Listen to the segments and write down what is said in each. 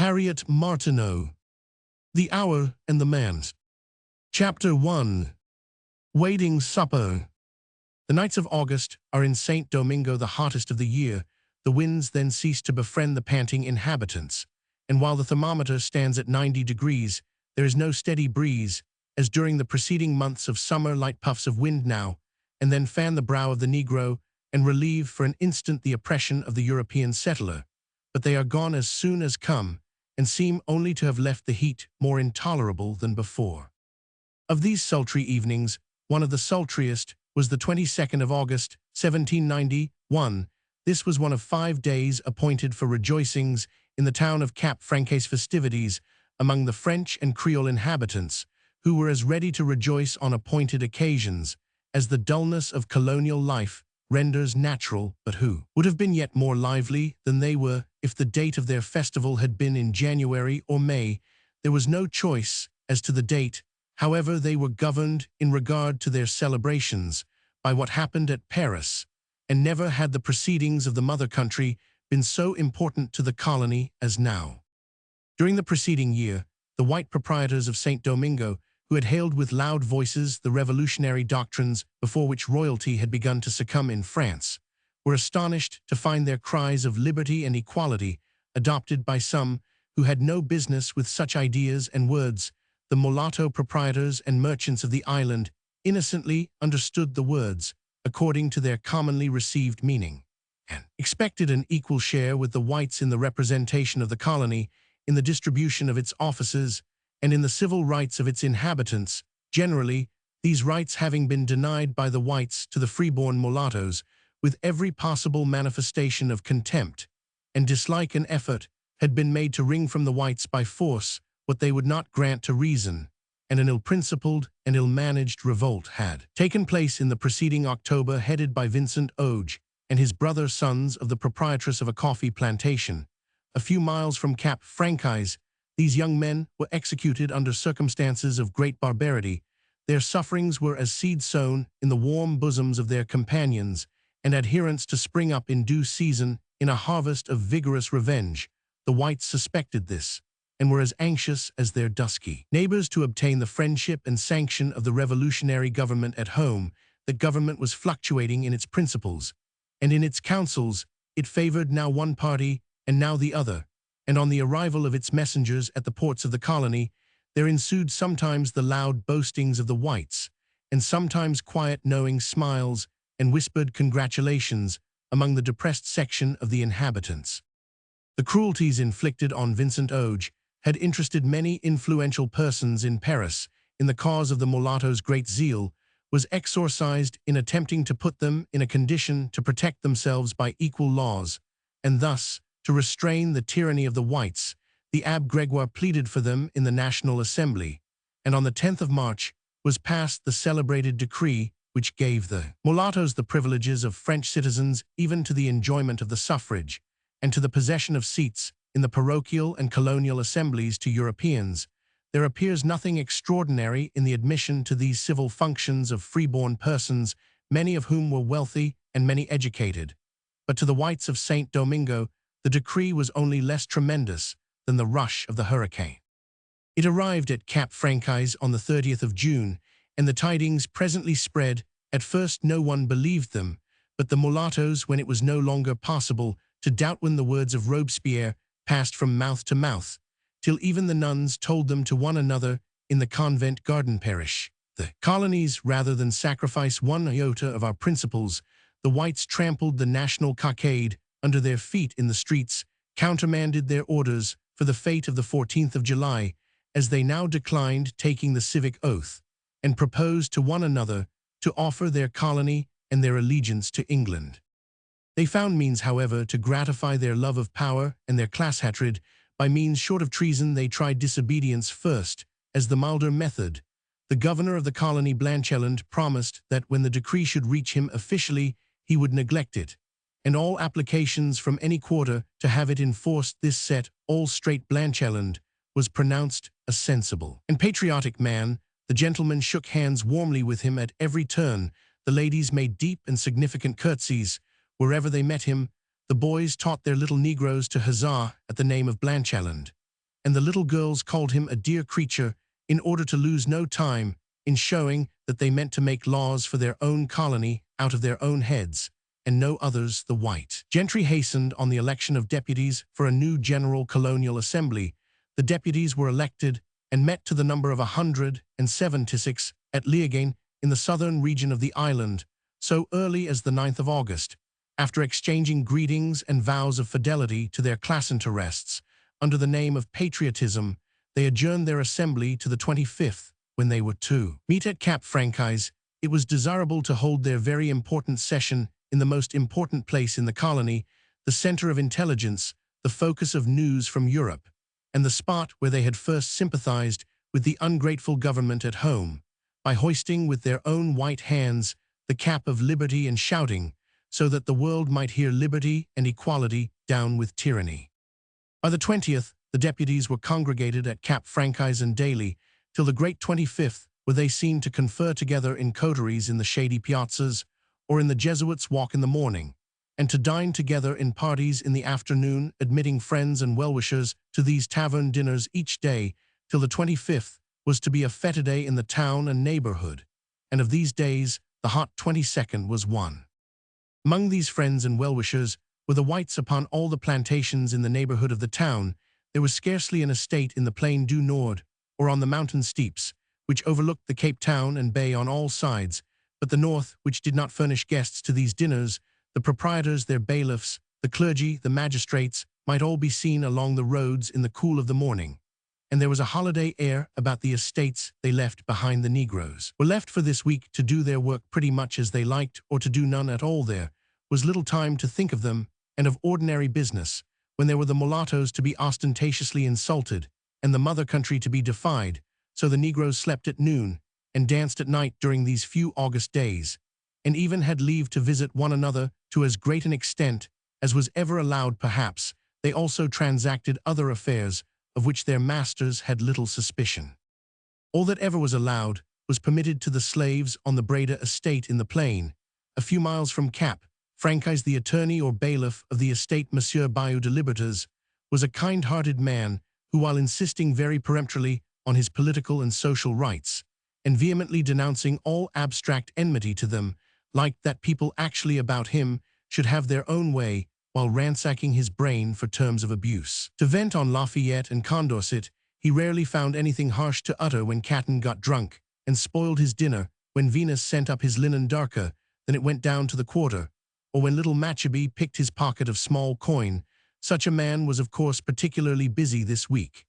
Harriet Martineau. The Hour and the Man. Chapter 1. Waiting Supper. The nights of August are in St. Domingo the hottest of the year. The winds then cease to befriend the panting inhabitants, and while the thermometer stands at 90 degrees, there is no steady breeze, as during the preceding months of summer light puffs of wind now and then fan the brow of the Negro and relieve for an instant the oppression of the European settler, but they are gone as soon as come, and seem only to have left the heat more intolerable than before. Of these sultry evenings, one of the sultriest was the 22nd of August, 1791. This was one of 5 days appointed for rejoicings in the town of Cap Francais festivities among the French and Creole inhabitants, who were as ready to rejoice on appointed occasions as the dullness of colonial life renders natural, but who would have been yet more lively than they were if the date of their festival had been in January or May. There was no choice as to the date. However, they were governed in regard to their celebrations by what happened at Paris, and never had the proceedings of the mother country been so important to the colony as now. During the preceding year, the white proprietors of St. Domingo, who had hailed with loud voices the revolutionary doctrines before which royalty had begun to succumb in France, were astonished to find their cries of liberty and equality adopted by some who had no business with such ideas and words. The mulatto proprietors and merchants of the island innocently understood the words according to their commonly received meaning, and expected an equal share with the whites in the representation of the colony, in the distribution of its offices, and in the civil rights of its inhabitants. Generally, these rights having been denied by the whites to the freeborn mulattoes, with every possible manifestation of contempt and dislike, an effort had been made to wring from the whites by force what they would not grant to reason, and an ill-principled and ill-managed revolt had taken place in the preceding October, headed by Vincent Oge and his brother sons of the proprietress of a coffee plantation a few miles from Cap Francais. These young men were executed under circumstances of great barbarity. Their sufferings were as seed sown in the warm bosoms of their companions and adherents to spring up in due season in a harvest of vigorous revenge. The whites suspected this, and were as anxious as their dusky neighbors to obtain the friendship and sanction of the revolutionary government at home. The government was fluctuating in its principles, and in its counsels it favored now one party and now the other, and on the arrival of its messengers at the ports of the colony, there ensued sometimes the loud boastings of the whites, and sometimes quiet knowing smiles and whispered congratulations among the depressed section of the inhabitants. The cruelties inflicted on Vincent Oge had interested many influential persons in Paris. In the cause of the mulattoes great zeal was exercised in attempting to put them in a condition to protect themselves by equal laws, and thus to restrain the tyranny of the whites. The Abbé Gregoire pleaded for them in the National Assembly, and on the 10th of March was passed the celebrated decree which gave the mulattoes the privileges of French citizens, even to the enjoyment of the suffrage, and to the possession of seats in the parochial and colonial assemblies to Europeans. There appears nothing extraordinary in the admission to these civil functions of freeborn persons, many of whom were wealthy and many educated. But to the whites of St. Domingo, the decree was only less tremendous than the rush of the hurricane. It arrived at Cap Francais on the 30th of June, and the tidings presently spread. At first no one believed them, but the mulattoes, when it was no longer possible to doubt, when the words of Robespierre passed from mouth to mouth, till even the nuns told them to one another in the convent garden, perish the colonies rather than sacrifice one iota of our principles. The whites trampled the national cockade under their feet in the streets, countermanded their orders for the fate of the 14th of July, as they now declined taking the civic oath, and proposed to one another to offer their colony and their allegiance to England. They found means, however, to gratify their love of power and their class hatred. By means short of treason they tried disobedience first, as the milder method. The governor of the colony, Blancheland, promised that when the decree should reach him officially, he would neglect it, and all applications from any quarter to have it enforced. This set all straight. Blancheland was pronounced a sensible and patriotic man. The gentlemen shook hands warmly with him at every turn. The ladies made deep and significant curtsies wherever they met him. The boys taught their little Negroes to huzzah at the name of Blancheland, and the little girls called him a dear creature in order to lose no time in showing that they meant to make laws for their own colony out of their own heads, and no others the white. Gentry hastened on the election of deputies for a new general colonial assembly. The deputies were elected and met to the number of 176 at Liagain in the southern region of the island, so early as the 9th of August. After exchanging greetings and vows of fidelity to their class interests, under the name of patriotism, they adjourned their assembly to the 25th, when they were to meet at Cap Francaise. It was desirable to hold their very important session in the most important place in the colony, the center of intelligence, the focus of news from Europe, and the spot where they had first sympathized with the ungrateful government at home, by hoisting with their own white hands the cap of liberty and shouting, so that the world might hear liberty and equality down with tyranny. By the 20th, the deputies were congregated at Cap Francaise and daily, till the great 25th, were they seen to confer together in coteries in the shady piazzas, or in the Jesuits' walk in the morning, and to dine together in parties in the afternoon, admitting friends and well-wishers to these tavern dinners each day, till the 25th was to be a fete day in the town and neighborhood, and of these days the hot 22nd was one. Among these friends and well-wishers were the whites upon all the plantations in the neighborhood of the town. There was scarcely an estate in the plain du Nord, or on the mountain steeps, which overlooked the Cape Town and bay on all sides, but the north, which did not furnish guests to these dinners. The proprietors, their bailiffs, the clergy, the magistrates, might all be seen along the roads in the cool of the morning, and there was a holiday air about the estates they left behind. The Negroes were left for this week to do their work pretty much as they liked, or to do none at all. There was little time to think of them, and of ordinary business, when there were the mulattoes to be ostentatiously insulted, and the mother country to be defied, so the Negroes slept at noon, and danced at night during these few August days, and even had leave to visit one another to as great an extent as was ever allowed. Perhaps they also transacted other affairs of which their masters had little suspicion. All that ever was allowed was permitted to the slaves on the Breda estate in the plain, a few miles from Cap Francaise. The attorney or bailiff of the estate, Monsieur Bayou de Libertas, was a kind-hearted man who, while insisting very peremptorily on his political and social rights, and vehemently denouncing all abstract enmity to them, liked that people actually about him should have their own way, while ransacking his brain for terms of abuse. To vent on Lafayette and Condorcet, he rarely found anything harsh to utter. When Caton got drunk and spoiled his dinner, when Venus sent up his linen darker than it went down to the quarter, or when little Machaby picked his pocket of small coin, such a man was of course particularly busy this week.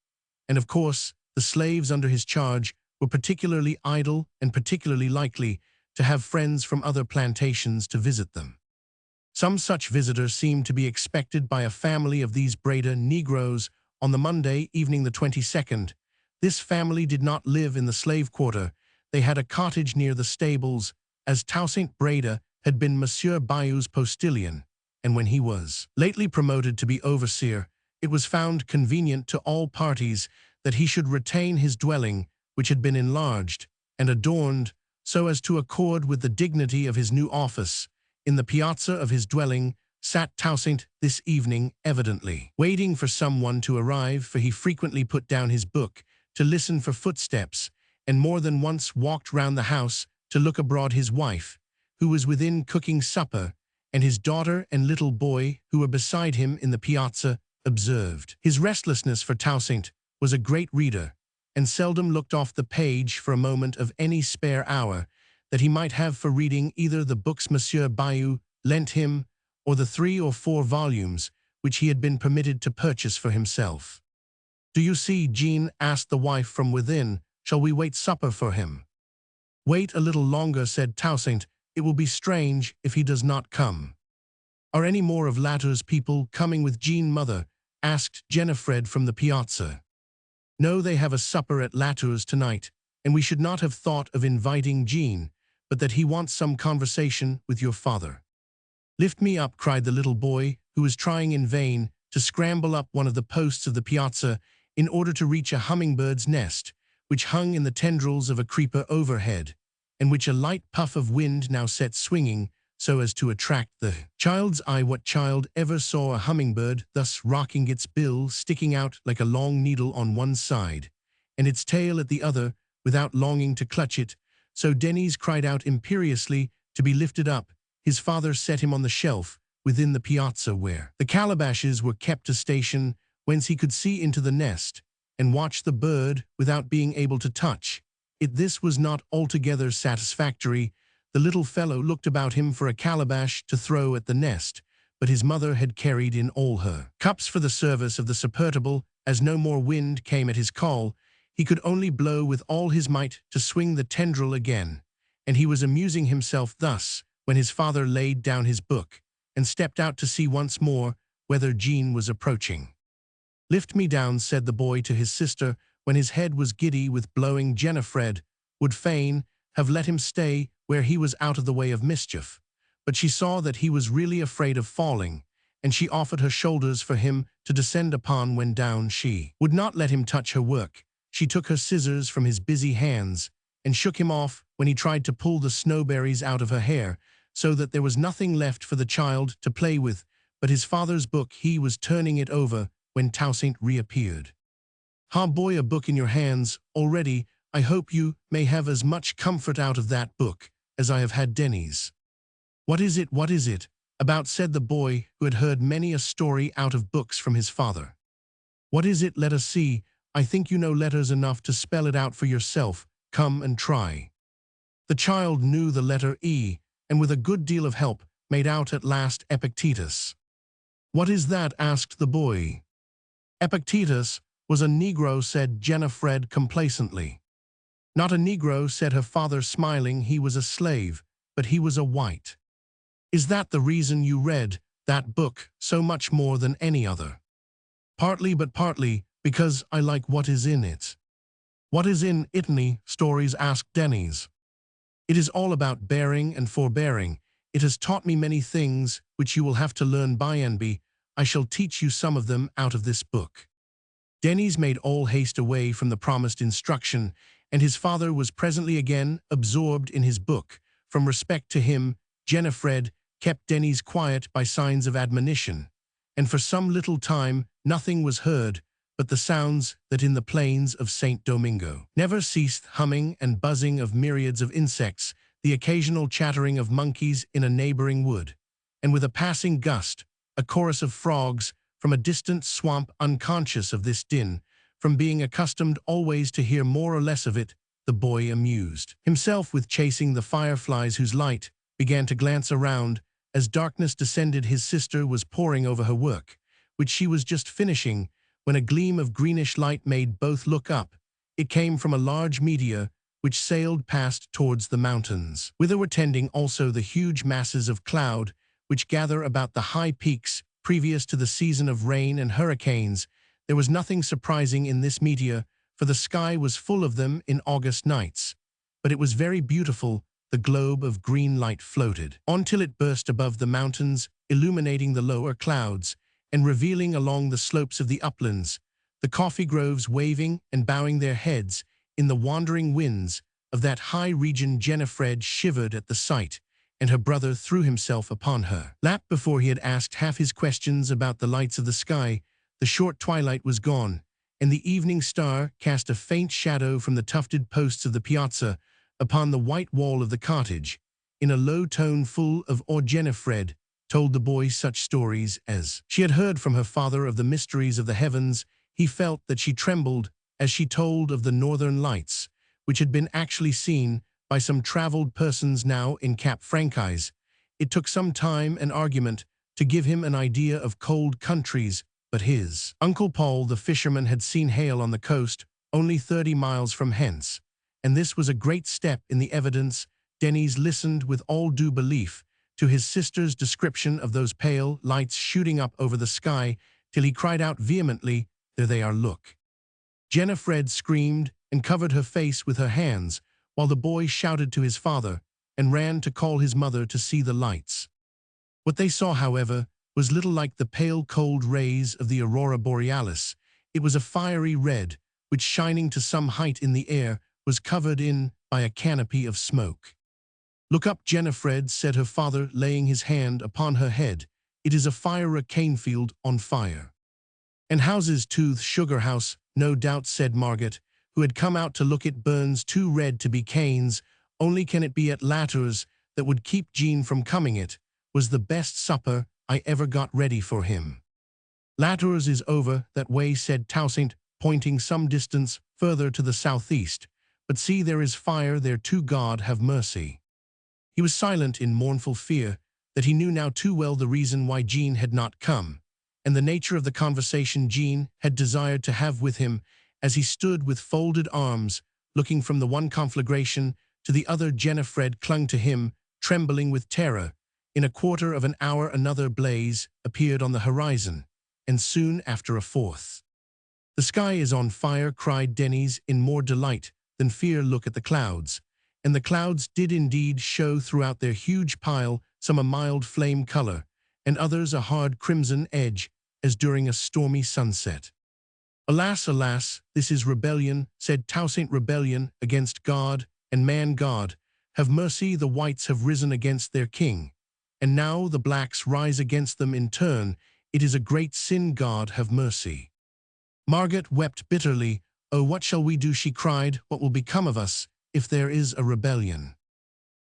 And of course, the slaves under his charge were particularly idle and particularly likely to have friends from other plantations to visit them. Some such visitor seemed to be expected by a family of these Breda Negroes on the Monday evening, the 22nd. This family did not live in the slave quarter. They had a cottage near the stables, as Toussaint Breda had been Monsieur Bayou's postilion, and when he was lately promoted to be overseer, it was found convenient to all parties that he should retain his dwelling, which had been enlarged and adorned so as to accord with the dignity of his new office. In the piazza of his dwelling sat Toussaint this evening, evidently waiting for someone to arrive, for he frequently put down his book to listen for footsteps, and more than once walked round the house to look abroad. His wife, who was within cooking supper, and his daughter and little boy, who were beside him in the piazza, observed. His restlessness, for Toussaint was a great reader, and seldom looked off the page for a moment of any spare hour that he might have for reading either the books Monsieur Bayou lent him, or the 3 or 4 volumes which he had been permitted to purchase for himself. "Do you see, Jean?" asked the wife from within. "Shall we wait supper for him?" "Wait a little longer," said Toussaint. "It will be strange if he does not come." "Are any more of Latter's people coming with Jean, mother?" asked Jennifer from the piazza. "No, they have a supper at Latter's tonight, and we should not have thought of inviting Jean, but that he wants some conversation with your father." "Lift me up," cried the little boy, who was trying in vain to scramble up one of the posts of the piazza in order to reach a hummingbird's nest, which hung in the tendrils of a creeper overhead, and which a light puff of wind now set swinging, so as to attract the child's eye. What child ever saw a hummingbird thus rocking, its bill sticking out like a long needle on one side, and its tail at the other, without longing to clutch it? So Denny's cried out imperiously to be lifted up. His father set him on the shelf within the piazza where the calabashes were kept, a station whence he could see into the nest and watch the bird without being able to touch it. This was not altogether satisfactory. The little fellow looked about him for a calabash to throw at the nest, but his mother had carried in all her cups for the service of the submersible. As no more wind came at his call, he could only blow with all his might to swing the tendril again, and he was amusing himself thus when his father laid down his book and stepped out to see once more whether Jean was approaching. "Lift me down," said the boy to his sister, when his head was giddy with blowing. Jennifer would fain have let him stay where he was out of the way of mischief, but she saw that he was really afraid of falling, and she offered her shoulders for him to descend upon. When down, she would not let him touch her work. She took her scissors from his busy hands and shook him off when he tried to pull the snowberries out of her hair, so that there was nothing left for the child to play with but his father's book. He was turning it over when Toussaint reappeared. "Ha, boy, a book in your hands already. I hope you may have as much comfort out of that book as I have had." Denny's. What is it about?" said the boy, who had heard many a story out of books from his father. "What is it? Let us see. I think you know letters enough to spell it out for yourself. Come and try." The child knew the letter E, and with a good deal of help made out at last Epictetus. "What is that?" asked the boy. "Epictetus was a Negro," said Jennifer complacently. "Not a Negro," said her father, smiling. "He was a slave, but he was a white." "Is that the reason you read that book so much more than any other?" "Partly, but partly because I like what is in it." "What is in it? Any stories?" asked Denny's. "It is all about bearing and forbearing. It has taught me many things which you will have to learn by and by. I shall teach you some of them out of this book." Denny's made all haste away from the promised instruction, and his father was presently again absorbed in his book. From respect to him, Jennifer kept Denny's quiet by signs of admonition, and for some little time nothing was heard but the sounds that in the plains of St. Domingo never ceased, humming and buzzing of myriads of insects, the occasional chattering of monkeys in a neighboring wood, and with a passing gust, a chorus of frogs from a distant swamp. Unconscious of this din, from being accustomed always to hear more or less of it, the boy amused himself with chasing the fireflies whose light began to glance around as darkness descended. His sister was poring over her work, which she was just finishing, when a gleam of greenish light made both look up. It came from a large meteor which sailed past towards the mountains, whither were tending also the huge masses of cloud which gather about the high peaks previous to the season of rain and hurricanes. There was nothing surprising in this meteor, for the sky was full of them in August nights, but it was very beautiful. The globe of green light floated on till it burst above the mountains, illuminating the lower clouds and revealing along the slopes of the uplands the coffee groves waving and bowing their heads in the wandering winds of that high region. Jennifer shivered at the sight, and her brother threw himself upon her lap before he had asked half his questions about the lights of the sky. The short twilight was gone, and the evening star cast a faint shadow from the tufted posts of the piazza upon the white wall of the cottage. In a low tone full of awe, Jennifer told the boy such stories as she had heard from her father of the mysteries of the heavens. He felt that she trembled as she told of the northern lights, which had been actually seen by some traveled persons now in Cap Francaise. It took some time and argument to give him an idea of cold countries, but his Uncle Paul the fisherman had seen hail on the coast only 30 miles from hence, and this was a great step in the evidence. Denny's listened with all due belief to his sister's description of those pale lights shooting up over the sky, till he cried out vehemently, "There they are, look!" Jennifer screamed and covered her face with her hands, while the boy shouted to his father and ran to call his mother to see the lights. What they saw, however, was little like the pale cold rays of the aurora borealis. It was a fiery red, which, shining to some height in the air, was covered in by a canopy of smoke. "Look up, Jennifer," said her father, laying his hand upon her head. "It is a fire, a cane field on fire." "And houses too, sugar house, no doubt," said Margaret, who had come out to look. "It burns too red to be canes, only can it be at Latour's that would keep Jean from coming. It was the best supper I ever got ready for him." "Latour's is over that way," said Toussaint, pointing some distance further to the southeast. "But see, there is fire there too, God have mercy." He was silent in mournful fear that he knew now too well the reason why Jean had not come, and the nature of the conversation Jean had desired to have with him. As he stood with folded arms, looking from the one conflagration to the other, Jennifer clung to him, trembling with terror. In a quarter of an hour another blaze appeared on the horizon, and soon after a fourth. "The sky is on fire," cried Denys in more delight than fear. "Look at the clouds." And the clouds did indeed show throughout their huge pile, some a mild flame color, and others a hard crimson edge, as during a stormy sunset. "Alas, alas, this is rebellion," said Toussaint. "Rebellion against God and man. God have mercy, the whites have risen against their king, and now the blacks rise against them in turn. It is a great sin, God have mercy." Margaret wept bitterly. "Oh, what shall we do?" she cried. "What will become of us if there is a rebellion?"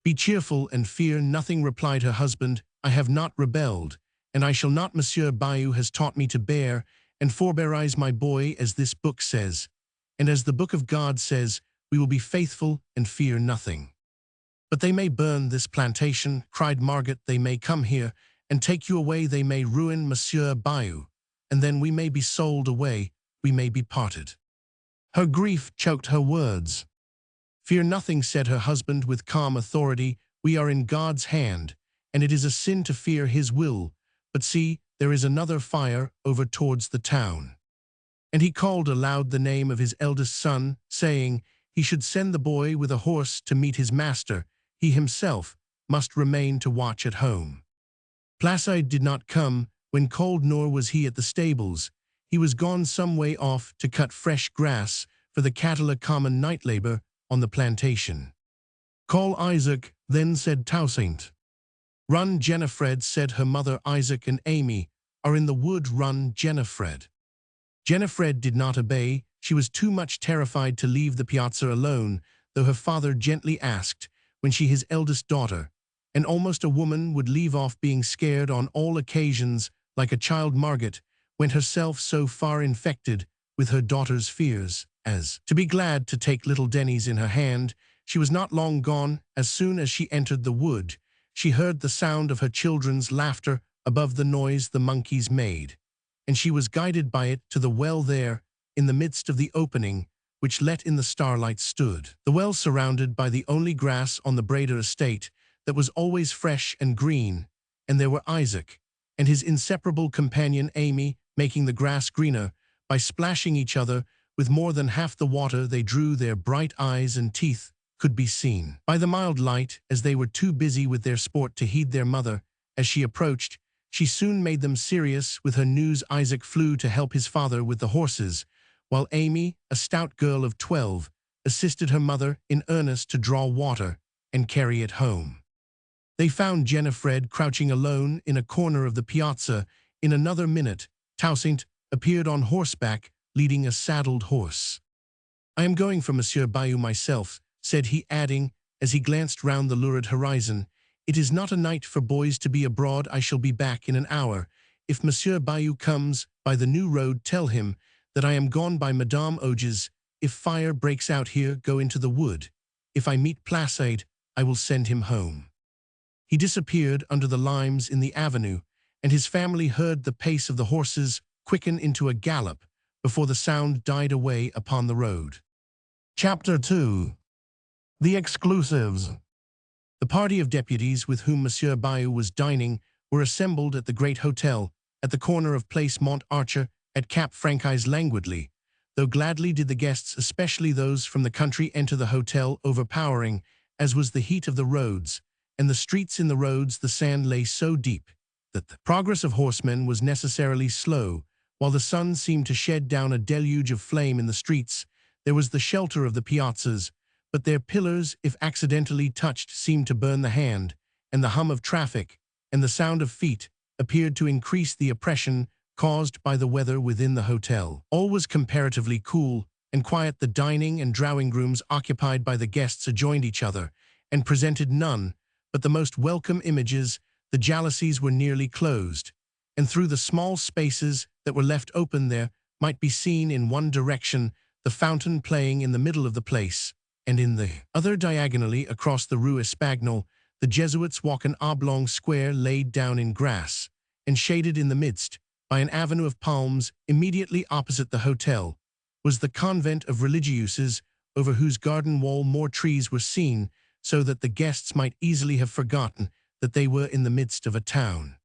"Be cheerful and fear nothing," replied her husband. "I have not rebelled, and I shall not. Monsieur Bayou has taught me to bear and forbear, my boy, as this book says, and as the book of God says. We will be faithful and fear nothing." "But they may burn this plantation," cried Margaret. "They may come here and take you away. They may ruin Monsieur Bayou, and then we may be sold away, we may be parted." Her grief choked her words. "Fear nothing," said her husband with calm authority. "We are in God's hand, and it is a sin to fear his will. But see, there is another fire over towards the town." And he called aloud the name of his eldest son, saying he should send the boy with a horse to meet his master. He himself must remain to watch at home. Placide did not come when called, nor was he at the stables. He was gone some way off to cut fresh grass for the cattle, a common night labor on the plantation. "Call Isaac, then," said Toussaint. "Run, Jennifer," said her mother. "Isaac and Amy are in the wood. Run, Jennifer." Jennifer did not obey. She was too much terrified to leave the piazza alone, though her father gently asked, when she, his eldest daughter, and almost a woman, would leave off being scared on all occasions like a child. Margaret went herself so far infected with her daughter's fears as to be glad to take little Denys in her hand. She was not long gone. As soon as she entered the wood, she heard the sound of her children's laughter above the noise the monkeys made, and she was guided by it to the well there, in the midst of the opening, which let in the starlight stood. The well surrounded by the only grass on the Brader estate that was always fresh and green, and there were Isaac and his inseparable companion Amy, making the grass greener by splashing each other with more than half the water they drew. Their bright eyes and teeth could be seen by the mild light, as they were too busy with their sport to heed their mother. As she approached, she soon made them serious with her news. Isaac flew to help his father with the horses, while Amy, a stout girl of 12, assisted her mother in earnest to draw water and carry it home. They found Jennifer crouching alone in a corner of the piazza. In another minute, Toussaint appeared on horseback, leading a saddled horse. "I am going for Monsieur Bayou myself," said he, adding, as he glanced round the lurid horizon, "It is not a night for boys to be abroad. I shall be back in an hour. If Monsieur Bayou comes by the new road, tell him that I am gone by Madame Auge's. If fire breaks out here, go into the wood. If I meet Placide, I will send him home." He disappeared under the limes in the avenue, and his family heard the pace of the horses quicken into a gallop before the sound died away upon the road. Chapter 2. The Exclusives. The party of deputies with whom Monsieur Bayou was dining were assembled at the great hotel at the corner of Place Mont-Archer at Cap Francais. Languidly, though gladly, did the guests, especially those from the country, enter the hotel. Overpowering as was the heat of the roads and the streets, in the roads the sand lay so deep that the progress of horsemen was necessarily slow, while the sun seemed to shed down a deluge of flame in the streets. There was the shelter of the piazzas, but their pillars, if accidentally touched, seemed to burn the hand, and the hum of traffic and the sound of feet appeared to increase the oppression caused by the weather within the hotel. All was comparatively cool and quiet. The dining and drawing rooms occupied by the guests adjoined each other, and presented none but the most welcome images. The jalousies were nearly closed, and through the small spaces that were left open there might be seen in one direction the fountain playing in the middle of the place, and in the other diagonally across the Rue Espagnole the Jesuits walk, an oblong square laid down in grass, and shaded in the midst by an avenue of palms. Immediately opposite the hotel was the convent of religieuses, over whose garden wall more trees were seen, so that the guests might easily have forgotten that they were in the midst of a town.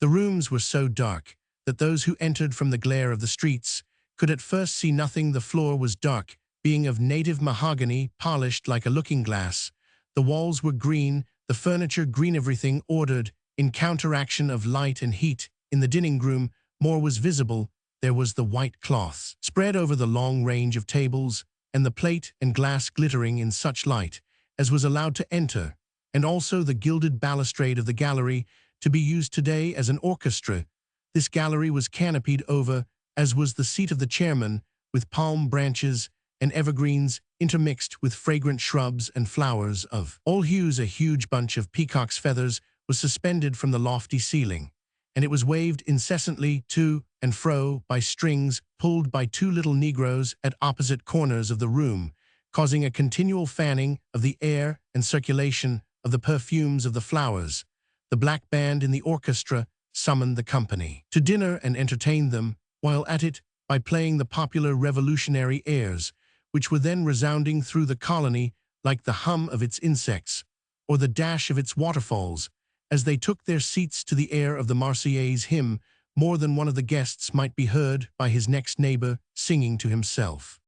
The rooms were so dark that those who entered from the glare of the streets could at first see nothing. The floor was dark, being of native mahogany, polished like a looking-glass. The walls were green, the furniture green, everything ordered in counteraction of light and heat. In the dining room, more was visible. There was the white cloth spread over the long range of tables, and the plate and glass glittering in such light as was allowed to enter, and also the gilded balustrade of the gallery, to be used today as an orchestra. This gallery was canopied over, as was the seat of the chairman, with palm branches and evergreens intermixed with fragrant shrubs and flowers of all hues. A huge bunch of peacock's feathers was suspended from the lofty ceiling, and it was waved incessantly to and fro by strings pulled by two little negroes at opposite corners of the room, causing a continual fanning of the air and circulation of the perfumes of the flowers. The black band in the orchestra summoned the company to dinner and entertained them while at it by playing the popular revolutionary airs, which were then resounding through the colony like the hum of its insects or the dash of its waterfalls. As they took their seats to the air of the Marseillaise hymn, more than one of the guests might be heard by his next neighbor singing to himself,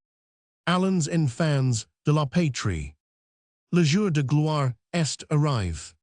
"Allons enfants de la patrie, le jour de gloire est arrive."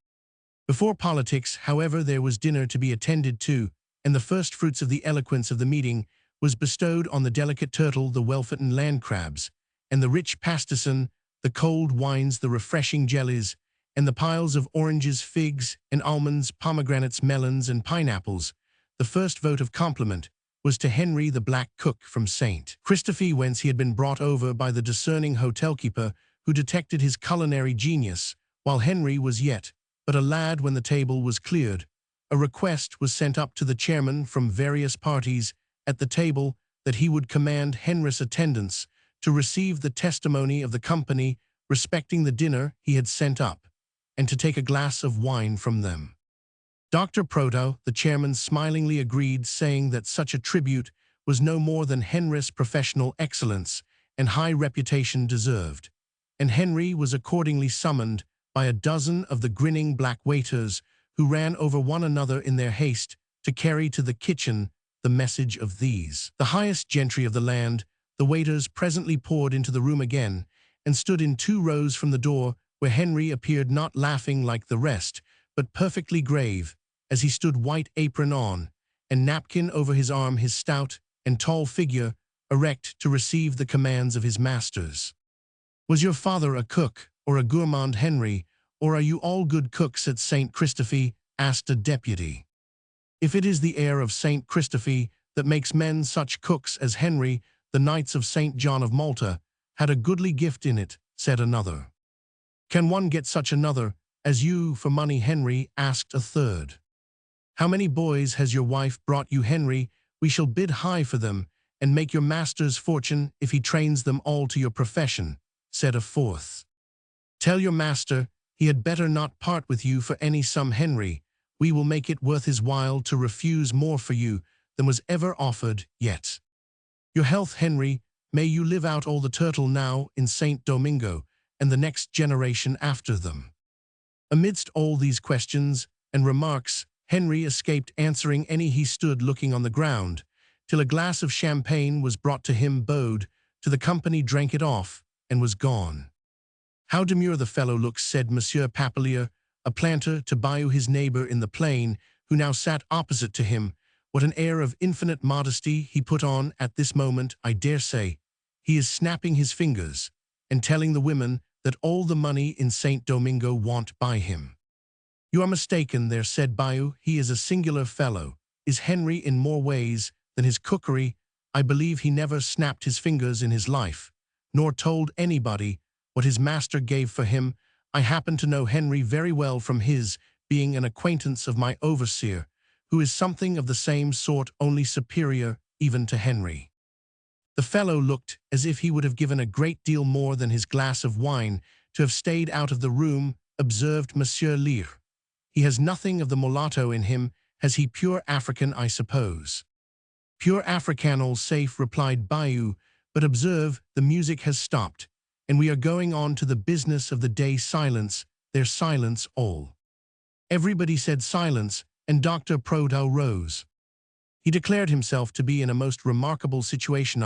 Before politics, however, there was dinner to be attended to, and the first fruits of the eloquence of the meeting was bestowed on the delicate turtle, the well-fitten land crabs, and the rich pastisson, the cold wines, the refreshing jellies, and the piles of oranges, figs, and almonds, pomegranates, melons, and pineapples. The first vote of compliment was to Henry, the black cook from St. Christophe, whence he had been brought over by the discerning hotel-keeper, who detected his culinary genius, while Henry was yet but a lad when the table was cleared. A request was sent up to the chairman from various parties at the table that he would command Henry's attendants to receive the testimony of the company respecting the dinner he had sent up, and to take a glass of wine from them. Dr. Proto, the chairman, smilingly agreed, saying that such a tribute was no more than Henry's professional excellence and high reputation deserved, and Henry was accordingly summoned by a dozen of the grinning black waiters who ran over one another in their haste to carry to the kitchen the message of these. The highest gentry of the land, the waiters presently poured into the room again, and stood in 2 rows from the door, where Henry appeared not laughing like the rest, but perfectly grave, as he stood, white apron on, and napkin over his arm, his stout and tall figure erect to receive the commands of his masters. "Was your father a cook, or a gourmand, Henry, or are you all good cooks at St. Christophe?" asked a deputy. "If it is the air of St. Christophe that makes men such cooks as Henry, the Knights of St. John of Malta had a goodly gift in it," said another. "Can one get such another as you for money, Henry?" asked a third. "How many boys has your wife brought you, Henry? We shall bid high for them, and make your master's fortune if he trains them all to your profession," said a fourth. "Tell your master he had better not part with you for any sum, Henry. We will make it worth his while to refuse more for you than was ever offered yet." "Your health, Henry. May you live out all the turtle now in St. Domingo, and the next generation after them." Amidst all these questions and remarks, Henry escaped answering any. He stood looking on the ground, till a glass of champagne was brought to him, bowed to the company, drank it off, and was gone. "How demure the fellow looks," said Monsieur Papelier, a planter, to Bayou, his neighbor in the plain, who now sat opposite to him. "What an air of infinite modesty he put on at this moment! I dare say he is snapping his fingers and telling the women that all the money in Saint Domingo want buy him. You are mistaken there, said Bayou. He is a singular fellow. Is Henry in more ways than his cookery? I believe he never snapped his fingers in his life, nor told anybody what his master gave for him. I happen to know Henry very well from his being an acquaintance of my overseer, who is something of the same sort, only superior even to Henry. The fellow looked as if he would have given a great deal more than his glass of wine to have stayed out of the room, observed Monsieur Lear. He has nothing of the mulatto in him. Has he pure African, I suppose? Pure Africanol safe, replied Bayou, but observe, the music has stopped, and we are going on to the business of the day. Silence, their silence all. Everybody said silence, and Dr. Proudhon rose. He declared himself to be in a most remarkable situation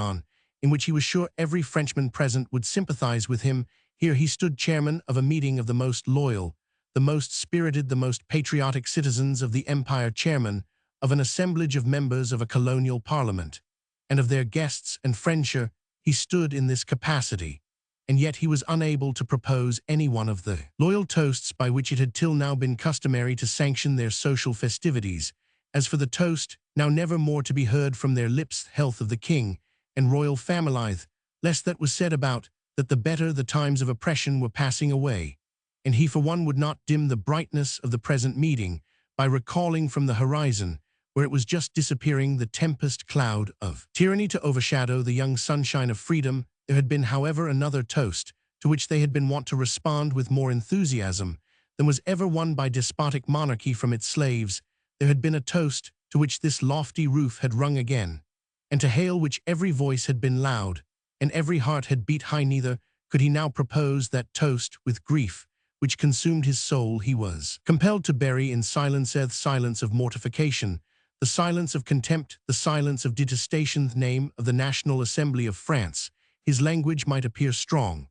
in which he was sure every Frenchman present would sympathize with him. Here he stood chairman of a meeting of the most loyal, the most spirited, the most patriotic citizens of the empire, chairman of an assemblage of members of a colonial parliament, and of their guests and friendship. He stood in this capacity, and yet he was unable to propose any one of the loyal toasts by which it had till now been customary to sanction their social festivities. As for the toast, now never more to be heard from their lips, health of the king and royal family, less that was said about that, the better the times of oppression were passing away, and he for one would not dim the brightness of the present meeting by recalling from the horizon, where it was just disappearing, the tempest cloud of tyranny to overshadow the young sunshine of freedom. There had been, however, another toast, to which they had been wont to respond with more enthusiasm than was ever won by despotic monarchy from its slaves. There had been a toast to which this lofty roof had rung again, and to hail which every voice had been loud, and every heart had beat high. Neither could he now propose that toast with grief which consumed his soul. He was compelled to bury in silence the silence of mortification, the silence of contempt, the silence of detestation. The name of the National Assembly of France. His language might appear strong,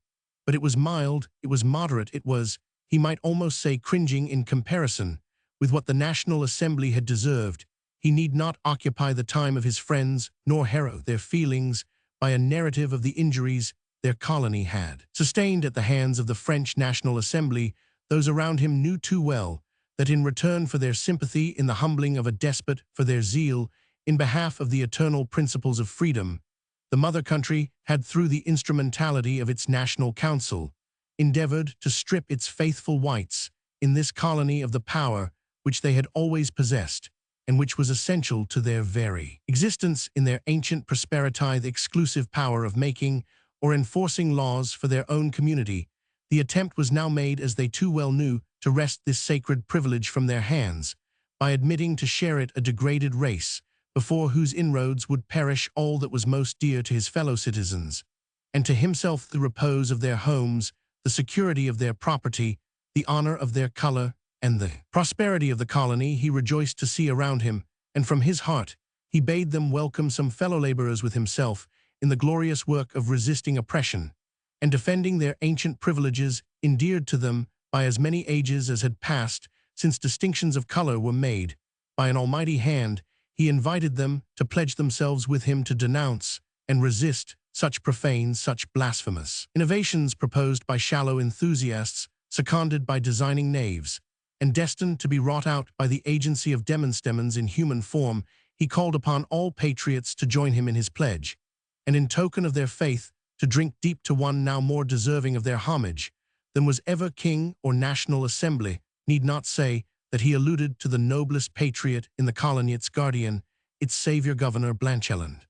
but it was mild, it was moderate, it was, he might almost say, cringing in comparison with what the National Assembly had deserved. He need not occupy the time of his friends, nor harrow their feelings by a narrative of the injuries their colony had sustained at the hands of the French National Assembly. Those around him knew too well that in return for their sympathy in the humbling of a despot, for their zeal in behalf of the eternal principles of freedom, the mother country had, through the instrumentality of its National Council, endeavored to strip its faithful whites in this colony of the power which they had always possessed, and which was essential to their very existence in their ancient prosperity, the exclusive power of making or enforcing laws for their own community. The attempt was now made, as they too well knew, to wrest this sacred privilege from their hands, by admitting to share it a degraded race, before whose inroads would perish all that was most dear to his fellow citizens, and to himself the repose of their homes, the security of their property, the honor of their color, and the prosperity of the colony. He rejoiced to see around him, and from his heart he bade them welcome some fellow laborers with himself in the glorious work of resisting oppression, and defending their ancient privileges endeared to them by as many ages as had passed since distinctions of color were made. By an almighty hand, he invited them to pledge themselves with him to denounce and resist such profane, such blasphemous innovations proposed by shallow enthusiasts, seconded by designing knaves, and destined to be wrought out by the agency of demons in human form. He called upon all patriots to join him in his pledge, and in token of their faith to drink deep to one now more deserving of their homage than was ever king or National Assembly. Need not say that he alluded to the noblest patriot in the colony, its guardian, its savior, Governor Blancheland.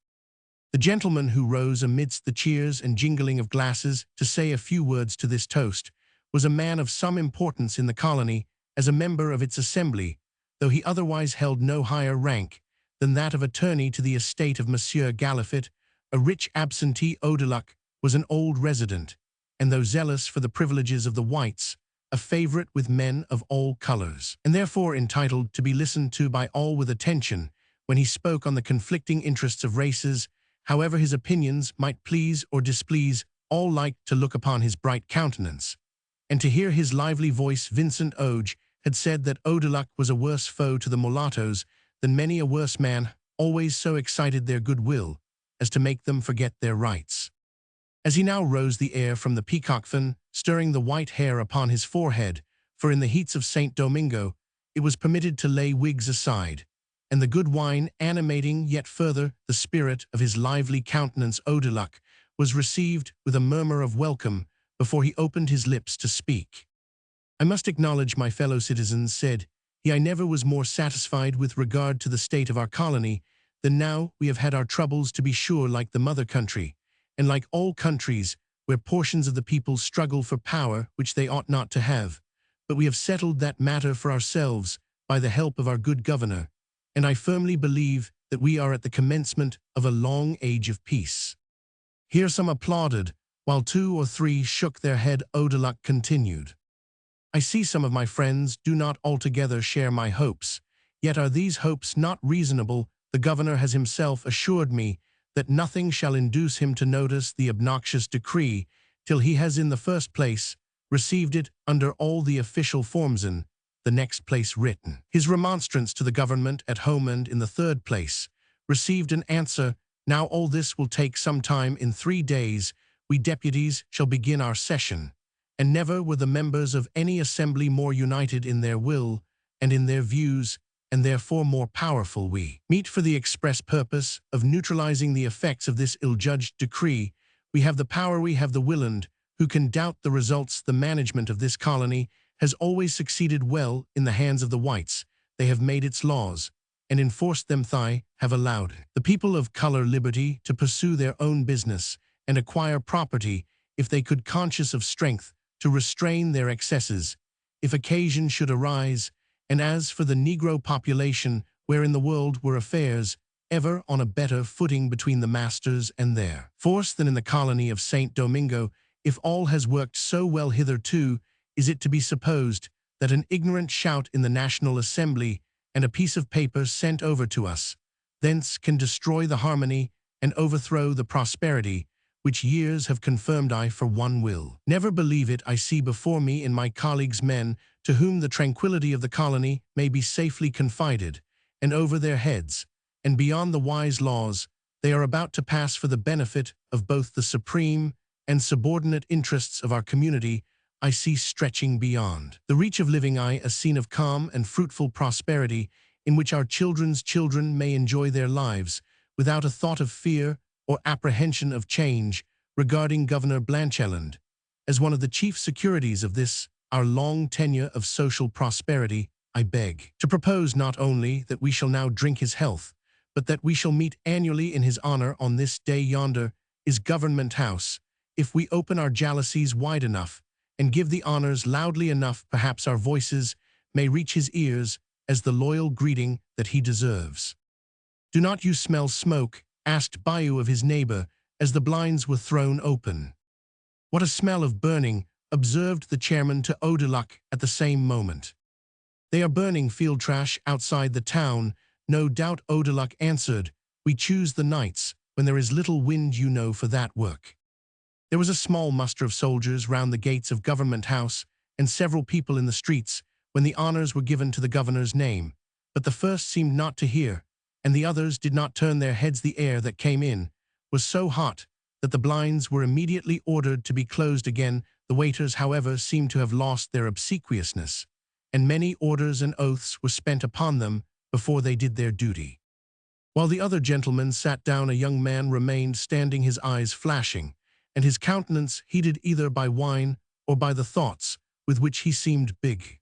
The gentleman who rose amidst the cheers and jingling of glasses to say a few words to this toast was a man of some importance in the colony as a member of its assembly, though he otherwise held no higher rank than that of attorney to the estate of Monsieur Galifet, a rich absentee. Odeluck was an old resident, and though zealous for the privileges of the whites, a favorite with men of all colors, and therefore entitled to be listened to by all with attention when he spoke on the conflicting interests of races. However his opinions might please or displease, all liked to look upon his bright countenance, and to hear his lively voice. Vincent Oge had said that Odeluck was a worse foe to the mulattoes than many a worse man, always so excited their goodwill as to make them forget their rights. As he now rose the air from the peacock fan, stirring the white hair upon his forehead, for in the heats of St. Domingo it was permitted to lay wigs aside, and the good wine animating yet further the spirit of his lively countenance Odeluck was received with a murmur of welcome before he opened his lips to speak. "I must acknowledge, my fellow citizens," said he, "I never was more satisfied with regard to the state of our colony than now. We have had our troubles, to be sure, like the mother country, and like all countries where portions of the people struggle for power which they ought not to have. But we have settled that matter for ourselves by the help of our good governor, and I firmly believe that we are at the commencement of a long age of peace." Here some applauded, while 2 or 3 shook their head. Odeluck continued, "I see some of my friends do not altogether share my hopes. Yet are these hopes not reasonable? The governor has himself assured me that nothing shall induce him to notice the obnoxious decree till he has in the first place received it under all the official forms, in the next place written. His remonstrance to the government at home, and in the third place received an answer. Now all this will take some time. In 3 days we deputies shall begin our session, and never were the members of any assembly more united in their will and in their views, and therefore more powerful. We meet for the express purpose of neutralizing the effects of this ill-judged decree. We have the power, we have the will, and who can doubt the results? The management of this colony has always succeeded well in the hands of the whites. They have made its laws and enforced them. They have allowed the people of color liberty to pursue their own business and acquire property if they could, conscious of strength, to restrain their excesses if occasion should arise. And as for the Negro population, where in the world were affairs ever on a better footing between the masters and their force than in the colony of St. Domingo, if all has worked so well hitherto, is it to be supposed that an ignorant shout in the National Assembly and a piece of paper sent over to us thence can destroy the harmony and overthrow the prosperity which years have confirmed? I for one will never believe it. I see before me in my colleagues men to whom the tranquility of the colony may be safely confided, and over their heads, and beyond the wise laws they are about to pass for the benefit of both the supreme and subordinate interests of our community, I see stretching beyond the reach of living eye a scene of calm and fruitful prosperity in which our children's children may enjoy their lives without a thought of fear or apprehension of change. Regarding Governor Blancheland as one of the chief securities of this, our long tenure of social prosperity, I beg to propose not only that we shall now drink his health, but that we shall meet annually in his honor on this day. Yonder is Government House. If we open our jalousies wide enough and give the honors loudly enough, perhaps our voices may reach his ears as the loyal greeting that he deserves." "Do not you smell smoke?" asked Bayou of his neighbor as the blinds were thrown open. "What a smell of burning," observed the chairman to Odeluck at the same moment. "They are burning field trash outside the town, no doubt," Odeluck answered. "We choose the nights when there is little wind, you know, for that work." There was a small muster of soldiers round the gates of Government House and several people in the streets when the honors were given to the governor's name, but the first seemed not to hear, and the others did not turn their heads. The air that came in was so hot that the blinds were immediately ordered to be closed again. The waiters, however, seemed to have lost their obsequiousness, and many orders and oaths were spent upon them before they did their duty. While the other gentlemen sat down, a young man remained standing, his eyes flashing, and his countenance heated either by wine or by the thoughts with which he seemed big.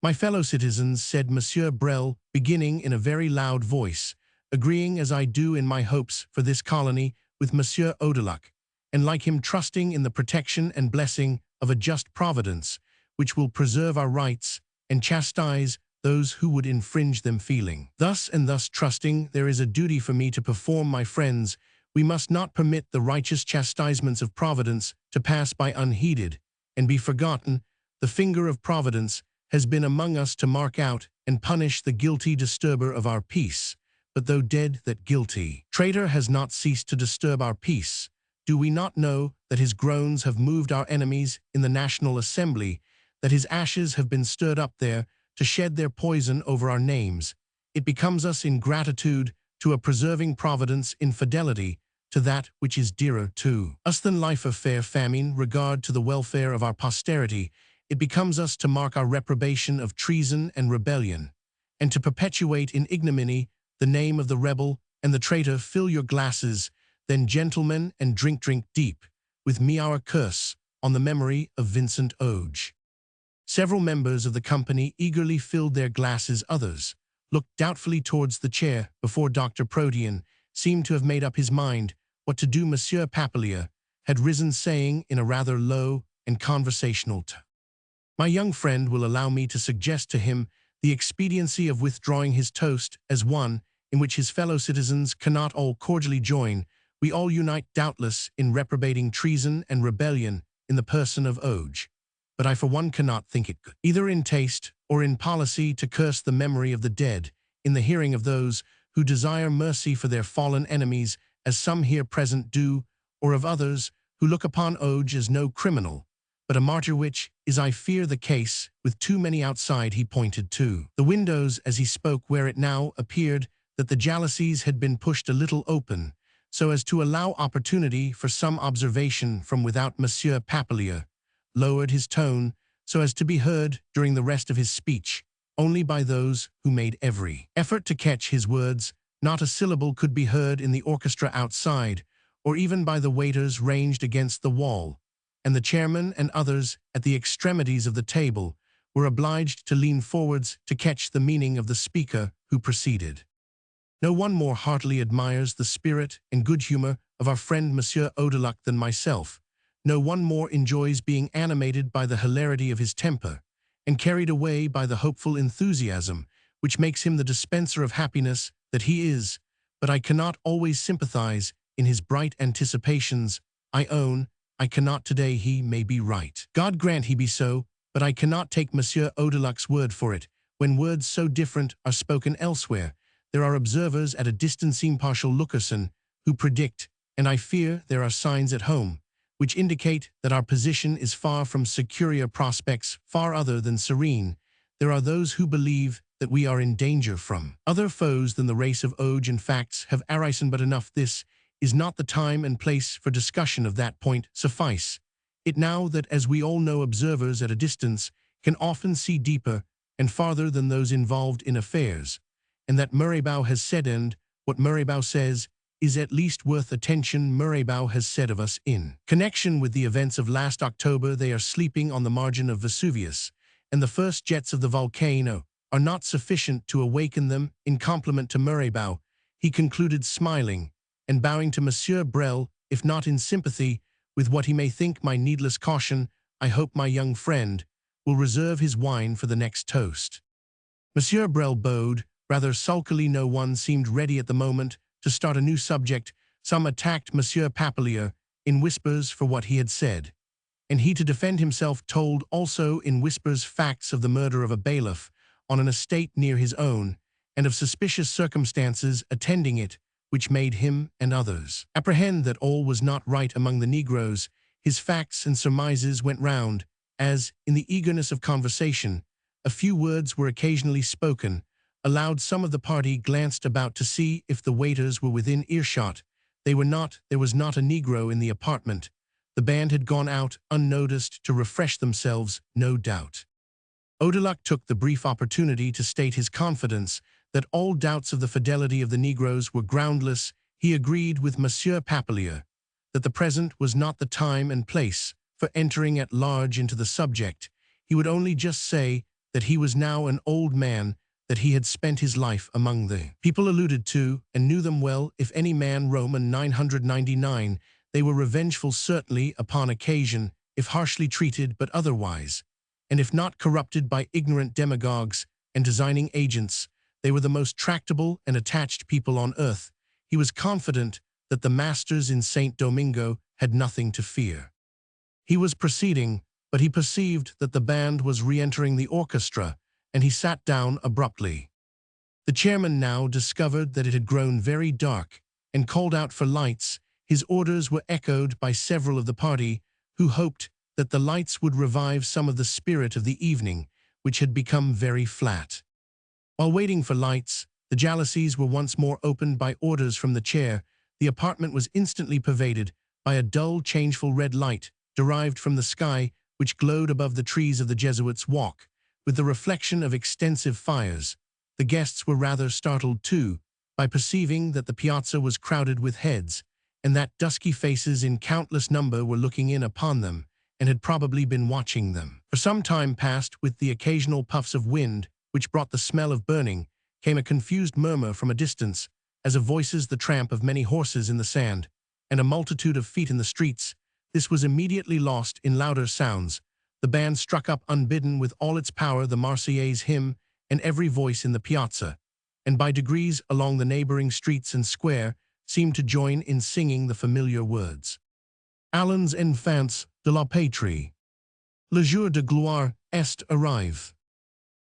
"My fellow citizens," said Monsieur Brel, beginning in a very loud voice, "agreeing as I do in my hopes for this colony with Monsieur Odeluck, and like him trusting in the protection and blessing of a just providence, which will preserve our rights and chastise those who would infringe them, feeling thus and thus trusting there is a duty for me to perform, my friends, we must not permit the righteous chastisements of Providence to pass by unheeded and be forgotten. The finger of Providence has been among us to mark out and punish the guilty disturber of our peace. But though dead, that guilty traitor has not ceased to disturb our peace. Do we not know that his groans have moved our enemies in the National Assembly, that his ashes have been stirred up there to shed their poison over our names? It becomes us in gratitude to a preserving Providence, in fidelity to that which is dearer to us than life of fair famine, regard to the welfare of our posterity, it becomes us to mark our reprobation of treason and rebellion, and to perpetuate in ignominy the name of the rebel and the traitor. Fill your glasses, then, gentlemen, and drink deep, with me our curse, on the memory of Vincent Oge. Several members of the company eagerly filled their glasses. Others looked doubtfully towards the chair before Dr. Protean seemed to have made up his mind what to do. Monsieur Papillier had risen, saying in a rather low and conversational tone, "My young friend will allow me to suggest to him the expediency of withdrawing his toast as one in which his fellow citizens cannot all cordially join. We all unite doubtless in reprobating treason and rebellion in the person of Oge, but I for one cannot think it good, either in taste or in policy, to curse the memory of the dead in the hearing of those who desire mercy for their fallen enemies, as some here present do, or of others who look upon Oge as no criminal, but a martyr, which is, I fear, the case with too many outside." He pointed to the windows as he spoke, where it now appeared that the jalousies had been pushed a little open, so as to allow opportunity for some observation from without. Monsieur Papillier lowered his tone so as to be heard during the rest of his speech only by those who made every effort to catch his words. Not a syllable could be heard in the orchestra outside, or even by the waiters ranged against the wall, and the chairman and others at the extremities of the table were obliged to lean forwards to catch the meaning of the speaker who proceeded. "No one more heartily admires the spirit and good humor of our friend Monsieur Odeluc than myself. No one more enjoys being animated by the hilarity of his temper, and carried away by the hopeful enthusiasm which makes him the dispenser of happiness that he is, but I cannot always sympathize in his bright anticipations. I own I cannot today. He may be right. God grant he be so, but I cannot take Monsieur Odeluc's word for it. When words so different are spoken elsewhere, there are observers at a distance, impartial lookers on, who predict, and I fear there are signs at home, which indicate that our position is far from secure prospects, far other than serene. There are those who believe that we are in danger from other foes than the race of Oge, and facts have arisen but enough. This is not the time and place for discussion of that point. Suffice it now that, as we all know, observers at a distance can often see deeper and farther than those involved in affairs, and that Murraybow has said, and what Murraybow says is at least worth attention. Murraybow has said of us in connection with the events of last October, they are sleeping on the margin of Vesuvius, and the first jets of the volcano are not sufficient to awaken them. In compliment to Murraybow, he concluded, smiling and bowing to Monsieur Brel, if not in sympathy with what he may think my needless caution, I hope my young friend will reserve his wine for the next toast. Monsieur Brel bowed rather sulkily. No one seemed ready at the moment to start a new subject. Some attacked Monsieur Papillier in whispers for what he had said, and he, to defend himself, told also in whispers facts of the murder of a bailiff on an estate near his own, and of suspicious circumstances attending it, which made him and others apprehend that all was not right among the Negroes. His facts and surmises went round, as, in the eagerness of conversation, a few words were occasionally spoken aloud. Some of the party glanced about to see if the waiters were within earshot. They were not. There was not a Negro in the apartment. The band had gone out unnoticed to refresh themselves, no doubt. Odeluc took the brief opportunity to state his confidence that all doubts of the fidelity of the Negroes were groundless. He agreed with Monsieur Papillier that the present was not the time and place for entering at large into the subject. He would only just say that he was now an old man, that he had spent his life among the people alluded to, and knew them well. If any man, Roman 999, they were revengeful certainly upon occasion, if harshly treated, but otherwise, and if not corrupted by ignorant demagogues and designing agents, they were the most tractable and attached people on earth. He was confident that the masters in St. Domingo had nothing to fear. He was proceeding, but he perceived that the band was re-entering the orchestra, and he sat down abruptly. The chairman now discovered that it had grown very dark, and called out for lights. His orders were echoed by several of the party, who hoped that the lights would revive some of the spirit of the evening, which had become very flat. While waiting for lights, the jalousies were once more opened by orders from the chair. the apartment was instantly pervaded by a dull, changeful red light derived from the sky which glowed above the trees of the Jesuits' Walk, with the reflection of extensive fires. The guests were rather startled, too, by perceiving that the piazza was crowded with heads, and that dusky faces in countless number were looking in upon them, and had probably been watching them. For some time past, with the occasional puffs of wind, which brought the smell of burning, came a confused murmur from a distance, as of voices, the tramp of many horses in the sand, and a multitude of feet in the streets. This was immediately lost in louder sounds. The band struck up unbidden with all its power the Marseillaise hymn, and every voice in the piazza, and by degrees along the neighboring streets and square, seemed to join in singing the familiar words. Allons enfants de la patrie. Le jour de gloire est arrive.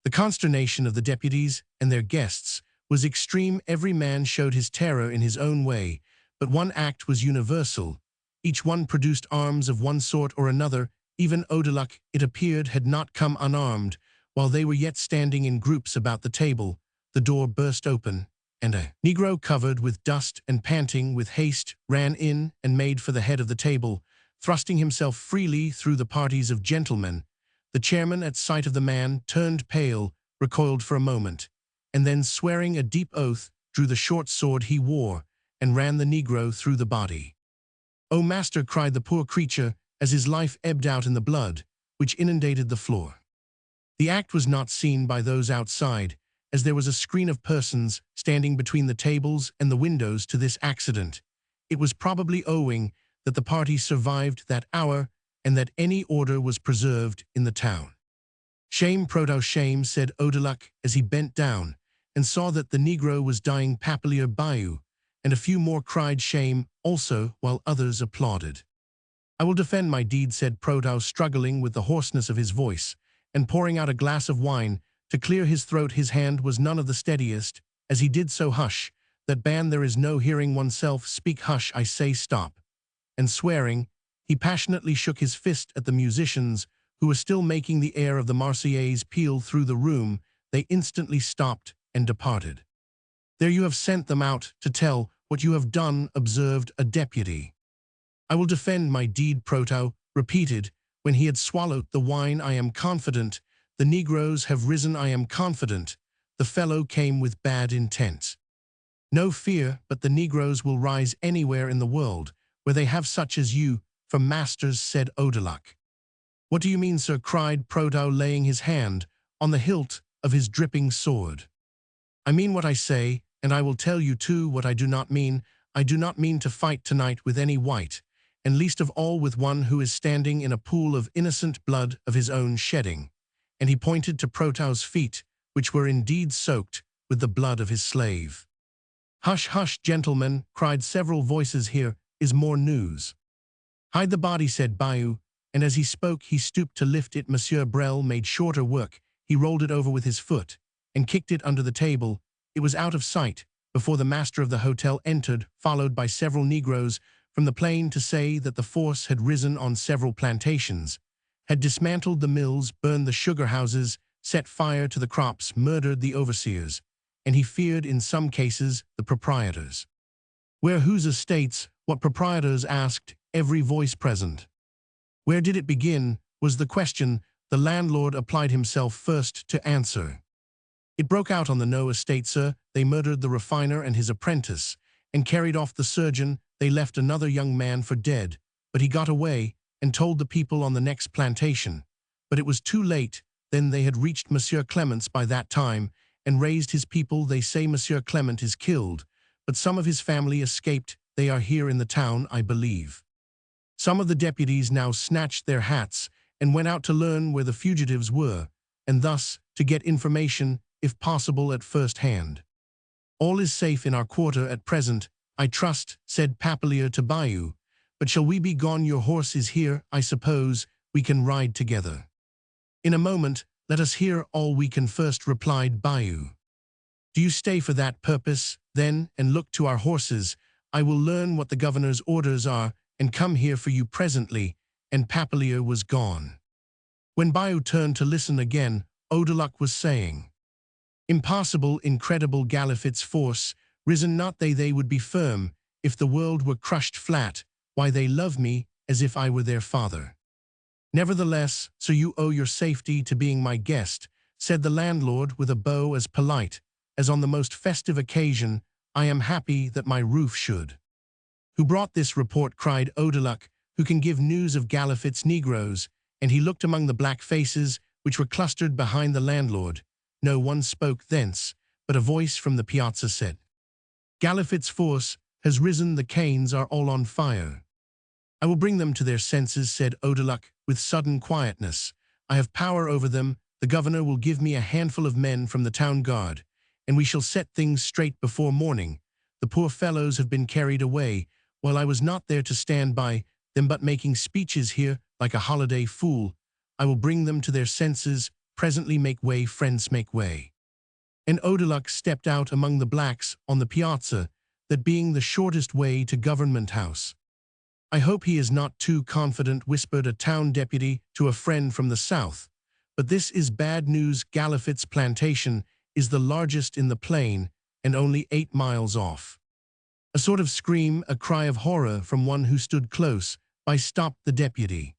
The consternation of the deputies and their guests was extreme. Every man showed his terror in his own way, but one act was universal. Each one produced arms of one sort or another. Even Odaluk, it appeared, had not come unarmed. While they were yet standing in groups about the table, the door burst open, and a Negro covered with dust and panting with haste ran in and made for the head of the table, thrusting himself freely through the parties of gentlemen. The chairman, at sight of the man, turned pale, recoiled for a moment, and then, swearing a deep oath, drew the short sword he wore, and ran the Negro through the body. "Oh, master," cried the poor creature, as his life ebbed out in the blood, which inundated the floor. The act was not seen by those outside, as there was a screen of persons standing between the tables and the windows to this accident. It was probably owing that the party survived that hour, and that any order was preserved in the town. "Shame, Proto, shame," said Odaluk, as he bent down, and saw that the Negro was dying. Papalier Bayou, and a few more cried shame also, while others applauded. "I will defend my deed," said Proto, struggling with the hoarseness of his voice, and pouring out a glass of wine to clear his throat. His hand was none of the steadiest. As he did so, "Hush, that band, there is no hearing oneself. Speak, hush, I say, stop." And swearing, he passionately shook his fist at the musicians, who were still making the air of the Marseillaise peal through the room. They instantly stopped and departed. "There, you have sent them out to tell what you have done," observed a deputy. "I will defend my deed," Proto repeated, when he had swallowed the wine. "I am confident. The Negroes have risen. I am confident. The fellow came with bad intent. No fear, but the Negroes will rise anywhere in the world, where they have such as you for masters," said Odaluk. "What do you mean, sir?" cried Proto, laying his hand on the hilt of his dripping sword. "I mean what I say, and I will tell you, too, what I do not mean. I do not mean to fight tonight with any white, and least of all with one who is standing in a pool of innocent blood of his own shedding." And he pointed to Proto's feet, which were indeed soaked with the blood of his slave. "Hush, hush, gentlemen," cried several voices. "Here is more news." "Hide the body," said Bayou, and as he spoke he stooped to lift it. Monsieur Brel made shorter work. He rolled it over with his foot and kicked it under the table. It was out of sight before the master of the hotel entered, followed by several Negroes from the plain, to say that the force had risen on several plantations, had dismantled the mills, burned the sugar houses, set fire to the crops, murdered the overseers, and he feared in some cases the proprietors. "Where, whose estates, what proprietors?" asked every voice present. "Where did it begin?" was the question. The landlord applied himself first to answer. "It broke out on the No estate, sir. They murdered the refiner and his apprentice, and carried off the surgeon. They left another young man for dead, but he got away and told the people on the next plantation. But it was too late. Then they had reached Monsieur Clement's by that time, and raised his people. They say Monsieur Clement is killed, but some of his family escaped. They are here in the town, I believe." Some of the deputies now snatched their hats and went out to learn where the fugitives were, and thus to get information, if possible, at first hand. "All is safe in our quarter at present, I trust," said Papalier to Bayou. "But shall we be gone? Your horse is here, I suppose. We can ride together." "In a moment. Let us hear all we can first," replied Bayou. "Do you stay for that purpose, then, and look to our horses? I will learn what the governor's orders are, and come here for you presently." And Papalier was gone. When Bayou turned to listen again, Odaluk was saying, "Impossible, incredible, Galifet's force, risen not they would be firm. if the world were crushed flat, why they love me as if I were their father. Nevertheless, so you owe your safety to being my guest, said the landlord with a bow as polite as on the most festive occasion. I am happy that my roof should. Who brought this report? Cried Odeluck, who can give news of Galifet's negroes, and he looked among the black faces which were clustered behind the landlord. No one spoke thence, but a voice from the piazza said, Galifet's force has risen, the canes are all on fire. I will bring them to their senses, said Odeluck with sudden quietness. I have power over them. The governor will give me a handful of men from the town guard, and we shall set things straight before morning. The poor fellows have been carried away, while I was not there to stand by them but making speeches here like a holiday fool. I will bring them to their senses. Presently make way, friends, make way. And Odeluck stepped out among the blacks on the piazza, that being the shortest way to Government House. I hope he is not too confident, whispered a town deputy to a friend from the south. But this is bad news. Galifet's plantation is the largest in the plain, and only 8 miles off. A sort of scream, a cry of horror from one who stood close by stopped the deputy.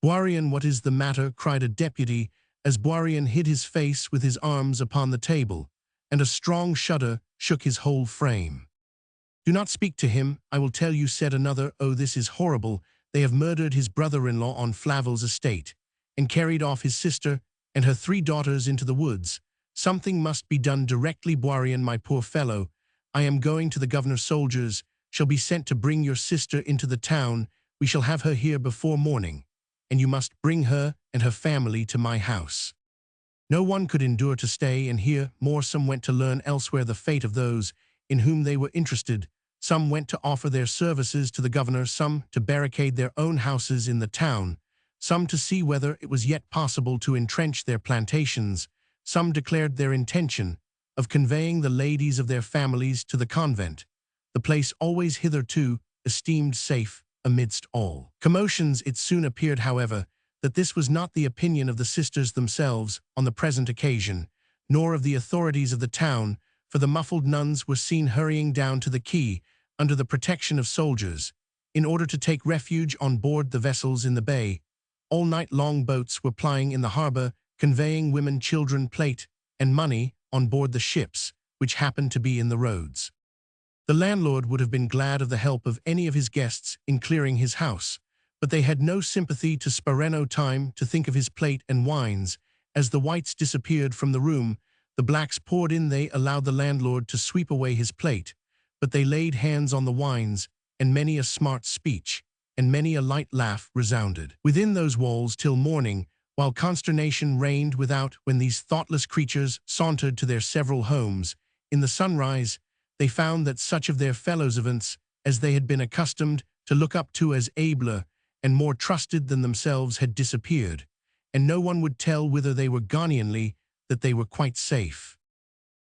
Bourrienne, what is the matter? Cried a deputy, as Bourrienne hid his face with his arms upon the table, and a strong shudder shook his whole frame. Do not speak to him, I will tell you, said another. Oh, this is horrible. They have murdered his brother-in-law on Flavel's estate, and carried off his sister and her 3 daughters into the woods. Something must be done directly. Bourrienne, my poor fellow, I am going to the governor's. Soldiers shall be sent to bring your sister into the town. We shall have her here before morning, and you must bring her and her family to my house. No one could endure to stay and hear more. Some went to learn elsewhere the fate of those in whom they were interested. Some went to offer their services to the governor, some to barricade their own houses in the town, some to see whether it was yet possible to entrench their plantations. Some declared their intention of conveying the ladies of their families to the convent, the place always hitherto esteemed safe amidst all commotions. It soon appeared, however, that this was not the opinion of the sisters themselves on the present occasion, nor of the authorities of the town, for the muffled nuns were seen hurrying down to the quay under the protection of soldiers, in order to take refuge on board the vessels in the bay. All night long boats were plying in the harbor, conveying women, children, plate, and money on board the ships, which happened to be in the roads. The landlord would have been glad of the help of any of his guests in clearing his house, but they had no sympathy to spare no time to think of his plate and wines. As the whites disappeared from the room, the blacks poured in. They allowed the landlord to sweep away his plate, but they laid hands on the wines, and many a smart speech and many a light laugh resounded within those walls till morning, while consternation reigned without. When these thoughtless creatures sauntered to their several homes, in the sunrise, they found that such of their fellow-servants as they had been accustomed to look up to as abler and more trusted than themselves had disappeared, and no one would tell whither they were gone, that they were quite safe.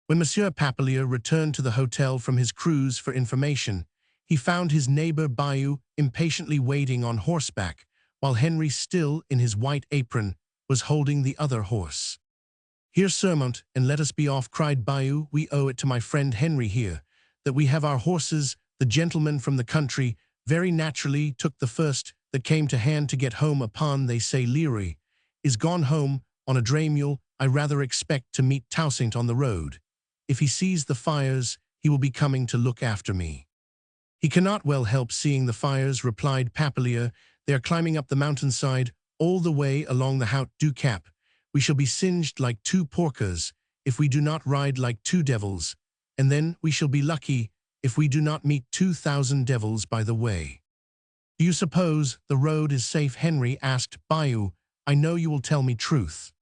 When Monsieur Papelier returned to the hotel from his cruise for information, he found his neighbor Bayou impatiently waiting on horseback, while Henry, still in his white apron, was holding the other horse. Here, surmount, and let us be off, cried Bayou. We owe it to my friend Henry here, that we have our horses. The gentleman from the country very naturally took the first that came to hand to get home upon. They say Leary is gone home on a dray mule. I rather expect to meet Toussaint on the road. If he sees the fires, he will be coming to look after me. He cannot well help seeing the fires, replied Papelier. They are climbing up the mountainside all the way along the Haut du Cap. We shall be singed like 2 porkers if we do not ride like 2 devils, and then we shall be lucky if we do not meet 2,000 devils by the way. Do you suppose the road is safe? Henry asked Bayou. I know you will tell me truth.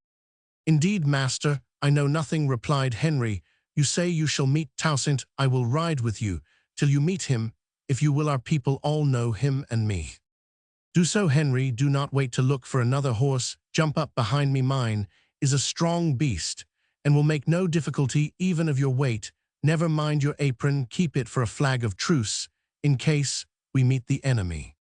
Indeed, master, I know nothing, replied Henry. You say you shall meet Toussaint. I will ride with you till you meet him. If you will, our people all know him and me. Do so, Henry. Do not wait to look for another horse. Jump up behind me. Mine is a strong beast, and will make no difficulty even of your weight. Never mind your apron. Keep it for a flag of truce, in case we meet the enemy.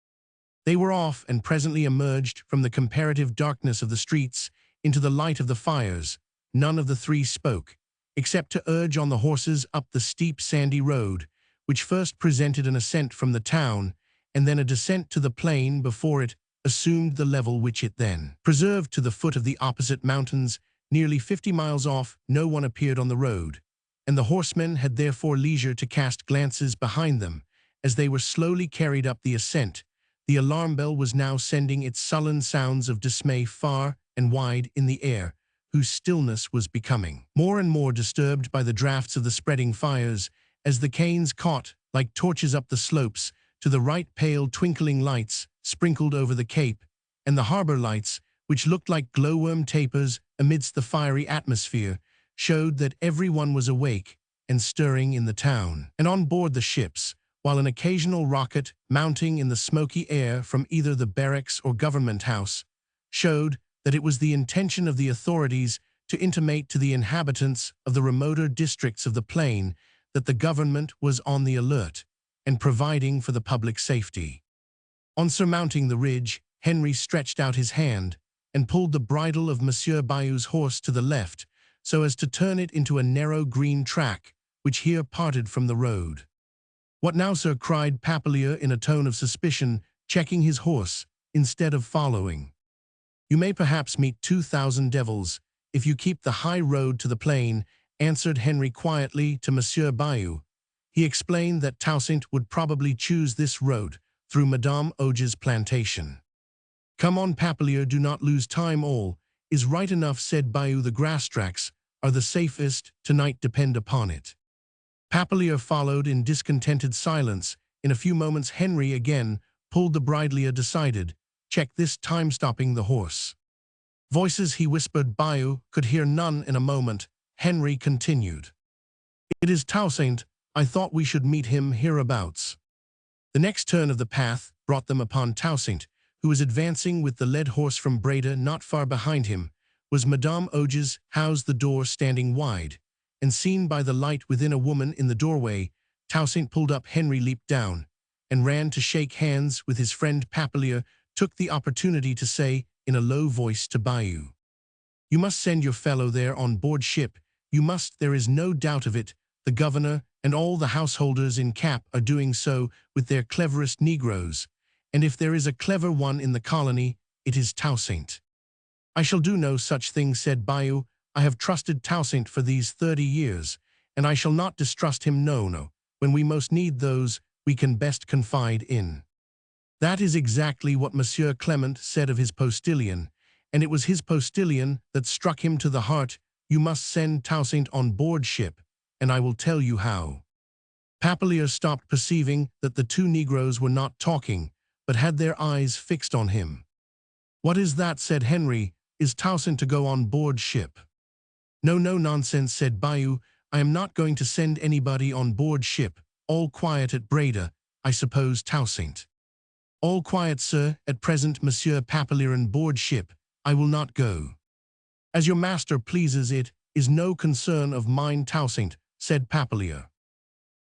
They were off, and presently emerged from the comparative darkness of the streets into the light of the fires. None of the 3 spoke, except to urge on the horses up the steep sandy road, which first presented an ascent from the town, and then a descent to the plain before it assumed the level which it then preserved to the foot of the opposite mountains. Nearly 50 miles off, no one appeared on the road, and the horsemen had therefore leisure to cast glances behind them. As they were slowly carried up the ascent, the alarm bell was now sending its sullen sounds of dismay far and wide in the air, whose stillness was becoming more and more disturbed by the draughts of the spreading fires, as the canes caught, like torches up the slopes, to the right pale twinkling lights sprinkled over the cape, and the harbor lights, which looked like glowworm tapers amidst the fiery atmosphere, showed that everyone was awake and stirring in the town and on board the ships, while an occasional rocket mounting in the smoky air from either the barracks or government house showed that it was the intention of the authorities to intimate to the inhabitants of the remoter districts of the plain that the government was on the alert and providing for the public safety. On surmounting the ridge, Henry stretched out his hand and pulled the bridle of Monsieur Bayou's horse to the left so as to turn it into a narrow green track, which here parted from the road. "What now, sir?" cried Papillier in a tone of suspicion, checking his horse instead of following. "You may perhaps meet 2,000 devils if you keep the high road to the plain," answered Henry quietly to Monsieur Bayou. He explained that Toussaint would probably choose this road through Madame Auge's plantation. "Come on, Papillier, do not lose time. All is right enough," said Bayou. "The grass tracks are the safest tonight, depend upon it." Papillier followed in discontented silence. In a few moments Henry again pulled the bridle. "Decided. Check this time," stopping the horse. "Voices," he whispered. Bayou could hear none in a moment. Henry continued. "It is Toussaint. I thought we should meet him hereabouts." The next turn of the path brought them upon Toussaint, who was advancing with the led horse from Breda. Not far behind him was Madame Auge's house, the door standing wide, and seen by the light within a woman in the doorway. Toussaint pulled up. Henry leaped down and ran to shake hands with his friend. Papillier took the opportunity to say in a low voice to Bayou, "You must send your fellow there on board ship. You must, there is no doubt of it. The governor and all the householders in Cap are doing so with their cleverest Negroes, and if there is a clever one in the colony, it is Toussaint." "I shall do no such thing," said Bayou. "I have trusted Toussaint for these 30 years, and I shall not distrust him. No, when we most need those we can best confide in." That is exactly what Monsieur Clement said of his postilion, and it was his postilion that struck him to the heart. "You must send Toussaint on board ship, and I will tell you how." Papillier stopped, perceiving that the two Negroes were not talking, but had their eyes fixed on him. "What is that?" said Henry. "Is Toussaint to go on board ship?" No, nonsense," said Bayou. "I am not going to send anybody on board ship. All quiet at Breda, I suppose, Toussaint?" "All quiet, sir, at present, Monsieur Papillier. On board ship I will not go." "As your master pleases. It is no concern of mine, Toussaint," said Papillier.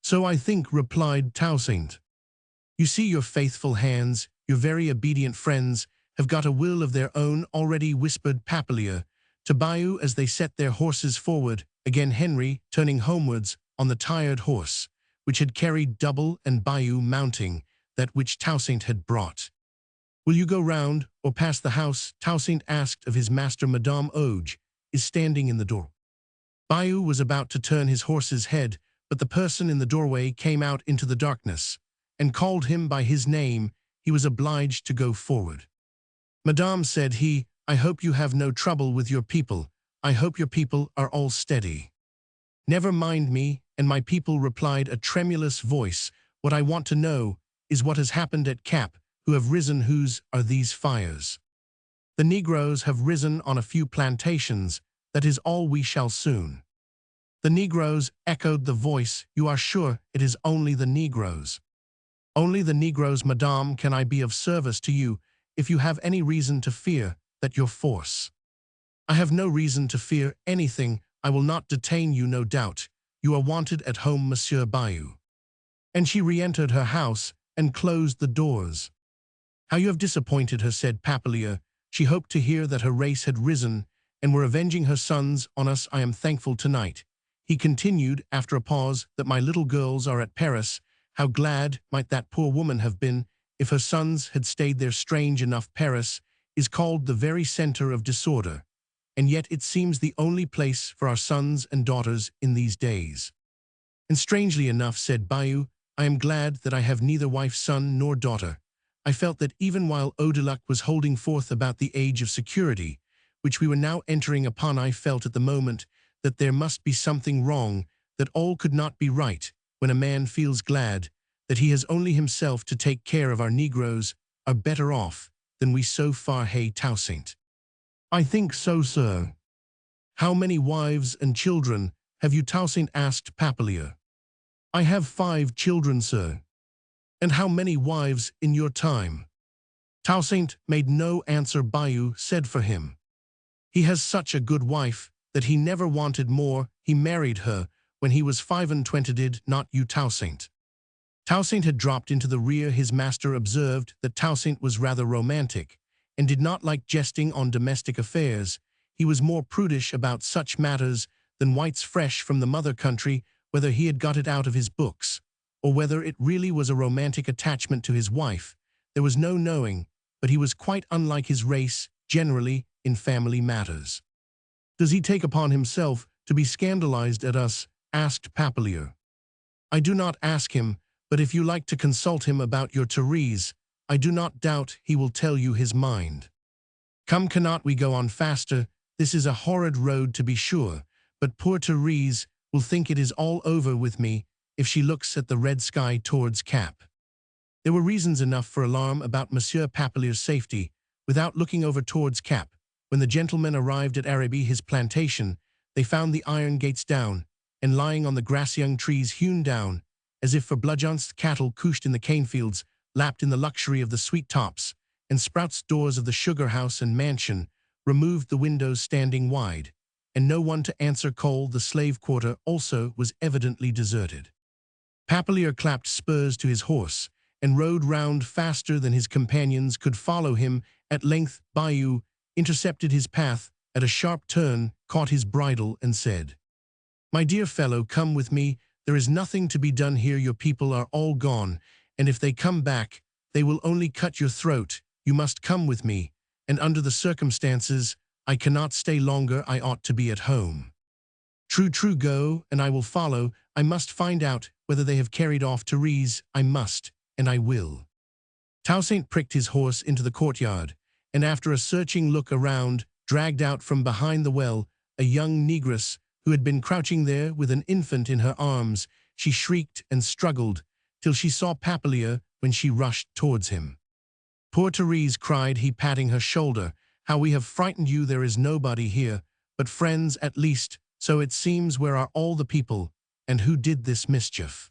"So I think," replied Toussaint. "You see, your faithful hands, your very obedient friends, have got a will of their own already," whispered Papillier to Bayou as they set their horses forward. Again Henry, turning homewards on the tired horse, which had carried Double, and Bayou mounting that which Toussaint had brought. "Will you go round or past the house?" Toussaint asked of his master. "Madame Auge is standing in the door." Bayou was about to turn his horse's head, but the person in the doorway came out into the darkness and called him by his name. He was obliged to go forward. "Madame," said he, "I hope you have no trouble with your people. I hope your people are all steady." "Never mind me and my people," replied a tremulous voice. "What I want to know is what has happened at Cap. Who have risen? Whose are these fires?" "The Negroes have risen on a few plantations. That is all. We shall soon." "The Negroes," echoed the voice. "You are sure it is only the Negroes?" "Only the Negroes, Madame. Can I be of service to you if you have any reason to fear that your force—" "I have no reason to fear anything. I will not detain you, no doubt. You are wanted at home, Monsieur Bayou." And she re-entered her house and closed the doors. "How you have disappointed her," said Papillier. "She hoped to hear that her race had risen and were avenging her sons on us. I am thankful tonight," he continued after a pause, "that my little girls are at Paris. how glad might that poor woman have been if her sons had stayed there. Strange enough, Paris is called the very center of disorder, and yet it seems the only place for our sons and daughters in these days. And strangely enough, said Bayou, I am glad that I have neither wife, son, nor daughter. I felt that even while Odeluc was holding forth about the age of security, which we were now entering upon, I felt at the moment that there must be something wrong, that all could not be right, when a man feels glad that he has only himself to take care of. Our Negroes are better off than we so far. Hey, Toussaint. I think so, sir. How many wives and children have you, Toussaint? Asked Papillier. I have 5 children, sir. And how many wives in your time? Toussaint made no answer. Bayou said for him. He has such a good wife that he never wanted more. He married her when he was 25. Did not you, Toussaint? Toussaint had dropped into the rear. His master observed that Toussaint was rather romantic and did not like jesting on domestic affairs. He was more prudish about such matters than whites fresh from the mother country, whether he had got it out of his books, or whether it really was a romantic attachment to his wife. There was no knowing, but he was quite unlike his race, generally, in family matters. Does he take upon himself to be scandalized at us? Asked Papillier. I do not ask him, but if you like to consult him about your Therese, I do not doubt he will tell you his mind. Come, cannot we go on faster? This is a horrid road, to be sure, but poor Therese will think it is all over with me if she looks at the red sky towards Cap. There were reasons enough for alarm about Monsieur Papillier's safety, without looking over towards Cap. When the gentlemen arrived at Araby, his plantation, they found the iron gates down, and lying on the grass young trees hewn down, as if for bludgeons. Cattle couched in the cane fields, lapped in the luxury of the sweet tops, and sprouts. Doors of the sugar house and mansion, removed, the windows standing wide, and no one to answer call. The slave quarter also was evidently deserted. Papillier clapped spurs to his horse, and rode round faster than his companions could follow him. At length Bayou intercepted his path at a sharp turn, caught his bridle, and said, My dear fellow, come with me. There is nothing to be done here. Your people are all gone, and if they come back, they will only cut your throat. You must come with me, and under the circumstances, I cannot stay longer. I ought to be at home. True, true, go, and I will follow. I must find out whether they have carried off Therese. I must, and I will. Toussaint pricked his horse into the courtyard, and after a searching look around, dragged out from behind the well a young negress who had been crouching there with an infant in her arms. She shrieked and struggled till she saw Papillier, when she rushed towards him. Poor Therese, cried he, patting her shoulder, how we have frightened you. There is nobody here but friends, at least, so it seems. Where are all the people, and who did this mischief?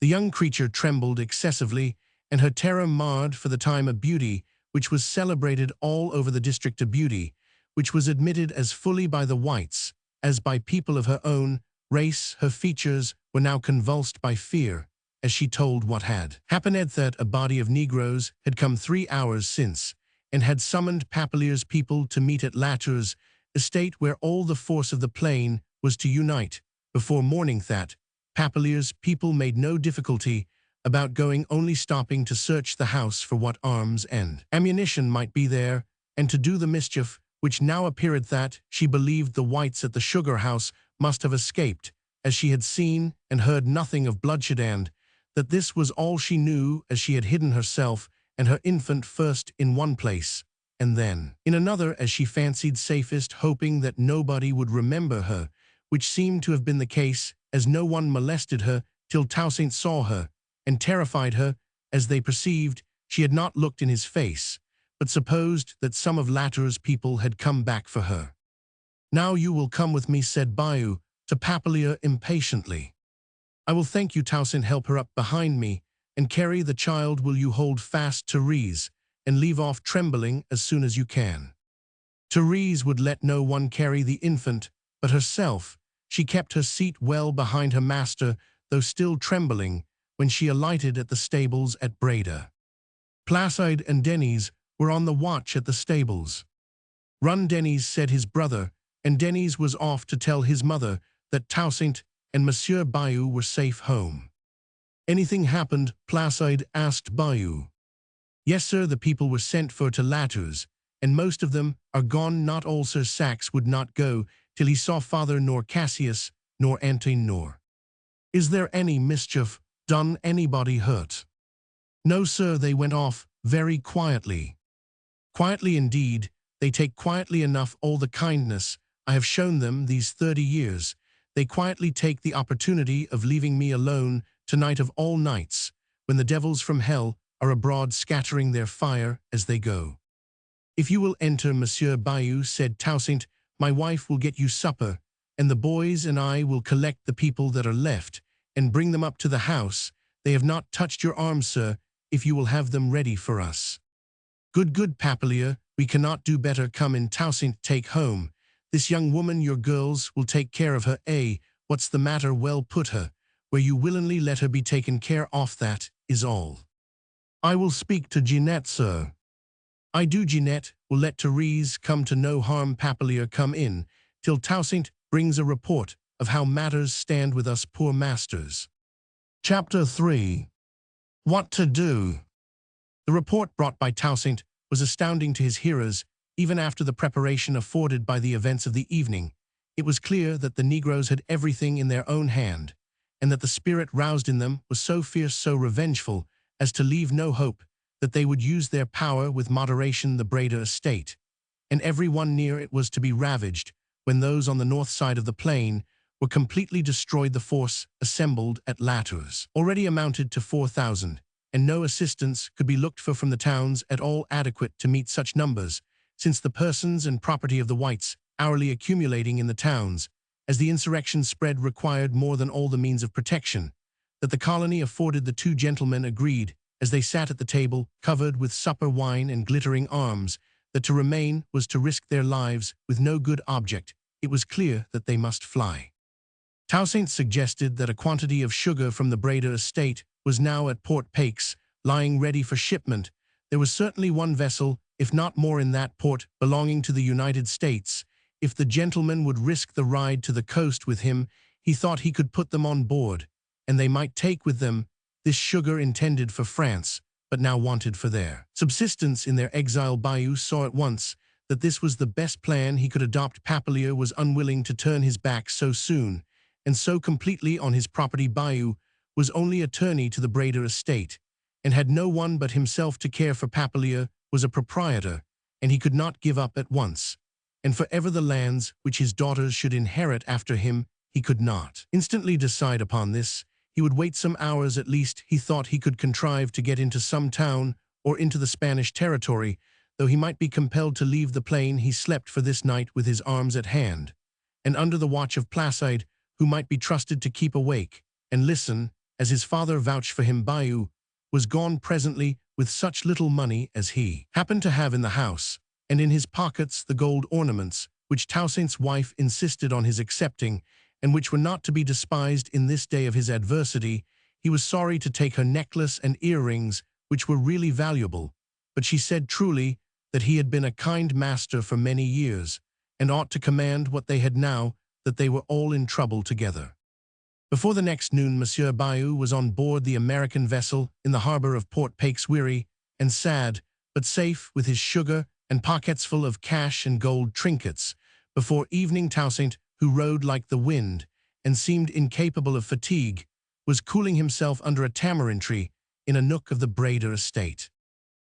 The young creature trembled excessively, and her terror marred for the time a beauty which was celebrated all over the district, a beauty which was admitted as fully by the whites as by people of her own race. Her features were now convulsed by fear as she told what had happened. That a body of Negroes had come 3 hours since, and had summoned Papillier's people to meet at Latour's estate, where all the force of the plain was to unite before morning. That Papillier's people made no difficulty about going, only stopping to search the house for what arms and ammunition might be there, and to do the mischief which now appeared. That she believed the whites at the sugar house must have escaped, as she had seen and heard nothing of bloodshed, and that this was all she knew, as she had hidden herself and her infant first in one place, and then in another, as she fancied safest, hoping that nobody would remember her, which seemed to have been the case, as no one molested her till Toussaint saw her, and terrified her, as they perceived she had not looked in his face, but supposed that some of Latour's people had come back for her. Now you will come with me, said Bayou to Papillier impatiently. I will thank you, Toussaint. Help her up behind me, and carry the child. Will you hold fast Therese, and leave off trembling as soon as you can? Therese would let no one carry the infant but herself. She kept her seat well behind her master, though still trembling, when she alighted at the stables at Breda. Placide and Denis were on the watch at the stables. Run, Denis, said his brother, and Denis was off to tell his mother that Toussaint and Monsieur Bayou were safe home. Anything happened? Placide asked Bayou. Yes, sir, the people were sent for to Latours, and most of them are gone. Not all Sir Saxe would not go till he saw father, nor Cassius, nor Antony, nor. Is there any mischief done? Anybody hurt? No, sir, they went off very quietly. Quietly indeed, they take quietly enough all the kindness I have shown them these 30 years. They quietly take the opportunity of leaving me alone tonight of all nights, when the devils from hell are abroad scattering their fire as they go. If you will enter, Monsieur Bayou, said Toussaint, my wife will get you supper, and the boys and I will collect the people that are left, and bring them up to the house. They have not touched your arms, sir, if you will have them ready for us. Good, good, Papillier, we cannot do better. Come in, Toussaint, take home. This young woman, your girls, will take care of her. What's the matter? Well, put her where you willingly let her be taken care of, that is all. I will speak to Jeanette, sir. I do. Jeanette will let Therese come to no harm. Papillier, come in, till Toussaint brings a report of how matters stand with us poor masters. Chapter 3. What to do? The report brought by Toussaint was astounding to his hearers. Even after the preparation afforded by the events of the evening, it was clear that the Negroes had everything in their own hand, and that the spirit roused in them was so fierce, so revengeful, as to leave no hope that they would use their power with moderation. The Breda estate, and every one near it, was to be ravaged, when those on the north side of the plain were completely destroyed. The force assembled at Latours already amounted to 4,000, and no assistance could be looked for from the towns at all adequate to meet such numbers, since the persons and property of the whites, hourly accumulating in the towns, as the insurrection spread, required more than all the means of protection that the colony afforded. The two gentlemen agreed, as they sat at the table, covered with supper, wine, and glittering arms, that to remain was to risk their lives with no good object. It was clear that they must fly. Toussaint suggested that a quantity of sugar from the Breda estate was now at Port Paix, lying ready for shipment. There was certainly one vessel, if not more, in that port, belonging to the United States. If the gentleman would risk the ride to the coast with him, he thought he could put them on board, and they might take with them this sugar intended for France, but now wanted for their subsistence in their exile. Bayou saw at once that this was the best plan he could adopt. Papillier was unwilling to turn his back so soon and so completely on his property. Bayou was only attorney to the Breda estate, and had no one but himself to care for. Papillier was a proprietor, and he could not give up at once, and forever, the lands which his daughters should inherit after him. He could not instantly decide upon this. He would wait some hours at least. He thought he could contrive to get into some town or into the Spanish territory. Though he might be compelled to leave the plain, he slept for this night with his arms at hand, and under the watch of Placide, who might be trusted to keep awake and listen, as his father vouched for him. Bayou was gone presently with such little money as he happened to have in the house, and in his pockets the gold ornaments which Toussaint's wife insisted on his accepting, and which were not to be despised in this day of his adversity. He was sorry to take her necklace and earrings, which were really valuable, but she said truly that he had been a kind master for many years, and ought to command what they had now that they were all in trouble together. Before the next noon, Monsieur Bayou was on board the American vessel in the harbor of Port Paix, weary and sad, but safe, with his sugar and pockets full of cash and gold trinkets. Before evening, Toussaint, who rode like the wind and seemed incapable of fatigue, was cooling himself under a tamarind tree in a nook of the Breda estate.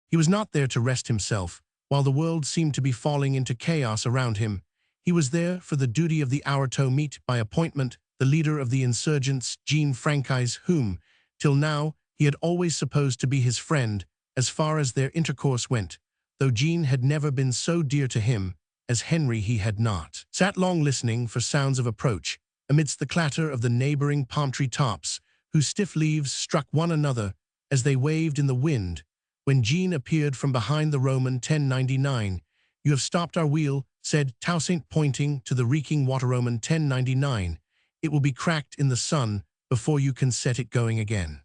He was not there to rest himself, while the world seemed to be falling into chaos around him. He was there for the duty of the hour, to meet by appointment the leader of the insurgents, Jean Franchise, whom, till now, he had always supposed to be his friend as far as their intercourse went, though Jean had never been so dear to him as Henry. He had not sat long listening for sounds of approach, amidst the clatter of the neighboring palm tree tops, whose stiff leaves struck one another as they waved in the wind, when Jean appeared from behind the Roman 1099. "You have stopped our wheel," said Toussaint, pointing to the reeking water. "Roman 1099. It will be cracked in the sun before you can set it going again."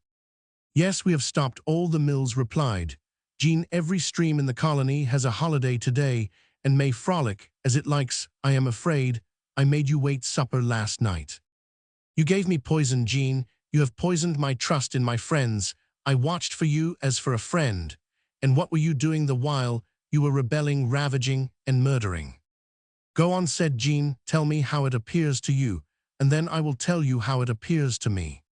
"Yes, we have stopped all the mills," replied Jean. "Every stream in the colony has a holiday today, and may frolic as it likes. I am afraid I made you wait supper last night." "You gave me poison, Jean, You have poisoned my trust in my friends. I watched for you as for a friend. And what were you doing the while you were rebelling, ravaging, and murdering? Go on, said Jean, tell me how it appears to you, and then I will tell you how it appears to me.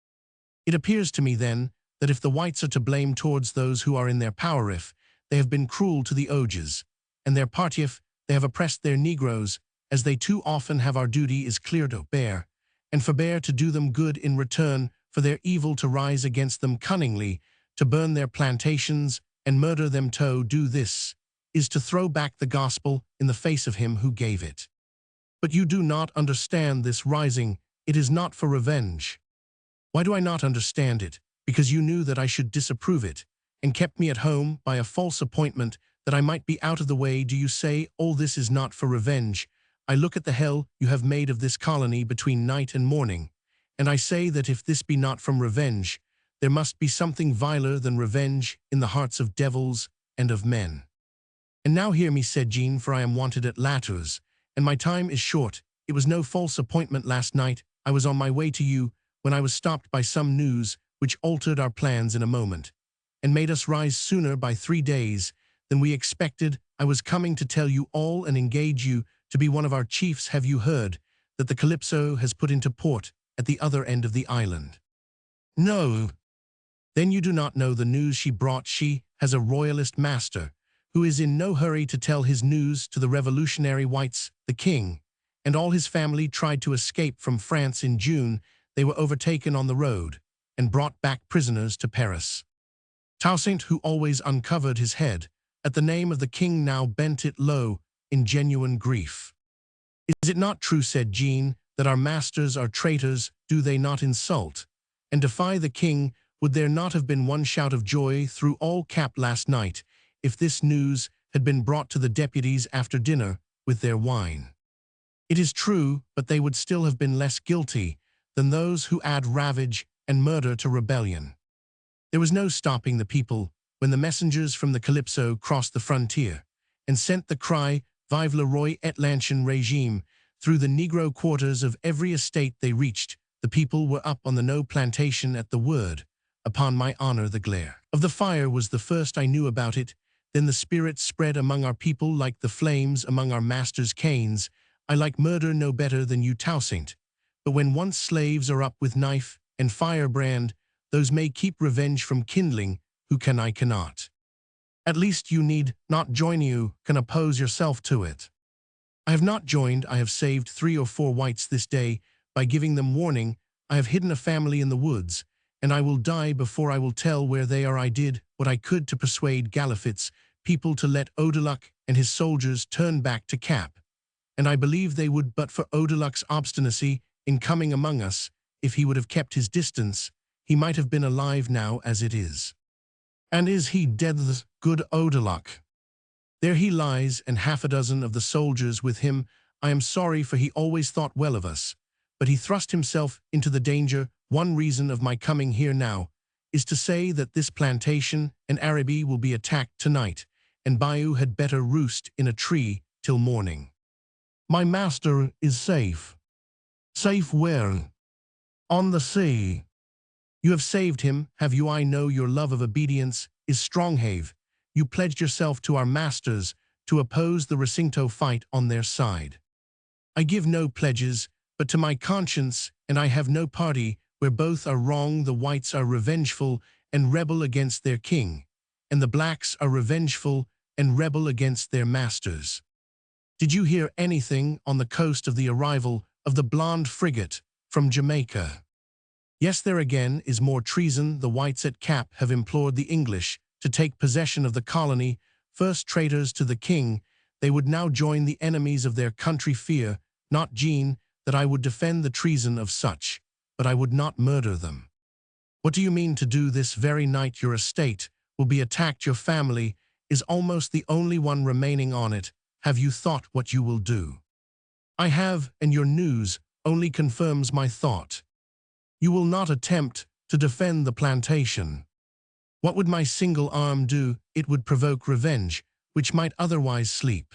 It appears to me, then, that if the whites are to blame towards those who are in their power, if they have been cruel to the Oges, and their party, if they have oppressed their Negroes, as they too often have, our duty is clear to bear, and forbear to do them good in return for their evil, to rise against them cunningly, to burn their plantations, and murder them. To do this is to throw back the gospel in the face of him who gave it. But you do not understand this rising. It is not for revenge. Why do I not understand it? Because you knew that I should disapprove it, and kept me at home by a false appointment, that I might be out of the way. Do you say all this is not for revenge? I look at the hell you have made of this colony between night and morning, and I say that if this be not from revenge, there must be something viler than revenge in the hearts of devils and of men. And now hear me, said Jean, for I am wanted at Latour's, and my time is short. It was no false appointment last night. I was on my way to you, when I was stopped by some news which altered our plans in a moment, and made us rise sooner by 3 days than we expected. I was coming to tell you all and engage you to be one of our chiefs. Have you heard that the Calypso has put into port at the other end of the island? No. Then you do not know the news she brought. She has a royalist master, who is in no hurry to tell his news to the revolutionary whites. The king and all his family tried to escape from France in June. They were overtaken on the road and brought back prisoners to Paris. Toussaint, who always uncovered his head at the name of the king, now bent it low in genuine grief. Is it not true, said Jean, that our masters are traitors? Do they not insult and defy the king? Would there not have been one shout of joy through all Cap last night if this news had been brought to the deputies after dinner with their wine? It is true, but they would still have been less guilty than those who add ravage and murder to rebellion. There was no stopping the people when the messengers from the Calypso crossed the frontier and sent the cry, Vive le roi et l'ancien régime, through the Negro quarters of every estate they reached. The people were up on the No plantation at the word. Upon my honor, the glare of the fire was the first I knew about it. Then the spirit spread among our people like the flames among our masters' canes. I like murder no better than you, Toussaint, but when once slaves are up with knife and firebrand, those may keep revenge from kindling, who can I cannot. At least you need not join, you can oppose yourself to it. I have not joined. I have saved 3 or 4 whites this day by giving them warning. I have hidden a family in the woods, and I will die before I will tell where they are. I did what I could to persuade Galifet's people to let Odeluck and his soldiers turn back to Cap, and I believe they would but for Odeluck's obstinacy in coming among us. If he would have kept his distance, he might have been alive now. As it is. And is he dead, the good Odeluck? There he lies, and 6 of the soldiers with him. I am sorry, for he always thought well of us, but he thrust himself into the danger. One reason of my coming here now is to say that this plantation and Araby will be attacked tonight, and Bayou had better roost in a tree till morning. My master is safe. Safe where? On the sea. You have saved him, have you? I know your love of obedience is strong. Have you pledged yourself to our masters to oppose the Recinto fight on their side? I give no pledges, but to my conscience, and I have no party where both are wrong. The whites are revengeful and rebel against their king, and the blacks are revengeful and rebel against their masters. Did you hear anything on the coast of the arrival of the blonde frigate from Jamaica? Yes, there again is more treason. The whites at Cap have implored the English to take possession of the colony. First traitors to the king, they would now join the enemies of their country. Fear not, Jean, that I would defend the treason of such, but I would not murder them. What do you mean to do this very night? Your estate will be attacked. Your family is almost the only one remaining on it. Have you thought what you will do? I have, and your news only confirms my thought. You will not attempt to defend the plantation. What would my single arm do? It would provoke revenge, which might otherwise sleep.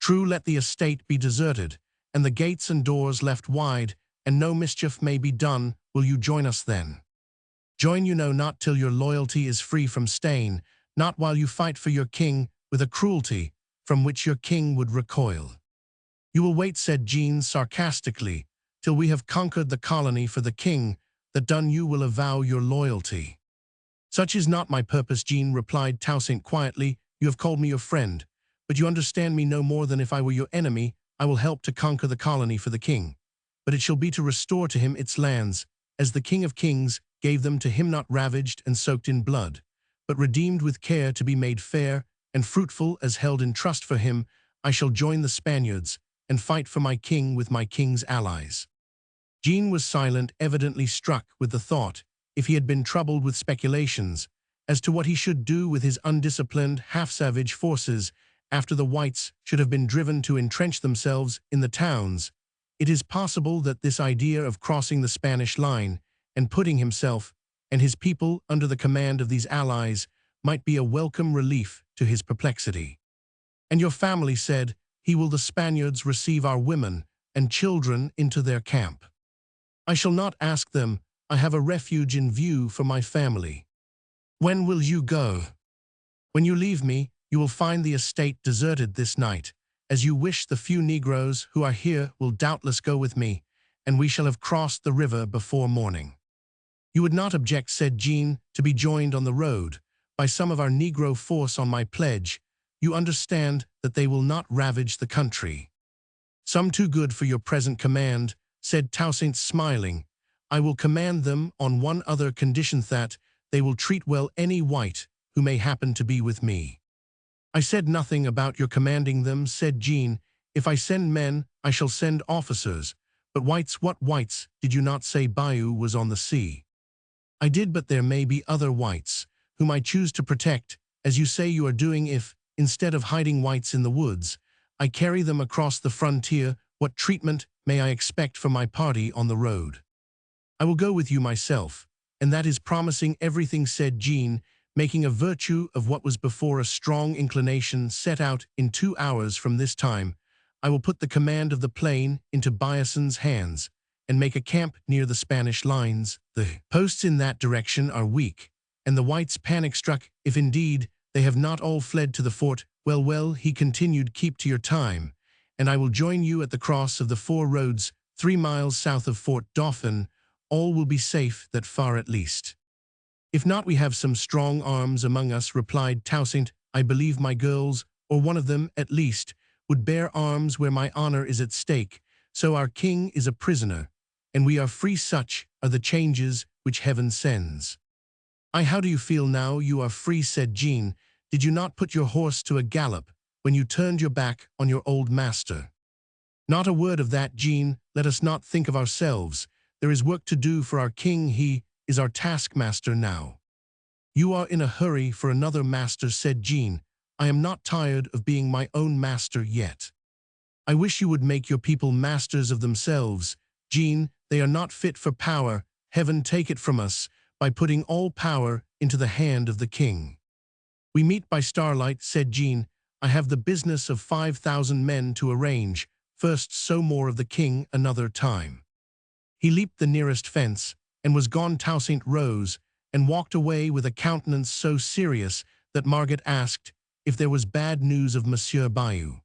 True, let the estate be deserted, and the gates and doors left wide, and no mischief may be done will you join us then? Join you know not till your loyalty is free from stain, not while you fight for your king with a cruelty from which your king would recoil. You will wait, said Jean sarcastically, till we have conquered the colony for the king, that done you will avow your loyalty. Such is not my purpose, Jean replied Toussaint quietly. You have called me your friend, but you understand me no more than if I were your enemy. I will help to conquer the colony for the king, but it shall be to restore to him its lands, as the King of Kings gave them to him, not ravaged and soaked in blood, but redeemed with care to be made fair and fruitful as held in trust for him. I shall join the Spaniards and fight for my king with my king's allies. Jean was silent, evidently struck with the thought, if he had been troubled with speculations, as to what he should do with his undisciplined, half-savage forces after the whites should have been driven to entrench themselves in the towns. It is possible that this idea of crossing the Spanish line and putting himself and his people under the command of these allies might be a welcome relief to his perplexity. And your family said, he will the Spaniards receive our women and children into their camp? I shall not ask them. I have a refuge in view for my family. When will you go? When you leave me, you will find the estate deserted this night. As you wish, the few Negroes who are here will doubtless go with me, and we shall have crossed the river before morning. You would not object, said Jean, to be joined on the road by some of our Negro force on my pledge. You understand that they will not ravage the country. Some too good for your present command, said Toussaint, smiling. I will command them on one other condition, that they will treat well any white who may happen to be with me. I said nothing about your commanding them, said Jean. If I send men, I shall send officers. But whites, what whites? Did you not say Bayou was on the sea? I did, but there may be other whites, whom I choose to protect, as you say you are doing. If, instead of hiding whites in the woods, I carry them across the frontier, what treatment may I expect from my party on the road? I will go with you myself, and that is promising everything, said Jean, making a virtue of what was before a strong inclination. Set out in 2 hours from this time. I will put the command of the plain into Biason's hands, and make a camp near the Spanish lines. The posts in that direction are weak, and the whites panic-struck, if indeed they have not all fled to the fort. Well, well, he continued, keep to your time, and I will join you at the cross of the 4 roads, 3 miles south of Fort Dauphin. All will be safe that far at least. If not, we have some strong arms among us, replied Toussaint. I believe my girls, or one of them at least, would bear arms where my honor is at stake. So our king is a prisoner, and we are free. Such are the changes which heaven sends. How do you feel now you are free, said Jean. Did you not put your horse to a gallop when you turned your back on your old master? Not a word of that, Jean. Let us not think of ourselves. There is work to do for our king. He is our taskmaster now. You are in a hurry for another master, said Jean. I am not tired of being my own master yet. I wish you would make your people masters of themselves. Jean, they are not fit for power. Heaven take it from us by putting all power into the hand of the king. We meet by starlight, said Jean. I have the business of 5,000 men to arrange. First sow more of the king another time. He leaped the nearest fence, and was gone. Toussaint rose, and walked away with a countenance so serious that Margaret asked if there was bad news of Monsieur Bayou.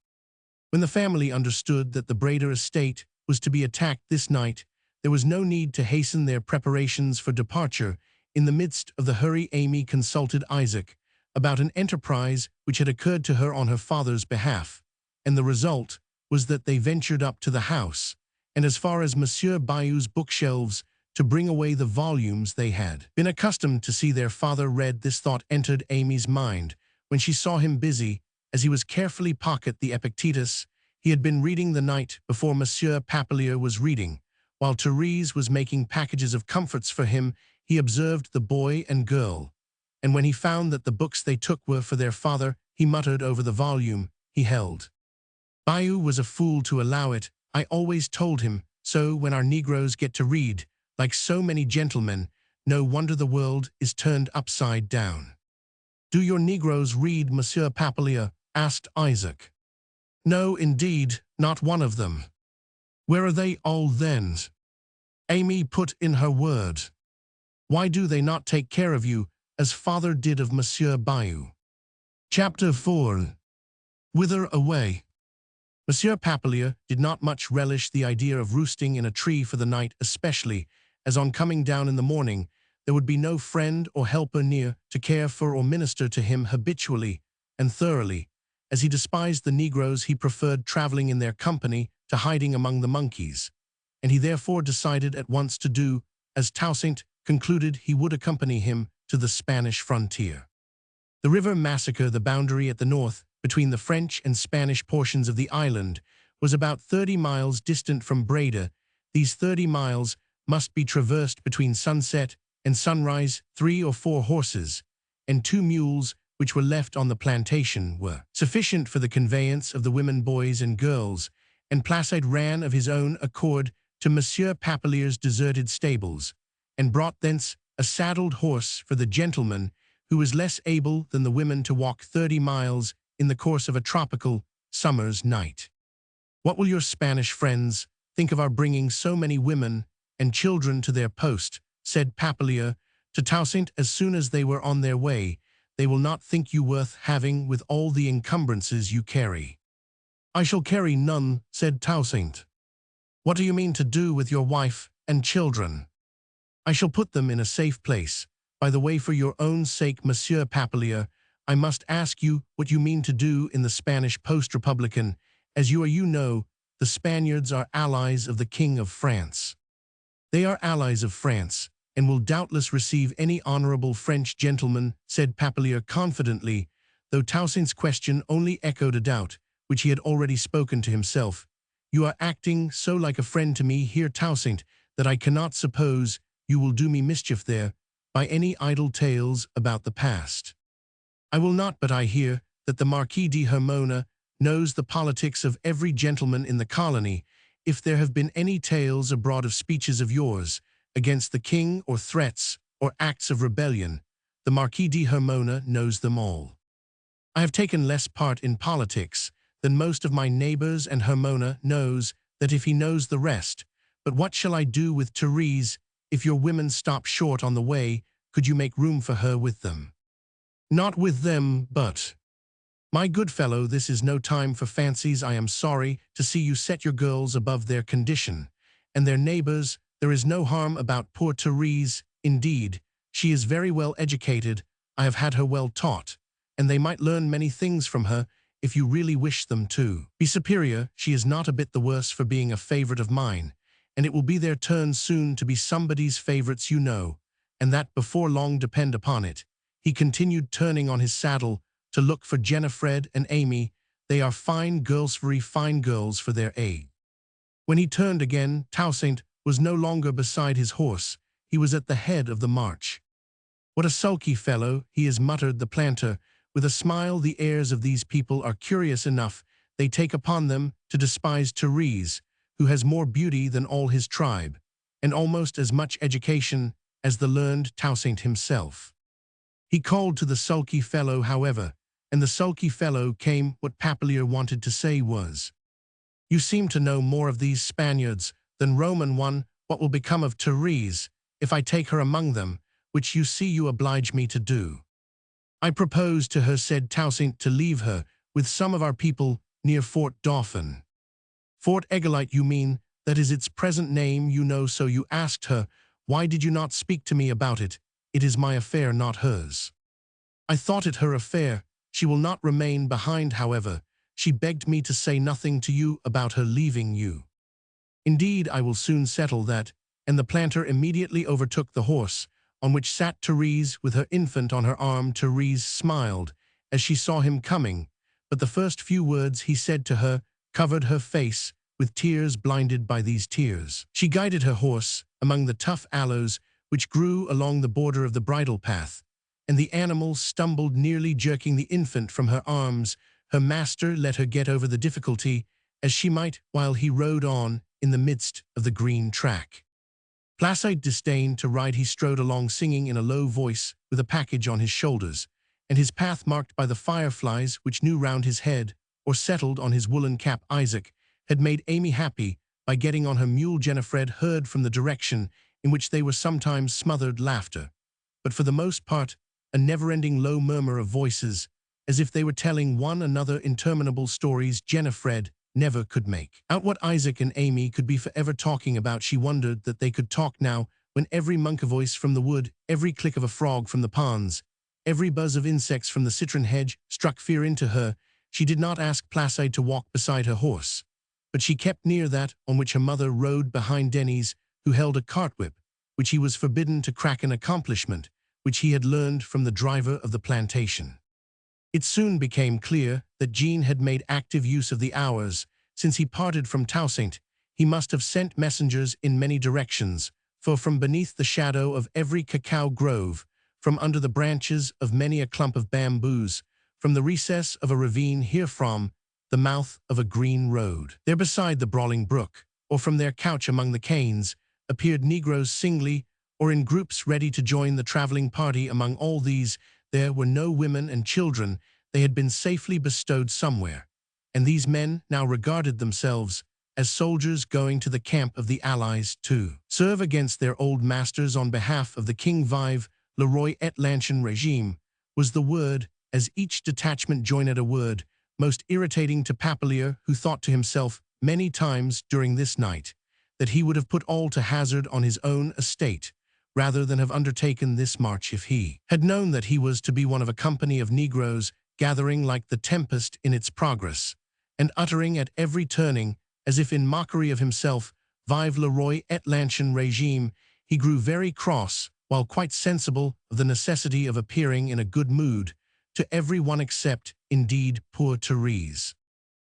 When the family understood that the Brader estate was to be attacked this night, there was no need to hasten their preparations for departure. In the midst of the hurry, Amy consulted Isaac about an enterprise which had occurred to her on her father's behalf, and the result was that they ventured up to the house, and as far as Monsieur Bayou's bookshelves, to bring away the volumes they had been accustomed to see their father read. This thought entered Amy's mind when she saw him busy, as he was carefully pocket the Epictetus he had been reading the night before. Monsieur Papelier was reading, while Therese was making packages of comforts for him. He observed the boy and girl, and when he found that the books they took were for their father, he muttered over the volume he held. Bayou was a fool to allow it. I always told him so. When our Negroes get to read, like so many gentlemen, no wonder the world is turned upside down. Do your Negroes read, Monsieur Papelier? Asked Isaac. No, indeed, not one of them. Where are they all then? Amy put in her word. Why do they not take care of you, as father did of Monsieur Bayou? Chapter 4. Whither away? Monsieur Papillier did not much relish the idea of roosting in a tree for the night, especially as on coming down in the morning there would be no friend or helper near to care for or minister to him habitually and thoroughly. As he despised the Negroes, he preferred traveling in their company to hiding among the monkeys, and he therefore decided at once to do as Toussaint concluded he would accompany him to the Spanish frontier. The river Massacre, the boundary at the north between the French and Spanish portions of the island, was about 30 miles distant from Breda. These 30 miles must be traversed between sunset and sunrise. 3 or 4 horses and 2 mules which were left on the plantation were sufficient for the conveyance of the women, boys, and girls, and Placide ran of his own accord to Monsieur Papillier's deserted stables, and brought thence a saddled horse for the gentleman, who was less able than the women to walk 30 miles in the course of a tropical summer's night. What will your Spanish friends think of our bringing so many women and children to their post? Said Papillier to Toussaint as soon as they were on their way. They will not think you worth having with all the encumbrances you carry. I shall carry none, said Toussaint. What do you mean to do with your wife and children? I shall put them in a safe place. By the way, for your own sake, Monsieur Papillier, I must ask you what you mean to do in the Spanish post-republican. As you know, the Spaniards are allies of the King of France. They are allies of France, and will doubtless receive any honorable French gentleman, said Papillier confidently, though Toussaint's question only echoed a doubt, which he had already spoken to himself. You are acting so like a friend to me here, Toussaint, that I cannot suppose you will do me mischief there by any idle tales about the past. I will not, but I hear that the Marquis de Hermona knows the politics of every gentleman in the colony. If there have been any tales abroad of speeches of yours against the king, or threats, or acts of rebellion, the Marquis de Hermona knows them all. I have taken less part in politics than most of my neighbors, and Hermona knows that if he knows the rest. But what shall I do with Therese? If your women stop short on the way, could you make room for her with them? Not with them, but... My good fellow, this is no time for fancies. I am sorry to see you set your girls above their condition, and their neighbors. There is no harm about poor Therese. Indeed, she is very well educated. I have had her well taught, and they might learn many things from her if you really wish them to be superior. She is not a bit the worse for being a favorite of mine, and it will be their turn soon to be somebody's favorites, you know, and that before long, depend upon it. He continued, turning on his saddle to look for Jennifer and Amy. They are fine girls, very fine girls for their age. When he turned again, Toussaint was no longer beside his horse. He was at the head of the march. What a sulky fellow he is, muttered the planter, with a smile. The airs of these people are curious enough. They take upon them to despise Therese, who has more beauty than all his tribe, and almost as much education as the learned Toussaint himself. He called to the sulky fellow, however, and the sulky fellow came. What Papillier wanted to say was, "You seem to know more of these Spaniards than Roman one. What will become of Therese if I take her among them, which you see you oblige me to do?" "I propose to her," said Toussaint, "to leave her with some of our people near Fort Dauphin." "Fort Égalité, you mean? That is its present name, you know. So you asked her. Why did you not speak to me about it? It is my affair, not hers." "I thought it her affair. She will not remain behind, however. She begged me to say nothing to you about her leaving you." "Indeed, I will soon settle that." And the planter immediately overtook the horse, on which sat Therese with her infant on her arm. Therese smiled as she saw him coming, but the first few words he said to her covered her face with tears. Blinded by these tears, she guided her horse among the tough aloes which grew along the border of the bridle path, and the animal stumbled, nearly jerking the infant from her arms. Her master let her get over the difficulty as she might while he rode on in the midst of the green track. Placide disdained to ride. He strode along singing in a low voice with a package on his shoulders, and his path marked by the fireflies which knew round his head or settled on his woolen cap. Isaac had made Amy happy by getting on her mule. Jennifer heard from the direction in which they were sometimes smothered laughter, but for the most part a never-ending low murmur of voices, as if they were telling one another interminable stories Jennifer never could make out what Isaac and Amy could be forever talking about. She wondered that they could talk now, when every monk voice from the wood, every click of a frog from the ponds, every buzz of insects from the citron hedge struck fear into her. She did not ask Placide to walk beside her horse, but she kept near that on which her mother rode behind Denny's, who held a cart-whip, which he was forbidden to crack, an accomplishment which he had learned from the driver of the plantation. It soon became clear that Jean had made active use of the hours. Since he parted from Toussaint, he must have sent messengers in many directions, for from beneath the shadow of every cacao grove, from under the branches of many a clump of bamboos, from the recess of a ravine, here from the mouth of a green road, there beside the brawling brook, or from their couch among the canes, appeared Negroes singly or in groups ready to join the traveling party. Among all these there were no women and children. They had been safely bestowed somewhere, and these men now regarded themselves as soldiers going to the camp of the Allies to serve against their old masters on behalf of the King. Vive le roi et l'ancien régime was the word, as each detachment joined at a word, most irritating to Papelier, who thought to himself many times during this night that he would have put all to hazard on his own estate, rather than have undertaken this march if he had known that he was to be one of a company of Negroes gathering like the tempest in its progress, and uttering at every turning, as if in mockery of himself, Vive le roi et l'ancien régime. He grew very cross, while quite sensible of the necessity of appearing in a good mood to every one except, indeed, poor Therese.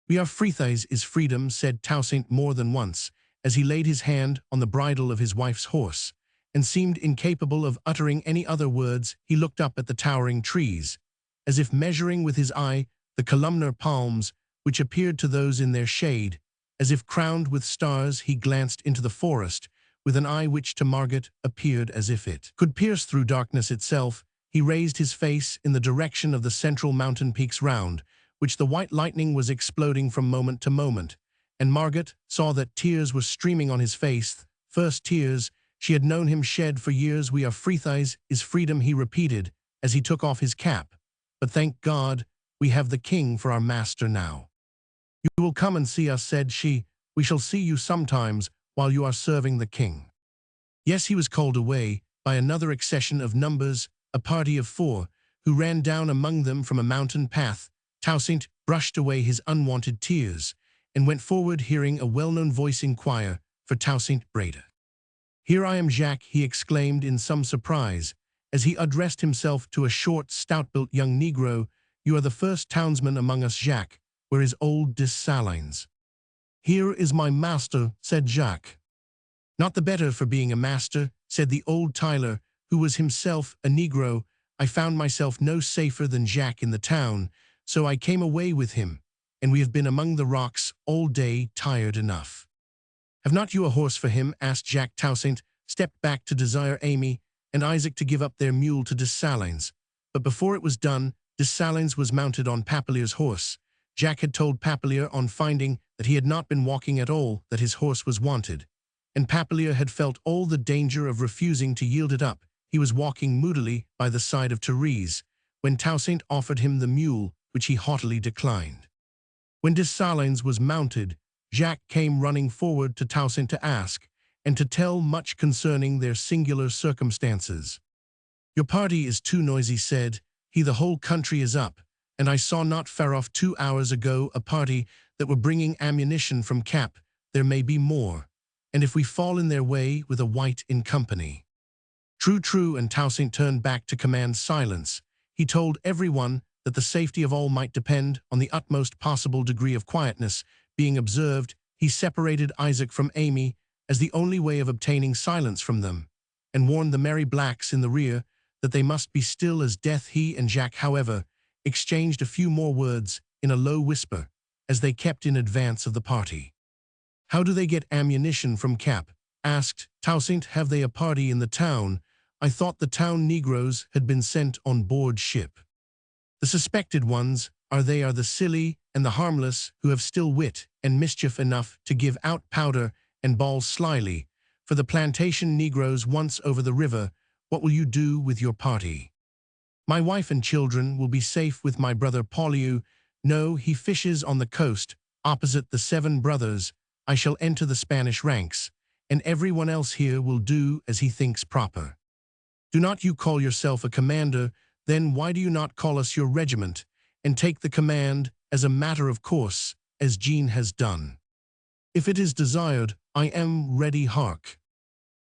"We are Freethais is freedom," said Toussaint more than once, as he laid his hand on the bridle of his wife's horse, and seemed incapable of uttering any other words. He looked up at the towering trees, as if measuring with his eye the columnar palms which appeared to those in their shade. As if crowned with stars, he glanced into the forest with an eye which to Margaret appeared as if it could pierce through darkness itself. He raised his face in the direction of the central mountain peaks round which the white lightning was exploding from moment to moment, and Margaret saw that tears were streaming on his face, first tears she had known him shed for years. "We are Freethais is freedom," he repeated as he took off his cap. "But thank God, we have the King for our master now." "You will come and see us," said she. "We shall see you sometimes while you are serving the King." Yes, he was called away by another accession of numbers, a party of 4, who ran down among them from a mountain path. Toussaint brushed away his unwanted tears, and went forward, hearing a well-known voice inquire for Toussaint Breda. "Here I am, Jacques," he exclaimed in some surprise, as he addressed himself to a short, stout-built young Negro. "You are the first townsman among us, Jacques. Where is old Dessalines?" "Here is my master," said Jacques. "Not the better for being a master," said the old Tyler, who was himself a Negro. "I found myself no safer than Jacques in the town, so I came away with him, and we have been among the rocks all day, tired enough." "Have not you a horse for him?" asked Jacques. Toussaint stepped back to desire Amy and Isaac to give up their mule to Dessalines, but before it was done, Dessalines was mounted on Papelier's horse. Jacques had told Papelier on finding that he had not been walking at all that his horse was wanted, and Papelier had felt all the danger of refusing to yield it up. He was walking moodily by the side of Therese when Toussaint offered him the mule, which he haughtily declined. When Dessalines was mounted, Jacques came running forward to Toussaint to ask, and to tell much concerning their singular circumstances. "Your party is too noisy," said he. "The whole country is up, and I saw not far off 2 hours ago a party that were bringing ammunition from Cap. There may be more, and if we fall in their way with a white in company." "True, true," and Toussaint turned back to command silence. He told everyone that the safety of all might depend on the utmost possible degree of quietness being observed. He separated Isaac from Amy as the only way of obtaining silence from them, and warned the merry blacks in the rear that they must be still as death. He and Jacques, however, exchanged a few more words in a low whisper as they kept in advance of the party. "How do they get ammunition from Cap?" asked Toussaint. "Have they a party in the town? I thought the town Negroes had been sent on board ship." "The suspected ones they are the silly and the harmless who have still wit and mischief enough to give out powder and balls slyly. For the plantation Negroes once over the river, what will you do with your party? My wife and children will be safe with my brother Paulieu. No, he fishes on the coast, opposite the 7 brothers. I shall enter the Spanish ranks, and everyone else here will do as he thinks proper. Do not you call yourself a commander? Then why do you not call us your regiment, and take the command as a matter of course, as Jean has done? If it is desired, I am ready. Hark!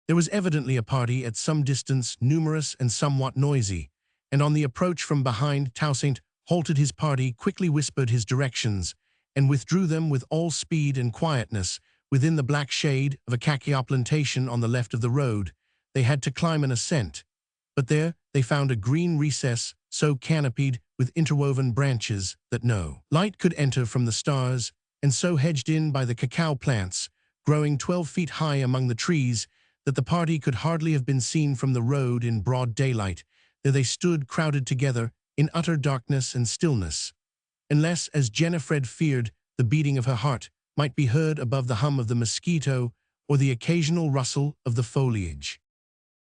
There was evidently a party at some distance, numerous and somewhat noisy, and on the approach from behind, Toussaint halted his party, quickly whispered his directions, and withdrew them with all speed and quietness within the black shade of a cacao plantation on the left of the road. They had to climb an ascent, but there they found a green recess so canopied with interwoven branches that no light could enter from the stars, and so hedged in by the cacao plants, growing 12 feet high among the trees, that the party could hardly have been seen from the road in broad daylight. There they stood crowded together in utter darkness and stillness, unless, as Jennifer feared, the beating of her heart might be heard above the hum of the mosquito or the occasional rustle of the foliage.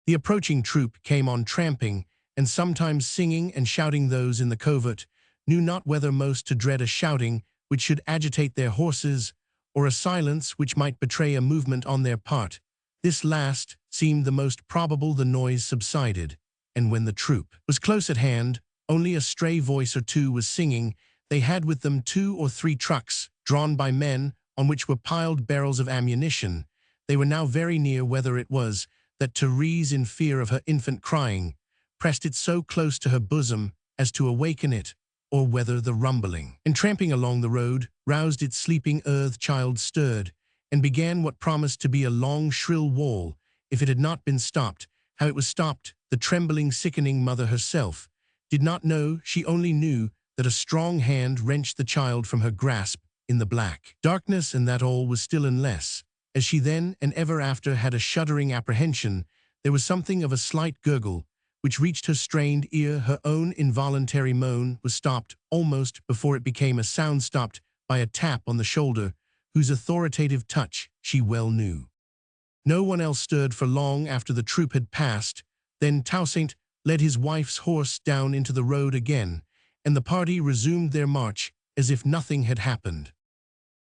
The approaching troop came on tramping, and sometimes singing and shouting. Those in the covert knew not whether most to dread a shouting which should agitate their horses, or a silence which might betray a movement on their part. This last seemed the most probable. The noise subsided, and when the troop was close at hand, only a stray voice or two was singing. They had with them 2 or 3 trucks, drawn by men, on which were piled barrels of ammunition. They were now very near. Whether it was that Therese, in fear of her infant crying, pressed it so close to her bosom as to awaken it, or whether the rumbling and tramping along the road roused its sleeping earth child, stirred, and began what promised to be a long, shrill wail. If it had not been stopped, how it was stopped, the trembling, sickening mother herself did not know. She only knew that a strong hand wrenched the child from her grasp in the black darkness, and that all was still, unless, as she then and ever after had a shuddering apprehension, there was something of a slight gurgle which reached her strained ear. Her own involuntary moan was stopped almost before it became a sound, stopped by a tap on the shoulder, whose authoritative touch she well knew. No one else stirred for long after the troop had passed. Then Toussaint led his wife's horse down into the road again, and the party resumed their march as if nothing had happened.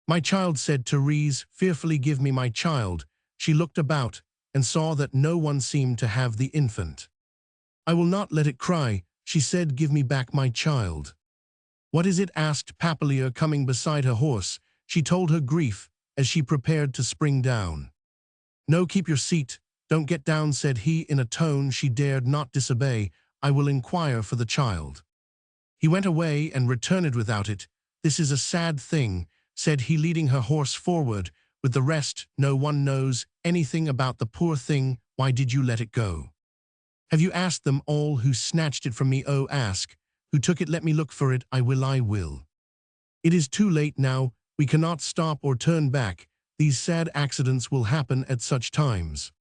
"My child," said Therese, fearfully. "Give me my child." She looked about and saw that no one seemed to have the infant. "I will not let it cry," she said. "Give me back my child." "What is it?" asked Papillier, coming beside her horse. She told her grief as she prepared to spring down. "No, keep your seat. Don't get down," said he in a tone she dared not disobey. "I will inquire for the child." He went away and returned without it. "This is a sad thing," said he, leading her horse forward with the rest. "No one knows anything about the poor thing. Why did you let it go? Have you asked them all who snatched it from me? Oh, ask who took it. Let me look for it. I will. It is too late now. We cannot stop or turn back. These sad accidents will happen at such times.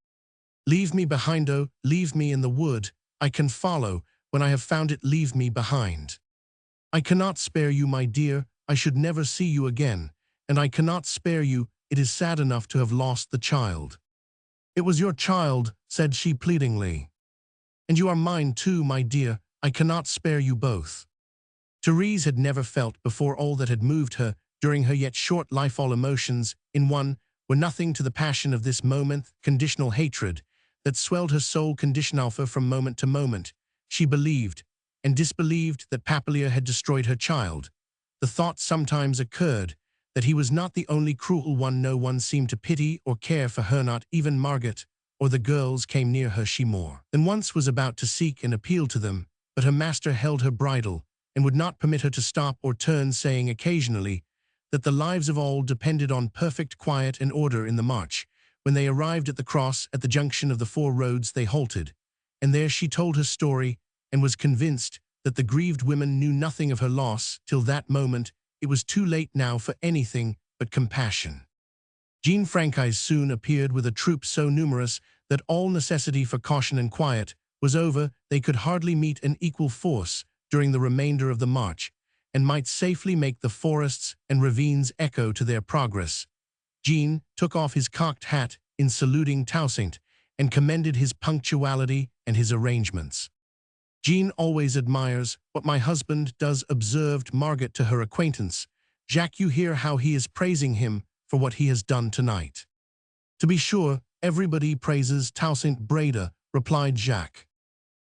Leave me behind, oh, leave me in the wood. I can follow when I have found it. Leave me behind. I cannot spare you, my dear. I should never see you again, and I cannot spare you. It is sad enough to have lost the child." "It was your child," said she pleadingly. "And you are mine too, my dear. I cannot spare you both." Therese had never felt before all that had moved her during her yet short life. All emotions, in one, were nothing to the passion of this moment, conditional hatred, that swelled her soul conditional from moment to moment. She believed and disbelieved that Papillier had destroyed her child. The thought sometimes occurred that he was not the only cruel one. No one seemed to pity or care for her, not even Margaret or the girls came near her. She more than once was about to seek and appeal to them, but her master held her bridle and would not permit her to stop or turn, saying occasionally that the lives of all depended on perfect quiet and order in the march. When they arrived at the cross at the junction of the 4 roads, they halted, and there she told her story and was convinced that the grieved women knew nothing of her loss till that moment. It was too late now for anything but compassion. Jean Francaise soon appeared with a troop so numerous that all necessity for caution and quiet was over. They could hardly meet an equal force during the remainder of the march, and might safely make the forests and ravines echo to their progress. Jean took off his cocked hat in saluting Toussaint and commended his punctuality and his arrangements. "Jean always admires what my husband does," observed Margaret to her acquaintance. "Jacques, you hear how he is praising him for what he has done tonight." "To be sure, everybody praises Toussaint Breda," replied Jacques.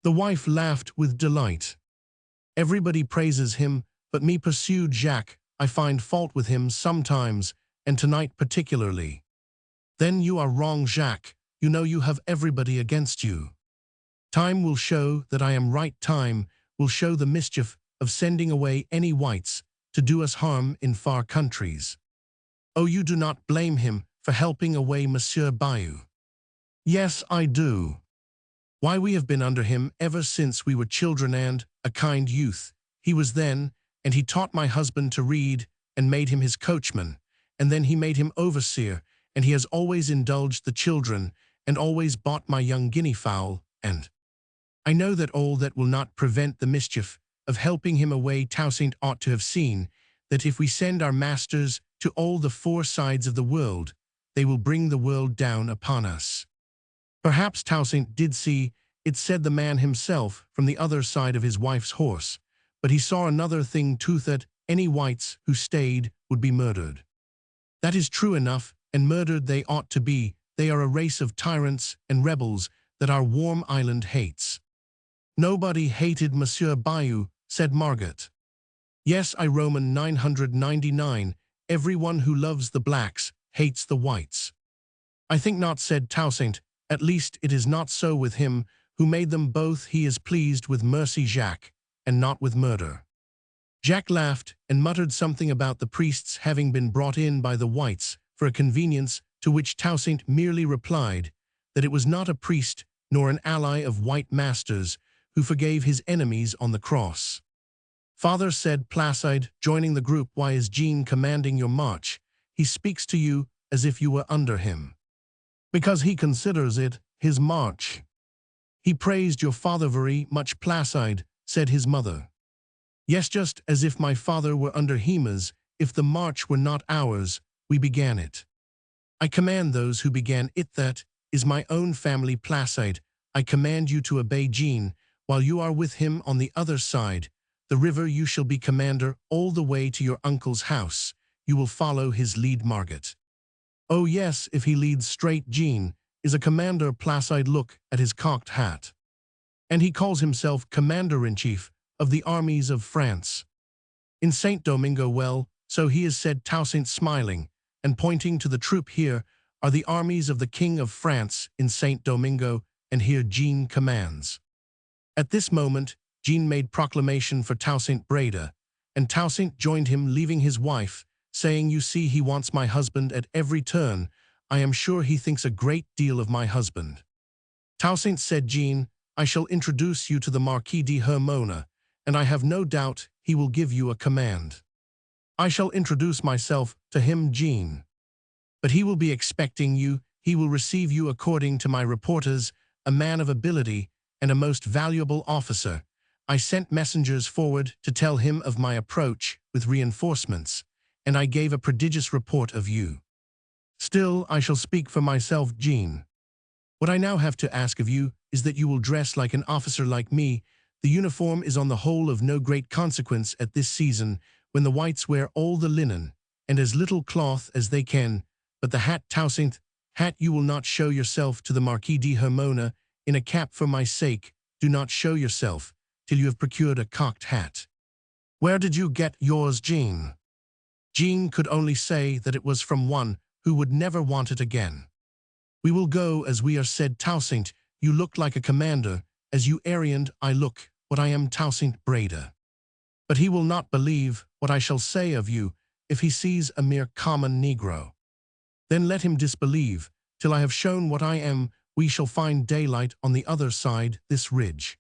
The wife laughed with delight. "Everybody praises him, but me," pursued Jacques. "I find fault with him sometimes, and tonight particularly." "Then you are wrong, Jacques. You know you have everybody against you." "Time will show that I am right. Time will show the mischief of sending away any whites to do us harm in far countries." "Oh, you do not blame him for helping away Monsieur Bayou?" "Yes, I do. Why, we have been under him ever since we were children, and a kind youth he was then, and he taught my husband to read and made him his coachman, and then he made him overseer, and he has always indulged the children and always bought my young guinea fowl, and I know that all that will not prevent the mischief of helping him away. Toussaint ought to have seen that if we send our masters to all the four sides of the world, they will bring the world down upon us." "Perhaps Toussaint did see it," said the man himself from the other side of his wife's horse, "but he saw another thing too, that any whites who stayed would be murdered." "That is true enough, and murdered they ought to be. They are a race of tyrants and rebels that our warm island hates." "Nobody hated Monsieur Bayou," said Margaret. "Yes, I Roman 999, everyone who loves the blacks hates the whites." "I think not," said Toussaint. "At least it is not so with him who made them both. He is pleased with mercy, Jacques, and not with murder." Jacques laughed and muttered something about the priests having been brought in by the whites for a convenience, to which Toussaint merely replied that it was not a priest nor an ally of white masters who forgave his enemies on the cross. "Father," said Placide, joining the group, "why is Jean commanding your march? He speaks to you as if you were under him." "Because he considers it his march." "He praised your father very much, Placide," said his mother. "Yes, just as if my father were under Hema's. If the march were not ours, we began it. I command those who began it, that is my own family, Placide. I command you to obey Jean while you are with him on the other side. The river you shall be commander all the way to your uncle's house. You will follow his lead, Margaret." "Oh yes, if he leads straight. Jean is a commander." Placide look at his cocked hat. "And he calls himself commander-in-chief of the armies of France." "In Saint Domingo, well, so he is," said Toussaint, smiling, and pointing to the troop. "Here are the armies of the King of France in Saint Domingo, and here Jean commands." At this moment, Jean made proclamation for Toussaint Breda, and Toussaint joined him, leaving his wife, saying, "You see, he wants my husband at every turn. I am sure he thinks a great deal of my husband." "Toussaint," said Jean, "I shall introduce you to the Marquis de Hermona, and I have no doubt he will give you a command." "I shall introduce myself to him, Jean." "But he will be expecting you. He will receive you, according to my reporters, a man of ability and a most valuable officer. I sent messengers forward to tell him of my approach with reinforcements, and I gave a prodigious report of you. Still, I shall speak for myself, Jean. What I now have to ask of you is that you will dress like an officer like me. The uniform is on the whole of no great consequence at this season, when the whites wear all the linen and as little cloth as they can, but the hat, Toussaint, hat, you will not show yourself to the Marquis de Hermona in a cap. For my sake, do not show yourself till you have procured a cocked hat." "Where did you get yours, Jean?" Jean could only say that it was from one who would never want it again. "We will go as we are," said Toussaint. "You look like a commander, as you Ariand. I look what I am, Toussaint Breda. But he will not believe what I shall say of you if he sees a mere common Negro. Then let him disbelieve, till I have shown what I am. We shall find daylight on the other side this ridge."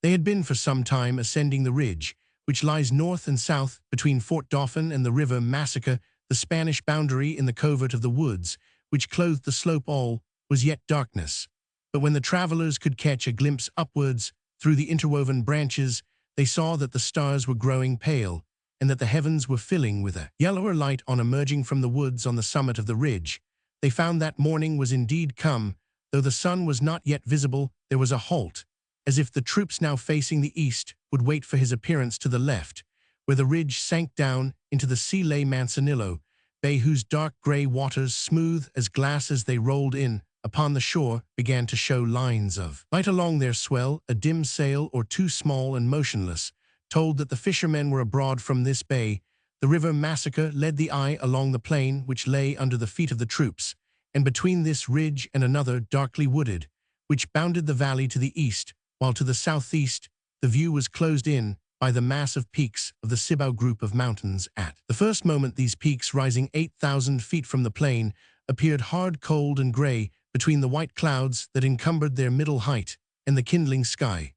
They had been for some time ascending the ridge, which lies north and south between Fort Dauphin and the river Massacre. The Spanish boundary in the covert of the woods, which clothed the slope, all was yet darkness. But when the travelers could catch a glimpse upwards through the interwoven branches, they saw that the stars were growing pale, and that the heavens were filling with a yellower light on emerging from the woods on the summit of the ridge. They found that morning was indeed come. Though the sun was not yet visible, there was a halt, as if the troops now facing the east would wait for his appearance to the left, where the ridge sank down into the sea lay Manzanillo Bay, whose dark grey waters, smooth as glass as they rolled in upon the shore, began to show lines of light along their swell. A dim sail or two, small and motionless, told that the fishermen were abroad from this bay. The river Massacre led the eye along the plain which lay under the feet of the troops, and between this ridge and another darkly wooded, which bounded the valley to the east, while to the southeast the view was closed in by the massive peaks of the Cibao group of mountains. At the first moment these peaks, rising 8,000 feet from the plain, appeared hard, cold and grey between the white clouds that encumbered their middle height and the kindling sky.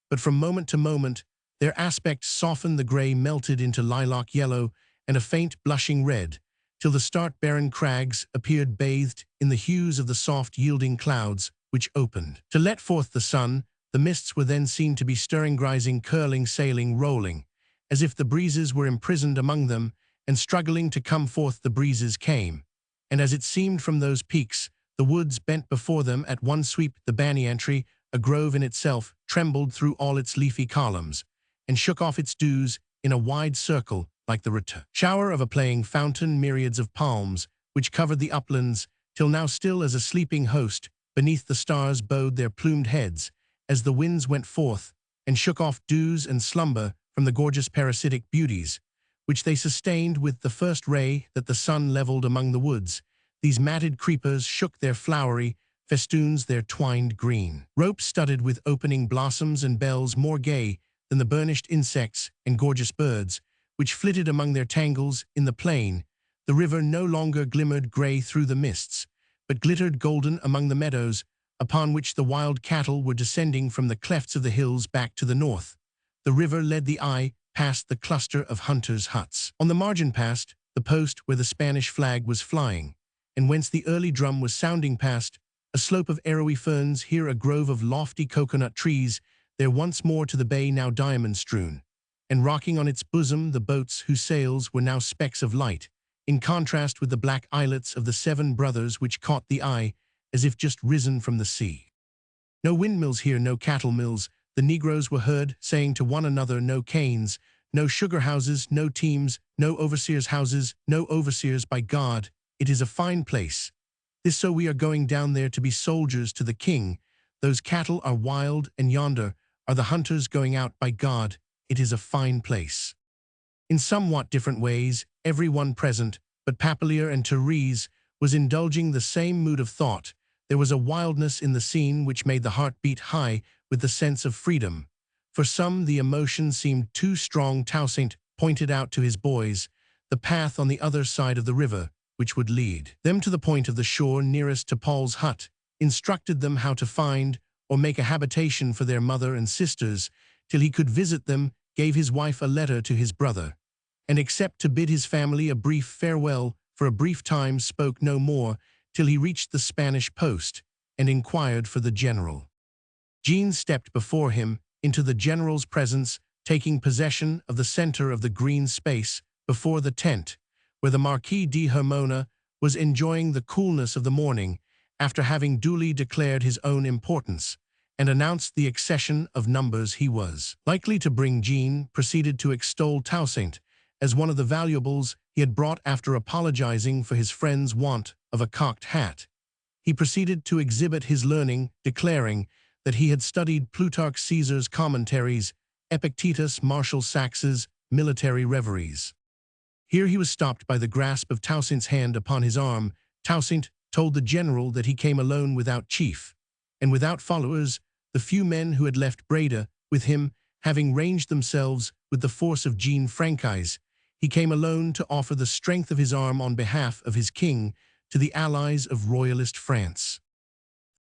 But from moment to moment their aspect softened, the grey melted into lilac yellow and a faint blushing red, till the stark barren crags appeared bathed in the hues of the soft yielding clouds which opened to let forth the sun. The mists were then seen to be stirring, rising, curling, sailing, rolling, as if the breezes were imprisoned among them, and struggling to come forth the breezes came, and as it seemed from those peaks, the woods bent before them at one sweep. The banyan-tree, a grove in itself, trembled through all its leafy columns, and shook off its dews in a wide circle like the shower of a playing fountain. Myriads of palms, which covered the uplands, till now still as a sleeping host, beneath the stars bowed their plumed heads, as the winds went forth and shook off dews and slumber from the gorgeous parasitic beauties, which they sustained with the first ray that the sun leveled among the woods. These matted creepers shook their flowery festoons, their twined green ropes studded with opening blossoms and bells, more gay than the burnished insects and gorgeous birds which flitted among their tangles in the plain. The river no longer glimmered grey through the mists, but glittered golden among the meadows, upon which the wild cattle were descending from the clefts of the hills back to the north. The river led the eye past the cluster of hunters' huts. On the margin past the post where the Spanish flag was flying, and whence the early drum was sounding, past a slope of arrowy ferns, here a grove of lofty coconut trees, there once more to the bay, now diamond-strewn, and rocking on its bosom the boats whose sails were now specks of light, in contrast with the black islets of the Seven Brothers which caught the eye, as if just risen from the sea. No windmills here, no cattle mills, the Negroes were heard saying to one another, no canes, no sugar houses, no teams, no overseers' houses, no overseers. By God, it is a fine place. This, so we are going down there to be soldiers to the king. Those cattle are wild, and yonder are the hunters going out. By God, it is a fine place. In somewhat different ways, every one present, but Papelier and Therese, was indulging the same mood of thought. There was a wildness in the scene which made the heart beat high with the sense of freedom. For some the emotion seemed too strong. Toussaint pointed out to his boys the path on the other side of the river, which would lead them to the point of the shore nearest to Paul's hut, instructed them how to find or make a habitation for their mother and sisters, till he could visit them, gave his wife a letter to his brother, and except to bid his family a brief farewell, for a brief time spoke no more, till he reached the Spanish post, and inquired for the general. Jean stepped before him into the general's presence, taking possession of the center of the green space before the tent, where the Marquis de Hermona was enjoying the coolness of the morning, after having duly declared his own importance, and announced the accession of numbers he was likely to bring. Jean proceeded to extol Toussaint as one of the valuables he had brought. After apologizing for his friend's want of a cocked hat, he proceeded to exhibit his learning, declaring that he had studied Plutarch, Caesar's Commentaries, Epictetus, Marshal Saxe's Military Reveries. Here he was stopped by the grasp of Toussaint's hand upon his arm. Toussaint told the general that he came alone, without chief and without followers, the few men who had left Breda with him having ranged themselves with the force of Jean Franchise. He came alone to offer the strength of his arm on behalf of his king to the allies of royalist France.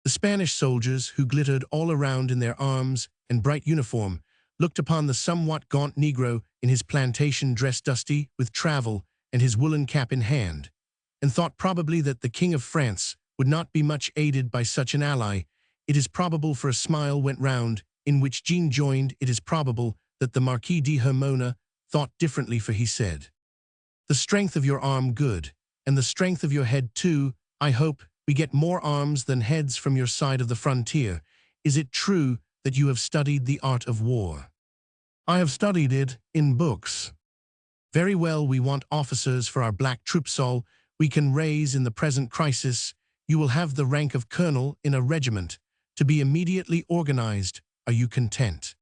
The Spanish soldiers, who glittered all around in their arms and bright uniform, looked upon the somewhat gaunt Negro in his plantation dress, dusty with travel and his woolen cap in hand, and thought probably that the King of France would not be much aided by such an ally. It is probable, for a smile went round, in which Jean joined, it is probable that the Marquis de Hermona thought differently, for he said, "The strength of your arm good, and the strength of your head too. I hope we get more arms than heads from your side of the frontier. Is it true that you have studied the art of war?" "I have studied it in books." "Very well, we want officers for our black troops. All we can raise in the present crisis. You will have the rank of colonel in a regiment, to be immediately organized. Are you content?"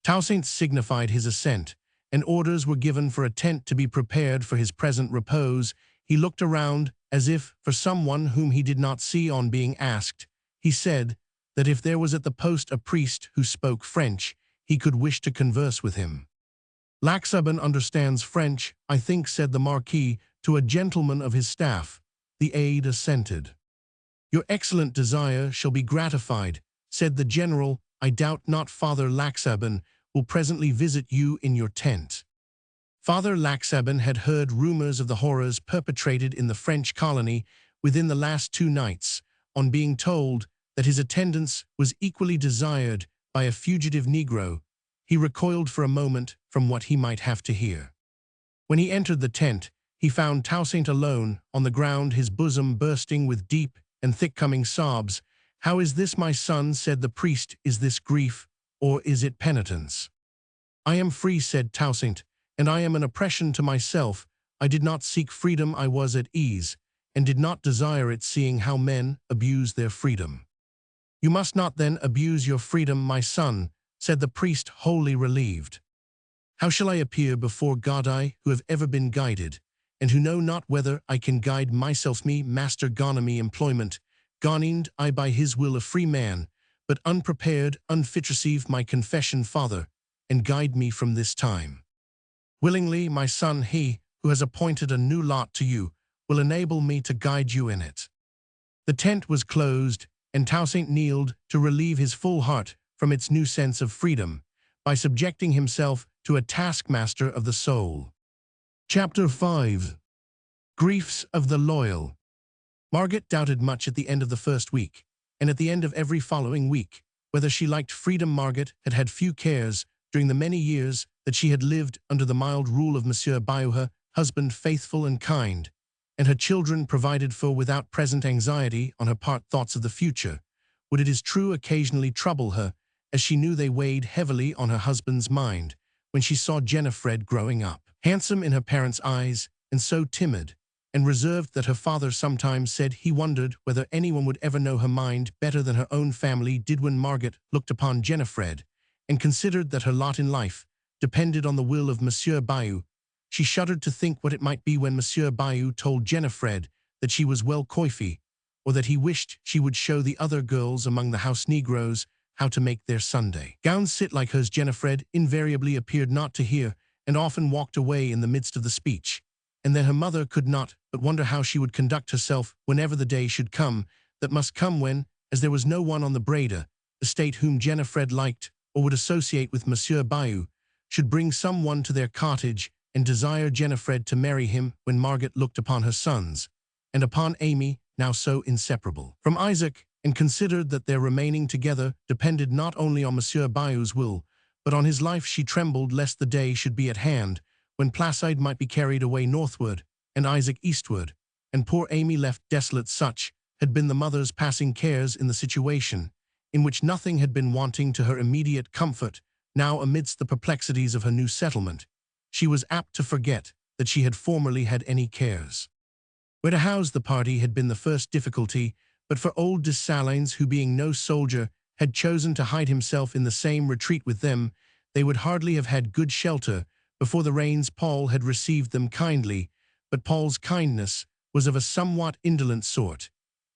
Toussaint signified his assent, and orders were given for a tent to be prepared for his present repose. He looked around as if for someone whom he did not see. On being asked, he said that if there was at the post a priest who spoke French, he could wish to converse with him. "Laxaben understands French, I think," said the Marquis to a gentleman of his staff. The aide assented. "Your excellent desire shall be gratified," said the general. "I doubt not Father Laxaben will presently visit you in your tent." Father Laxaben had heard rumors of the horrors perpetrated in the French colony within the last 2 nights. On being told that his attendance was equally desired by a fugitive Negro, he recoiled for a moment from what he might have to hear. When he entered the tent, he found Toussaint alone on the ground, his bosom bursting with deep and thick-coming sobs. "How is this, my son?" said the priest. "Is this grief, or is it penitence?" "I am free," said Toussaint, "and I am an oppression to myself. I did not seek freedom, I was at ease, and did not desire it, seeing how men abuse their freedom." "You must not then abuse your freedom, my son," said the priest, wholly relieved. "How shall I appear before God, I who have ever been guided, and who know not whether I can guide myself? Me, master gone me employment, goned I by his will a free man, but unprepared, unfit. Receive my confession, Father, and guide me from this time." "Willingly, my son. He who has appointed a new lot to you will enable me to guide you in it." The tent was closed, and Toussaint kneeled to relieve his full heart from its new sense of freedom by subjecting himself to a taskmaster of the soul. Chapter 5. Griefs of the Loyal. Margaret doubted much at the end of the first week, and at the end of every following week, whether she liked freedom. Margaret had had few cares during the many years that she had lived under the mild rule of Monsieur Bayou, her husband faithful and kind, and her children provided for without present anxiety on her part. Thoughts of the future would, it is true, occasionally trouble her, as she knew they weighed heavily on her husband's mind when she saw Jennifer growing up, handsome in her parents' eyes, and so timid and reserved that her father sometimes said he wondered whether anyone would ever know her mind better than her own family did. When Margaret looked upon Jennifer and considered that her lot in life depended on the will of Monsieur Bayou, she shuddered to think what it might be when Monsieur Bayou told Jennifer that she was well coiffée, or that he wished she would show the other girls among the house Negroes how to make their Sunday gowns sit like hers. Jennifer invariably appeared not to hear, and often walked away in the midst of the speech, and then her mother could not but wonder how she would conduct herself whenever the day should come that must come when, as there was no one on the Breda estate whom Jennifer liked or would associate with Monsieur Bayou, should bring someone to their cottage and desire Jennifer to marry him. When Margaret looked upon her sons, and upon Amy, now so inseparable from Isaac, and considered that their remaining together depended not only on Monsieur Bayou's will, but on his life, she trembled lest the day should be at hand when Placide might be carried away northward, and Isaac eastward, and poor Amy left desolate. Such had been the mother's passing cares in the situation, in which nothing had been wanting to her immediate comfort. Now, amidst the perplexities of her new settlement, she was apt to forget that she had formerly had any cares. Where to house the party had been the first difficulty, but for old Dessalines, who being no soldier had chosen to hide himself in the same retreat with them, they would hardly have had good shelter before the rains. Paul had received them kindly, but Paul's kindness was of a somewhat indolent sort,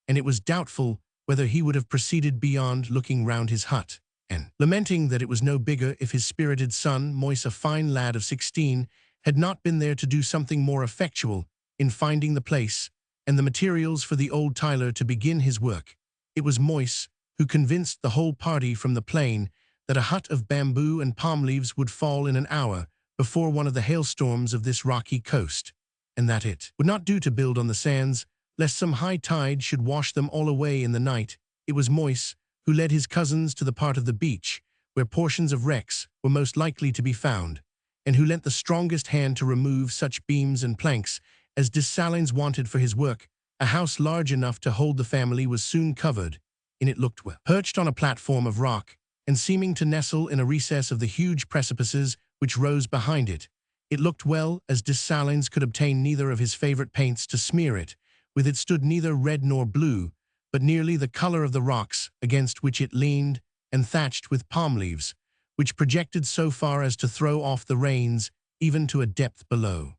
and it was doubtful whether he would have proceeded beyond looking round his hut, and lamenting that it was no bigger. If his spirited son, Moise, a fine lad of 16, had not been there to do something more effectual in finding the place and the materials for the old tiler to begin his work. It was Moise who convinced the whole party from the plain that a hut of bamboo and palm leaves would fall in an hour before one of the hailstorms of this rocky coast, and that it would not do to build on the sands, lest some high tide should wash them all away in the night. It was Moise who led his cousins to the part of the beach where portions of wrecks were most likely to be found, and who lent the strongest hand to remove such beams and planks as Dessalines wanted for his work. A house large enough to hold the family was soon covered, and it looked well. Perched on a platform of rock, and seeming to nestle in a recess of the huge precipices which rose behind it, it looked well, as Dessalines could obtain neither of his favorite paints to smear it. With it stood neither red nor blue, but nearly the color of the rocks against which it leaned, and thatched with palm leaves, which projected so far as to throw off the rains even to a depth below.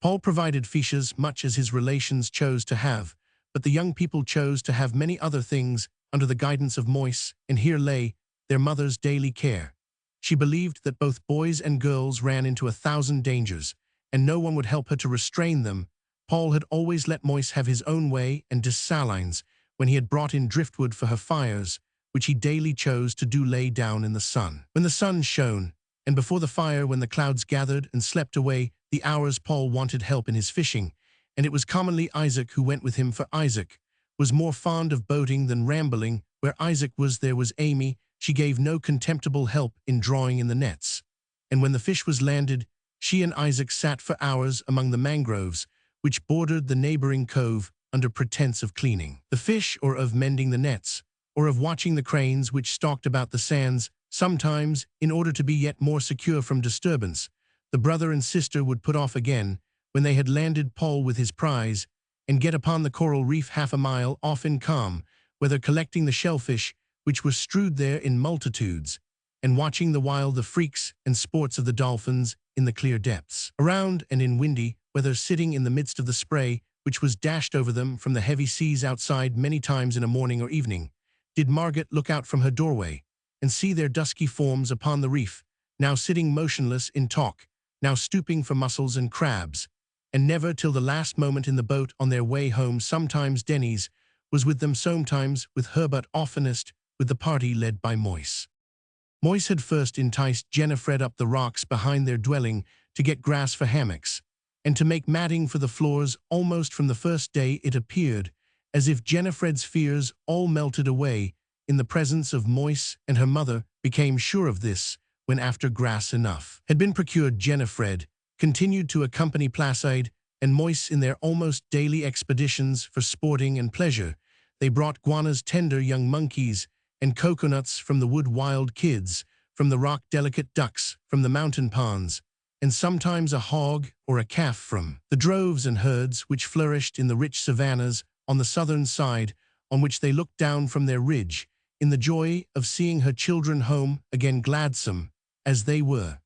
Paul provided fiches much as his relations chose to have, but the young people chose to have many other things under the guidance of Moïse, and here lay their mother's daily care. She believed that both boys and girls ran into 1,000 dangers, and no one would help her to restrain them. Paul had always let Moïse have his own way, and Dessalines, when he had brought in driftwood for her fires, which he daily chose to do, lay down in the sun. When the sun shone, and before the fire when the clouds gathered and slept away the hours, Paul wanted help in his fishing, and it was commonly Isaac who went with him, for Isaac was more fond of boating than rambling. Where Isaac was, there was Amy. She gave no contemptible help in drawing in the nets, and when the fish was landed, she and Isaac sat for hours among the mangroves which bordered the neighboring cove under pretense of cleaning the fish, or of mending the nets, or of watching the cranes which stalked about the sands. Sometimes, in order to be yet more secure from disturbance, the brother and sister would put off again, when they had landed Paul with his prize, and get upon the coral reef half a mile off in calm weather, collecting the shellfish which were strewed there in multitudes, and watching the while the freaks and sports of the dolphins in the clear depths. Around and in windy weather, sitting in the midst of the spray which was dashed over them from the heavy seas outside, many times in a morning or evening, did Margaret look out from her doorway, and see their dusky forms upon the reef, now sitting motionless in talk, now stooping for mussels and crabs, and never till the last moment in the boat on their way home. Sometimes Denys was with them, sometimes with her, but oftenest with the party led by Moïse. Moïse had first enticed Jennifer up the rocks behind their dwelling to get grass for hammocks, and to make matting for the floors. Almost from the first day it appeared as if Jennifer's fears all melted away in the presence of Moïse, and her mother became sure of this when, after grass enough had been procured, Jennifer continued to accompany Placide and Moïse in their almost daily expeditions for sporting and pleasure. They brought guanas, tender young monkeys, and coconuts from the wood, wild kids from the rock, delicate ducks from the mountain ponds, and sometimes a hog or a calf from the droves and herds which flourished in the rich savannas on the southern side, on which they looked down from their ridge, in the joy of seeing her children home again, gladsome as they were,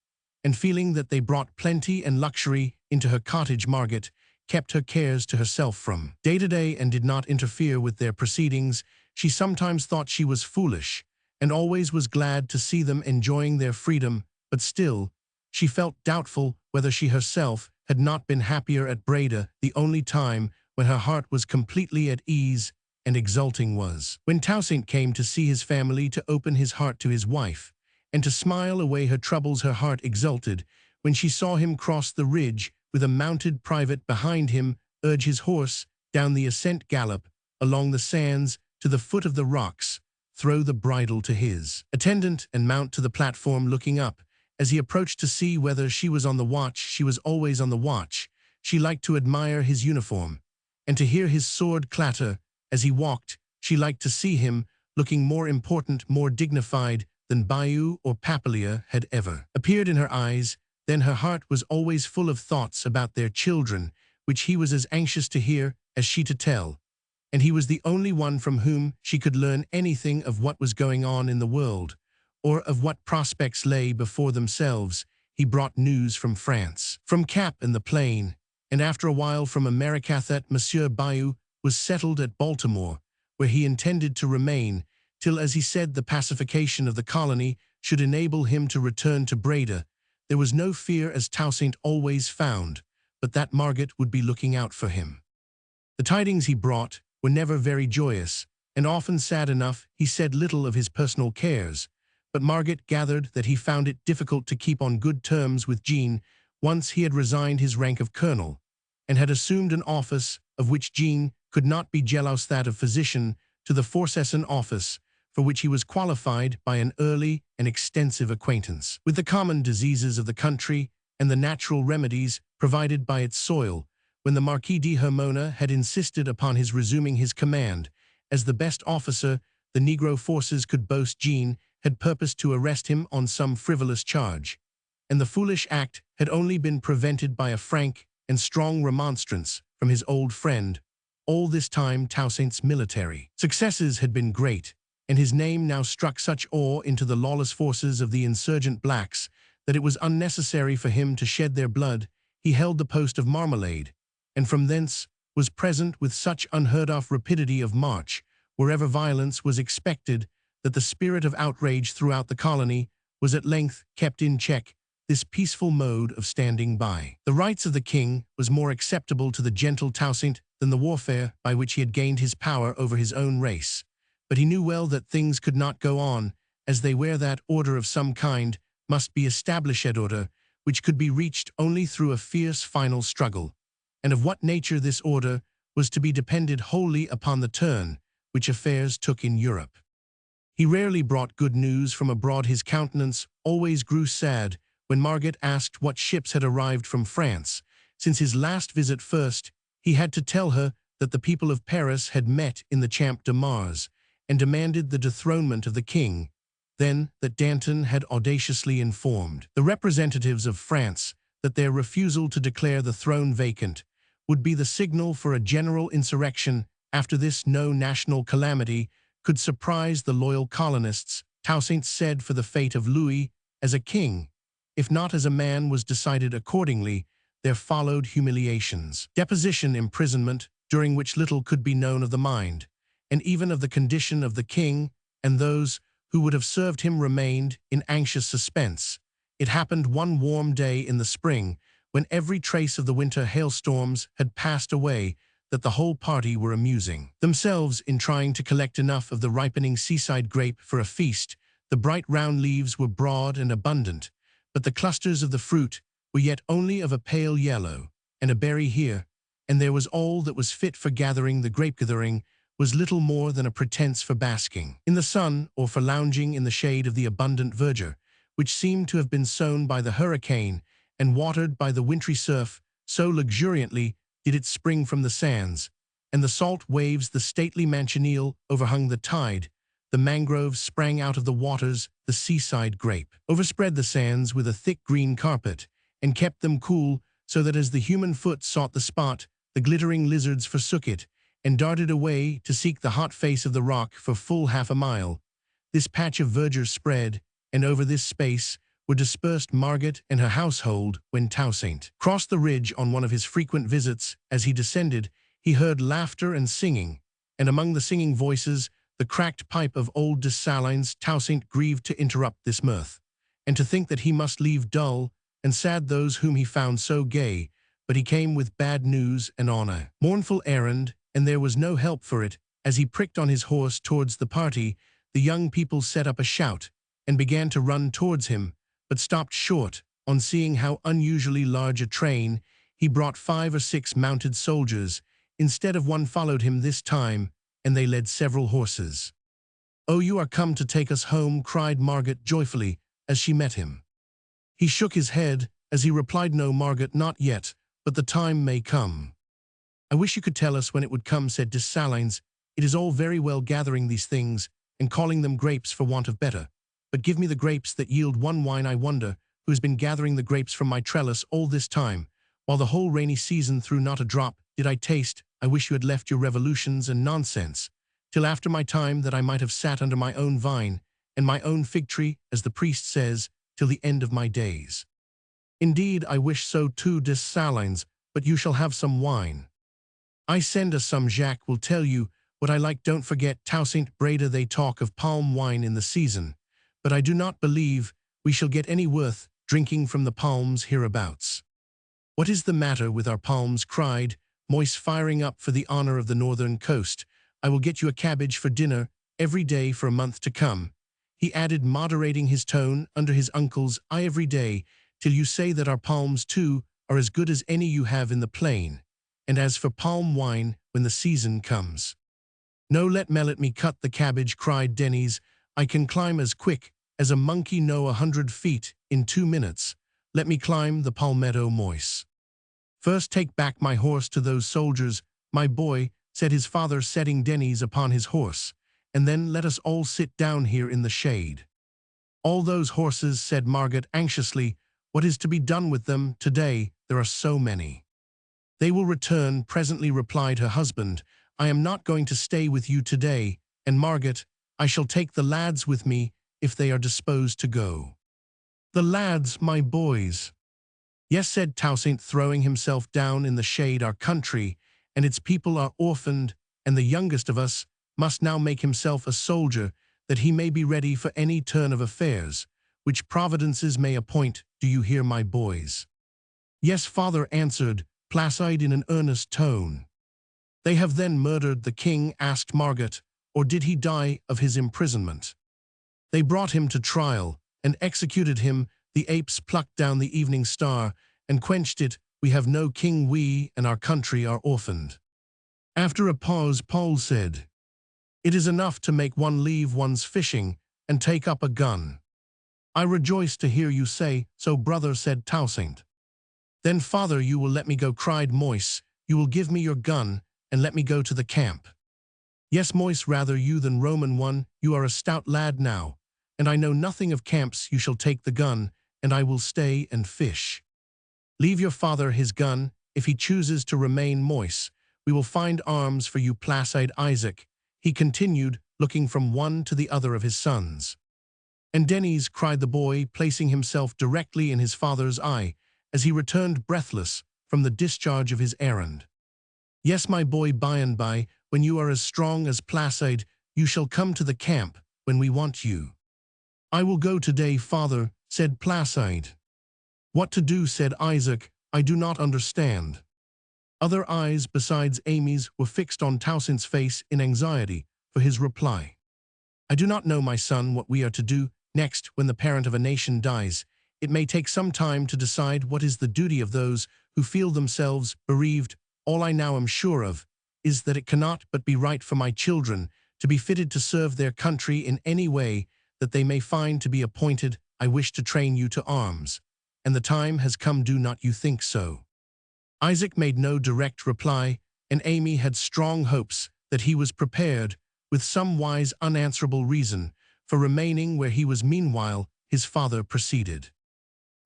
and feeling that they brought plenty and luxury into her cottage. Margaret kept her cares to herself from day to day, and did not interfere with their proceedings. She sometimes thought she was foolish, and always was glad to see them enjoying their freedom, but still she felt doubtful whether she herself had not been happier at Breda. The only time when her heart was completely at ease and exulting was when Toussaint came to see his family, to open his heart to his wife, and to smile away her troubles. Her heart exulted when she saw him cross the ridge with a mounted private behind him, urge his horse down the ascent, gallop along the sands to the foot of the rocks, throw the bridle to his attendant, and mount to the platform, looking up as he approached to see whether she was on the watch. She was always on the watch. She liked to admire his uniform, and to hear his sword clatter as he walked. She liked to see him looking more important, more dignified than Bayou or Papilia had ever appeared in her eyes. Then her heart was always full of thoughts about their children, which he was as anxious to hear as she to tell, and he was the only one from whom she could learn anything of what was going on in the world, or of what prospects lay before themselves. He brought news from France, from Cap and the Plain, and after a while from America, that Monsieur Bayou was settled at Baltimore, where he intended to remain till, as he said, the pacification of the colony should enable him to return to Breda. There was no fear, as Toussaint always found, but that Margaret would be looking out for him. The tidings he brought were never very joyous, and often sad enough. He said little of his personal cares, but Margaret gathered that he found it difficult to keep on good terms with Jean. Once he had resigned his rank of colonel, and had assumed an office of which Jean could not be jealous, that of physician to the Forsessan office, for which he was qualified by an early and extensive acquaintance with the common diseases of the country and the natural remedies provided by its soil. When the Marquis de Hermona had insisted upon his resuming his command, as the best officer the Negro forces could boast, Jean had purposed to arrest him on some frivolous charge, and the foolish act had only been prevented by a frank and strong remonstrance from his old friend. All this time Toussaint's military successes had been great, and his name now struck such awe into the lawless forces of the insurgent blacks that it was unnecessary for him to shed their blood. He held the post of Marmalade, and from thence was present with such unheard-of rapidity of march, wherever violence was expected, that the spirit of outrage throughout the colony was at length kept in check. This peaceful mode of standing by the rights of the king was more acceptable to the gentle Toussaint than the warfare by which he had gained his power over his own race. But he knew well that things could not go on as they were, that order of some kind must be established, order which could be reached only through a fierce final struggle, and of what nature this order was to be depended wholly upon the turn which affairs took in Europe. He rarely brought good news from abroad. His countenance always grew sad when Margaret asked what ships had arrived from France. Since his last visit, first, he had to tell her that the people of Paris had met in the Champ de Mars and demanded the dethronement of the king, then that Danton had audaciously informed the representatives of France that their refusal to declare the throne vacant would be the signal for a general insurrection. After this, no national calamity could surprise the loyal colonists. Toussaint said for the fate of Louis as a king, if not as a man, was decided accordingly. There followed humiliations, deposition, imprisonment, during which little could be known of the mind, and even of the condition of the king, and those who would have served him remained in anxious suspense. It happened one warm day in the spring, when every trace of the winter hailstorms had passed away, that the whole party were amusing themselves in trying to collect enough of the ripening seaside grape for a feast. The bright round leaves were broad and abundant, but the clusters of the fruit were yet only of a pale yellow, and a berry here, and there was all that was fit for gathering. The grape gathering was little more than a pretense for basking in the sun or for lounging in the shade of the abundant verdure, which seemed to have been sown by the hurricane and watered by the wintry surf. So luxuriantly did it spring from the sands, and the salt waves, the stately manchineel, overhung the tide. The mangroves sprang out of the waters. The seaside grape overspread the sands with a thick green carpet, and kept them cool, so that as the human foot sought the spot, the glittering lizards forsook it, and darted away to seek the hot face of the rock for full half a mile. This patch of verdure spread, and over this space were dispersed Margaret and her household. When Toussaint crossed the ridge on one of his frequent visits, as he descended, he heard laughter and singing, and among the singing voices, the cracked pipe of old Dessalines. Toussaint grieved to interrupt this mirth, and to think that he must leave dull and sad those whom he found so gay, but he came with bad news and on a mournful errand, and there was no help for it. As he pricked on his horse towards the party, the young people set up a shout, and began to run towards him, but stopped short on seeing how unusually large a train he brought. 5 or 6 mounted soldiers, instead of one, followed him this time, and they led several horses. "Oh, you are come to take us home," cried Margaret joyfully as she met him. He shook his head as he replied, "No, Margaret, not yet, but the time may come." "I wish you could tell us when it would come," said Dessalines. "It is all very well gathering these things and calling them grapes for want of better, but give me the grapes that yield one wine. I wonder who has been gathering the grapes from my trellis all this time, while the whole rainy season through not a drop did I taste. I wish you had left your revolutions and nonsense till after my time, that I might have sat under my own vine and my own fig tree, as the priest says, till the end of my days." "Indeed, I wish so too, Dessalines, but you shall have some wine. I send us some. Jacques will tell you what I like. Don't forget Toussaint Breda. They talk of palm wine in the season, but I do not believe we shall get any worth drinking from the palms hereabouts." "What is the matter with our palms?" cried Moise, firing up for the honor of the northern coast. "I will get you a cabbage for dinner every day for a month to come," he added, moderating his tone under his uncle's eye, "every day, till you say that our palms too are as good as any you have in the plain. And as for palm wine, when the season comes." No, let me cut the cabbage, cried Denny's. I can climb as quick as a monkey, no 100 feet in 2 minutes. Let me climb the palmetto moise. First take back my horse to those soldiers, my boy, said his father, setting Denny's upon his horse, and then let us all sit down here in the shade. All those horses, said Margaret anxiously. What is to be done with them today? There are so many. They will return presently, replied her husband. I am not going to stay with you today, and Margaret, I shall take the lads with me if they are disposed to go. The lads, my boys. Yes, said Toussaint, throwing himself down in the shade. Our country and its people are orphaned, and the youngest of us must now make himself a soldier, that he may be ready for any turn of affairs, which providences may appoint. Do you hear, my boys? Yes, father, answered Placide in an earnest tone. They have then murdered the king, asked Margaret, or did he die of his imprisonment? They brought him to trial, and executed him. The apes plucked down the evening star, and quenched it. We have no king, we and our country are orphaned. After a pause, Paul said, It is enough to make one leave one's fishing, and take up a gun. I rejoice to hear you say so, brother, said Toussaint. Then, father, you will let me go, cried Moise. You will give me your gun, and let me go to the camp. Yes, Moise, rather you than Roman one. You are a stout lad now, and I know nothing of camps. You shall take the gun, and I will stay and fish. Leave your father his gun, if he chooses to remain, Moise. We will find arms for you, Placide Isaac, he continued, looking from one to the other of his sons. And Denny's, cried the boy, placing himself directly in his father's eye, as he returned breathless from the discharge of his errand. Yes, my boy, by and by, when you are as strong as Placide, you shall come to the camp when we want you. I will go today, father, said Placide. What to do, said Isaac, I do not understand. Other eyes besides Amy's were fixed on Toussaint's face in anxiety for his reply. I do not know, my son, what we are to do next when the parent of a nation dies. It may take some time to decide what is the duty of those who feel themselves bereaved. All I now am sure of is that it cannot but be right for my children to be fitted to serve their country in any way that they may find to be appointed. I wish to train you to arms, and the time has come, do not you think so? Isaac made no direct reply, and Amy had strong hopes that he was prepared, with some wise unanswerable reason, for remaining where he was. Meanwhile, his father proceeded.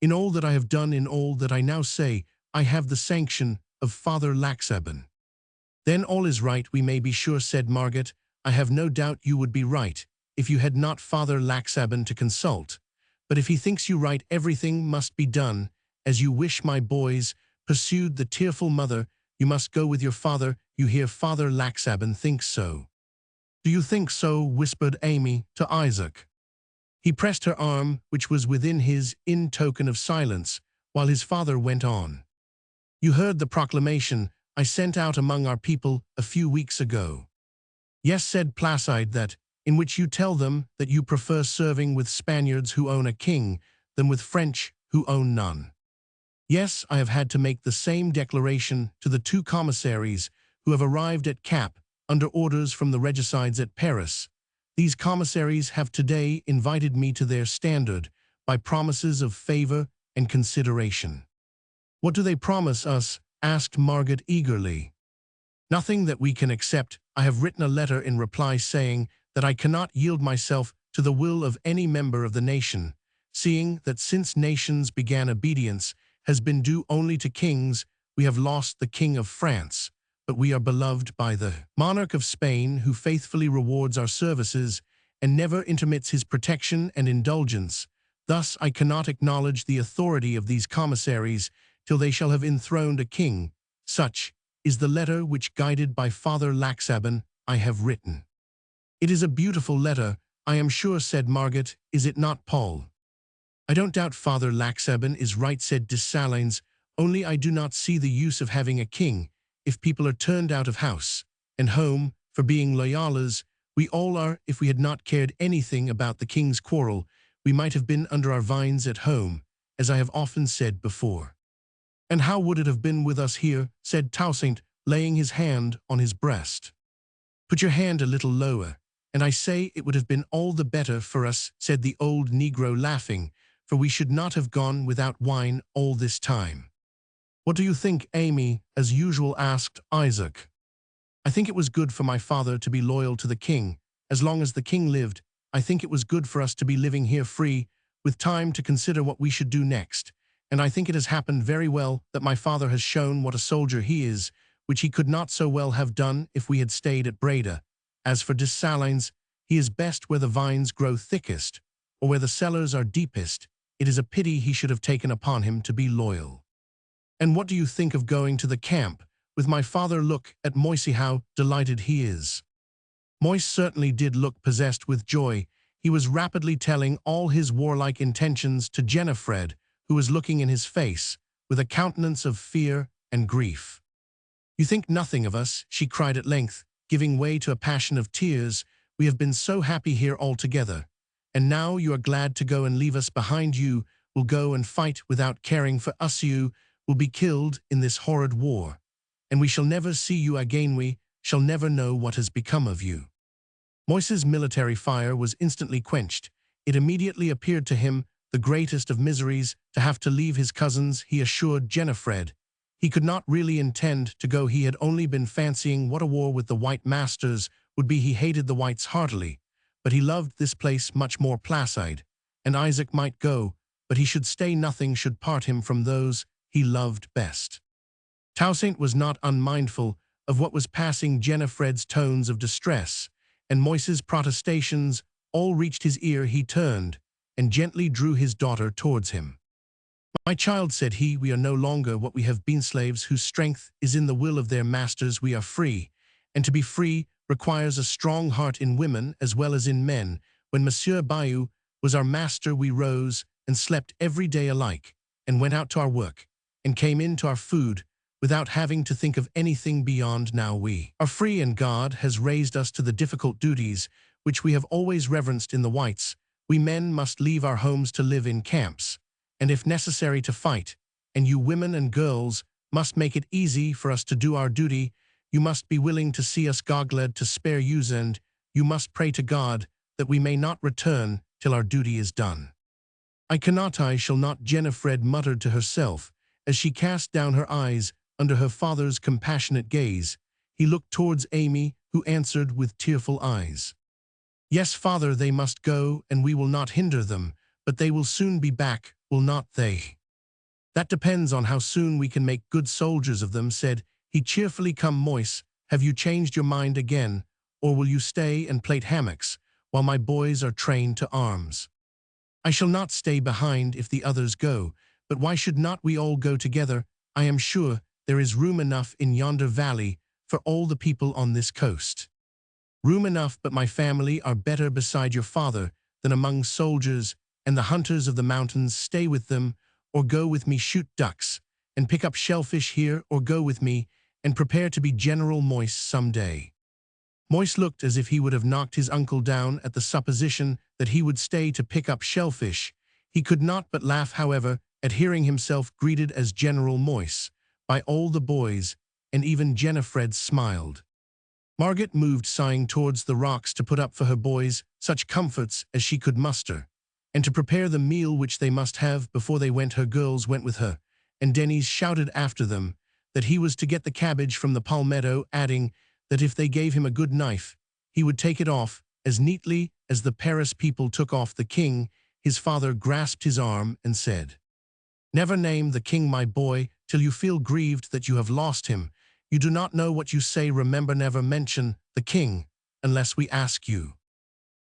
In all that I have done, in all that I now say, I have the sanction of Father Laxaben. Then all is right, we may be sure, said Margaret. I have no doubt you would be right, if you had not Father Laxaben to consult. But if he thinks you right, everything must be done as you wish, my boys, pursued the tearful mother. You must go with your father. You hear, Father Laxaben thinks so. Do you think so? Whispered Amy to Isaac. He pressed her arm, which was within his, in token of silence, while his father went on. You heard the proclamation I sent out among our people a few weeks ago. Yes, said Placide, that, in which you tell them that you prefer serving with Spaniards who own a king than with French who own none. Yes, I have had to make the same declaration to the 2 commissaries who have arrived at Cap under orders from the regicides at Paris. These commissaries have today invited me to their standard by promises of favor and consideration. What do they promise us? Asked Margaret eagerly. Nothing that we can accept. I have written a letter in reply saying that I cannot yield myself to the will of any member of the nation, seeing that since nations began obedience has been due only to kings. We have lost the King of France, but we are beloved by the monarch of Spain, who faithfully rewards our services and never intermits his protection and indulgence. Thus I cannot acknowledge the authority of these commissaries till they shall have enthroned a king. Such is the letter which, guided by Father Laxaben, I have written. It is a beautiful letter, I am sure, said Margaret. Is it not, Paul? I don't doubt Father Laxaben is right, said Dessalines, only I do not see the use of having a king if people are turned out of house and home for being loyales. We all are. If we had not cared anything about the king's quarrel, we might have been under our vines at home, as I have often said before. And how would it have been with us here? Said Toussaint, laying his hand on his breast. Put your hand a little lower, and I say it would have been all the better for us, said the old Negro laughing, for we should not have gone without wine all this time. What do you think, Amy? As usual asked Isaac. I think it was good for my father to be loyal to the king. As long as the king lived, I think it was good for us to be living here free, with time to consider what we should do next. And I think it has happened very well that my father has shown what a soldier he is, which he could not so well have done if we had stayed at Breda. As for Dessalines, he is best where the vines grow thickest, or where the cellars are deepest. It is a pity he should have taken upon him to be loyal. And what do you think of going to the camp, with my father? Look at Moisey, how delighted he is. Moise certainly did look possessed with joy. He was rapidly telling all his warlike intentions to Jennifer, who was looking in his face, with a countenance of fear and grief. You think nothing of us, she cried at length, giving way to a passion of tears. We have been so happy here all together. And now you are glad to go and leave us behind. You will go and fight without caring for us. You will be killed in this horrid war. And we shall never see you again. We shall never know what has become of you. Moise's military fire was instantly quenched. It immediately appeared to him the greatest of miseries to have to leave his cousins. He assured Jennifer he could not really intend to go. He had only been fancying what a war with the white masters would be. He hated the whites heartily, but he loved this place much more placid. And Isaac might go, but he should stay. Nothing should part him from those he loved best. Toussaint was not unmindful of what was passing. Jennifer's tones of distress and Moise's protestations all reached his ear. He turned and gently drew his daughter towards him. My child, said he, we are no longer what we have been, slaves whose strength is in the will of their masters. We are free, and to be free requires a strong heart in women as well as in men. When Monsieur Bayou was our master, we rose and slept every day alike, and went out to our work, and came in to our food, without having to think of anything beyond. Now we are free, and God has raised us to the difficult duties which we have always reverenced in the whites. We men must leave our homes to live in camps, and if necessary to fight, and you women and girls must make it easy for us to do our duty. You must be willing to see us glad to spare you, and you must pray to God that we may not return till our duty is done. I shall not, Jennifer muttered to herself, as she cast down her eyes under her father's compassionate gaze. He looked towards Amy, who answered with tearful eyes. Yes, father, they must go, and we will not hinder them, but they will soon be back, will not they? That depends on how soon we can make good soldiers of them, said he cheerfully. Come, Moise, have you changed your mind again, or will you stay and plait hammocks while my boys are trained to arms? I shall not stay behind if the others go, but why should not we all go together? I am sure there is room enough in yonder valley for all the people on this coast. Room enough, but my family are better beside your father than among soldiers and the hunters of the mountains. Stay with them, or go with me, shoot ducks, and pick up shellfish here, or go with me, and prepare to be General Moise some day. Moise looked as if he would have knocked his uncle down at the supposition that he would stay to pick up shellfish. He could not but laugh, however, at hearing himself greeted as General Moise by all the boys, and even Jennifer smiled. Margaret moved sighing towards the rocks to put up for her boys such comforts as she could muster, and to prepare the meal which they must have before they went. Her girls went with her, and Denys shouted after them that he was to get the cabbage from the palmetto, adding that if they gave him a good knife, he would take it off as neatly as the Paris people took off the king. His father grasped his arm and said, Never name the king, my boy, till you feel grieved that you have lost him. You do not know what you say. Remember, never mention the king unless we ask you.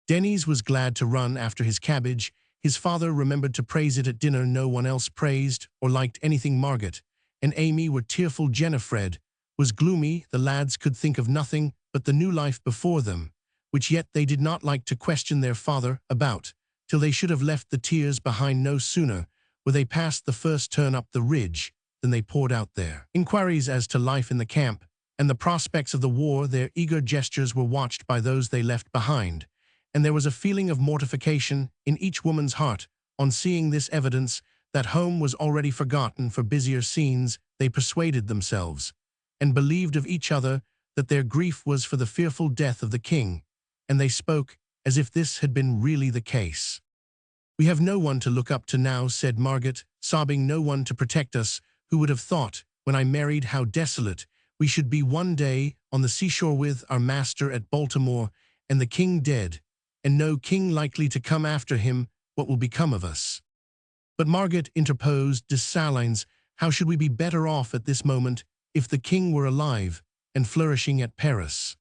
Denys was glad to run after his cabbage. His father remembered to praise it at dinner. No one else praised or liked anything. Margaret and Amy were tearful. Jennifer was gloomy. The lads could think of nothing but the new life before them, which yet they did not like to question their father about, till they should have left the tears behind. No sooner were they past the first turn up the ridge than they poured out their inquiries as to life in the camp and the prospects of the war. Their eager gestures were watched by those they left behind, and there was a feeling of mortification in each woman's heart on seeing this evidence that home was already forgotten for busier scenes. They persuaded themselves and believed of each other that their grief was for the fearful death of the king, and they spoke as if this had been really the case. "We have no one to look up to now," said Margaret, sobbing, "no one to protect us. Who would have thought, when I married, how desolate we should be one day on the seashore with our master at Baltimore, and the king dead, and no king likely to come after him. What will become of us?" But Margaret interposed, "Dessalines, how should we be better off at this moment if the king were alive and flourishing at Paris?"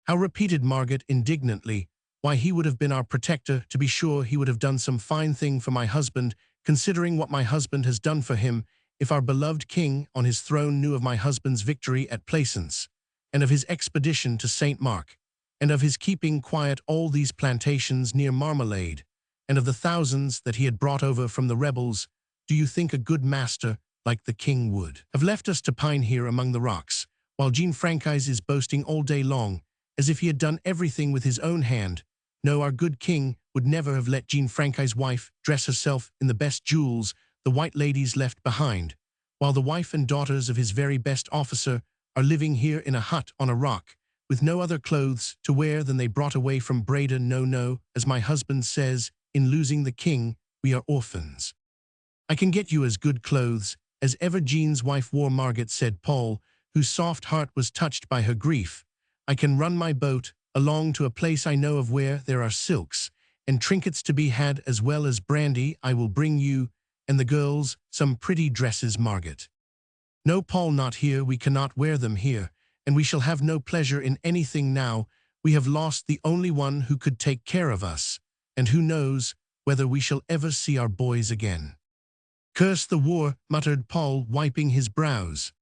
"How," repeated Margaret indignantly, "why, he would have been our protector. To be sure, he would have done some fine thing for my husband, considering what my husband has done for him. If our beloved king on his throne knew of my husband's victory at Plaisance, and of his expedition to St. Mark, and of his keeping quiet all these plantations near Marmalade, and of the thousands that he had brought over from the rebels, do you think a good master like the king would have left us to pine here among the rocks, while Jean Franchise is boasting all day long, as if he had done everything with his own hand? No, our good king would never have let Jean Franchise's wife dress herself in the best jewels the white ladies left behind, while the wife and daughters of his very best officer are living here in a hut on a rock, with no other clothes to wear than they brought away from Breda. No, no, as my husband says, in losing the king, we are orphans." "I can get you as good clothes as ever Jean's wife wore," Margaret said, Paul, whose soft heart was touched by her grief. "I can run my boat along to a place I know of where there are silks and trinkets to be had, as well as brandy. I will bring you and the girls some pretty dresses." Margaret: "No, Paul, not here. We cannot wear them here, and we shall have no pleasure in anything now. We have lost the only one who could take care of us, and who knows whether we shall ever see our boys again." "Curse the war," muttered Paul, wiping his brows.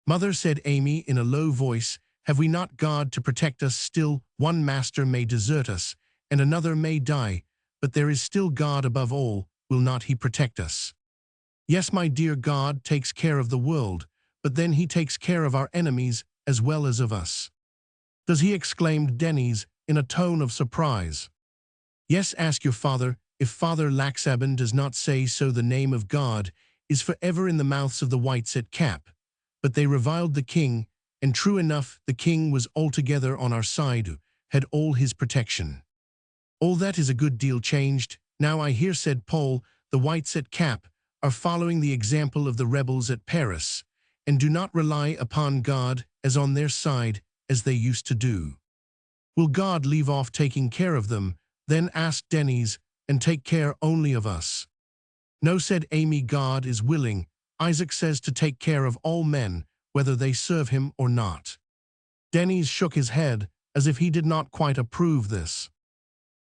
"Mother," said Amy in a low voice, "have we not God to protect us still? One master may desert us, and another may die, but there is still God above all. Will not he protect us?" "Yes, my dear, God takes care of the world, but then he takes care of our enemies as well as of us." "Does he?" exclaimed Denys in a tone of surprise. "Yes, ask your father. If Father Laxabin does not say so, the name of God is forever in the mouths of the whites at Cap. But they reviled the king, and true enough, the king was altogether on our side, had all his protection." "All that is a good deal changed now, I hear," said Paul. "The whites at Cap are following the example of the rebels at Paris, and do not rely upon God as on their side as they used to do." "Will God leave off taking care of them, then?" asked Denys, "and take care only of us?" "No," said Amy, "God is willing. Isaac says to take care of all men, whether they serve him or not." Denys shook his head, as if he did not quite approve this.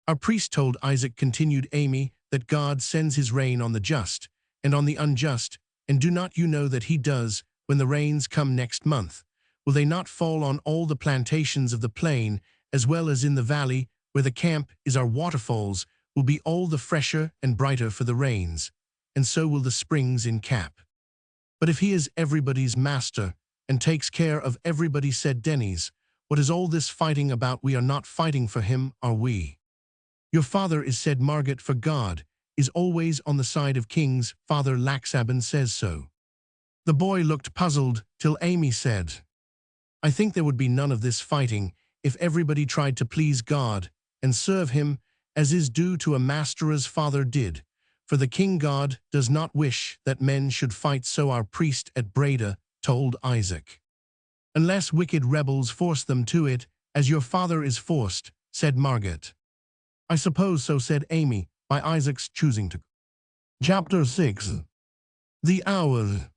"Our priest told Isaac," continued Amy, "that God sends his rain on the just and on the unjust, and do not you know that he does when the rains come next month? Will they not fall on all the plantations of the plain, as well as in the valley, where the camp is? Our waterfalls will be all the fresher and brighter for the rains, and so will the springs in Cap." "But if he is everybody's master and takes care of everybody," said Denys, "what is all this fighting about? We are not fighting for him, are we?" "Your father is," said Margaret, "for God is always on the side of kings. Father Laxabin says so." The boy looked puzzled, till Amy said, "I think there would be none of this fighting if everybody tried to please God and serve him as is due to a master as father did. For the king God does not wish that men should fight, so our priest at Breda told Isaac. Unless wicked rebels force them to it, as your father is forced," said Margaret. "I suppose so," said Amy, "by Isaac's choosing to." Chapter 6. The Hour.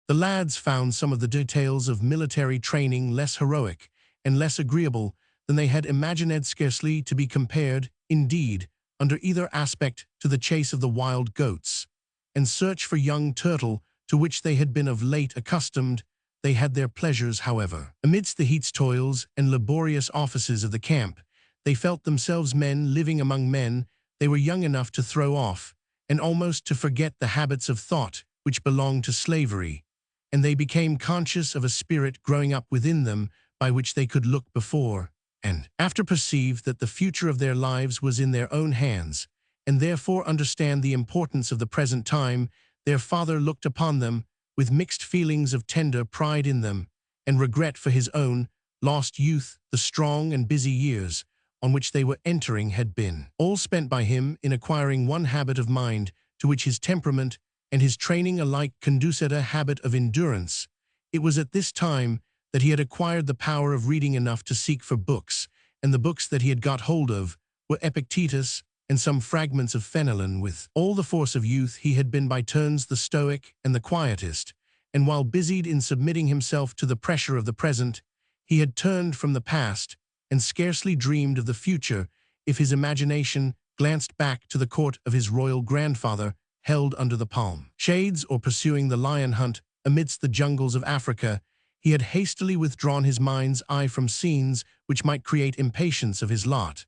The lads found some of the details of military training less heroic and less agreeable than they had imagined, scarcely to be compared, indeed, under either aspect, to the chase of the wild goats and search for young turtle, to which they had been of late accustomed. They had their pleasures, however. Amidst the heats, toils, and laborious offices of the camp, they felt themselves men living among men. They were young enough to throw off, and almost to forget, the habits of thought which belonged to slavery, and they became conscious of a spirit growing up within them by which they could look before and after perceive that the future of their lives was in their own hands, and therefore understand the importance of the present time. Their father looked upon them with mixed feelings of tender pride in them and regret for his own lost youth, the strong and busy years on which they were entering had been all spent by him in acquiring one habit of mind to which his temperament and his training alike conduced, a habit of endurance. It was at this time that he had acquired the power of reading enough to seek for books, and the books that he had got hold of were Epictetus and some fragments of Fenelon. With all the force of youth, he had been by turns the stoic and the quietist, and while busied in submitting himself to the pressure of the present, he had turned from the past and scarcely dreamed of the future if his imagination glanced back to the court of his royal grandfather held under the palm shades or pursuing the lion hunt amidst the jungles of Africa. He had hastily withdrawn his mind's eye from scenes which might create impatience of his lot,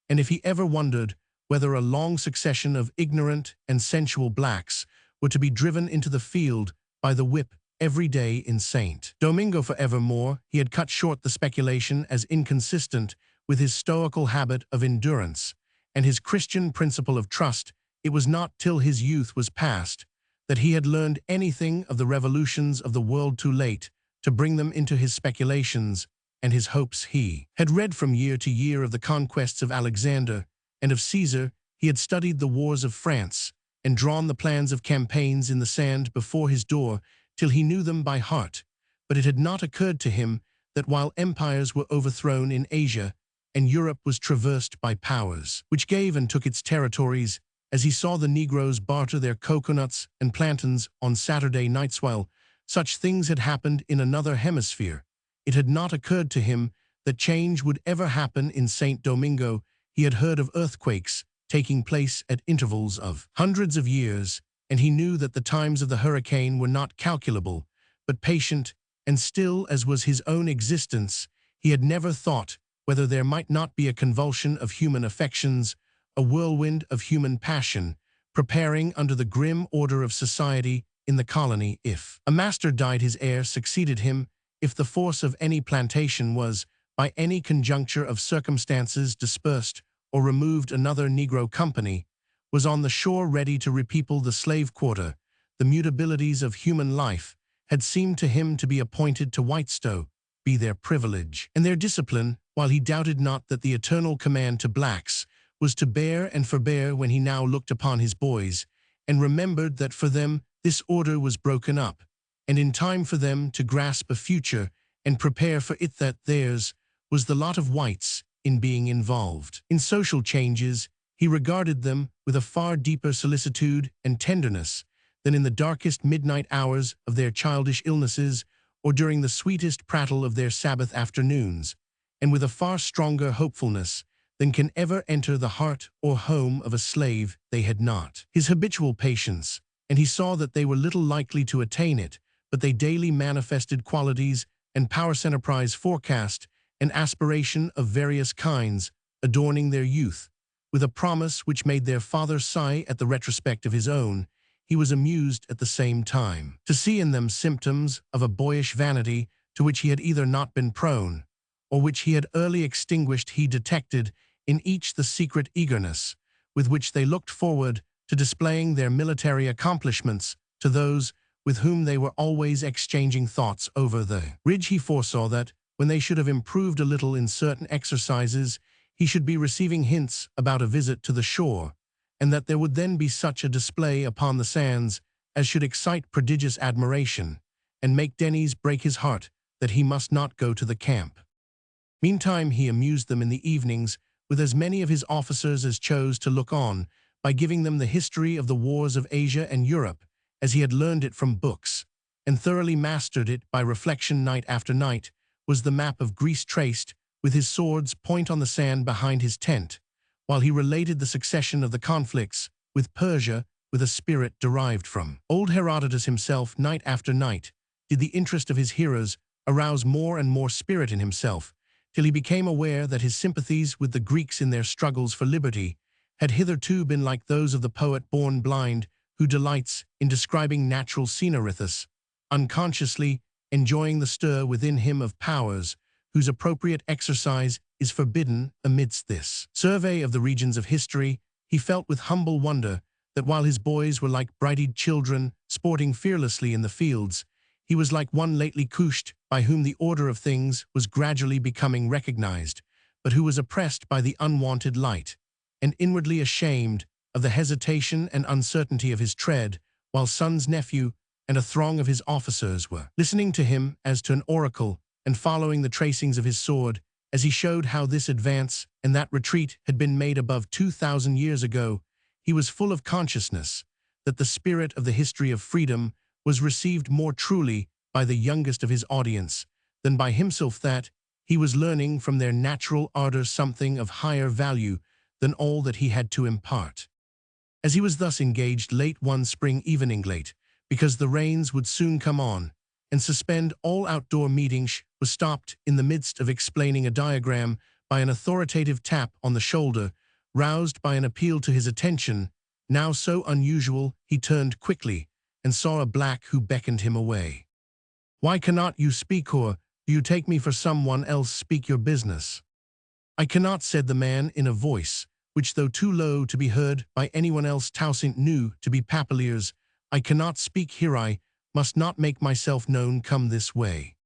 and if he ever wondered whether a long succession of ignorant and sensual blacks were to be driven into the field by the whip every day in St. Domingo forevermore, he had cut short the speculation as inconsistent with his stoical habit of endurance and his Christian principle of trust. It was not till his youth was past that he had learned anything of the revolutions of the world, too late to bring them into his speculations and his hopes. He had read from year to year of the conquests of Alexander and of Caesar. He had studied the wars of France and drawn the plans of campaigns in the sand before his door till he knew them by heart. But it had not occurred to him that while empires were overthrown in Asia and Europe was traversed by powers which gave and took its territories, as he saw the Negroes barter their coconuts and plantains on Saturday nights, while such things had happened in another hemisphere, it had not occurred to him that change would ever happen in St. Domingo. He had heard of earthquakes taking place at intervals of hundreds of years, and he knew that the times of the hurricane were not calculable, but patient and still as was his own existence. He had never thought whether there might not be a convulsion of human affections, a whirlwind of human passion, preparing under the grim order of society in the colony. If a master died, his heir succeeded him. If the force of any plantation was, by any conjuncture of circumstances, dispersed or removed, another Negro company was on the shore ready to repeople the slave quarter. The mutabilities of human life had seemed to him to be appointed to Whitstow, be their privilege and their discipline, while he doubted not that the eternal command to blacks was to bear and forbear. When he now looked upon his boys and remembered that for them this order was broken up, and in time for them to grasp a future and prepare for it, that theirs was the lot of whites in being involved in social changes, he regarded them with a far deeper solicitude and tenderness than in the darkest midnight hours of their childish illnesses or during the sweetest prattle of their Sabbath afternoons, and with a far stronger hopefulness than can ever enter the heart or home of a slave. They had not his habitual patience, and he saw that they were little likely to attain it, but they daily manifested qualities and powers, enterprise, forecast, and aspiration of various kinds, adorning their youth with a promise which made their father sigh at the retrospect of his own. He was amused at the same time to see in them symptoms of a boyish vanity to which he had either not been prone, or which he had early extinguished. He detected in each the secret eagerness with which they looked forward to displaying their military accomplishments to those with whom they were always exchanging thoughts over the ridge. He foresaw that, when they should have improved a little in certain exercises, he should be receiving hints about a visit to the shore, and that there would then be such a display upon the sands as should excite prodigious admiration, and make Denny's break his heart that he must not go to the camp. Meantime he amused them in the evenings with as many of his officers as chose to look on, by giving them the history of the wars of Asia and Europe, as he had learned it from books, and thoroughly mastered it by reflection. Night after night was the map of Greece traced, with his sword's point on the sand behind his tent, while he related the succession of the conflicts with Persia with a spirit derived from old Herodotus himself. Night after night did the interest of his hearers arouse more and more spirit in himself, till he became aware that his sympathies with the Greeks in their struggles for liberty had hitherto been like those of the poet born blind, who delights in describing natural scenariethus, unconsciously enjoying the stir within him of powers whose appropriate exercise is forbidden. Amidst this survey of the regions of history, he felt with humble wonder that while his boys were like bright-eyed children sporting fearlessly in the fields, he was like one lately couched by whom the order of things was gradually becoming recognized, but who was oppressed by the unwanted light, and inwardly ashamed of the hesitation and uncertainty of his tread, while son's nephew and a throng of his officers were listening to him as to an oracle and following the tracings of his sword, as he showed how this advance and that retreat had been made above 2,000 years ago. He was full of consciousness that the spirit of the history of freedom was received more truly by the youngest of his audience than by himself, that he was learning from their natural ardor something of higher value than all that he had to impart. As he was thus engaged late one spring evening, late, because the rains would soon come on, and suspend all outdoor meetings, was stopped in the midst of explaining a diagram by an authoritative tap on the shoulder, roused by an appeal to his attention, now so unusual. He turned quickly and saw a black who beckoned him away. "Why cannot you speak, or do you take me for someone else? Speak your business." "I cannot," said the man in a voice which, though too low to be heard by anyone else, Toussaint knew to be Papillier's. "I cannot speak here. I must not make myself known. Come this way."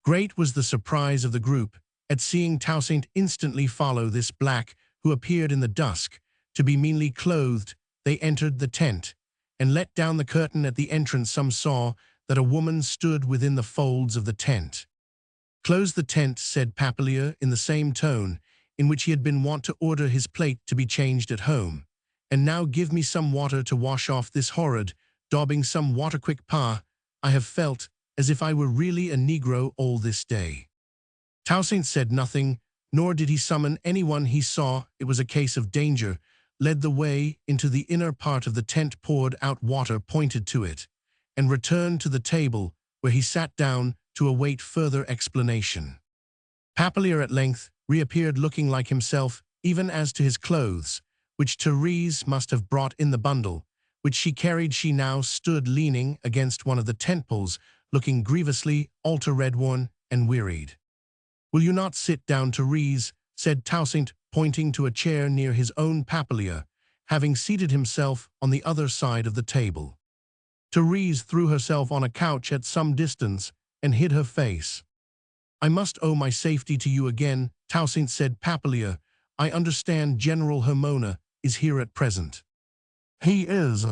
Great was the surprise of the group at seeing Toussaint instantly follow this black, who appeared in the dusk to be meanly clothed. They entered the tent and let down the curtain at the entrance. Some saw that a woman stood within the folds of the tent. "Close the tent," said Papillier in the same tone in which he had been wont to order his plate to be changed at home. "And now give me some water to wash off this horrid daubing. Some water, quick, pa. I have felt as if I were really a Negro all this day." Toussaint said nothing, nor did he summon anyone. He saw it was a case of danger, led the way into the inner part of the tent, poured out water, pointed to it, and returned to the table, where he sat down to await further explanation. Papillier at length reappeared, looking like himself, even as to his clothes, which Therese must have brought in the bundle, which she carried. She now stood leaning against one of the tent poles, looking grievously altered, red-worn, and wearied. "Will you not sit down, Therese?" said Toussaint, pointing to a chair near his own. Papillier, having seated himself on the other side of the table. Therese threw herself on a couch at some distance and hid her face. "I must owe my safety to you again," Toussaint said. "Papillier, I understand General Hermona is here at present." "He is.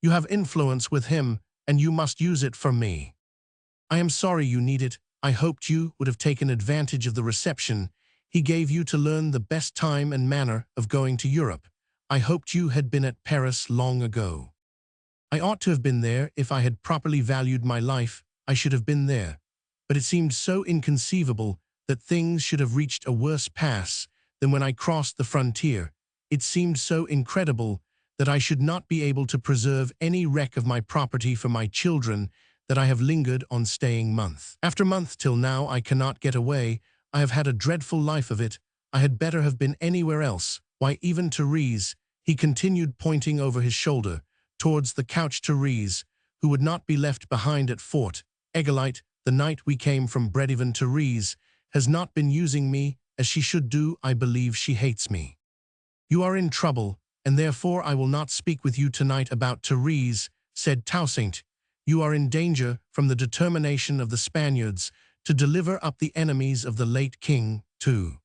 You have influence with him, and you must use it for me." "I am sorry you need it. I hoped you would have taken advantage of the reception he gave you to learn the best time and manner of going to Europe. I hoped you had been at Paris long ago." "I ought to have been there. If I had properly valued my life, I should have been there. But it seemed so inconceivable that things should have reached a worse pass than when I crossed the frontier. It seemed so incredible that I should not be able to preserve any wreck of my property for my children, that I have lingered on staying month after month till now. I cannot get away. I have had a dreadful life of it. I had better have been anywhere else. Why, even Therese," he continued, pointing over his shoulder towards the couch, "Therese, who would not be left behind at Fort Egalite the night we came from Bredivan, Therese has not been using me as she should do. I believe she hates me. You are in trouble, and therefore I will not speak with you tonight about Therese," said Toussaint. "You are in danger from the determination of the Spaniards to deliver up the enemies of the late king, to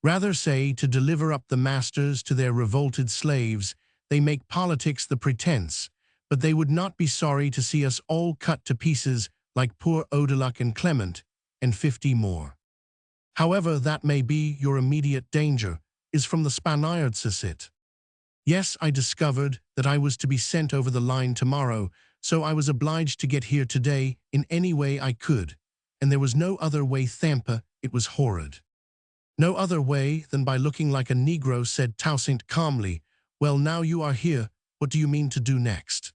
rather say to deliver up the masters to their revolted slaves. They make politics the pretense, but they would not be sorry to see us all cut to pieces like poor Odeluck and Clement, and 50 more. However that may be, your immediate danger is from the Spaniards, is it?" "Yes, I discovered that I was to be sent over the line tomorrow, so I was obliged to get here today in any way I could, and there was no other way. Thampa, it was horrid." "No other way than by looking like a Negro," said Toussaint calmly. "Well, now you are here, what do you mean to do next?"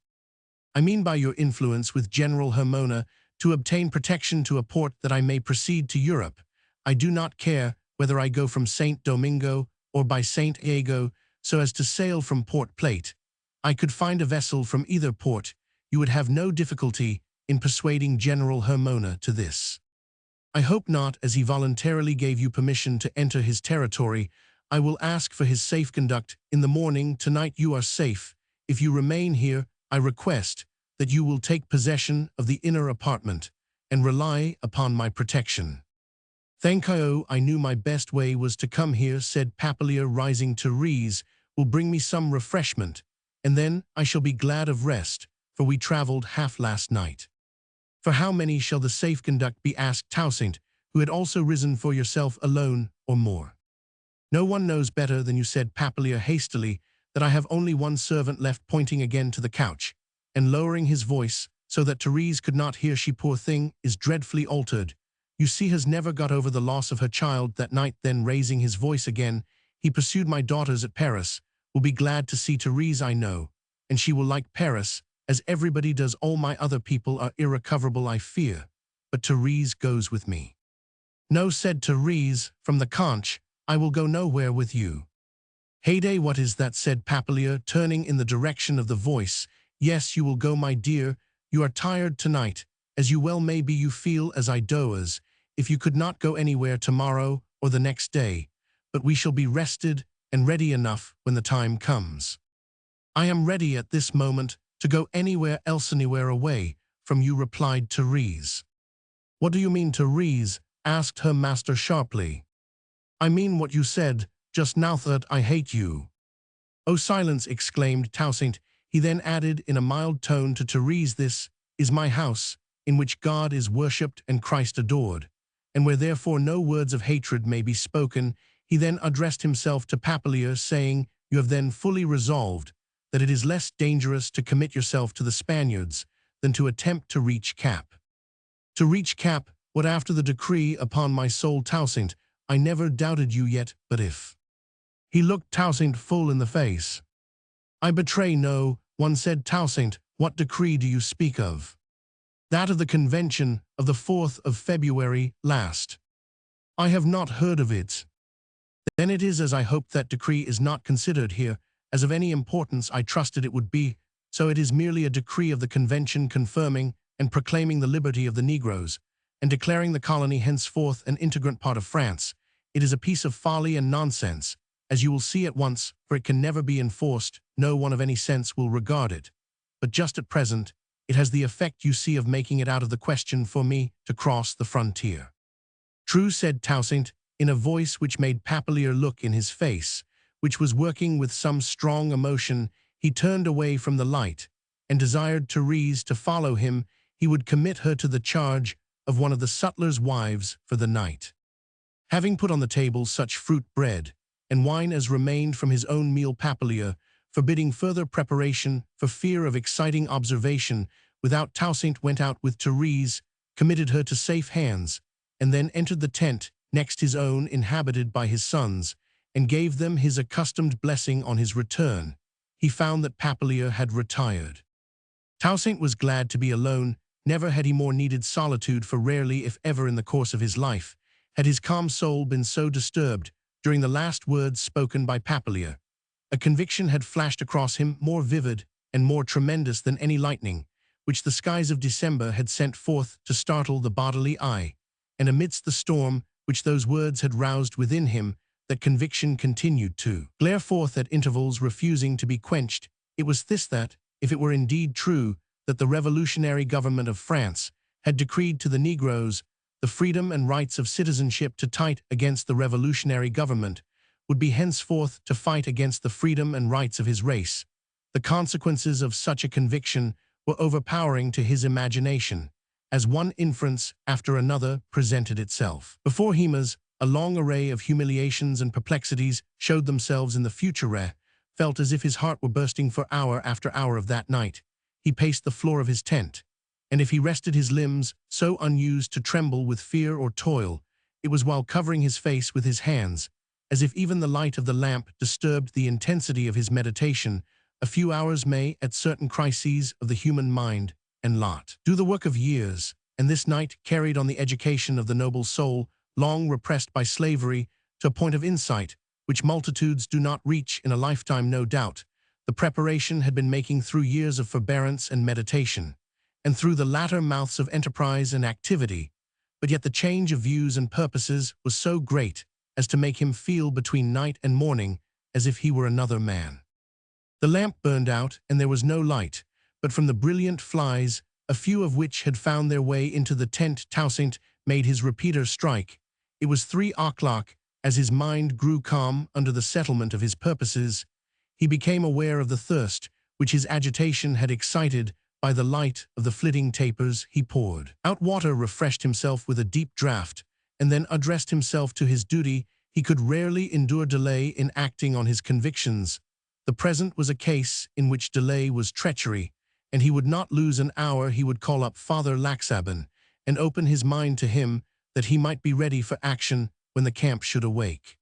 "I mean by your influence with General Hermona to obtain protection to a port that I may proceed to Europe. I do not care whether I go from St. Domingo or by St. Diego, so as to sail from Port Plate. I could find a vessel from either port. You would have no difficulty in persuading General Hermona to this." "I hope not, as he voluntarily gave you permission to enter his territory. I will ask for his safe conduct in the morning. Tonight you are safe. If you remain here, I request that you will take possession of the inner apartment, and rely upon my protection. Thank you, I knew my best way was to come here, said Papillier, rising. Therese will bring me some refreshment, and then I shall be glad of rest, for we travelled half last night. For how many shall the safe conduct be, asked Toussaint, who had also risen. For yourself alone, or more? No one knows better than you, said Papillier hastily, that I have only one servant left, pointing again to the couch, and lowering his voice, so that Therese could not hear. She, poor thing, is dreadfully altered. You see, has never got over the loss of her child that night. Then raising his voice again, he pursued, my daughters at Paris will be glad to see Therese, I know, and she will like Paris, as everybody does. All my other people are irrecoverable, I fear, but Therese goes with me. No, said Therese, from the conch, I will go nowhere with you. Heyday, what is that, said Papillier, turning in the direction of the voice. Yes, you will go, my dear. You are tired tonight, as you well may be. You feel as I do, as if you could not go anywhere tomorrow or the next day, but we shall be rested and ready enough when the time comes. I am ready at this moment to go anywhere else, anywhere away from you, replied Therese. What do you mean, Therese? Asked her master sharply. I mean what you said just now, that I hate you. Oh, silence, exclaimed Toussaint. He then added in a mild tone to Therese, this is my house, in which God is worshipped and Christ adored, and where therefore no words of hatred may be spoken. He then addressed himself to Papillier, saying, you have then fully resolved that it is less dangerous to commit yourself to the Spaniards than to attempt to reach Cap. To reach Cap, what after the decree? Upon my soul, Toussaint, I never doubted you yet, but if... He looked Toussaint full in the face. I betray no one, said Toussaint. What decree do you speak of? That of the Convention of the 4th of February last. I have not heard of it. Then it is as I hoped. That decree is not considered here as of any importance. I trusted it would be, so it is merely a decree of the Convention confirming and proclaiming the liberty of the Negroes, and declaring the colony henceforth an integrant part of France. It is a piece of folly and nonsense, as you will see at once, for it can never be enforced. No one of any sense will regard it. But just at present, it has the effect you see of making it out of the question for me to cross the frontier. True, said Toussaint, in a voice which made Papillier look in his face, which was working with some strong emotion. He turned away from the light, and desired Therese to follow him. He would commit her to the charge of one of the sutler's wives for the night. Having put on the table such fruit, bread, and wine as remained from his own meal, Papillier, forbidding further preparation for fear of exciting observation, without Toussaint went out with Therese, committed her to safe hands, and then entered the tent next his own, inhabited by his sons, and gave them his accustomed blessing. On his return, he found that Papillier had retired. Toussaint was glad to be alone. Never had he more needed solitude, for rarely, if ever in the course of his life, had his calm soul been so disturbed during the last words spoken by Papillier. A conviction had flashed across him, more vivid and more tremendous than any lightning, which the skies of December had sent forth to startle the bodily eye, and amidst the storm which those words had roused within him, that conviction continued to glare forth at intervals, refusing to be quenched. It was this, that, if it were indeed true that the revolutionary government of France had decreed to the Negroes the freedom and rights of citizenship, to fight against the revolutionary government would be henceforth to fight against the freedom and rights of his race. The consequences of such a conviction were overpowering to his imagination, as one inference after another presented itself before him. As a long array of humiliations and perplexities showed themselves in the future, felt as if his heart were bursting. For hour after hour of that night, he paced the floor of his tent, and if he rested his limbs, so unused to tremble with fear or toil, it was while covering his face with his hands, as if even the light of the lamp disturbed the intensity of his meditation. A few hours may, at certain crises of the human mind and lot, do the work of years, and this night carried on the education of the noble soul, long repressed by slavery, to a point of insight which multitudes do not reach in a lifetime. No doubt, the preparation had been making through years of forbearance and meditation, and through the latter mouths of enterprise and activity, but yet the change of views and purposes was so great as to make him feel between night and morning as if he were another man. The lamp burned out, and there was no light, but from the brilliant flies a few of which had found their way into the tent. Toussaint made his repeater strike. It was 3 o'clock. As his mind grew calm under the settlement of his purposes, he became aware of the thirst which his agitation had excited. By the light of the flitting tapers, he poured out water, refreshed himself with a deep draught, and then addressed himself to his duty. He could rarely endure delay in acting on his convictions. The present was a case in which delay was treachery, and he would not lose an hour. He would call up Father Laxabin and open his mind to him, that he might be ready for action when the camp should awake.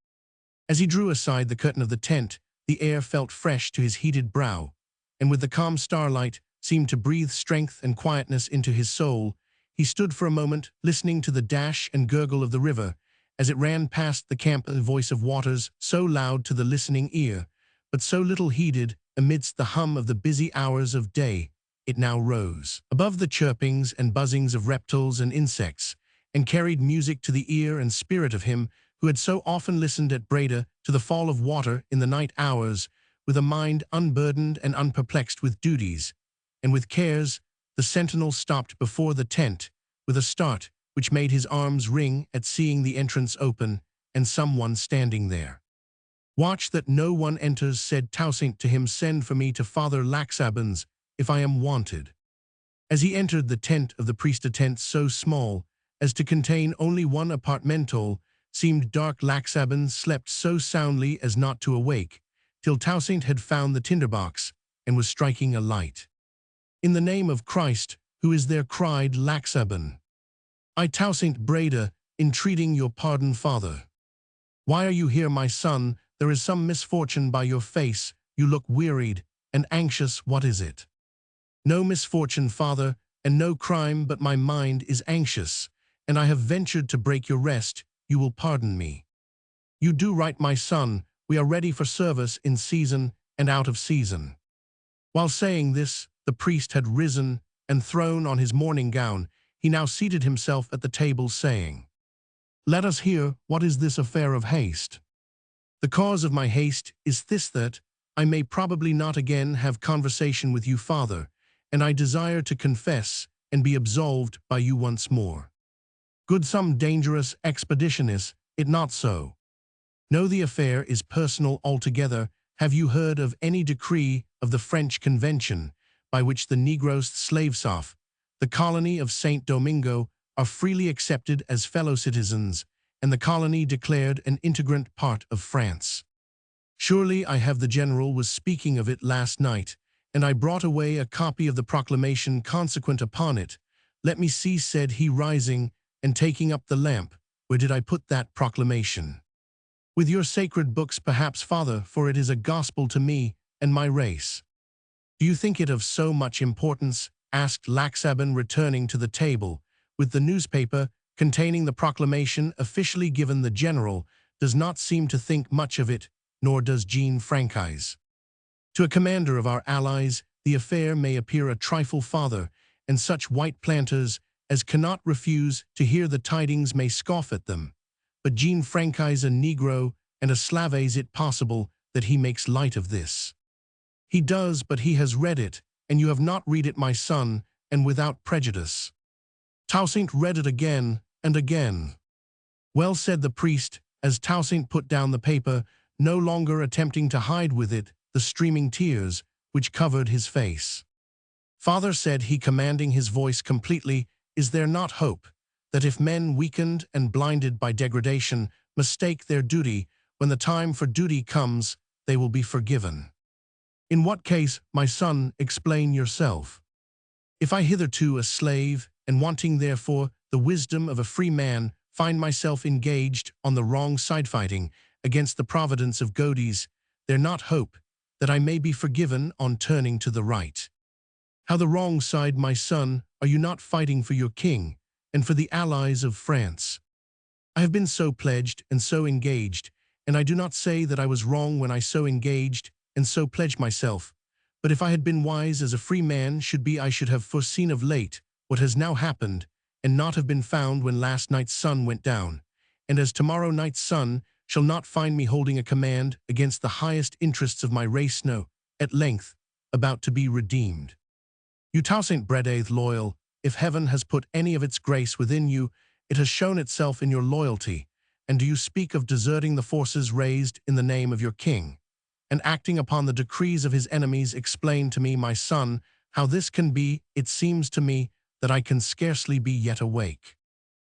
As he drew aside the curtain of the tent, the air felt fresh to his heated brow, and with the calm starlight seemed to breathe strength and quietness into his soul. He stood for a moment, listening to the dash and gurgle of the river as it ran past the camp, a voice of waters so loud to the listening ear, but so little heeded amidst the hum of the busy hours of day. It now rose above the chirpings and buzzings of reptiles and insects, and carried music to the ear and spirit of him who had so often listened at Breda to the fall of water in the night hours, with a mind unburdened and unperplexed with duties and with cares. The sentinel stopped before the tent with a start which made his arms ring at seeing the entrance open and someone standing there. "Watch that no one enters," said Toussaint to him. "Send for me to Father Laxabin's if I am wanted." As he entered the tent of the priest, a tent so small as to contain only one apartmental, seemed dark. Laxabin slept so soundly as not to awake till Toussaint had found the tinderbox and was striking a light. "In the name of Christ, who is there?" cried Laxabin. "I, Toussaint Breda, entreating your pardon, Father." "Why are you here, my son? There is some misfortune by your face. You look wearied and anxious. What is it?" "No misfortune, Father, and no crime, but my mind is anxious, and I have ventured to break your rest. You will pardon me." "You do right, my son. We are ready for service in season and out of season." While saying this, the priest had risen and thrown on his morning gown. He now seated himself at the table, saying, "Let us hear, what is this affair of haste?" "The cause of my haste is this, that I may probably not again have conversation with you, Father, and I desire to confess and be absolved by you once more." "Good, some dangerous expedition, is it not so?" "No, the affair is personal altogether. Have you heard of any decree of the French Convention by which the Negroes slaves off the colony of St. Domingo are freely accepted as fellow citizens, and the colony declared an integrant part of France?" "Surely I have. The general was speaking of it last night, and I brought away a copy of the proclamation consequent upon it. Let me see," said he, rising and taking up the lamp. "Where did I put that proclamation?" "With your sacred books, perhaps, Father, for it is a gospel to me and my race." "Do you think it of so much importance?" asked Laxabin, returning to the table with the newspaper containing the proclamation officially given. "The general does not seem to think much of it, nor does Jean Franchise. To a commander of our allies, the affair may appear a trifle, Father, and such white planters as cannot refuse to hear the tidings may scoff at them. But Jean Franchise, a Negro and a slave, is it possible that he makes light of this?" "He does, but he has read it, and you have not read it, my son, and without prejudice." Toussaint read it again and again. "Well," said the priest, as Toussaint put down the paper, no longer attempting to hide with it the streaming tears which covered his face. "Father," said he, commanding his voice completely, "is there not hope that if men, weakened and blinded by degradation, mistake their duty, when the time for duty comes, they will be forgiven?" "In what case, my son? Explain yourself." "If I, hitherto a slave, and wanting therefore the wisdom of a free man, find myself engaged on the wrong side, fighting against the providence of Godis, there not hope that I may be forgiven on turning to the right?" "How the wrong side, my son? Are you not fighting for your king and for the allies of France?" "I have been so pledged and so engaged, and I do not say that I was wrong when I so engaged and so pledged myself. But if I had been wise as a free man should be, I should have foreseen of late what has now happened, and not have been found when last night's sun went down, and as tomorrow night's sun shall not find me holding a command against the highest interests of my race, no, at length, about to be redeemed." You Saint Bredeth loyal, if heaven has put any of its grace within you, it has shown itself in your loyalty. And do you speak of deserting the forces raised in the name of your king, and acting upon the decrees of his enemies? Explain to me, my son, how this can be. It seems to me that I can scarcely be yet awake.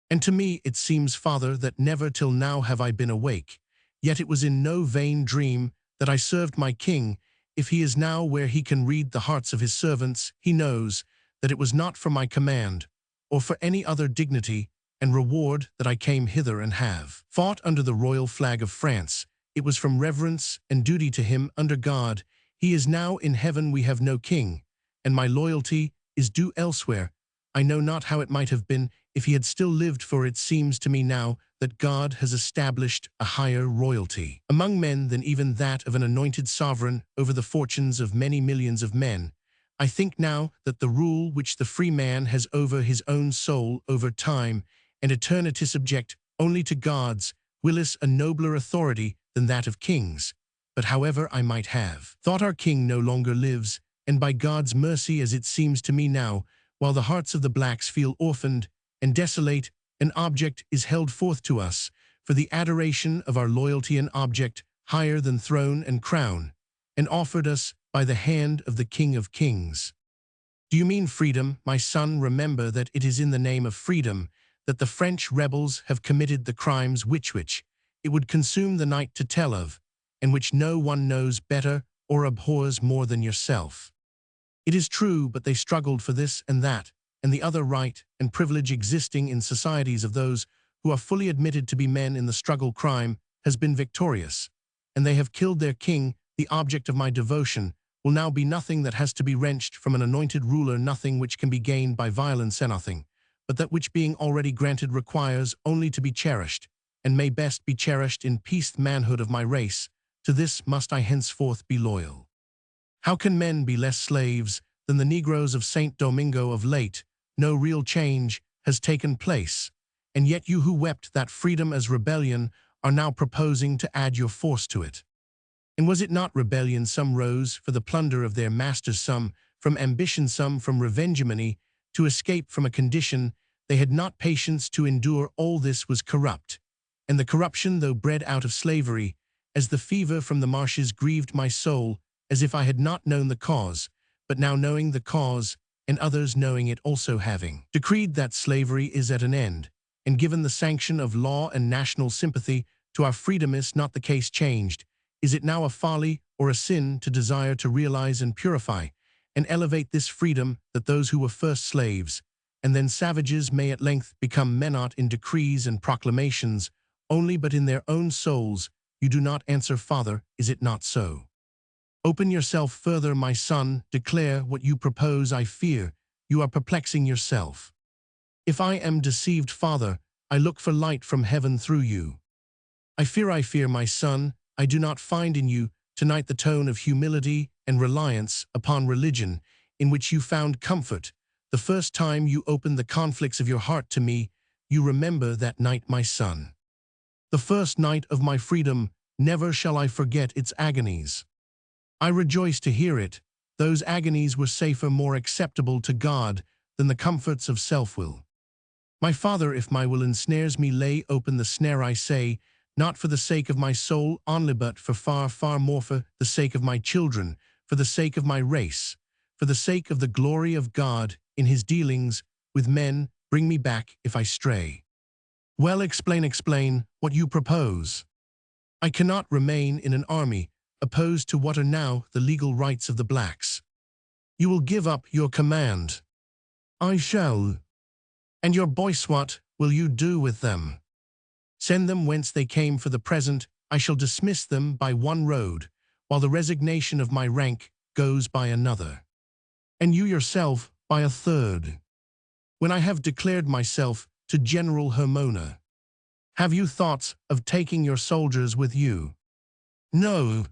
And to me it seems, father, that never till now have I been awake. Yet it was in no vain dream that I served my king. If he is now where he can read the hearts of his servants, he knows that it was not for my command, or for any other dignity and reward that I came hither and have fought under the royal flag of France. It was from reverence and duty to him under God. He is now in heaven, we have no king, and my loyalty is due elsewhere. I know not how it might have been if he had still lived, for it seems to me now that God has established a higher royalty among men than even that of an anointed sovereign over the fortunes of many millions of men. I think now that the rule which the free man has over his own soul, over time and eternity, subject only to God's will, is a nobler authority than that of kings. But however I might have thought, our king no longer lives, and by God's mercy, as it seems to me now, while the hearts of the blacks feel orphaned and desolate, an object is held forth to us for the adoration of our loyalty, an object higher than throne and crown, and offered us by the hand of the King of Kings. Do you mean freedom, my son? Remember that it is in the name of freedom that the French rebels have committed the crimes which it would consume the night to tell of, and which no one knows better or abhors more than yourself. It is true, but they struggled for this and that, and the other right and privilege existing in societies of those who are fully admitted to be men in the struggle. Crime has been victorious, and they have killed their king. The object of my devotion will now be nothing that has to be wrenched from an anointed ruler, nothing which can be gained by violence, and nothing but that which, being already granted, requires only to be cherished, and may best be cherished in peace. The manhood of my race, to this must I henceforth be loyal. How can men be less slaves than the Negroes of St. Domingo? Of late, no real change has taken place, and yet you who wept that freedom as rebellion are now proposing to add your force to it. And was it not rebellion? Some rose for the plunder of their masters, some from ambition, some from revengement, to escape from a condition they had not patience to endure. All this was corrupt, and the corruption, though bred out of slavery, as the fever from the marshes, grieved my soul, as if I had not known the cause, but now knowing the cause, and others knowing it also, having decreed that slavery is at an end, and given the sanction of law and national sympathy to our freedom, is not the case changed? Is it now a folly or a sin to desire to realize and purify and elevate this freedom, that those who were first slaves and then savages may at length become men, not in decrees and proclamations only, but in their own souls? You do not answer, father, is it not so? Open yourself further, my son, declare what you propose. I fear you are perplexing yourself. If I am deceived, father, I look for light from heaven through you. I fear, my son, I do not find in you tonight the tone of humility and reliance upon religion in which you found comfort the first time you opened the conflicts of your heart to me. You remember that night, my son, the first night of my freedom. Never shall I forget its agonies. I rejoice to hear it. Those agonies were safer, more acceptable to God than the comforts of self-will. My father, if my will ensnares me, lay open the snare. I say, not for the sake of my soul only, but for far, far more for the sake of my children, for the sake of my race, for the sake of the glory of God in his dealings with men. Bring me back if I stray. Well, explain what you propose. I cannot remain in an army opposed to what are now the legal rights of the blacks. You will give up your command. I shall. And your boys, what will you do with them? Send them whence they came. For the present, I shall dismiss them by one road, while the resignation of my rank goes by another, and you yourself by a third. When I have declared myself to General Hermona, have you thoughts of taking your soldiers with you? No.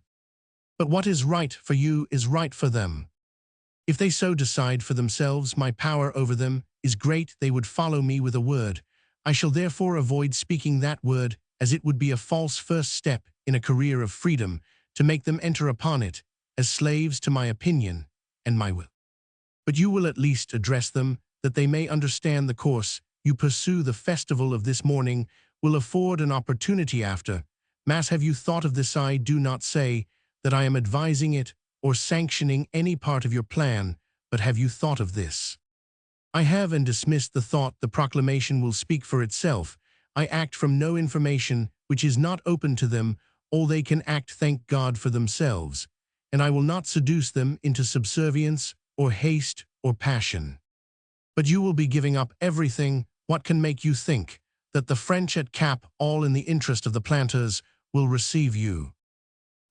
But what is right for you is right for them. If they so decide for themselves, my power over them is great. They would follow me with a word. I shall therefore avoid speaking that word, as it would be a false first step in a career of freedom to make them enter upon it as slaves to my opinion and my will. But you will at least address them, that they may understand the course you pursue. The festival of this morning will afford an opportunity after. Mass, have you thought of this? I do not say that I am advising it or sanctioning any part of your plan, but have you thought of this? I have, and dismissed the thought. The proclamation will speak for itself. I act from no information which is not open to them. All they can act, thank God, for themselves, and I will not seduce them into subservience or haste or passion. But you will be giving up everything. What can make you think that the French at Cap, all in the interest of the planters, will receive you?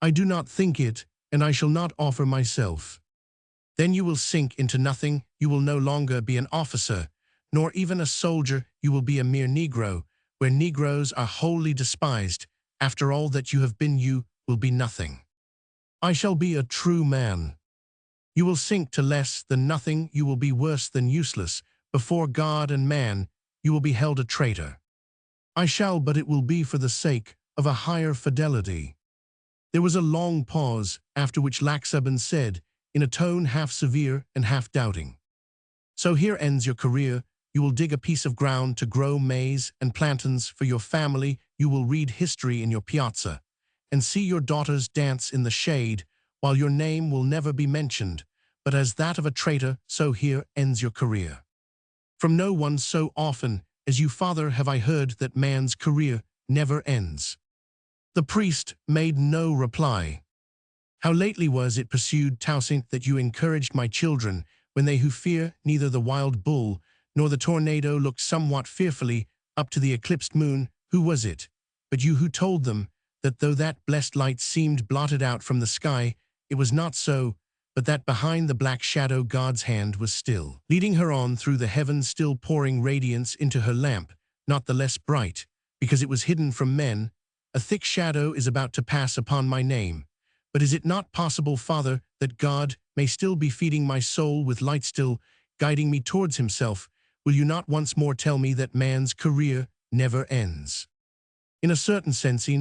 I do not think it, and I shall not offer myself. Then you will sink into nothing. You will no longer be an officer, nor even a soldier. You will be a mere Negro, where Negroes are wholly despised. After all that you have been, you will be nothing. I shall be a true man. You will sink to less than nothing. You will be worse than useless. Before God and man, you will be held a traitor. I shall, but it will be for the sake of a higher fidelity. There was a long pause, after which Laxaban said, in a tone half severe and half doubting, "So here ends your career. You will dig a piece of ground to grow maize and plantains for your family. You will read history in your piazza, and see your daughters dance in the shade, while your name will never be mentioned, but as that of a traitor. So here ends your career. From no one so often as you, father, have I heard that man's career never ends." The priest made no reply. "How lately was it," pursued Toussaint, "that you encouraged my children, when they who fear neither the wild bull nor the tornado looked somewhat fearfully up to the eclipsed moon? Who was it but you who told them that though that blessed light seemed blotted out from the sky, it was not so, but that behind the black shadow God's hand was still leading her on through the heavens, still pouring radiance into her lamp, not the less bright, because it was hidden from men? A thick shadow is about to pass upon my name. But is it not possible, father, that God may still be feeding my soul with light, still guiding me towards himself? Will you not once more tell me that man's career never ends? In a certain sense,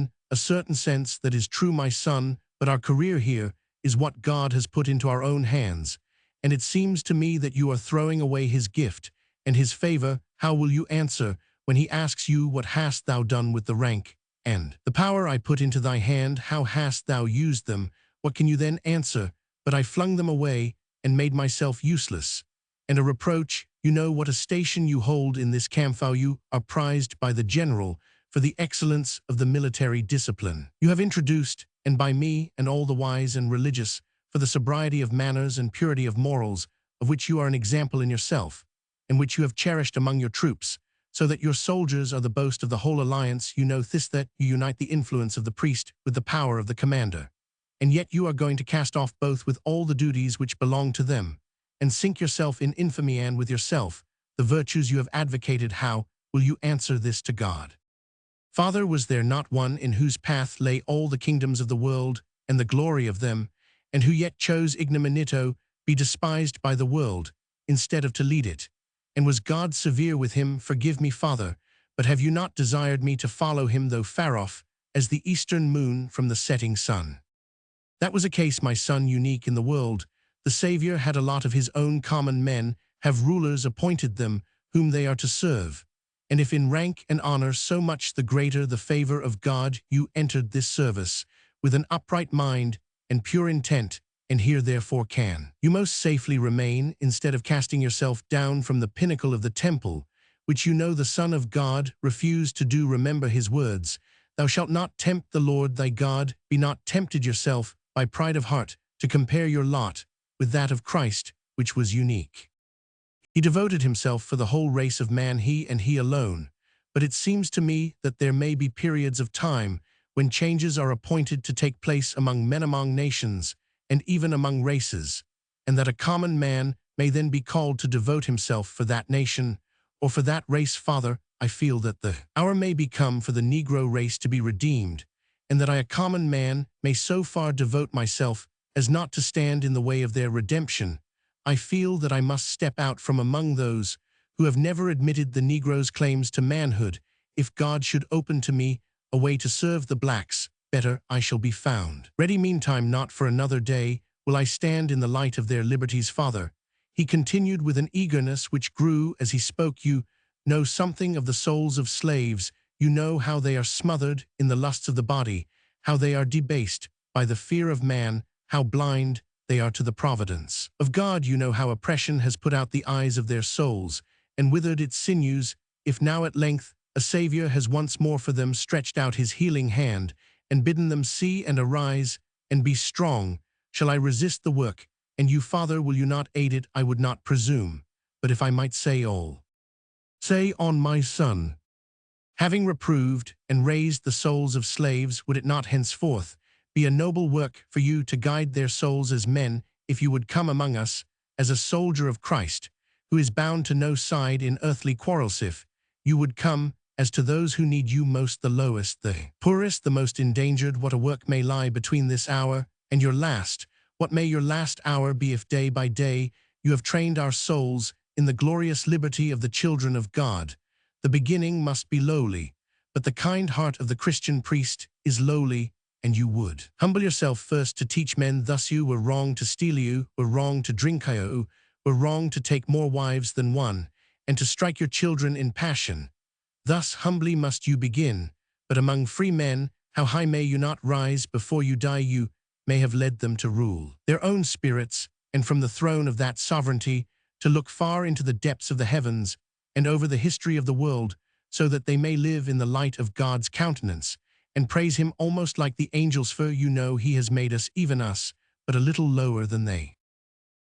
that is true, my son, but our career here is what God has put into our own hands, and it seems to me that you are throwing away his gift and his favor. How will you answer when he asks you, what hast thou done with the rank and the power I put into thy hand? How hast thou used them? What can you then answer? But I flung them away and made myself useless. And a reproach, you know what a station you hold in this camp. How you are prized by the general for the excellence of the military discipline you have introduced, and by me and all the wise and religious, for the sobriety of manners and purity of morals, of which you are an example in yourself, and which you have cherished among your troops, so that your soldiers are the boast of the whole alliance. You know this, that you unite the influence of the priest with the power of the commander, and yet you are going to cast off both with all the duties which belong to them, and sink yourself in infamy, and with yourself the virtues you have advocated. How will you answer this to God? Father, was there not one in whose path lay all the kingdoms of the world and the glory of them, and who yet chose ignominito, be despised by the world, instead of to lead it? And was God severe with him? Forgive me, Father, but have you not desired me to follow him, though far off as the eastern moon from the setting sun? That was a case, my son, unique in the world. The Savior had a lot of his own common men, have rulers appointed them, whom they are to serve. And if in rank and honor so much the greater the favor of God, you entered this service with an upright mind and pure intent, and here therefore can you most safely remain, instead of casting yourself down from the pinnacle of the temple, which you know the Son of God refused to do. Remember his words, "Thou shalt not tempt the Lord thy God." Be not tempted yourself by pride of heart to compare your lot with that of Christ, which was unique. He devoted himself for the whole race of man, he and he alone. But it seems to me that there may be periods of time when changes are appointed to take place among men, among nations, and even among races, and that a common man may then be called to devote himself for that nation or for that race. Father, I feel that the hour may be come for the Negro race to be redeemed, and that I, a common man, may so far devote myself as not to stand in the way of their redemption. I feel that I must step out from among those who have never admitted the Negro's claims to manhood. If God should open to me a way to serve the blacks, better I shall be found ready. Meantime, not for another day will I stand in the light of their liberties. Father, He continued with an eagerness which grew as he spoke. You know something of the souls of slaves. You know how they are smothered in the lusts of the body, how they are debased by the fear of man, how blind they are to the providence of God. You know how oppression has put out the eyes of their souls and withered its sinews. If now at length a Savior has once more for them stretched out his healing hand and bidden them see and arise and be strong, shall I resist the work? And you, Father, will you not aid it? I would not presume, but if I might say all. Say on, my son. Having reproved and raised the souls of slaves, would it not henceforth be a noble work for you to guide their souls as men, if you would come among us as a soldier of Christ, who is bound to no side in earthly quarrels, if you would come as to those who need you most, the lowest, the poorest, the most endangered? What a work may lie between this hour and your last! What may your last hour be if day by day you have trained our souls in the glorious liberty of the children of God? The beginning must be lowly, but the kind heart of the Christian priest is lowly, and you would humble yourself first to teach men. Thus you were wrong to steal, you were wrong to drink, you were wrong to take more wives than one, and to strike your children in passion. Thus humbly must you begin, but among free men, how high may you not rise before you die? You may have led them to rule their own spirits, and from the throne of that sovereignty to look far into the depths of the heavens and over the history of the world, so that they may live in the light of God's countenance, and praise him almost like the angels, for you know he has made us, even us, but a little lower than they.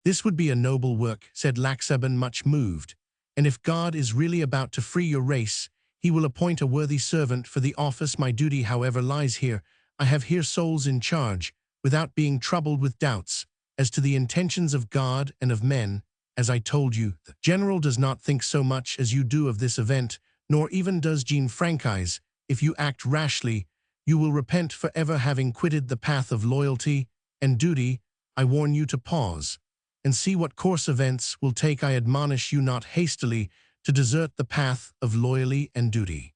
This would be a noble work, said Laxaban, much moved, and if God is really about to free your race, he will appoint a worthy servant for the office. My duty, however, lies here. I have here souls in charge, without being troubled with doubts as to the intentions of God and of men. As I told you, the general does not think so much as you do of this event, nor even does Jean Franchise. If you act rashly, you will repent for ever having quitted the path of loyalty and duty. I warn you to pause and see what course events will take. I admonish you not hastily to desert the path of loyalty and duty.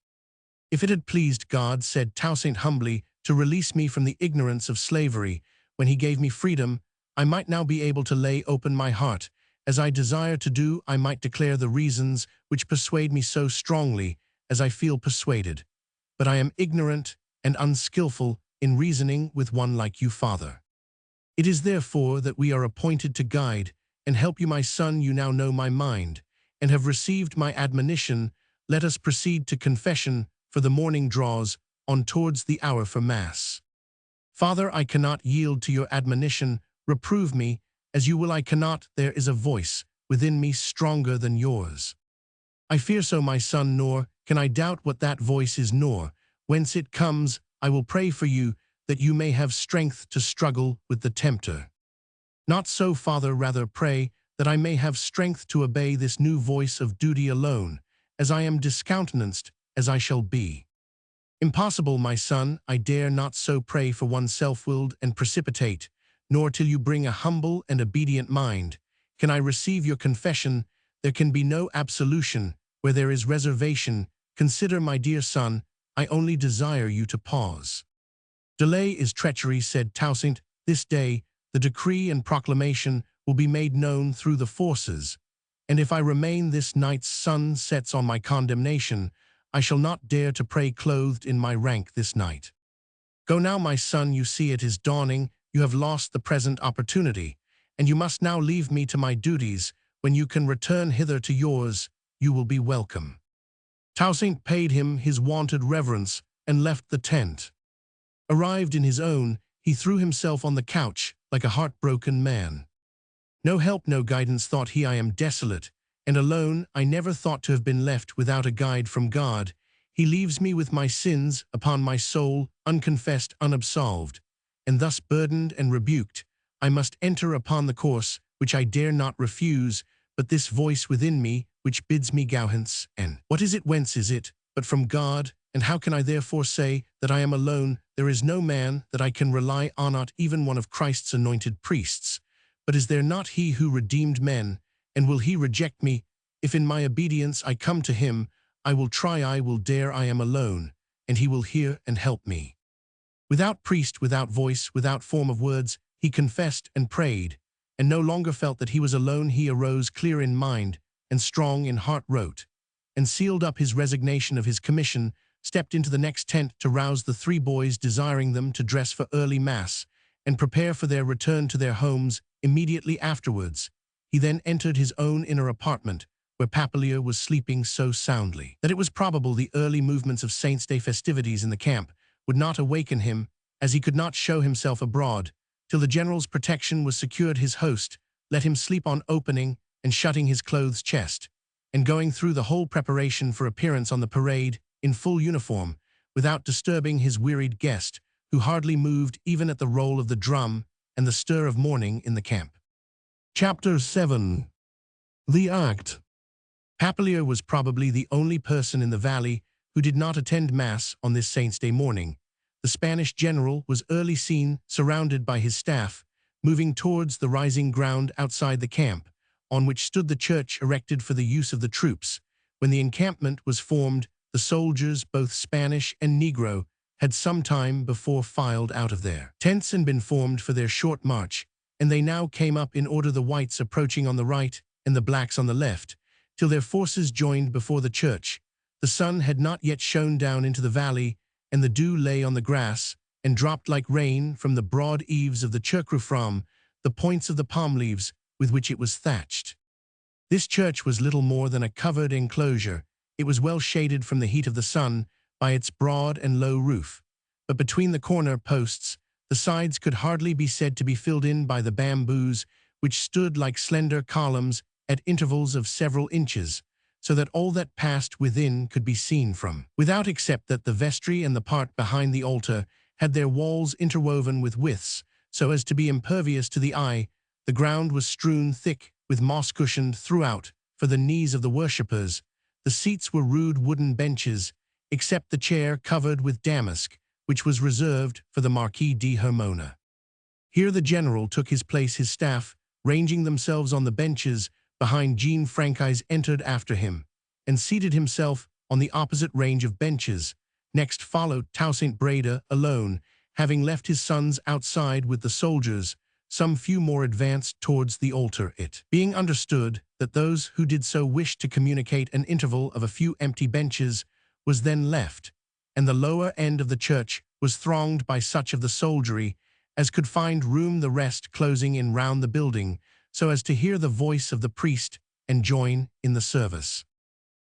If it had pleased God, said Toussaint humbly, to release me from the ignorance of slavery, when he gave me freedom, I might now be able to lay open my heart, as I desire to do. I might declare the reasons which persuade me so strongly as I feel persuaded. But I am ignorant and unskillful in reasoning with one like you, Father. It is therefore that we are appointed to guide and help you, my son. You now know my mind, and have received my admonition. Let us proceed to confession, for the morning draws on towards the hour for Mass. Father, I cannot yield to your admonition. Reprove me as you will. I cannot. There is a voice within me stronger than yours. I fear so, my son, nor can I doubt what that voice is, nor whence it comes. I will pray for you, that you may have strength to struggle with the tempter. Not so, Father, rather pray that I may have strength to obey this new voice of duty alone, as I am discountenanced as I shall be. Impossible, my son, I dare not so pray for one self-willed and precipitate, nor till you bring a humble and obedient mind. Can I receive your confession? There can be no absolution where there is reservation. Consider, my dear son, I only desire you to pause. Delay is treachery, said Toussaint. This day, the decree and proclamation will be made known through the forces, and if I remain, this night's sun sets on my condemnation. I shall not dare to pray clothed in my rank this night. Go now, my son, you see it is dawning. You have lost the present opportunity, and you must now leave me to my duties. When you can return hither to yours, you will be welcome. Toussaint paid him his wonted reverence and left the tent. Arrived in his own, he threw himself on the couch like a heartbroken man. No help, no guidance, thought he. I am desolate and alone. I never thought to have been left without a guide from God. He leaves me with my sins upon my soul, unconfessed, unabsolved, and thus burdened and rebuked. I must enter upon the course which I dare not refuse, but this voice within me which bids me go hence. And what is it? Whence is it? But from God. And how can I therefore say that I am alone? There is no man that I can rely on, not even one of Christ's anointed priests. But is there not he who redeemed men? And will he reject me? If in my obedience I come to him, I will try, I will dare. I am alone, and he will hear and help me. Without priest, without voice, without form of words, he confessed and prayed, and no longer felt that he was alone. He arose clear in mind and strong in heart, wrote, and sealed up his resignation of his commission, stepped into the next tent to rouse the three boys, desiring them to dress for early mass and prepare for their return to their homes immediately afterwards. He then entered his own inner apartment, where Papillier was sleeping so soundly that it was probable the early movements of Saints' Day festivities in the camp would not awaken him, as he could not show himself abroad till the general's protection was secured. His host let him sleep on opening and shutting his clothes chest, and going through the whole preparation for appearance on the parade in full uniform, without disturbing his wearied guest, who hardly moved even at the roll of the drum and the stir of mourning in the camp. Chapter 7. The Act. Papillier was probably the only person in the valley who did not attend Mass on this Saints' Day morning. The Spanish general was early seen, surrounded by his staff, moving towards the rising ground outside the camp, on which stood the church erected for the use of the troops. When the encampment was formed, the soldiers, both Spanish and Negro, had some time before filed out of their tents and been formed for their short march, and they now came up in order, the whites approaching on the right and the blacks on the left, till their forces joined before the church. The sun had not yet shone down into the valley, and the dew lay on the grass and dropped like rain from the broad eaves of the church from the points of the palm leaves with which it was thatched. This church was little more than a covered enclosure. It was well shaded from the heat of the sun by its broad and low roof, but between the corner posts, the sides could hardly be said to be filled in by the bamboos, which stood like slender columns at intervals of several inches, so that all that passed within could be seen from without, except that the vestry and the part behind the altar had their walls interwoven with withes, so as to be impervious to the eye. The ground was strewn thick with moss, cushioned throughout for the knees of the worshippers. The seats were rude wooden benches, except the chair covered with damask, which was reserved for the Marquis de Hermona. Here the general took his place. His staff, ranging themselves on the benches behind Jean Francaise, entered after him, and seated himself on the opposite range of benches. Next followed Toussaint Breda alone, having left his sons outside with the soldiers. Some few more advanced towards the altar, it being understood that those who did so wished to communicate. An interval of a few empty benches was then left, and the lower end of the church was thronged by such of the soldiery as could find room, the rest closing in round the building, so as to hear the voice of the priest and join in the service.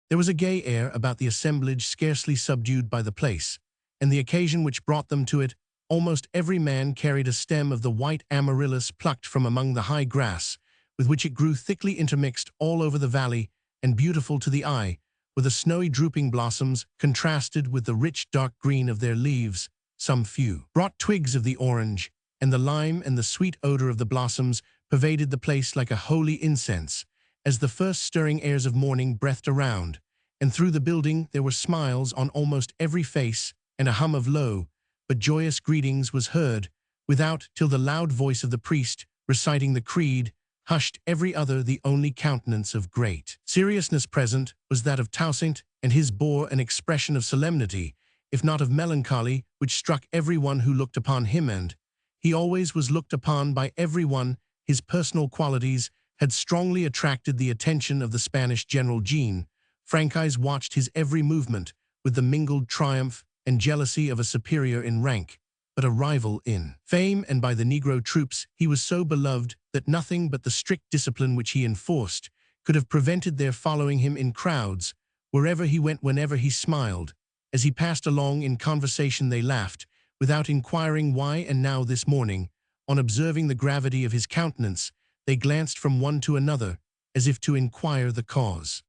There was a gay air about the assemblage, scarcely subdued by the place, and the occasion which brought them to it. Almost every man carried a stem of the white amaryllis plucked from among the high grass, with which it grew thickly intermixed all over the valley, and beautiful to the eye, with the snowy drooping blossoms contrasted with the rich dark green of their leaves. Some few brought twigs of the orange, and the lime and the sweet odor of the blossoms pervaded the place like a holy incense, as the first stirring airs of morning breathed around, and through the building there were smiles on almost every face, and a hum of low but joyous greetings was heard without, till the loud voice of the priest, reciting the creed, hushed every other. The only countenance of great seriousness present was that of Toussaint, and his bore an expression of solemnity, if not of melancholy, which struck every one who looked upon him, and he always was looked upon by every one. His personal qualities had strongly attracted the attention of the Spanish general. Jean Francaise watched his every movement with the mingled triumph and jealousy of a superior in rank, but a rival in fame, and by the Negro troops he was so beloved that nothing but the strict discipline which he enforced could have prevented their following him in crowds. Wherever he went, whenever he smiled, as he passed along in conversation, they laughed, without inquiring why. And now this morning, on observing the gravity of his countenance, they glanced from one to another, as if to inquire the cause.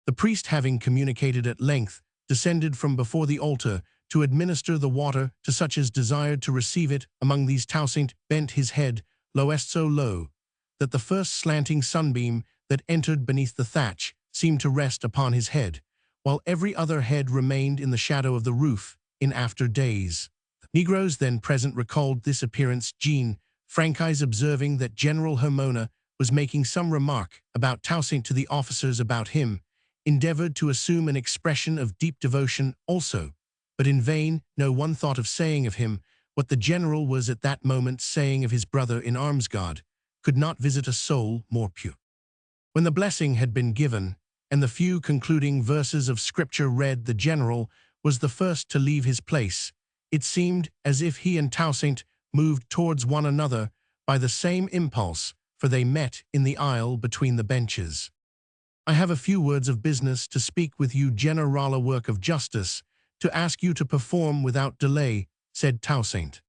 The priest, having communicated at length, descended from before the altar to administer the water to such as desired to receive it. Among these Toussaint bent his head lowest, so low that the first slanting sunbeam that entered beneath the thatch seemed to rest upon his head, while every other head remained in the shadow of the roof. In after days, Negroes then present recalled this appearance. Jean Francaise, observing that General Hermona was making some remark about Toussaint to the officers about him, endeavored to assume an expression of deep devotion also, but in vain. No one thought of saying of him what the general was at that moment saying of his brother in arms. God could not visit a soul more pure. When the blessing had been given, and the few concluding verses of Scripture read, the general was the first to leave his place. It seemed as if he and Toussaint moved towards one another by the same impulse, for they met in the aisle between the benches. "I have a few words of business to speak with you, general, a work of justice, to ask you to perform without delay," said Toussaint.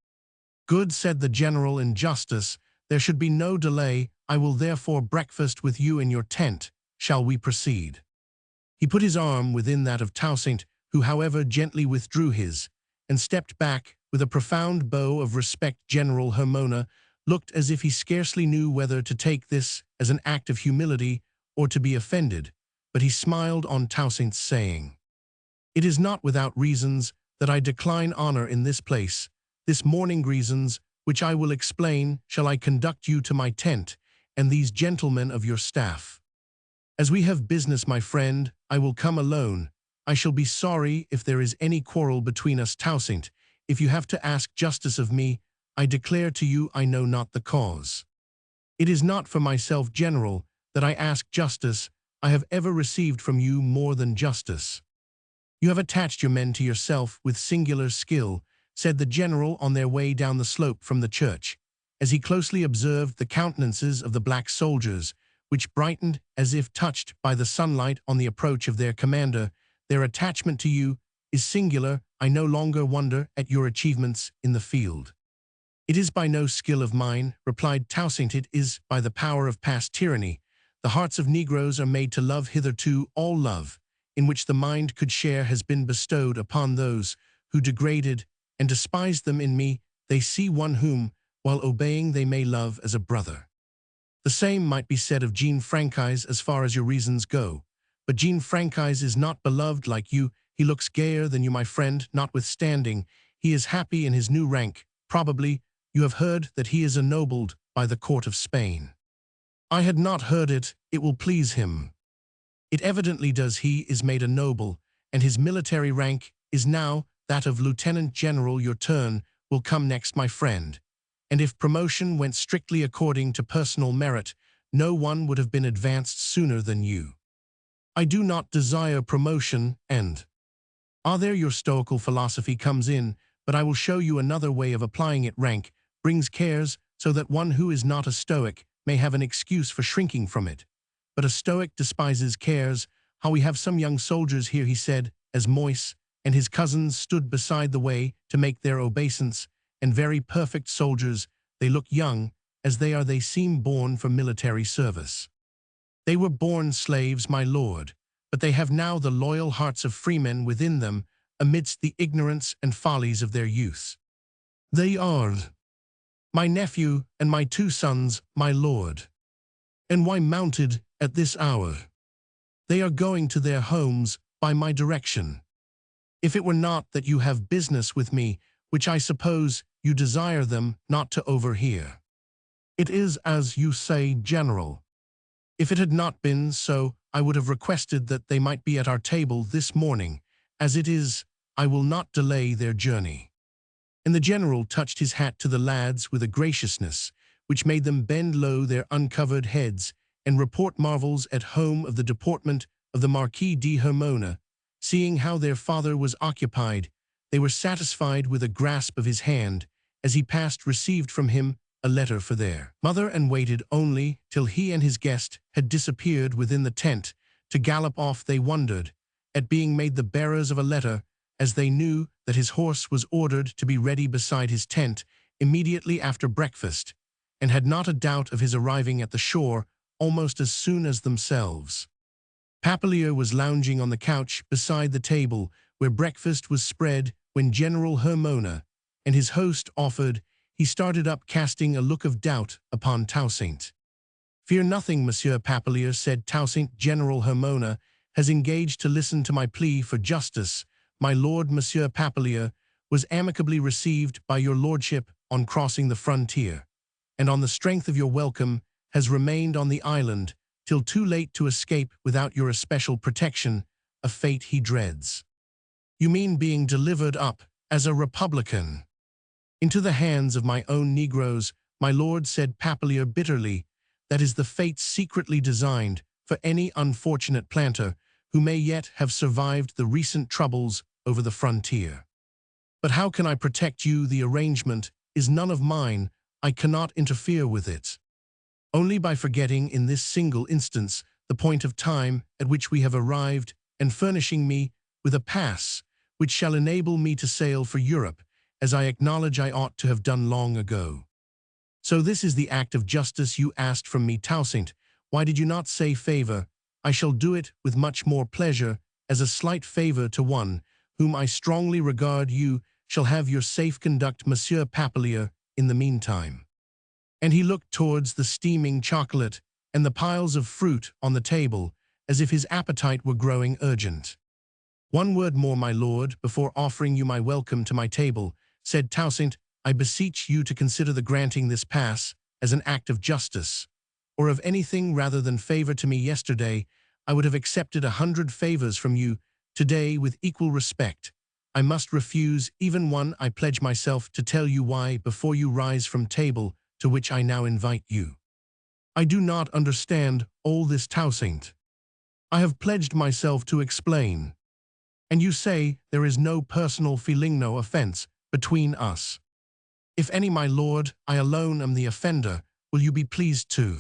"Good," said the general, "in justice there should be no delay. I will therefore breakfast with you in your tent. Shall we proceed?" He put his arm within that of Toussaint, who however gently withdrew his, and stepped back with a profound bow of respect. General Hermona looked as if he scarcely knew whether to take this as an act of humility or to be offended, but he smiled on Toussaint, saying, "It is not without reasons that I decline honor in this place, this morning, reasons which I will explain. Shall I conduct you to my tent, and these gentlemen of your staff? As we have business, my friend, I will come alone. I shall be sorry if there is any quarrel between us, Toussaint. If you have to ask justice of me, I declare to you I know not the cause. It is not for myself, general, that I ask justice. I have ever received from you more than justice. You have attached your men to yourself with singular skill," said the general on their way down the slope from the church, as he closely observed the countenances of the black soldiers, which brightened as if touched by the sunlight on the approach of their commander. "Their attachment to you is singular. I no longer wonder at your achievements in the field." "It is by no skill of mine," replied Toussaint. "It is by the power of past tyranny. The hearts of Negroes are made to love. Hitherto all love, in which the mind could share, has been bestowed upon those who degraded and despised them. In me they see one whom, while obeying, they may love as a brother." The same might be said of Jean Franchise as far as your reasons go. But Jean Franchise is not beloved like you. He looks gayer than you, my friend, notwithstanding he is happy in his new rank. Probably you have heard that he is ennobled by the court of Spain. I had not heard it. It will please him. It evidently does. He is made a noble, and his military rank is now that of lieutenant general. Your turn will come next, my friend, and if promotion went strictly according to personal merit, no one would have been advanced sooner than you. I do not desire promotion, and there your stoical philosophy comes in, but I will show you another way of applying it. Rank brings cares, so that one who is not a stoic may have an excuse for shrinking from it. But a stoic despises cares. How we have some young soldiers here," he said, as Moise and his cousins stood beside the way to make their obeisance, "and very perfect soldiers. They look young, as they are. They seem born for military service. They were born slaves, my lord, but they have now the loyal hearts of freemen within them, amidst the ignorance and follies of their youth. They are my nephew and my 2 sons, my lord. And why mounted at this hour? They are going to their homes by my direction. If it were not that you have business with me, which I suppose you desire them not to overhear. It is as you say, general. If it had not been so, I would have requested that they might be at our table this morning. As it is, I will not delay their journey." And the general touched his hat to the lads with a graciousness which made them bend low their uncovered heads and report marvels at home of the deportment of the Marquis de Hermona. Seeing how their father was occupied, they were satisfied with a grasp of his hand as he passed, received from him a letter for their mother, and waited only till he and his guest had disappeared within the tent to gallop off. They wondered at being made the bearers of a letter, as they knew that his horse was ordered to be ready beside his tent immediately after breakfast, and had not a doubt of his arriving at the shore almost as soon as themselves. Papelier was lounging on the couch beside the table where breakfast was spread when General Hermona and his host offered. He started up, casting a look of doubt upon Toussaint. "Fear nothing, Monsieur Papelier," said Toussaint. "General Hermona has engaged to listen to my plea for justice. My lord, Monsieur Papelier, was amicably received by your lordship on crossing the frontier, and on the strength of your welcome has remained on the island till too late to escape without your especial protection, a fate he dreads." "You mean being delivered up as a Republican into the hands of my own Negroes?" my lord, said Papillier bitterly, that is the fate secretly designed for any unfortunate planter who may yet have survived the recent troubles over the frontier. But how can I protect you? The arrangement is none of mine. I cannot interfere with it. Only by forgetting in this single instance the point of time at which we have arrived and furnishing me with a pass which shall enable me to sail for Europe, as I acknowledge I ought to have done long ago. So this is the act of justice you asked from me, Toussaint. Why did you not say favor? I shall do it with much more pleasure, as a slight favor to one whom I strongly regard. You shall have your safe conduct, Monsieur Papillier, in the meantime. And he looked towards the steaming chocolate and the piles of fruit on the table, as if his appetite were growing urgent. One word more, my lord, before offering you my welcome to my table, said Toussaint. I beseech you to consider the granting this pass as an act of justice, or of anything rather than favor to me. Yesterday I would have accepted 100 favors from you. Today, with equal respect, I must refuse even one. I pledge myself to tell you why before you rise from table to which I now invite you. I do not understand all this, Toussaint. I have pledged myself to explain. And you say there is no personal feeling, no offense between us. If any, my lord, I alone am the offender. Will you be pleased to?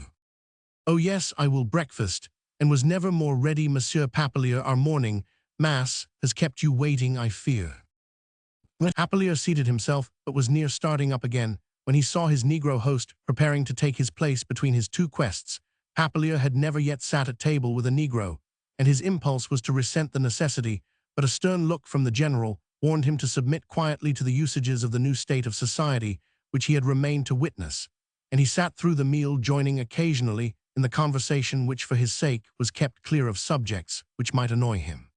Oh yes, I will breakfast, and was never more ready, Monsieur Papillier. Our morning mass has kept you waiting, I fear. Papillier seated himself, but was near starting up again, when he saw his Negro host preparing to take his place between his two quests. Papillier had never yet sat at table with a Negro, and his impulse was to resent the necessity, but a stern look from the general warned him to submit quietly to the usages of the new state of society which he had remained to witness, and he sat through the meal, joining occasionally in the conversation which for his sake was kept clear of subjects which might annoy him.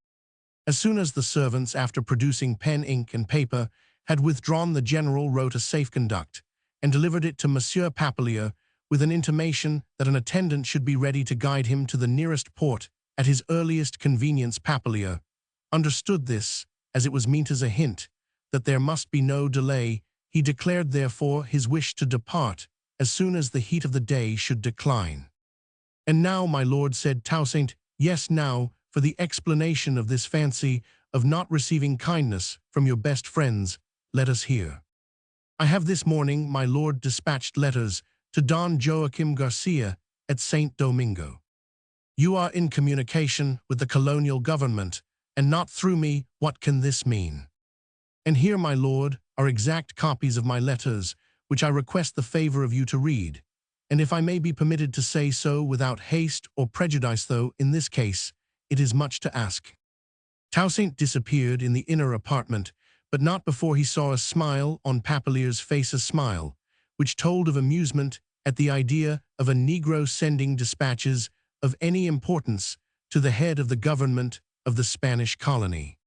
As soon as the servants, after producing pen, ink, and paper, had withdrawn, the general wrote a safe conduct and delivered it to Monsieur Papillier with an intimation that an attendant should be ready to guide him to the nearest port at his earliest convenience. Papillier understood this, as it was meant as a hint that there must be no delay. He declared therefore his wish to depart as soon as the heat of the day should decline. And now, my lord, said Toussaint, yes, now, for the explanation of this fancy of not receiving kindness from your best friends, let us hear. I have this morning, my lord, dispatched letters to Don Joachim Garcia at St. Domingo. You are in communication with the colonial government, and not through me. What can this mean? And here, my lord, are exact copies of my letters, which I request the favor of you to read. And if I may be permitted to say so without haste or prejudice, though in this case it is much to ask. Toussaint disappeared in the inner apartment, but not before he saw a smile on Papillier's face, a smile which told of amusement at the idea of a Negro sending dispatches of any importance to the head of the government of the Spanish colony.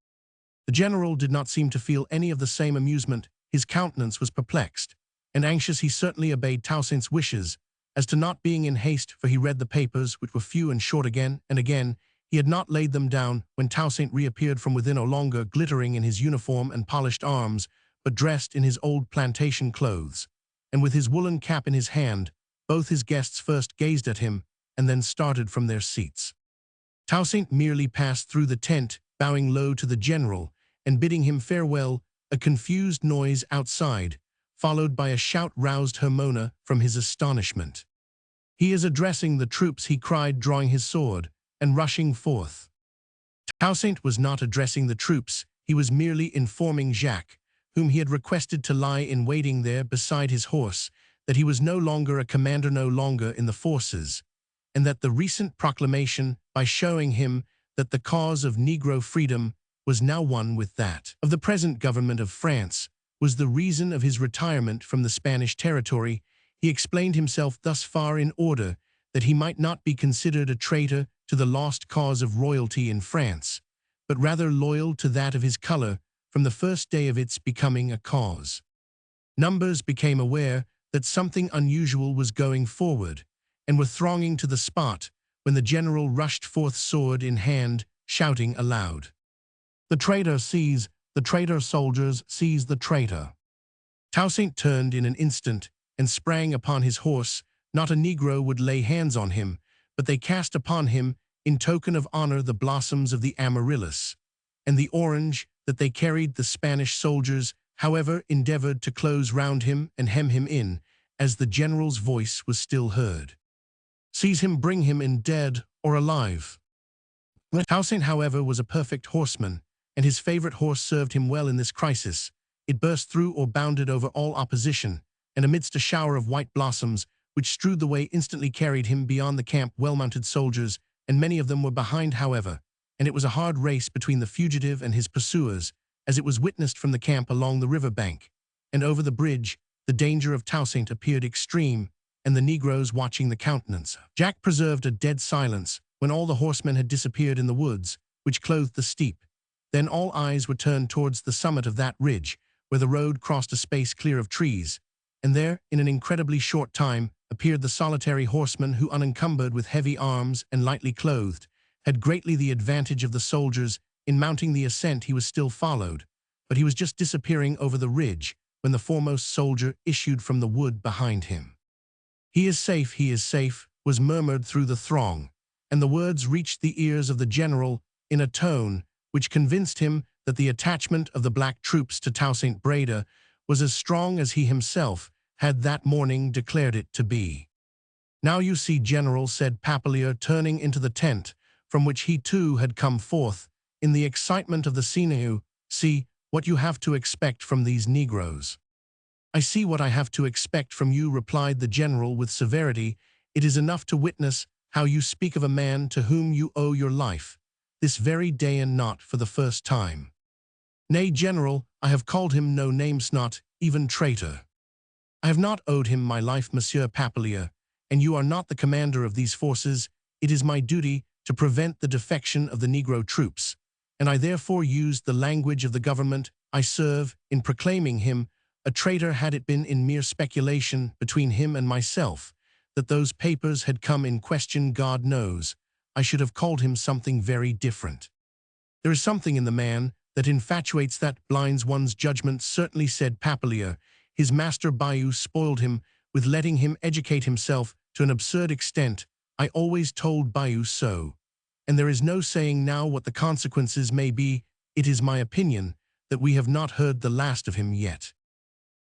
The general did not seem to feel any of the same amusement. His countenance was perplexed and anxious. He certainly obeyed Toussaint's wishes as to not being in haste, for he read the papers, which were few and short. Again and again he had not laid them down when Toussaint reappeared from within, no longer glittering in his uniform and polished arms, but dressed in his old plantation clothes, and with his woolen cap in his hand. Both his guests first gazed at him and then started from their seats. Toussaint merely passed through the tent, bowing low to the general and bidding him farewell. A confused noise outside, followed by a shout, roused Hermona from his astonishment. He is addressing the troops, he cried, drawing his sword and rushing forth. Toussaint was not addressing the troops. He was merely informing Jacques, whom he had requested to lie in waiting there beside his horse, that he was no longer a commander, no longer in the forces, and that the recent proclamation, by showing him that the cause of Negro freedom was now one with that of the present government of France, was the reason of his retirement from the Spanish territory. He explained himself thus far in order that he might not be considered a traitor to the lost cause of royalty in France, but rather loyal to that of his color from the first day of its becoming a cause. Numbers became aware that something unusual was going forward, and were thronging to the spot when the general rushed forth, sword in hand, shouting aloud, "The traitor, seize! The traitor, soldiers, seize the traitor!" Toussaint turned in an instant and sprang upon his horse. Not a Negro would lay hands on him, but they cast upon him, in token of honor, the blossoms of the amaryllis. And the orange that they carried, the Spanish soldiers, however, endeavored to close round him and hem him in, as the general's voice was still heard. "Seize him, bring him in, dead or alive." Toussaint, however, was a perfect horseman, and his favorite horse served him well in this crisis. It burst through or bounded over all opposition, and amidst a shower of white blossoms, which strewed the way, instantly carried him beyond the camp. Well-mounted soldiers, and many of them were behind, however, and it was a hard race between the fugitive and his pursuers, as it was witnessed from the camp along the river bank. And over the bridge, the danger of Toussaint appeared extreme, and the Negroes watching the countenance. Jack preserved a dead silence when all the horsemen had disappeared in the woods, which clothed the steep. Then all eyes were turned towards the summit of that ridge, where the road crossed a space clear of trees, and there, in an incredibly short time, appeared the solitary horseman who, unencumbered with heavy arms and lightly clothed, had greatly the advantage of the soldiers. In mounting the ascent he was still followed, but he was just disappearing over the ridge when the foremost soldier issued from the wood behind him. He is safe," was murmured through the throng, and the words reached the ears of the general in a tone which convinced him that the attachment of the black troops to Toussaint Breda was as strong as he himself had that morning declared it to be. "Now you see, General," said Papillier, turning into the tent, from which he too had come forth, in the excitement of the scene. "See what you have to expect from these Negroes." "I see what I have to expect from you," replied the general with severity. "It is enough to witness how you speak of a man to whom you owe your life, this very day, and not for the first time." "Nay, General, I have called him no names, not even traitor. I have not owed him my life, Monsieur Papillier, and you are not the commander of these forces. It is my duty to prevent the defection of the Negro troops, and I therefore used the language of the government I serve in proclaiming him a traitor. Had it been in mere speculation between him and myself that those papers had come in question, God knows, I should have called him something very different. There is something in the man that infatuates, that blinds one's judgment," certainly said Papillier. "His master Bayou spoiled him with letting him educate himself to an absurd extent. I always told Bayou so, and there is no saying now what the consequences may be. It is my opinion that we have not heard the last of him yet."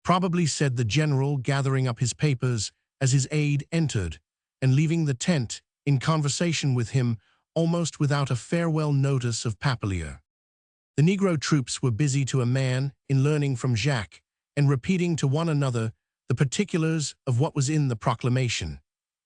"Probably," said the general, gathering up his papers as his aide entered, and leaving the tent, in conversation with him, almost without a farewell notice of Papillier. The Negro troops were busy to a man in learning from Jacques, and repeating to one another the particulars of what was in the proclamation,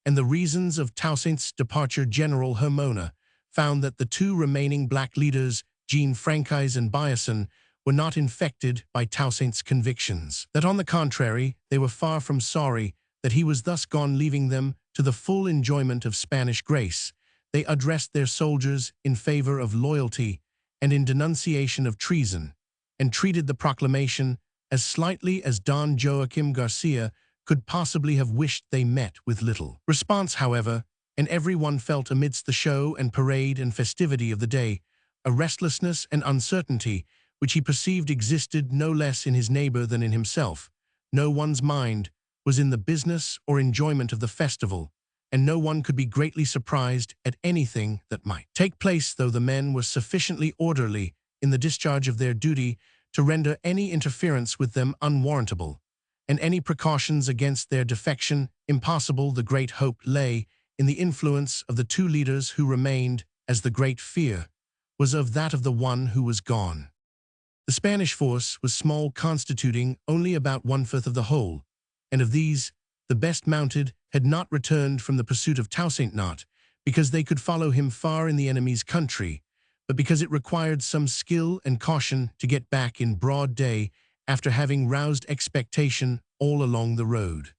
and the reasons of Toussaint's departure. General Hermona found that the two remaining black leaders, Jean Francaise and Biasson, were not infected by Toussaint's convictions. That, on the contrary, they were far from sorry that he was thus gone, leaving them to the full enjoyment of Spanish grace. They addressed their soldiers in favor of loyalty and in denunciation of treason, and treated the proclamation as slightly as Don Joaquim Garcia could possibly have wished. They met with little response, however, and every one felt, amidst the show and parade and festivity of the day, a restlessness and uncertainty which he perceived existed no less in his neighbor than in himself. No one's mind was in the business or enjoyment of the festival, and no one could be greatly surprised at anything that might take place, though the men were sufficiently orderly in the discharge of their duty to render any interference with them unwarrantable, and any precautions against their defection impossible. The great hope lay in the influence of the two leaders who remained, as the great fear was of that of the one who was gone. The Spanish force was small, constituting only about 1/5 of the whole, and of these, the best mounted had not returned from the pursuit of Toussaint, not because they could follow him far in the enemy's country, but because it required some skill and caution to get back in broad day after having roused expectation all along the road.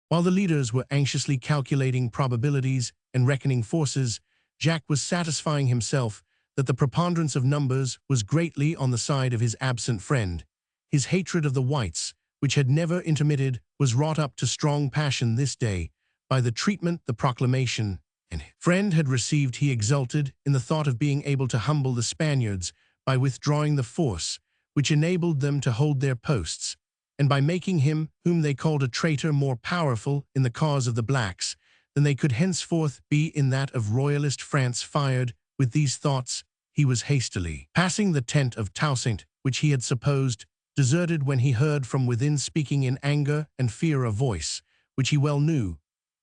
While the leaders were anxiously calculating probabilities and reckoning forces, Jacques was satisfying himself that the preponderance of numbers was greatly on the side of his absent friend. His hatred of the whites, which had never intermitted, was wrought up to strong passion this day by the treatment the proclamation and his friend had received. He exulted in the thought of being able to humble the Spaniards by withdrawing the force which enabled them to hold their posts, and by making him, whom they called a traitor, more powerful in the cause of the blacks than they could henceforth be in that of royalist France. Fired with these thoughts, he was hastily passing the tent of Toussaint, which he had supposed deserted, when he heard from within, speaking in anger and fear, a voice which he well knew,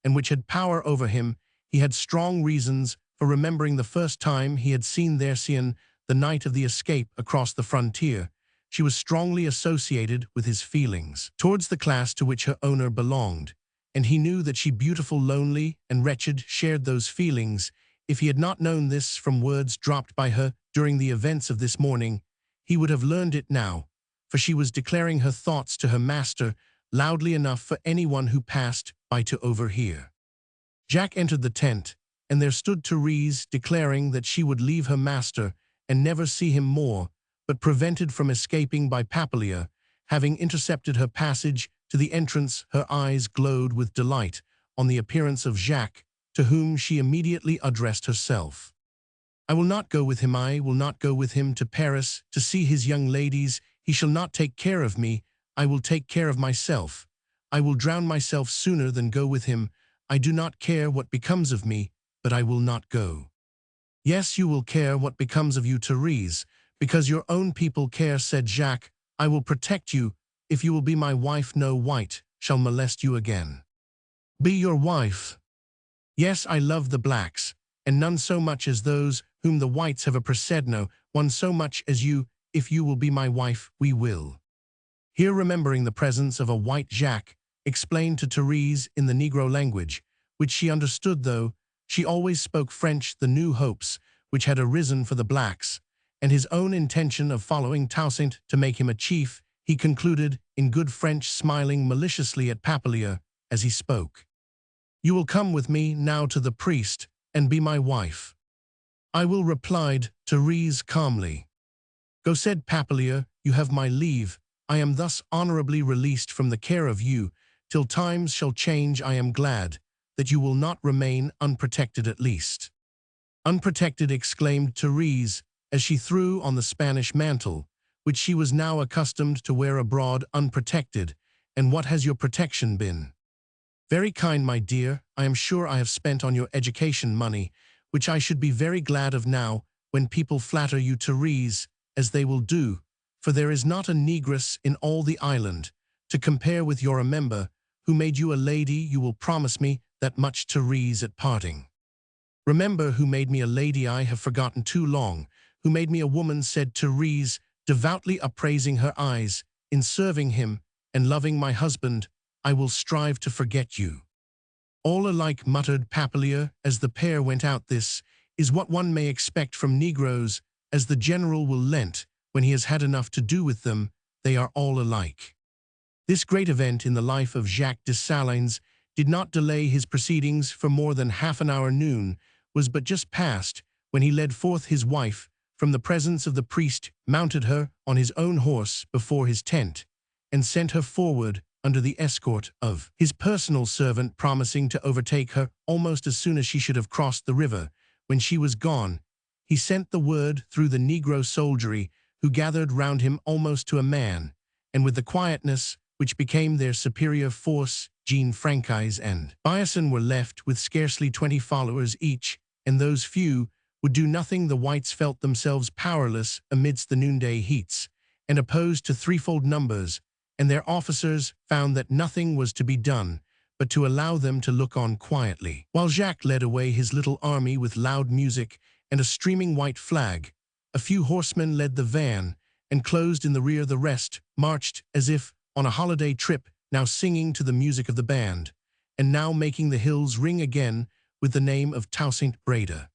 and which had power over him. He had strong reasons for remembering the first time he had seen Thersian, the night of the escape across the frontier. She was strongly associated with his feelings towards the class to which her owner belonged, and he knew that she, beautiful, lonely, and wretched, shared those feelings. If he had not known this from words dropped by her during the events of this morning, he would have learned it now, for she was declaring her thoughts to her master loudly enough for anyone who passed by to overhear. Jacques entered the tent, and there stood Therese, declaring that she would leave her master and never see him more, but prevented from escaping by Papilia. Having intercepted her passage to the entrance, her eyes glowed with delight on the appearance of Jacques, to whom she immediately addressed herself. "I will not go with him. I will not go with him to Paris to see his young ladies. He shall not take care of me. I will take care of myself. I will drown myself sooner than go with him. I do not care what becomes of me, but I will not go." "Yes, you will care what becomes of you, Therese, because your own people care," said Jacques. "I will protect you. If you will be my wife, no white shall molest you again." "Be your wife?" "Yes, I love the blacks, and none so much as those whom the whites have oppressed. No one so much as you. If you will be my wife, we will." Here, remembering the presence of a white, Jacques explained to Therese in the Negro language, which she understood, though she always spoke French, the new hopes which had arisen for the blacks, and his own intention of following Toussaint to make him a chief. He concluded in good French, smiling maliciously at Papilia as he spoke. "You will come with me now to the priest and be my wife." "I will," replied Therese calmly. "Go," said Papilia, "you have my leave. I am thus honorably released from the care of you. Till times shall change, I am glad that you will not remain unprotected, at least." "Unprotected!" exclaimed Therese, as she threw on the Spanish mantle, which she was now accustomed to wear abroad. "Unprotected? And what has your protection been?" "Very kind, my dear. I am sure I have spent on your education money, which I should be very glad of now when people flatter you, Therese, as they will do, for there is not a negress in all the island to compare with your member, who made you a lady. You will promise me that much, Therese, at parting." "Remember who made me a lady. I have forgotten too long. Who made me a woman," said Therese, devoutly upraising her eyes. "In serving him and loving my husband, I will strive to forget you." "All alike," muttered Papilia as the pair went out. "This is what one may expect from Negroes, as the general will lent when he has had enough to do with them. They are all alike." This great event in the life of Jacques Dessalines did not delay his proceedings for more than half an hour. Noon was but just past when he led forth his wife from the presence of the priest, mounted her on his own horse before his tent, and sent her forward under the escort of his personal servant, promising to overtake her almost as soon as she should have crossed the river. When she was gone, he sent the word through the Negro soldiery, who gathered round him almost to a man, and with the quietness which became their superior force, Jean Franchise and Biason were left with scarcely 20 followers each, and those few would do nothing. The whites felt themselves powerless amidst the noonday heats, and opposed to threefold numbers, and their officers found that nothing was to be done but to allow them to look on quietly, while Jacques led away his little army with loud music and a streaming white flag. A few horsemen led the van, and closed in the rear. The rest marched as if on a holiday trip, now singing to the music of the band, and now making the hills ring again with the name of Toussaint Breda.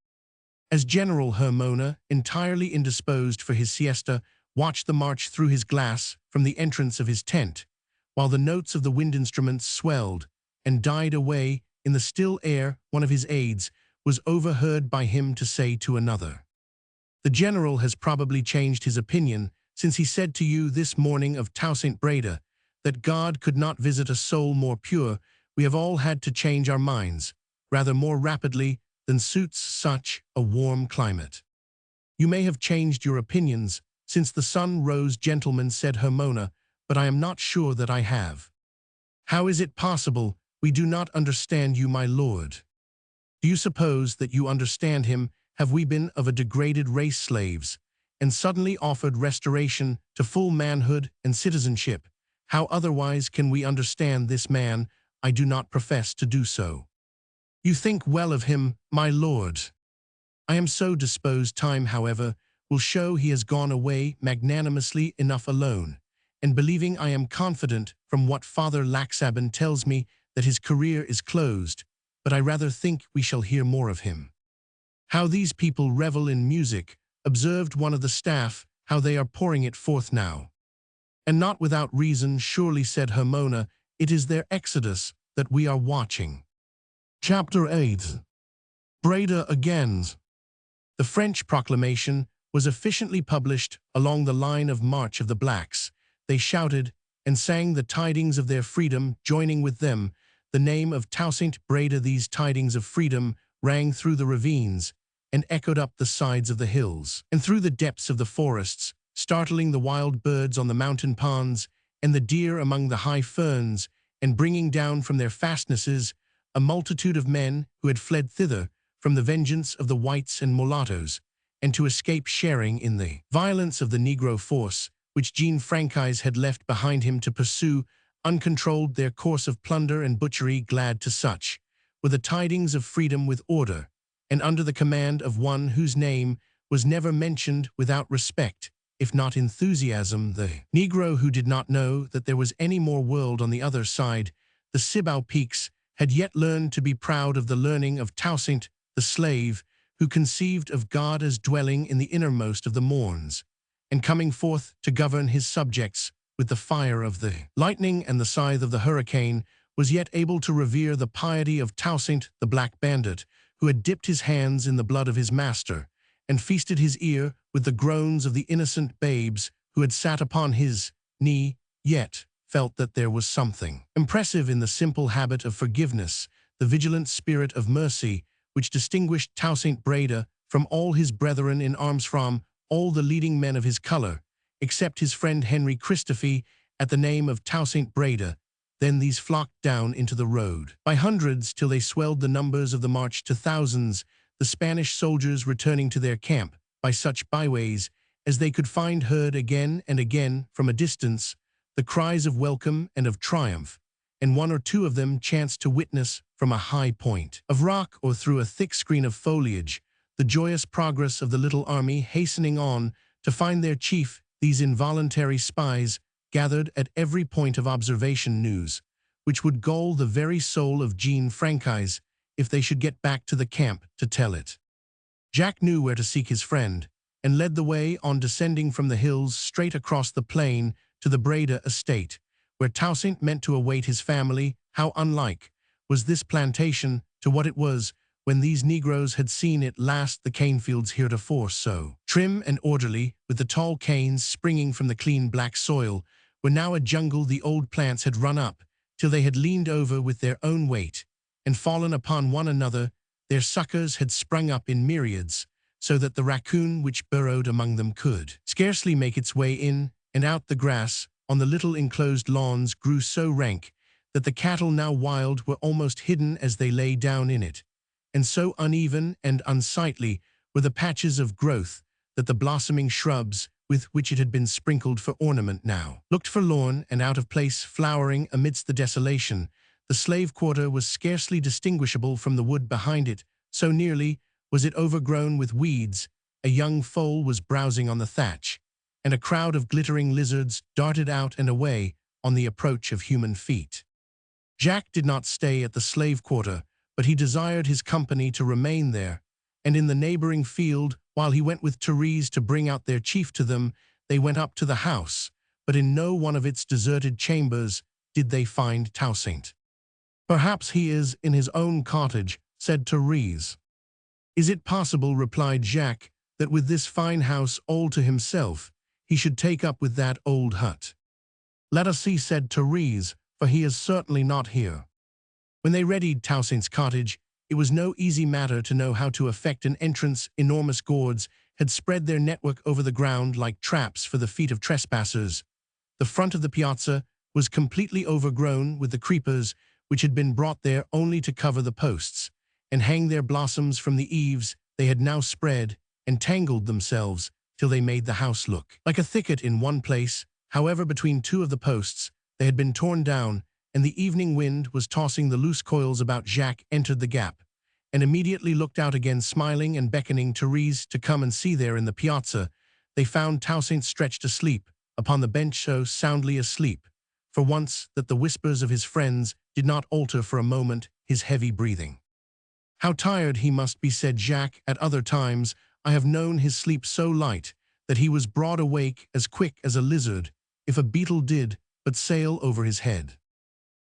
As General Hermona, entirely indisposed for his siesta, watched the march through his glass from the entrance of his tent, while the notes of the wind instruments swelled and died away in the still air, one of his aides was overheard by him to say to another, "The general has probably changed his opinion since he said to you this morning of Toussaint Breda that God could not visit a soul more pure. We have all had to change our minds, rather more rapidly than suits such a warm climate." "You may have changed your opinions since the sun rose, gentlemen," said Hermona, but I am not sure that I have. How is it possible we do not understand you, my lord? Do you suppose that you understand him? Have we been of a degraded race slaves, and suddenly offered restoration to full manhood and citizenship? How otherwise can we understand this man? I do not profess to do so. You think well of him, my lord. I am so disposed. Time, however, will show he has gone away magnanimously enough alone, and believing I am confident from what Father Laxaban tells me that his career is closed, but I rather think we shall hear more of him. How these people revel in music, observed one of the staff, how they are pouring it forth now. And not without reason, surely, said Hermona, it is their exodus that we are watching. Chapter 8. Breda again. The French proclamation was efficiently published along the line of march of the blacks. They shouted and sang the tidings of their freedom, joining with them the name of Toussaint Breda. These tidings of freedom rang through the ravines and echoed up the sides of the hills and through the depths of the forests, startling the wild birds on the mountain ponds and the deer among the high ferns, and bringing down from their fastnesses a multitude of men who had fled thither from the vengeance of the whites and mulattoes, and to escape sharing in the violence of the Negro force, which Jean Franchise had left behind him to pursue uncontrolled their course of plunder and butchery. Glad to such were the tidings of freedom with order, and under the command of one whose name was never mentioned without respect, if not enthusiasm, the Negro who did not know that there was any more world on the other side. The Cibao Peaks had yet learned to be proud of the learning of Toussaint, the slave, who conceived of God as dwelling in the innermost of the morns, and coming forth to govern his subjects with the fire of the lightning and the scythe of the hurricane, was yet able to revere the piety of Toussaint, the black bandit, who had dipped his hands in the blood of his master, and feasted his ear with the groans of the innocent babes who had sat upon his knee, yet felt that there was something impressive in the simple habit of forgiveness, the vigilant spirit of mercy, which distinguished Toussaint Breda from all his brethren in arms, from all the leading men of his color, except his friend Henry Christophe. At the name of Toussaint Breda, then these flocked down into the road by hundreds till they swelled the numbers of the march to thousands, the Spanish soldiers returning to their camp by such byways as they could find, heard again and again from a distance the cries of welcome and of triumph, and one or two of them chanced to witness from a high point of rock or through a thick screen of foliage the joyous progress of the little army hastening on to find their chief. These involuntary spies gathered at every point of observation news which would gall the very soul of Jean Franchise if they should get back to the camp to tell it. Jack knew where to seek his friend, and led the way on, descending from the hills straight across the plain to the Breda estate, where Toussaint meant to await his family. How unlike was this plantation to what it was when these Negroes had seen it last. The cane fields, heretofore so trim and orderly, with the tall canes springing from the clean black soil, were now a jungle. The old plants had run up till they had leaned over with their own weight and fallen upon one another. Their suckers had sprung up in myriads, so that the raccoon which burrowed among them could scarcely make its way in and out. The grass on the little enclosed lawns grew so rank that the cattle, now wild, were almost hidden as they lay down in it, and so uneven and unsightly were the patches of growth that the blossoming shrubs with which it had been sprinkled for ornament now looked forlorn and out of place, flowering amidst the desolation. The slave quarter was scarcely distinguishable from the wood behind it, so nearly was it overgrown with weeds. A young foal was browsing on the thatch, and a crowd of glittering lizards darted out and away on the approach of human feet. Jack did not stay at the slave quarter, but he desired his company to remain there, and in the neighboring field, while he went with Therese to bring out their chief to them. They went up to the house, but in no one of its deserted chambers did they find Toussaint. "Perhaps he is in his own cottage," said Therese. "Is it possible," replied Jacques, "that with this fine house all to himself, he should take up with that old hut?" "Let us see," said Therese, "for he is certainly not here." When they readied Toussaint's cottage, it was no easy matter to know how to effect an entrance. Enormous gourds had spread their network over the ground like traps for the feet of trespassers. The front of the piazza was completely overgrown with the creepers which had been brought there only to cover the posts, and hang their blossoms from the eaves. They had now spread and tangled themselves till they made the house look like a thicket in one place. However, between two of the posts, they had been torn down, and the evening wind was tossing the loose coils about. Jacques entered the gap, and immediately looked out again, smiling and beckoning Therese to come and see. There in the piazza, they found Toussaint stretched asleep upon the bench, so soundly asleep, for once, that the whispers of his friends did not alter for a moment his heavy breathing. "How tired he must be," said Jacques. "At other times I have known his sleep so light that he was broad awake as quick as a lizard if a beetle did but sail over his head."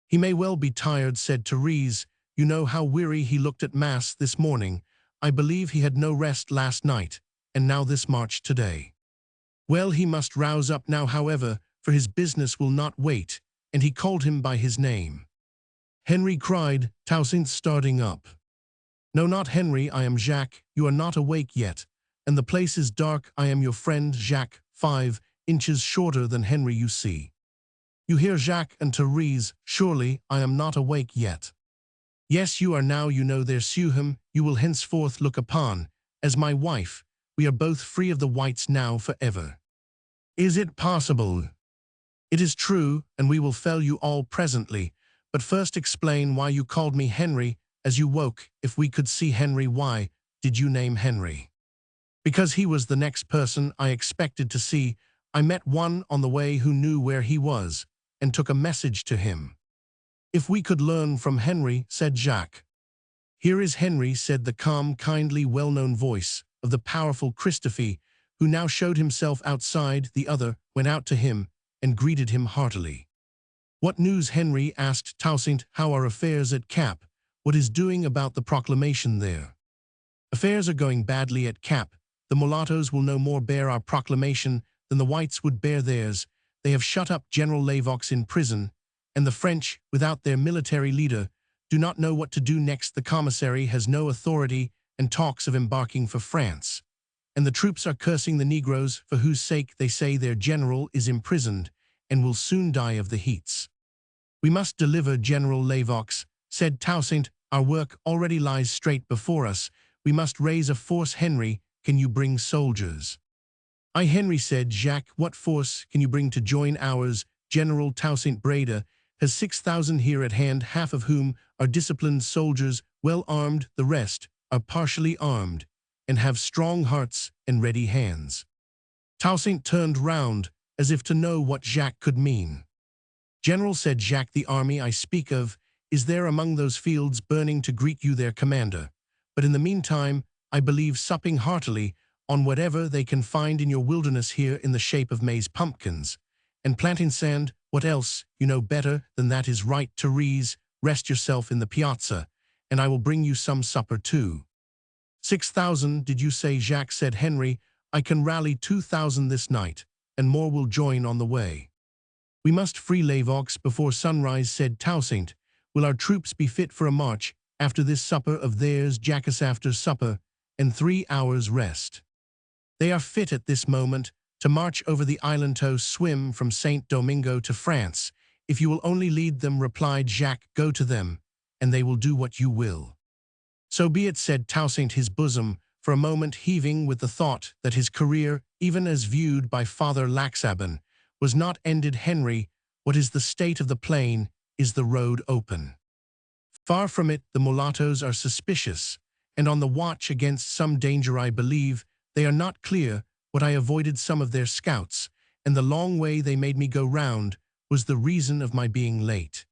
"He may well be tired," said Therese. "You know how weary he looked at Mass this morning. I believe he had no rest last night, and now this march today. Well, he must rouse up now, however, for his business will not wait," and he called him by his name. "Henry," cried Toussaint, starting up. "No, not Henry, I am Jacques. You are not awake yet, and the place is dark. I am your friend Jacques, 5 inches shorter than Henry, you see. You hear, Jacques and Therese, surely I am not awake yet." "Yes, you are now. You know there, Suham, you will henceforth look upon as my wife. We are both free of the whites now forever." "Is it possible?" "It is true, and we will fell you all presently. But first explain why you called me Henry as you woke. If we could see Henry, why did you name Henry?" "Because he was the next person I expected to see. I met one on the way who knew where he was, and took a message to him." "If we could learn from Henry," said Jacques. "Here is Henry," said the calm, kindly, well-known voice of the powerful Christophe, who now showed himself outside. The other went out to him and greeted him heartily. "What news, Henry?" asked Toussaint. "How are affairs at Cap? What is doing about the proclamation there?" "Affairs are going badly at Cap. The mulattoes will no more bear our proclamation than the whites would bear theirs. They have shut up General Lavox in prison, and the French, without their military leader, do not know what to do next. The commissary has no authority and talks of embarking for France, and the troops are cursing the Negroes, for whose sake they say their general is imprisoned and will soon die of the heats." "We must deliver General Lavox," said Toussaint. "Our work already lies straight before us. We must raise a force. Henry, can you bring soldiers?" "Aye, Henry," said Jacques. "What force can you bring to join ours?" "General Toussaint Breda has 6,000 here at hand, half of whom are disciplined soldiers, well armed. The rest are partially armed, and have strong hearts and ready hands." Toussaint turned round, as if to know what Jacques could mean. "General," said Jacques, "the army I speak of is there among those fields burning to greet you, their commander. But in the meantime, I believe supping heartily on whatever they can find in your wilderness here in the shape of maize pumpkins, and planting sand. What else? You know better than that is right. Therese, rest yourself in the piazza, and I will bring you some supper too." 6,000, did you say, Jacques?" said Henry. "I can rally 2,000 this night, and more will join on the way." "We must free Lavox before sunrise," said Toussaint. "Will our troops be fit for a march after this supper of theirs, Jacques? After supper and 3 hours' rest, they are fit at this moment to march over the island, to swim from Saint Domingo to France. If you will only lead them," replied Jacques. "Go to them, and they will do what you will." "So be it," said Toussaint, his bosom for a moment heaving with the thought that his career, even as viewed by Father Laxabin, was not ended. "Henry, what is the state of the plain? Is the road open?" "Far from it. The mulattoes are suspicious, and on the watch against some danger. I believe they are not clear what I avoided some of their scouts, and the long way they made me go round was the reason of my being late."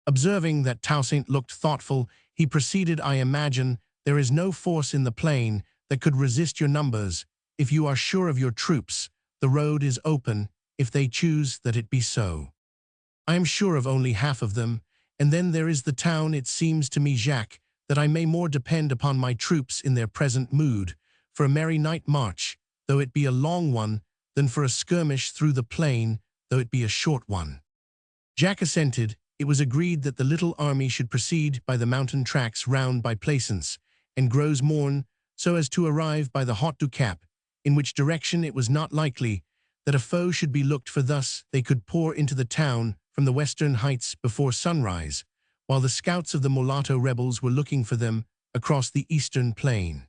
Observing that Toussaint looked thoughtful, he proceeded, "I imagine there is no force in the plain that could resist your numbers. If you are sure of your troops, the road is open, if they choose that it be so. I am sure of only half of them, and then there is the town. It seems to me, Jacques, that I may more depend upon my troops in their present mood for a merry night march, though it be a long one, than for a skirmish through the plain, though it be a short one." Jacques assented. It was agreed that the little army should proceed by the mountain tracks round by Plaisance and Gros Morne, so as to arrive by the Haut du Cap, in which direction it was not likely that a foe should be looked for, thus they could pour into the town from the western heights before sunrise, while the scouts of the mulatto rebels were looking for them across the eastern plain.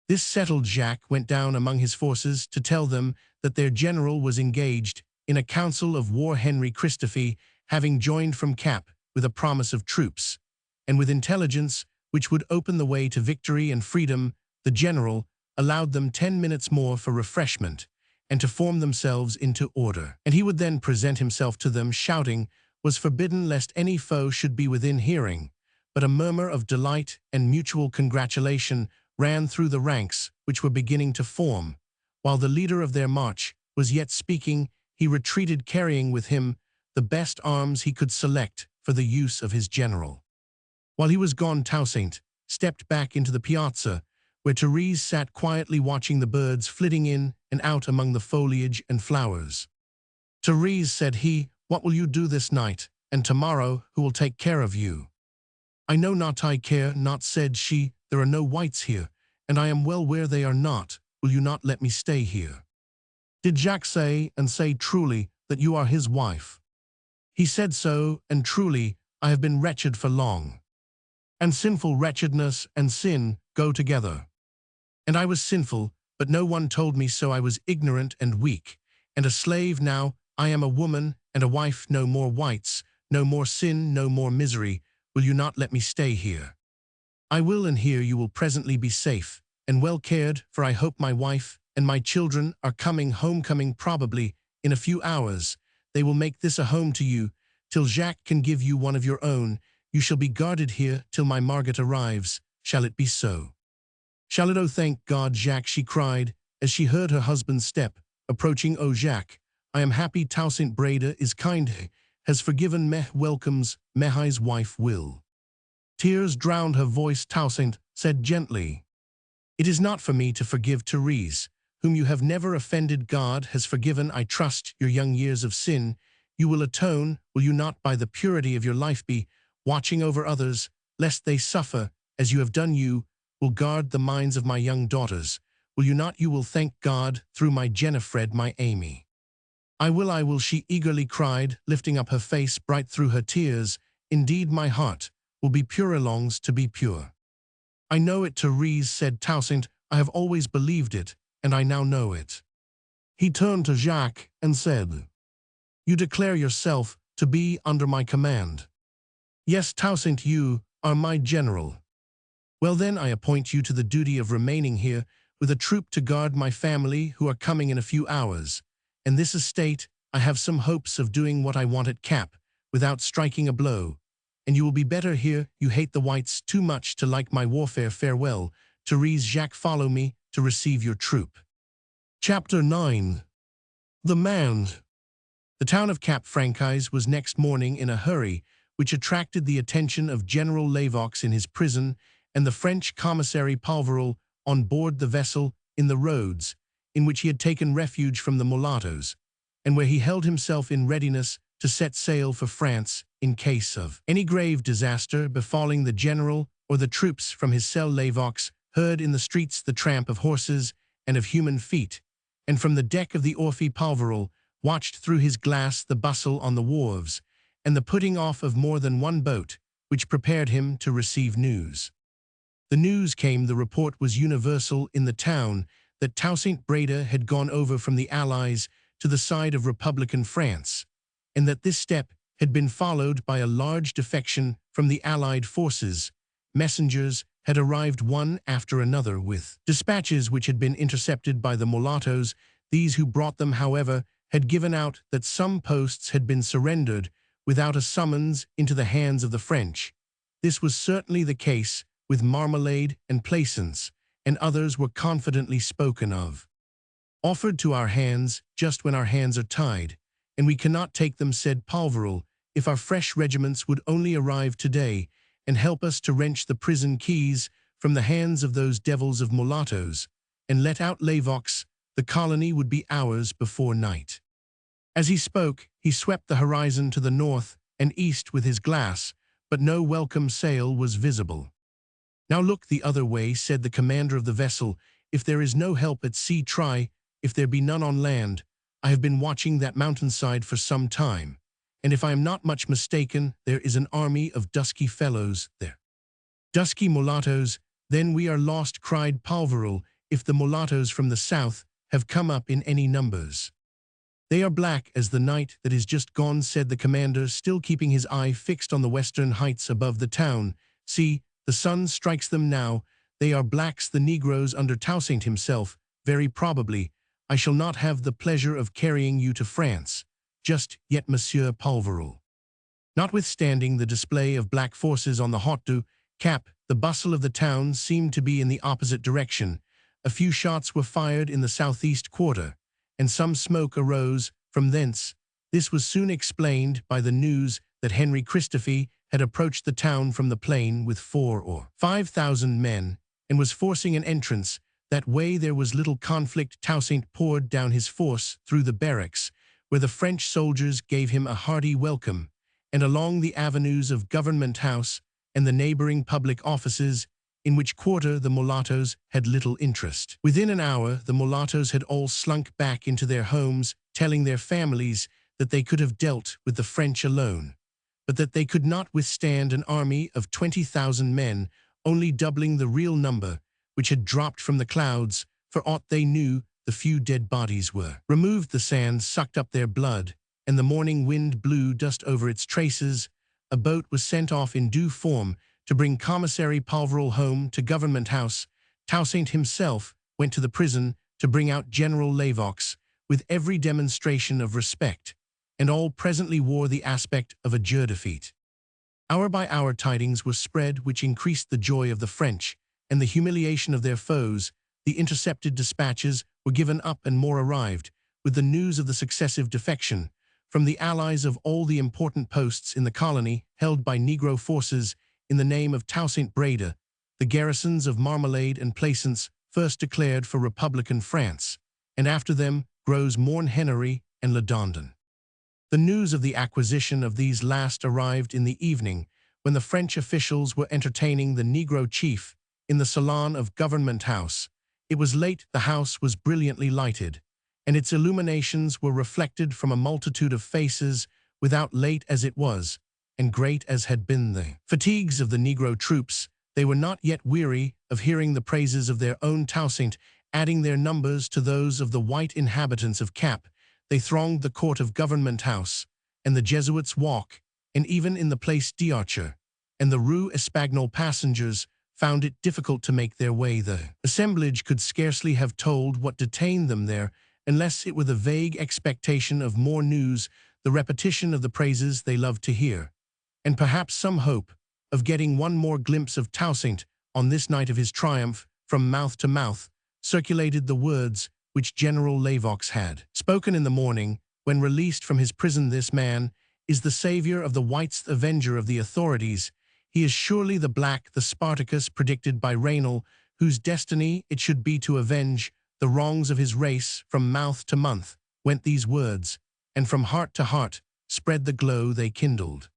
This settled, Jacques went down among his forces to tell them that their general was engaged in a council of war. Henry Christophe, having joined from Cap with a promise of troops, and with intelligence which would open the way to victory and freedom, the general allowed them 10 minutes more for refreshment and to form themselves into order. And he would then present himself to them. Shouting was forbidden lest any foe should be within hearing, but a murmur of delight and mutual congratulation ran through the ranks which were beginning to form. While the leader of their march was yet speaking, he retreated, carrying with him the best arms he could select for the use of his general. While he was gone, Toussaint stepped back into the piazza, where Therese sat quietly watching the birds flitting in and out among the foliage and flowers. "Therese," said he, "what will you do this night, and tomorrow who will take care of you?" "I know not, I care not," said she. "There are no whites here, and I am well where they are not. Will you not let me stay here?" "Did Jacques say, and say truly, that you are his wife?" "He said so, and truly I have been wretched for long." "And sinful wretchedness and sin go together." "And I was sinful, but no one told me so. I was ignorant and weak, and a slave. Now I am a woman and a wife. No more whites, no more sin, no more misery. Will you not let me stay here?" "I will, and here you will presently be safe and well cared for. I hope my wife and my children are coming probably in a few hours. They will make this a home to you, till Jacques can give you one of your own. You shall be guarded here till my Margaret arrives. Shall it be so?" "Shall it? Oh, thank God, Jacques," she cried, as she heard her husband's step approaching. "Oh, Jacques, I am happy. Toussaint Breda is kind, has forgiven me, welcomes me. His wife will." Tears drowned her voice. Toussaint said gently, "It is not for me to forgive Therese, whom you have never offended. God has forgiven, I trust, your young years of sin. You will atone, will you not, by the purity of your life? Be watching over others, lest they suffer, as you have done. You will guard the minds of my young daughters, will you not? You will thank God through my Jennifer, my Amy." I will," she eagerly cried, lifting up her face bright through her tears. "Indeed, my heart will be pure, longs to be pure." "I know it, Therese," said Toussaint. "I have always believed it, and I now know it." He turned to Jacques and said, "You declare yourself to be under my command?" "Yes, Toussaint, you are my general." "Well then, I appoint you to the duty of remaining here with a troop to guard my family who are coming in a few hours. In this estate, I have some hopes of doing what I want at Cap, without striking a blow. And you will be better here. You hate the whites too much to like my warfare. Farewell, Therese. Jacques, follow me to receive your troop." Chapter 9. The Man. The town of Cap Francaise was next morning in a hurry, which attracted the attention of General Lavox in his prison and the French commissary Palverol on board the vessel in the roads, in which he had taken refuge from the mulattoes, and where he held himself in readiness to set sail for France in case of any grave disaster befalling the general or the troops. From his cell, Lavox heard in the streets the tramp of horses and of human feet, and from the deck of the Orphée Palverol watched through his glass the bustle on the wharves, and the putting off of more than one boat, which prepared him to receive news. The news came, the report was universal in the town, that Toussaint Breda had gone over from the Allies to the side of Republican France, and that this step had been followed by a large defection from the Allied forces. Messengers had arrived one after another with dispatches which had been intercepted by the mulattoes. These who brought them, however, had given out that some posts had been surrendered without a summons into the hands of the French. This was certainly the case with Marmalade and Plaisance, and others were confidently spoken of. "Offered to our hands just when our hands are tied, and we cannot take them," said Palverol. "If our fresh regiments would only arrive today and help us to wrench the prison keys from the hands of those devils of mulattoes, and let out Lavox, the colony would be ours before night." As he spoke, he swept the horizon to the north and east with his glass, but no welcome sail was visible. "Now look the other way," said the commander of the vessel. "If there is no help at sea, try, if there be none on land. I have been watching that mountainside for some time, and if I am not much mistaken, there is an army of dusky fellows there. Dusky mulattoes, then we are lost, cried Palverul, if the mulattoes from the south have come up in any numbers. They are black as the night that is just gone, said the commander, still keeping his eye fixed on the western heights above the town. See, the sun strikes them now. They are blacks, the Negroes under Toussaint himself. Very probably, I shall not have the pleasure of carrying you to France just yet, Monsieur Palverul. Notwithstanding the display of black forces on the Haute du Cap, the bustle of the town seemed to be in the opposite direction. A few shots were fired in the southeast quarter, and some smoke arose from thence. This was soon explained by the news that Henry Christophe had approached the town from the plain with 4,000 or 5,000 men, and was forcing an entrance. That way there was little conflict. Toussaint poured down his force through the barracks, where the French soldiers gave him a hearty welcome, and along the avenues of Government House and the neighboring public offices, in which quarter the mulattoes had little interest. Within an hour the mulattoes had all slunk back into their homes, telling their families that they could have dealt with the French alone, but that they could not withstand an army of 20,000 men, only doubling the real number, which had dropped from the clouds. For aught they knew, the few dead bodies were removed, the sand sucked up their blood, and the morning wind blew dust over its traces. A boat was sent off in due form to bring Commissary Palverul home to Government House. Toussaint himself went to the prison to bring out General Lavox with every demonstration of respect, and all presently wore the aspect of a jeu defeat. Hour by hour tidings were spread which increased the joy of the French and the humiliation of their foes. The intercepted dispatches were given up and more arrived, with the news of the successive defection from the allies of all the important posts in the colony held by Negro forces in the name of Toussaint Breda. The garrisons of Marmalade and Plaisance first declared for Republican France, and after them Gros Morne Hennery and Ledondon. The news of the acquisition of these last arrived in the evening, when the French officials were entertaining the Negro chief in the salon of Government House. It was late, the house was brilliantly lighted, and its illuminations were reflected from a multitude of faces. Without, late as it was, and great as had been the fatigues of the Negro troops, they were not yet weary of hearing the praises of their own Toussaint, adding their numbers to those of the white inhabitants of Cap. They thronged the court of Government House, and the Jesuits' Walk, and even in the Place d'Archer and the Rue Espagnole passengers found it difficult to make their way. The assemblage could scarcely have told what detained them there, unless it were the vague expectation of more news, the repetition of the praises they loved to hear, and perhaps some hope of getting one more glimpse of Toussaint on this night of his triumph. From mouth to mouth circulated the words which General Lavox had spoken in the morning when released from his prison. This man is the savior of the whites, the avenger of the authorities. He is surely the black, the Spartacus predicted by Raynal, whose destiny it should be to avenge the wrongs of his race. From mouth to mouth went these words, and from heart to heart spread the glow they kindled.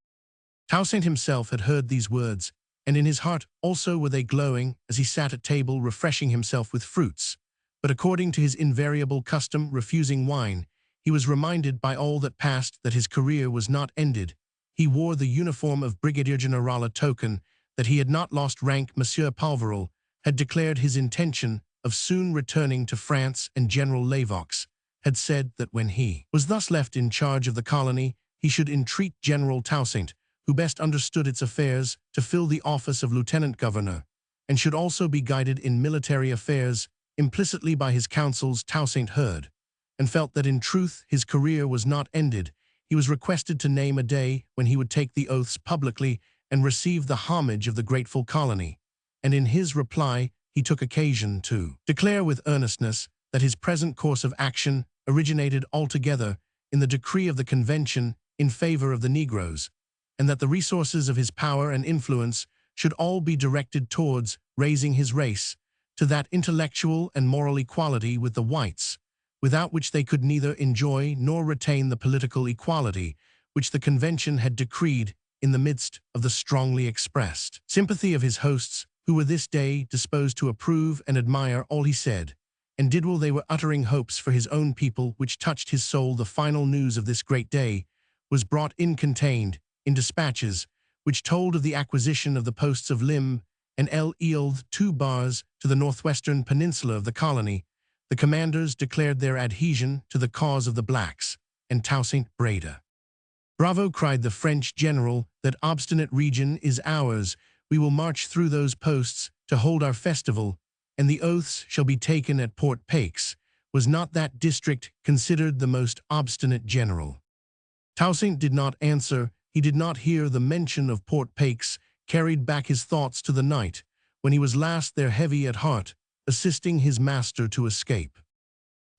Toussaint himself had heard these words, and in his heart also were they glowing as he sat at table refreshing himself with fruits. But according to his invariable custom, refusing wine, he was reminded by all that passed that his career was not ended. He wore the uniform of Brigadier General, a token that he had not lost rank. Monsieur Palverul had declared his intention of soon returning to France, and General Lavox had said that when he was thus left in charge of the colony, he should entreat General Toussaint, who best understood its affairs, to fill the office of lieutenant governor, and should also be guided in military affairs implicitly by his counsels. Toussaint heard and felt that in truth his career was not ended. He was requested to name a day when he would take the oaths publicly and receive the homage of the grateful colony, and in his reply he took occasion to declare with earnestness that his present course of action originated altogether in the decree of the Convention in favor of the Negroes, and that the resources of his power and influence should all be directed towards raising his race to that intellectual and moral equality with the whites, without which they could neither enjoy nor retain the political equality which the Convention had decreed. In the midst of the strongly expressed sympathy of his hosts, who were this day disposed to approve and admire all he said, and did while they were uttering hopes for his own people which touched his soul, the final news of this great day was brought in contained in dispatches which told of the acquisition of the posts of Lim and El Eald, 2 bars to the northwestern peninsula of the colony. The commanders declared their adhesion to the cause of the blacks and Toussaint Breda. "Bravo," cried the French general, "that obstinate region is ours. We will march through those posts to hold our festival, and the oaths shall be taken at Port Paix." Was not that district considered the most obstinate general? Toussaint did not answer. He did not hear the mention of Port Paix, carried back his thoughts to the night when he was last there, heavy at heart, assisting his master to escape.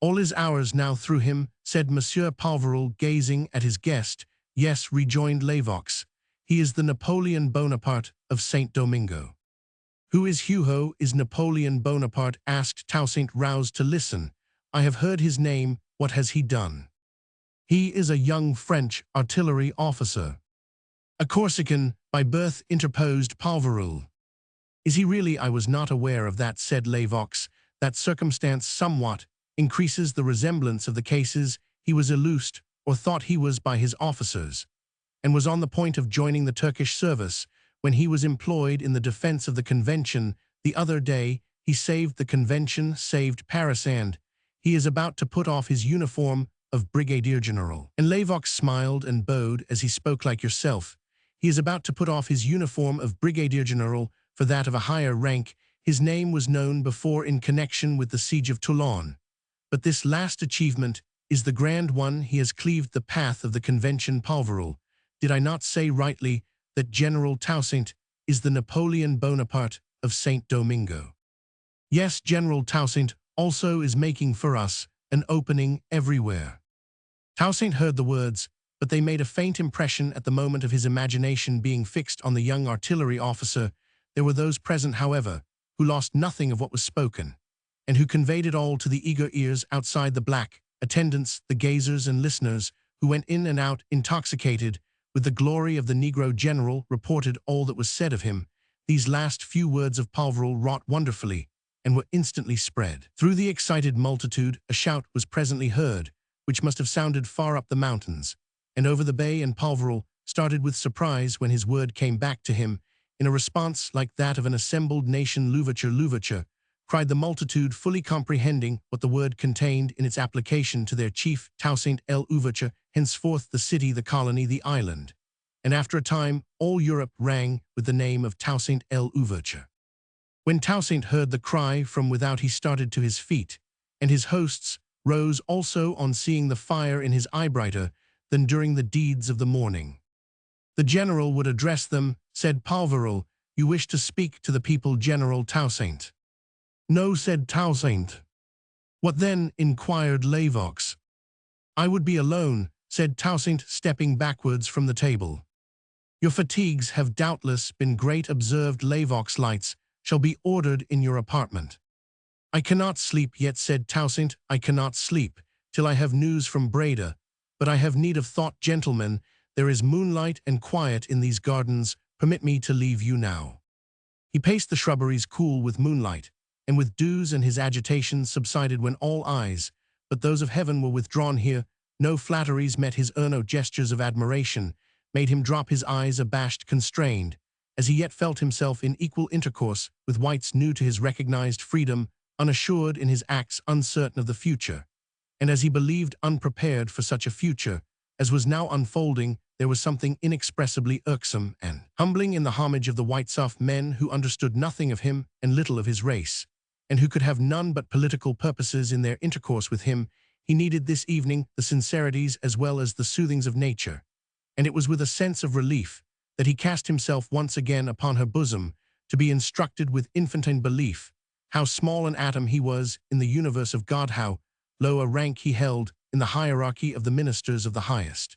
"All is ours now through him," said Monsieur Palverel, gazing at his guest. "Yes," rejoined Lavox, "he is the Napoleon Bonaparte of Saint Domingo." "Who is Hugo? Is Napoleon Bonaparte?" asked Toussaint, roused to listen. "I have heard his name. What has he done?" "He is a young French artillery officer." "A Corsican by birth," interposed Palverel. "Is he really? I was not aware of that," said Lavox. "That circumstance somewhat increases the resemblance of the cases. He was illused, or thought he was, by his officers, and was on the point of joining the Turkish service when he was employed in the defense of the Convention. The other day he saved the Convention, saved Paris, and he is about to put off his uniform of brigadier general." And Lavox smiled and bowed as he spoke. "Like yourself, he is about to put off his uniform of brigadier general for that of a higher rank. His name was known before in connection with the siege of Toulon, but this last achievement is the grand one. He has cleaved the path of the Convention." "Palverel, did I not say rightly that General Toussaint is the Napoleon Bonaparte of Saint Domingo?" "Yes, General Toussaint also is making for us an opening everywhere." Toussaint heard the words, but they made a faint impression at the moment of his imagination being fixed on the young artillery officer. There were those present, however, who lost nothing of what was spoken, and who conveyed it all to the eager ears outside. The black attendants, the gazers and listeners, who went in and out intoxicated with the glory of the Negro general, reported all that was said of him. These last few words of Palverel wrought wonderfully, and were instantly spread. Through the excited multitude a shout was presently heard, which must have sounded far up the mountains and over the bay, and Palverel started with surprise when his word came back to him in a response like that of an assembled nation. "Louverture, Louverture," cried the multitude, fully comprehending what the word contained in its application to their chief, Toussaint L'Ouverture, henceforth the city, the colony, the island. And after a time all Europe rang with the name of Toussaint L'Ouverture. When Toussaint heard the cry from without, he started to his feet, and his hosts rose also on seeing the fire in his eye brighter than during the deeds of the morning. "The general would address them," said Palverel. "You wish to speak to the people, General Toussaint?" "No," said Toussaint. "What then?" inquired Lavox. "I would be alone," said Toussaint, stepping backwards from the table. "Your fatigues have doubtless been great," observed Lavox. "Lights shall be ordered in your apartment." "I cannot sleep yet," said Toussaint. "I cannot sleep till I have news from Breda. But I have need of thought. Gentlemen, there is moonlight and quiet in these gardens. Permit me to leave you now." He paced the shrubberies, cool with moonlight and with dews, and his agitation subsided when all eyes but those of heaven were withdrawn. Here no flatteries met his earnest gestures of admiration made him drop his eyes, abashed, constrained, as he yet felt himself in equal intercourse with whites new to his recognized freedom, unassured in his acts, uncertain of the future, and as he believed unprepared for such a future as was now unfolding. There was something inexpressibly irksome and humbling in the homage of the white soft men who understood nothing of him and little of his race, and who could have none but political purposes in their intercourse with him. He needed this evening the sincerities as well as the soothings of nature, and it was with a sense of relief that he cast himself once again upon her bosom to be instructed with infantine belief how small an atom he was in the universe of God, how low a rank he held in the hierarchy of the ministers of the highest.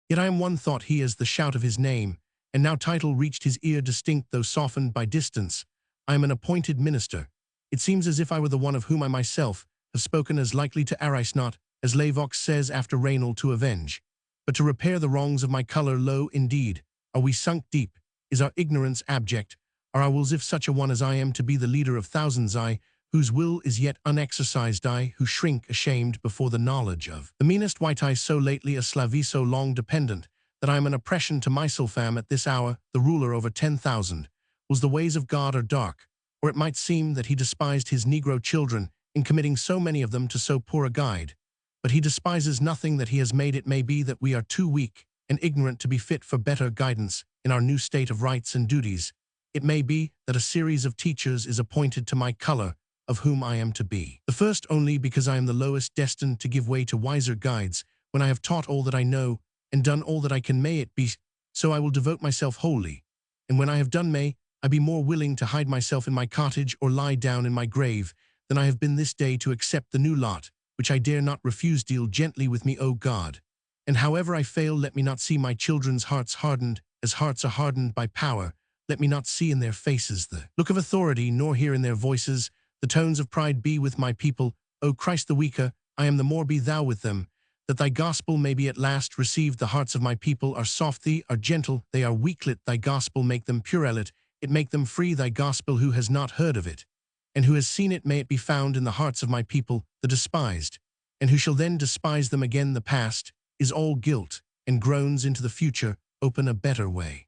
"Yet I am one," thought he, as the shout of his name and now title reached his ear, distinct though softened by distance. "I am an appointed minister. It seems as if I were the one of whom I myself have spoken, as likely to arise not, as Lavox says, after Raynal, to avenge, but to repair the wrongs of my color. Lo, indeed, are we sunk deep? Is our ignorance abject? Are our wills, if such a one as I am, to be the leader of thousands, I, whose will is yet unexercised, I, who shrink ashamed before the knowledge of the meanest white I so lately a slavey so long dependent, that I am an oppression to myself am at this hour, the ruler over 10,000, was the ways of God are dark, or it might seem that he despised his Negro children in committing so many of them to so poor a guide. But he despises nothing that he has made. It may be that we are too weak and ignorant to be fit for better guidance in our new state of rights and duties. It may be that a series of teachers is appointed to my color, of whom I am to be the first only because I am the lowest destined to give way to wiser guides. When I have taught all that I know and done all that I can, may it be so I will devote myself wholly. And when I have done, may I be more willing to hide myself in my cottage or lie down in my grave than I have been this day to accept the new lot, which I dare not refuse. Deal gently with me, O God. And however I fail, let me not see my children's hearts hardened, as hearts are hardened by power. Let me not see in their faces the look of authority, nor hear in their voices the tones of pride. Be with my people, O Christ the weaker, I am the more, be thou with them, that thy gospel may be at last received. The hearts of my people are soft, they are gentle, they are weaklet. Thy gospel make them purelit, it make them free. Thy gospel, who has not heard of it, and who has seen it, may it be found in the hearts of my people, the despised, and who shall then despise them again. The past is all guilt, and groans into the future, open a better way.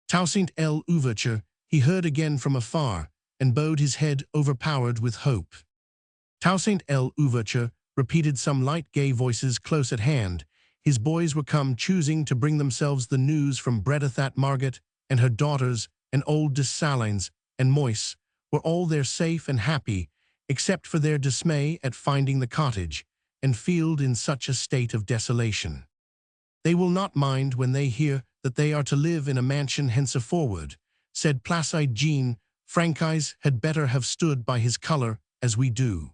Toussaint l'ouverture, he heard again from afar, and bowed his head overpowered with hope. Toussaint l'ouverture, repeated some light gay voices close at hand. His boys were come choosing to bring themselves the news from Bredethat. Margaret and her daughters, and old Dessalines and Moyse, were all there safe and happy, except for their dismay at finding the cottage and field in such a state of desolation. They will not mind when they hear that they are to live in a mansion henceforward, said placid Jean. Franchise had better have stood by his color, as we do.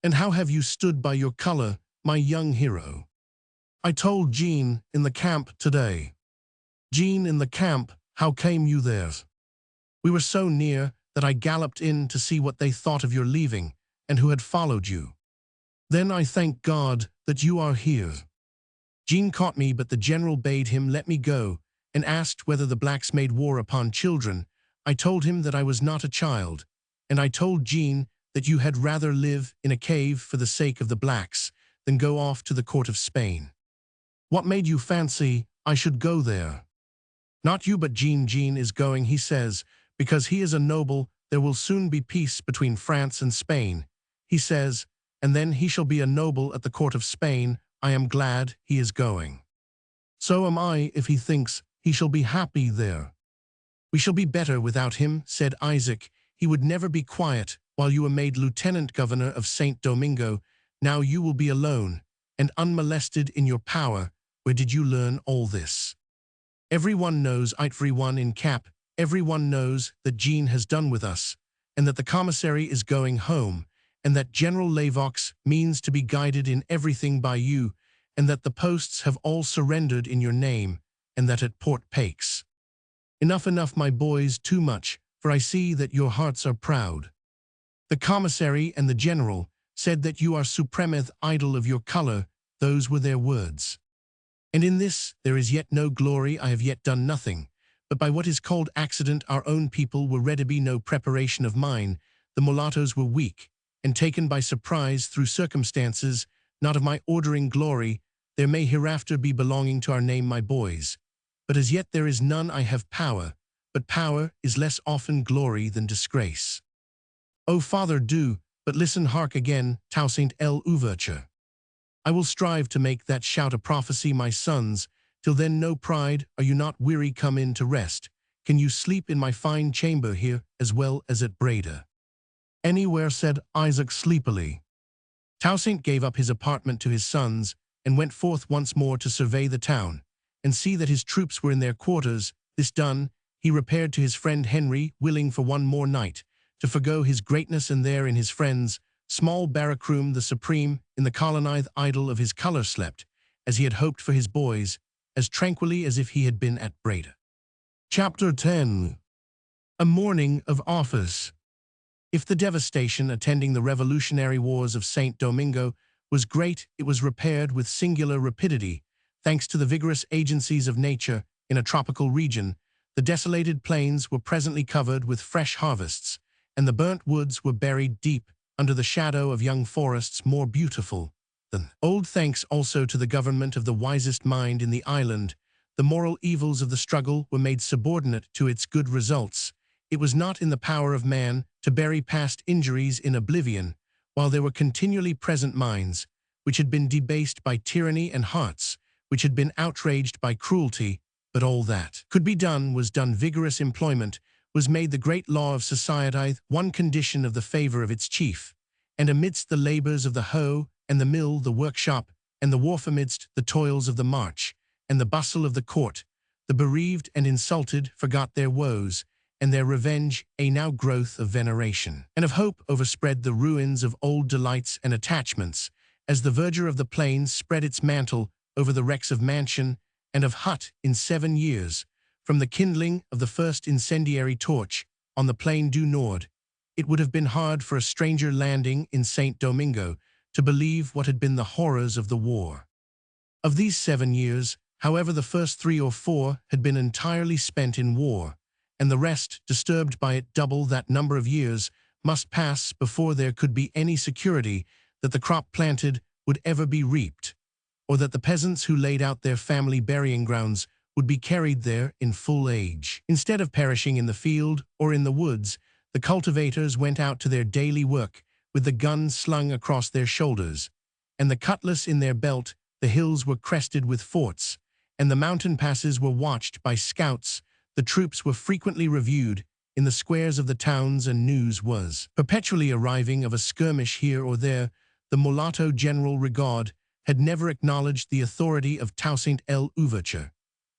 And how have you stood by your color, my young hero? I told Jean in the camp today. Jean, in the camp, how came you there? We were so near that I galloped in to see what they thought of your leaving, and who had followed you. Then I thank God that you are here. Jean caught me, but the general bade him let me go, and asked whether the blacks made war upon children. I told him that I was not a child, and I told Jean that you had rather live in a cave for the sake of the blacks than go off to the court of Spain. What made you fancy I should go there? Not you, but Jean. Jean is going, he says, because he is a noble. There will soon be peace between France and Spain, he says, and then he shall be a noble at the court of Spain. I am glad he is going. So am I, if he thinks he shall be happy there. We shall be better without him, said Isaac. He would never be quiet while you were made lieutenant governor of St. Domingo. Now you will be alone and unmolested in your power. Where did you learn all this? Everyone knows, everyone in cap, everyone knows that Jean has done with us, and that the commissary is going home, and that General Lavox means to be guided in everything by you, and that the posts have all surrendered in your name, and that at Port Paix. Enough, enough, my boys, too much, for I see that your hearts are proud. The commissary and the general said that you are supremeth idol of your color. Those were their words. And in this there is yet no glory. I have yet done nothing, but by what is called accident our own people were ready, be no preparation of mine. The mulattoes were weak, and taken by surprise through circumstances, not of my ordering glory. There may hereafter be belonging to our name, my boys. But as yet there is none. I have power, but power is less often glory than disgrace. O father, do but listen, hark again, Toussaint l'ouverture. I will strive to make that shout a prophecy, my sons. Till then no pride, are you not weary? Come in to rest. Can you sleep in my fine chamber here as well as at Breda? Anywhere, said Isaac sleepily. Toussaint gave up his apartment to his sons, and went forth once more to survey the town, and see that his troops were in their quarters. This done, he repaired to his friend Henry, willing for one more night to forgo his greatness, and there in his friend's small barrack-room the supreme, in the colonnade idol of his color, slept, as he had hoped for his boys, as tranquilly as if he had been at Breda. Chapter 10. A Morning of Office. If the devastation attending the revolutionary wars of St. Domingo was great, it was repaired with singular rapidity, thanks to the vigorous agencies of nature. In a tropical region, the desolated plains were presently covered with fresh harvests, and the burnt woods were buried deep under the shadow of young forests more beautiful than old. Thanks also to the government of the wisest mind in the island, the moral evils of the struggle were made subordinate to its good results. It was not in the power of man to bury past injuries in oblivion, while there were continually present minds, which had been debased by tyranny, and hearts, which had been outraged by cruelty, but all that could be done was done. Vigorous employment was made the great law of society, one condition of the favor of its chief, and amidst the labors of the hoe and the mill, the workshop, and the wharf, amidst the toils of the march, and the bustle of the court, the bereaved and insulted forgot their woes, and their revenge, a now growth of veneration and of hope, overspread the ruins of old delights and attachments, as the verdure of the plains spread its mantle over the wrecks of mansion and of hut. In 7 years, from the kindling of the first incendiary torch on the plain du Nord, it would have been hard for a stranger landing in St. Domingo to believe what had been the horrors of the war. Of these 7 years, however, the first 3 or 4 had been entirely spent in war, and the rest, disturbed by it double that number of years, must pass before there could be any security that the crop planted would ever be reaped, or that the peasants who laid out their family burying grounds would be carried there in full age. Instead of perishing in the field or in the woods, the cultivators went out to their daily work with the gun slung across their shoulders, and the cutlass in their belt. The hills were crested with forts, and the mountain passes were watched by scouts. The troops were frequently reviewed in the squares of the towns, and news was perpetually arriving of a skirmish here or there. The mulatto General Rigaud had never acknowledged the authority of Toussaint L'Ouverture,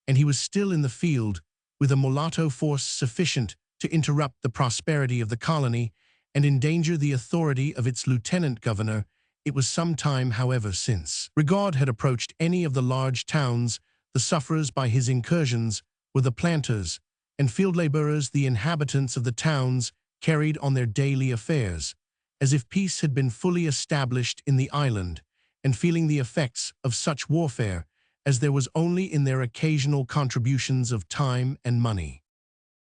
and he was still in the field with a mulatto force sufficient to interrupt the prosperity of the colony and endanger the authority of its lieutenant governor. It was some time, however, since Rigaud had approached any of the large towns. The sufferers by his incursions were the planters and field laborers. The inhabitants of the towns carried on their daily affairs as if peace had been fully established in the island, and feeling the effects of such warfare as there was only in their occasional contributions of time and money.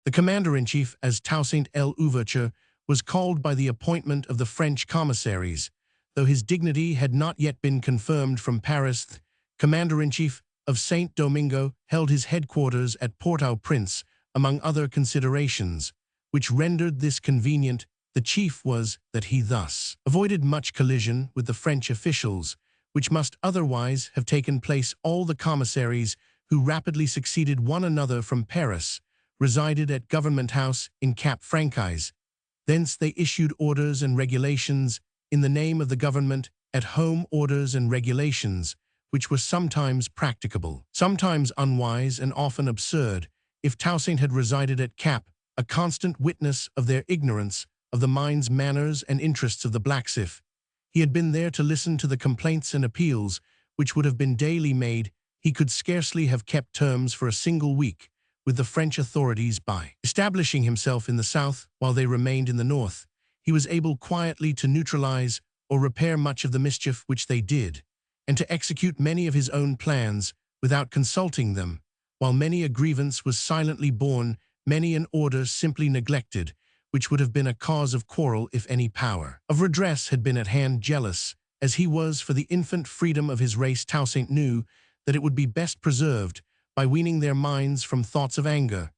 The commander-in-chief, as Toussaint L'Ouverture was called by the appointment of the French commissaries, though his dignity had not yet been confirmed from Paris, the commander-in-chief of St. Domingo held his headquarters at Port-au-Prince. Among other considerations which rendered this convenient, the chief was that he thus avoided much collision with the French officials, which must otherwise have taken place. All the commissaries, who rapidly succeeded one another from Paris, resided at Government House in Cap Francaise. Thence they issued orders and regulations in the name of the government at home, orders and regulations which were sometimes practicable, sometimes unwise, and often absurd. If Toussaint had resided at Cap, a constant witness of their ignorance of the mind's manners and interests of the blacksmith, he had been there to listen to the complaints and appeals which would have been daily made. He could scarcely have kept terms for a single week with the French authorities. By establishing himself in the south while they remained in the north, he was able quietly to neutralize or repair much of the mischief which they did, and to execute many of his own plans without consulting them, while many a grievance was silently borne, many an order simply neglected, which would have been a cause of quarrel if any power of redress had been at hand. Jealous as he was for the infant freedom of his race, Toussaint knew that it would be best preserved by weaning their minds from thoughts of anger,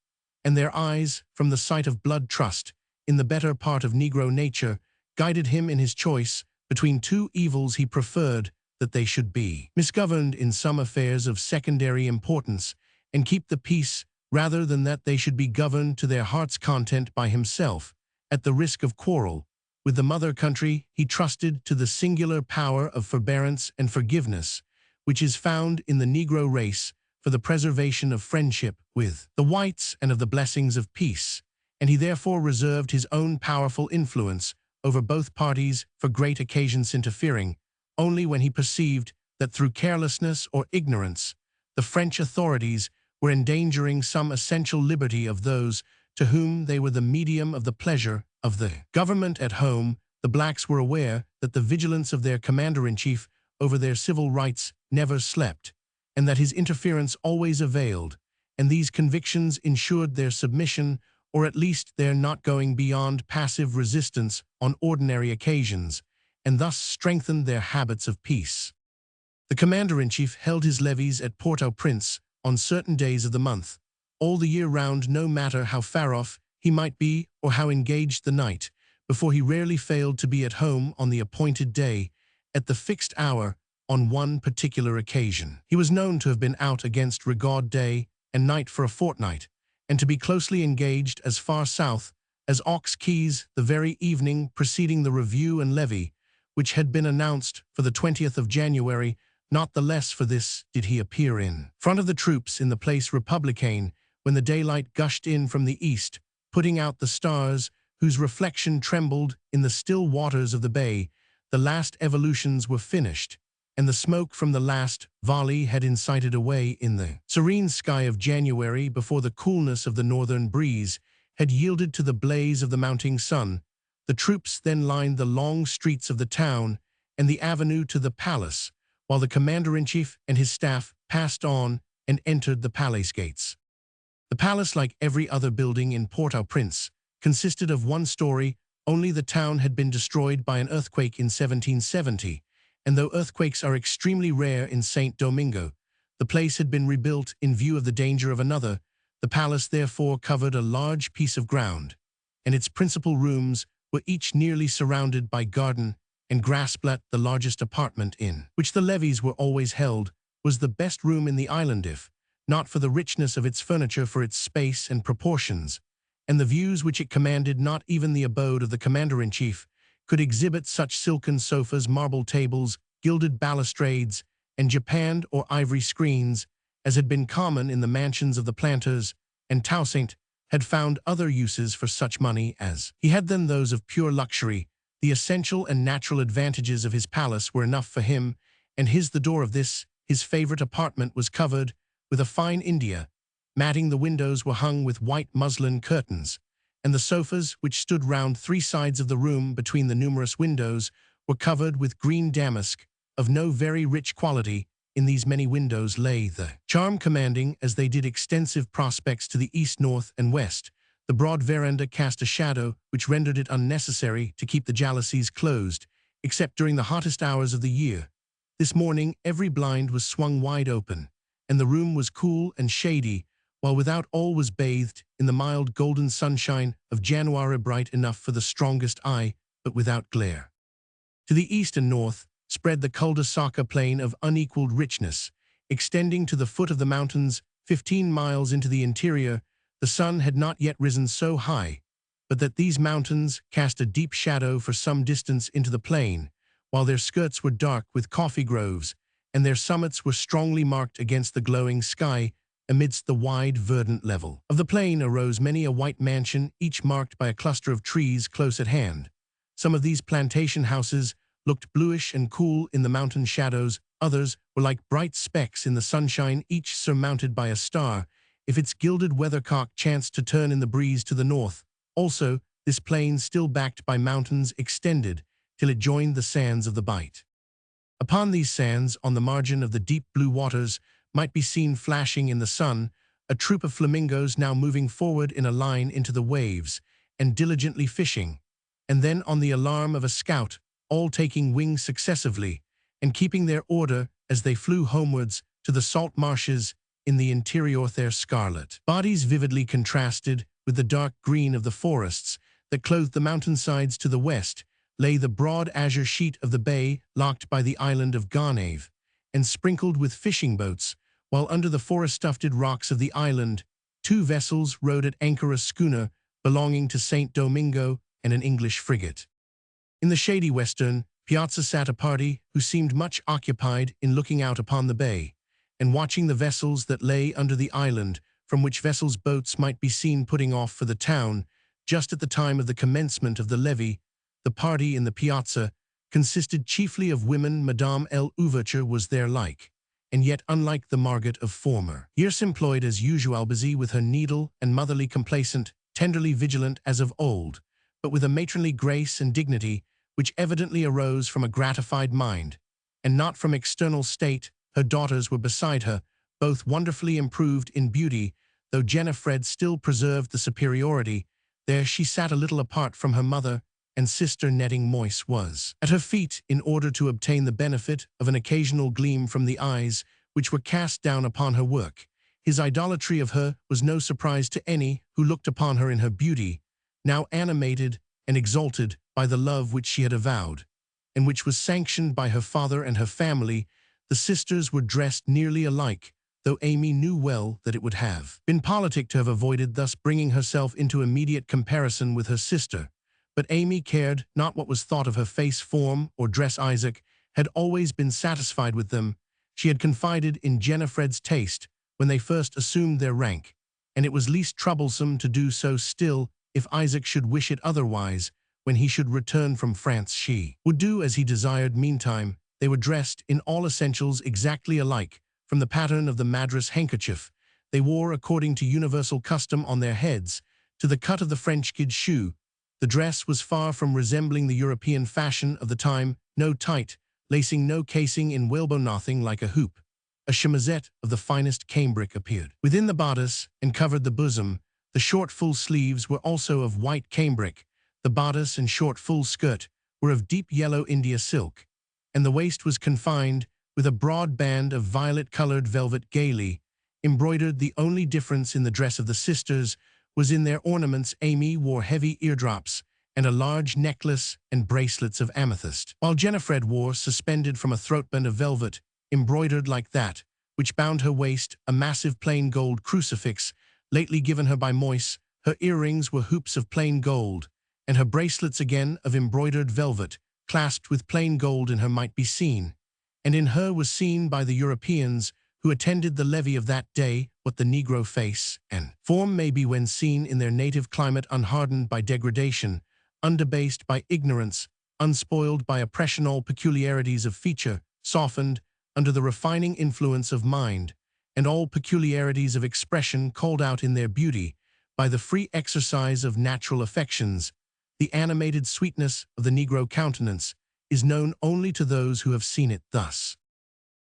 and their eyes from the sight of blood. Trust in the better part of Negro nature guided him in his choice between 2 evils. He preferred that they should be misgoverned in some affairs of secondary importance and keep the peace, rather than that they should be governed to their heart's content by himself, at the risk of quarrel with the mother country. He trusted to the singular power of forbearance and forgiveness, which is found in the Negro race, for the preservation of friendship with the whites and of the blessings of peace, and he therefore reserved his own powerful influence over both parties for great occasions, interfering only when he perceived that through carelessness or ignorance the French authorities were endangering some essential liberty of those to whom they were the medium of the pleasure of the government at home. The blacks were aware that the vigilance of their commander-in-chief over their civil rights never slept, and that his interference always availed, and these convictions ensured their submission or at least they're not going beyond passive resistance on ordinary occasions, and thus strengthened their habits of peace. The commander-in-chief held his levees at Port-au-Prince on certain days of the month, all the year round, no matter how far off he might be or how engaged the night, before he rarely failed to be at home on the appointed day, at the fixed hour, on one particular occasion. He was known to have been out against regard day and night for a fortnight, and to be closely engaged as far south as Ox Keys the very evening preceding the review and levee, which had been announced for the 20th of January. Not the less for this did he appear in front of the troops in the Place Républicaine when the daylight gushed in from the east, putting out the stars whose reflection trembled in the still waters of the bay. The last evolutions were finished, and the smoke from the last volley had incited away in the serene sky of January before the coolness of the northern breeze had yielded to the blaze of the mounting sun. The troops then lined the long streets of the town and the avenue to the palace, while the commander-in-chief and his staff passed on and entered the palace gates. The palace, like every other building in Port-au-Prince, consisted of one story, only the town had been destroyed by an earthquake in 1770, and though earthquakes are extremely rare in Saint Domingo, the place had been rebuilt in view of the danger of another. The palace therefore covered a large piece of ground, and its principal rooms were each nearly surrounded by garden and grass-plat. The largest apartment in which the levees were always held was the best room in the island, if not for the richness of its furniture, for its space and proportions, and the views which it commanded. Not even the abode of the commander-in-chief could exhibit such silken sofas, marble tables, gilded balustrades, and japanned or ivory screens as had been common in the mansions of the planters, and Toussaint had found other uses for such money as he had than those of pure luxury. The essential and natural advantages of his palace were enough for him, and the door of this, his favorite apartment, was covered with a fine India matting. The windows were hung with white muslin curtains, and the sofas, which stood round three sides of the room between the numerous windows, were covered with green damask of no very rich quality. In these many windows lay the charm, commanding, as they did, extensive prospects to the east, north, and west. The broad veranda cast a shadow which rendered it unnecessary to keep the jalousies closed, except during the hottest hours of the year. This morning every blind was swung wide open, and the room was cool and shady, while without all was bathed in the mild golden sunshine of January, bright enough for the strongest eye, but without glare. To the east and north spread the cul-de-sac, a plain of unequaled richness, extending to the foot of the mountains 15 miles into the interior. The sun had not yet risen so high, but that these mountains cast a deep shadow for some distance into the plain, while their skirts were dark with coffee groves, and their summits were strongly marked against the glowing sky. Amidst the wide verdant level of the plain arose many a white mansion, each marked by a cluster of trees close at hand. Some of these plantation houses looked bluish and cool in the mountain shadows. Others were like bright specks in the sunshine, each surmounted by a star, if its gilded weathercock chanced to turn in the breeze to the north. Also, this plain, still backed by mountains, extended till it joined the sands of the Bight. Upon these sands, on the margin of the deep blue waters, might be seen flashing in the sun a troop of flamingos, now moving forward in a line into the waves and diligently fishing, and then, on the alarm of a scout, all taking wing successively and keeping their order as they flew homewards to the salt marshes in the interior. Their scarlet bodies vividly contrasted with the dark green of the forests that clothed the mountainsides. To the west lay the broad azure sheet of the bay, locked by the island of Gonave and sprinkled with fishing boats, while under the forest-tufted rocks of the island 2 vessels rode at anchor, a schooner belonging to Saint Domingo and an English frigate. In the shady western piazza sat a party who seemed much occupied in looking out upon the bay and watching the vessels that lay under the island, from which vessels boats might be seen putting off for the town. Just at the time of the commencement of the levee, the party in the piazza consisted chiefly of women. Madame L'Ouverture was their like, and yet unlike the Margaret of former years, employed as usual, busy with her needle and motherly complacent, tenderly vigilant as of old, but with a matronly grace and dignity which evidently arose from a gratified mind, and not from external state. Her daughters were beside her, both wonderfully improved in beauty, though Jennifer still preserved the superiority, there she sat a little apart from her mother, and sister netting Moise was at her feet in order to obtain the benefit of an occasional gleam from the eyes which were cast down upon her work. His idolatry of her was no surprise to any who looked upon her in her beauty, now animated and exalted by the love which she had avowed, and which was sanctioned by her father and her family. The sisters were dressed nearly alike, though Amy knew well that it would have been politic to have avoided thus bringing herself into immediate comparison with her sister. But Amy cared not what was thought of her face, form, or dress. Isaac had always been satisfied with them. She had confided in Jennifer's taste when they first assumed their rank, and it was least troublesome to do so still if Isaac should wish it otherwise. When he should return from France, she would do as he desired. Meantime, they were dressed in all essentials exactly alike, from the pattern of the Madras handkerchief they wore according to universal custom on their heads, to the cut of the French kid shoe. The dress was far from resembling the European fashion of the time, no tight lacing, no casing in whalebone, nothing like a hoop. A chemisette of the finest cambric appeared within the bodice and covered the bosom. The short full sleeves were also of white cambric. The bodice and short full skirt were of deep yellow India silk, and the waist was confined with a broad band of violet-colored velvet gaily embroidered. The only difference in the dress of the sisters was in their ornaments. Amy wore heavy eardrops and a large necklace and bracelets of amethyst, while Jennifer wore, suspended from a throatband of velvet, embroidered like that which bound her waist, a massive plain gold crucifix lately given her by Moise. Her earrings were hoops of plain gold, and her bracelets again of embroidered velvet, clasped with plain gold. In her might be seen, and in her was seen by the Europeans who attended the levee of that day, what the Negro face and form may be when seen in their native climate, unhardened by degradation, undebased by ignorance, unspoiled by oppression, all peculiarities of feature softened under the refining influence of mind, and all peculiarities of expression called out in their beauty by the free exercise of natural affections. The animated sweetness of the Negro countenance is known only to those who have seen it. Thus,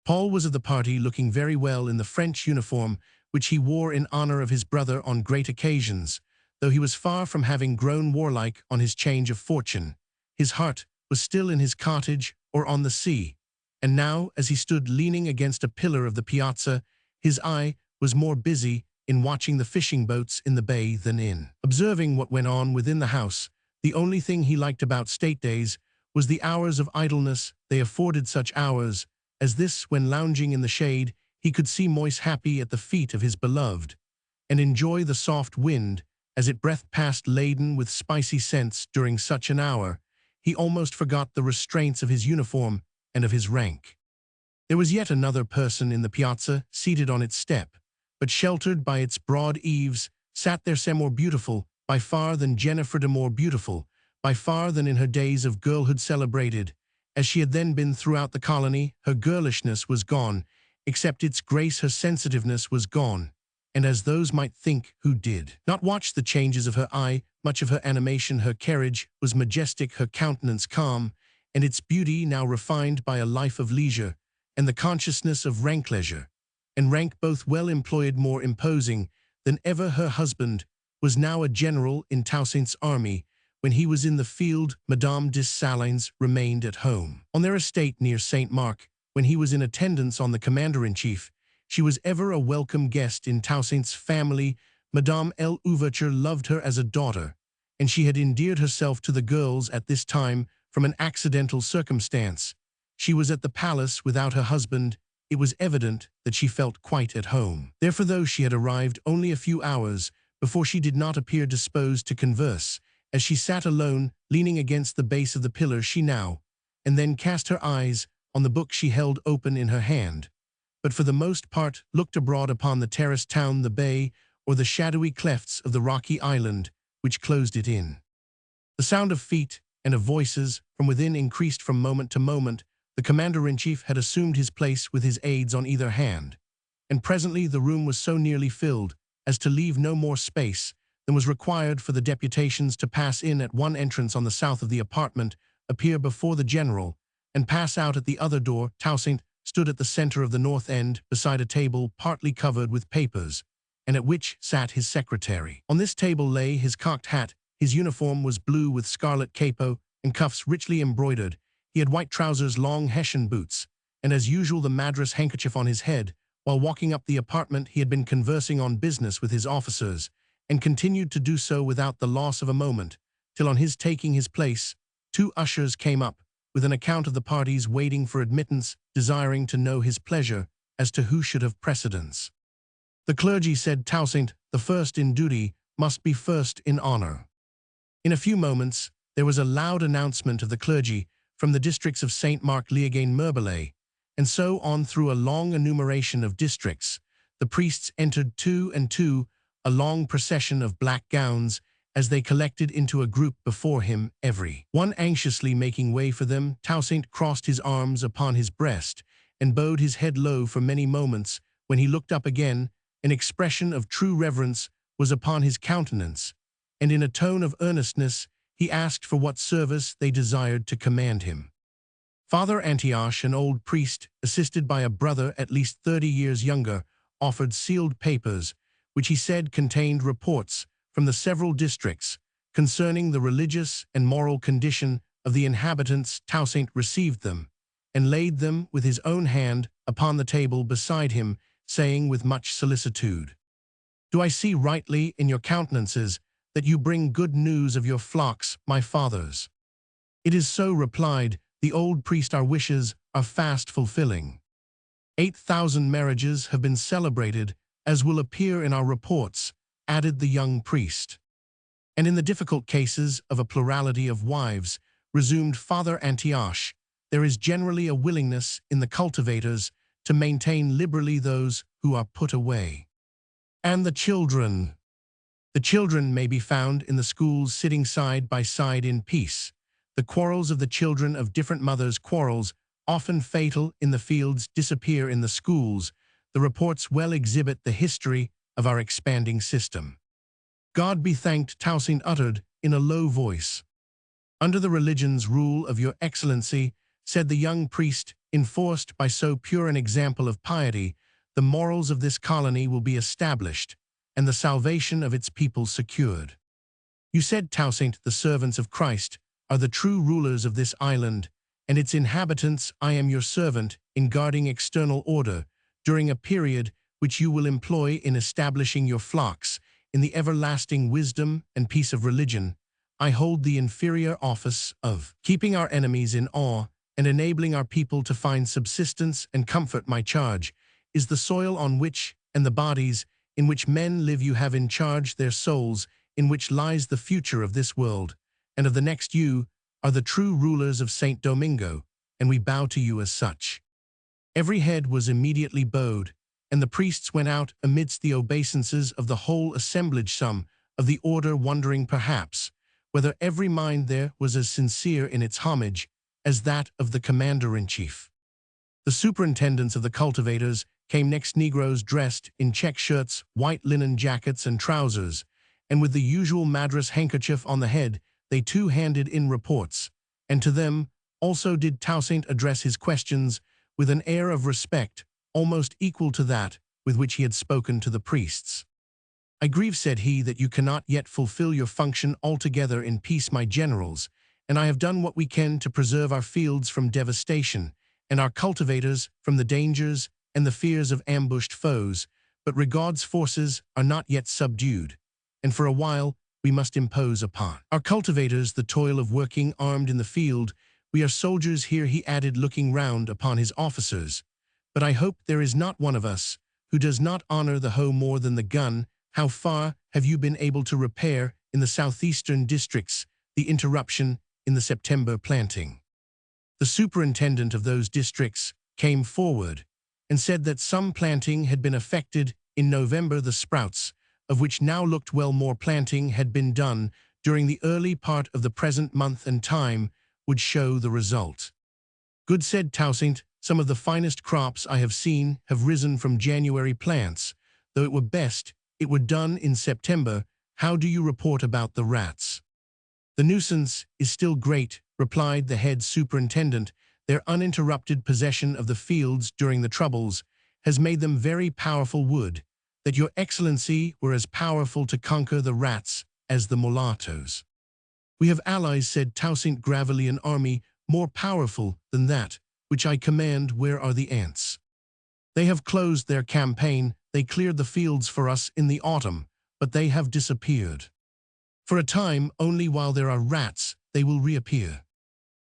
Paul was of the party, looking very well in the French uniform which he wore in honor of his brother on great occasions, though he was far from having grown warlike on his change of fortune. His heart was still in his cottage or on the sea, and now, as he stood leaning against a pillar of the piazza, his eye was more busy in watching the fishing boats in the bay than in observing what went on within the house. The only thing he liked about state days was the hours of idleness they afforded. Such hours as this, when lounging in the shade, he could see Moise happy at the feet of his beloved, and enjoy the soft wind as it breathed past laden with spicy scents. During such an hour, he almost forgot the restraints of his uniform and of his rank. There was yet another person in the piazza, seated on its step, but sheltered by its broad eaves, sat there some more beautiful by far than Jennifer, more beautiful by far than in her days of girlhood, celebrated as she had then been throughout the colony. Her girlishness was gone, except its grace. Her sensitiveness was gone, and as those might think who did not watch the changes of her eye, much of her animation. Her carriage was majestic, her countenance calm, and its beauty now refined by a life of leisure, and the consciousness of rank. Leisure and rank both well employed, more imposing than ever. Her husband was now a general in Toussaint's army. When he was in the field, Madame de Salins remained at home on their estate near St. Mark. When he was in attendance on the commander-in-chief, she was ever a welcome guest in Toussaint's family. Madame L'Ouverture loved her as a daughter, and she had endeared herself to the girls at this time from an accidental circumstance. She was at the palace without her husband. It was evident that she felt quite at home. Therefore, though she had arrived only a few hours before, she did not appear disposed to converse. As she sat alone, leaning against the base of the pillar, she now and then cast her eyes on the book she held open in her hand, but for the most part looked abroad upon the terraced town, the bay, or the shadowy clefts of the rocky island which closed it in. The sound of feet and of voices from within increased from moment to moment. The commander-in-chief had assumed his place with his aides on either hand, and presently the room was so nearly filled as to leave no more space than was required for the deputations to pass in at one entrance on the south of the apartment, appear before the general, and pass out at the other door. Toussaint stood at the center of the north end, beside a table partly covered with papers, and at which sat his secretary. On this table lay his cocked hat. His uniform was blue with scarlet capo and cuffs richly embroidered. He had white trousers, long Hessian boots, and as usual the madras handkerchief on his head. While walking up the apartment, he had been conversing on business with his officers, and continued to do so without the loss of a moment, till on his taking his place, 2 ushers came up, with an account of the parties waiting for admittance, desiring to know his pleasure as to who should have precedence. The clergy, said Toussaint, the first in duty must be first in honor. In a few moments, there was a loud announcement of the clergy from the districts of St. Mark, Liégain, Merbelay, and so on through a long enumeration of districts. The priests entered 2 and 2, a long procession of black gowns, as they collected into a group before him, every one anxiously making way for them. Toussaint crossed his arms upon his breast and bowed his head low for many moments. When he looked up again, an expression of true reverence was upon his countenance, and in a tone of earnestness he asked for what service they desired to command him. Father Antioche, an old priest, assisted by a brother at least 30 years younger, offered sealed papers, which he said contained reports from the several districts concerning the religious and moral condition of the inhabitants. Toussaint received them, and laid them with his own hand upon the table beside him, saying with much solicitude, "Do I see rightly in your countenances that you bring good news of your flocks, my fathers?" "It is so," replied the old priest. "Our wishes are fast fulfilling. 8,000 marriages have been celebrated, as will appear in our reports," added the young priest. "And in the difficult cases of a plurality of wives," resumed Father Antioche, "there is generally a willingness in the cultivators to maintain liberally those who are put away." "And the children?" "The children may be found in the schools sitting side by side in peace. The quarrels of the children of different mothers, quarrels often fatal in the fields, disappear in the schools. The reports well exhibit the history of our expanding system." "God be thanked," Toussaint uttered in a low voice. "Under the religion's rule of your excellency," said the young priest, "enforced by so pure an example of piety, the morals of this colony will be established, and the salvation of its people secured." "You said, Toussaint, the servants of Christ are the true rulers of this island, and its inhabitants. I am your servant in guarding external order, during a period which you will employ in establishing your flocks in the everlasting wisdom and peace of religion. I hold the inferior office of keeping our enemies in awe and enabling our people to find subsistence and comfort. My charge is the soil on which, and the bodies in which men live. You have in charge their souls, in which lies the future of this world and of the next. You are the true rulers of St. Domingo, and we bow to you as such." Every head was immediately bowed, and the priests went out amidst the obeisances of the whole assemblage, some of the order wondering perhaps whether every mind there was as sincere in its homage as that of the commander-in-chief. The superintendents of the cultivators came next, negroes dressed in check shirts, white linen jackets and trousers, and with the usual madras handkerchief on the head. They too handed in reports, and to them also did Toussaint address his questions with an air of respect almost equal to that with which he had spoken to the priests. "I grieve," said he, "that you cannot yet fulfill your function altogether in peace, my generals, and I have done what we can to preserve our fields from devastation, and our cultivators from the dangers and the fears of ambushed foes, but Rigaud's forces are not yet subdued, and for a while we must impose upon our cultivators the toil of working armed in the field. We are soldiers here," he added, looking round upon his officers, "but I hope there is not one of us who does not honor the hoe more than the gun. How far have you been able to repair in the southeastern districts the interruption in the September planting?" The superintendent of those districts came forward and said that some planting had been effected in November. The sprouts, of which now looked well, more planting had been done during the early part of the present month, and time would show the result. "Good," said Toussaint, "some of the finest crops I have seen have risen from January plants, though it were best it were done in September. How do you report about the rats?" "The nuisance is still great," replied the head superintendent. "Their uninterrupted possession of the fields during the troubles has made them very powerful wood. that your excellency were as powerful to conquer the rats as the mulattoes. We have allies, said Toussaint gravely, an army more powerful than that which I command. Where are the ants? They have closed their campaign, they cleared the fields for us in the autumn, but they have disappeared. For a time, only while there are rats, they will reappear.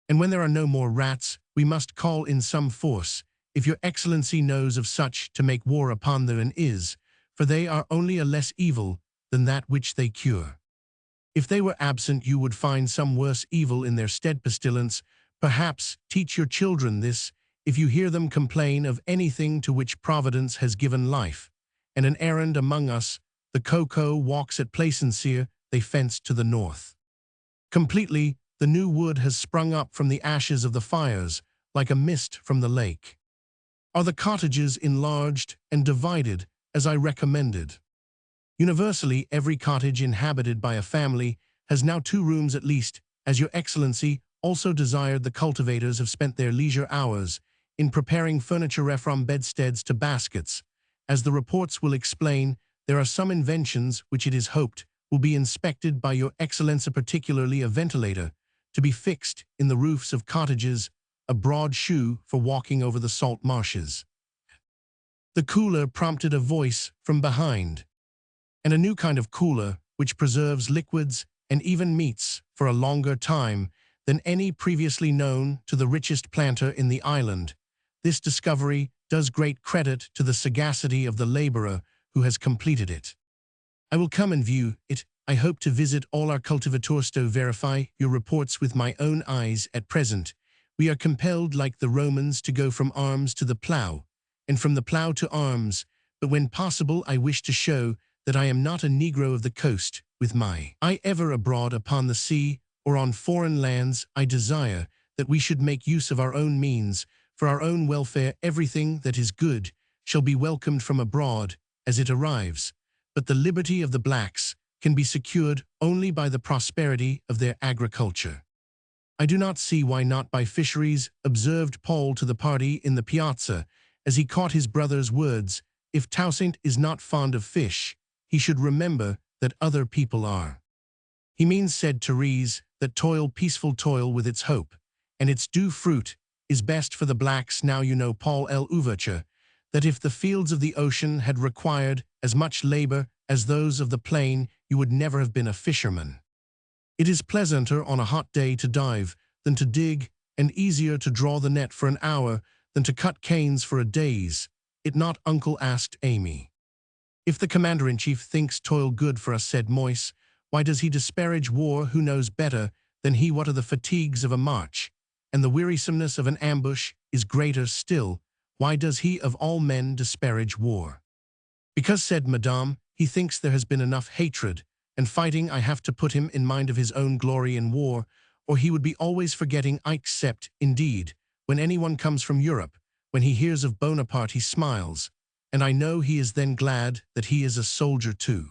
And when there are no more rats, we must call in some force, if your excellency knows of such, to make war upon them, and is, for they are only a less evil than that which they cure. If they were absent, you would find some worse evil in their stead. Pestilence. Perhaps teach your children this, if you hear them complain of anything to which Providence has given life, and an errand among us, the cocoa walks at Plaisance, they fenced to the north. Completely, the new wood has sprung up from the ashes of the fires, like a mist from the lake. Are the cottages enlarged and divided, as I recommended? Universally, every cottage inhabited by a family has now 2 rooms at least, as your excellency also desired. The cultivators have spent their leisure hours in preparing furniture from bedsteads to baskets. As the reports will explain, there are some inventions which it is hoped will be inspected by your excellency, particularly a ventilator, to be fixed in the roofs of cottages, a broad shoe for walking over the salt marshes. The cooler, prompted a voice from behind. And a new kind of cooler, which preserves liquids and even meats for a longer time than any previously known to the richest planter in the island. This discovery does great credit to the sagacity of the laborer who has completed it. I will come and view it. I hope to visit all our cultivators to verify your reports with my own eyes. At present, we are compelled, like the Romans, to go from arms to the plough, and from the plough to arms, but when possible I wish to show that I am not a Negro of the coast, with my eye ever abroad upon the sea or on foreign lands. I desire that we should make use of our own means, for our own welfare. Everything that is good shall be welcomed from abroad as it arrives, but the liberty of the blacks can be secured only by the prosperity of their agriculture. I do not see why not by fisheries, observed Paul to the party in the piazza, as he caught his brother's words. If Toussaint is not fond of fish, he should remember that other people are. He means, said Therese, that toil, peaceful toil with its hope, and its due fruit, is best for the blacks. Now you know, Paul L'Ouverture, that if the fields of the ocean had required as much labor as those of the plain, you would never have been a fisherman. It is pleasanter on a hot day to dive than to dig, and easier to draw the net for an hour than to cut canes for a days. It not, uncle? Asked Amy. If the commander-in-chief thinks toil good for us, said Moise, why does he disparage war? Who knows better than he what are the fatigues of a march, and the wearisomeness of an ambush is greater still? Why does he of all men disparage war? Because, said Madame, he thinks there has been enough hatred and fighting. I have to put him in mind of his own glory in war, or he would be always forgetting. Except, indeed, when anyone comes from Europe, when he hears of Bonaparte he smiles, and I know he is then glad that he is a soldier too.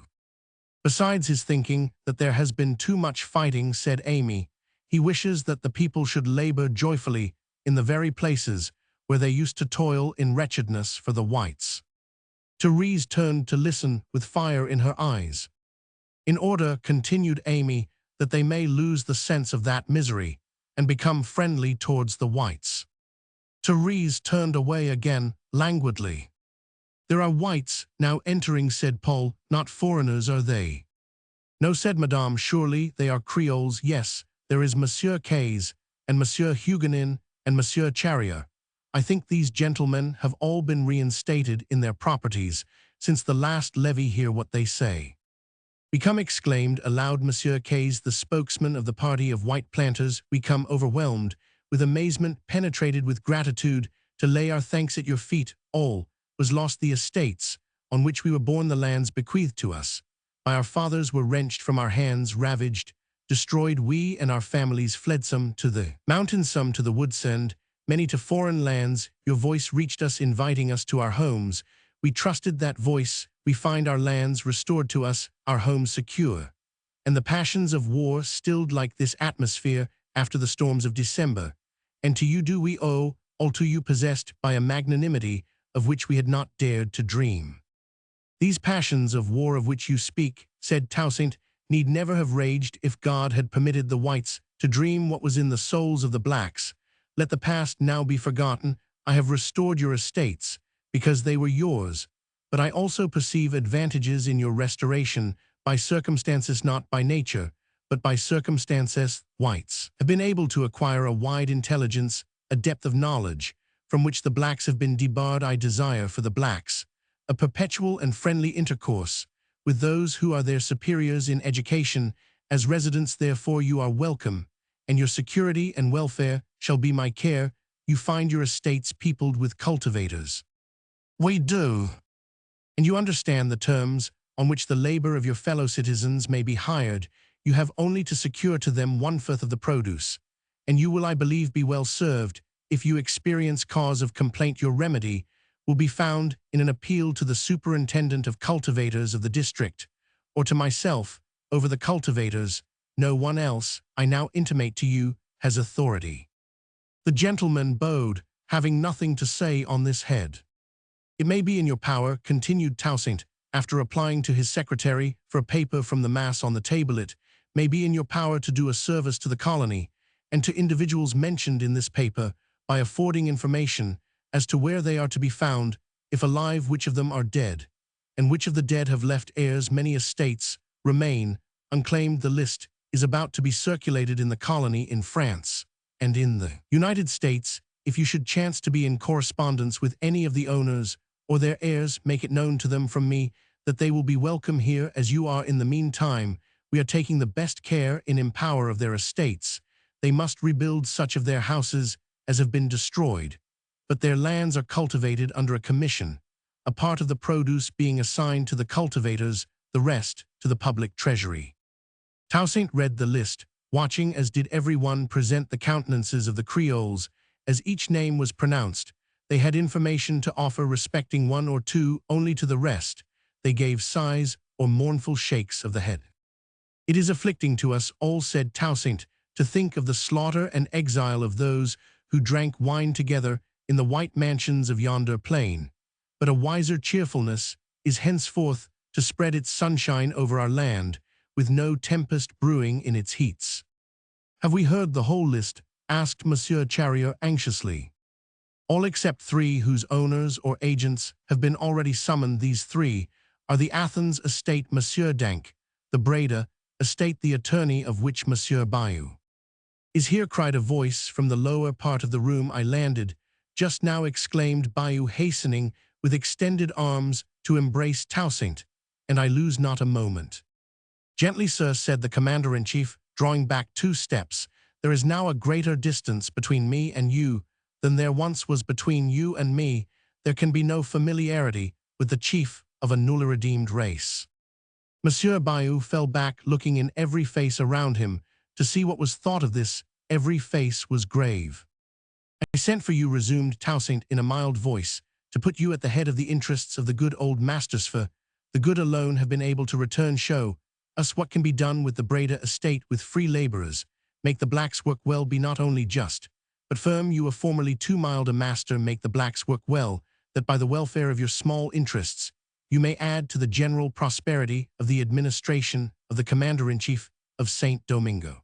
Besides his thinking that there has been too much fighting, said Amy, he wishes that the people should labor joyfully in the very places where they used to toil in wretchedness for the whites. Therese turned to listen with fire in her eyes. In order, continued Amy, that they may lose the sense of that misery and become friendly towards the whites. Therese turned away again, languidly. There are whites now entering, said Paul, not foreigners, are they? No, said Madame, surely they are Creoles. Yes, there is Monsieur Case, and Monsieur Huguenin, and Monsieur Charrier. I think these gentlemen have all been reinstated in their properties since the last levy. Hear what they say. We come, exclaimed aloud Monsieur Case, the spokesman of the party of white planters. We come, overwhelmed with amazement, penetrated with gratitude, to lay our thanks at your feet. All was lost, the estates on which we were born, the lands bequeathed to us by our fathers were wrenched from our hands, ravaged, destroyed. We and our families fled, some to the mountains, some to the woodsend, many to foreign lands. Your voice reached us, inviting us to our homes. We trusted that voice. We find our lands restored to us, our homes secure, and the passions of war stilled like this atmosphere after the storms of December. And to you do we owe, all to you, possessed by a magnanimity of which we had not dared to dream. These passions of war of which you speak, said Toussaint, need never have raged if God had permitted the whites to dream what was in the souls of the blacks. Let the past now be forgotten. I have restored your estates, because they were yours, but I also perceive advantages in your restoration by circumstances, not by nature, but by circumstances. Whites have been able to acquire a wide intelligence, a depth of knowledge, from which the blacks have been debarred. I desire for the blacks a perpetual and friendly intercourse with those who are their superiors in education. As residents, therefore, you are welcome, and your security and welfare shall be my care. You find your estates peopled with cultivators. We do. And you understand the terms on which the labor of your fellow citizens may be hired. You have only to secure to them 1/5 of the produce, and you will, I believe, be well served. If you experience cause of complaint, your remedy will be found in an appeal to the superintendent of cultivators of the district, or to myself over the cultivators. No one else, I now intimate to you, has authority. The gentleman bowed, having nothing to say on this head. It may be in your power, continued Toussaint, after applying to his secretary for a paper from the mass on the table, it may be in your power to do a service to the colony and to individuals mentioned in this paper by affording information as to where they are to be found, if alive, which of them are dead, and which of the dead have left heirs. Many estates remain unclaimed. The list is about to be circulated in the colony in France and in the United States. If you should chance to be in correspondence with any of the owners or their heirs, make it known to them from me that they will be welcome here as you are. In the meantime, we are taking the best care in empower of their estates. They must rebuild such of their houses as have been destroyed, but their lands are cultivated under a commission, a part of the produce being assigned to the cultivators, the rest to the public treasury. Toussaint read the list, watching as did every one present the countenances of the Creoles. As each name was pronounced, they had information to offer respecting one or two only. To the rest they gave sighs or mournful shakes of the head. It is afflicting to us all, said Toussaint, to think of the slaughter and exile of those who drank wine together in the white mansions of yonder plain. But a wiser cheerfulness is henceforth to spread its sunshine over our land, with no tempest brewing in its heats. Have we heard the whole list? Asked Monsieur Charrier anxiously. All except 3 whose owners or agents have been already summoned. These 3 are the Athens estate, Monsieur Dank, the Breda estate, the attorney of which Monsieur Bayou is here, cried a voice from the lower part of the room. I landed just now, exclaimed Bayou, hastening with extended arms to embrace Toussaint, and I lose not a moment. Gently, sir, said the commander-in-chief, drawing back 2 steps. There is now a greater distance between me and you than there once was between you and me. There can be no familiarity with the chief of a newly redeemed race. Monsieur Bayou fell back, looking in every face around him to see what was thought of this. Every face was grave. I sent for you, resumed Toussaint in a mild voice, to put you at the head of the interests of the good old masters, for the good alone have been able to return. Show us what can be done with the Breda estate with free laborers, make the blacks work well, be not only just, but firm. You were formerly too mild a master. Make the blacks work well, that by the welfare of your small interests, you may add to the general prosperity of the administration of the commander-in-chief of Saint Domingo.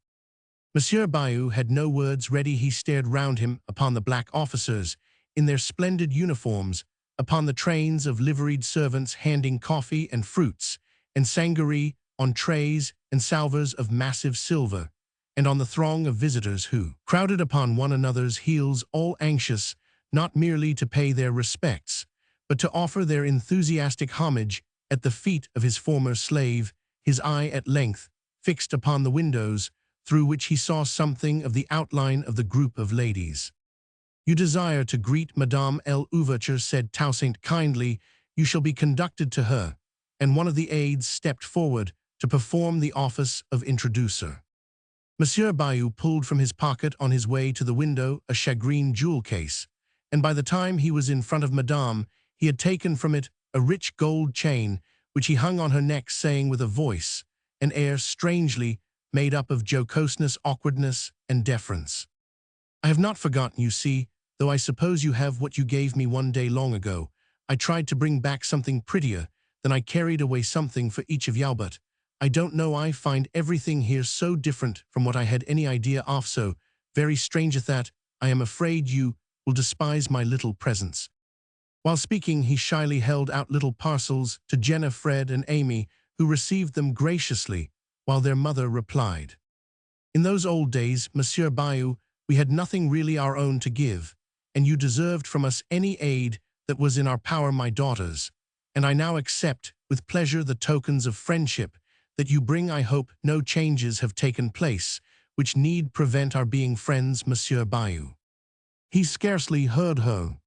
Monsieur Bayou had no words ready. He stared round him upon the black officers in their splendid uniforms, upon the trains of liveried servants handing coffee and fruits and sangaree on trays and salvers of massive silver, and on the throng of visitors who crowded upon one another's heels, all anxious not merely to pay their respects, but to offer their enthusiastic homage at the feet of his former slave. His eye at length fixed upon the windows, through which he saw something of the outline of the group of ladies. You desire to greet Madame L'Ouverture, said Toussaint kindly. You shall be conducted to her. And one of the aides stepped forward to perform the office of introducer. Monsieur Bayou pulled from his pocket on his way to the window a shagreen jewel case, and by the time he was in front of Madame, he had taken from it a rich gold chain, which he hung on her neck, saying with a voice, an air strangely made up of jocoseness, awkwardness, and deference, I have not forgotten, you see, though I suppose you have, what you gave me one day long ago. I tried to bring back something prettier then I carried away something for each of you, but I don't know, I find everything here so different from what I had any idea of, so very strange that I am afraid you will despise my little presents." While speaking, he shyly held out little parcels to Jenna, Fred, and Amy, who received them graciously, while their mother replied, "In those old days, Monsieur Bayou, we had nothing really our own to give, and you deserved from us any aid that was in our power, my daughters, and I now accept with pleasure the tokens of friendship that you bring. I hope no changes have taken place which need prevent our being friends, Monsieur Bayou." He scarcely heard her.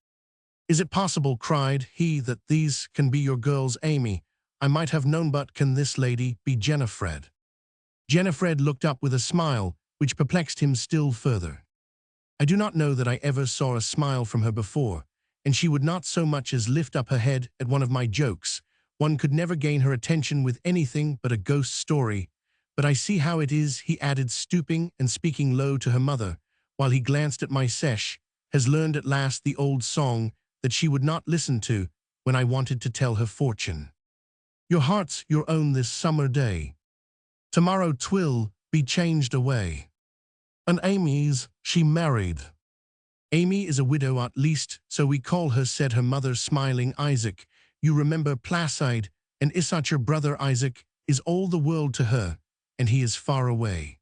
"Is it possible," cried he, "that these can be your girls, Amy? I might have known, but can this lady be Jennifer?" Jennifer looked up with a smile, which perplexed him still further. I do not know that I ever saw a smile from her before, and she would not so much as lift up her head at one of my jokes. One could never gain her attention with anything but a ghost story. But I see how it is, he added, stooping and speaking low to her mother, while he glanced at my sesh, has learned at last the old song that she would not listen to when I wanted to tell her fortune. Your heart's your own this summer day. Tomorrow 'twill be changed away. And Amy's, she married. Amy is a widow, at least, so we call her, said her mother, smiling. Isaac, you remember Placide, and Issachar brother Isaac is all the world to her, and he is far away.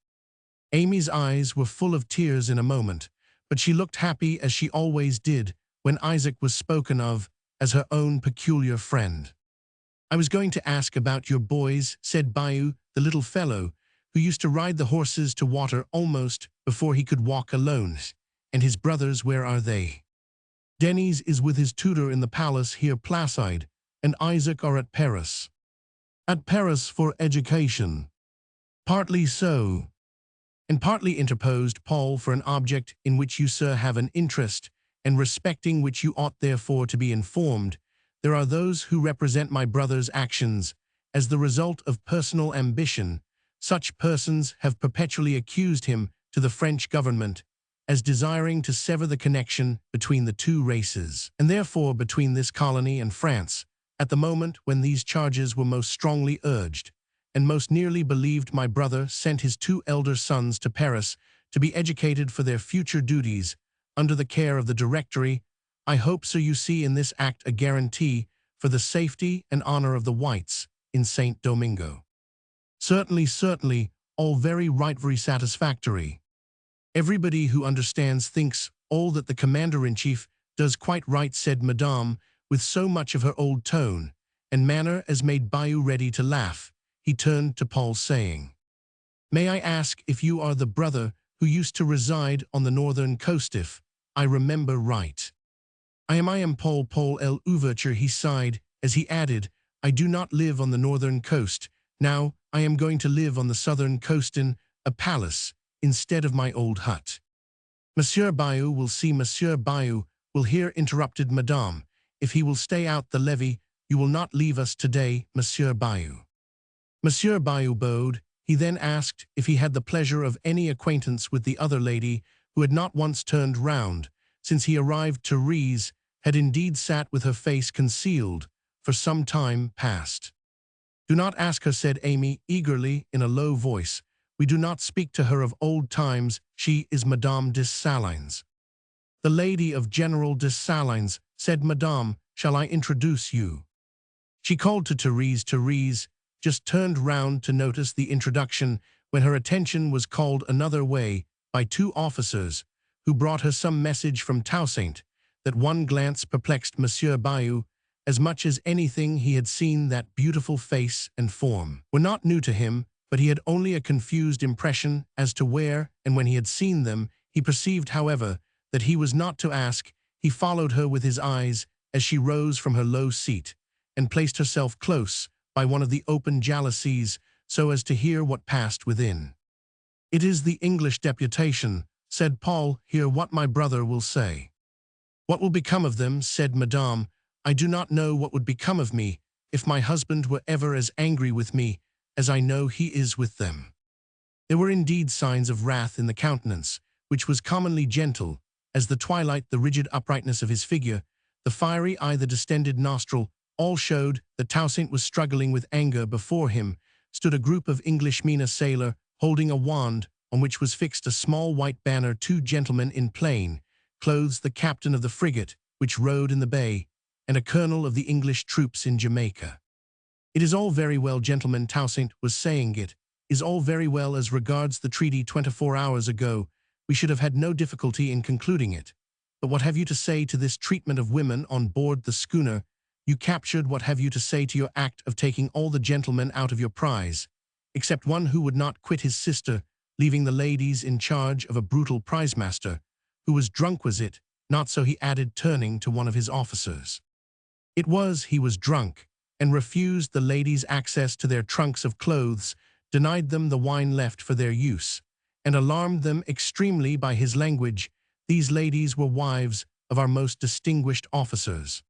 Amy's eyes were full of tears in a moment, but she looked happy as she always did when Isaac was spoken of as her own peculiar friend. I was going to ask about your boys, said Bayou, the little fellow who used to ride the horses to water almost before he could walk alone. And his brothers, where are they? Denis is with his tutor in the palace here, Placide, and Isaac are at Paris. At Paris for education. Partly so. And partly, interposed Paul, for an object in which you, sir, have an interest, and respecting which you ought therefore to be informed. There are those who represent my brother's actions as the result of personal ambition. Such persons have perpetually accused him to the French government as desiring to sever the connection between the two races, and therefore between this colony and France, at the moment when these charges were most strongly urged, and most nearly believed. My brother sent his 2 elder sons to Paris to be educated for their future duties under the care of the Directory. I hope, so you see in this act a guarantee for the safety and honor of the whites in Saint Domingo. Certainly, certainly, all very right, very satisfactory. Everybody who understands thinks all that the Commander-in-Chief does quite right, said Madame, with so much of her old tone and manner as made Bayou ready to laugh. He turned to Paul, saying, "May I ask if you are the brother who used to reside on the northern coast, if I remember right?" I am Paul l'ouverture," he sighed, as he added, "I do not live on the northern coast. Now, I am going to live on the southern coast in a palace instead of my old hut." Monsieur Bayou will see, Monsieur Bayou will hear, interrupted Madame. "If he will stay out the levee, you will not leave us today, Monsieur Bayou." Monsieur Bayou bowed. He then asked if he had the pleasure of any acquaintance with the other lady, who had not once turned round. Since he arrived, Therese had indeed sat with her face concealed for some time past. "Do not ask her," said Amy eagerly in a low voice. "We do not speak to her of old times. She is Madame Dessalines." "The lady of General Dessalines," said Madame. "Shall I introduce you?" She called to Therese. Therese just turned round to notice the introduction when her attention was called another way by 2 officers who brought her some message from Toussaint. That one glance perplexed Monsieur Bayou as much as anything he had seen. That beautiful face and form were not new to him, but he had only a confused impression as to where and when he had seen them. He perceived, however, that he was not to ask. He followed her with his eyes as she rose from her low seat and placed herself close by one of the open jalousies so as to hear what passed within. "It is the English deputation," said Paul. "Hear what my brother will say." "What will become of them?" said Madame. "I do not know what would become of me if my husband were ever as angry with me as I know he is with them." There were indeed signs of wrath in the countenance, which was commonly gentle, as the twilight, the rigid uprightness of his figure, the fiery eye, the distended nostril, all showed that Toussaint was struggling with anger. Before him stood a group of English mina sailor holding a wand on which was fixed a small white banner. Two gentlemen in plain clothes, the captain of the frigate which rode in the bay, and a colonel of the English troops in Jamaica. "It is all very well, gentlemen," Toussaint was saying. "It is all very well as regards the treaty 24 hours ago. We should have had no difficulty in concluding it. But what have you to say to this treatment of women on board the schooner you captured? What have you to say to your act of taking all the gentlemen out of your prize, except one who would not quit his sister, leaving the ladies in charge of a brutal prize-master, who was drunk? Was it not so?" he added, turning to one of his officers. "It was. He was drunk, and refused the ladies access to their trunks of clothes, denied them the wine left for their use, and alarmed them extremely by his language. These ladies were wives of our most distinguished officers."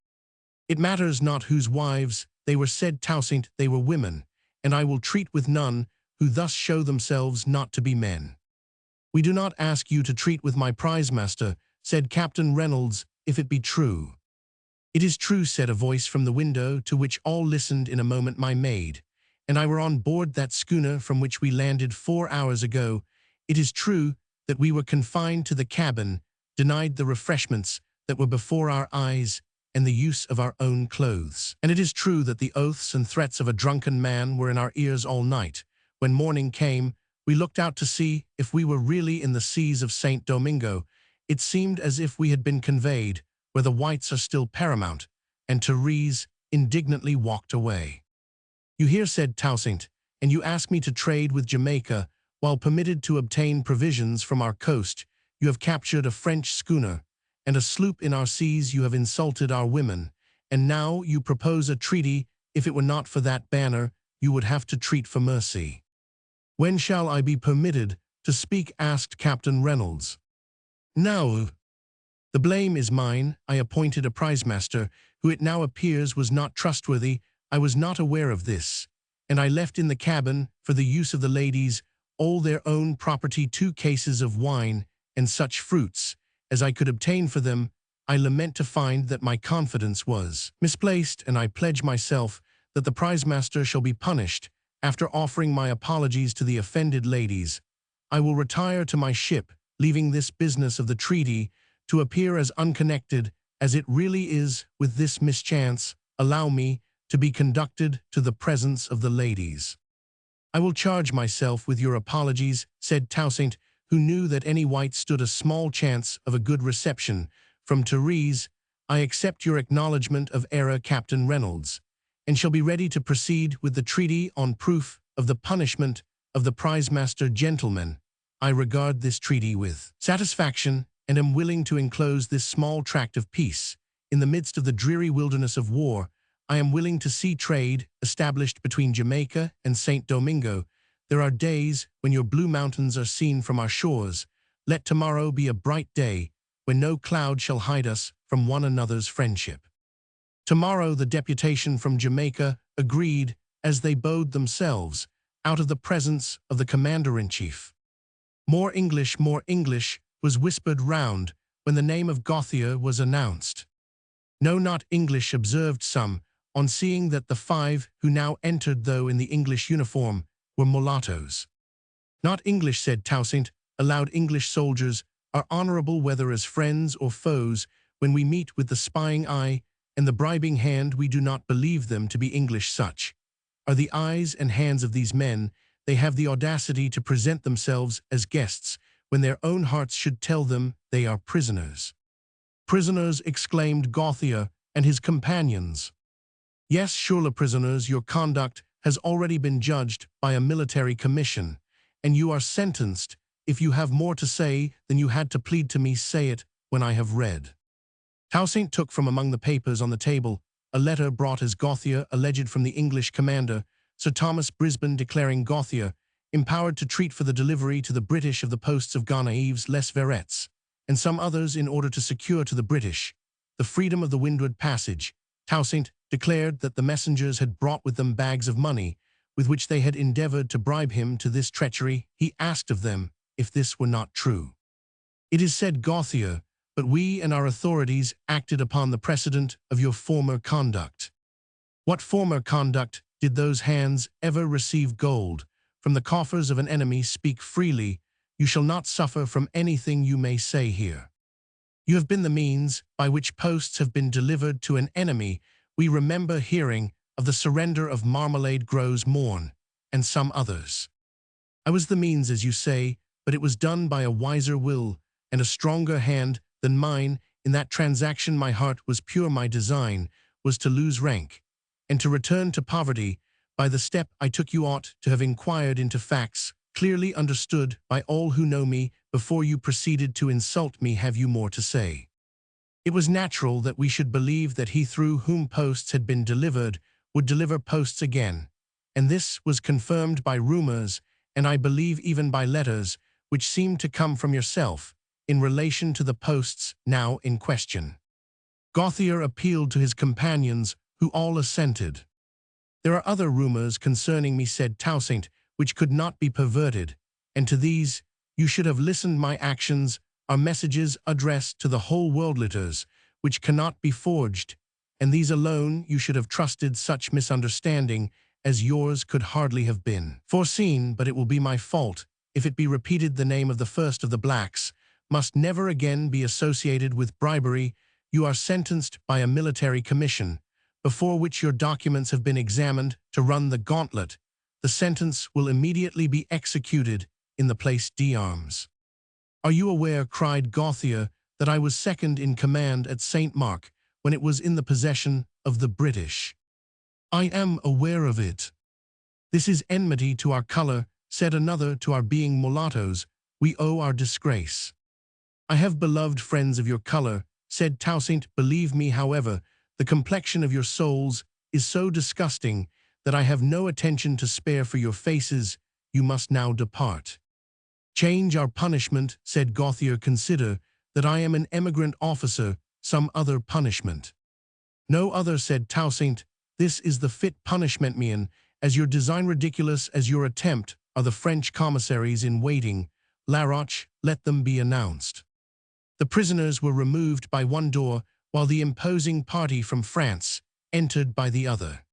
"It matters not whose wives they were," said Toussaint. "They were women, and I will treat with none who thus show themselves not to be men." "We do not ask you to treat with my prize-master," said Captain Reynolds, "if it be true." "It is true," said a voice from the window, to which all listened in a moment. "My maid and I were on board that schooner from which we landed 4 hours ago. It is true that we were confined to the cabin, denied the refreshments that were before our eyes, and the use of our own clothes. And it is true that the oaths and threats of a drunken man were in our ears all night. When morning came, we looked out to see if we were really in the seas of St. Domingo. It seemed as if we had been conveyed where the whites are still paramount, and Therese indignantly walked away." "You hear," said Toussaint, "and you ask me to trade with Jamaica, while permitted to obtain provisions from our coast. You have captured a French schooner and a sloop in our seas. You have insulted our women, and now you propose a treaty. If it were not for that banner, you would have to treat for mercy." "When shall I be permitted to speak?" asked Captain Reynolds. "Now. The blame is mine. I appointed a prize-master, who it now appears was not trustworthy. I was not aware of this, and I left in the cabin, for the use of the ladies, all their own property, 2 cases of wine, and such fruits as I could obtain for them. I lament to find that my confidence was misplaced, and I pledge myself that the prize-master shall be punished. After offering my apologies to the offended ladies, I will retire to my ship, leaving this business of the treaty to appear as unconnected as it really is with this mischance. Allow me to be conducted to the presence of the ladies." "I will charge myself with your apologies," said Toussaint, who knew that any white stood a small chance of a good reception from Therese. "I accept your acknowledgment of error, Captain Reynolds, and shall be ready to proceed with the treaty on proof of the punishment of the prize-master. Gentlemen, I regard this treaty with satisfaction, and am willing to enclose this small tract of peace. In the midst of the dreary wilderness of war, I am willing to see trade established between Jamaica and St. Domingo. There are days when your blue mountains are seen from our shores. Let tomorrow be a bright day, when no cloud shall hide us from one another's friendship." Tomorrow the deputation from Jamaica agreed, as they bowed themselves out of the presence of the commander-in-chief. More English," was whispered round when the name of Gauthier was announced. "No, not English," observed some, on seeing that the 5 who now entered, though in the English uniform, were mulattoes. "Not English," said Toussaint aloud. "English soldiers are honorable whether as friends or foes. When we meet with the spying eye and the bribing hand, we do not believe them to be English. Such are the eyes and hands of these men. They have the audacity to present themselves as guests, when their own hearts should tell them they are prisoners." "Prisoners!" exclaimed Gauthier and his companions. "Yes, surely prisoners. Your conduct has already been judged by a military commission, and you are sentenced. If you have more to say than you had to plead to me, say it when I have read." Toussaint took from among the papers on the table a letter brought as Gauthier alleged from the English commander, Sir Thomas Brisbane, declaring Gauthier empowered to treat for the delivery to the British of the posts of Gonaives, Les Verets, and some others in order to secure to the British the freedom of the Windward Passage. Toussaint declared that the messengers had brought with them bags of money, with which they had endeavored to bribe him to this treachery. He asked of them if this were not true. "It is," said Gauthier, "but we and our authorities acted upon the precedent of your former conduct. What former conduct did those hands ever receive gold? From the coffers of an enemy speak freely, you shall not suffer from anything you may say here. You have been the means by which posts have been delivered to an enemy. We remember hearing of the surrender of Marmalade Grows Morn, and some others. I was the means, as you say, but it was done by a wiser will and a stronger hand than mine. In that transaction my heart was pure, my design was to lose rank, and to return to poverty. By the step I took you ought to have inquired into facts, clearly understood by all who know me, before you proceeded to insult me. Have you more to say? It was natural that we should believe that he through whom posts had been delivered would deliver posts again, and this was confirmed by rumors, and I believe even by letters, which seemed to come from yourself, in relation to the posts now in question. Gauthier appealed to his companions, who all assented. There are other rumors concerning me, said Toussaint, which could not be perverted, and to these you should have listened. My actions are messages addressed to the whole world, letters which cannot be forged, and these alone you should have trusted. Such misunderstanding as yours could hardly have been foreseen, but it will be my fault if it be repeated. The name of the first of the blacks must never again be associated with bribery. You are sentenced by a military commission, before which your documents have been examined, to run the gauntlet. The sentence will immediately be executed in the place d'armes. Are you aware, cried Gauthier, that I was second in command at St. Mark when it was in the possession of the British? I am aware of it. This is enmity to our color, said another, to our being mulattoes. We owe our disgrace. I have beloved friends of your color, said Toussaint. Believe me, however, the complexion of your souls is so disgusting that I have no attention to spare for your faces. You must now depart. Change our punishment, said Gauthier. Consider that I am an emigrant officer, some other punishment. No other, said Toussaint. This is the fit punishment, Mian, as your design ridiculous as your attempt are the French commissaries in waiting. Laroche, let them be announced. The prisoners were removed by one door, while the imposing party from France entered by the other.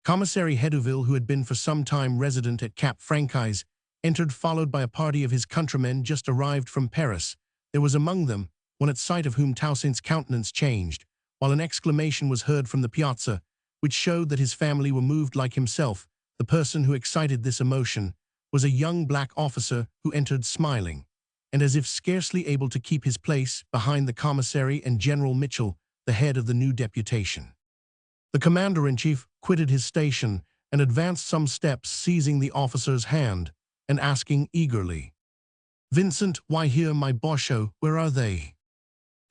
Commissary Hedouville, who had been for some time resident at Cap Francais, entered, followed by a party of his countrymen just arrived from Paris. There was among them one at sight of whom Toussaint's countenance changed, while an exclamation was heard from the piazza, which showed that his family were moved like himself. The person who excited this emotion was a young black officer who entered smiling, and as if scarcely able to keep his place, behind the commissary and General Mitchell, the head of the new deputation. The commander-in-chief quitted his station and advanced some steps, seizing the officer's hand and asking eagerly, "Vincent, why here, my Bosho, where are they?"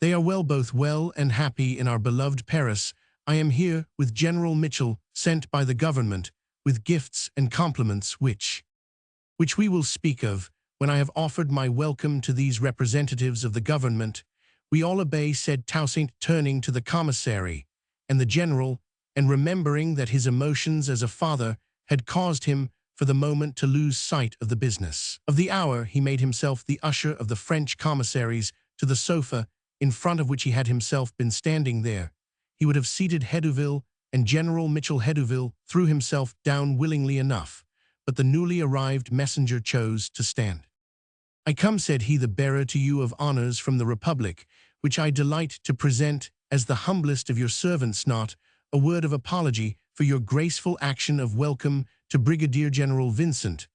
"They are well, both well and happy in our beloved Paris. I am here with General Mitchell, sent by the government, with gifts and compliments which we will speak of when I have offered my welcome to these representatives of the government." "We all obey," said Toussaint, turning to the commissary and the general, and remembering that his emotions as a father had caused him for the moment to lose sight of the business of the hour. He made himself the usher of the French commissaries to the sofa in front of which he had himself been standing there. He would have seated Hedouville and General Mitchell. Hedouville threw himself down willingly enough, but the newly arrived messenger chose to stand. "I come," said he, "the bearer to you of honors from the Republic, which I delight to present as the humblest of your servants. Not a word of apology for your graceful action of welcome to Brigadier General Vincent.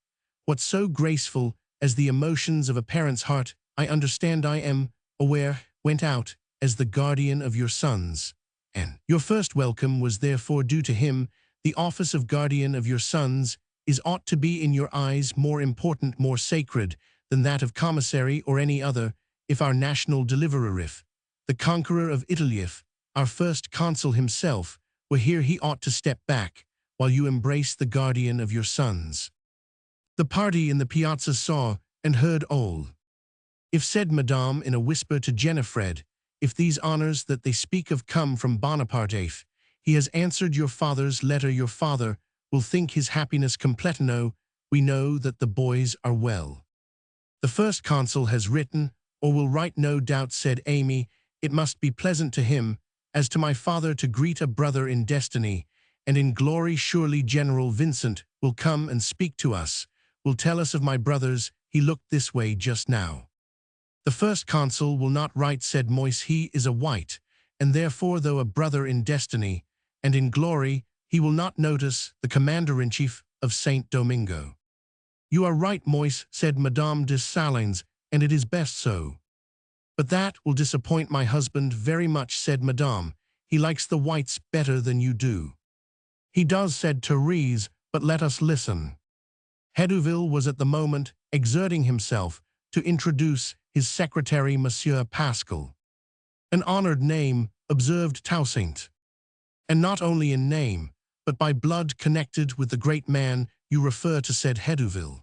What so graceful as the emotions of a parent's heart, I understand, I am aware, went out as the guardian of your sons, and your first welcome was therefore due to him. The office of guardian of your sons is ought to be in your eyes more important, more sacred than that of commissary or any other. If our national deliverer, if the conqueror of Italy, if our first consul himself were here, he ought to step back while you embrace the guardian of your sons." The party in the piazza saw and heard all. "If," said Madame in a whisper to Jenifred, "if these honors that they speak of come from Bonaparte, if he has answered your father's letter, your father will think his happiness complete. No, we know that the boys are well. The first consul has written, or will write, no doubt," said Amy. "It must be pleasant to him, as to my father, to greet a brother in destiny, and in glory surely General Vincent will come and speak to us, will tell us of my brothers, he looked this way just now. The first consul will not write, said Moise, he is a white, and therefore though a brother in destiny, and in glory, he will not notice the commander-in-chief of Saint Domingo. You are right, Moise, said Madame de Salins, and it is best so. But that will disappoint my husband very much, said Madame. He likes the whites better than you do. He does, said Therese, but let us listen. Hedouville was at the moment exerting himself to introduce his secretary, Monsieur Pascal. An honored name, observed Toussaint. And not only in name, but by blood connected with the great man you refer to, said Hedouville.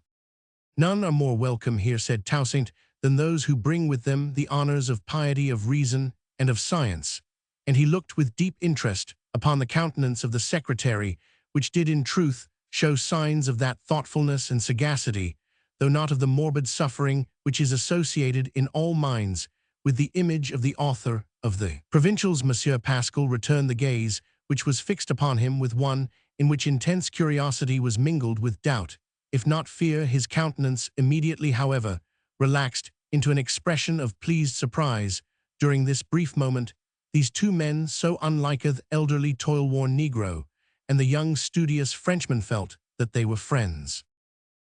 None are more welcome here, said Toussaint, than those who bring with them the honors of piety, of reason, and of science. And he looked with deep interest upon the countenance of the secretary, which did in truth show signs of that thoughtfulness and sagacity, though not of the morbid suffering which is associated in all minds with the image of the author of the Provincials. Monsieur Pascal returned the gaze which was fixed upon him with one in which intense curiosity was mingled with doubt, if not fear. His countenance immediately, however, relaxed into an expression of pleased surprise. During this brief moment, these two men, so unlike the elderly toil-worn Negro and the young studious Frenchman, felt that they were friends.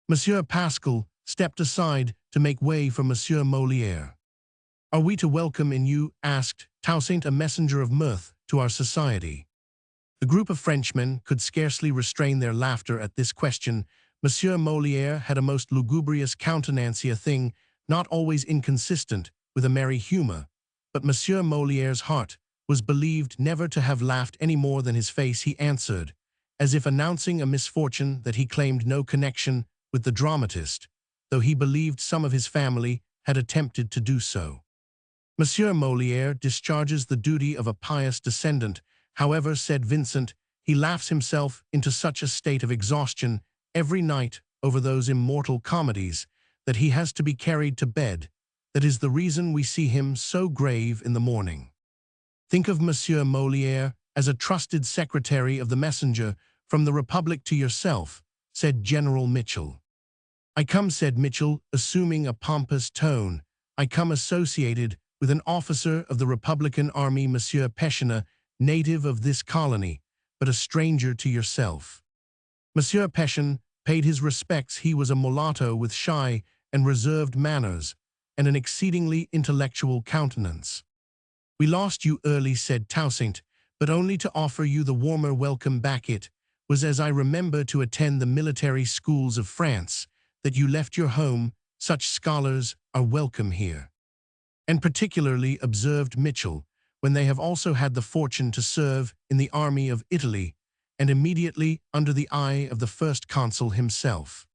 Monsieur Pascal stepped aside to make way for Monsieur Molière. Are we to welcome in you, asked Toussaint, a messenger of mirth to our society? The group of Frenchmen could scarcely restrain their laughter at this question. Monsieur Molière had a most lugubrious countenance, a thing not always inconsistent with a merry humor, but Monsieur Molière's heart was believed never to have laughed any more than his face. He answered, as if announcing a misfortune, that he claimed no connection with the dramatist, though he believed some of his family had attempted to do so. Monsieur Molière discharges the duty of a pious descendant. However, said Vincent, he laughs himself into such a state of exhaustion every night over those immortal comedies that he has to be carried to bed. That is the reason we see him so grave in the morning. Think of Monsieur Molière as a trusted secretary of the messenger from the Republic to yourself, said General Mitchell. I come, said Mitchell, assuming a pompous tone, I come associated with an officer of the Republican Army, Monsieur Pétion, native of this colony, but a stranger to yourself. Monsieur Pétion paid his respects. He was a mulatto with shy and reserved manners, and an exceedingly intellectual countenance. We lost you early, said Toussaint, but only to offer you the warmer welcome back. It was, as I remember, to attend the military schools of France that you left your home. Such scholars are welcome here. And particularly, observed Mitchell, when they have also had the fortune to serve in the army of Italy, and immediately under the eye of the first consul himself.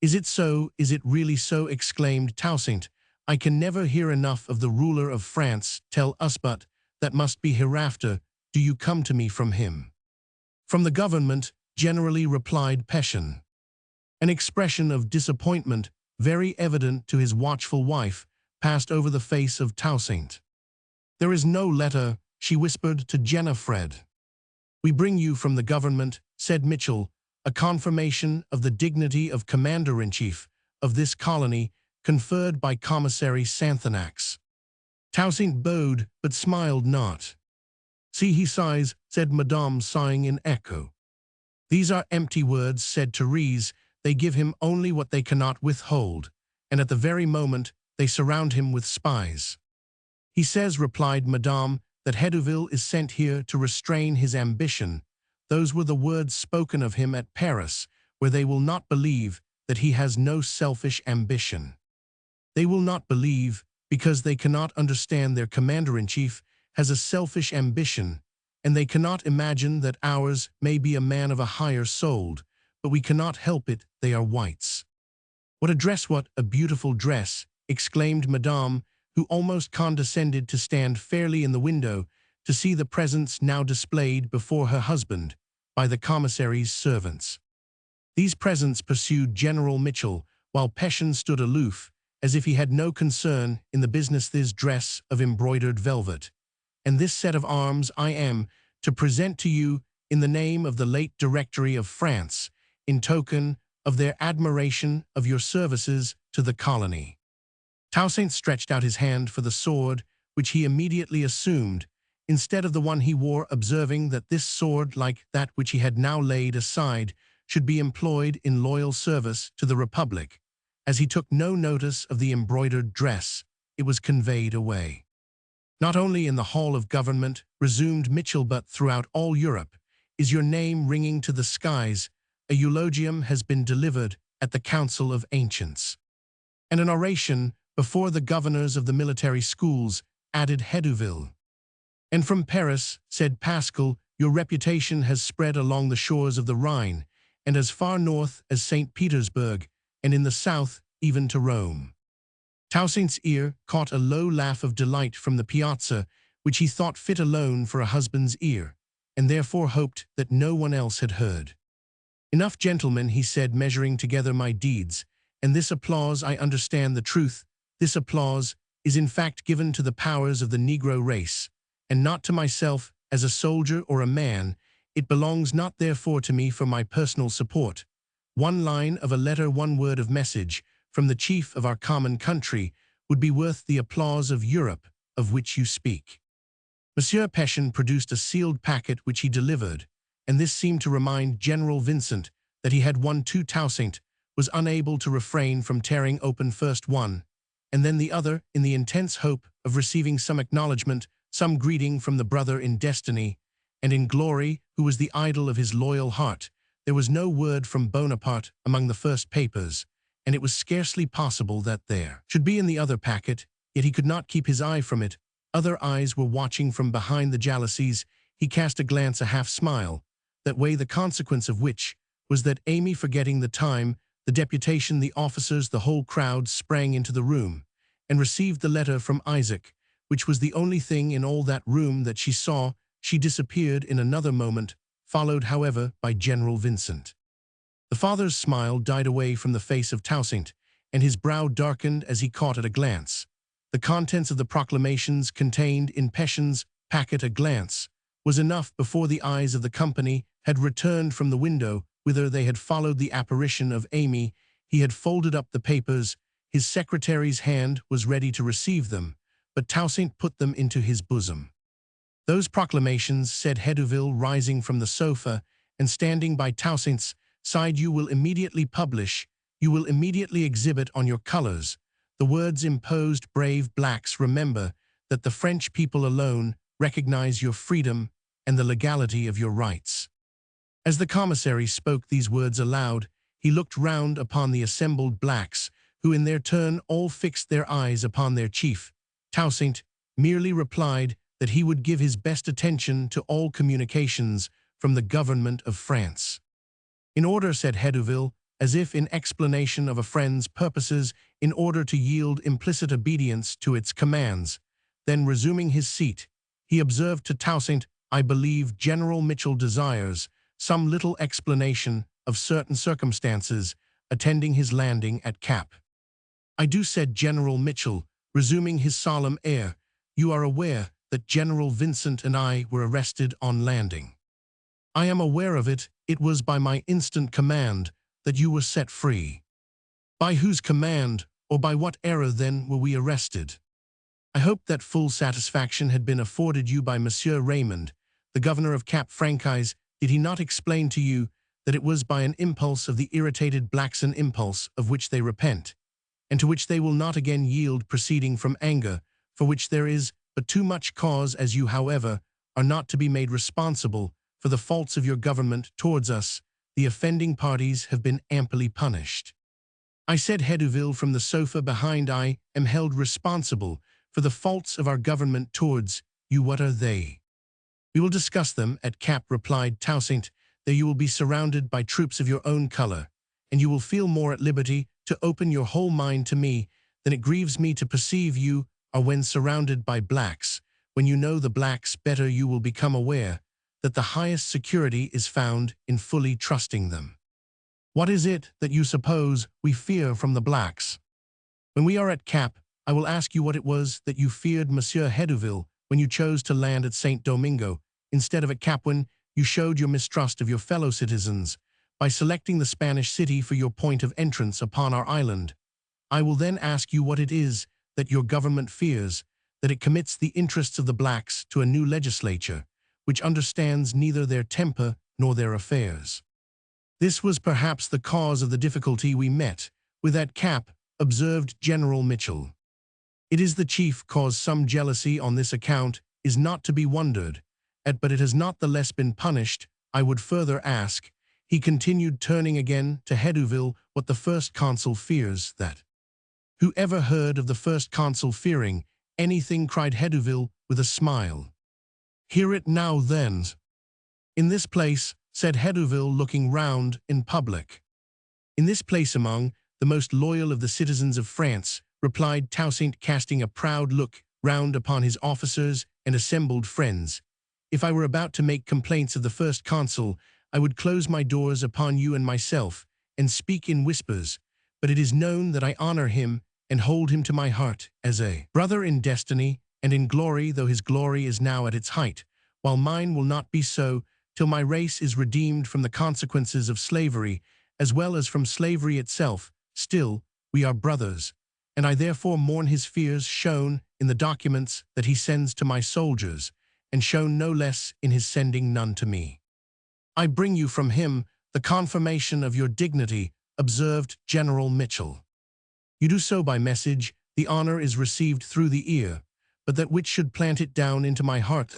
Is it so? Is it really so? Exclaimed Toussaint. I can never hear enough of the ruler of France. Tell us, but that must be hereafter. Do you come to me from him? From the government, generally, replied Pétion. An expression of disappointment, very evident to his watchful wife, passed over the face of Toussaint. There is no letter, she whispered to Jenafred. We bring you from the government, said Mitchell, a confirmation of the dignity of commander-in-chief of this colony conferred by Commissary Santhanax. Toussaint bowed, but smiled not. See, he sighs, said Madame, sighing in echo. These are empty words, said Therese. They give him only what they cannot withhold, and at the very moment they surround him with spies. He says, replied Madame, that Hedouville is sent here to restrain his ambition. Those were the words spoken of him at Paris, where they will not believe that he has no selfish ambition. They will not believe because they cannot understand their commander-in-chief has a selfish ambition, and they cannot imagine that ours may be a man of a higher soul, but we cannot help it, they are whites. What a dress, what a beautiful dress, exclaimed Madame, who almost condescended to stand fairly in the window to see the presents now displayed before her husband by the commissary's servants. These presents, pursued General Mitchell, while Pétion stood aloof, as if he had no concern in the business. This dress of embroidered velvet, and this set of arms I am to present to you in the name of the late Directory of France, in token of their admiration of your services to the colony." Toussaint stretched out his hand for the sword, which he immediately assumed, instead of the one he wore, observing that this sword, like that which he had now laid aside, should be employed in loyal service to the Republic. As he took no notice of the embroidered dress, it was conveyed away. "Not only in the Hall of Government," resumed Mitchell, "but throughout all Europe, is your name ringing to the skies. A eulogium has been delivered at the Council of Ancients." "And an oration before the governors of the military schools," added Hédouville. "And from Paris," said Pascal, "your reputation has spread along the shores of the Rhine, and as far north as St. Petersburg, and in the south even to Rome." Toussaint's ear caught a low laugh of delight from the piazza, which he thought fit alone for a husband's ear, and therefore hoped that no one else had heard. "Enough, gentlemen," he said, measuring together my deeds, "and this applause, I understand the truth, this applause is in fact given to the powers of the Negro race, and not to myself as a soldier or a man. It belongs not therefore to me for my personal support. One line of a letter, one word of message, from the chief of our common country, would be worth the applause of Europe, of which you speak." Monsieur Pétion produced a sealed packet which he delivered, and this seemed to remind General Vincent that he had won two. Toussaint was unable to refrain from tearing open first one, and then the other, in the intense hope of receiving some acknowledgment, some greeting from the brother in destiny and in glory who was the idol of his loyal heart. There was no word from Bonaparte among the first papers, and it was scarcely possible that there should be in the other packet, yet he could not keep his eye from it. Other eyes were watching from behind the jalousies. He cast a glance, a half-smile, that way the consequence of which was that Amy, forgetting the time, the deputation, the officers, the whole crowd, sprang into the room, and received the letter from Isaac, which was the only thing in all that room that she saw. She disappeared in another moment, followed, however, by General Vincent. The father's smile died away from the face of Toussaint, and his brow darkened as he caught at a glance the contents of the proclamations contained in Pétion's packet. A glance was enough before the eyes of the company had returned from the window whither they had followed the apparition of Amy. He had folded up the papers. His secretary's hand was ready to receive them, but Toussaint put them into his bosom. "Those proclamations," said Hédouville, rising from the sofa and standing by Toussaint's side, "you will immediately publish, you will immediately exhibit on your colors. The words imposed, brave blacks, remember that the French people alone recognize your freedom and the legality of your rights." As the commissary spoke these words aloud, he looked round upon the assembled blacks, who in their turn all fixed their eyes upon their chief. Toussaint merely replied that he would give his best attention to all communications from the government of France. "In order," said Hédouville, as if in explanation of a friend's purposes, "in order to yield implicit obedience to its commands." Then, resuming his seat, he observed to Toussaint, "I believe General Mitchell desires some little explanation of certain circumstances attending his landing at Cap." "I do," said General Mitchell, resuming his solemn air. "You are aware that General Vincent and I were arrested on landing." "I am aware of it. It was by my instant command that you were set free." "By whose command, or by what error then were we arrested?" "I hoped that full satisfaction had been afforded you by Monsieur Raymond, the governor of Cap Franchise. Did he not explain to you that it was by an impulse of the irritated blacks, an impulse of which they repent, and to which they will not again yield, proceeding from anger, for which there is but too much cause, as you, however, are not to be made responsible for the faults of your government towards us, the offending parties have been amply punished." "I," said Hédouville from the sofa behind, "I am held responsible for the faults of our government towards you. What are they?" "We will discuss them at Cap," replied Toussaint. "There you will be surrounded by troops of your own color, and you will feel more at liberty to open your whole mind to me than it grieves me to perceive you are when surrounded by blacks. When you know the blacks better, you will become aware that the highest security is found in fully trusting them." "What is it that you suppose we fear from the blacks?" "When we are at Cap, I will ask you what it was that you feared, Monsieur Hédouville, when you chose to land at St. Domingo instead of at Cap, when you showed your mistrust of your fellow citizens by selecting the Spanish city for your point of entrance upon our island. I will then ask you what it is that your government fears, that it commits the interests of the blacks to a new legislature, which understands neither their temper nor their affairs. This was perhaps the cause of the difficulty we met with at Cap, observed General Mitchell. It is the chief cause. Some jealousy on this account is not to be wondered at, but it has not the less been punished. I would further ask, he continued, turning again to Hedouville, what the first consul fears that. Who ever heard of the first consul fearing anything? Cried Hedouville with a smile. Hear it now then. In this place, said Hedouville, looking round in public. In this place among the most loyal of the citizens of France, replied Toussaint, casting a proud look round upon his officers and assembled friends. If I were about to make complaints of the first consul, I would close my doors upon you and myself, and speak in whispers, but it is known that I honor him and hold him to my heart as a brother in destiny and in glory, though his glory is now at its height, while mine will not be so till my race is redeemed from the consequences of slavery, as well as from slavery itself. Still, we are brothers, and I therefore mourn his fears shown in the documents that he sends to my soldiers, and shown no less in his sending none to me. I bring you from him the confirmation of your dignity, observed General Mitchell. You do so by message, the honor is received through the ear, but that which should plant it down into my heart,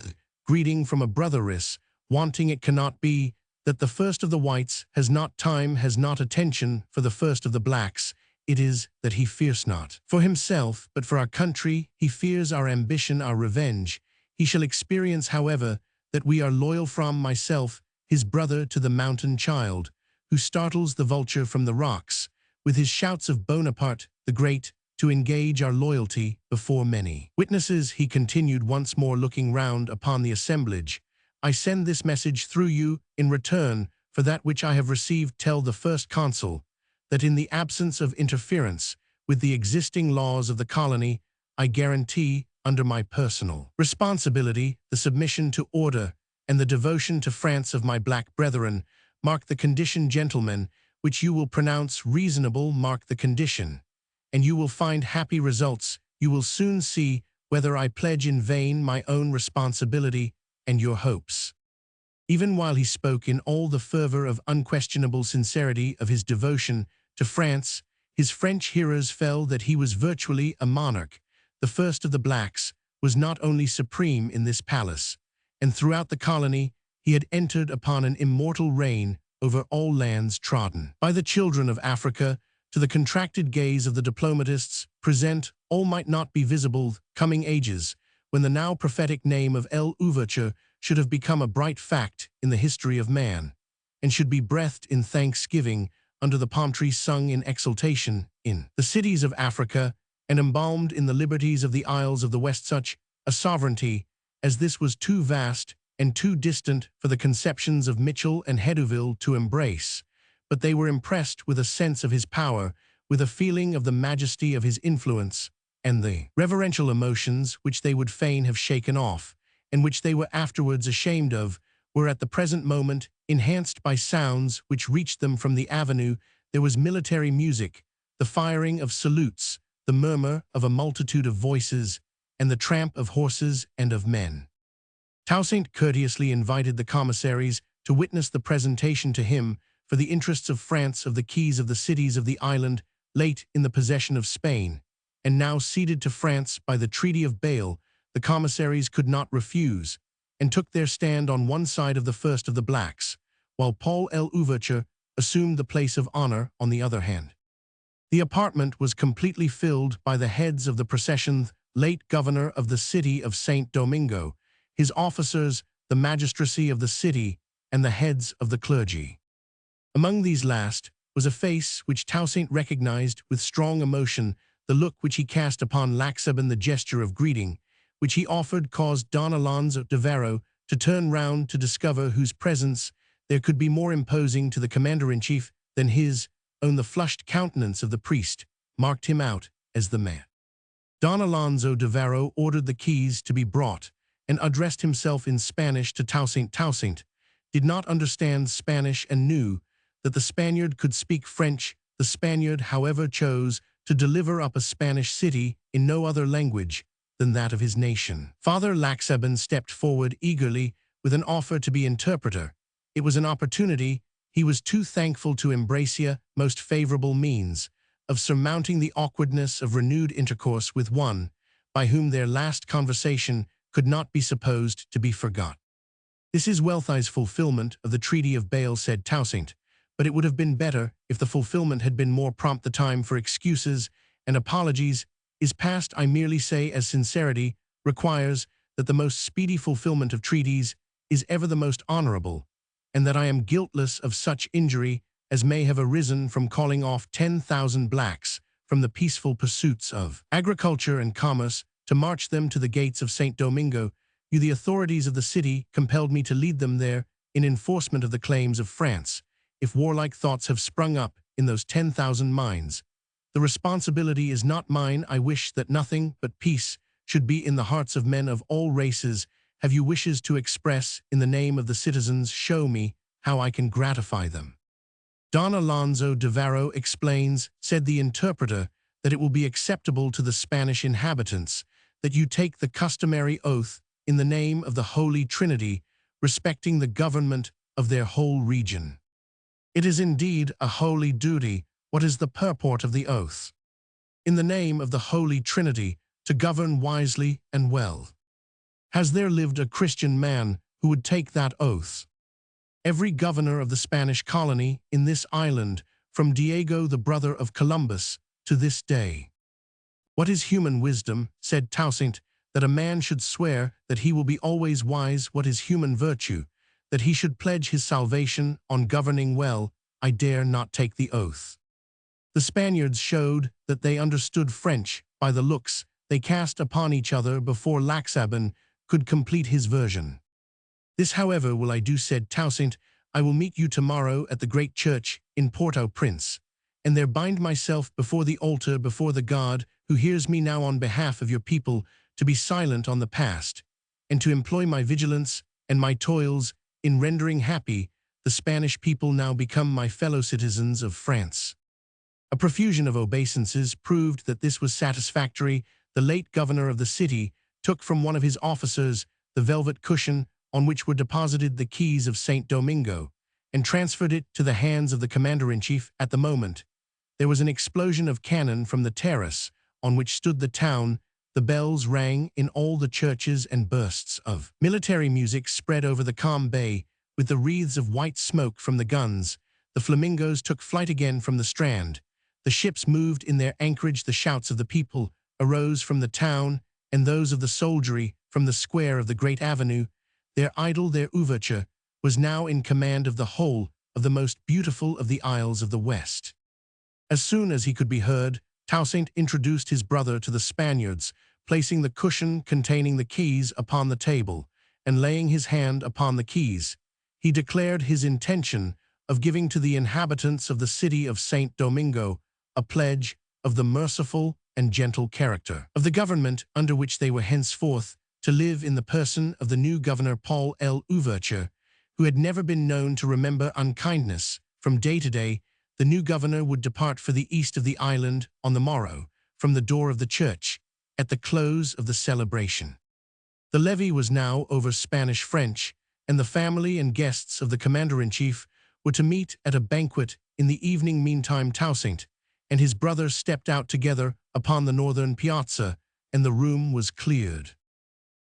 greeting from a brotheress, wanting it cannot be, that the first of the whites has not time, has not attention for the first of the blacks. It is that he fears not for himself, but for our country. He fears our ambition, our revenge. He shall experience, however, that we are loyal. From myself, his brother, to the mountain child, who startles the vulture from the rocks, with his shouts of Bonaparte the Great, to engage our loyalty before many witnesses. He continued, once more looking round upon the assemblage. I send this message through you in return for that which I have received. Tell the first consul that in the absence of interference with the existing laws of the colony, I guarantee, under my personal responsibility, the submission to order and the devotion to France of my black brethren. Mark the condition, gentlemen, which you will pronounce reasonable. Mark the condition, and you will find happy results. You will soon see whether I pledge in vain my own responsibility and your hopes. Even while he spoke in all the fervor of unquestionable sincerity of his devotion to France, his French hearers felt that he was virtually a monarch. The first of the blacks was not only supreme in this palace, and throughout the colony he had entered upon an immortal reign over all lands trodden by the children of Africa. To the contracted gaze of the diplomatists present, all might not be visible. Coming ages, when the now prophetic name of l'ouverture should have become a bright fact in the history of man, and should be breathed in thanksgiving under the palm tree, sung in exultation in the cities of Africa, and embalmed in the liberties of the isles of the West. Such a sovereignty as this was too vast and too distant for the conceptions of Mitchell and Hedouville to embrace, but they were impressed with a sense of his power, with a feeling of the majesty of his influence, and the reverential emotions which they would fain have shaken off, and which they were afterwards ashamed of, were at the present moment enhanced by sounds which reached them from the avenue. There was military music, the firing of salutes, the murmur of a multitude of voices, and the tramp of horses and of men. Toussaint courteously invited the commissaries to witness the presentation to him, for the interests of France, of the keys of the cities of the island, late in the possession of Spain, and now ceded to France by the Treaty of Bâle. The commissaries could not refuse, and took their stand on one side of the first of the blacks, while Paul l'Ouverture assumed the place of honor on the other hand. The apartment was completely filled by the heads of the procession, late governor of the city of St. Domingo, his officers, the magistracy of the city, and the heads of the clergy. Among these last was a face which Toussaint recognized with strong emotion. The look which he cast upon Laxaben, the gesture of greeting which he offered, caused Don Alonso de Varo to turn round to discover whose presence there could be more imposing to the commander-in-chief than his own. The flushed countenance of the priest marked him out as the man. Don Alonso de Varo ordered the keys to be brought, and addressed himself in Spanish to Toussaint. Toussaint, did not understand Spanish and knew that the Spaniard could speak French. The Spaniard, however, chose to deliver up a Spanish city in no other language than that of his nation. Father Laxaban stepped forward eagerly with an offer to be interpreter. It was an opportunity he was too thankful to embrace the most favorable means of surmounting the awkwardness of renewed intercourse with one by whom their last conversation could not be supposed to be forgot. "This is Wealthi's fulfillment of the Treaty of Bale," said Toussaint, "but it would have been better if the fulfillment had been more prompt. The time for excuses and apologies is past. I merely say, as sincerity requires, that the most speedy fulfillment of treaties is ever the most honorable, and that I am guiltless of such injury as may have arisen from calling off 10,000 blacks from the peaceful pursuits of agriculture and commerce to march them to the gates of St. Domingo. You, the authorities of the city, compelled me to lead them there in enforcement of the claims of France. If warlike thoughts have sprung up in those 10,000 minds, the responsibility is not mine. I wish that nothing but peace should be in the hearts of men of all races. Have you wishes to express in the name of the citizens? Show me how I can gratify them." "Don Alonso de Varro explains," said the interpreter, "that it will be acceptable to the Spanish inhabitants that you take the customary oath in the name of the Holy Trinity respecting the government of their whole region." "It is indeed a holy duty. What is the purport of the oath?" "In the name of the Holy Trinity, to govern wisely and well." "Has there lived a Christian man who would take that oath?" "Every governor of the Spanish colony in this island, from Diego the brother of Columbus, to this day." "What is human wisdom," said Toussaint, "that a man should swear that he will be always wise? What is human virtue, that he should pledge his salvation on governing well? I dare not take the oath." The Spaniards showed that they understood French by the looks they cast upon each other before Laxaban could complete his version. "This, however, will I do," said Toussaint. "I will meet you tomorrow at the great church in Port-au-Prince, and there bind myself before the altar, before the God who hears me now on behalf of your people, to be silent on the past, and to employ my vigilance and my toils in rendering happy the Spanish people now become my fellow citizens of France." A profusion of obeisances proved that this was satisfactory. The late governor of the city took from one of his officers the velvet cushion on which were deposited the keys of St. Domingo, and transferred it to the hands of the commander-in-chief. At the moment, there was an explosion of cannon from the terrace on which stood the town. The bells rang in all the churches, and bursts of military music spread over the calm bay with the wreaths of white smoke from the guns. The flamingos took flight again from the strand. The ships moved in their anchorage. The shouts of the people arose from the town, and those of the soldiery from the square of the great avenue. Their idol, their ouverture, was now in command of the whole of the most beautiful of the Isles of the West. As soon as he could be heard, Toussaint introduced his brother to the Spaniards, placing the cushion containing the keys upon the table, and laying his hand upon the keys. He declared his intention of giving to the inhabitants of the city of St. Domingo a pledge of the merciful and gentle character of the government under which they were henceforth to live, in the person of the new governor Paul L. Ouverture, who had never been known to remember unkindness. From day to day, the new governor would depart for the east of the island on the morrow, from the door of the church, at the close of the celebration. The levee was now over Spanish-French, and the family and guests of the commander-in-chief were to meet at a banquet in the evening. Meantime, Toussaint and his brother stepped out together upon the northern piazza, and the room was cleared.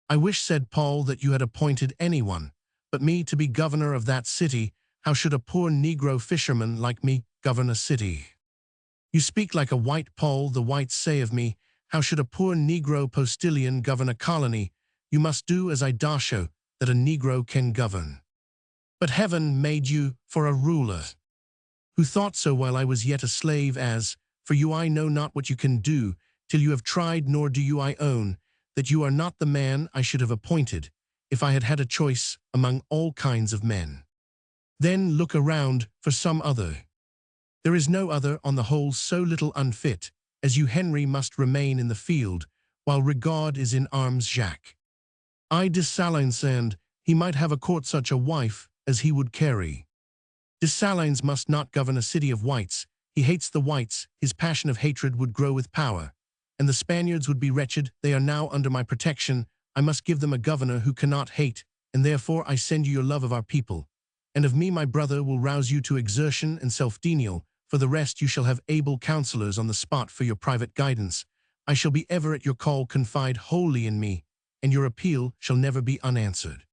"I wish," said Paul, "that you had appointed anyone but me to be governor of that city. How should a poor Negro fisherman like me govern a city?" "You speak like a white, Paul. The whites say of me, how should a poor Negro postilion govern a colony? You must do as I show that a Negro can govern." "But heaven made you for a ruler." "Who thought so while I was yet a slave? As for you, I know not what you can do till you have tried, nor do you. I own that you are not the man I should have appointed if I had had a choice among all kinds of men." "Then look around for some other." "There is no other, on the whole, so little unfit as you. Henry must remain in the field, while Regard is in arms. Jacques I de Salençand, he might have a court such a wife as he would carry. Dessalines must not govern a city of whites. He hates the whites, his passion of hatred would grow with power. And the Spaniards would be wretched, they are now under my protection, I must give them a governor who cannot hate, and therefore I send you your love of our people. And of me my brother will rouse you to exertion and self-denial, for the rest you shall have able counselors on the spot for your private guidance. I shall be ever at your call, confide wholly in me, and your appeal shall never be unanswered.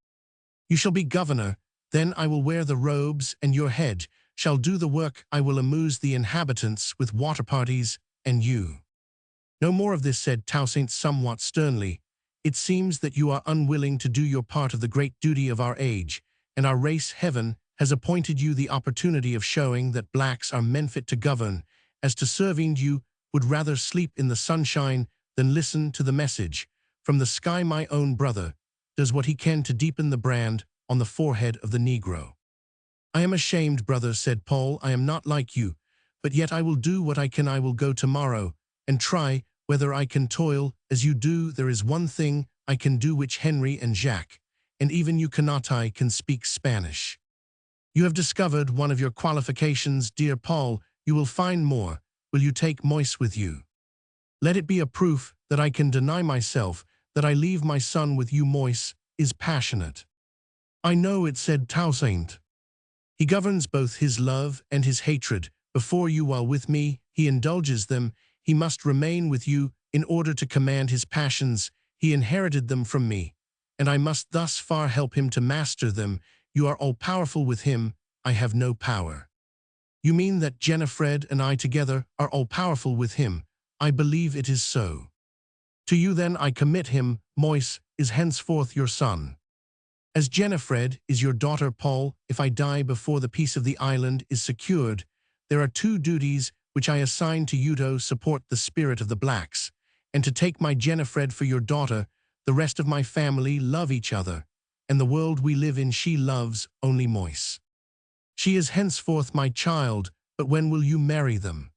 You shall be governor, then I will wear the robes, and your head shall do the work. I will amuse the inhabitants with water parties, and you. No more of this, said Toussaint somewhat sternly. It seems that you are unwilling to do your part of the great duty of our age, and our race. Heaven has appointed you the opportunity of showing that blacks are men fit to govern. As to serving, you would rather sleep in the sunshine than listen to the message from the sky. My own brother does what he can to deepen the brand on the forehead of the Negro. I am ashamed, brother, said Paul. I am not like you, but yet I will do what I can. I will go tomorrow and try whether I can toil as you do. There is one thing I can do which Henry and Jacques, and even you cannot. I can speak Spanish. You have discovered one of your qualifications, dear Paul. You will find more. Will you take Moise with you? Let it be a proof that I can deny myself, that I leave my son with you. Moise is passionate. I know it, said Toussaint. He governs both his love and his hatred before you, while with me he indulges them. He must remain with you in order to command his passions. He inherited them from me, and I must thus far help him to master them. You are all-powerful with him. I have no power. You mean that Jennifer and I together are all-powerful with him? I believe it is so. To you then I commit him. Moise is henceforth your son. As Jennifer is your daughter, Paul, if I die before the peace of the island is secured, there are two duties which I assign to you: to support the spirit of the blacks, and to take my Jennifer for your daughter. The rest of my family love each other, and the world we live in she loves only Moise. She is henceforth my child, but when will you marry them?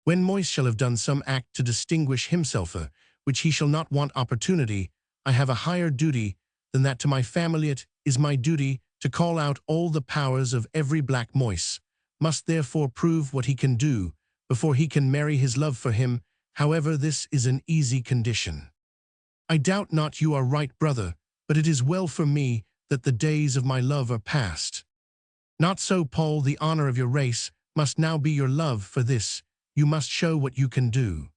When Moise shall have done some act to distinguish himself, which he shall not want opportunity. I have a higher duty than that to my family. It is my duty to call out all the powers of every black. Moise must therefore prove what he can do before he can marry his love for him. However, this is an easy condition. I doubt not you are right, brother, but it is well for me that the days of my love are past. Not so, Paul. The honor of your race must now be your love. For this, you must show what you can do.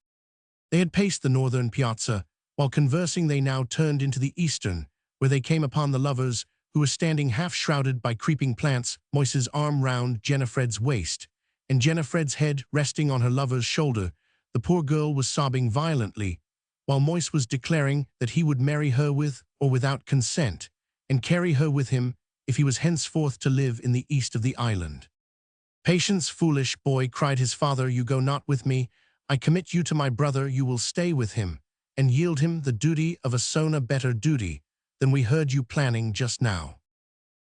They had paced the northern piazza. While conversing, they now turned into the eastern, where they came upon the lovers, who were standing half-shrouded by creeping plants, Moise's arm round Jennifer's waist, and Jennifer's head resting on her lover's shoulder. The poor girl was sobbing violently, while Moise was declaring that he would marry her with or without consent, and carry her with him if he was henceforth to live in the east of the island. Patience, foolish boy, cried his father, you go not with me. I commit you to my brother. You will stay with him, and yield him the duty of a son, a better duty than we heard you planning just now.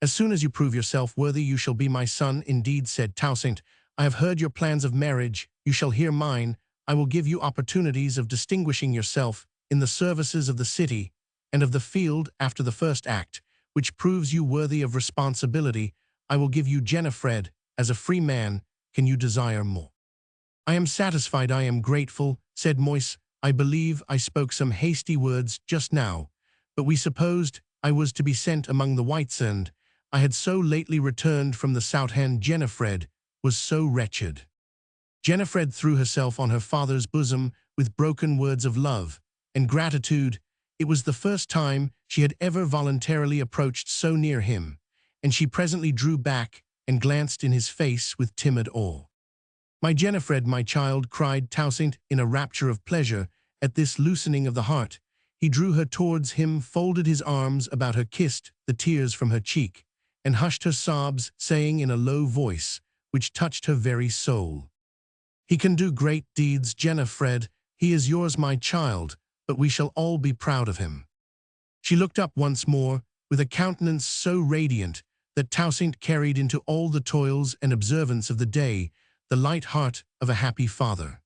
As soon as you prove yourself worthy, you shall be my son. Indeed, said Toussaint, I have heard your plans of marriage. You shall hear mine. I will give you opportunities of distinguishing yourself in the services of the city and of the field after the first act, which proves you worthy of responsibility. I will give you Jennifer as a free man. Can you desire more? I am satisfied. I am grateful, said Moise. I believe I spoke some hasty words just now, but we supposed I was to be sent among the whites, and I had so lately returned from the south, and Jennifer was so wretched. Jennifer threw herself on her father's bosom with broken words of love and gratitude. It was the first time she had ever voluntarily approached so near him, and she presently drew back and glanced in his face with timid awe. My Jennifer, my child, cried Toussaint in a rapture of pleasure at this loosening of the heart. He drew her towards him, folded his arms about her, kissed the tears from her cheek, and hushed her sobs, saying in a low voice, which touched her very soul, he can do great deeds, Jennifer. He is yours, my child, but we shall all be proud of him. She looked up once more, with a countenance so radiant that Toussaint carried into all the toils and observance of the day the light heart of a happy father.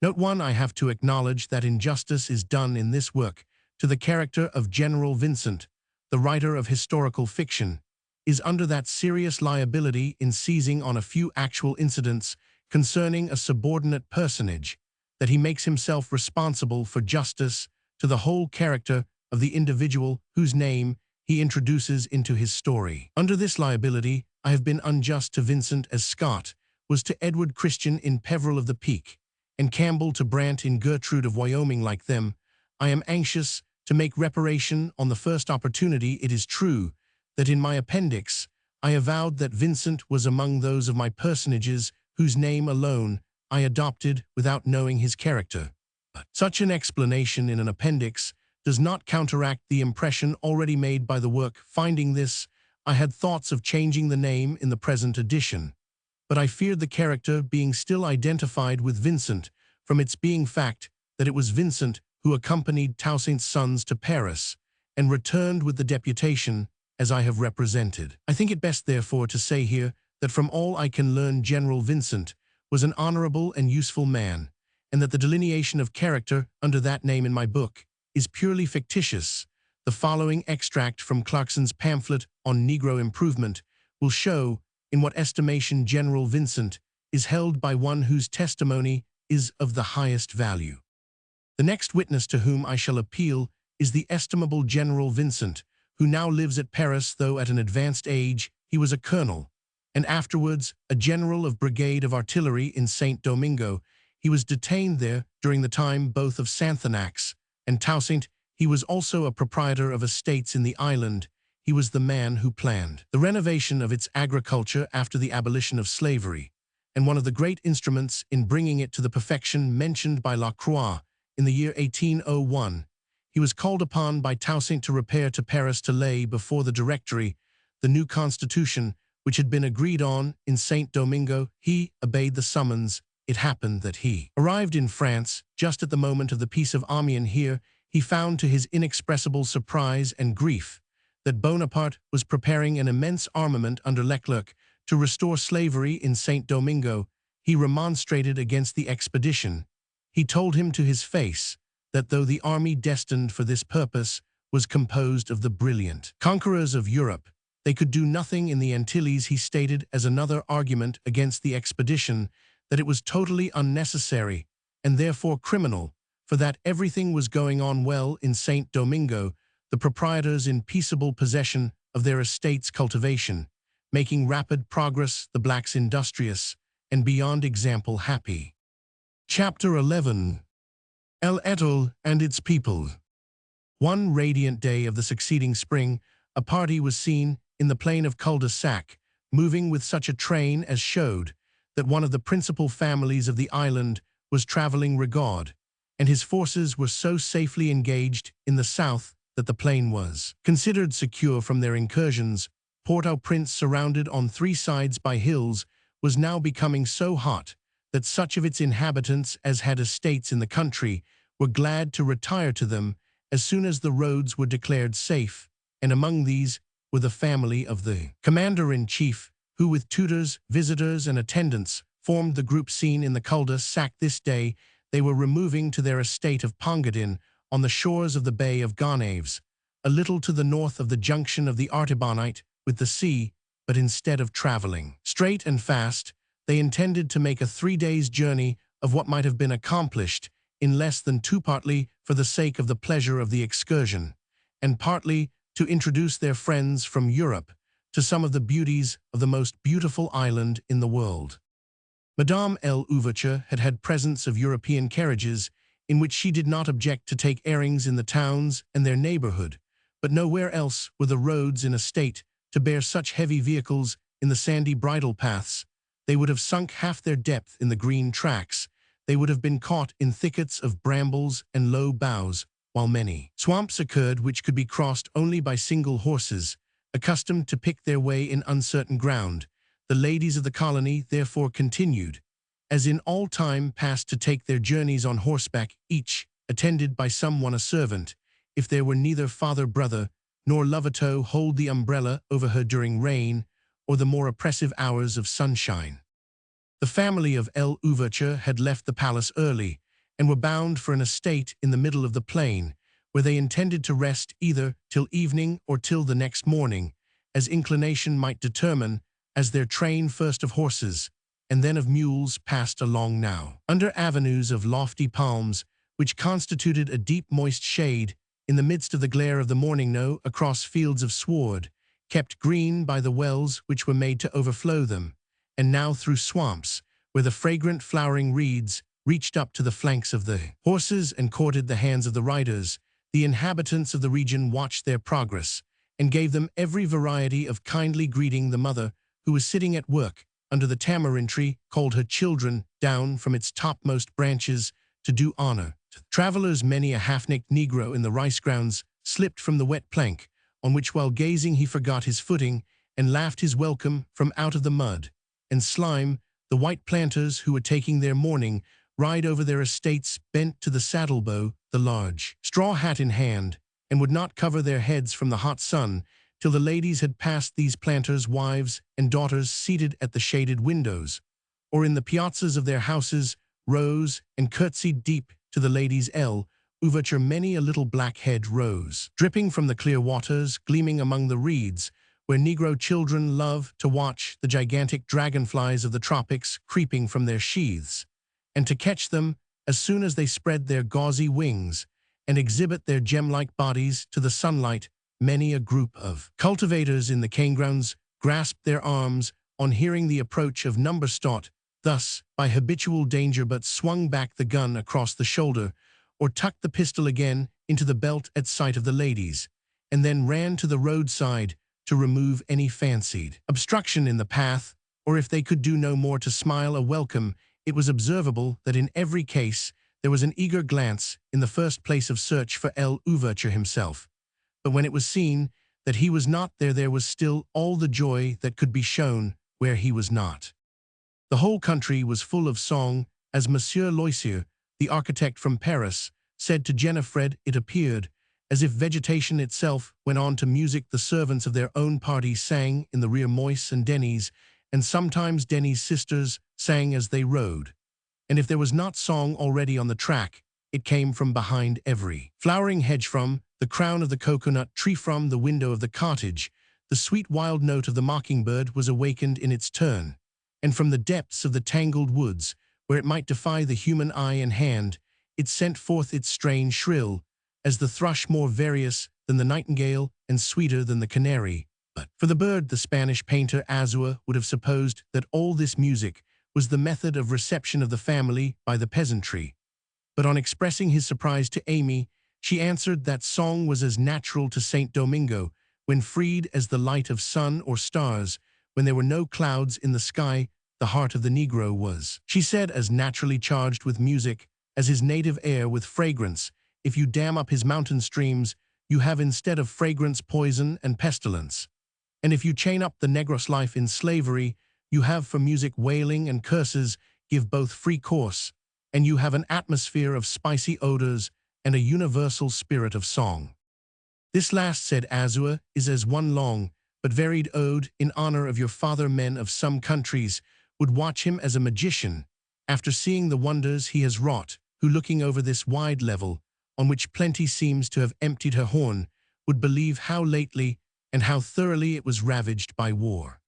Note 1. I have to acknowledge that injustice is done in this work to the character of General Vincent, the writer of historical fiction. is under that serious liability in seizing on a few actual incidents concerning a subordinate personage, that he makes himself responsible for justice to the whole character of the individual whose name he introduces into his story. Under this liability, I have been unjust to Vincent as Scott was to Edward Christian in Peveril of the Peak, and Campbell to Brant in Gertrude of Wyoming. Like them, I am anxious to make reparation on the first opportunity. It is true that in my appendix I avowed that Vincent was among those of my personages whose name alone I adopted without knowing his character. But such an explanation in an appendix does not counteract the impression already made by the work. Finding this, I had thoughts of changing the name in the present edition, but I feared the character being still identified with Vincent, from its being fact that it was Vincent who accompanied Toussaint's sons to Paris, and returned with the deputation, as I have represented. I think it best, therefore, to say here that from all I can learn General Vincent was an honorable and useful man, and that the delineation of character under that name in my book is purely fictitious. The following extract from Clarkson's pamphlet on Negro improvement will show in what estimation General Vincent is held by one whose testimony is of the highest value. The next witness to whom I shall appeal is the estimable General Vincent, who now lives at Paris. Though at an advanced age he was a colonel, and afterwards a general of brigade of artillery in St. Domingo. He was detained there during the time both of Santhanax and Toussaint. He was also a proprietor of estates in the island. He was the man who planned the renovation of its agriculture after the abolition of slavery, and one of the great instruments in bringing it to the perfection mentioned by Lacroix in the year 1801. He was called upon by Toussaint to repair to Paris to lay before the Directory the new constitution which had been agreed on in St. Domingo. He obeyed the summons. It happened that he arrived in France just at the moment of the Peace of Amiens. Here he found, to his inexpressible surprise and grief, that Bonaparte was preparing an immense armament under Leclerc to restore slavery in St. Domingo. He remonstrated against the expedition. He told him to his face that though the army destined for this purpose was composed of the brilliant conquerors of Europe, they could do nothing in the Antilles. He stated as another argument against the expedition that it was totally unnecessary and therefore criminal, for that everything was going on well in St. Domingo, the proprietors in peaceable possession of their estates' cultivation, making rapid progress, the blacks industrious, and beyond example happy. Chapter 11. El Etoile and its people. One radiant day of the succeeding spring, a party was seen in the plain of Cul-de-Sac, moving with such a train as showed that one of the principal families of the island was traveling regard, and his forces were so safely engaged in the south that the plain was considered secure from their incursions. Port-au-Prince, surrounded on three sides by hills, was now becoming so hot that such of its inhabitants as had estates in the country were glad to retire to them as soon as the roads were declared safe, and among these were the family of the commander-in-chief, who with tutors, visitors, and attendants formed the group seen in the cul-de-sac. This day they were removing to their estate of Pongadin on the shores of the Bay of Gonaves, a little to the north of the junction of the Artibonite with the sea, but instead of traveling straight and fast, they intended to make a 3 days' journey of what might have been accomplished in less than two, partly for the sake of the pleasure of the excursion, and partly to introduce their friends from Europe to some of the beauties of the most beautiful island in the world. Madame L'Ouverture had had presents of European carriages in which she did not object to take airings in the towns and their neighborhood, but nowhere else were the roads in a state to bear such heavy vehicles. In the sandy bridle paths, they would have sunk half their depth. In the green tracks, they would have been caught in thickets of brambles and low boughs, while many swamps occurred which could be crossed only by single horses, accustomed to pick their way in uncertain ground. The ladies of the colony therefore continued, as in all time past, to take their journeys on horseback, each attended by some one, a servant, if there were neither father, brother, nor lovato hold the umbrella over her during rain or the more oppressive hours of sunshine. The family of L'Ouverture had left the palace early, and were bound for an estate in the middle of the plain, where they intended to rest either till evening or till the next morning, as inclination might determine, as their train first of horses, and then of mules passed along now. Under avenues of lofty palms, which constituted a deep moist shade, in the midst of the glare of the morning no, across fields of sward, kept green by the wells which were made to overflow them, and now through swamps, where the fragrant flowering reeds reached up to the flanks of the horses and courted the hands of the riders, the inhabitants of the region watched their progress, and gave them every variety of kindly greeting. The mother, who was sitting at work under the tamarind tree, called her children down from its topmost branches to do honor to travelers. Many a half-naked Negro in the rice grounds slipped from the wet plank, on which while gazing he forgot his footing, and laughed his welcome from out of the mud and slime. The white planters who were taking their morning ride over their estates bent to the saddlebow, the large straw hat in hand, and would not cover their heads from the hot sun till the ladies had passed. These planters' wives and daughters, seated at the shaded windows or in the piazzas of their houses, rose and curtsied deep to the ladies' overture. Many a little black head rose, dripping from the clear waters, gleaming among the reeds, where Negro children love to watch the gigantic dragonflies of the tropics creeping from their sheaths, and to catch them as soon as they spread their gauzy wings and exhibit their gem-like bodies to the sunlight. Many a group of cultivators in the cane grounds grasped their arms on hearing the approach of number stout, thus by habitual danger, but swung back the gun across the shoulder, or tucked the pistol again into the belt at sight of the ladies, and then ran to the roadside to remove any fancied obstruction in the path, or if they could do no more, to smile a welcome. It was observable that in every case there was an eager glance in the first place of search for l'ouverture himself, but when it was seen that he was not there, there was still all the joy that could be shown where he was not. The whole country was full of song, as Monsieur Loisier, the architect from Paris, said to Jennifer. It appeared as if vegetation itself went on to music. The servants of their own party sang in the rear. Moise and Denise, and sometimes Denny's sisters, sang as they rode. And if there was not song already on the track, it came from behind every flowering hedge, from the crown of the coconut tree, from the window of the cottage. The sweet wild note of the mockingbird was awakened in its turn, and from the depths of the tangled woods, where it might defy the human eye and hand, it sent forth its strain, shrill as the thrush, more various than the nightingale, and sweeter than the canary. But for the bird, the Spanish painter Azua would have supposed that all this music was the method of reception of the family by the peasantry. But on expressing his surprise to Amy, she answered that song was as natural to St. Domingo, when freed as the light of sun or stars, when there were no clouds in the sky. The heart of the Negro was, she said, as naturally charged with music as his native air with fragrance. If you dam up his mountain streams, you have instead of fragrance poison and pestilence. And if you chain up the Negros life in slavery, you have for music wailing and curses. Give both free course, and you have an atmosphere of spicy odors and a universal spirit of song. This last, said Azua, is as one long but varied ode in honor of your father. Men of some countries would watch him as a magician, after seeing the wonders he has wrought, who, looking over this wide level, on which plenty seems to have emptied her horn, would believe how lately and how thoroughly it was ravaged by war.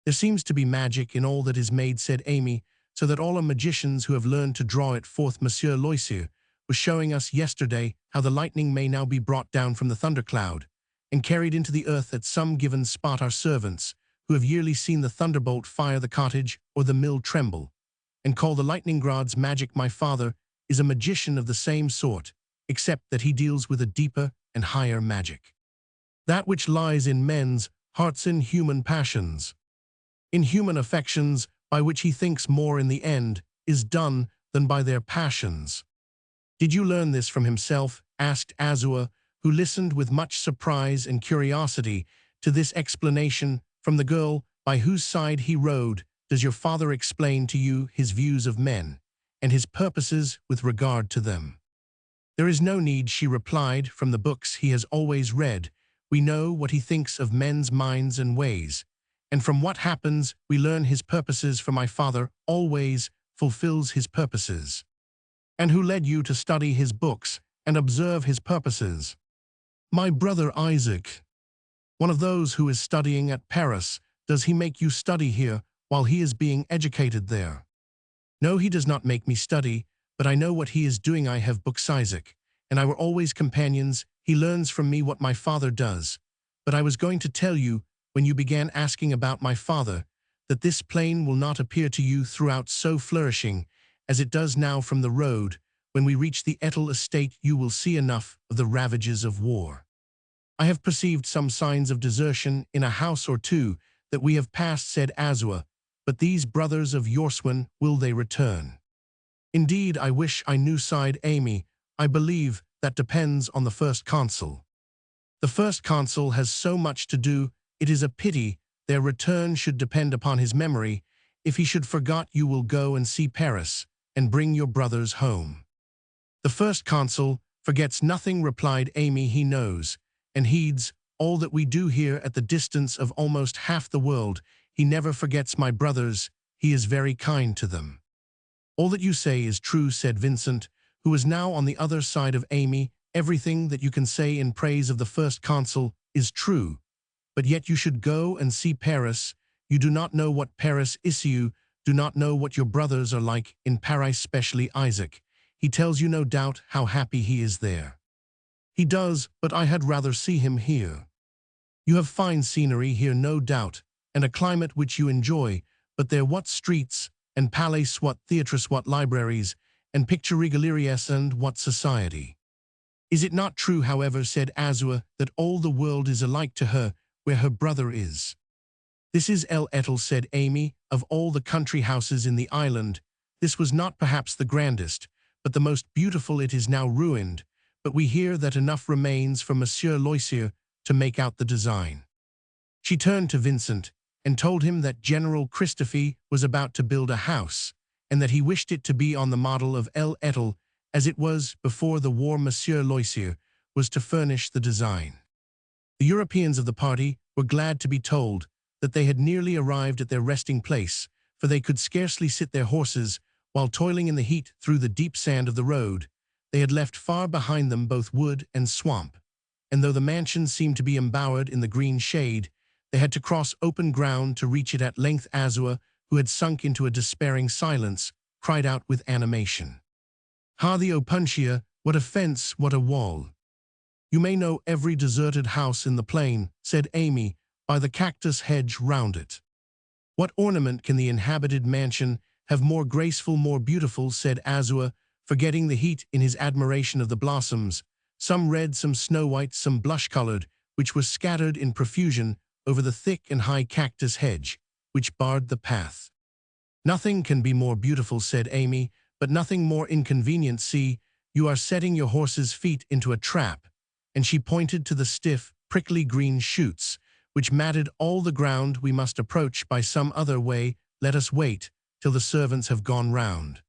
There seems to be magic in all that is made, said Amy, so that all are magicians who have learned to draw it forth. Monsieur Loisier was showing us yesterday how the lightning may now be brought down from the thundercloud and carried into the earth at some given spot. Our servants, who have yearly seen the thunderbolt fire the cottage or the mill tremble, and call the lightning gods magic. My father is a magician of the same sort, except that he deals with a deeper and higher magic, that which lies in men's hearts, in human passions, in human affections, by which he thinks more in the end is done than by their passions. Did you learn this from himself? Asked Azua, who listened with much surprise and curiosity to this explanation from the girl by whose side he rode. Does your father explain to you his views of men and his purposes with regard to them? There is no need, she replied. From the books he has always read, we know what he thinks of men's minds and ways, and from what happens we learn his purposes. For my father always fulfills his purposes. And who led you to study his books and observe his purposes? My brother Isaac. One of those who is studying at Paris. Does he make you study here while he is being educated there? No, he does not make me study, but I know what he is doing. I have books, Isaac, and I were always companions. He learns from me what my father does. But I was going to tell you, when you began asking about my father, that this plain will not appear to you throughout so flourishing as it does now from the road. When we reach the Ettal estate you will see enough of the ravages of war. I have perceived some signs of desertion in a house or two that we have passed, said Azua, but these brothers of Yorswin, will they return? Indeed, I wish I knew, sighed Amy. I believe that depends on the first consul. The first consul has so much to do, it is a pity their return should depend upon his memory. If he should forget, you will go and see Paris, and bring your brothers home. The first consul forgets nothing, replied Amy. He knows, and heeds, all that we do here at the distance of almost half the world. He never forgets my brothers, he is very kind to them. All that you say is true, said Vincent, who was now on the other side of Amy. Everything that you can say in praise of the first consul is true, but yet you should go and see Paris. You do not know what Paris is, you do not know what your brothers are like in Paris, especially Isaac. He tells you no doubt how happy he is there. He does, but I had rather see him here. You have fine scenery here, no doubt, and a climate which you enjoy, but there what streets, and palais, what theatres, what libraries, and picture-galeries, and what society. Is it not true, however, said Azua, that all the world is alike to her where her brother is? This is El Ettal, said Amy. Of all the country houses in the island, this was not perhaps the grandest, but the most beautiful. It is now ruined, but we hear that enough remains for Monsieur Loisier to make out the design. She turned to Vincent and told him that General Christophe was about to build a house, and that he wished it to be on the model of El Ettal as it was before the war. Monsieur Loisier was to furnish the design. The Europeans of the party were glad to be told that they had nearly arrived at their resting place, for they could scarcely sit their horses while toiling in the heat through the deep sand of the road. They had left far behind them both wood and swamp, and though the mansion seemed to be embowered in the green shade, they had to cross open ground to reach it. At length Azua, who had sunk into a despairing silence, cried out with animation. "Ha, the Opuntia, what a fence, what a wall! You may know every deserted house in the plain," said Amy, "by the cactus hedge round it. What ornament can the inhabited mansion have more graceful, more beautiful?" said Azua, forgetting the heat in his admiration of the blossoms, some red, some snow-white, some blush-colored, which were scattered in profusion over the thick and high cactus hedge, which barred the path. "Nothing can be more beautiful," said Amy, "but nothing more inconvenient. See, you are setting your horse's feet into a trap," and she pointed to the stiff, prickly green shoots, which matted all the ground. "We must approach by some other way. Let us wait till the servants have gone round."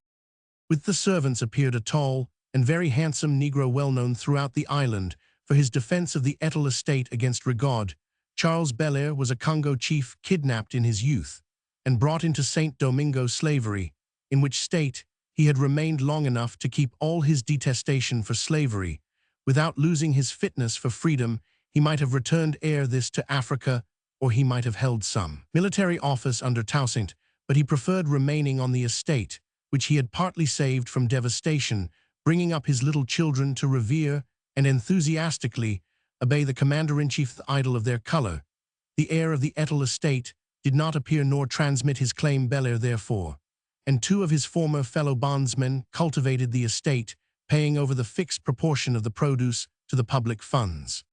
With the servants appeared a tall and very handsome Negro well known throughout the island for his defense of the Ettal estate against Rigaud. Charles Belair was a Congo chief kidnapped in his youth and brought into St. Domingo slavery, in which state he had remained long enough to keep all his detestation for slavery. Without losing his fitness for freedom, he might have returned ere this to Africa, or he might have held some military office under Toussaint, but he preferred remaining on the estate, which he had partly saved from devastation, bringing up his little children to revere and enthusiastically obey the commander-in-chief, the idol of their color. The heir of the Ettal estate did not appear nor transmit his claim. Belair, therefore, and two of his former fellow bondsmen cultivated the estate, paying over the fixed proportion of the produce to the public funds.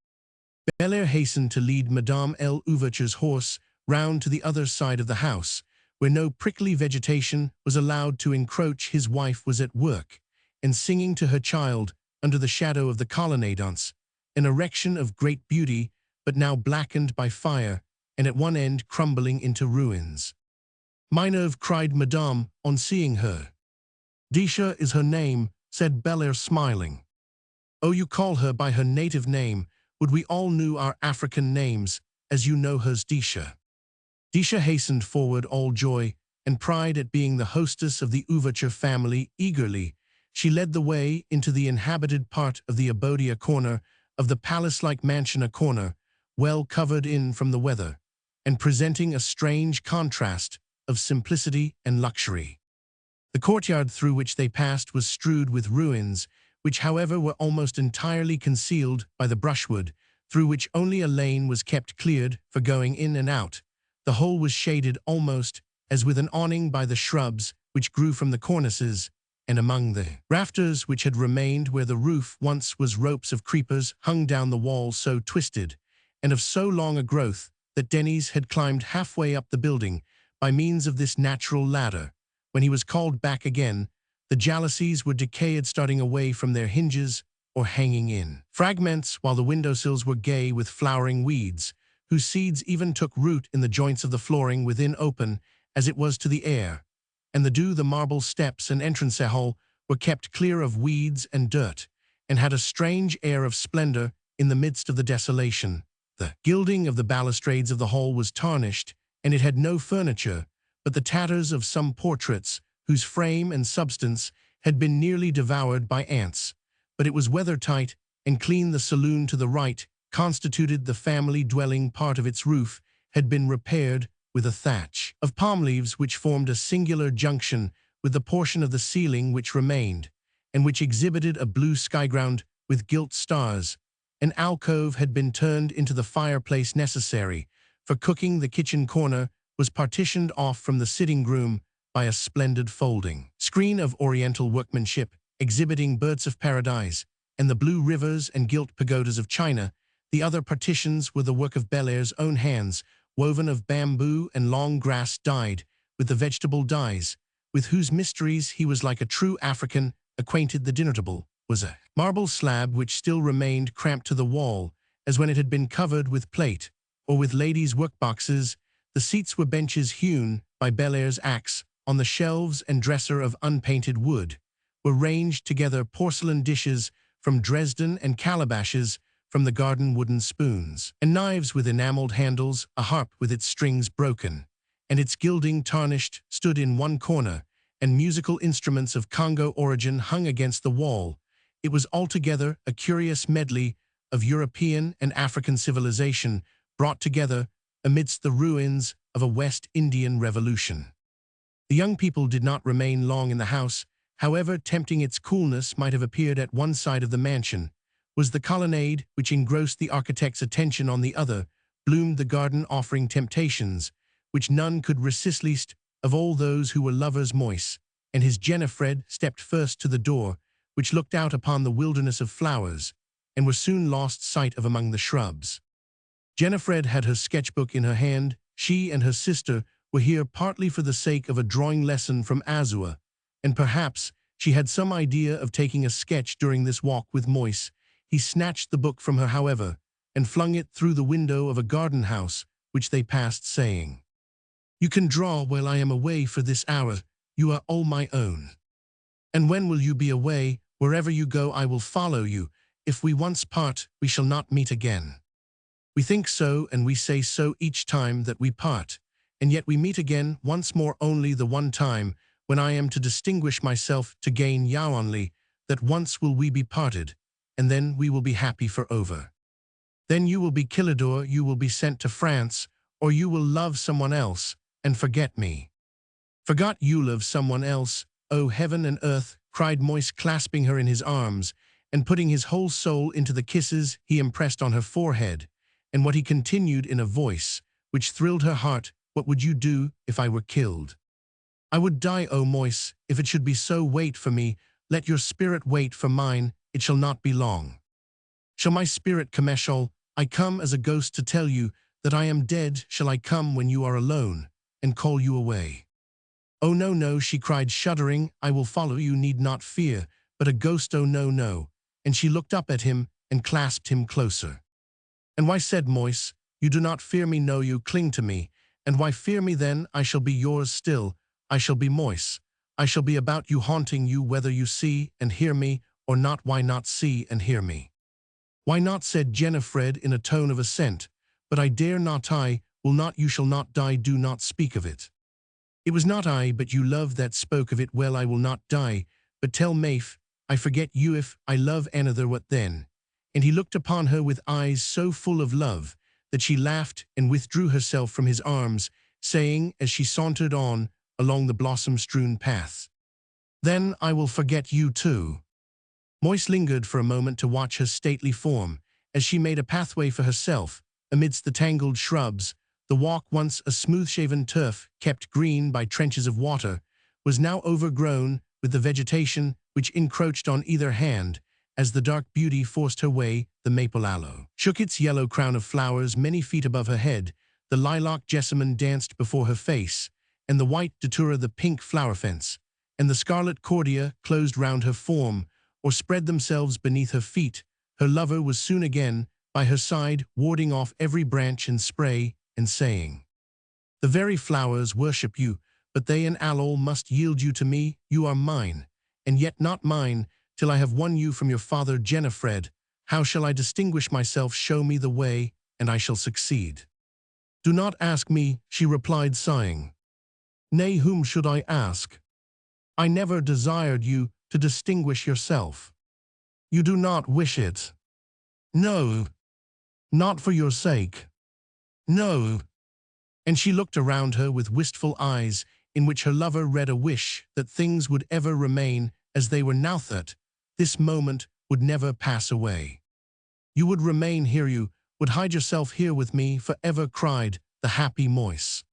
Belair hastened to lead Madame L'Ouverture's horse round to the other side of the house, where no prickly vegetation was allowed to encroach. His wife was at work, and singing to her child under the shadow of the colonnadance, an erection of great beauty, but now blackened by fire, and at one end crumbling into ruins. "Minerve," cried Madame, on seeing her. "Disha is her name," said Belair, smiling. "Oh, you call her by her native name. Would we all knew our African names, as you know hers, Disha." Disha hastened forward, all joy and pride at being the hostess of the Ouverture family. Eagerly, she led the way into the inhabited part of the abode, a corner of the palace-like mansion, a corner well covered in from the weather, and presenting a strange contrast of simplicity and luxury. The courtyard through which they passed was strewed with ruins, which however were almost entirely concealed by the brushwood, through which only a lane was kept cleared for going in and out. The whole was shaded almost as with an awning by the shrubs which grew from the cornices, and among the rafters which had remained where the roof once was ropes of creepers hung down the wall so twisted, and of so long a growth, that Denys had climbed halfway up the building by means of this natural ladder. When he was called back again, the jalousies were decayed, starting away from their hinges or hanging in fragments, while the windowsills were gay with flowering weeds, whose seeds even took root in the joints of the flooring within, open as it was to the air, and the marble steps and entrance hall were kept clear of weeds and dirt, and had a strange air of splendor in the midst of the desolation. The gilding of the balustrades of the hall was tarnished, and it had no furniture, but the tatters of some portraits, whose frame and substance had been nearly devoured by ants. But it was weather-tight and clean. The saloon to the right constituted the family dwelling. Part of its roof had been repaired with a thatch of palm leaves which formed a singular junction with the portion of the ceiling which remained, and which exhibited a blue skyground with gilt stars. An alcove had been turned into the fireplace necessary for cooking. The kitchen corner was partitioned off from the sitting room by a splendid folding screen of oriental workmanship, exhibiting birds of paradise and the blue rivers and gilt pagodas of China. The other partitions were the work of Belaire's own hands, woven of bamboo and long grass, dyed with the vegetable dyes, with whose mysteries he was like a true African acquainted. The dinner table was a marble slab which still remained cramped to the wall, as when it had been covered with plate, or with ladies' workboxes. The seats were benches hewn by Belaire's axe. On the shelves and dresser of unpainted wood were ranged together porcelain dishes from Dresden and calabashes from the garden, wooden spoons and knives with enameled handles. A harp with its strings broken and its gilding tarnished stood in one corner, and musical instruments of Congo origin hung against the wall. It was altogether a curious medley of European and African civilization brought together amidst the ruins of a West Indian revolution. The young people did not remain long in the house, however tempting its coolness might have appeared. At one side of the mansion was the colonnade, which engrossed the architect's attention. On the other bloomed the garden, offering temptations which none could resist, least of all those who were lovers. Moise and his Jennifer stepped first to the door, which looked out upon the wilderness of flowers, and were soon lost sight of among the shrubs. Jennifer had her sketchbook in her hand. She and her sister were here partly for the sake of a drawing lesson from Azua, and perhaps she had some idea of taking a sketch during this walk with Moise. He snatched the book from her, however, and flung it through the window of a garden house which they passed, saying, "You can draw while I am away for this hour. You are all my own. And when will you be away? Wherever you go, I will follow you. If we once part, we shall not meet again. We think so, and we say so each time that we part, and yet we meet again once more, only the one time when I am to distinguish myself, to gain only that once will we be parted, and then we will be happy for over. Then you will be Kilidor, you will be sent to France, or you will love someone else and forget me." "Forgot you love someone else? Oh, heaven and earth!" cried Moise, clasping her in his arms and putting his whole soul into the kisses he impressed on her forehead, and what he continued in a voice which thrilled her heart, "What would you do if I were killed?" "I would die, oh Moise, if it should be so. Wait for me, let your spirit wait for mine, it shall not be long." "Shall my spirit come? Shall I come as a ghost to tell you that I am dead? Shall I come when you are alone and call you away?" "Oh no, no," she cried, shuddering, "I will follow you, need not fear, but a ghost, oh no, no." And she looked up at him and clasped him closer. "And why," said Moise, "you do not fear me? No, you cling to me. And why fear me then? I shall be yours still. I shall be Moise. I shall be about you, haunting you, whether you see and hear me or not." "Why not see and hear me?" "Why not?" said Jennifer in a tone of assent. "But I dare not, I will not. You shall not die. Do not speak of it." "It was not I, but you love that spoke of it. Well, I will not die, but tell Maif, I forget you. If I love another, what then?" And he looked upon her with eyes so full of love that she laughed and withdrew herself from his arms, saying as she sauntered on along the blossom-strewn path, "Then I will forget you too." Moise lingered for a moment to watch her stately form, as she made a pathway for herself amidst the tangled shrubs. The walk, once a smooth-shaven turf kept green by trenches of water, was now overgrown with the vegetation which encroached on either hand. As the dark beauty forced her way, the maple aloe shook its yellow crown of flowers many feet above her head, the lilac jessamine danced before her face, and the white datura, the pink flower fence, and the scarlet cordia closed round her form, or spread themselves beneath her feet. Her lover was soon again by her side, warding off every branch and spray, and saying, "The very flowers worship you, but they and aloe must yield you to me. You are mine, and yet not mine, till I have won you from your father Genefred. How shall I distinguish myself? Show me the way, and I shall succeed." "Do not ask me," she replied, sighing. "Nay, whom should I ask? I never desired you to distinguish yourself. You do not wish it. No, not for your sake. No." And she looked around her with wistful eyes, in which her lover read a wish that things would ever remain as they were now, that this moment would never pass away. "You would remain here, you would hide yourself here with me forever," cried the happy Moise.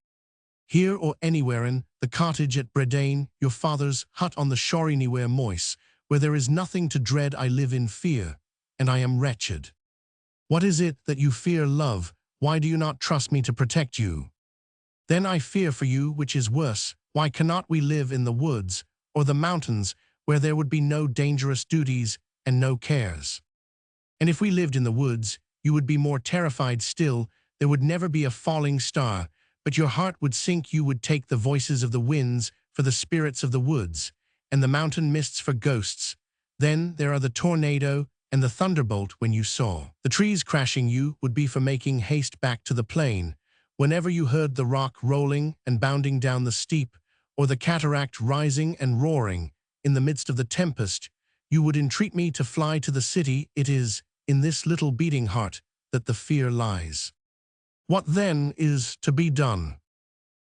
"Here or anywhere, in the cottage at Bretagne, your father's hut on the shore, anywhere, Moise, where there is nothing to dread. I live in fear, and I am wretched." "What is it that you fear, love? Why do you not trust me to protect you?" "Then I fear for you, which is worse. Why cannot we live in the woods or the mountains, where there would be no dangerous duties and no cares? And if we lived in the woods, you would be more terrified still. There would never be a falling star, but your heart would sink. You would take the voices of the winds for the spirits of the woods, and the mountain mists for ghosts. Then there are the tornado and the thunderbolt. When you saw the trees crashing, you would be for making haste back to the plain. Whenever you heard the rock rolling and bounding down the steep, or the cataract rising and roaring in the midst of the tempest, you would entreat me to fly to the city. It is in this little beating heart that the fear lies. What then is to be done?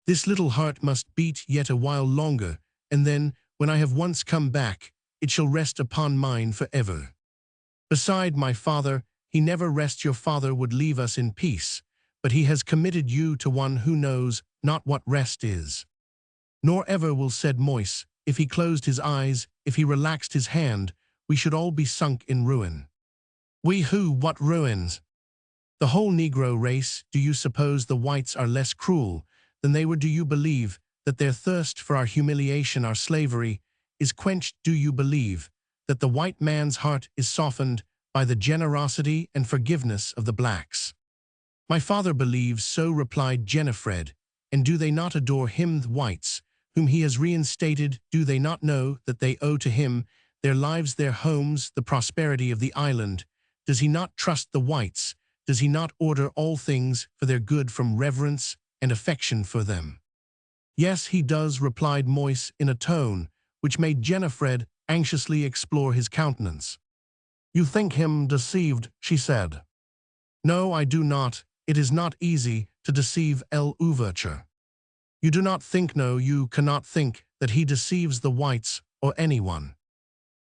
This little heart must beat yet a while longer, and then, when I have once come back, it shall rest upon mine forever. Beside my father, he never rests. Your father would leave us in peace, but he has committed you to one who knows not what rest is. Nor ever will," said Moise. "If he closed his eyes, if he relaxed his hand, we should all be sunk in ruin." "We who? What ruins?" "The whole Negro race. Do you suppose the whites are less cruel than they were? Do you believe that their thirst for our humiliation, our slavery, is quenched? Do you believe that the white man's heart is softened by the generosity and forgiveness of the blacks?" "My father believes so," replied Genefred. "And do they not adore him, the whites, whom he has reinstated? Do they not know that they owe to him their lives, their homes, the prosperity of the island? Does he not trust the whites? Does he not order all things for their good from reverence and affection for them?" "Yes, he does," replied Moise in a tone which made Genefred anxiously explore his countenance. "You think him deceived," she said. "No, I do not. It is not easy to deceive l'ouverture. You do not think, no, you cannot think that he deceives the whites or anyone.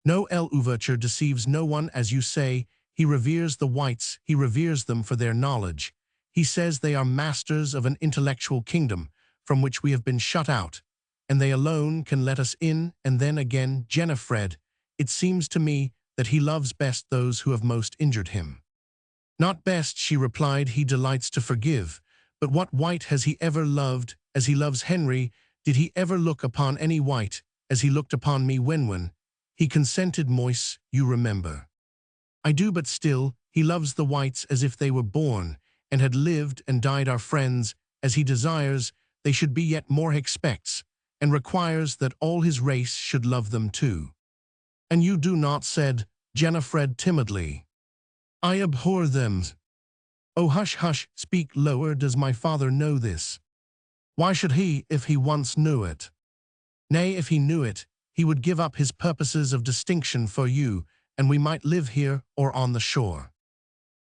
No, l'ouverture deceives no one. As you say, he reveres the whites, he reveres them for their knowledge. He says they are masters of an intellectual kingdom from which we have been shut out, and they alone can let us in. And then again, Genefred, it seems to me that he loves best those who have most injured him." "Not best," she replied, "he delights to forgive. But what white has he ever loved as he loves Henry? Did he ever look upon any white as he looked upon me when he consented, Moise, you remember?" "I do, but still, he loves the whites as if they were born and had lived and died our friends. As he desires they should be, yet more expects and requires that all his race should love them too." "And you do not," said Genefred timidly. "I abhor them." "Oh, hush, hush, speak lower. Does my father know this?" "Why should he, if he once knew it?" "Nay, if he knew it, he would give up his purposes of distinction for you, and we might live here or on the shore."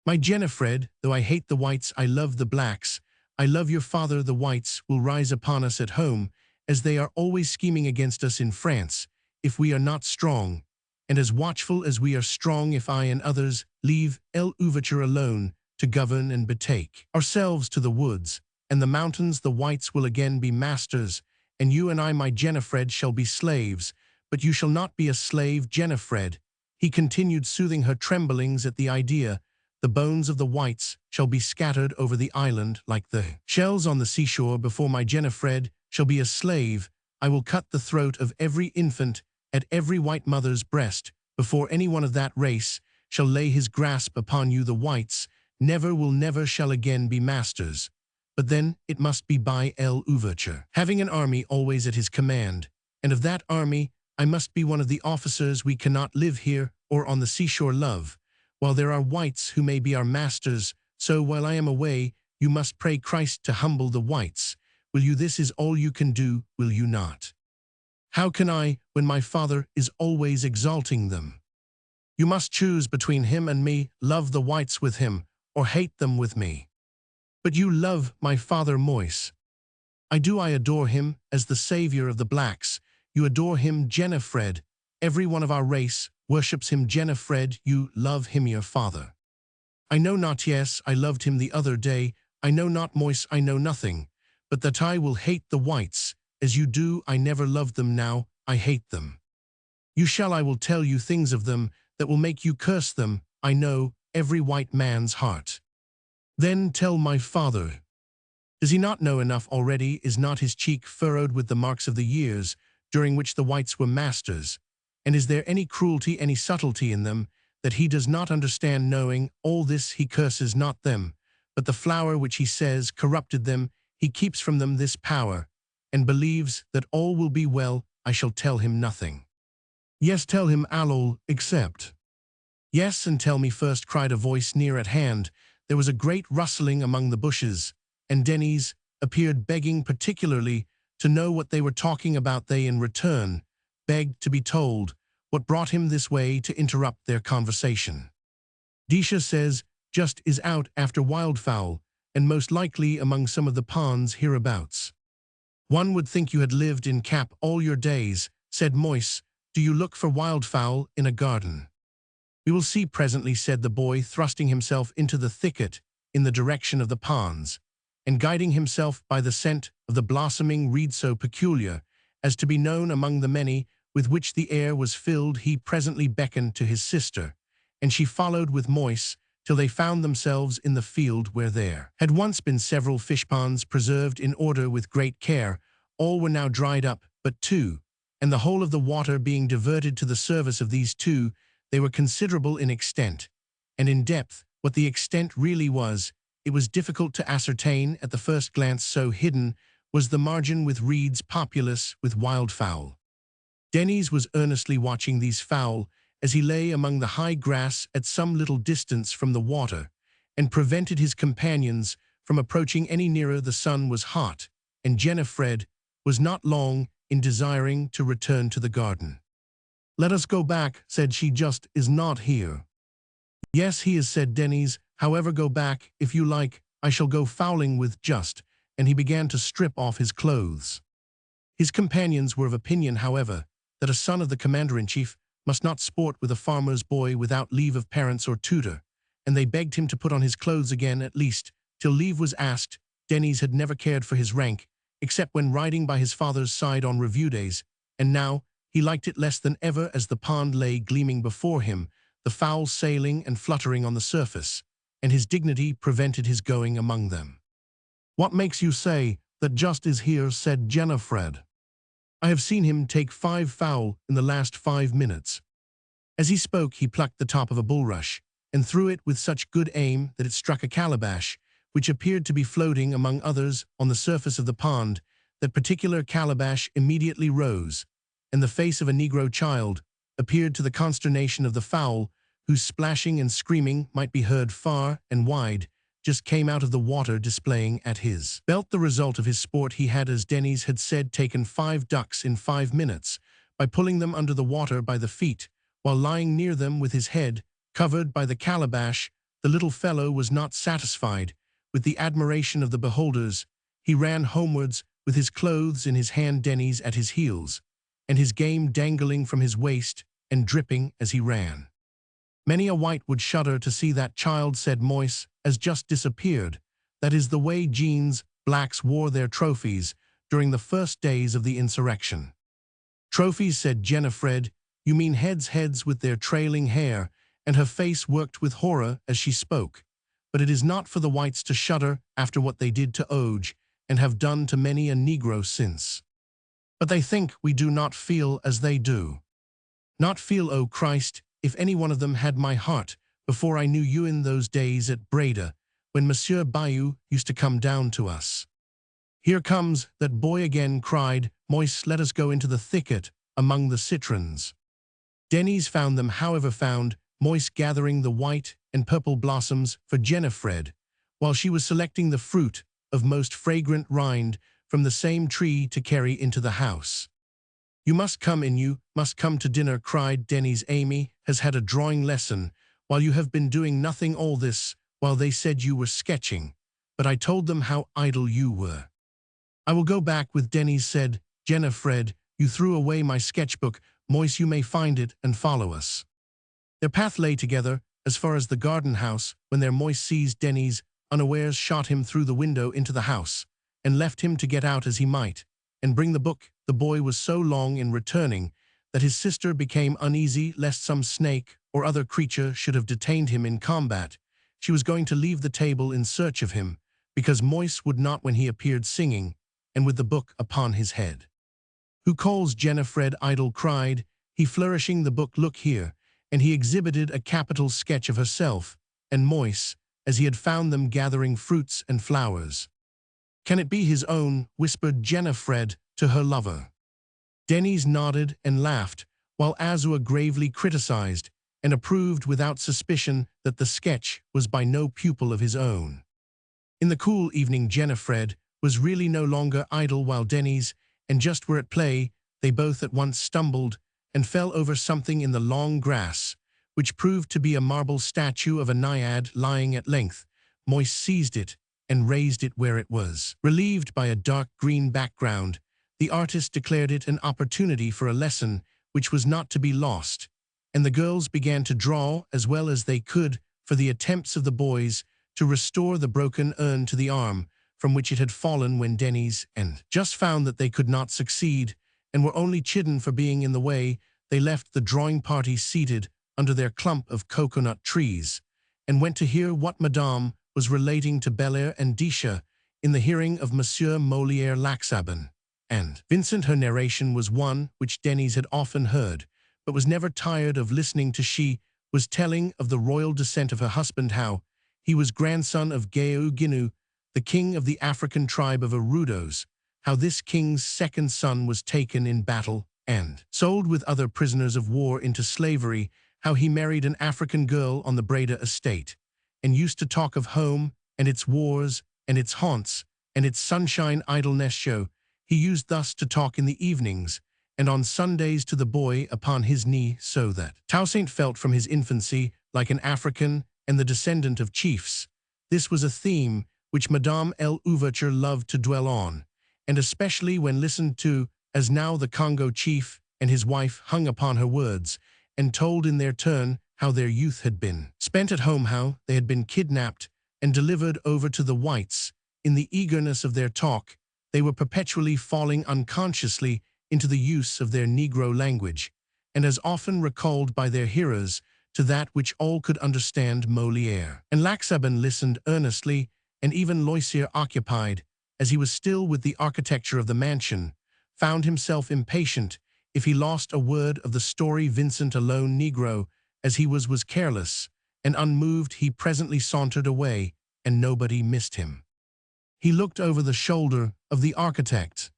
My Jennifer, though I hate the whites, I love the blacks. I love your father. The whites will rise upon us at home, as they are always scheming against us in France, if we are not strong, and as watchful as we are strong if I and others leave l'ouverture alone to govern and betake ourselves to the woods and the mountains. The whites will again be masters, and you and I, my Jennifer, shall be slaves. But you shall not be a slave, Jennifer, he continued, soothing her tremblings at the idea. The bones of the whites shall be scattered over the island like the shells on the seashore before my Jennifer shall be a slave. I will cut the throat of every infant at every white mother's breast before any one of that race shall lay his grasp upon you. The whites never shall again be masters. But then it must be by l'ouverture, having an army always at his command, and of that army I must be one of the officers. We cannot live here or on the seashore, love, while there are whites who may be our masters. So while I am away, you must pray Christ to humble the whites. Will you? This is all you can do, will you not? How can I, when my father is always exalting them? You must choose between him and me, love the whites with him, or hate them with me. But you love my father, Moise. I do. I adore him as the savior of the blacks. You adore him, Jennifer. Every one of our race worships him, Jennifer. You love him, your father. I know not. Yes, I loved him the other day. I know not, Moise, I know nothing. But that I will hate the whites, as you do. I never loved them, now I hate them. You shall. I will tell you things of them that will make you curse them. I know every white man's heart. Then tell my father. Does he not know enough already? Is not his cheek furrowed with the marks of the years during which the whites were masters? And is there any cruelty, any subtlety in them that he does not understand? Knowing all this, he curses not them, but the flower which he says corrupted them. He keeps from them this power, and believes that all will be well. I shall tell him nothing. Yes, tell him all, except. Yes, and tell me first, cried a voice near at hand. There was a great rustling among the bushes, and Denys appeared, begging particularly to know what they were talking about. They in return begged to be told what brought him this way to interrupt their conversation. Disha says, just is out after wildfowl, and most likely among some of the ponds hereabouts. One would think you had lived in Cap all your days, said Moise. Do you look for wildfowl in a garden? We will see presently, said the boy, thrusting himself into the thicket in the direction of the ponds, and guiding himself by the scent of the blossoming reed so peculiar as to be known among the many with which the air was filled. He presently beckoned to his sister, and she followed with Moise till they found themselves in the field where there had once been several fish ponds preserved in order with great care. All were now dried up but two, and the whole of the water being diverted to the service of these two. They were considerable in extent, and in depth. What the extent really was, it was difficult to ascertain at the first glance, so hidden was the margin with reeds populous with wildfowl. Denys was earnestly watching these fowl as he lay among the high grass at some little distance from the water, and prevented his companions from approaching any nearer. The sun was hot, and Jennifer was not long in desiring to return to the garden. Let us go back, said she. Just is not here. Yes, he is, said Denys. However, go back if you like. I shall go fowling with Just, and he began to strip off his clothes. His companions were of opinion, however, that a son of the commander-in-chief must not sport with a farmer's boy without leave of parents or tutor, and they begged him to put on his clothes again, at least, till leave was asked. Denys had never cared for his rank, except when riding by his father's side on review days, and now he liked it less than ever as the pond lay gleaming before him, the fowl sailing and fluttering on the surface, and his dignity prevented his going among them. What makes you say that Just is here, said Jennifer. I have seen him take 5 fowl in the last 5 minutes. As he spoke, he plucked the top of a bulrush, and threw it with such good aim that it struck a calabash, which appeared to be floating among others on the surface of the pond. That particular calabash immediately rose, and the face of a Negro child appeared, to the consternation of the fowl, whose splashing and screaming might be heard far and wide, just came out of the water, displaying at his belt the result of his sport. He had, as Denys had said, taken 5 ducks in 5 minutes, by pulling them under the water by the feet, while lying near them with his head covered by the calabash. The little fellow was not satisfied with the admiration of the beholders. He ran homewards with his clothes in his hand, Denny's at his heels, and his game dangling from his waist and dripping as he ran. Many a wight would shudder to see that child, said Moyse, as just disappeared. That is the way Jean's blacks wore their trophies during the first days of the insurrection. Trophies, said Jennifer. You mean heads with their trailing hair, and her face worked with horror as she spoke. But it is not for the whites to shudder after what they did to Oge, and have done to many a Negro since. But they think we do not feel as they do. Not feel, oh Christ, if any one of them had my heart, before I knew you in those days at Breda, when Monsieur Bayou used to come down to us. Here comes that boy again, cried Moyse. Let us go into the thicket among the citrons. Denny's found them, however, found Moyse gathering the white and purple blossoms for Jennifer, while she was selecting the fruit of most fragrant rind from the same tree to carry into the house. You must come in, you must come to dinner, cried Denny's. Amy has had a drawing lesson while you have been doing nothing all this, while they said you were sketching, but I told them how idle you were. I will go back with Denny's, said Jennifer. You threw away my sketchbook, Moyse. You may find it and follow us. Their path lay together as far as the garden house, when their Moyse seized Denny's unawares, shot him through the window into the house, and left him to get out as he might, and bring the book. The boy was so long in returning that his sister became uneasy lest some snake or other creature should have detained him in combat. She was going to leave the table in search of him, because Moyse would not when he appeared singing, and with the book upon his head. Who calls Jennifer idle, cried he, flourishing the book. Look here, and he exhibited a capital sketch of herself and Moyse, as he had found them gathering fruits and flowers. Can it be his own, whispered Jennifer to her lover. Denny's nodded and laughed, while Azua gravely criticized and approved without suspicion that the sketch was by no pupil of his own. In the cool evening, Jennifer was really no longer idle, while Denny's and just were at play. They both at once stumbled and fell over something in the long grass, which proved to be a marble statue of a naiad lying at length. Moyse seized it and raised it where it was. Relieved by a dark green background, the artist declared it an opportunity for a lesson which was not to be lost, and the girls began to draw as well as they could for the attempts of the boys to restore the broken urn to the arm from which it had fallen when Denny's and just found that they could not succeed and were only chidden for being in the way. They left the drawing party seated under their clump of coconut trees, and went to hear what Madame was relating to Belair and Disha in the hearing of Monsieur Molière Laxabin. And Vincent, her narration was one which Denny's had often heard, but was never tired of listening to. She was telling of the royal descent of her husband, how he was grandson of Geu Ginu, the king of the African tribe of Arudos, how this king's second son was taken in battle and sold with other prisoners of war into slavery, how he married an African girl on the Breda estate, and used to talk of home and its wars and its haunts and its sunshine idleness. Show he used thus to talk in the evenings and on Sundays to the boy upon his knee, so that Toussaint felt from his infancy like an African and the descendant of chiefs. This was a theme which Madame L'Ouverture loved to dwell on, and especially when listened to, as now the Congo chief and his wife hung upon her words, and told in their turn how their youth had been spent at home, how they had been kidnapped and delivered over to the whites. In the eagerness of their talk, they were perpetually falling unconsciously into the use of their Negro language, and as often recalled by their hearers to that which all could understand. Molière and Laxabin listened earnestly, and even Loisier, occupied as he was still with the architecture of the mansion, found himself impatient if he lost a word of the story. Vincent, alone Negro as he was careless and unmoved. He presently sauntered away, and nobody missed him. He looked over the shoulder of the architect.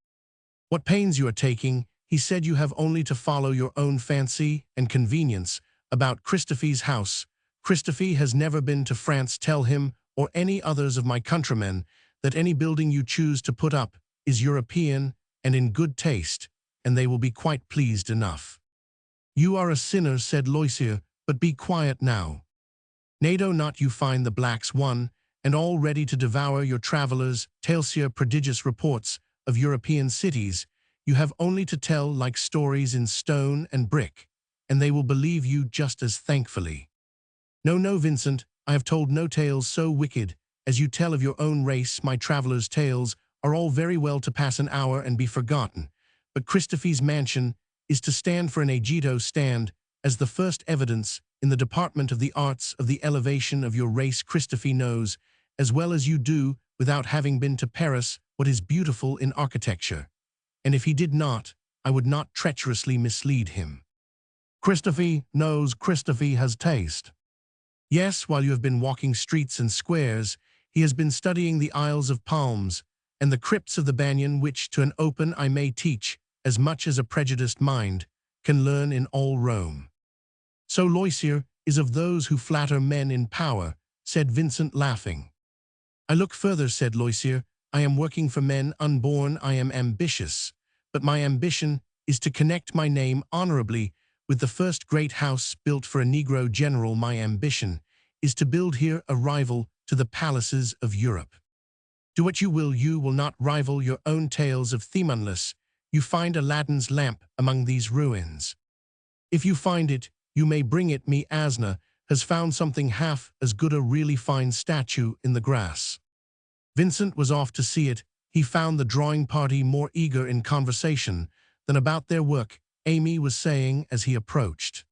What pains you are taking, he said. You have only to follow your own fancy and convenience about Christophe's house. Christophe has never been to France. Tell him, or any others of my countrymen, that any building you choose to put up is European and in good taste, and they will be quite pleased enough. You are a sinner, said Loisier, but be quiet now. Nado not you find the blacks one, and all ready to devour your travellers, tales your prodigious reports of European cities, you have only to tell like stories in stone and brick, and they will believe you just as thankfully. No, no, Vincent, I have told no tales so wicked as you tell of your own race. My travellers' tales are all very well to pass an hour and be forgotten, but Christophe's mansion is to stand for an agito stand as the first evidence in the department of the arts of the elevation of your race. Christophe knows, as well as you do, without having been to Paris, what is beautiful in architecture, and if he did not, I would not treacherously mislead him. Christophe knows, Christophe has taste. Yes, while you have been walking streets and squares, he has been studying the Isles of Palms and the crypts of the banyan, which to an open eye may teach as much as a prejudiced mind can learn in all Rome. So Loisier is of those who flatter men in power, said Vincent, laughing. I look further, said Loisier. I am working for men unborn. I am ambitious, but my ambition is to connect my name honorably with the first great house built for a Negro general. My ambition is to build here a rival to the palaces of Europe. Do what you will not rival your own tales of theme unless you find Aladdin's lamp among these ruins. If you find it, you may bring it me. Asna has found something half as good, a really fine statue in the grass. Vincent was off to see it. He found the drawing party more eager in conversation than about their work, Amy was saying as he approached.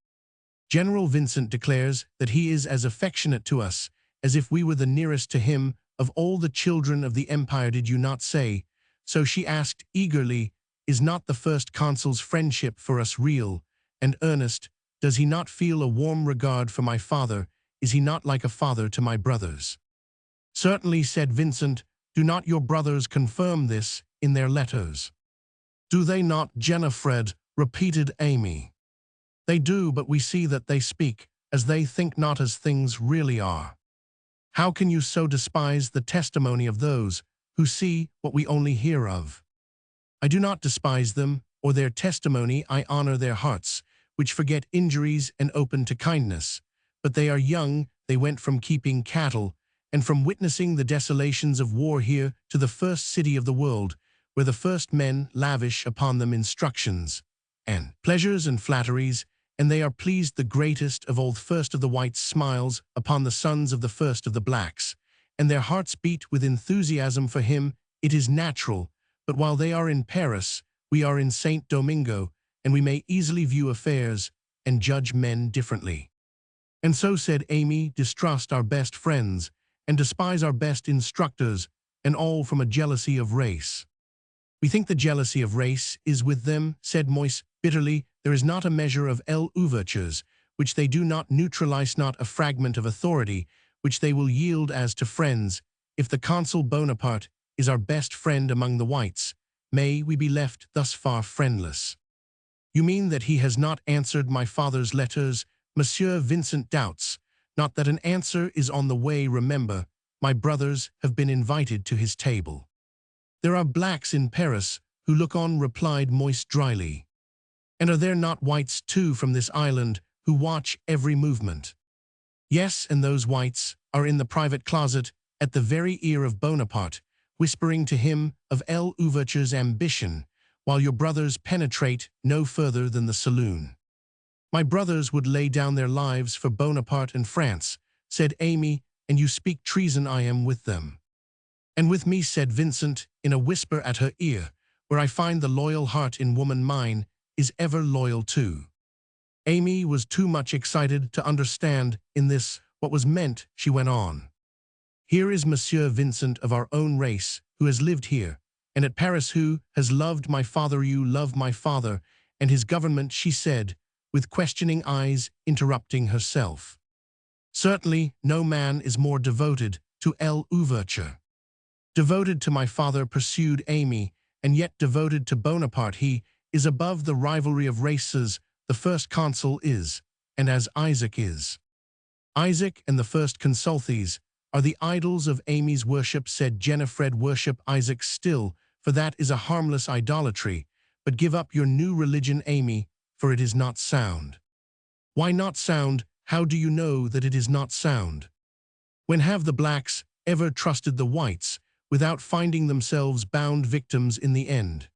General Vincent declares that he is as affectionate to us as if we were the nearest to him of all the children of the empire. Did you not say so? She asked eagerly. Is not the first consul's friendship for us real and earnest? Does he not feel a warm regard for my father? Is he not like a father to my brothers? Certainly, said Vincent. Do not your brothers confirm this in their letters? Do they not, Jennifer? Repeated Amy. They do, but we see that they speak as they think, not as things really are. How can you so despise the testimony of those who see what we only hear of? I do not despise them or their testimony. I honor their hearts, which forget injuries and open to kindness. But they are young. They went from keeping cattle and from witnessing the desolations of war here to the first city of the world, where the first men lavish upon them instructions and pleasures and flatteries, and they are pleased. The greatest of all, first of the whites, smiles upon the sons of the first of the blacks, and their hearts beat with enthusiasm for him. It is natural, but while they are in Paris, we are in Saint Domingo, and we may easily view affairs and judge men differently. And so, said Amy, distrust our best friends and despise our best instructors, and all from a jealousy of race. We think the jealousy of race is with them, said Moise bitterly. There is not a measure of ouvertures which they do not neutralize, not a fragment of authority which they will yield as to friends. If the Consul Bonaparte is our best friend among the whites, may we be left thus far friendless. You mean that he has not answered my father's letters? Monsieur Vincent doubts not that an answer is on the way. Remember, my brothers have been invited to his table. There are blacks in Paris who look on, replied Moise dryly. And are there not whites too from this island who watch every movement? Yes, and those whites are in the private closet at the very ear of Bonaparte, whispering to him of Louverture's ambition, while your brothers penetrate no further than the saloon. My brothers would lay down their lives for Bonaparte and France, said Amy, and you speak treason. I am with them. And with me, said Vincent, in a whisper at her ear, where I find the loyal heart in woman, mine is ever loyal too. Amy was too much excited to understand in this what was meant. She went on. Here is Monsieur Vincent of our own race, who has lived here, and at Paris, who has loved my father. You love my father and his government, she said, with questioning eyes, interrupting herself. Certainly, no man is more devoted to Louverture. Devoted to my father, pursued Amy, and yet devoted to Bonaparte. He is above the rivalry of races. The first consul is, and as Isaac is. Isaac and the first consulthes are the idols of Amy's worship, said Jennifer. Worship Isaac still, for that is a harmless idolatry, but give up your new religion, Amy, for it is not sound. Why not sound? how do you know that it is not sound? When have the blacks ever trusted the whites, without finding themselves bound victims in the end?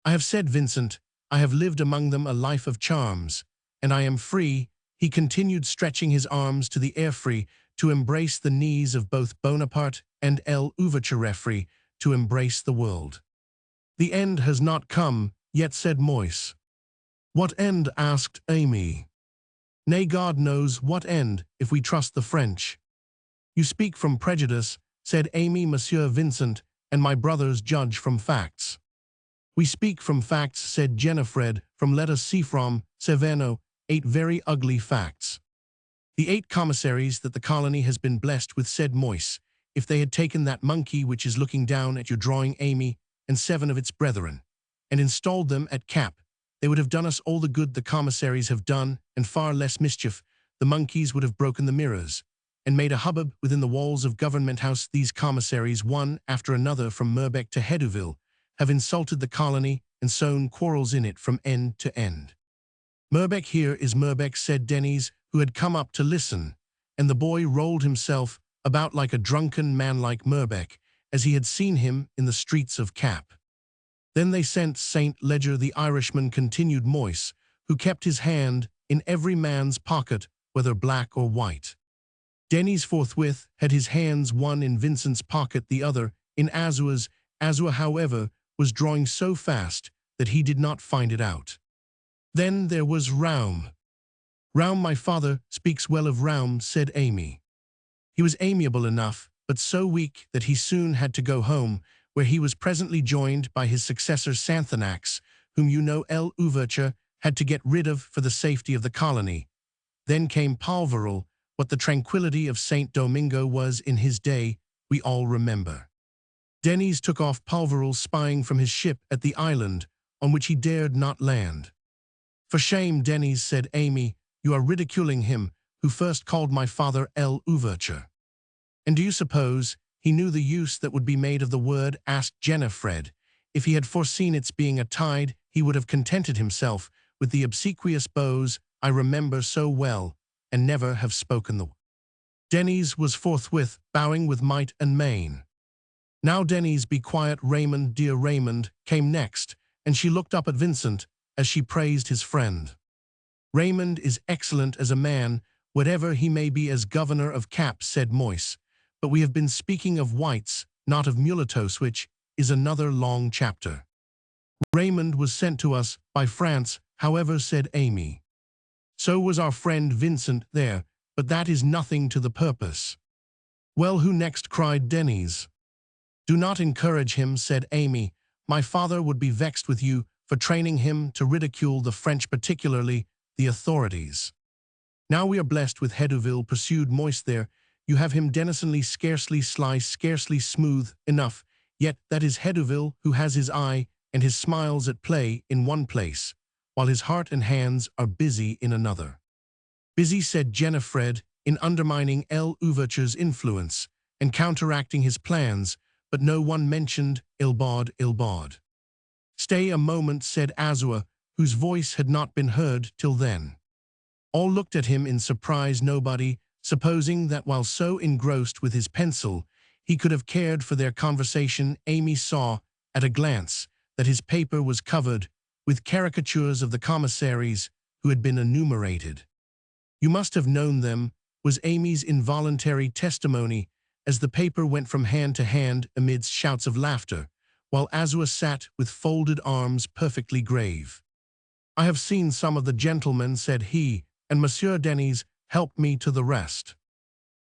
I have said, Vincent, I have lived among them a life of charms, and I am free, he continued, stretching his arms to the air, free to embrace the knees of both Bonaparte and l'ouverture, to embrace the world. The end has not come yet, said Moise. What end? Asked Amy. Nay, God knows what end, if we trust the French. You speak from prejudice, said Amy. Monsieur Vincent and my brothers judge from facts. We speak from facts, said Jennifer, from let us see from, Seveno, 8 very ugly facts. The 8 commissaries that the colony has been blessed with, said Moise. If they had taken that monkey which is looking down at your drawing, Amy, and 7 of its brethren, and installed them at Cap, they would have done us all the good the commissaries have done, and far less mischief. The monkeys would have broken the mirrors, and made a hubbub within the walls of Government House. These commissaries, one after another from Merbec to Hedouville, have insulted the colony and sown quarrels in it from end to end. Merbec, here is Merbec, said Denys, who had come up to listen, and the boy rolled himself about like a drunken man, like Merbec, as he had seen him in the streets of Cap. Then they sent Saint Leger, the Irishman, continued Moise, who kept his hand in every man's pocket, whether black or white. Denys forthwith had his hands, one in Vincent's pocket, the other in Azua's. Azua, however, was drawing so fast that he did not find it out. Then there was Raum. Raum, my father speaks well of Raum, said Amy. He was amiable enough, but so weak that he soon had to go home, where he was presently joined by his successor Santhanax, whom you know l'ouverture had to get rid of for the safety of the colony. Then came Palverel. What the tranquility of Saint Domingo was in his day, we all remember. Denys took off Palverel, spying from his ship at the island, on which he dared not land. For shame, Denys, said Amy, you are ridiculing him, who first called my father l'ouverture. And do you suppose he knew the use that would be made of the word? Asked Jennifer. If he had foreseen its being a tide, he would have contented himself with the obsequious bows I remember so well, and never have spoken the word. Denys was forthwith bowing with might and main. Now, Denys, be quiet. Raymond, dear Raymond, came next, and she looked up at Vincent as she praised his friend. Raymond is excellent as a man, whatever he may be as governor of Cap, said Moise, but we have been speaking of whites, not of mulattoes, which is another long chapter. Raymond was sent to us by France, however, said Amy. So was our friend Vincent there, but that is nothing to the purpose. Well, who next? Cried Denys. Do not encourage him, said Amy. My father would be vexed with you for training him to ridicule the French, particularly the authorities. Now we are blessed with Hedouville, pursued Moise. There you have him, Denisonly, scarcely sly, scarcely smooth enough, yet that is Hedouville, who has his eye and his smiles at play in one place, while his heart and hands are busy in another. Busy, said Jennifer, in undermining l'ouverture's influence and counteracting his plans, but no one mentioned Ilbard. Stay a moment, said Azua, whose voice had not been heard till then. All looked at him in surprise, nobody supposing that while so engrossed with his pencil, he could have cared for their conversation. Amy saw, at a glance, that his paper was covered with caricatures of the commissaries who had been enumerated. You must have known them, was Amy's involuntary testimony, as the paper went from hand to hand amidst shouts of laughter, while Azua sat with folded arms, perfectly grave. I have seen some of the gentlemen, said he, and Monsieur Denys helped me to the rest.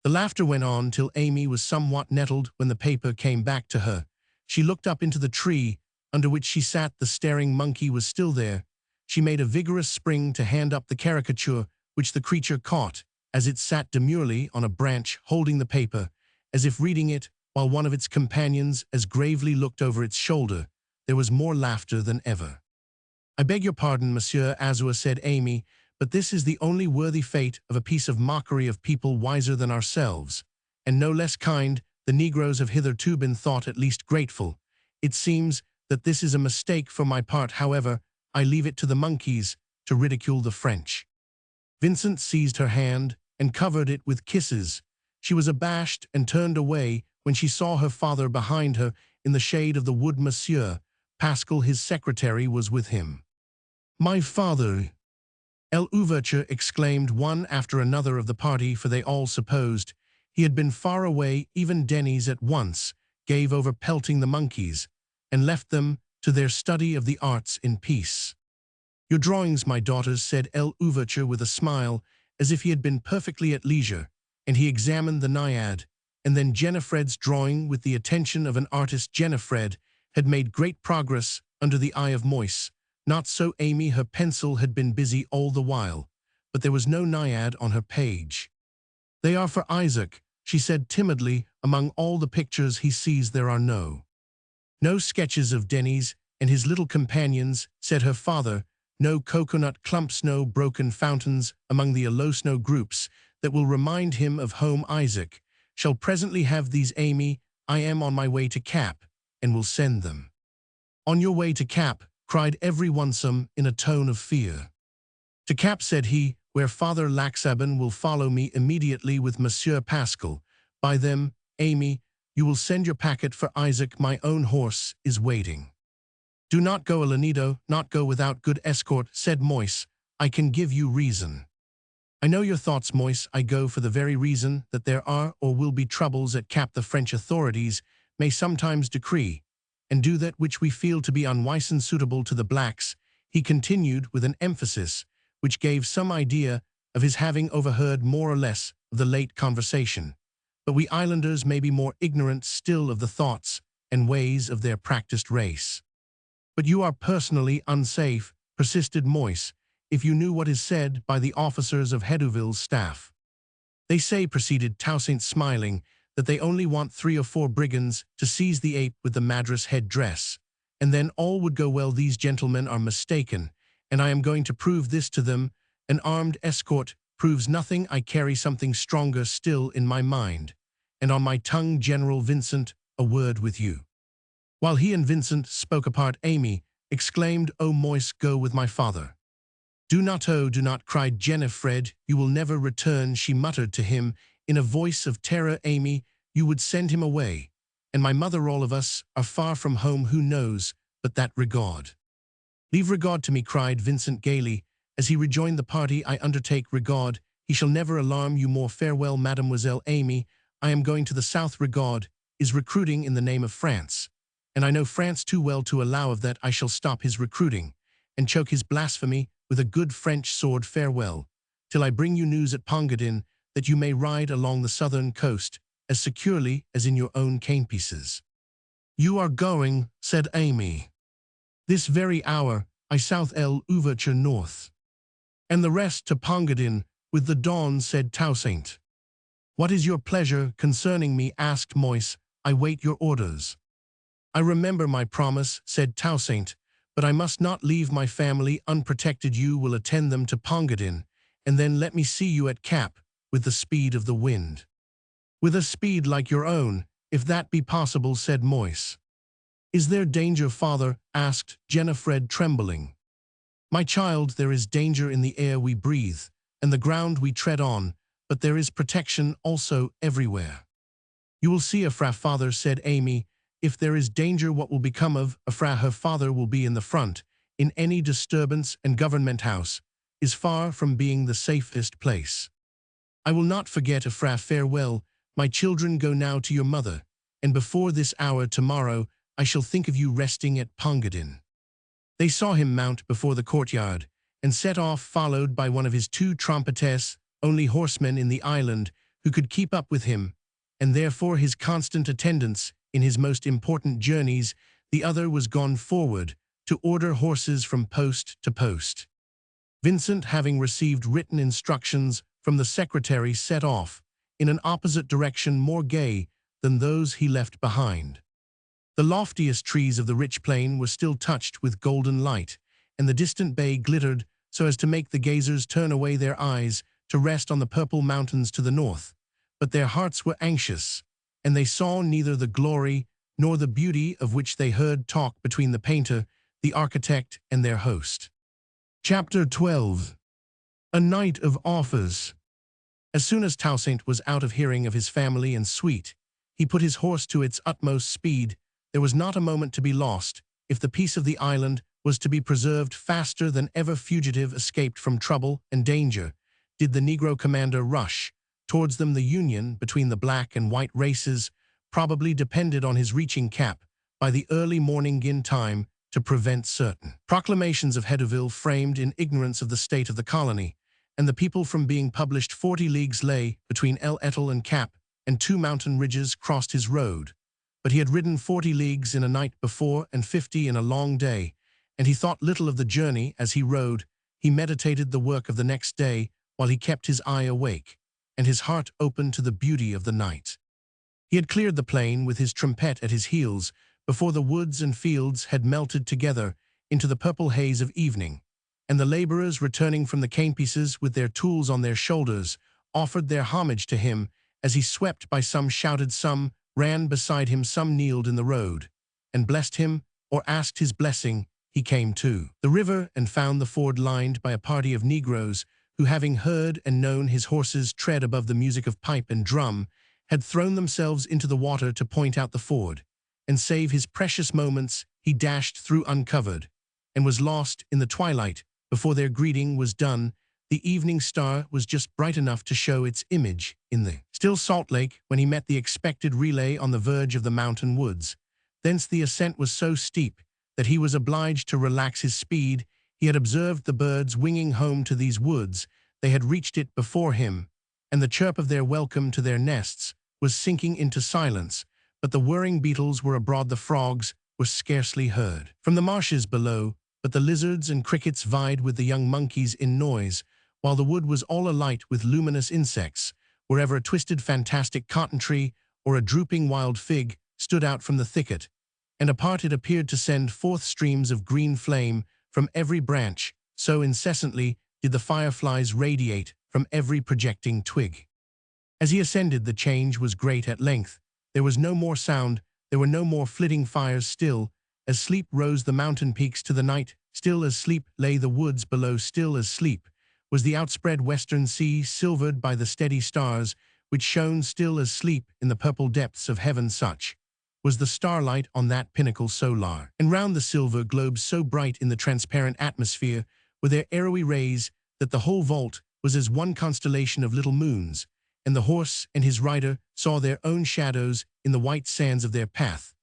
The laughter went on till Amy was somewhat nettled when the paper came back to her. She looked up into the tree under which she sat. The staring monkey was still there. She made a vigorous spring to hand up the caricature, which the creature caught, as it sat demurely on a branch holding the paper, as if reading it, while one of its companions as gravely looked over its shoulder. There was more laughter than ever. I beg your pardon, Monsieur Azua, said Amy, but this is the only worthy fate of a piece of mockery of people wiser than ourselves, and no less kind. The Negroes have hitherto been thought at least grateful. It seems that this is a mistake for my part. However, I leave it to the monkeys to ridicule the French. Vincent seized her hand and covered it with kisses. She was abashed and turned away when she saw her father behind her in the shade of the wood. Monsieur Pascal, his secretary, was with him. "My father!" L'Ouverture exclaimed one after another of the party, for they all supposed he had been far away. Even Denis at once gave over pelting the monkeys and left them to their study of the arts in peace. "Your drawings, my daughters," said L'Ouverture with a smile, as if he had been perfectly at leisure, and he examined the Naiad, and then Jennifer's drawing with the attention of an artist. Jennifer had made great progress under the eye of Moise. Not so Amy. Her pencil had been busy all the while, but there was no Naiad on her page. "They are for Isaac," she said timidly. "Among all the pictures he sees there are no sketches of Denis and his little companions," said her father. "No coconut clumps, no broken fountains among the yellow snow groups that will remind him of home. Isaac shall presently have these. Amy, I am on my way to Cap, and will send them." "On your way to Cap?" cried every one in a tone of fear. "To Cap," said he, "where Father Laxabin will follow me immediately with Monsieur Pascal. By them, Amy, you will send your packet for Isaac. My own horse is waiting." "Do not go, Alanido, not go without good escort," said Moise. "I can give you reason." "I know your thoughts, Moise. I go for the very reason that there are or will be troubles at Cap. The French authorities may sometimes decree and do that which we feel to be unwise and suitable to the blacks," he continued with an emphasis which gave some idea of his having overheard more or less of the late conversation. "But we islanders may be more ignorant still of the thoughts and ways of their practiced race." "But you are personally unsafe," persisted Moise, "if you knew what is said by the officers of Hedouville's staff." "They say," proceeded Toussaint, smiling, "that they only want 3 or 4 brigands to seize the ape with the Madras head-dress, and then all would go well. These gentlemen are mistaken, and I am going to prove this to them. An armed escort proves nothing. I carry something stronger still in my mind, and on my tongue. General Vincent, a word with you." While he and Vincent spoke apart, Amy exclaimed, "Oh, Moise, go with my father." "Do not, oh, do not," cried Jennifer. "You will never return," she muttered to him in a voice of terror. "Amy, you would send him away, and my mother. All of us are far from home. Who knows but that regard—" "Leave regard to me," cried Vincent gaily, as he rejoined the party. "I undertake regard. He shall never alarm you more. Farewell, Mademoiselle Amy. I am going to the south. Regard is recruiting in the name of France, and I know France too well to allow of that. I shall stop his recruiting and choke his blasphemy with a good French sword. Farewell, till I bring you news at Pongadin, that you may ride along the southern coast as securely as in your own canepieces." "You are going," said Amy. "This very hour. I south, L'Ouverture north." "And the rest to Pongadin with the dawn," said Toussaint. "What is your pleasure concerning me?" asked Moise. "I wait your orders." "I remember my promise," said Toussaint, "but I must not leave my family unprotected. You will attend them to Pongadin, and then let me see you at Cap with the speed of the wind." "With a speed like your own, if that be possible," said Moise. "Is there danger, father?" asked Jennifer, trembling. "My child, there is danger in the air we breathe and the ground we tread on, but there is protection also everywhere." "You will see, Afra." "Father," said Amy, "if there is danger, what will become of Afra?" Her father will be in the front in any disturbance, and Government House is far from being the safest place. "I will not forget, Afra. Farewell, my children. Go now to your mother, and before this hour tomorrow I shall think of you resting at Pongadin." They saw him mount before the courtyard and set off, followed by one of his 2 trompettes, only horsemen in the island who could keep up with him, and therefore his constant attendance in his most important journeys. The other was gone forward to order horses from post to post. Vincent, having received written instructions from the secretary, set off in an opposite direction, more gay than those he left behind. The loftiest trees of the rich plain were still touched with golden light, and the distant bay glittered so as to make the gazers turn away their eyes to rest on the purple mountains to the north. But their hearts were anxious, and they saw neither the glory nor the beauty of which they heard talk between the painter, the architect, and their host. Chapter 12. A night of offers. As soon as Toussaint was out of hearing of his family and suite, he put his horse to its utmost speed. There was not a moment to be lost. If the peace of the island was to be preserved, faster than ever fugitive escaped from trouble and danger, did the Negro commander rush towards them. The union between the black and white races probably depended on his reaching Cap by the early morning in time to prevent certain proclamations of Hedeville framed in ignorance of the state of the colony, and the people from being published. 40 leagues lay between El Etel and Cap, and 2 mountain ridges crossed his road. But he had ridden 40 leagues in a night before, and 50 in a long day, and he thought little of the journey as he rode. He meditated the work of the next day, while he kept his eye awake, and his heart open to the beauty of the night. He had cleared the plain with his trumpet at his heels, before the woods and fields had melted together into the purple haze of evening, and the laborers returning from the camepieces with their tools on their shoulders offered their homage to him as he swept by. Some shouted, some ran beside him, some kneeled in the road and blessed him or asked his blessing. He came to the river and found the ford lined by a party of Negroes who, having heard and known his horses tread above the music of pipe and drum, had thrown themselves into the water to point out the ford and save his precious moments. He dashed through uncovered and was lost in the twilight before their greeting was done. The evening star was just bright enough to show its image in the still salt lake when he met the expected relay on the verge of the mountain woods. Thence the ascent was so steep that he was obliged to relax his speed. He had observed the birds winging home to these woods. They had reached it before him, and the chirp of their welcome to their nests was sinking into silence, but the whirring beetles were abroad. The frogs were scarcely heard from the marshes below, but the lizards and crickets vied with the young monkeys in noise, while the wood was all alight with luminous insects. Wherever a twisted fantastic cotton tree or a drooping wild fig stood out from the thicket, and apart it appeared to send forth streams of green flame from every branch, so incessantly did the fireflies radiate from every projecting twig. As he ascended, the change was great. At length there was no more sound, there were no more flitting fires. Still as sleep rose the mountain peaks to the night, still as sleep lay the woods below, still as sleep was the outspread western sea, silvered by the steady stars which shone. Still as sleep in the purple depths of heaven, such was the starlight on that pinnacle solar, and round the silver globes so bright in the transparent atmosphere were their arrowy rays that the whole vault was as one constellation of little moons, and the horse and his rider saw their own shadows in the white sands of their path.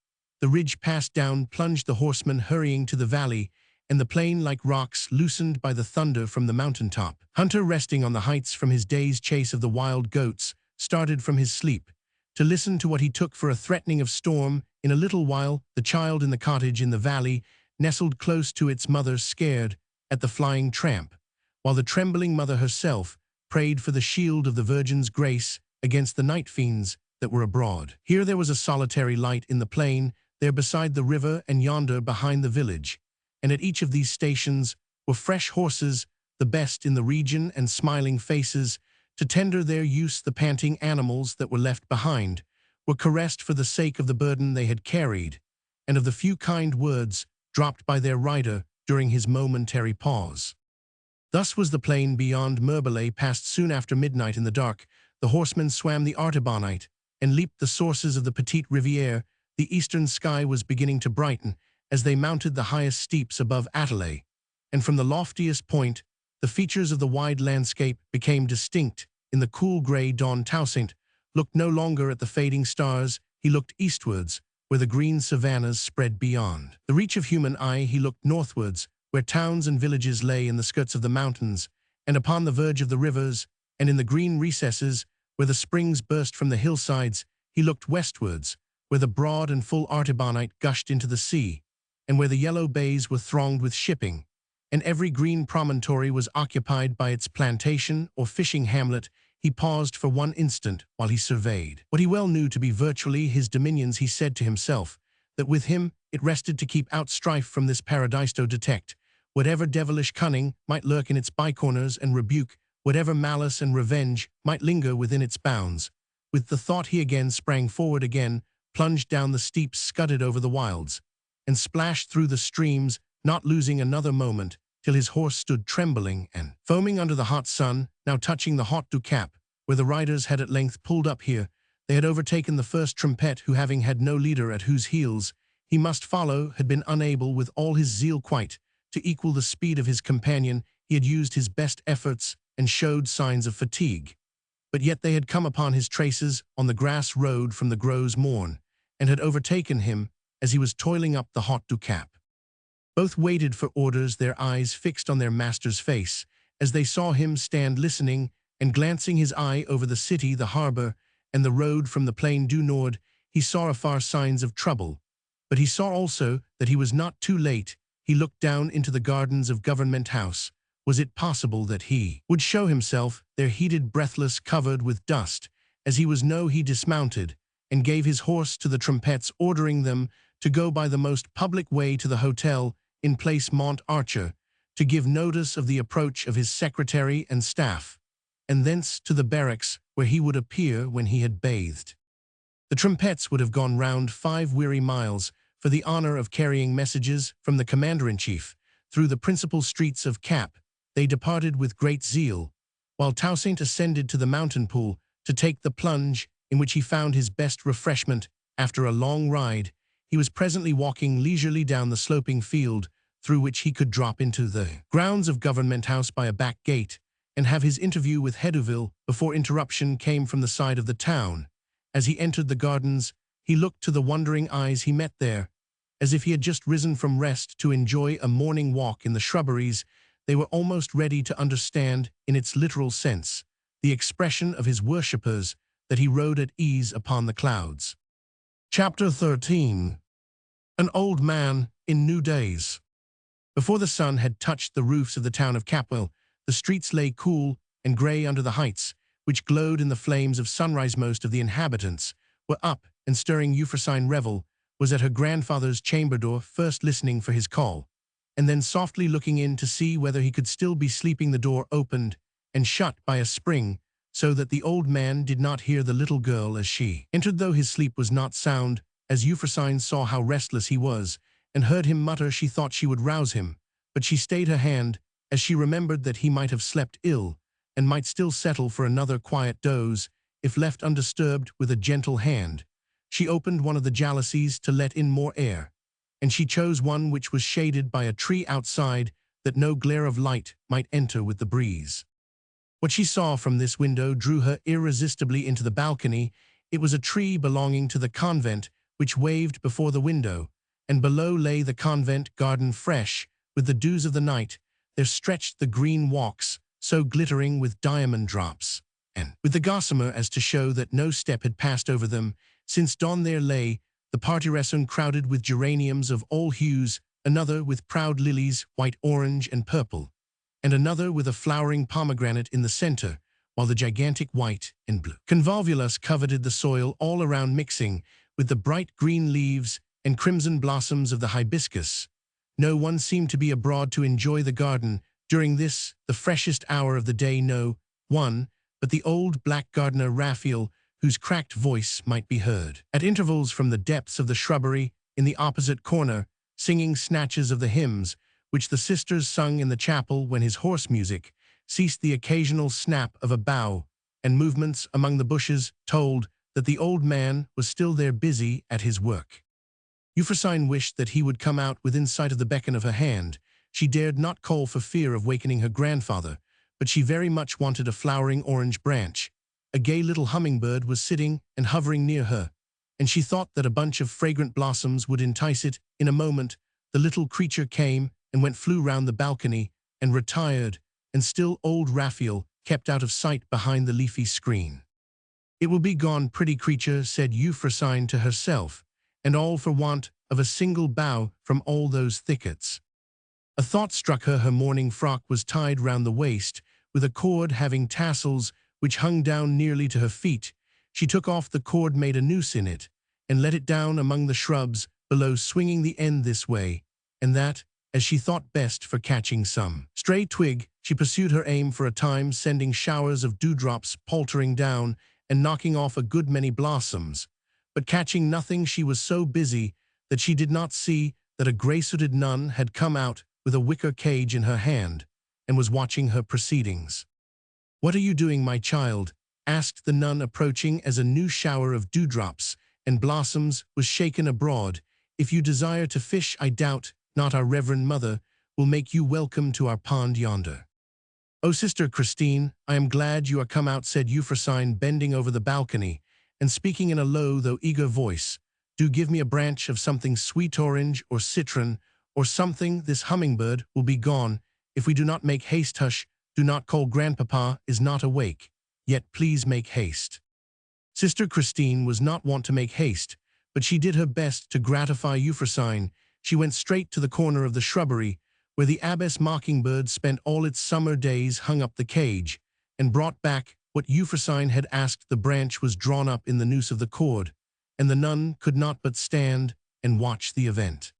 The ridge passed down, plunged the horseman hurrying to the valley, and the plain like rocks loosened by the thunder from the mountaintop. Hunter, resting on the heights from his day's chase of the wild goats, started from his sleep to listen to what he took for a threatening of storm. In a little while, the child in the cottage in the valley nestled close to its mother, scared at the flying tramp, while the trembling mother herself prayed for the shield of the Virgin's grace against the night fiends that were abroad. Here there was a solitary light in the plain, there beside the river, and yonder behind the village, and at each of these stations were fresh horses, the best in the region, and smiling faces to tender their use. The panting animals that were left behind were caressed for the sake of the burden they had carried, and of the few kind words dropped by their rider during his momentary pause. Thus was the plain beyond Merbelay passed soon after midnight. In the dark, the horsemen swam the Artibonite and leaped the sources of the Petite Rivière. The eastern sky was beginning to brighten as they mounted the highest steeps above Attelay, and from the loftiest point, the features of the wide landscape became distinct in the cool gray dawn. Toussaint looked no longer at the fading stars, he looked eastwards, where the green savannas spread beyond the reach of human eye. He looked northwards, where towns and villages lay in the skirts of the mountains, and upon the verge of the rivers, and in the green recesses, where the springs burst from the hillsides. He looked westwards, where the broad and full Artibonite gushed into the sea, and where the yellow bays were thronged with shipping, and every green promontory was occupied by its plantation or fishing hamlet. He paused for one instant while he surveyed what he well knew to be virtually his dominions. He said to himself that with him it rested to keep out strife from this paradise, to detect whatever devilish cunning might lurk in its bycorners, and rebuke whatever malice and revenge might linger within its bounds. With the thought he again sprang forward, again plunged down the steeps, scudded over the wilds, and splashed through the streams, not losing another moment till his horse stood trembling and foaming under the hot sun, now touching the Haut du Cap, where the riders had at length pulled up here. They had overtaken the first trumpet, who, having had no leader at whose heels he must follow, had been unable, with all his zeal quite, to equal the speed of his companion. He had used his best efforts and showed signs of fatigue. But yet they had come upon his traces on the grass road from the Gros Morne, and had overtaken him as he was toiling up the Haut du Cap. Both waited for orders, their eyes fixed on their master's face, as they saw him stand listening and glancing his eye over the city, the harbour, and the road from the Plain du Nord. He saw afar signs of trouble, but he saw also that he was not too late. He looked down into the gardens of Government House. Was it possible that he would show himself there, heated, breathless, covered with dust? As he was he dismounted and gave his horse to the trumpets, ordering them to go by the most public way to the hotel in Place Mont-Archer, to give notice of the approach of his secretary and staff, and thence to the barracks where he would appear when he had bathed. The trumpets would have gone round 5 weary miles for the honor of carrying messages from the commander-in-chief. Through the principal streets of Cap they departed with great zeal, while Toussaint ascended to the mountain pool to take the plunge, in which he found his best refreshment after a long ride. He was presently walking leisurely down the sloping field through which he could drop into the grounds of Government House by a back gate and have his interview with Hedouville before interruption came from the side of the town. As he entered the gardens, he looked to the wondering eyes he met there, as if he had just risen from rest to enjoy a morning walk in the shrubberies. They were almost ready to understand, in its literal sense, the expression of his worshippers, that he rode at ease upon the clouds. Chapter 13. An old man in new days. Before the sun had touched the roofs of the town of Capwell, the streets lay cool and grey under the heights, which glowed in the flames of sunrise. Most of the inhabitants were up and stirring. Euphrosyne Revel was at her grandfather's chamber door, first listening for his call, and then softly looking in to see whether he could still be sleeping. The door opened and shut by a spring, so that the old man did not hear the little girl as she entered, though his sleep was not sound. As Euphrosyne saw how restless he was, and heard him mutter, she thought she would rouse him, but she stayed her hand, as she remembered that he might have slept ill, and might still settle for another quiet doze, if left undisturbed. With a gentle hand, she opened one of the jalousies to let in more air, and she chose one which was shaded by a tree outside, that no glare of light might enter with the breeze. What she saw from this window drew her irresistibly into the balcony. It was a tree belonging to the convent, which waved before the window, and below lay the convent garden, fresh with the dews of the night. There stretched the green walks, so glittering with diamond drops, and with the gossamer as to show that no step had passed over them since dawn. There lay the parterre crowded with geraniums of all hues, another with proud lilies, white, orange, and purple, and another with a flowering pomegranate in the center, while the gigantic white and blue convolvulus coveted the soil all around, mixing with the bright green leaves and crimson blossoms of the hibiscus. No one seemed to be abroad to enjoy the garden during this, the freshest hour of the day. No one but the old black gardener Raphael, whose cracked voice might be heard at intervals from the depths of the shrubbery in the opposite corner, singing snatches of the hymns which the sisters sung in the chapel when his horse music ceased. The occasional snap of a bough and movements among the bushes told that the old man was still there, busy at his work. Euphrosyne wished that he would come out within sight of the beckon of her hand. She dared not call for fear of wakening her grandfather, but she very much wanted a flowering orange branch. A gay little hummingbird was sitting and hovering near her, and she thought that a bunch of fragrant blossoms would entice it. In a moment, the little creature came and went, flew round the balcony, and retired, and still old Raphael kept out of sight behind the leafy screen. "It will be gone, pretty creature," said Euphrosyne to herself, "and all for want of a single bough from all those thickets." A thought struck her. Her morning frock was tied round the waist with a cord having tassels which hung down nearly to her feet. She took off the cord, made a noose in it, and let it down among the shrubs below, swinging the end this way and that, as she thought best, for catching some stray twig. She pursued her aim for a time, sending showers of dewdrops poltering down and knocking off a good many blossoms, but catching nothing. She was so busy that she did not see that a gray-suited nun had come out with a wicker cage in her hand, and was watching her proceedings. "What are you doing, my child?" asked the nun, approaching as a new shower of dewdrops and blossoms was shaken abroad. "If you desire to fish, I doubt not our Reverend Mother will make you welcome to our pond yonder." "Oh, Sister Christine, I am glad you are come out," said Euphrosyne, bending over the balcony and speaking in a low though eager voice. "Do give me a branch of something sweet, orange or citron or something. This hummingbird will be gone if we do not make haste. Hush, do not call. Grandpapa is not awake yet. Please make haste." Sister Christine was not wont to make haste, but she did her best to gratify Euphrosyne. She went straight to the corner of the shrubbery, where the abbess mockingbird spent all its summer days, hung up the cage, and brought back what Euphrosyne had asked. The branch was drawn up in the noose of the cord, and the nun could not but stand and watch the event.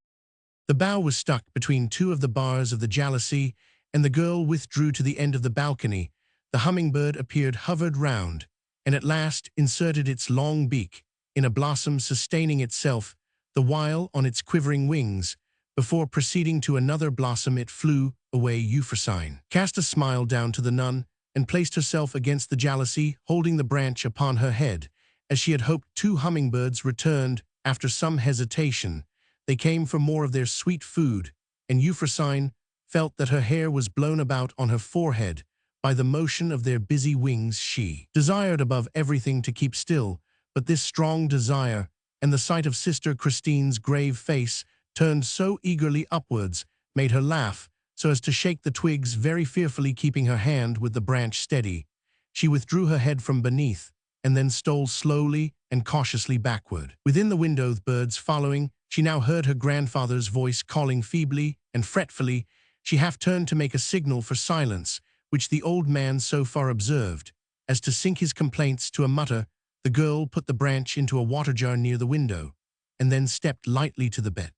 The bough was stuck between two of the bars of the jalousie, and the girl withdrew to the end of the balcony. The hummingbird appeared, hovered round, and at last inserted its long beak in a blossom, sustaining itself the while on its quivering wings. Before proceeding to another blossom, it flew away. Euphrosyne cast a smile down to the nun and placed herself against the jalousie, holding the branch upon her head. As she had hoped, 2 hummingbirds returned after some hesitation. They came for more of their sweet food, and Euphrosyne felt that her hair was blown about on her forehead by the motion of their busy wings. She desired above everything to keep still, but this strong desire and the sight of Sister Christine's grave face turned so eagerly upwards made her laugh so as to shake the twigs very fearfully. Keeping her hand with the branch steady, she withdrew her head from beneath and then stole slowly and cautiously backward. Within the window, the birds following, she now heard her grandfather's voice calling feebly and fretfully. She half turned to make a signal for silence, which the old man so far observed as to sink his complaints to a mutter. The girl put the branch into a water jar near the window, and then stepped lightly to the bed.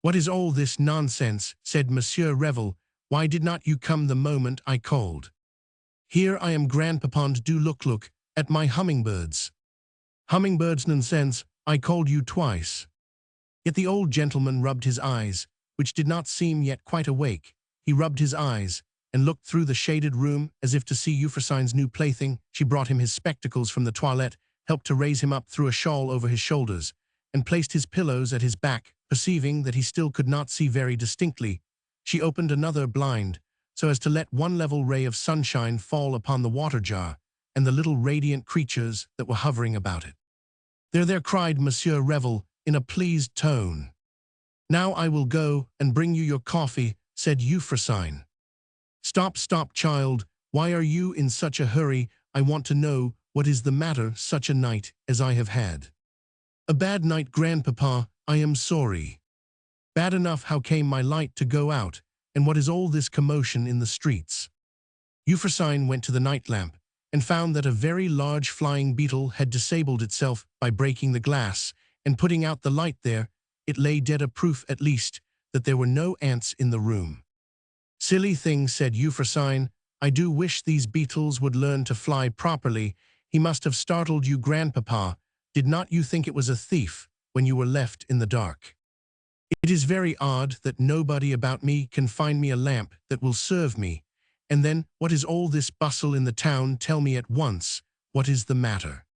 "What is all this nonsense?" said Monsieur Revel. "Why did not you come the moment I called? Here I am, Grandpapa. Do look at my hummingbirds." "Hummingbirds, nonsense! I called you twice." Yet the old gentleman rubbed his eyes, which did not seem yet quite awake. He rubbed his eyes and looked through the shaded room as if to see Euphrosyne's new plaything. She brought him his spectacles from the toilette, helped to raise him up, threw a shawl over his shoulders, and placed his pillows at his back. Perceiving that he still could not see very distinctly, she opened another blind so as to let one level ray of sunshine fall upon the water jar and the little radiant creatures that were hovering about it. There," cried Monsieur Revel in a pleased tone. "Now I will go and bring you your coffee," said Euphrosyne. Stop, child. Why are you in such a hurry? I want to know what is the matter such a night as I have had." "A bad night, Grandpapa. I am sorry." "Bad enough. How came my light to go out? And what is all this commotion in the streets?" Euphrosyne went to the night lamp and found that a very large flying beetle had disabled itself by breaking the glass and putting out the light. There it lay, dead, a proof at least that there were no ants in the room. "Silly thing," said Euphrosyne. "I do wish these beetles would learn to fly properly. He must have startled you, Grandpapa. Did not you think it was a thief when you were left in the dark? It is very odd that nobody about me can find me a lamp that will serve me. And then, what is all this bustle in the town? Tell me at once, what is the matter?"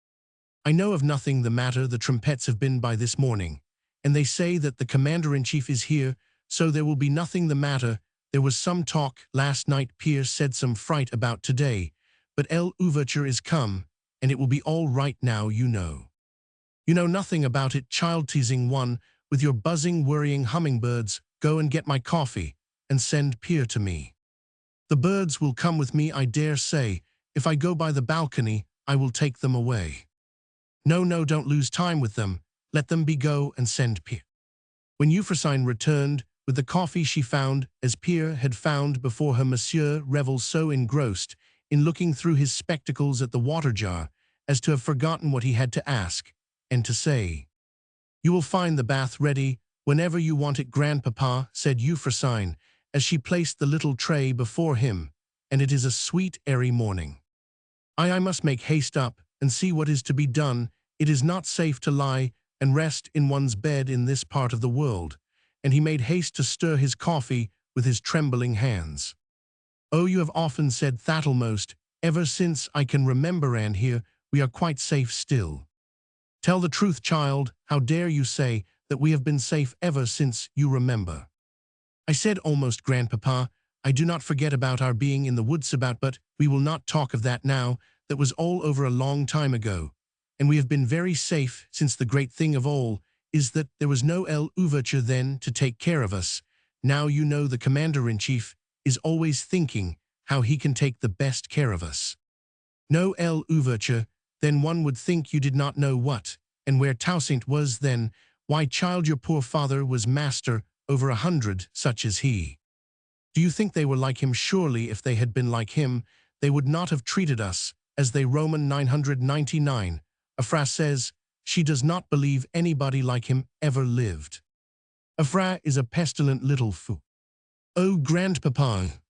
"I know of nothing the matter. The trumpets have been by this morning, and they say that the commander-in-chief is here, so there will be nothing the matter. There was some talk last night. Pierre said some fright about today, but l'ouverture is come, and it will be all right now. You know." "You know nothing about it, child. Teasing one with your buzzing, worrying hummingbirds. Go and get my coffee, and send Pierre to me. The birds will come with me, I dare say. If I go by the balcony, I will take them away." No, don't lose time with them. Let them be. Go and send Pierre." When Euphrosyne returned with the coffee, she found, as Pierre had found before her, Monsieur Revel so engrossed in looking through his spectacles at the water jar as to have forgotten what he had to ask and to say. "You will find the bath ready whenever you want it, Grandpapa," said Euphrosyne as she placed the little tray before him, "and it is a sweet, airy morning. I must make haste up and see what is to be done. It is not safe to lie and rest in one's bed in this part of the world." And he made haste to stir his coffee with his trembling hands. "Oh, you have often said that almost, ever since I can remember, and here we are quite safe still. Tell the truth, child, how dare you say that we have been safe ever since you remember?" I said almost, "Grandpapa, I do not forget about our being in the woods but we will not talk of that now, that was all over a long time ago. And we have been very safe since the great thing of all is that there was no L'Ouverture then to take care of us. Now you know the Commander-in-Chief is always thinking how he can take the best care of us. No L'Ouverture, then one would think you did not know what, and where Toussaint was then. Why, child, your poor father was master over 100 such as he. Do you think they were like him? Surely if they had been like him, they would not have treated us as they Roman 999. Afra says she does not believe anybody like him ever lived. Afra is a pestilent little fool." "Oh, Grandpapa."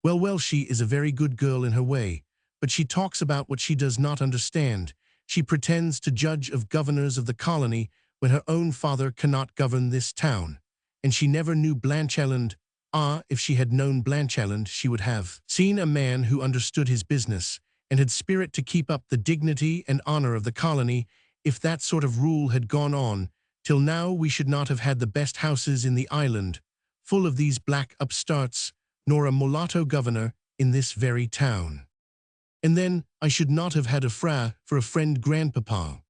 Well, she is a very good girl in her way, but she talks about what she does not understand. She pretends to judge of governors of the colony when her own father cannot govern this town. And she never knew Blancheland. Ah, if she had known Blancheland, she would have seen a man who understood his business and had spirit to keep up the dignity and honor of the colony. If that sort of rule had gone on, till now we should not have had the best houses in the island, full of these black upstarts, nor a mulatto governor in this very town. And then I should not have had a Fra for a friend, Grandpapa.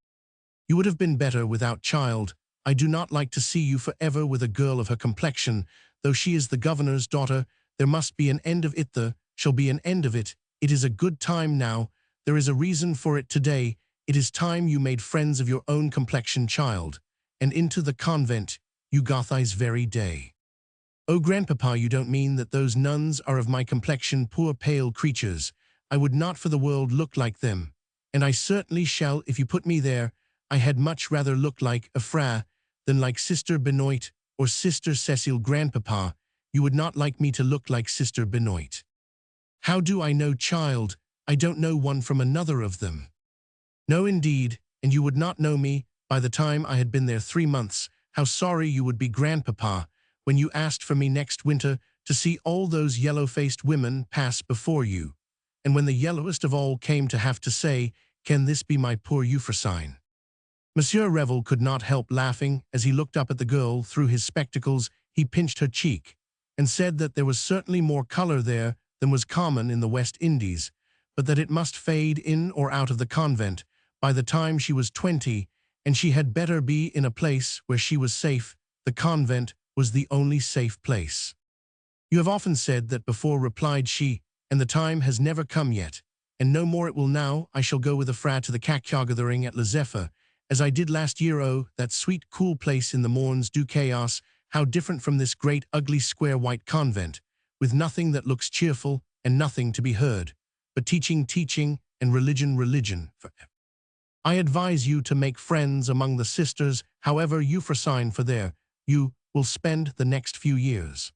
You would have been better without, child. I do not like to see you forever with a girl of her complexion, though she is the governor's daughter. There must be an end of it. There shall be an end of it. It is a good time now. There is a reason for it today. It is time you made friends of your own complexion, child, and into the convent you got this very day." "Oh, Grandpapa, you don't mean that those nuns are of my complexion, poor pale creatures. I would not for the world look like them, and I certainly shall if you put me there. I had much rather look like a Fra than like Sister Benoit or Sister Cecile. Grandpapa, you would not like me to look like Sister Benoit." "How do I know, child? I don't know one from another of them." "No, indeed, and you would not know me by the time I had been there 3 months. How sorry you would be, Grandpapa, when you asked for me next winter to see all those yellow-faced women pass before you, and when the yellowest of all came to have to say, 'Can this be my poor Euphrosyne?'" Monsieur Revel could not help laughing as he looked up at the girl through his spectacles. He pinched her cheek and said that there was certainly more color there than was common in the West Indies, but that it must fade in or out of the convent by the time she was 20, and she had better be in a place where she was safe. The convent was the only safe place. "You have often said that before," replied she, "and the time has never come yet, and no more it will now. I shall go with a Fra to the cack-gathering at Le Zephyr, as I did last year. Oh, that sweet, cool place in the morns du chaos, how different from this great, ugly, square white convent, with nothing that looks cheerful and nothing to be heard, but teaching, and religion forever. I advise you to make friends among the sisters, however, Euphrosyne, for there you will spend the next few years."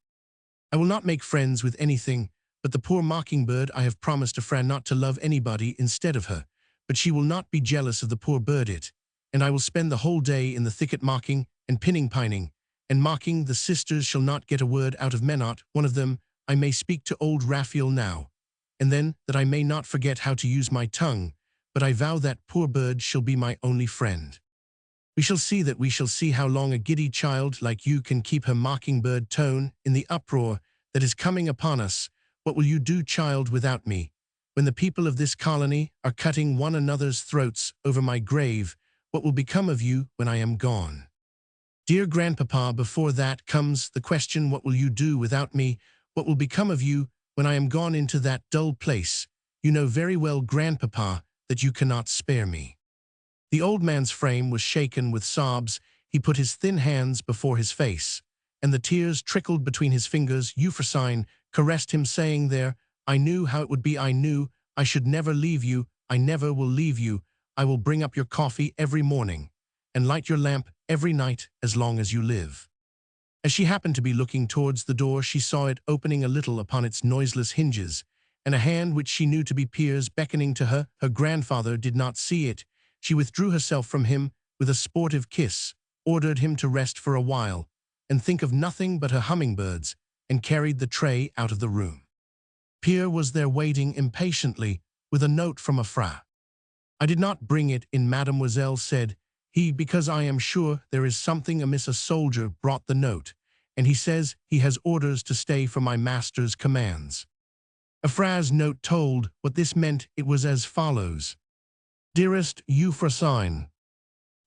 "I will not make friends with anything but the poor mockingbird. I have promised a Fra not to love anybody instead of her, but she will not be jealous of the poor bird and I will spend the whole day in the thicket mocking and pining and mocking. The sisters shall not get a word out of me, not one of them. I may speak to old Raphael now, and then that I may not forget how to use my tongue, but I vow that poor bird shall be my only friend. We shall see how long a giddy child like you can keep her mockingbird tone in the uproar that is coming upon us. What will you do, child, without me? When the people of this colony are cutting one another's throats over my grave, what will become of you when I am gone? Dear Grandpapa, before that comes the question, what will you do without me? What will become of you when I am gone into that dull place? You know very well, Grandpapa, that you cannot spare me." The old man's frame was shaken with sobs. He put his thin hands before his face, and the tears trickled between his fingers. Euphrosyne caressed him, saying, "There, I knew how it would be. I knew I should never leave you. I never will leave you. I will bring up your coffee every morning and light your lamp every night as long as you live." As she happened to be looking towards the door, she saw it opening a little upon its noiseless hinges, and a hand which she knew to be Pierre's beckoning to her. Her grandfather did not see it. She withdrew herself from him with a sportive kiss, ordered him to rest for a while, and think of nothing but her hummingbirds, and carried the tray out of the room. Pierre was there waiting impatiently with a note from a fra. "I did not bring it in, mademoiselle," said he, "because I am sure there is something amiss. A soldier brought the note, and he says he has orders to stay for my master's commands." A fra's note told what this meant. It was as follows: "Dearest Euphrosyne,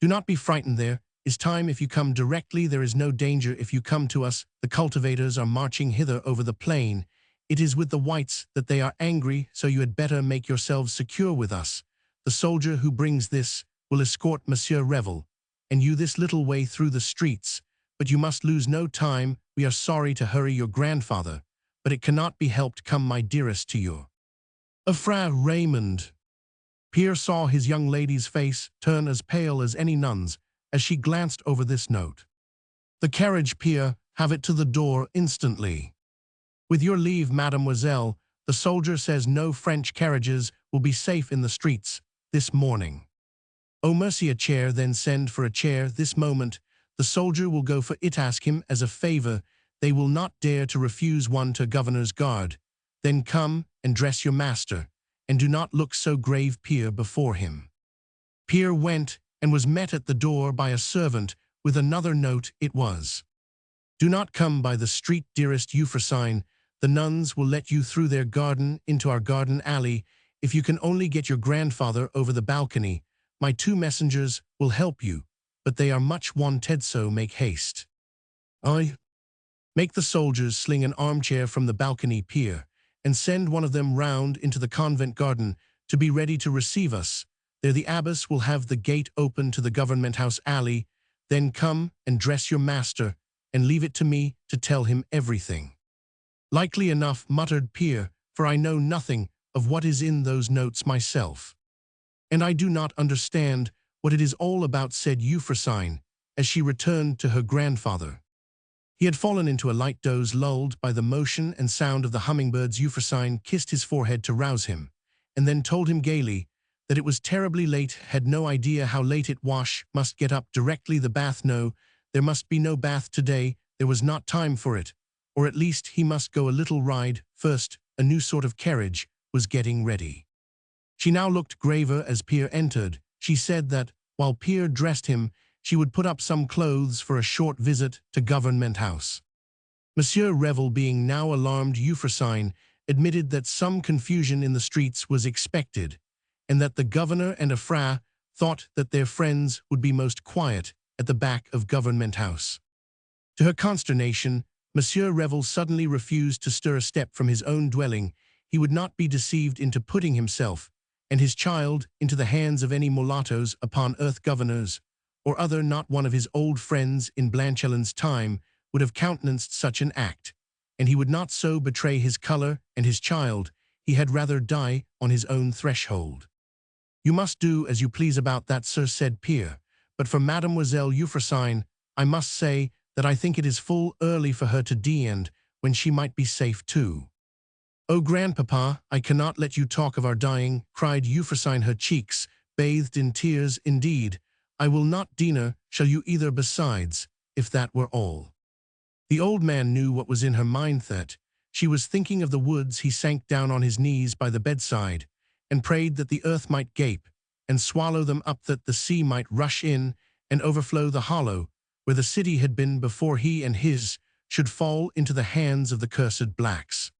do not be frightened. There is time if you come directly. There is no danger if you come to us. The cultivators are marching hither over the plain. It is with the whites that they are angry, so you had better make yourselves secure with us. The soldier who brings this will escort Monsieur Revel and you this little way through the streets, but you must lose no time. We are sorry to hurry your grandfather, but it cannot be helped. Come, my dearest, to your Fra Raymond." Pierre saw his young lady's face turn as pale as any nun's as she glanced over this note. "The carriage, Pierre, have it to the door instantly." "With your leave, mademoiselle, the soldier says no French carriages will be safe in the streets this morning." "Oh, mercy, a chair, then send for a chair this moment. The soldier will go for it. Ask him as a favor. They will not dare to refuse one to governor's guard. Then come and dress your master, and do not look so grave, Pierre, before him." Pierre went and was met at the door by a servant with another note. It was: "Do not come by the street, dearest Euphrosyne. The nuns will let you through their garden into our garden alley. If you can only get your grandfather over the balcony, my 2 messengers will help you, but they are much wanted, so make haste. I make the soldiers sling an armchair from the balcony, Pierre, and send one of them round into the convent garden to be ready to receive us. There the abbess will have the gate open to the government house alley. Then come and dress your master, and leave it to me to tell him everything." "Likely enough," muttered Pierre, "for I know nothing of what is in those notes myself." "And I do not understand what it is all about," said Euphrosyne, as she returned to her grandfather. He had fallen into a light doze, lulled by the motion and sound of the hummingbirds. Euphrosyne kissed his forehead to rouse him, and then told him gaily that it was terribly late, had no idea how late it was, must get up directly. The bath, no, there must be no bath today, there was not time for it, or at least he must go a little ride first. A new sort of carriage was getting ready. She now looked graver as Pierre entered. She said that, while Pierre dressed him, she would put up some clothes for a short visit to Government House. Monsieur Revel, being now alarmed, Euphrosyne admitted that some confusion in the streets was expected, and that the governor and a fra thought that their friends would be most quiet at the back of Government House. To her consternation, Monsieur Revel suddenly refused to stir a step from his own dwelling. He would not be deceived into putting himself and his child into the hands of any mulattoes upon earth. Governors or other, not one of his old friends in Blanchelin's time would have countenanced such an act, and he would not so betray his color and his child. He had rather die on his own threshold. "You must do as you please about that, sir," said Pierre, "but for Mademoiselle Euphrosyne, I must say that I think it is full early for her to die, when she might be safe too." "Oh, grandpapa, I cannot let you talk of our dying," cried Euphrosyne, her cheeks bathed in tears. "Indeed, I will not, Dina, shall you either. Besides, if that were all." The old man knew what was in her mind, that she was thinking of the woods. He sank down on his knees by the bedside and prayed that the earth might gape and swallow them up, that the sea might rush in and overflow the hollow where the city had been before he and his should fall into the hands of the cursed blacks.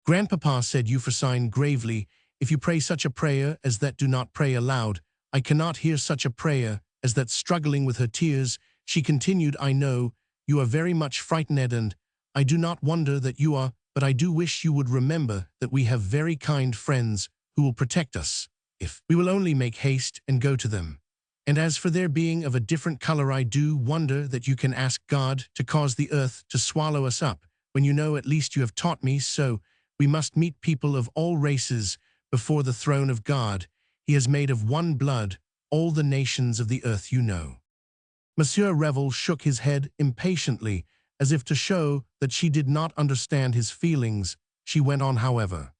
"Grandpapa," said Euphrosyne gravely, "if you pray such a prayer as that, do not pray aloud. I cannot hear such a prayer as that." Struggling with her tears, she continued, "I know you are very much frightened, and I do not wonder that you are, but I do wish you would remember that we have very kind friends who will protect us, if we will only make haste and go to them. And as for their being of a different color, I do wonder that you can ask God to cause the earth to swallow us up, when you know, at least you have taught me so, we must meet people of all races before the throne of God. He has made of one blood all the nations of the earth, you know." Monsieur Revel shook his head impatiently, as if to show that she did not understand his feelings. She went on, however: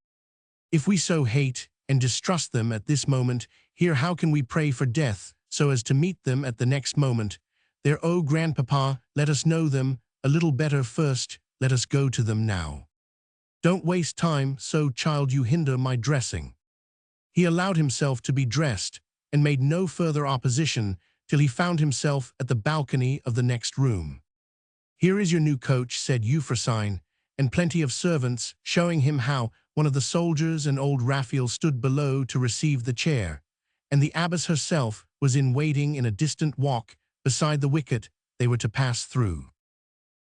"If we so hate and distrust them at this moment here, how can we pray for death, so as to meet them at the next moment there? Oh, grandpapa, let us know them a little better first. let us go to them now. Don't waste time, so child, you hinder my dressing." He allowed himself to be dressed and made no further opposition till he found himself at the balcony of the next room. "Here is your new coach," said Euphrosyne, and plenty of servants, showing him how one of the soldiers and old Raphael stood below to receive the chair, and the abbess herself was in waiting in a distant walk beside the wicket they were to pass through.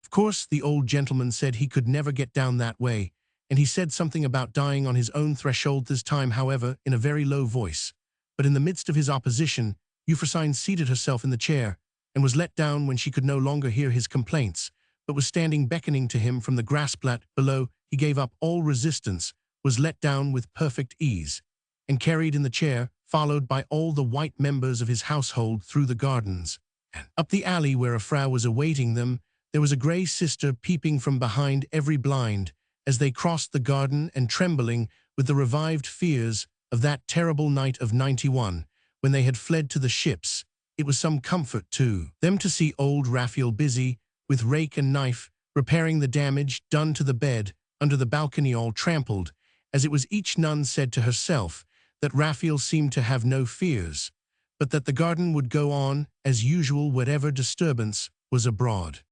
Of course, the old gentleman said he could never get down that way, and he said something about dying on his own threshold this time, however, in a very low voice. But in the midst of his opposition, Euphrosyne seated herself in the chair, and was let down when she could no longer hear his complaints, but was standing beckoning to him from the grassplat below. He gave up all resistance, was let down with perfect ease, and carried in the chair, followed by all the white members of his household through the gardens, and up the alley where a frau was awaiting them. There was a grey sister peeping from behind every blind as they crossed the garden, and trembling with the revived fears of that terrible night of '91, when they had fled to the ships. It was some comfort to them to see old Raphael busy, with rake and knife, repairing the damage done to the bed under the balcony, all trampled, as it was. Each nun said to herself that Raphael seemed to have no fears, but that the garden would go on as usual whatever disturbance was abroad.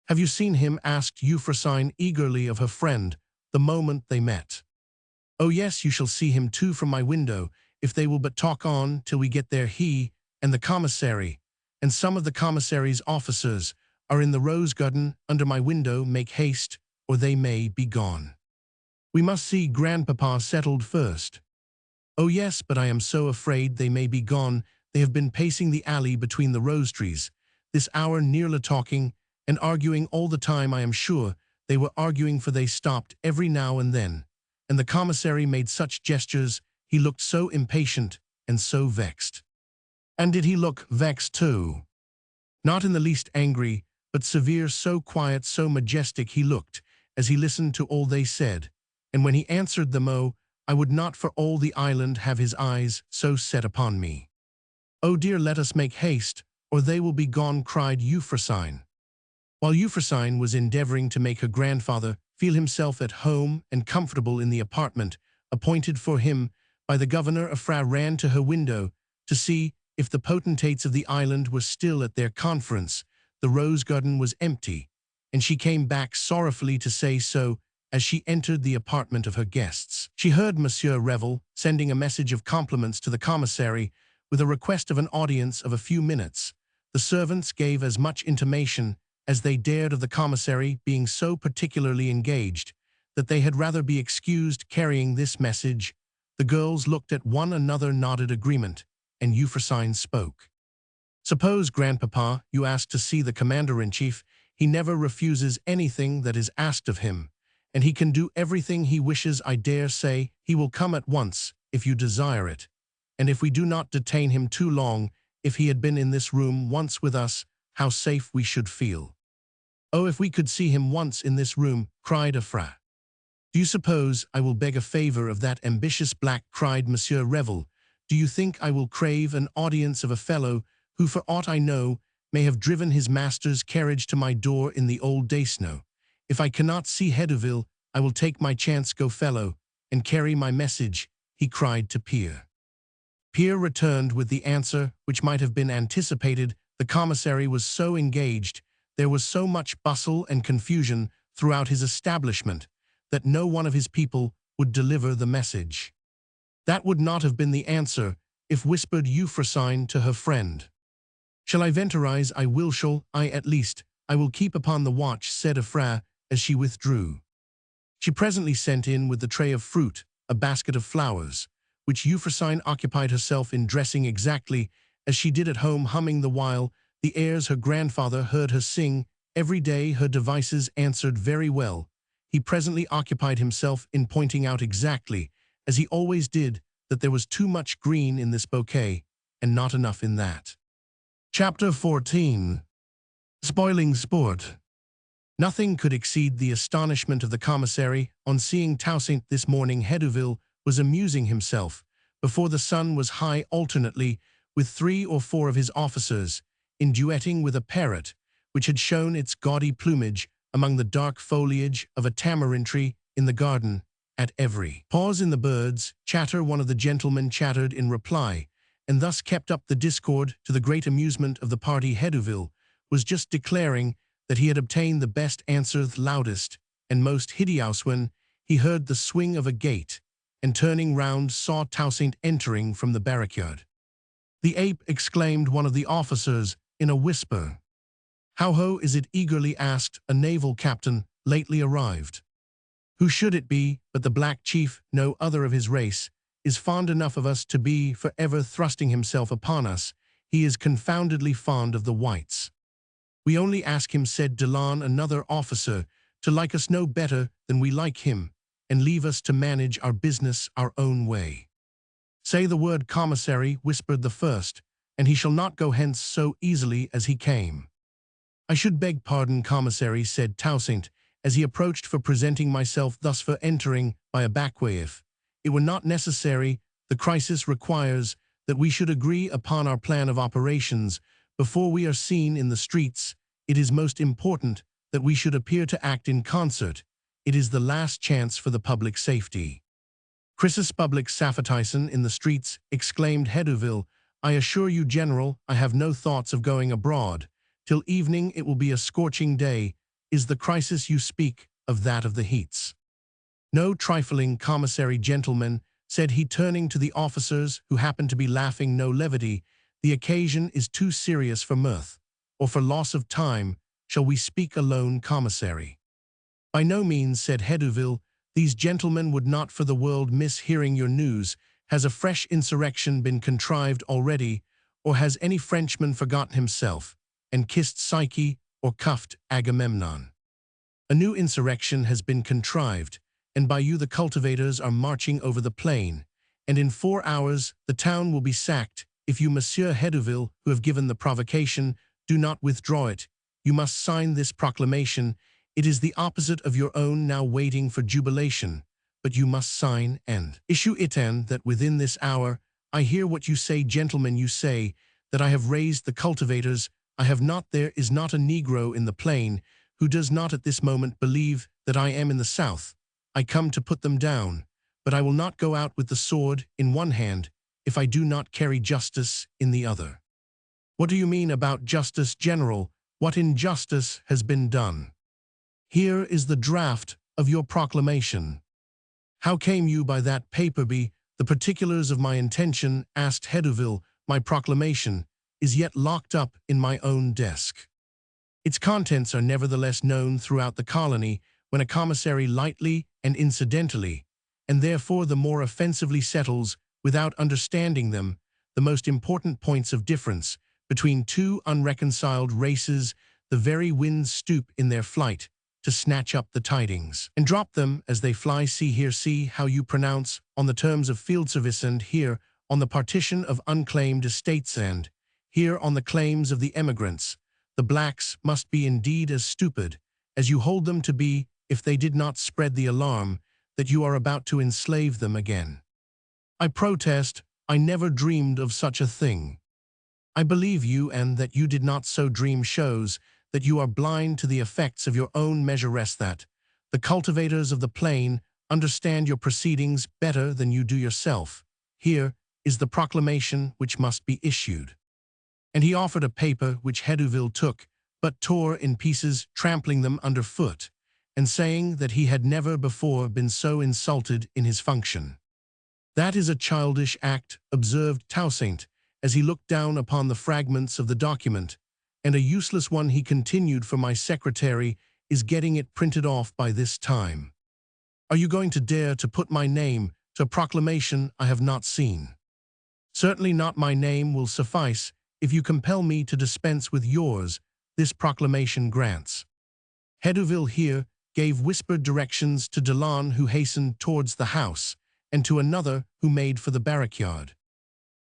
"Have you seen him?" asked Euphrosyne eagerly of her friend, the moment they met. "Oh yes, you shall see him too from my window, if they will but talk on till we get there. He and the commissary, and some of the commissary's officers, are in the rose garden under my window. Make haste, or they may be gone. We must see grandpapa settled first." "Oh yes, but I am so afraid they may be gone. They have been pacing the alley between the rose trees this hour, nearly talking and arguing all the time. I am sure they were arguing, for they stopped every now and then, and the commissary made such gestures. He looked so impatient and so vexed." "And did he look vexed too?" "Not in the least angry, but severe, so quiet, so majestic he looked, as he listened to all they said. And when he answered them, oh, I would not for all the island have his eyes so set upon me." "Oh dear, let us make haste, or they will be gone," cried Euphrosyne. While Euphrosyne was endeavoring to make her grandfather feel himself at home and comfortable in the apartment appointed for him by the governor, a frau ran to her window to see if the potentates of the island were still at their conference. The rose garden was empty, and she came back sorrowfully to say so as she entered the apartment of her guests. She heard Monsieur Revel sending a message of compliments to the commissary with a request of an audience of a few minutes. The servants gave as much intimation as they dared of the commissary being so particularly engaged that they had rather be excused carrying this message. The girls looked at one another, nodded agreement, and Euphrosyne spoke. "Suppose, grandpapa, you ask to see the commander-in-chief. He never refuses anything that is asked of him, and he can do everything he wishes. I dare say he will come at once if you desire it, and if we do not detain him too long. If he had been in this room once with us, how safe we should feel." "Oh, if we could see him once in this room," cried a frau. "Do you suppose I will beg a favor of that ambitious black?" cried Monsieur Revel. "Do you think I will crave an audience of a fellow who, for aught I know, may have driven his master's carriage to my door in the old Daysnow? If I cannot see Hedeville, I will take my chance, go fellow, and carry my message," he cried to Pierre. Pierre returned with the answer which might have been anticipated. The commissary was so engaged, there was so much bustle and confusion throughout his establishment, that no one of his people would deliver the message. "That would not have been the answer if," whispered Euphrosyne to her friend. "Shall I venturise? I will. Shall I? At least, I will keep upon the watch," said a frau as she withdrew. She presently sent in with the tray of fruit a basket of flowers, which Euphrosyne occupied herself in dressing exactly as she did at home, humming the while the airs her grandfather heard her sing every day. Her devices answered very well. He presently occupied himself in pointing out exactly, as he always did, that there was too much green in this bouquet and not enough in that. Chapter 14. Spoiling Sport. Nothing could exceed the astonishment of the commissary on seeing Toussaint this morning. Hedeville was amusing himself before the sun was high alternately with 3 or 4 of his officers, in duetting with a parrot which had shown its gaudy plumage among the dark foliage of a tamarind tree in the garden. At every pause in the birds' chatter, one of the gentlemen chattered in reply, and thus kept up the discord to the great amusement of the party. Heduville was just declaring that he had obtained the best answer, the loudest and most hideous, when he heard the swing of a gate, and turning round saw Toussaint entering from the barricade. "The ape!" exclaimed one of the officers in a whisper. "How ho is it?" eagerly asked a naval captain lately arrived. "Who should it be but the Black Chief? No other of his race is fond enough of us to be for ever thrusting himself upon us. He is confoundedly fond of the whites." "We only ask him," said Delon, another officer, "to like us no better than we like him, and leave us to manage our business our own way." "Say the word, commissary," whispered the first, "and he shall not go hence so easily as he came." "I should beg pardon, commissary," said Toussaint, as he approached, "for presenting myself thus, for entering by a back way. If it were not necessary, the crisis requires that we should agree upon our plan of operations before we are seen in the streets. It is most important that we should appear to act in concert. It is the last chance for the public safety." "Crisis public safetyson in the streets," exclaimed Heduville. "I assure you, General, I have no thoughts of going abroad. Till evening it will be a scorching day. Is the crisis you speak of that of the heats?" "No trifling, commissary. Gentlemen," said he, turning to the officers who happened to be laughing, "no levity. The occasion is too serious for mirth, or for loss of time. Shall we speak alone, commissary?" "By no means," said Heduville. "These gentlemen would not for the world miss hearing your news. Has a fresh insurrection been contrived already, or has any Frenchman forgotten himself, and kissed Psyche, or cuffed Agamemnon?" "A new insurrection has been contrived, and by you the cultivators are marching over the plain, and in 4 hours the town will be sacked. If you, Monsieur Heduville, who have given the provocation, do not withdraw it, you must sign this proclamation. It is the opposite of your own, now waiting for jubilation, but you must sign and issue it, and that within this hour. I hear what you say, gentlemen. You say that I have raised the cultivators. I have not. There is not a Negro in the plain who does not at this moment believe that I am in the South. I come to put them down, but I will not go out with the sword in one hand if I do not carry justice in the other." "What do you mean about justice, General? What injustice has been done?" "Here is the draft of your proclamation." "How came you by that paper?" "Be the particulars of my intention?" asked Heduville. "My proclamation is yet locked up in my own desk. Its contents are nevertheless known throughout the colony. When a commissary lightly and incidentally, and therefore the more offensively, settles, without understanding them, the most important points of difference between two unreconciled races, the very winds stoop in their flight to snatch up the tidings, and drop them as they fly. See how you pronounce on the terms of field service, and here on the partition of unclaimed estates, and here on the claims of the emigrants. The blacks must be indeed as stupid as you hold them to be if they did not spread the alarm that you are about to enslave them again. I protest, I never dreamed of such a thing." "I believe you, and that you did not so dream shows that you are blind to the effects of your own measure. Rest that the cultivators of the plain understand your proceedings better than you do yourself. Here is the proclamation which must be issued." And he offered a paper which Heduville took, but tore in pieces, trampling them underfoot, and saying that he had never before been so insulted in his function. "That is a childish act," observed Toussaint, as he looked down upon the fragments of the document, "and a useless one," he continued, "for my secretary is getting it printed off by this time. Are you going to dare to put my name to a proclamation I have not seen?" "Certainly not. My name will suffice. If you compel me to dispense with yours, this proclamation grants." Heduville here gave whispered directions to Delon, who hastened towards the house, and to another who made for the barricade.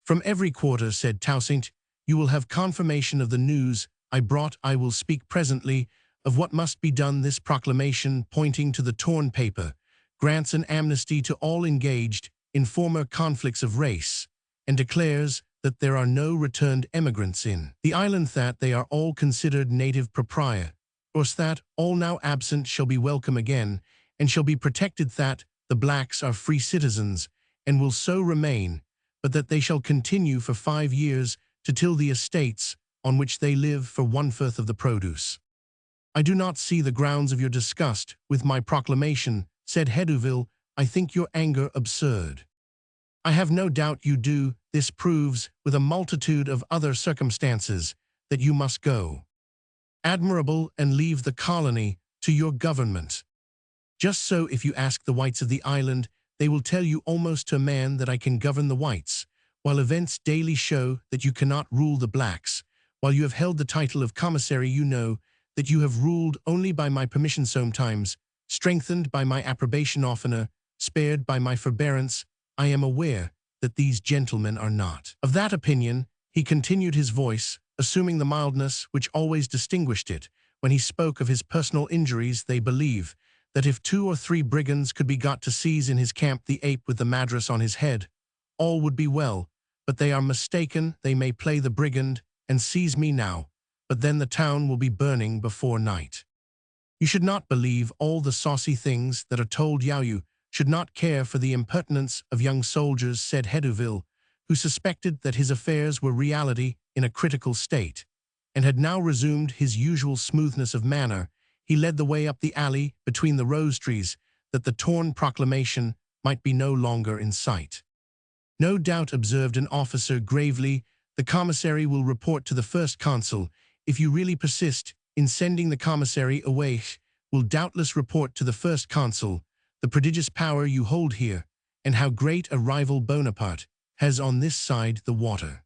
"From every quarter," said Toussaint, "you will have confirmation of the news I brought. I will speak presently of what must be done. This proclamation," pointing to the torn paper, "grants an amnesty to all engaged in former conflicts of race, and declares that there are no returned emigrants in the island, that they are all considered native proprietors, or that all now absent shall be welcome again, and shall be protected that the blacks are free citizens, and will so remain, but that they shall continue for 5 years to till the estates on which they live for 1/4 of the produce. I do not see the grounds of your disgust with my proclamation, said Hedouville. I think your anger absurd. I have no doubt you do. This proves, with a multitude of other circumstances, that you must go. Admirable, and leave the colony to your government. Just so, if you ask the whites of the island, they will tell you almost to a man that I can govern the whites, while events daily show that you cannot rule the blacks. While you have held the title of commissary, you know that you have ruled only by my permission sometimes, strengthened by my approbation oftener, spared by my forbearance. I am aware that these gentlemen are not of that opinion. He continued, his voice assuming the mildness which always distinguished it when he spoke of his personal injuries. They believe that if 2 or 3 brigands could be got to seize in his camp the ape with the madras on his head, all would be well, but they are mistaken. They may play the brigand and seize me now, but then the town will be burning before night. You should not believe all the saucy things that are told. You should not care for the impertinence of young soldiers, said Hedouville, who suspected that his affairs were reality in a critical state, and had now resumed his usual smoothness of manner. He led the way up the alley between the rose trees, that the torn proclamation might be no longer in sight. No doubt, observed an officer gravely, the commissary will report to the first consul. If you really persist in sending the commissary away, will doubtless report to the first consul the prodigious power you hold here, and how great a rival Bonaparte has on this side the water.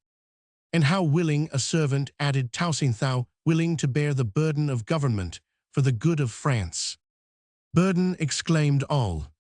And how willing a servant, added Toussaint, willing to bear the burden of government for the good of France. Burden, exclaimed all.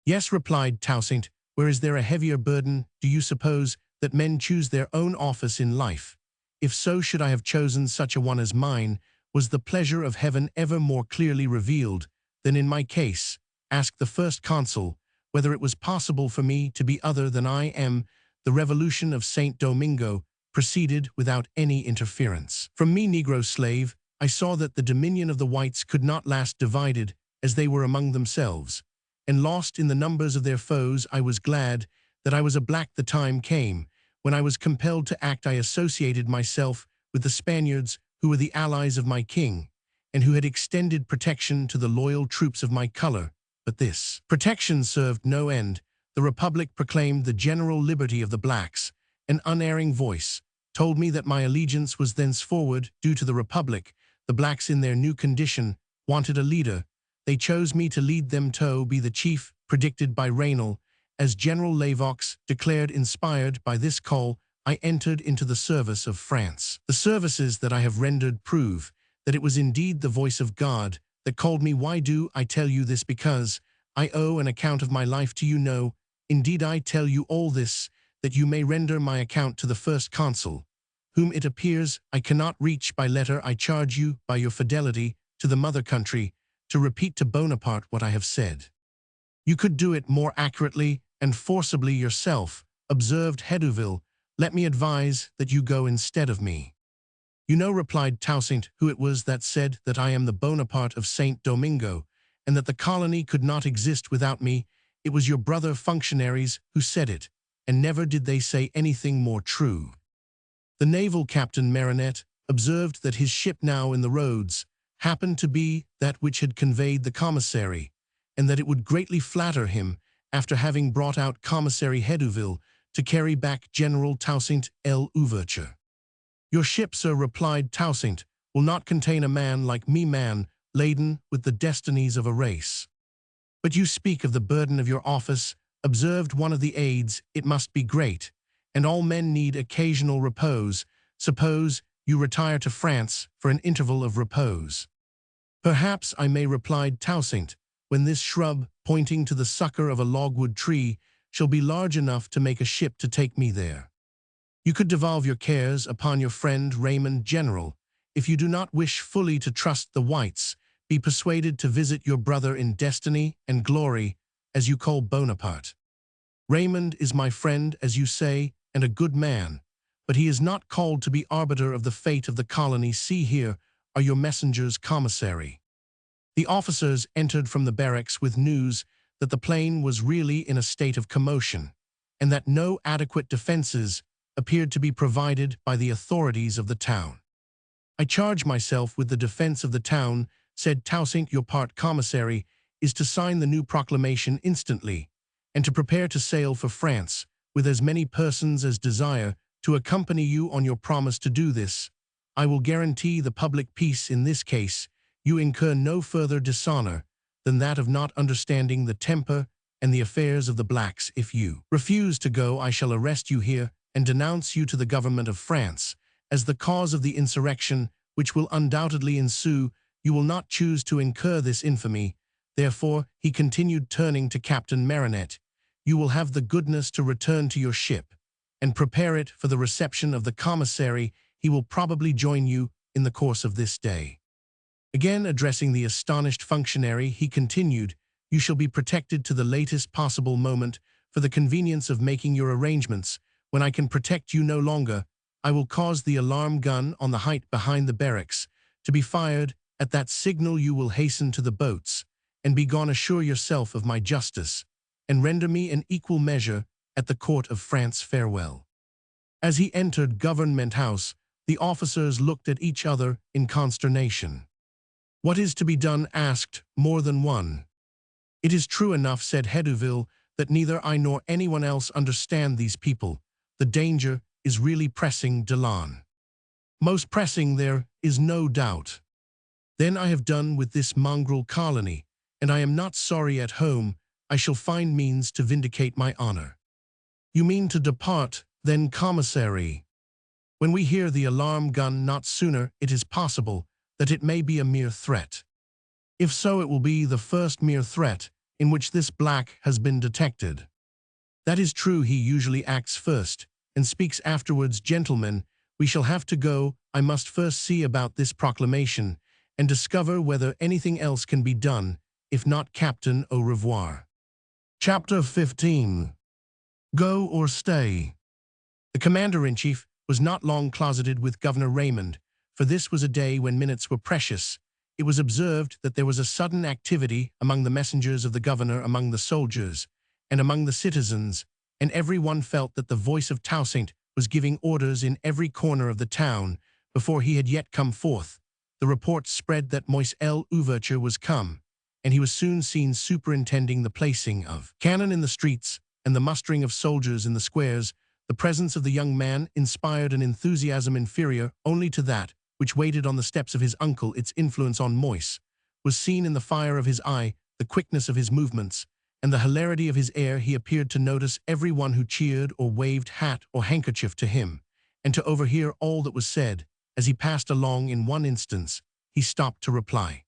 Yes, replied Toussaint, where is there a heavier burden? Do you suppose that men choose their own office in life? If so, should I have chosen such a one as mine? Was the pleasure of heaven ever more clearly revealed than in my case? Asked the first consul whether it was possible for me to be other than I am. The revolution of St. Domingo proceeded without any interference from me, Negro slave. I saw that the dominion of the whites could not last divided as they were among themselves, and lost in the numbers of their foes. I was glad that I was a black. The time came when I was compelled to act. I associated myself with the Spaniards, who were the allies of my king, and who had extended protection to the loyal troops of my color. But this protection served no end. The Republic proclaimed the general liberty of the blacks. An unerring voice told me that my allegiance was thenceforward due to the Republic. The blacks, in their new condition, wanted a leader. They chose me to lead them to be the chief predicted by Raynal. As General Lavox declared, inspired by this call, I entered into the service of France. The services that I have rendered prove that it was indeed the voice of God that called me. Why do I tell you this? Because I owe an account of my life to you. No, indeed, I tell you all this, that you may render my account to the first consul, whom it appears I cannot reach by letter. I charge you, by your fidelity to the mother country, to repeat to Bonaparte what I have said. You could do it more accurately and forcibly yourself, observed Hedouville. Let me advise that you go instead of me. You know, replied Toussaint, who it was that said that I am the Bonaparte of St. Domingo, and that the colony could not exist without me. It was your brother functionaries who said it, and never did they say anything more true. The naval captain Martineau observed that his ship, now in the roads, happened to be that which had conveyed the commissary, and that it would greatly flatter him, after having brought out Commissary Hedouville, to carry back General Toussaint l'Ouverture. Your ship, sir, replied Toussaint, will not contain a man like me, man laden with the destinies of a race. But you speak of the burden of your office, observed one of the aides. It must be great, and all men need occasional repose. Suppose you retire to France for an interval of repose. Perhaps I may, replied Toussaint, when this shrub, pointing to the sucker of a logwood tree, shall be large enough to make a ship to take me there. You could devolve your cares upon your friend Raymond, General. If you do not wish fully to trust the whites, be persuaded to visit your brother in destiny and glory, as you call Bonaparte. Raymond is my friend, as you say, and a good man, but he is not called to be arbiter of the fate of the colony. See here, are your messengers, commissary." The officers entered from the barracks with news that the plain was really in a state of commotion, and that no adequate defenses appeared to be provided by the authorities of the town. "I charge myself with the defense of the town," said Toussaint. "Your part, commissary, is to sign the new proclamation instantly, and to prepare to sail for France, with as many persons as desire to accompany you on your promise to do this. I will guarantee the public peace in this case. You incur no further dishonor than that of not understanding the temper and the affairs of the blacks. If you refuse to go, I shall arrest you here and denounce you to the government of France as the cause of the insurrection which will undoubtedly ensue. You will not choose to incur this infamy. Therefore," he continued, turning to Captain Martineau, "you will have the goodness to return to your ship and prepare it for the reception of the commissary. He will probably join you in the course of this day." Again addressing the astonished functionary, he continued, "You shall be protected to the latest possible moment for the convenience of making your arrangements. When I can protect you no longer, I will cause the alarm gun on the height behind the barracks to be fired. At that signal you will hasten to the boats, and be gone. Assure yourself of my justice, and render me an equal measure at the court of France. Farewell." As he entered Government House, the officers looked at each other in consternation. "What is to be done?" asked more than one. "It is true enough," said Hedouville, "that neither I nor anyone else understand these people. The danger is really pressing, Delon. Most pressing, there is no doubt. Then I have done with this mongrel colony, and I am not sorry. At home I shall find means to vindicate my honor." "You mean to depart, then, commissary?" "When we hear the alarm gun, not sooner. It is possible that it may be a mere threat. If so, it will be the first mere threat in which this black has been detected." "That is true. He usually acts first and speaks afterwards. Gentlemen, we shall have to go. I must first see about this proclamation and discover whether anything else can be done. If not, Captain, au revoir." Chapter 15. Go or Stay. The commander-in-chief was not long closeted with Governor Raymond, for this was a day when minutes were precious. It was observed that there was a sudden activity among the messengers of the governor, among the soldiers, and among the citizens, and every one felt that the voice of Toussaint was giving orders in every corner of the town. Before he had yet come forth, the report spread that Moise Louverture was come, and he was soon seen superintending the placing of cannon in the streets and the mustering of soldiers in the squares. The presence of the young man inspired an enthusiasm inferior only to that which waited on the steps of his uncle. Its influence on Moise was seen in the fire of his eye, the quickness of his movements, and the hilarity of his air. He appeared to notice every one who cheered or waved hat or handkerchief to him, and to overhear all that was said. As he passed along, in one instance, he stopped to reply.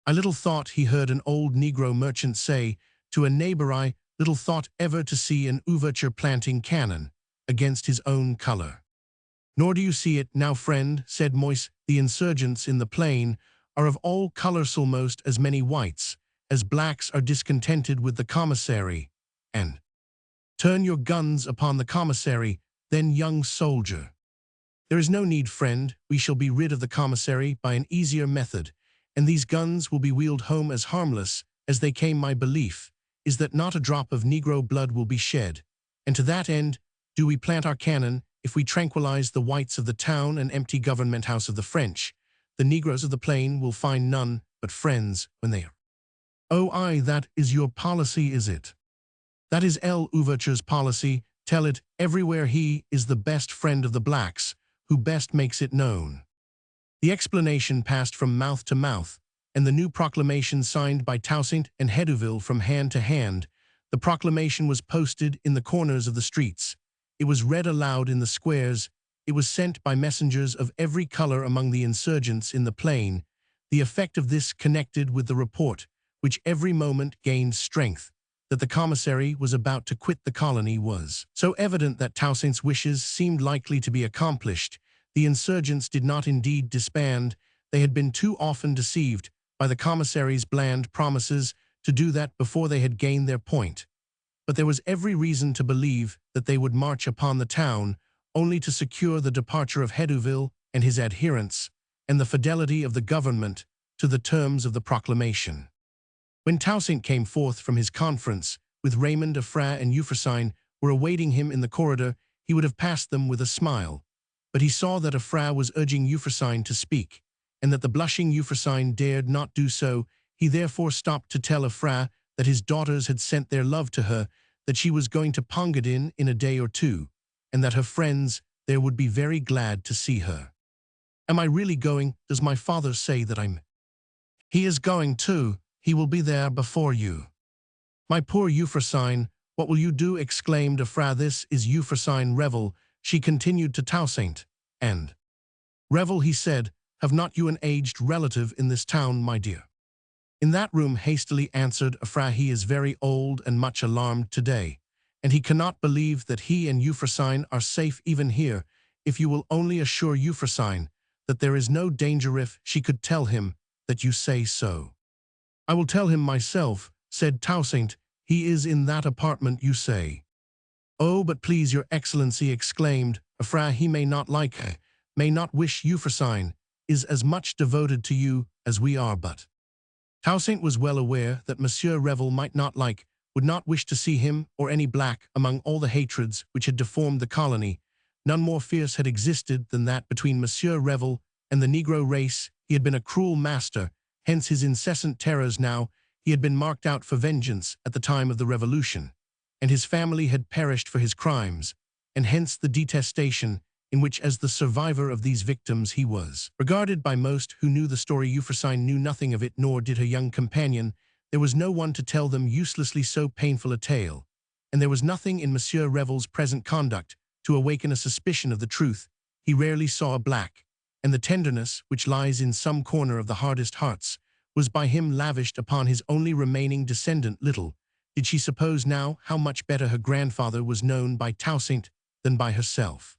"I little thought," he heard an old Negro merchant say to a neighbor, "I little thought ever to see an Louverture planting cannon against his own color." "Nor do you see it now, friend," said Moise. "The insurgents in the plain are of all colors, almost as many whites as blacks are discontented with the commissary, and turn your guns upon the commissary, then, young soldier." "There is no need, friend. We shall be rid of the commissary by an easier method, and these guns will be wheeled home as harmless as they came. My belief is that not a drop of Negro blood will be shed, and to that end do we plant our cannon. If we tranquilize the whites of the town and empty Government House of the French, the Negroes of the plain will find none but friends when they are." "Oh, aye, that is your policy, is it?" "That is Louverture's policy. Tell it everywhere. He is the best friend of the blacks, who best makes it known." The explanation passed from mouth to mouth, and the new proclamation signed by Toussaint and Hedouville from hand to hand. The proclamation was posted in the corners of the streets. It was read aloud in the squares. It was sent by messengers of every color among the insurgents in the plain. The effect of this connected with the report, which every moment gained strength, that the commissary was about to quit the colony, was so evident that Toussaint's wishes seemed likely to be accomplished. The insurgents did not indeed disband. They had been too often deceived by the commissary's bland promises to do that before they had gained their point. But there was every reason to believe that they would march upon the town, only to secure the departure of Hedouville and his adherents, and the fidelity of the government to the terms of the proclamation. When Toussaint came forth from his conference, with Raymond, Affray, and Euphrosyne were awaiting him in the corridor, he would have passed them with a smile. But he saw that Affray was urging Euphrosyne to speak, and that the blushing Euphrosyne dared not do so. He therefore stopped to tell Affray that his daughters had sent their love to her, that she was going to Pongadin in a day or two, and that her friends there would be very glad to see her. Am I really going? Does my father say that I'm? He is going too. He will be there before you. My poor Euphrosyne, what will you do? Exclaimed Affray. This is Euphrosyne Revel, she continued to Toussaint. And Revel, he said, have not you an aged relative in this town, my dear? In that room, hastily answered Affray. He is very old and much alarmed today, and he cannot believe that he and Euphrosyne are safe even here. If you will only assure Euphrosyne that there is no danger, if she could tell him that you say so. I will tell him myself, said Toussaint. He is in that apartment, you say. Oh, but please, your excellency, exclaimed Affray, he may not like her, may not wish. Euphrosyne is as much devoted to you as we are. But Toussaint was well aware that Monsieur Revel might not like, would not wish to see him or any black. Among all the hatreds which had deformed the colony, none more fierce had existed than that between Monsieur Revel and the Negro race. He had been a cruel master, hence his incessant terrors. Now he had been marked out for vengeance at the time of the Revolution, and his family had perished for his crimes, and hence the detestation in which, as the survivor of these victims, he was regarded by most who knew the story. Euphrosyne knew nothing of it, nor did her young companion. There was no one to tell them uselessly so painful a tale, and there was nothing in Monsieur Revel's present conduct to awaken a suspicion of the truth. He rarely saw a black, and the tenderness which lies in some corner of the hardest hearts was by him lavished upon his only remaining descendant. Little did she suppose now how much better her grandfather was known by Toussaint than by herself.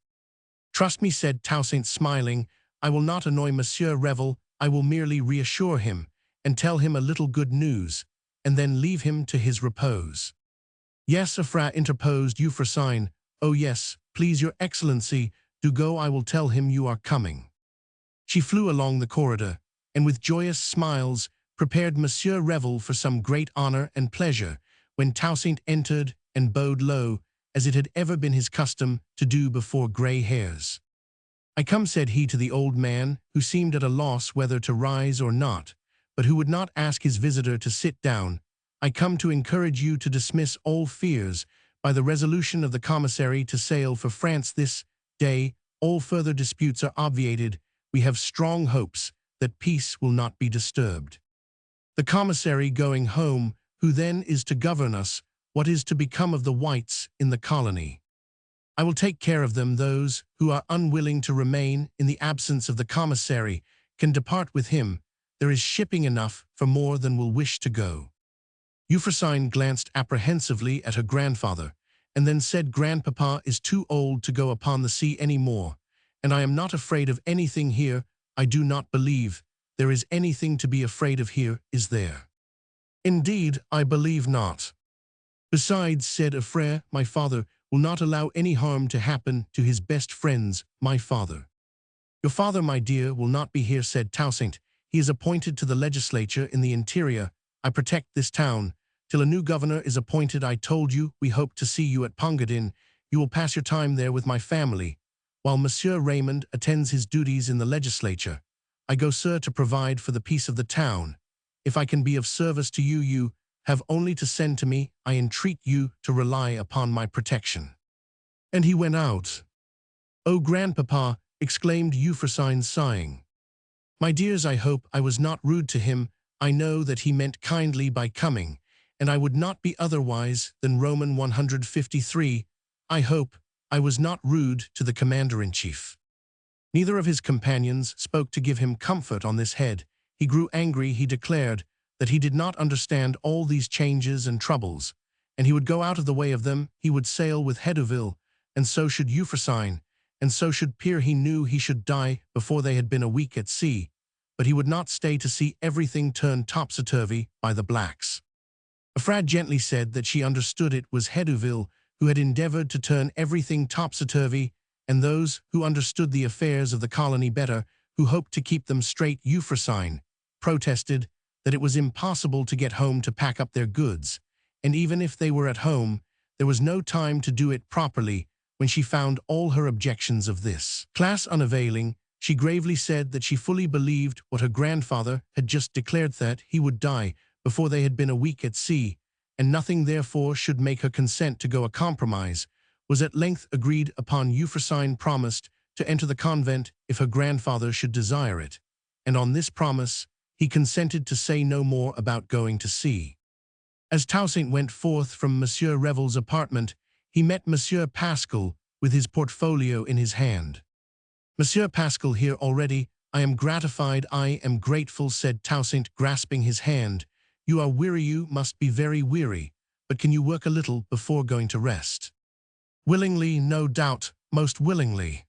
Trust me, said Toussaint, smiling, I will not annoy Monsieur Revel. I will merely reassure him and tell him a little good news, and then leave him to his repose. Yes, Affray, interposed Euphrosyne. Oh yes, please, your excellency, do go. I will tell him you are coming. She flew along the corridor, and with joyous smiles prepared Monsieur Revel for some great honor and pleasure, when Toussaint entered and bowed low, as it had ever been his custom to do before gray hairs. I come, said he to the old man, who seemed at a loss whether to rise or not, but who would not ask his visitor to sit down. I come to encourage you to dismiss all fears by the resolution of the commissary to sail for France this day. All further disputes are obviated. We have strong hopes that peace will not be disturbed. The commissary going home, who then is to govern us? What is to become of the whites in the colony? I will take care of them. Those who are unwilling to remain in the absence of the commissary can depart with him. There is shipping enough for more than will wish to go. Euphrosyne glanced apprehensively at her grandfather, and then said, Grandpapa is too old to go upon the sea any more, and I am not afraid of anything here. I do not believe there is anything to be afraid of here, is there? Indeed, I believe not. Besides, said Affray, my father will not allow any harm to happen to his best friends. My father. Your father, my dear, will not be here, said Toussaint. He is appointed to the legislature in the interior. I protect this town till a new governor is appointed. I told you we hope to see you at Pongadin. You will pass your time there with my family, while Monsieur Raymond attends his duties in the legislature. I go, sir, to provide for the peace of the town. If I can be of service to you, you have only to send to me. I entreat you to rely upon my protection. And he went out. Oh, Grandpapa, exclaimed Euphrosyne, sighing. My dears, I hope I was not rude to him. I know that he meant kindly by coming, and I would not be otherwise than Roman 153. I hope I was not rude to the commander-in-chief. Neither of his companions spoke to give him comfort on this head. He grew angry. He declared that he did not understand all these changes and troubles, and he would go out of the way of them. He would sail with Hedouville, and so should Euphrosyne, and so should Pierre. He knew he should die before they had been a week at sea, but he would not stay to see everything turned topsy-turvy by the blacks. Affray gently said that she understood it was Hedouville who had endeavored to turn everything topsy-turvy, and those who understood the affairs of the colony better, who hoped to keep them straight Euphrosyne, protested that it was impossible to get home to pack up their goods, and even if they were at home, there was no time to do it properly when she found all her objections of this class unavailing. She gravely said that she fully believed what her grandfather had just declared, that he would die before they had been a week at sea, and nothing therefore should make her consent to go. A compromise was at length agreed upon. Euphrosyne promised to enter the convent if her grandfather should desire it, and on this promise he consented to say no more about going to sea. As Toussaint went forth from Monsieur Revel's apartment, he met Monsieur Pascal with his portfolio in his hand. "Monsieur Pascal here already? I am gratified, I am grateful," said Toussaint, grasping his hand. "You are weary, you must be very weary, but can you work a little before going to rest?" "Willingly, no doubt, most willingly."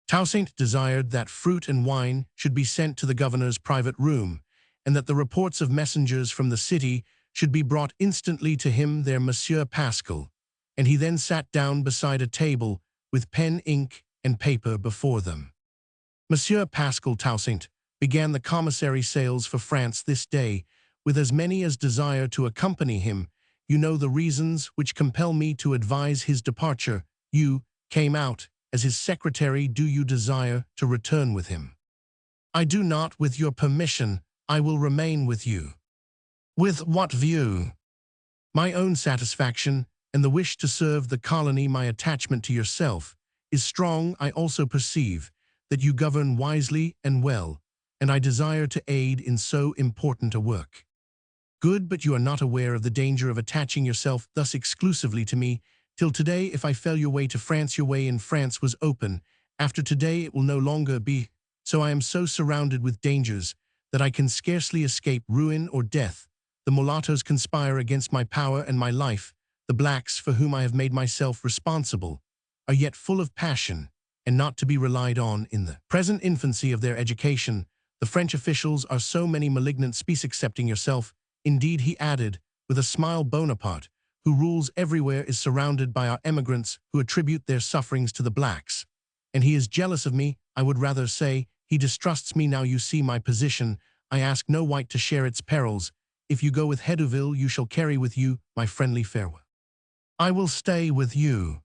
Toussaint desired that fruit and wine should be sent to the governor's private room, and that the reports of messengers from the city should be brought instantly to him there. Monsieur Pascal, and he then sat down beside a table with pen, ink, and paper before them. Monsieur Pascal Toussaint began the commissary sales for France this day, with as many as desire to accompany him. You know the reasons which compel me to advise his departure. You came out as his secretary. Do you desire to return with him? "I do not. With your permission, I will remain with you." "With what view?" "My own satisfaction, and the wish to serve the colony. My attachment to yourself is strong. I also perceive that you govern wisely and well, and I desire to aid in so important a work." "Good, but you are not aware of the danger of attaching yourself thus exclusively to me. Till today, if I fell your way to France, your way in France was open. After today it will no longer be so. I am so surrounded with dangers that I can scarcely escape ruin or death. The mulattoes conspire against my power and my life. The blacks, for whom I have made myself responsible, are yet full of passion, and not to be relied on in the present infancy of their education. The French officials are so many malignant species, excepting yourself. Indeed," he added, with a smile, "Bonaparte, who rules everywhere, is surrounded by our emigrants who attribute their sufferings to the blacks. And he is jealous of me. I would rather say he distrusts me. Now you see my position. I ask no white to share its perils. If you go with Hedouville, you shall carry with you my friendly farewell." "I will stay with you."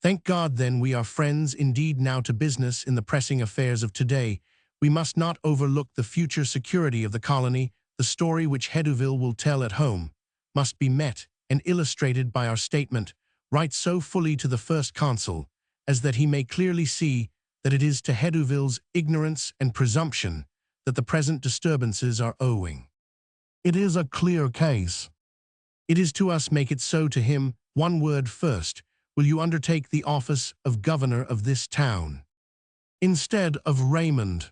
"Thank God, then, we are friends indeed. Now to business. In the pressing affairs of today, we must not overlook the future security of the colony. The story which Hedouville will tell at home must be met and illustrated by our statement. Write so fully to the First Consul as that he may clearly see that it is to Hedouville's ignorance and presumption that the present disturbances are owing. It is a clear case. It is to us. Make it so to him. One word first. Will you undertake the office of governor of this town?" "Instead of Raymond."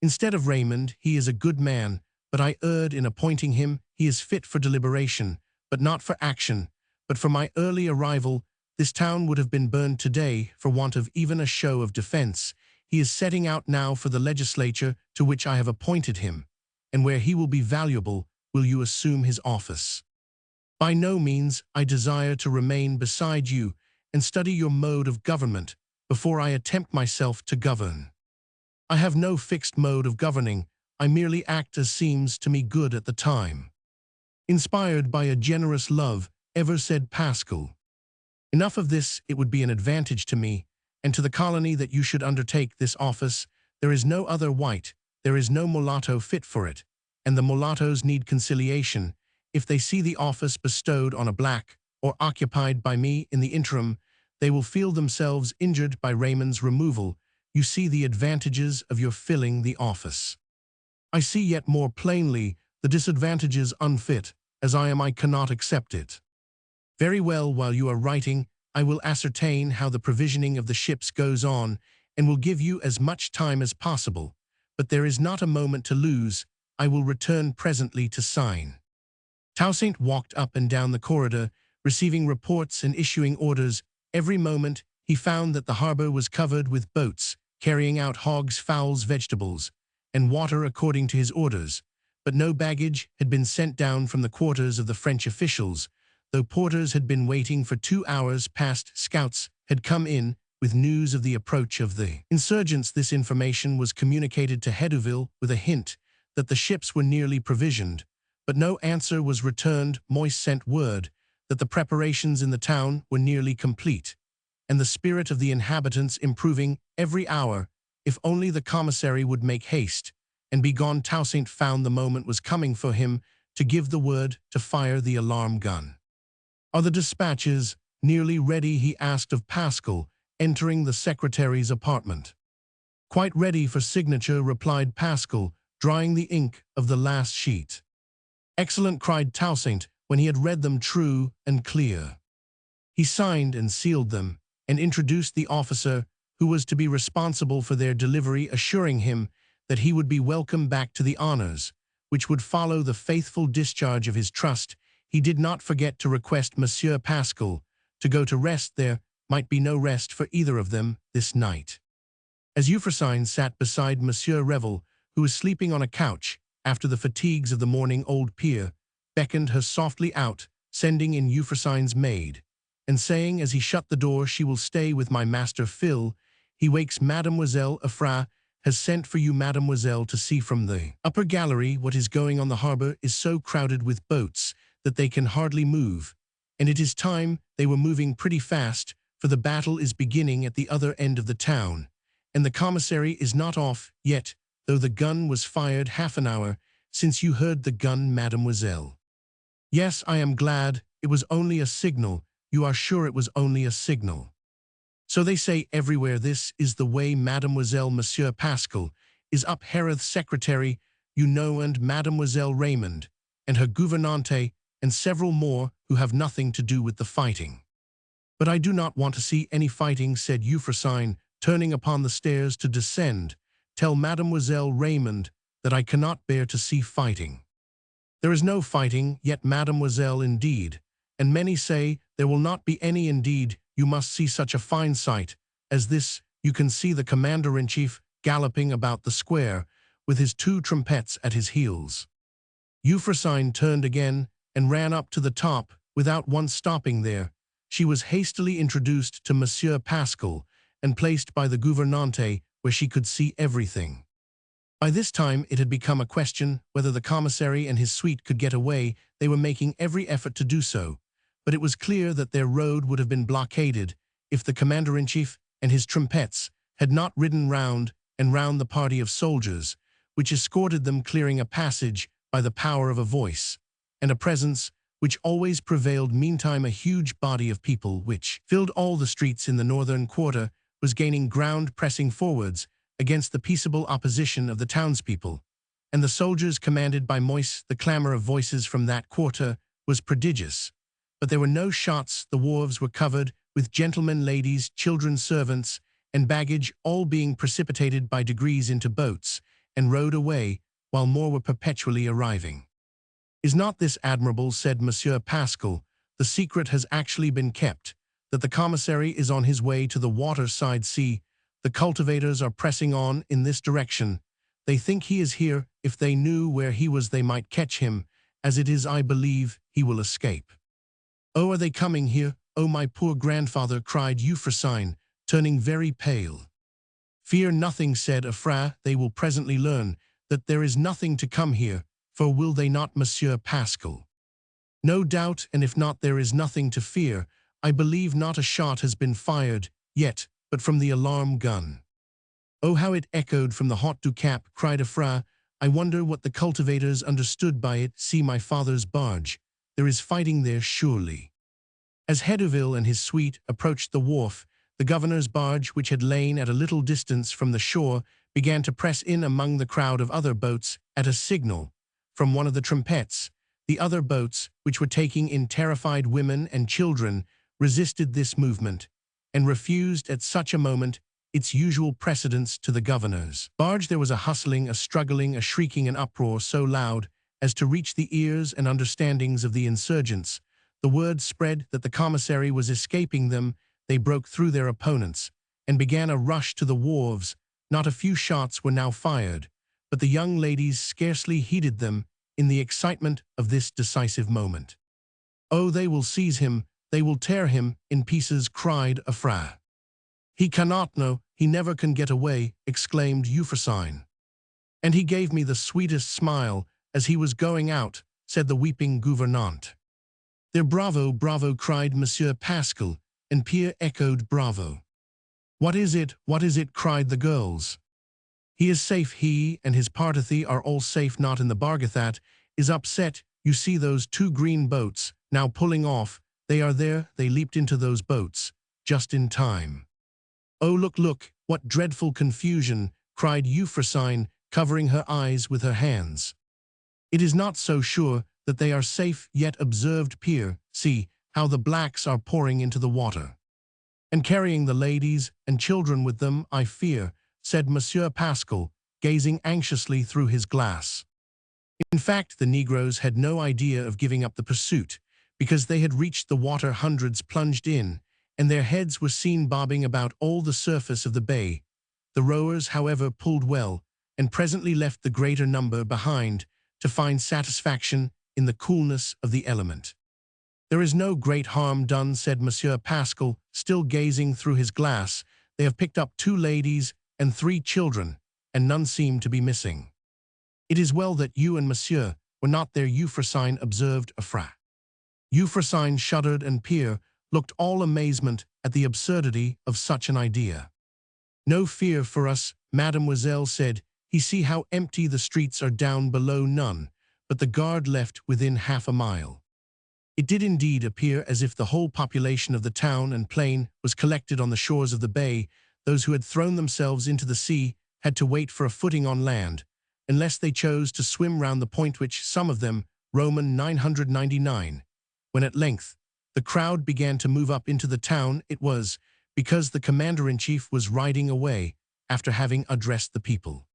"Instead of Raymond. He is a good man, but I erred in appointing him. He is fit for deliberation, but not for action. But for my early arrival, this town would have been burned today for want of even a show of defense. He is setting out now for the legislature to which I have appointed him, and where he will be valuable. Will you assume his office?" "By no means. I desire to remain beside you and study your mode of government before I attempt myself to govern." "I have no fixed mode of governing. I merely act as seems to me good at the time." "Inspired by a generous love," ever said Pascal. "Enough of this. It would be an advantage to me and to the colony that you should undertake this office. There is no other white, there is no mulatto fit for it, and the mulattoes need conciliation. If they see the office bestowed on a black, or occupied by me in the interim, they will feel themselves injured by Raymond's removal. You see the advantages of your filling the office. I see yet more plainly the disadvantages. Unfit as I am, I cannot accept it." "Very well. While you are writing, I will ascertain how the provisioning of the ships goes on, and will give you as much time as possible. But there is not a moment to lose. I will return presently to sign." Toussaint walked up and down the corridor, receiving reports and issuing orders. Every moment he found that the harbor was covered with boats, carrying out hogs, fowls, vegetables, and water according to his orders. But no baggage had been sent down from the quarters of the French officials, though porters had been waiting for 2 hours past. Scouts had come in with news of the approach of the insurgents. This information was communicated to Hedouville with a hint that the ships were nearly provisioned, but no answer was returned. Moise sent word that the preparations in the town were nearly complete, and the spirit of the inhabitants improving every hour. If only the commissary would make haste and be gone. Toussaint found the moment was coming for him to give the word to fire the alarm gun. "Are the dispatches nearly ready?" he asked of Pascal, entering the secretary's apartment. "Quite ready for signature," replied Pascal, drying the ink of the last sheet. "Excellent," cried Toussaint when he had read them true and clear. He signed and sealed them, and introduced the officer who was to be responsible for their delivery, assuring him that he would be welcome back to the honors which would follow the faithful discharge of his trust. He did not forget to request Monsieur Pascal to go to rest. There might be no rest for either of them this night. As Euphrosyne sat beside Monsieur Revel, who was sleeping on a couch after the fatigues of the morning, old Pierre beckoned her softly out, sending in Euphrosyne's maid, and saying as he shut the door, "She will stay with my master Phil. He wakes. Mademoiselle Afra has sent for you, mademoiselle, to see from the upper gallery what is going on. The harbor is so crowded with boats that they can hardly move, and it is time they were moving pretty fast, for the battle is beginning at the other end of the town, and the commissary is not off yet, though the gun was fired half an hour since you heard the gun, mademoiselle." "Yes, I am glad. It was only a signal." "You are sure it was only a signal?" "So they say everywhere. This is the way, mademoiselle. Monsieur Pascal is up, Harriet's secretary, you know, and Mademoiselle Raymond, and her gouvernante, and several more who have nothing to do with the fighting." "But I do not want to see any fighting," said Euphrosyne, turning upon the stairs to descend. "Tell Mademoiselle Raymond that I cannot bear to see fighting." "There is no fighting yet, mademoiselle, indeed, and many say there will not be any. Indeed, you must see such a fine sight as this. You can see the commander-in-chief galloping about the square with his 2 trumpets at his heels." Euphrosyne turned again and ran up to the top without once stopping there. She was hastily introduced to Monsieur Pascal and placed by the gouvernante where she could see everything. By this time it had become a question whether the commissary and his suite could get away. They were making every effort to do so, but it was clear that their road would have been blockaded if the commander-in-chief and his trumpets had not ridden round and round the party of soldiers, which escorted them, clearing a passage by the power of a voice and a presence which always prevailed. Meantime, a huge body of people, which filled all the streets in the northern quarter, was gaining ground, pressing forwards against the peaceable opposition of the townspeople, and the soldiers commanded by Moise. The clamor of voices from that quarter was prodigious, but there were no shots. The wharves were covered with gentlemen, ladies, children, servants, and baggage, all being precipitated by degrees into boats and rowed away, while more were perpetually arriving. "Is not this admirable?" said Monsieur Pascal. "The secret has actually been kept, that the commissary is on his way to the waterside. See, the cultivators are pressing on in this direction. They think he is here. If they knew where he was, they might catch him. As it is, I believe he will escape." "Oh, are they coming here? Oh, my poor grandfather," cried Euphrosyne, turning very pale. "Fear nothing," said Afra. "They will presently learn that there is nothing to come here, for will they not, Monsieur Pascal?" "No doubt, and if not, there is nothing to fear. I believe not a shot has been fired yet, but from the alarm gun." "Oh, how it echoed from the Haut du Cap," cried Afra. "I wonder what the cultivators understood by it. See my father's barge. There is fighting there, surely." As Hedouville and his suite approached the wharf, the governor's barge, which had lain at a little distance from the shore, began to press in among the crowd of other boats. At a signal from one of the trumpets, the other boats, which were taking in terrified women and children, resisted this movement, and refused at such a moment its usual precedence to the governor's barge. There was a hustling, a struggling, a shrieking, an uproar so loud as to reach the ears and understandings of the insurgents. The word spread that the commissary was escaping them. They broke through their opponents and began a rush to the wharves. Not a few shots were now fired, but the young ladies scarcely heeded them in the excitement of this decisive moment. "Oh, they will seize him, they will tear him in pieces," cried Afra. He cannot know, he never can get away, exclaimed Euphrosyne. And he gave me the sweetest smile as he was going out, said the weeping gouvernante. There, bravo, bravo, cried Monsieur Pascal, and Pierre echoed bravo. What is it, cried the girls. He is safe, he and his party are all safe, not in the Bargathat, is upset, you see those two green boats, now pulling off, they are there, they leaped into those boats, just in time. Oh look, look, what dreadful confusion, cried Euphrosyne, covering her eyes with her hands. It is not so sure that they are safe yet, observed Pierre, see how the blacks are pouring into the water. And carrying the ladies and children with them, I fear, said Monsieur Pascal, gazing anxiously through his glass. In fact, the Negroes had no idea of giving up the pursuit, because they had reached the water, hundreds plunged in, and their heads were seen bobbing about all the surface of the bay. The rowers, however, pulled well, and presently left the greater number behind to find satisfaction in the coolness of the element. There is no great harm done, said Monsieur Pascal, still gazing through his glass. They have picked up 2 ladies and 3 children, and none seem to be missing. It is well that you and Monsieur were not there, Euphrosyne observed Afra. Euphrosyne shuddered, and Pierre looked all amazement at the absurdity of such an idea. No fear for us, mademoiselle said he, see how empty the streets are down below, none but the guard left within half a mile. It did indeed appear as if the whole population of the town and plain was collected on the shores of the bay. Those who had thrown themselves into the sea had to wait for a footing on land, unless they chose to swim round the point, which some of them, Roman 999. When at length the crowd began to move up into the town, it was because the commander-in-chief was riding away after having addressed the people.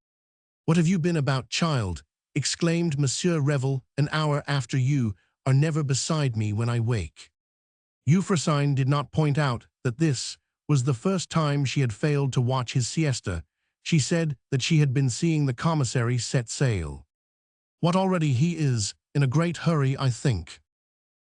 What have you been about, child? Exclaimed Monsieur Revel, an hour after. You are never beside me when I wake. Euphrosyne did not point out that this was the first time she had failed to watch his siesta. She said that she had been seeing the commissary set sail. What, already he is in a great hurry, I think.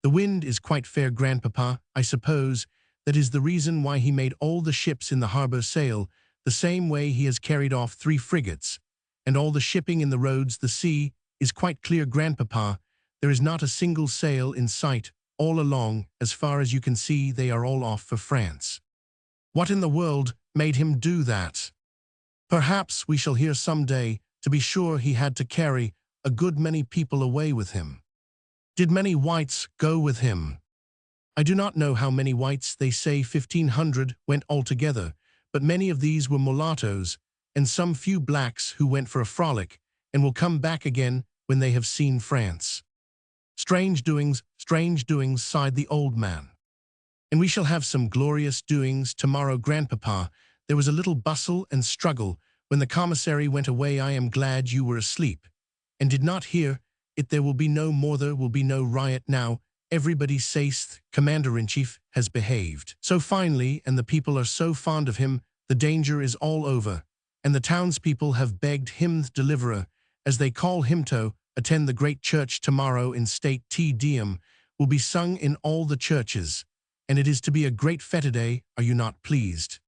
The wind is quite fair, grandpapa. I suppose that is the reason why he made all the ships in the harbor sail, the same way he has carried off 3 frigates, and all the shipping in the roads. The sea is quite clear, grandpapa. There is not a single sail in sight all along. As far as you can see, they are all off for France. What in the world made him do that? Perhaps we shall hear some day. To be sure, he had to carry a good many people away with him. Did many whites go with him? I do not know how many whites. They say 1,500 went altogether, but many of these were mulattoes, and some few blacks who went for a frolic, and will come back again when they have seen France. Strange doings, sighed the old man. And we shall have some glorious doings tomorrow, grandpapa. There was a little bustle and struggle when the commissary went away. I am glad you were asleep and did not hear it. There will be no more, there will be no riot now. Everybody says the commander-in-chief has behaved so finely, and the people are so fond of him. The danger is all over, and the townspeople have begged him, the deliverer, as they call him, to attend the great church tomorrow in state. Te Deum will be sung in all the churches, and it is to be a great fete day. Are you not pleased?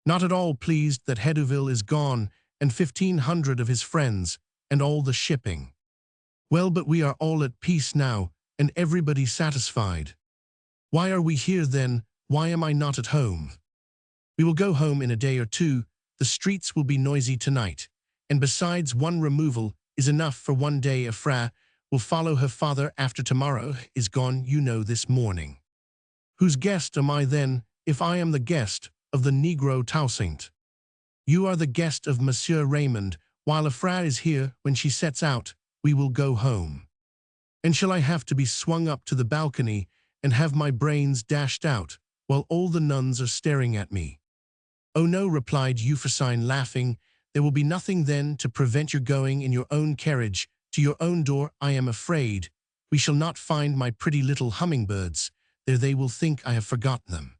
Not at all pleased that Hedouville is gone, and 1,500 of his friends, and all the shipping. Well, but we are all at peace now, and everybody satisfied. Why are we here then? Why am I not at home? We will go home in a day or 2. The streets will be noisy tonight, and besides, one removal is enough for one day. Afra will follow her father after tomorrow is gone, you know, this morning. Whose guest am I then, if I am the guest of the Negro Toussaint? You are the guest of Monsieur Raymond. While Afra is here, when she sets out, we will go home. And shall I have to be swung up to the balcony and have my brains dashed out while all the nuns are staring at me? Oh no, replied Euphrosyne, laughing. There will be nothing then to prevent your going in your own carriage to your own door. I am afraid we shall not find my pretty little hummingbirds. There they will think I have forgotten them.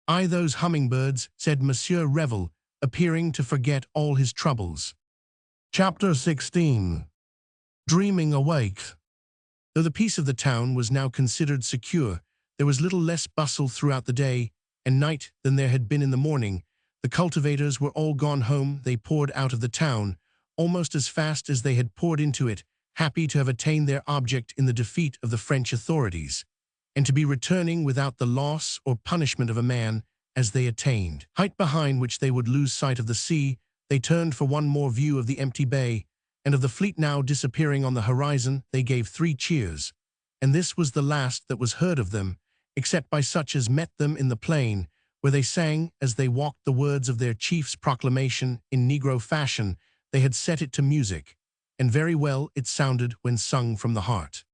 Ay, those hummingbirds, said Monsieur Revel, appearing to forget all his troubles. Chapter 16. Dreaming awake. Though the peace of the town was now considered secure, there was little less bustle throughout the day, and night than there had been in the morning. The cultivators were all gone home. They poured out of the town, almost as fast as they had poured into it, happy to have attained their object in the defeat of the French authorities, and to be returning without the loss or punishment of a man, as they attained. Height behind which they would lose sight of the sea, they turned for one more view of the empty bay, and of the fleet now disappearing on the horizon. They gave 3 cheers, and this was the last that was heard of them, except by such as met them in the plain, where they sang as they walked the words of their chief's proclamation in Negro fashion. They had set it to music, and very well it sounded when sung from the heart.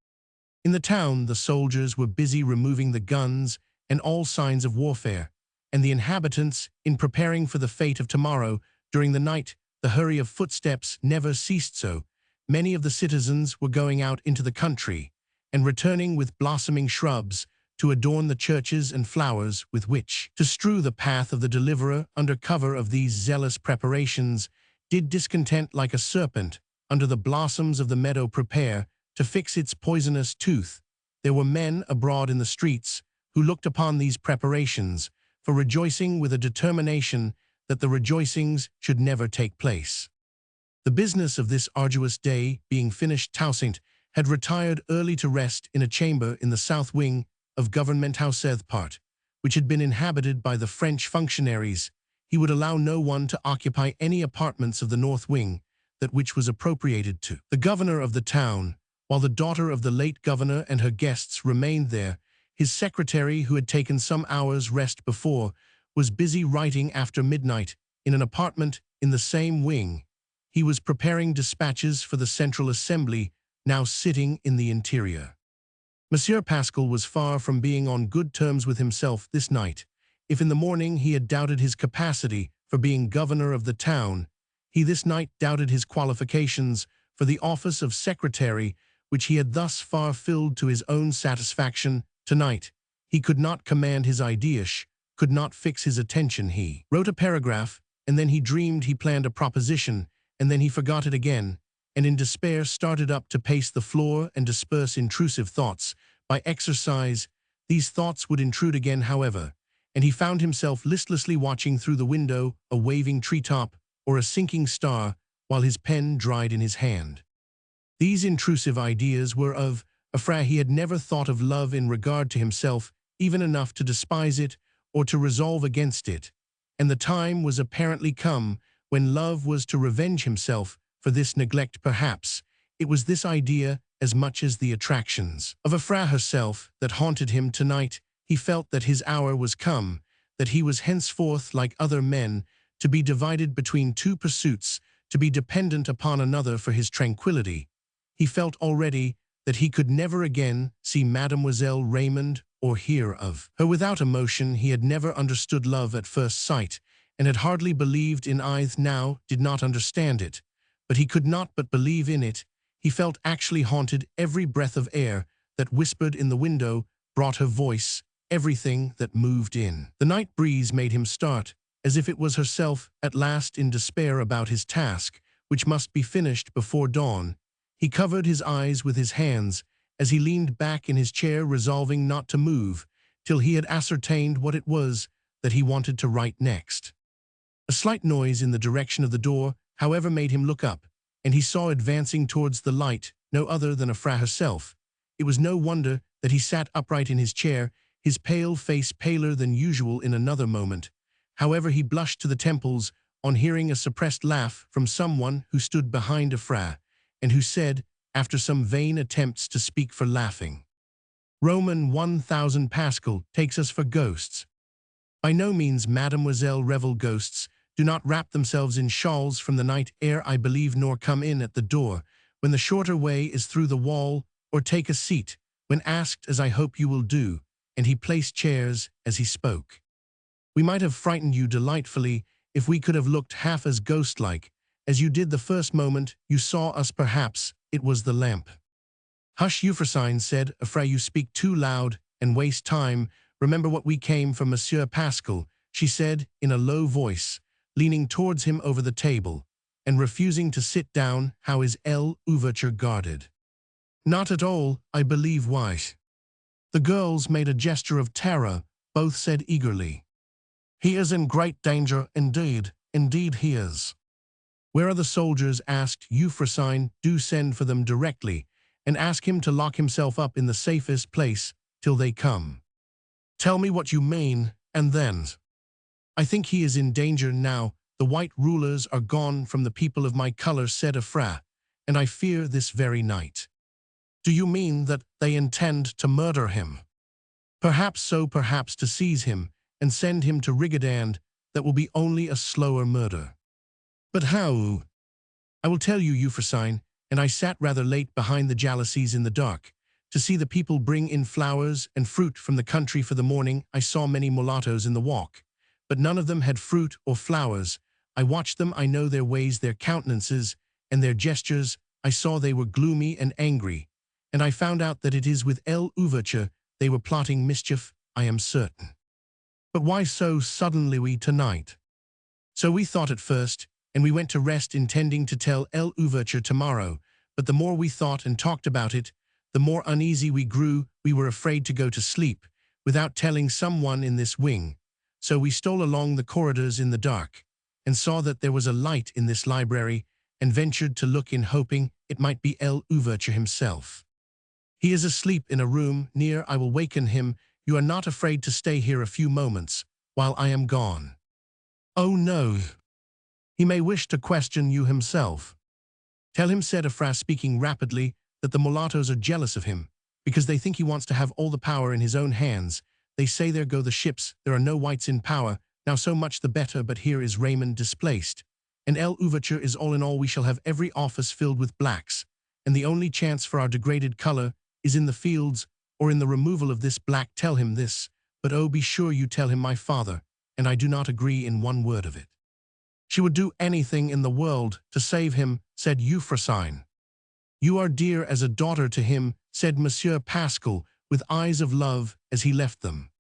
In the town the soldiers were busy removing the guns and all signs of warfare, and the inhabitants in preparing for the fate of tomorrow. During the night the hurry of footsteps never ceased, so many of the citizens were going out into the country, and returning with blossoming shrubs to adorn the churches and flowers with which to strew the path of the deliverer. Under cover of these zealous preparations did discontent like a serpent under the blossoms of the meadow prepare to fix its poisonous tooth. There were men abroad in the streets who looked upon these preparations for rejoicing with a determination that the rejoicings should never take place. The business of this arduous day being finished, Toussaint had retired early to rest in a chamber in the south wing of Government House part, which had been inhabited by the French functionaries. He would allow no one to occupy any apartments of the north wing, that which was appropriated to the governor of the town, while the daughter of the late governor and her guests remained there. His secretary, who had taken some hours' rest before, was busy writing after midnight in an apartment in the same wing. He was preparing dispatches for the Central Assembly, now sitting in the interior. Monsieur Pascal was far from being on good terms with himself this night. If in the morning he had doubted his capacity for being governor of the town, he this night doubted his qualifications for the office of secretary, which he had thus far filled to his own satisfaction. Tonight he could not command his ideas, could not fix his attention. He wrote a paragraph, and then he dreamed he planned a proposition, and then he forgot it again, and in despair started up to pace the floor and disperse intrusive thoughts. By exercise, these thoughts would intrude again, however, and he found himself listlessly watching through the window a waving treetop or a sinking star, while his pen dried in his hand. These intrusive ideas were of a fra. He had never thought of love in regard to himself, even enough to despise it or to resolve against it, and the time was apparently come when love was to revenge himself for this neglect. Perhaps it was this idea as much as the attractions of a fra herself that haunted him tonight. He felt that his hour was come, that he was henceforth like other men, to be divided between 2 pursuits, to be dependent upon another for his tranquility. He felt already that he could never again see Mademoiselle Raymond or hear of her without emotion. He had never understood love at first sight, and had hardly believed in it. Now did not understand it, but he could not but believe in it. He felt actually haunted. Every breath of air that whispered in the window brought her voice. Everything that moved in the night breeze made him start, as if it was herself. At last, in despair about his task, which must be finished before dawn, he covered his eyes with his hands as he leaned back in his chair, resolving not to move till he had ascertained what it was that he wanted to write next. A slight noise in the direction of the door, however, made him look up, and he saw advancing towards the light no other than a fra herself. It was no wonder that he sat upright in his chair, his pale face paler than usual. In another moment, however, he blushed to the temples on hearing a suppressed laugh from someone who stood behind a fra, and who said, after some vain attempts to speak for laughing, "Roman 1000 Pascal takes us for ghosts." By no means, Mademoiselle Revel. Ghosts do not wrap themselves in shawls from the night air, I believe, nor come in at the door when the shorter way is through the wall, or take a seat when asked, as I hope you will do, and he placed chairs as he spoke. We might have frightened you delightfully if we could have looked half as ghost-like as you did the first moment you saw us. Perhaps it was the lamp. "Hush, Euphrosyne," said a fra. "You speak too loud and waste time. Remember what we came for, Monsieur Pascal," she said in a low voice, leaning towards him over the table, and refusing to sit down. "How is l'ouverture guarded?" "Not at all, I believe." "Why?" The girls made a gesture of terror. Both said eagerly, He is in great danger, indeed, indeed he is. Where are the soldiers? Asked Euphrosyne. Do send for them directly, and ask him to lock himself up in the safest place till they come. Tell me what you mean, and then. I think he is in danger now. The white rulers are gone from the people of my color, said Afra, and I fear this very night. Do you mean that they intend to murder him? Perhaps so, perhaps to seize him and send him to Rigadand. That will be only a slower murder. But how? I will tell you, Euphrosyne, and I sat rather late behind the jalousies in the dark, to see the people bring in flowers and fruit from the country for the morning. I saw many mulattoes in the walk, but none of them had fruit or flowers. I watched them, I know their ways, their countenances, and their gestures. I saw they were gloomy and angry, and I found out that it is with l'ouverture they were plotting mischief, I am certain. But why so suddenly tonight? So we thought at first, and we went to rest intending to tell l'ouverture tomorrow, but the more we thought and talked about it, the more uneasy we grew. We were afraid to go to sleep without telling someone in this wing. So we stole along the corridors in the dark, and saw that there was a light in this library, and ventured to look in, hoping it might be l'ouverture himself. He is asleep in a room near. I will waken him. You are not afraid to stay here a few moments while I am gone? Oh no. He may wish to question you himself. Tell him, said Afra, speaking rapidly, that the mulattoes are jealous of him, because they think he wants to have all the power in his own hands. They say there go the ships, there are no whites in power, now so much the better, but here is Raymond displaced. And l'ouverture is all in all. We shall have every office filled with blacks, and the only chance for our degraded color is in the fields or in the removal of this black. Tell him this, but oh, be sure you tell him my father, and I do not agree in one word of it. She would do anything in the world to save him, said Euphrosyne. You are dear as a daughter to him, said Monsieur Pascal, with eyes of love, as he left them.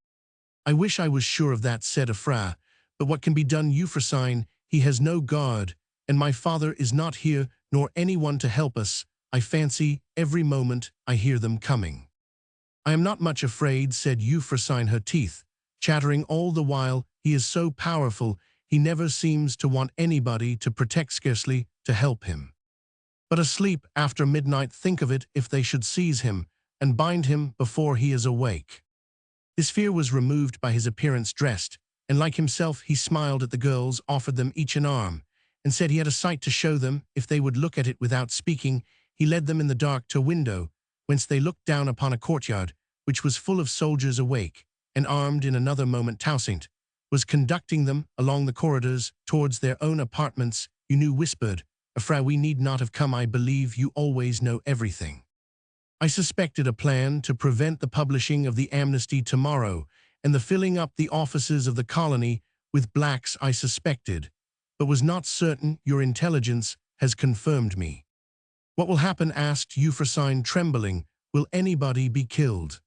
I wish I was sure of that, said Afra, but what can be done, Euphrosyne? He has no guard, and my father is not here, nor anyone to help us. I fancy every moment I hear them coming. I am not much afraid, said Euphrosyne, her teeth chattering all the while. He is so powerful, he never seems to want anybody to protect, scarcely to help him. But asleep after midnight, think of it, if they should seize him and bind him before he is awake. His fear was removed by his appearance dressed, and like himself he smiled at the girls, offered them each an arm, and said he had a sight to show them if they would look at it without speaking. He led them in the dark to a window, whence they looked down upon a courtyard, which was full of soldiers awake, and armed. In another moment Toussaint was conducting them along the corridors towards their own apartments. You knew, whispered Afra, we need not have come. I believe you always know everything. I suspected a plan to prevent the publishing of the amnesty tomorrow, and the filling up the offices of the colony with blacks. I suspected, but was not certain. Your intelligence has confirmed me. What will happen? Asked Euphrosyne, trembling. Will anybody be killed?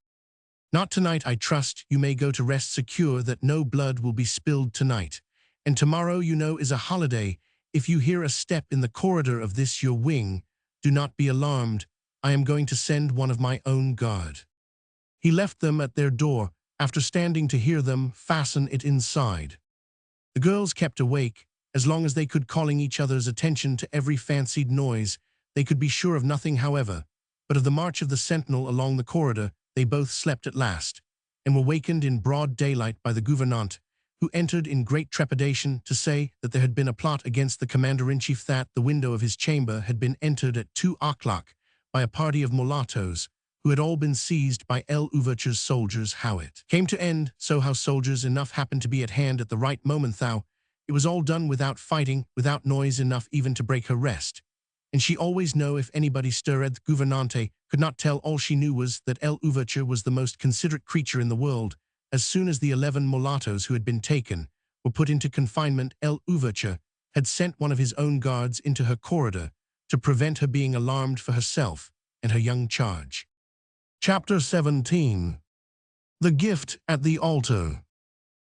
Not tonight, I trust. You may go to rest secure that no blood will be spilled tonight. And tomorrow, you know, is a holiday. If you hear a step in the corridor of this your wing, do not be alarmed. I am going to send one of my own guard. He left them at their door, after standing to hear them fasten it inside. The girls kept awake as long as they could, calling each other's attention to every fancied noise. They could be sure of nothing, however, but of the march of the sentinel along the corridor. They both slept at last, and were wakened in broad daylight by the gouvernante, who entered in great trepidation to say that there had been a plot against the commander-in-chief, that the window of his chamber had been entered at 2 o'clock by a party of mulattoes, who had all been seized by l'ouverture's soldiers. How it came to end so, how soldiers enough happened to be at hand at the right moment, thou. It was all done without fighting, without noise enough even to break her rest. And she always know if anybody stirred. The gouvernante could not tell. All she knew was that l'ouverture was the most considerate creature in the world. As soon as the 11 mulattoes who had been taken were put into confinement, l'ouverture had sent one of his own guards into her corridor to prevent her being alarmed for herself and her young charge. Chapter 17. The Gift at the Altar.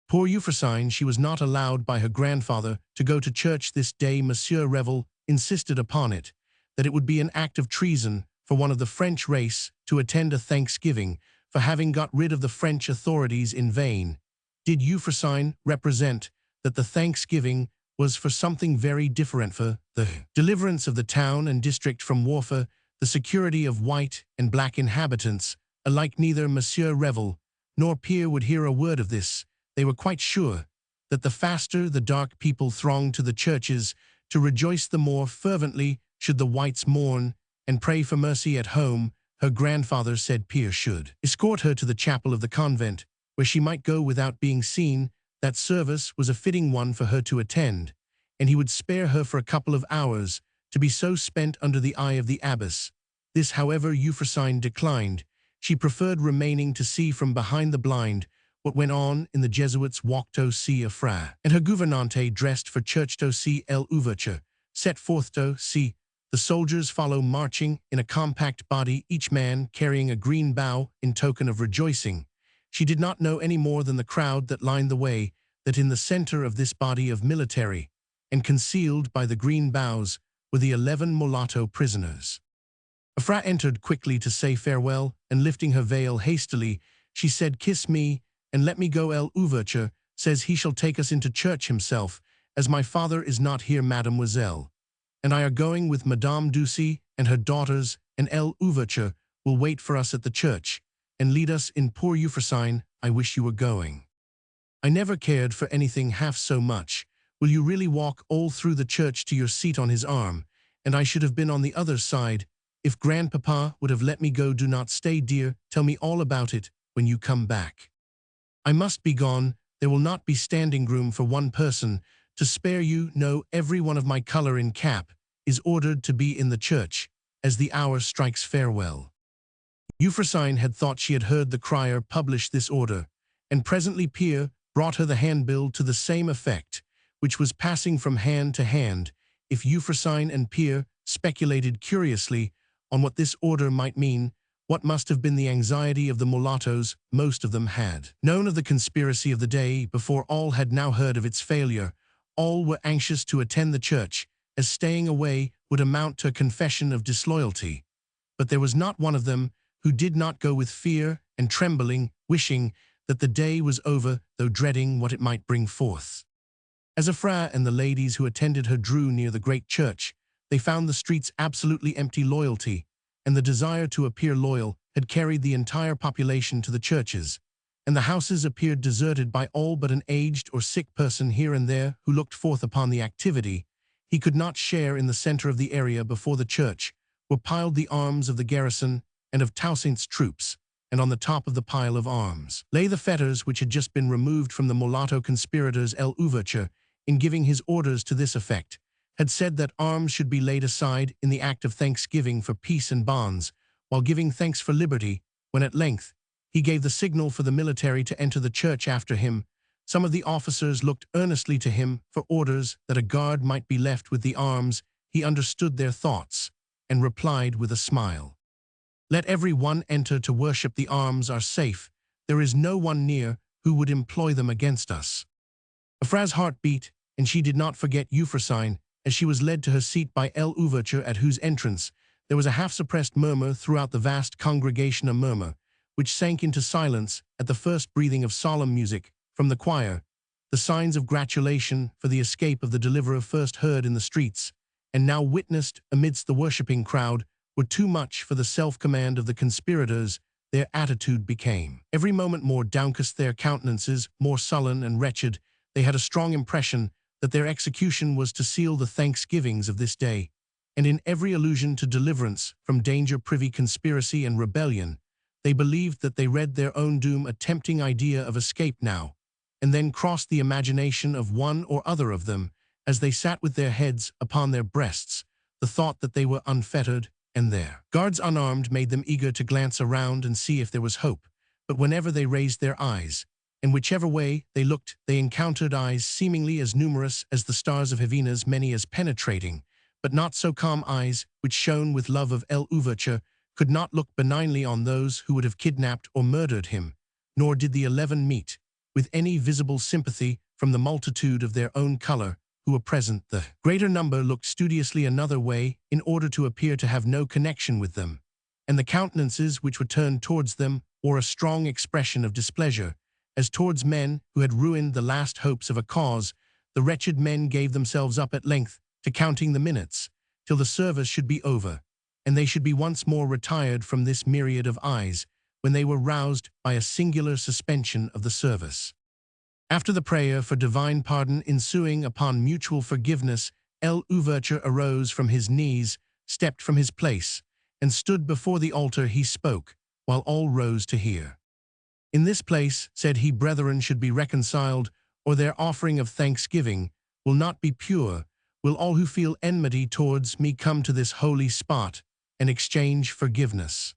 Poor Euphrosyne, she was not allowed by her grandfather to go to church this day. Monsieur Revel insisted upon it, that it would be an act of treason for one of the French race to attend a thanksgiving for having got rid of the French authorities in vain. did Euphrosyne represent that the thanksgiving was for something very different, for the deliverance of the town and district from warfare, the security of white and black inhabitants. Alike neither Monsieur Revel nor Pierre would hear a word of this. They were quite sure that the faster the dark people thronged to the churches to rejoice, the more fervently should the whites mourn and pray for mercy at home. Her grandfather said Pierre should escort her to the chapel of the convent, where she might go without being seen. That service was a fitting one for her to attend, and he would spare her for a couple of hours, to be so spent under the eye of the abbess. This, however, Euphrosyne declined. She preferred remaining to see from behind the blind what went on in the Jesuits' walk to see a fra, and her gouvernante, dressed for church to see l'ouverture, set forth to see the soldiers follow, marching in a compact body, each man carrying a green bough in token of rejoicing. She did not know any more than the crowd that lined the way that in the center of this body of military, and concealed by the green boughs, were the 11 mulatto prisoners. A fra entered quickly to say farewell, and lifting her veil hastily, she said, "Kiss me, and let me go. L'ouverture says he shall take us into church himself, as my father is not here. Mademoiselle and I are going with Madame Ducy and her daughters, and l'ouverture will wait for us at the church, and lead us in. Poor Euphrosyne, I wish you were going. I never cared for anything half so much. Will you really walk all through the church to your seat on his arm? And I should have been on the other side, if grandpapa would have let me go. Do not stay, dear. Tell me all about it when you come back. I must be gone. There will not be standing room for one person to spare you. No, every one of my color in cap is ordered to be in the church as the hour strikes. Farewell." Euphrosyne had thought she had heard the crier publish this order, and presently Pierre brought her the handbill to the same effect, which was passing from hand to hand. If Euphrosyne and Pierre speculated curiously on what this order might mean, what must have been the anxiety of the mulattoes. Most of them had known of the conspiracy of the day before. All had now heard of its failure. All were anxious to attend the church, as staying away would amount to a confession of disloyalty. But there was not one of them who did not go with fear and trembling, wishing that the day was over, though dreading what it might bring forth. As a fra and the ladies who attended her drew near the great church, they found the streets absolutely empty. Loyalty and the desire to appear loyal had carried the entire population to the churches, and the houses appeared deserted by all but an aged or sick person here and there who looked forth upon the activity. He could not share. In the center of the area before the church were piled the arms of the garrison and of Toussaint's troops, and on the top of the pile of arms lay the fetters which had just been removed from the mulatto conspirators. L'ouverture, in giving his orders to this effect, had said that arms should be laid aside in the act of thanksgiving for peace and bonds, while giving thanks for liberty. When at length he gave the signal for the military to enter the church after him, some of the officers looked earnestly to him for orders that a guard might be left with the arms. He understood their thoughts, and replied with a smile, "Let every one enter to worship. The arms are safe. There is no one near who would employ them against us." A fra's heart beat, and she did not forget Euphrosyne as she was led to her seat by l'ouverture, at whose entrance there was a half-suppressed murmur throughout the vast congregation, a murmur which sank into silence at the first breathing of solemn music from the choir. The signs of gratulation for the escape of the deliverer, first heard in the streets and now witnessed amidst the worshipping crowd, were too much for the self-command of the conspirators. Their attitude became every moment more downcast, their countenances more sullen and wretched. They had a strong impression that their execution was to seal the thanksgivings of this day, and in every allusion to deliverance from danger, privy conspiracy, and rebellion, they believed that they read their own doom. A tempting idea of escape now and then crossed the imagination of one or other of them as they sat with their heads upon their breasts. The thought that they were unfettered and their guards unarmed made them eager to glance around and see if there was hope. But whenever they raised their eyes, and whichever way they looked, they encountered eyes seemingly as numerous as the stars of heaven, as many as penetrating, but not so calm eyes, which shone with love of l'ouverture, could not look benignly on those who would have kidnapped or murdered him. Nor did the 11 meet with any visible sympathy from the multitude of their own color who were present. The greater number looked studiously another way in order to appear to have no connection with them, and the countenances which were turned towards them wore a strong expression of displeasure, as towards men who had ruined the last hopes of a cause, the wretched men gave themselves up at length to counting the minutes, till the service should be over, and they should be once more retired from this myriad of eyes, when they were roused by a singular suspension of the service. After the prayer for divine pardon ensuing upon mutual forgiveness, L'Ouverture arose from his knees, stepped from his place, and stood before the altar. He spoke, while all rose to hear. In this place, said he, brethren should be reconciled, or their offering of thanksgiving will not be pure. Will all who feel enmity towards me come to this holy spot and exchange forgiveness?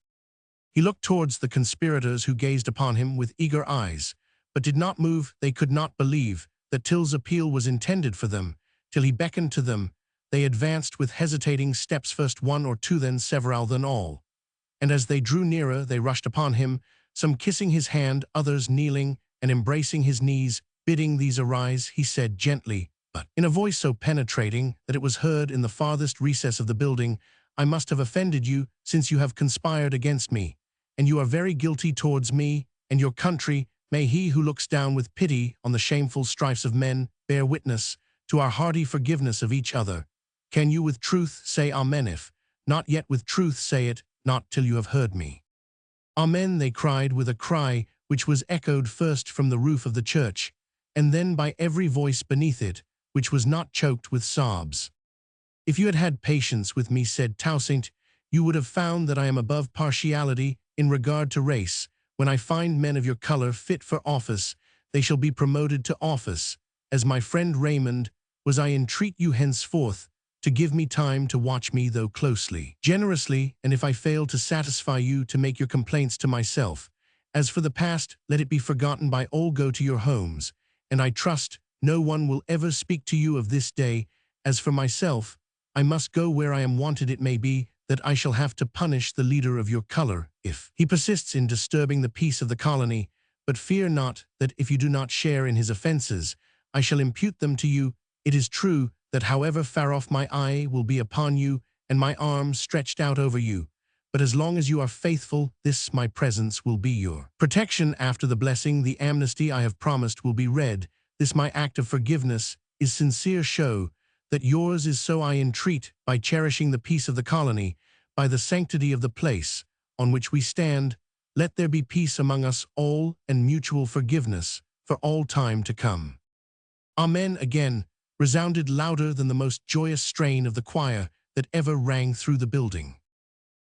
He looked towards the conspirators who gazed upon him with eager eyes, but did not move. They could not believe that Till's appeal was intended for them. Till he beckoned to them, they advanced with hesitating steps, first one or two, then several, then all. And as they drew nearer, they rushed upon him, some kissing his hand, others kneeling and embracing his knees. Bidding these arise, he said gently, but in a voice so penetrating that it was heard in the farthest recess of the building, I must have offended you, since you have conspired against me, and you are very guilty towards me and your country. May he who looks down with pity on the shameful strifes of men bear witness to our hearty forgiveness of each other. Can you with truth say Amen? If not yet with truth, say it not till you have heard me. Amen, they cried with a cry which was echoed first from the roof of the church, and then by every voice beneath it, which was not choked with sobs. If you had had patience with me, said Toussaint, you would have found that I am above partiality in regard to race. When I find men of your color fit for office, they shall be promoted to office. As my friend Raymond was, I entreat you henceforth to give me time to watch me, though closely, generously, and if I fail to satisfy you, to make your complaints to myself. As for the past, let it be forgotten by all. Go to your homes, and I trust no one will ever speak to you of this day. As for myself, I must go where I am wanted. It may be that I shall have to punish the leader of your color if he persists in disturbing the peace of the colony, but fear not that if you do not share in his offenses, I shall impute them to you. It is true that however far off, my eye will be upon you and my arm stretched out over you, but as long as you are faithful, this my presence will be your protection. After the blessing, the amnesty I have promised will be read. This my act of forgiveness is sincere show that yours is so. I entreat, by cherishing the peace of the colony, by the sanctity of the place on which we stand, let there be peace among us all and mutual forgiveness for all time to come. Amen again resounded louder than the most joyous strain of the choir that ever rang through the building.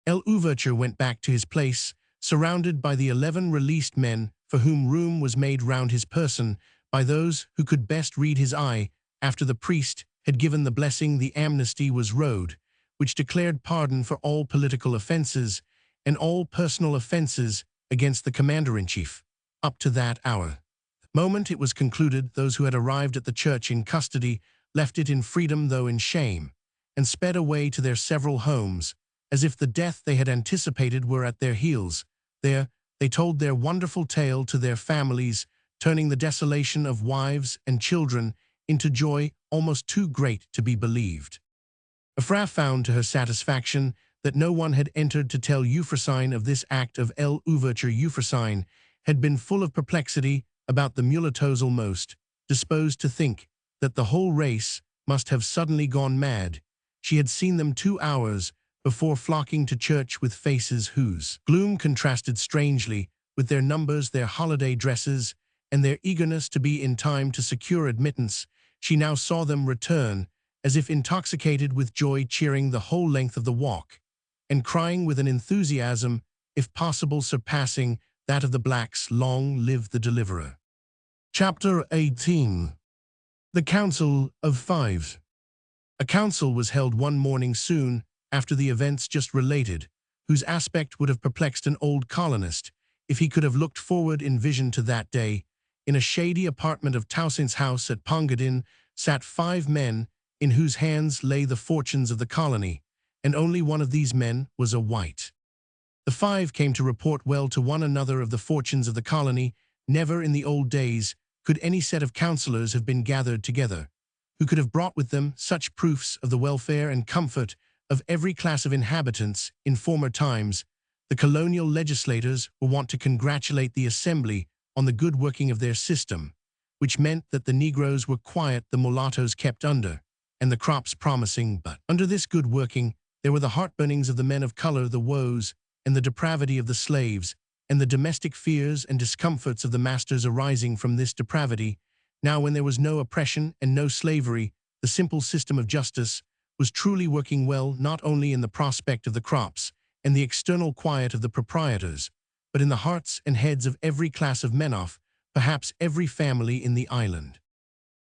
L'Ouverture went back to his place, surrounded by the 11 released men for whom room was made round his person by those who could best read his eye. After the priest had given the blessing, the amnesty was read, which declared pardon for all political offenses and all personal offenses against the commander-in-chief. Up to that hour, moment it was concluded, those who had arrived at the church in custody left it in freedom though in shame, and sped away to their several homes, as if the death they had anticipated were at their heels. There they told their wonderful tale to their families, turning the desolation of wives and children into joy almost too great to be believed. Afra found to her satisfaction that no one had entered to tell Euphrosyne of this act of L'Ouverture. Euphrosyne had been full of perplexity about the mulattoes, almost disposed to think that the whole race must have suddenly gone mad. She had seen them 2 hours before flocking to church with faces whose gloom contrasted strangely with their numbers, their holiday dresses, and their eagerness to be in time to secure admittance. She now saw them return, as if intoxicated with joy, cheering the whole length of the walk, and crying with an enthusiasm, if possible surpassing that of the blacks, "Long live the deliverer." Chapter 18. The Council of Fives. A council was held one morning soon after the events just related, whose aspect would have perplexed an old colonist if he could have looked forward in vision to that day. In a shady apartment of Toussaint's house at Pongadin sat 5 men in whose hands lay the fortunes of the colony, and only one of these men was a white. The 5 came to report well to one another of the fortunes of the colony. Never in the old days could any set of councillors have been gathered together who could have brought with them such proofs of the welfare and comfort of every class of inhabitants. In former times, the colonial legislators were wont to congratulate the assembly on the good working of their system, which meant that the Negroes were quiet, the mulattoes kept under, and the crops promising. But under this good working, there were the heartburnings of the men of color, the woes and the depravity of the slaves, and the domestic fears and discomforts of the masters arising from this depravity. Now, when there was no oppression and no slavery, the simple system of justice was truly working well, not only in the prospect of the crops and the external quiet of the proprietors, but in the hearts and heads of every class of men, of perhaps every family in the island.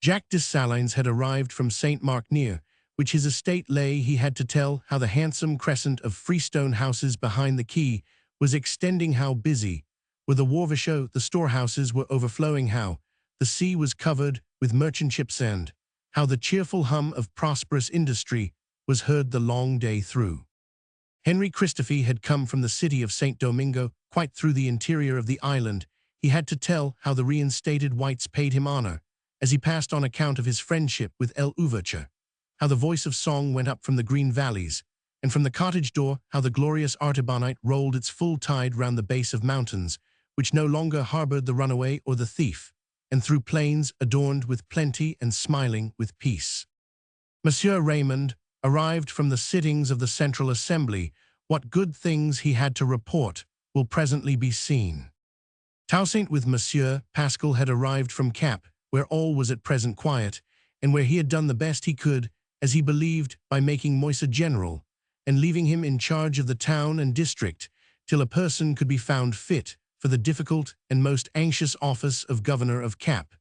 Jacques Dessalines had arrived from Saint Martineau, which his estate lay. He had to tell how the handsome crescent of freestone houses behind the quay was extending, how busy were the wharvishow, the storehouses were overflowing, how the sea was covered with merchant ships, and how the cheerful hum of prosperous industry was heard the long day through. Henry Christophe had come from the city of St. Domingo, quite through the interior of the island. He had to tell how the reinstated whites paid him honor as he passed on account of his friendship with l'Ouverture, how the voice of song went up from the green valleys, and from the cottage door how the glorious Artibonite rolled its full tide round the base of mountains, which no longer harbored the runaway or the thief, and through plains adorned with plenty and smiling with peace. Monsieur Raymond arrived from the sittings of the Central Assembly. What good things he had to report will presently be seen. Toussaint with Monsieur Pascal had arrived from Cap, where all was at present quiet, and where he had done the best he could, as he believed, by making Moise general, and leaving him in charge of the town and district, till a person could be found fit for the difficult and most anxious office of governor of Cap.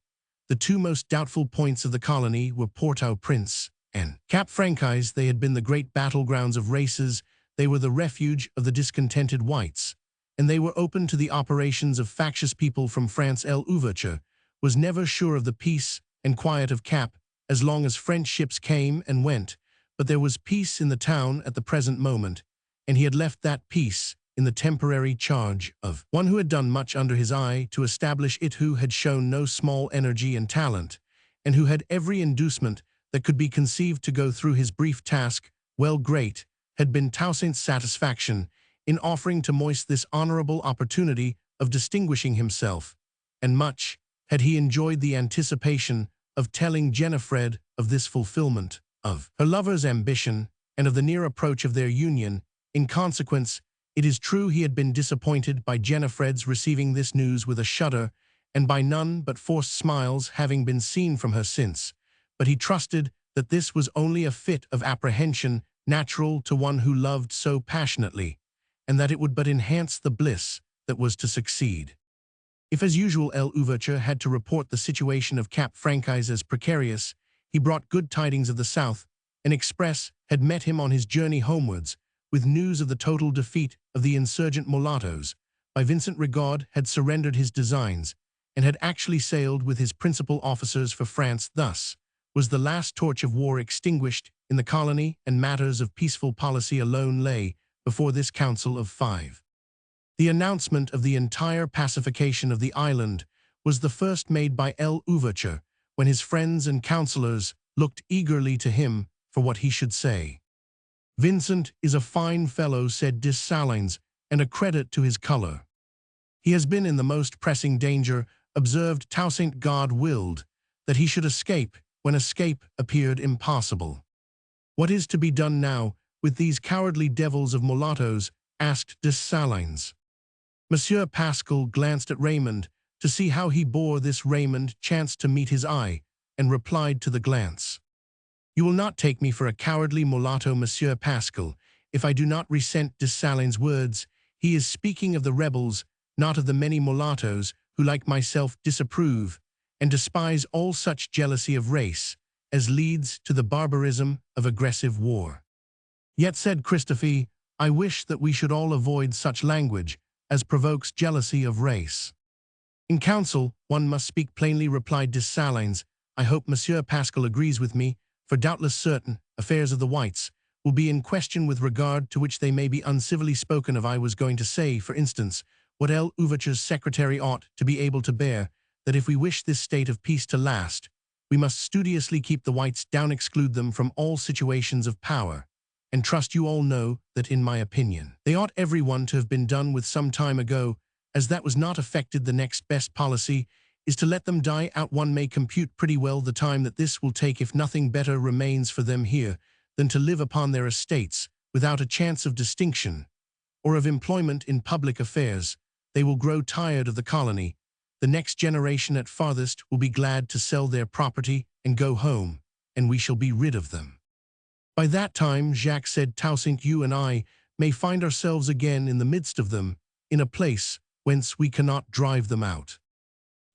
The two most doubtful points of the colony were Port-au-Prince and Cap Francaise. They had been the great battlegrounds of races, they were the refuge of the discontented whites, and they were open to the operations of factious people from France. L'Ouverture was never sure of the peace and quiet of Cap as long as French ships came and went, but there was peace in the town at the present moment, and he had left that peace in the temporary charge of one who had done much under his eye to establish it, who had shown no small energy and talent, and who had every inducement that could be conceived to go through his brief task well. Great had been Toussaint's satisfaction in offering to Moise this honorable opportunity of distinguishing himself, and much had he enjoyed the anticipation of telling Jennifer of this fulfillment of her lover's ambition and of the near approach of their union. In consequence, it is true he had been disappointed by Jennifer's receiving this news with a shudder, and by none but forced smiles having been seen from her since, but he trusted that this was only a fit of apprehension natural to one who loved so passionately, and that it would but enhance the bliss that was to succeed. If, as usual, l'Ouverture had to report the situation of Cap Francaise as precarious, he brought good tidings of the south. An express had met him on his journey homewards, with news of the total defeat of the insurgent mulattoes. By Vincent Rigaud had surrendered his designs, and had actually sailed with his principal officers for France. Thus was the last torch of war extinguished in the colony, and matters of peaceful policy alone lay before this Council of Five. The announcement of the entire pacification of the island was the first made by l'Ouverture, when his friends and councillors looked eagerly to him for what he should say. "Vincent is a fine fellow," said Dessalines, "and a credit to his color." "He has been in the most pressing danger," observed Toussaint. "God willed that he should escape when escape appeared impossible." "What is to be done now with these cowardly devils of mulattoes?" asked Dessalines. Monsieur Pascal glanced at Raymond to see how he bore this. Raymond chanced to meet his eye, and replied to the glance, "You will not take me for a cowardly mulatto, Monsieur Pascal, if I do not resent Dessalines' words. He is speaking of the rebels, not of the many mulattoes who, like myself, disapprove and despise all such jealousy of race as leads to the barbarism of aggressive war." "Yet," said Christophe, "I wish that we should all avoid such language as provokes jealousy of race." "In council, one must speak plainly," replied Dessalines. "I hope Monsieur Pascal agrees with me, for doubtless certain affairs of the whites will be in question with regard to which they may be uncivilly spoken of. I was going to say, for instance, what l'Ouverture's secretary ought to be able to bear, that if we wish this state of peace to last, we must studiously keep the whites down, exclude them from all situations of power, and trust you all know that, in my opinion, they ought every one to have been done with some time ago. as that was not affected. The next best policy is to let them die out. One may compute pretty well the time that this will take if nothing better remains for them here than to live upon their estates without a chance of distinction or of employment in public affairs. They will grow tired of the colony. The next generation at farthest will be glad to sell their property and go home, and we shall be rid of them. By that time, Jacques said, Toussaint, you and I may find ourselves again in the midst of them, in a place whence we cannot drive them out.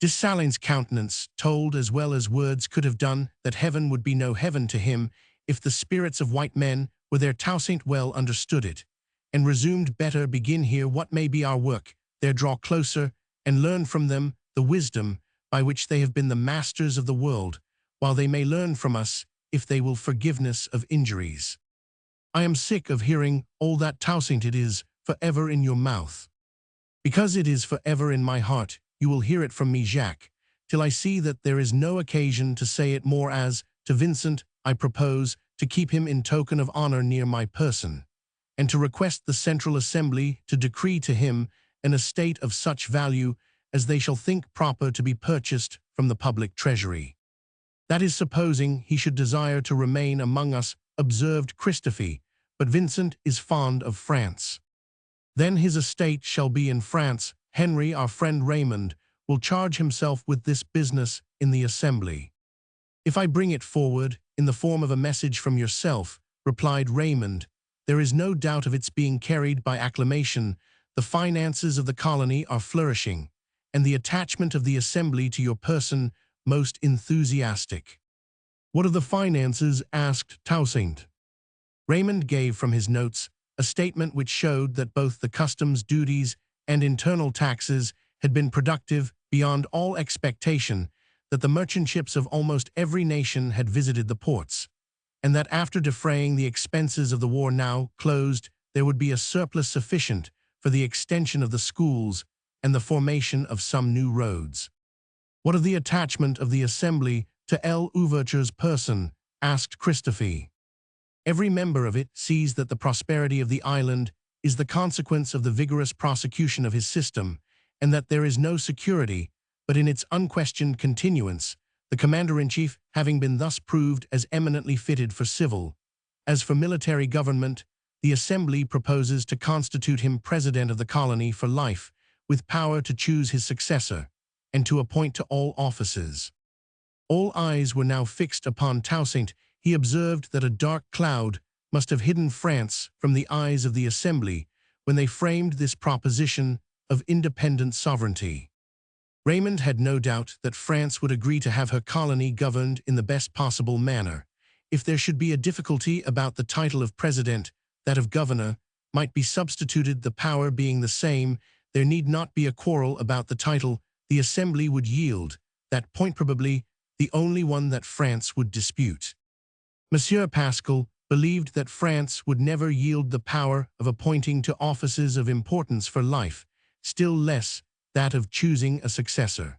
Dessalines' countenance told as well as words could have done that heaven would be no heaven to him if the spirits of white men were there. Toussaint well understood it, and resumed, better begin here. What may be our work there? Draw closer and learn from them the wisdom by which they have been the masters of the world, while they may learn from us, if they will, forgiveness of injuries. I am sick of hearing all that, Toussaint. It is forever in your mouth. Because it is forever in my heart, you will hear it from me, Jacques, till I see that there is no occasion to say it more. As to Vincent, I propose to keep him in token of honor near my person, and to request the Central Assembly to decree to him an estate of such value as they shall think proper to be purchased from the public treasury. That is supposing he should desire to remain among us, observed Christophe, but Vincent is fond of France. Then his estate shall be in France. Henry, our friend Raymond, will charge himself with this business in the Assembly. If I bring it forward in the form of a message from yourself, replied Raymond, there is no doubt of its being carried by acclamation. The finances of the colony are flourishing, and the attachment of the Assembly to your person most enthusiastic. What of the finances? Asked Toussaint. Raymond gave from his notes a statement which showed that both the customs duties and internal taxes had been productive beyond all expectation, that the merchant ships of almost every nation had visited the ports, and that after defraying the expenses of the war now closed, there would be a surplus sufficient for the extension of the schools and the formation of some new roads. What of the attachment of the Assembly to Louverture's person? Asked Christophe. Every member of it sees that the prosperity of the island is the consequence of the vigorous prosecution of his system, and that there is no security but in its unquestioned continuance, the commander-in-chief having been thus proved as eminently fitted for civil. As for military government, the Assembly proposes to constitute him president of the colony for life, with power to choose his successor, and to appoint to all offices. All eyes were now fixed upon Toussaint. He observed that a dark cloud must have hidden France from the eyes of the Assembly when they framed this proposition of independent sovereignty. Raymond had no doubt that France would agree to have her colony governed in the best possible manner. If there should be a difficulty about the title of president, that of governor might be substituted. The power being the same, there need not be a quarrel about the title. The Assembly would yield that point, probably the only one that France would dispute. Monsieur Pascal believed that France would never yield the power of appointing to offices of importance for life, still less that of choosing a successor.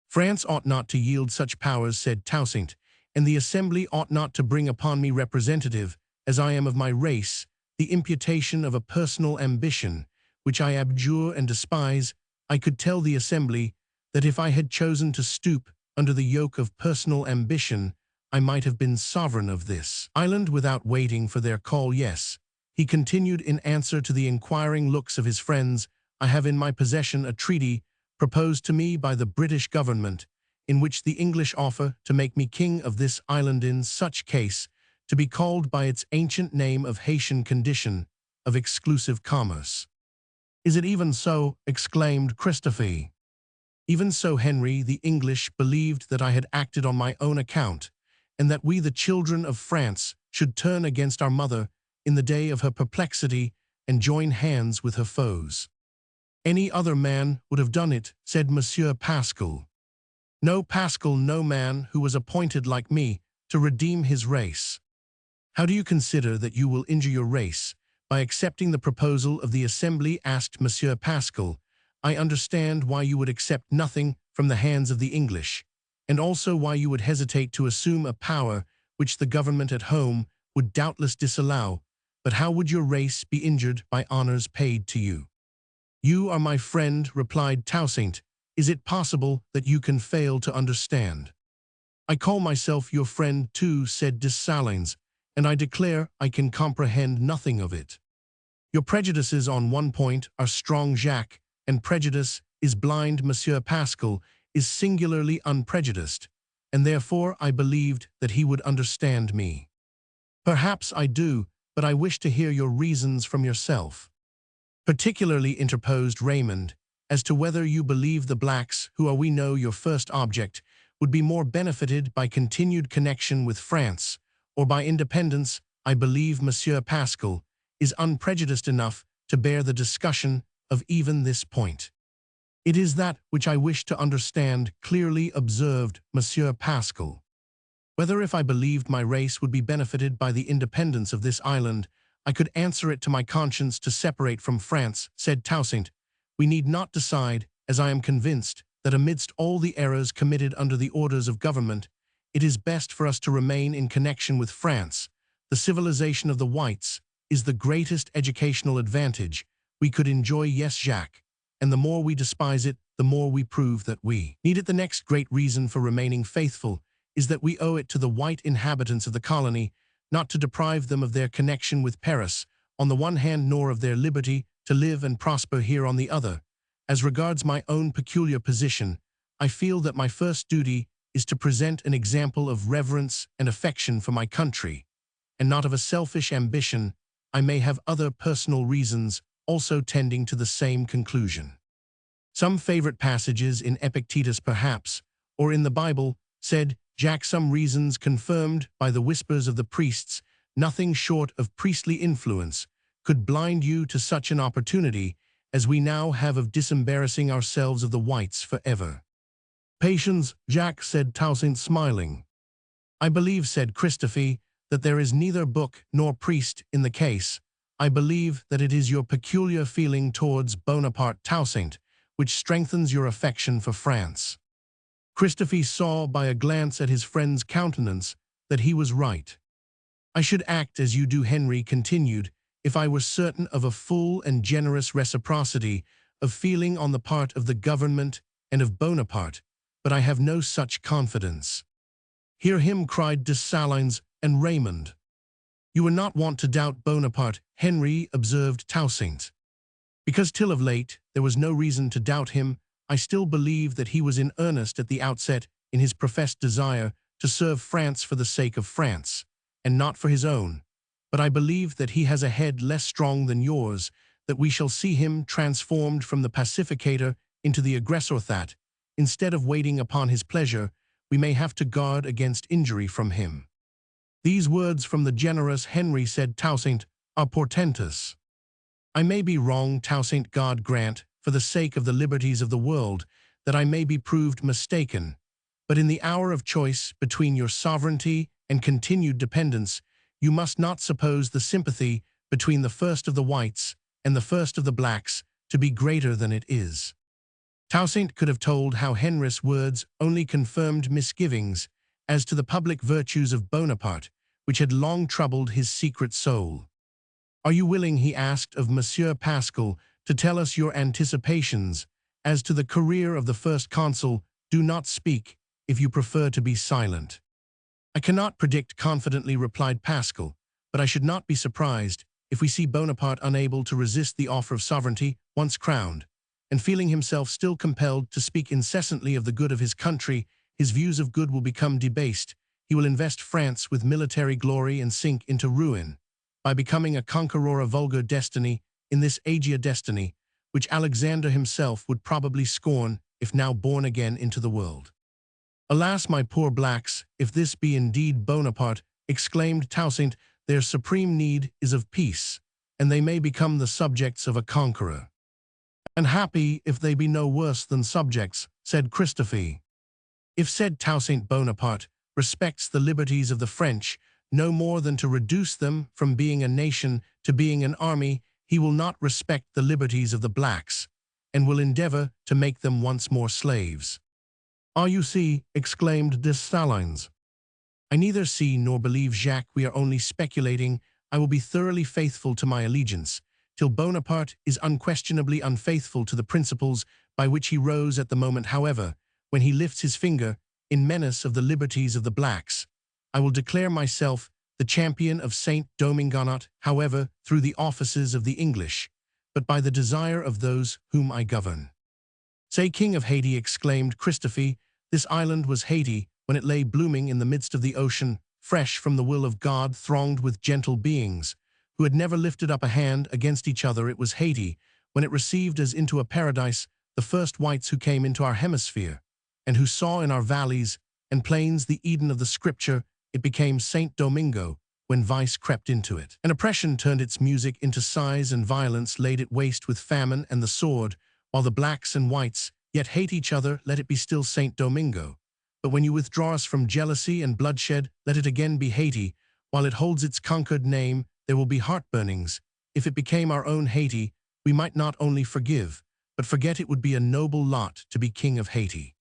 France ought not to yield such powers, said Toussaint, and the Assembly ought not to bring upon me, representative, as I am of my race, the imputation of a personal ambition, which I abjure and despise. I could tell the Assembly that if I had chosen to stoop under the yoke of personal ambition, I might have been sovereign of this island without waiting for their call. Yes, he continued in answer to the inquiring looks of his friends, I have in my possession a treaty proposed to me by the British government, in which the English offer to make me king of this island in such case, to be called by its ancient name of Haitian condition, of exclusive commerce. Is it even so? Exclaimed Christophe. Even so, Henry. The English believed that I had acted on my own account, and that we, the children of France, should turn against our mother in the day of her perplexity and join hands with her foes. Any other man would have done it, said Monsieur Pascal. No, Pascal, no man who was appointed like me to redeem his race. How do you consider that you will injure your race by accepting the proposal of the Assembly? Asked Monsieur Pascal. I understand why you would accept nothing from the hands of the English, and also why you would hesitate to assume a power which the government at home would doubtless disallow. But how would your race be injured by honors paid to you? You are my friend, replied Toussaint. Is it possible that you can fail to understand? I call myself your friend too, said Dessalines, and I declare I can comprehend nothing of it. Your prejudices on one point are strong, Jacques, and prejudice is blind. Monsieur Pascal is singularly unprejudiced, and therefore I believed that he would understand me. Perhaps I do, but I wish to hear your reasons from yourself. Particularly, interposed Raymond, as to whether you believe the blacks, who are we know your first object, would be more benefited by continued connection with France, or by independence. I believe Monsieur Pascal is unprejudiced enough to bear the discussion of even this point. It is that which I wish to understand, clearly observed Monsieur Pascal. Whether if I believed my race would be benefited by the independence of this island, I could answer it to my conscience to separate from France, said Toussaint. We need not decide, as I am convinced, that amidst all the errors committed under the orders of government, it is best for us to remain in connection with France. The civilization of the whites is the greatest educational advantage we could enjoy, yes, Jacques, and the more we despise it, the more we prove that we need it. The next great reason for remaining faithful is that we owe it to the white inhabitants of the colony not to deprive them of their connection with Paris, on the one hand, nor of their liberty to live and prosper here on the other. As regards my own peculiar position, I feel that my first duty is to present an example of reverence and affection for my country, and not of a selfish ambition. I may have other personal reasons also tending to the same conclusion. Some favorite passages in Epictetus perhaps, or in the Bible, said Jacques, some reasons confirmed by the whispers of the priests, nothing short of priestly influence, could blind you to such an opportunity as we now have of disembarrassing ourselves of the whites forever. Patience, Jacques, said Toussaint, smiling. I believe, said Christophe, that there is neither book nor priest in the case. I believe that it is your peculiar feeling towards Bonaparte, Toussaint, which strengthens your affection for France. Christophe saw by a glance at his friend's countenance that he was right. I should act as you do, Henry continued, if I were certain of a full and generous reciprocity of feeling on the part of the government and of Bonaparte, but I have no such confidence. Hear him, cried Dessalines and Raymond. You were not wont to doubt Bonaparte, Henry, observed Toussaint. Because till of late there was no reason to doubt him, I still believe that he was in earnest at the outset in his professed desire to serve France for the sake of France, and not for his own. But I believe that he has a head less strong than yours, that we shall see him transformed from the pacificator into the aggressor, that, instead of waiting upon his pleasure, we may have to guard against injury from him. These words from the generous Henry, said Toussaint, are portentous. I may be wrong, Toussaint. God grant, for the sake of the liberties of the world, that I may be proved mistaken. But in the hour of choice between your sovereignty and continued dependence, you must not suppose the sympathy between the first of the whites and the first of the blacks to be greater than it is. Toussaint could have told how Henry's words only confirmed misgivings as to the public virtues of Bonaparte, which had long troubled his secret soul. Are you willing, he asked of Monsieur Pascal, to tell us your anticipations as to the career of the first consul? Do not speak, if you prefer to be silent. I cannot predict confidently, replied Pascal, but I should not be surprised if we see Bonaparte unable to resist the offer of sovereignty once crowned, and feeling himself still compelled to speak incessantly of the good of his country, his views of good will become debased. He will invest France with military glory and sink into ruin, by becoming a conqueror of vulgar destiny in this agia destiny, which Alexander himself would probably scorn if now born again into the world. Alas, my poor blacks, if this be indeed Bonaparte, exclaimed Toussaint, their supreme need is of peace, and they may become the subjects of a conqueror. And happy if they be no worse than subjects, said Christophe. If, said Toussaint, Bonaparte respects the liberties of the French no more than to reduce them from being a nation to being an army, he will not respect the liberties of the blacks, and will endeavor to make them once more slaves. Ah, you see, exclaimed Dessalines. I neither see nor believe, Jacques, we are only speculating. I will be thoroughly faithful to my allegiance, till Bonaparte is unquestionably unfaithful to the principles by which he rose at the moment. However, when he lifts his finger in menace of the liberties of the blacks, I will declare myself the champion of Saint Domingue, not, however, through the offices of the English, but by the desire of those whom I govern. Say, King of Haiti, exclaimed Christophe, this island was Haiti when it lay blooming in the midst of the ocean, fresh from the will of God, thronged with gentle beings, who had never lifted up a hand against each other. It was Haiti when it received as into a paradise the first whites who came into our hemisphere, and who saw in our valleys and plains the Eden of the Scripture. It became Saint Domingo when vice crept into it, and oppression turned its music into sighs, and violence laid it waste with famine and the sword, while the blacks and whites yet hate each other. Let it be still Saint Domingo. But when you withdraw us from jealousy and bloodshed, let it again be Haiti. While it holds its conquered name, there will be heartburnings. If it became our own Haiti, we might not only forgive, but forget. It would be a noble lot to be King of Haiti.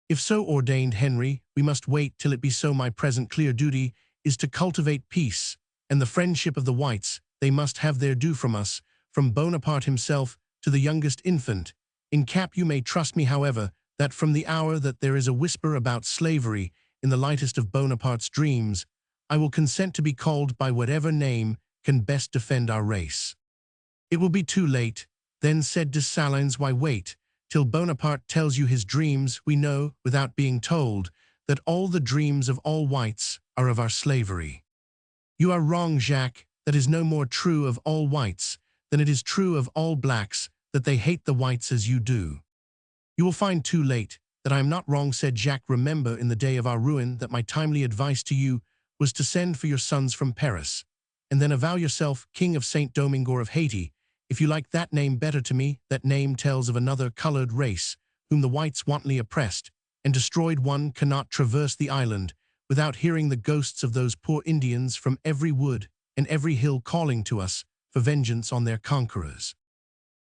If so ordained Henry, we must wait till it be so. My present clear duty is to cultivate peace and the friendship of the whites. They must have their due from us, from Bonaparte himself to the youngest infant. In cap, you may trust me, however, that from the hour that there is a whisper about slavery in the lightest of Bonaparte's dreams, I will consent to be called by whatever name can best defend our race. It will be too late, then, said Dessalines. Why wait till Bonaparte tells you his dreams? We know, without being told, that all the dreams of all whites are of our slavery. You are wrong, Jacques. That is no more true of all whites than it is true of all blacks, that they hate the whites as you do. You will find too late that I am not wrong, said Jacques. Remember in the day of our ruin that my timely advice to you was to send for your sons from Paris, and then avow yourself King of Saint Domingue of Haiti. If you like that name better to me, that name tells of another colored race, whom the whites wantonly oppressed and destroyed. One cannot traverse the island without hearing the ghosts of those poor Indians from every wood and every hill calling to us for vengeance on their conquerors.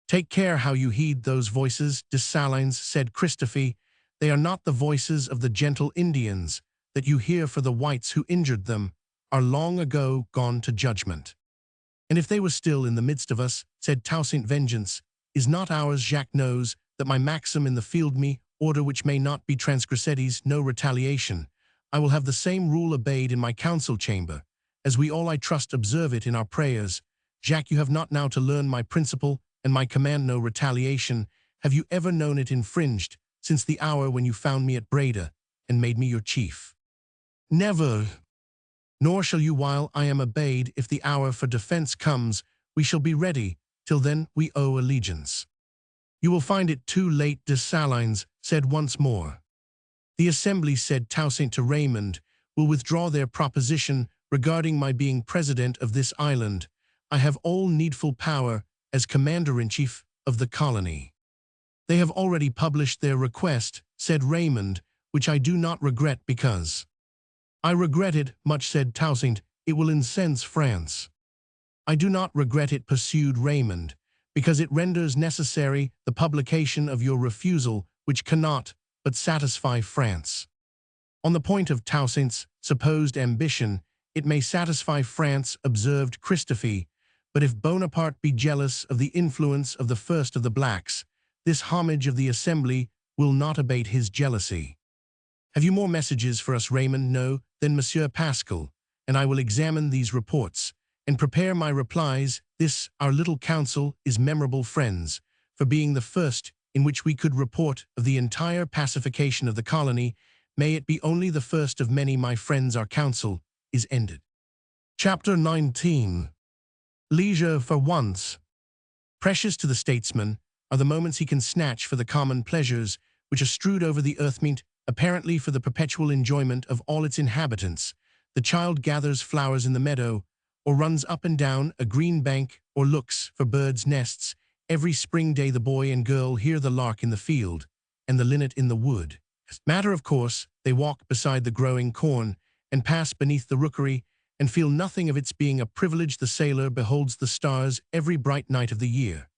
Take care how you heed those voices, Dessalines, said Christophe. They are not the voices of the gentle Indians that you hear, for the whites who injured them are long ago gone to judgment. And if they were still in the midst of us, said Toussaint, vengeance is not ours. Jacques knows that my maxim in the field, me order which may not be transgressed, no retaliation. I will have the same rule obeyed in my council chamber, as we all, I trust, observe it in our prayers. Jacques, you have not now to learn my principle and my command, no retaliation. Have you ever known it infringed since the hour when you found me at Breda and made me your chief? Never. Nor shall you while I am obeyed. If the hour for defense comes, we shall be ready. Till then, we owe allegiance. You will find it too late, Dessalines said once more. The Assembly, said Toussaint to Raymond, will withdraw their proposition regarding my being president of this island. I have all needful power as commander-in-chief of the colony. They have already published their request, said Raymond, which I do not regret because I regret it much, said Toussaint. It will incense France. I do not regret it, pursued Raymond, because it renders necessary the publication of your refusal, which cannot but satisfy France. On the point of Toussaint's supposed ambition, it may satisfy France, observed Christophe, but if Bonaparte be jealous of the influence of the first of the blacks, this homage of the Assembly will not abate his jealousy. Have you more messages for us, Raymond? No, then Monsieur Pascal, and I will examine these reports and prepare my replies. This, our little council, is memorable, friends, for being the first in which we could report of the entire pacification of the colony. May it be only the first of many, my friends. Our council is ended. Chapter 19. Leisure for once. Precious to the statesman are the moments he can snatch for the common pleasures which are strewed over the earth, meant apparently for the perpetual enjoyment of all its inhabitants. The child gathers flowers in the meadow, or runs up and down a green bank, or looks for birds' nests. Every spring day the boy and girl hear the lark in the field and the linnet in the wood. Matter of course, they walk beside the growing corn and pass beneath the rookery and feel nothing of its being a privilege. The sailor beholds the stars every bright night of the year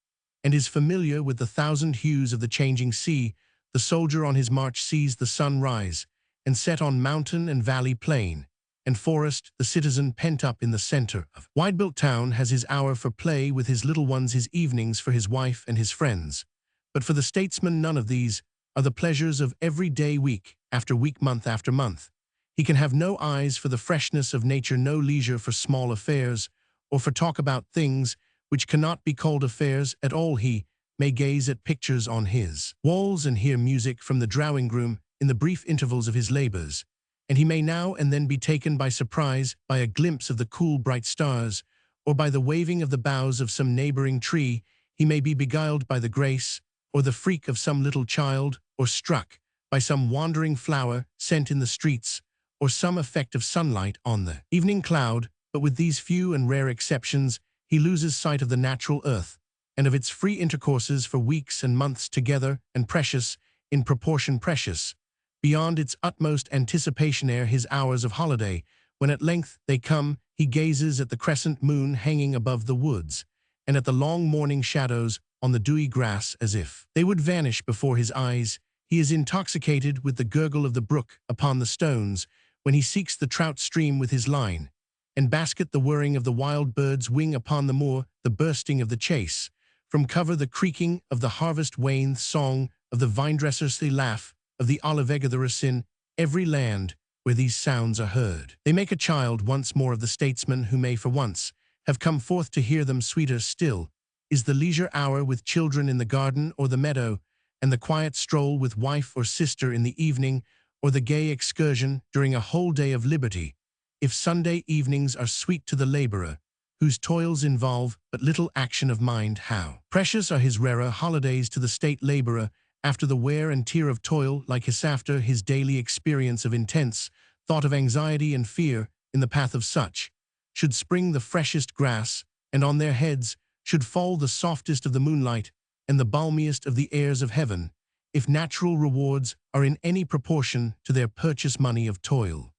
and is familiar with the thousand hues of the changing sea. The soldier on his march sees the sun rise and set on mountain and valley plain, and Forest, the citizen pent up in the center of wide-built town, has his hour for play with his little ones, his evenings for his wife and his friends. But for the statesman, none of these are the pleasures of every day, week after week, month after month. He can have no eyes for the freshness of nature, no leisure for small affairs, or for talk about things which cannot be called affairs at all. He may gaze at pictures on his walls and hear music from the drawing-room in the brief intervals of his labors, and he may now and then be taken by surprise by a glimpse of the cool, bright stars, or by the waving of the boughs of some neighboring tree. He may be beguiled by the grace or the freak of some little child, or struck by some wandering flower sent in the streets, or some effect of sunlight on the evening cloud. But with these few and rare exceptions, he loses sight of the natural earth, and of its free intercourses for weeks and months together, and precious, in proportion precious, beyond its utmost anticipation, ere his hours of holiday, when at length they come, he gazes at the crescent moon hanging above the woods, and at the long morning shadows on the dewy grass, as if they would vanish before his eyes. He is intoxicated with the gurgle of the brook upon the stones, when he seeks the trout stream with his line, and basket the whirring of the wild bird's wing upon the moor, the bursting of the chase from cover, the creaking of the harvest wain, song of the vinedresser's laugh, of the olivega, the racine. Every land where these sounds are heard, they make a child once more of the statesman who may for once have come forth to hear them. Sweeter still is the leisure hour with children in the garden or the meadow, and the quiet stroll with wife or sister in the evening, or the gay excursion during a whole day of liberty. If Sunday evenings are sweet to the laborer, whose toils involve but little action of mind, how precious are his rarer holidays to the state laborer, after the wear and tear of toil, like his after his daily experience of intense thought, of anxiety and fear. In the path of such should spring the freshest grass, and on their heads should fall the softest of the moonlight and the balmiest of the airs of heaven, if natural rewards are in any proportion to their purchase money of toil.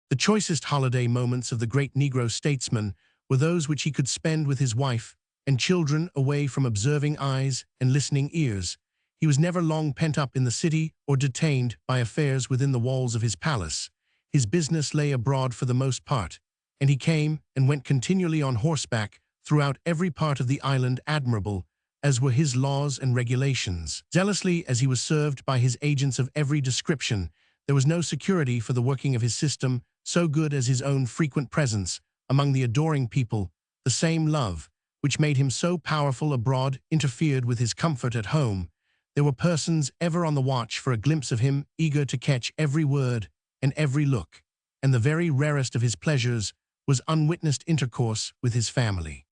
The choicest holiday moments of the great Negro statesman were those which he could spend with his wife and children, away from observing eyes and listening ears. He was never long pent up in the city or detained by affairs within the walls of his palace. His business lay abroad for the most part, and he came and went continually on horseback throughout every part of the island, admirable as were his laws and regulations. Zealously as he was served by his agents of every description, there was no security for the working of his system so good as his own frequent presence among the adoring people. The same love which made him so powerful abroad interfered with his comfort at home. There were persons ever on the watch for a glimpse of him, eager to catch every word and every look, and the very rarest of his pleasures was unwitnessed intercourse with his family.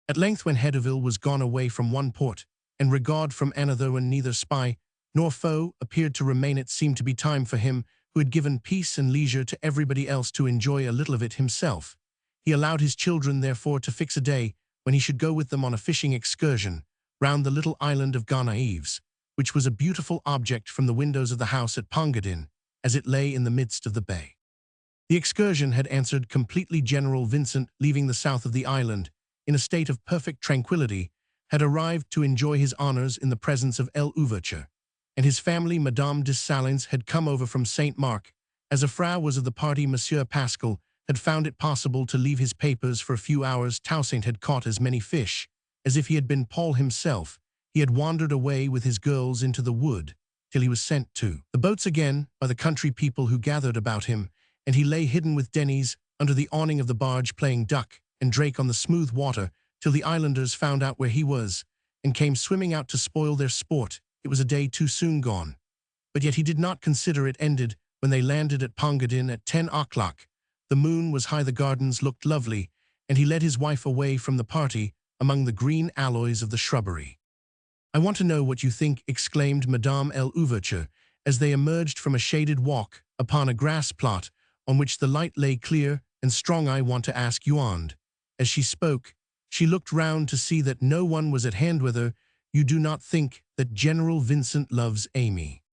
At length, when Hedeville was gone away from one port, and regard from another, and neither spy nor foe appeared to remain, it seemed to be time for him, who had given peace and leisure to everybody else, to enjoy a little of it himself. He allowed his children, therefore, to fix a day when he should go with them on a fishing excursion round the little island of Gonaives, which was a beautiful object from the windows of the house at Pongadin, as it lay in the midst of the bay. The excursion had answered completely. General Vincent, leaving the south of the island in a state of perfect tranquility, had arrived to enjoy his honors in the presence of L'Ouverture, and his family. Madame de Salins had come over from St. Mark. As a Frau was of the party, Monsieur Pascal had found it possible to leave his papers for a few hours. Toussaint had caught as many fish as if he had been Paul himself. He had wandered away with his girls into the wood till he was sent to the boats again by the country people who gathered about him, and he lay hidden with Denys under the awning of the barge, playing duck and drake on the smooth water, till the islanders found out where he was, and came swimming out to spoil their sport. It was a day too soon gone. But yet he did not consider it ended when they landed at Pongadin at 10 o'clock. The moon was high, the gardens looked lovely, and he led his wife away from the party among the green alloys of the shrubbery. "I want to know what you think," exclaimed Madame L'Ouverture, as they emerged from a shaded walk upon a grass plot on which the light lay clear and strong. "I want to ask you." And as she spoke, she looked round to see that no one was at hand with her. "You do not think that General Vincent loves Amy?"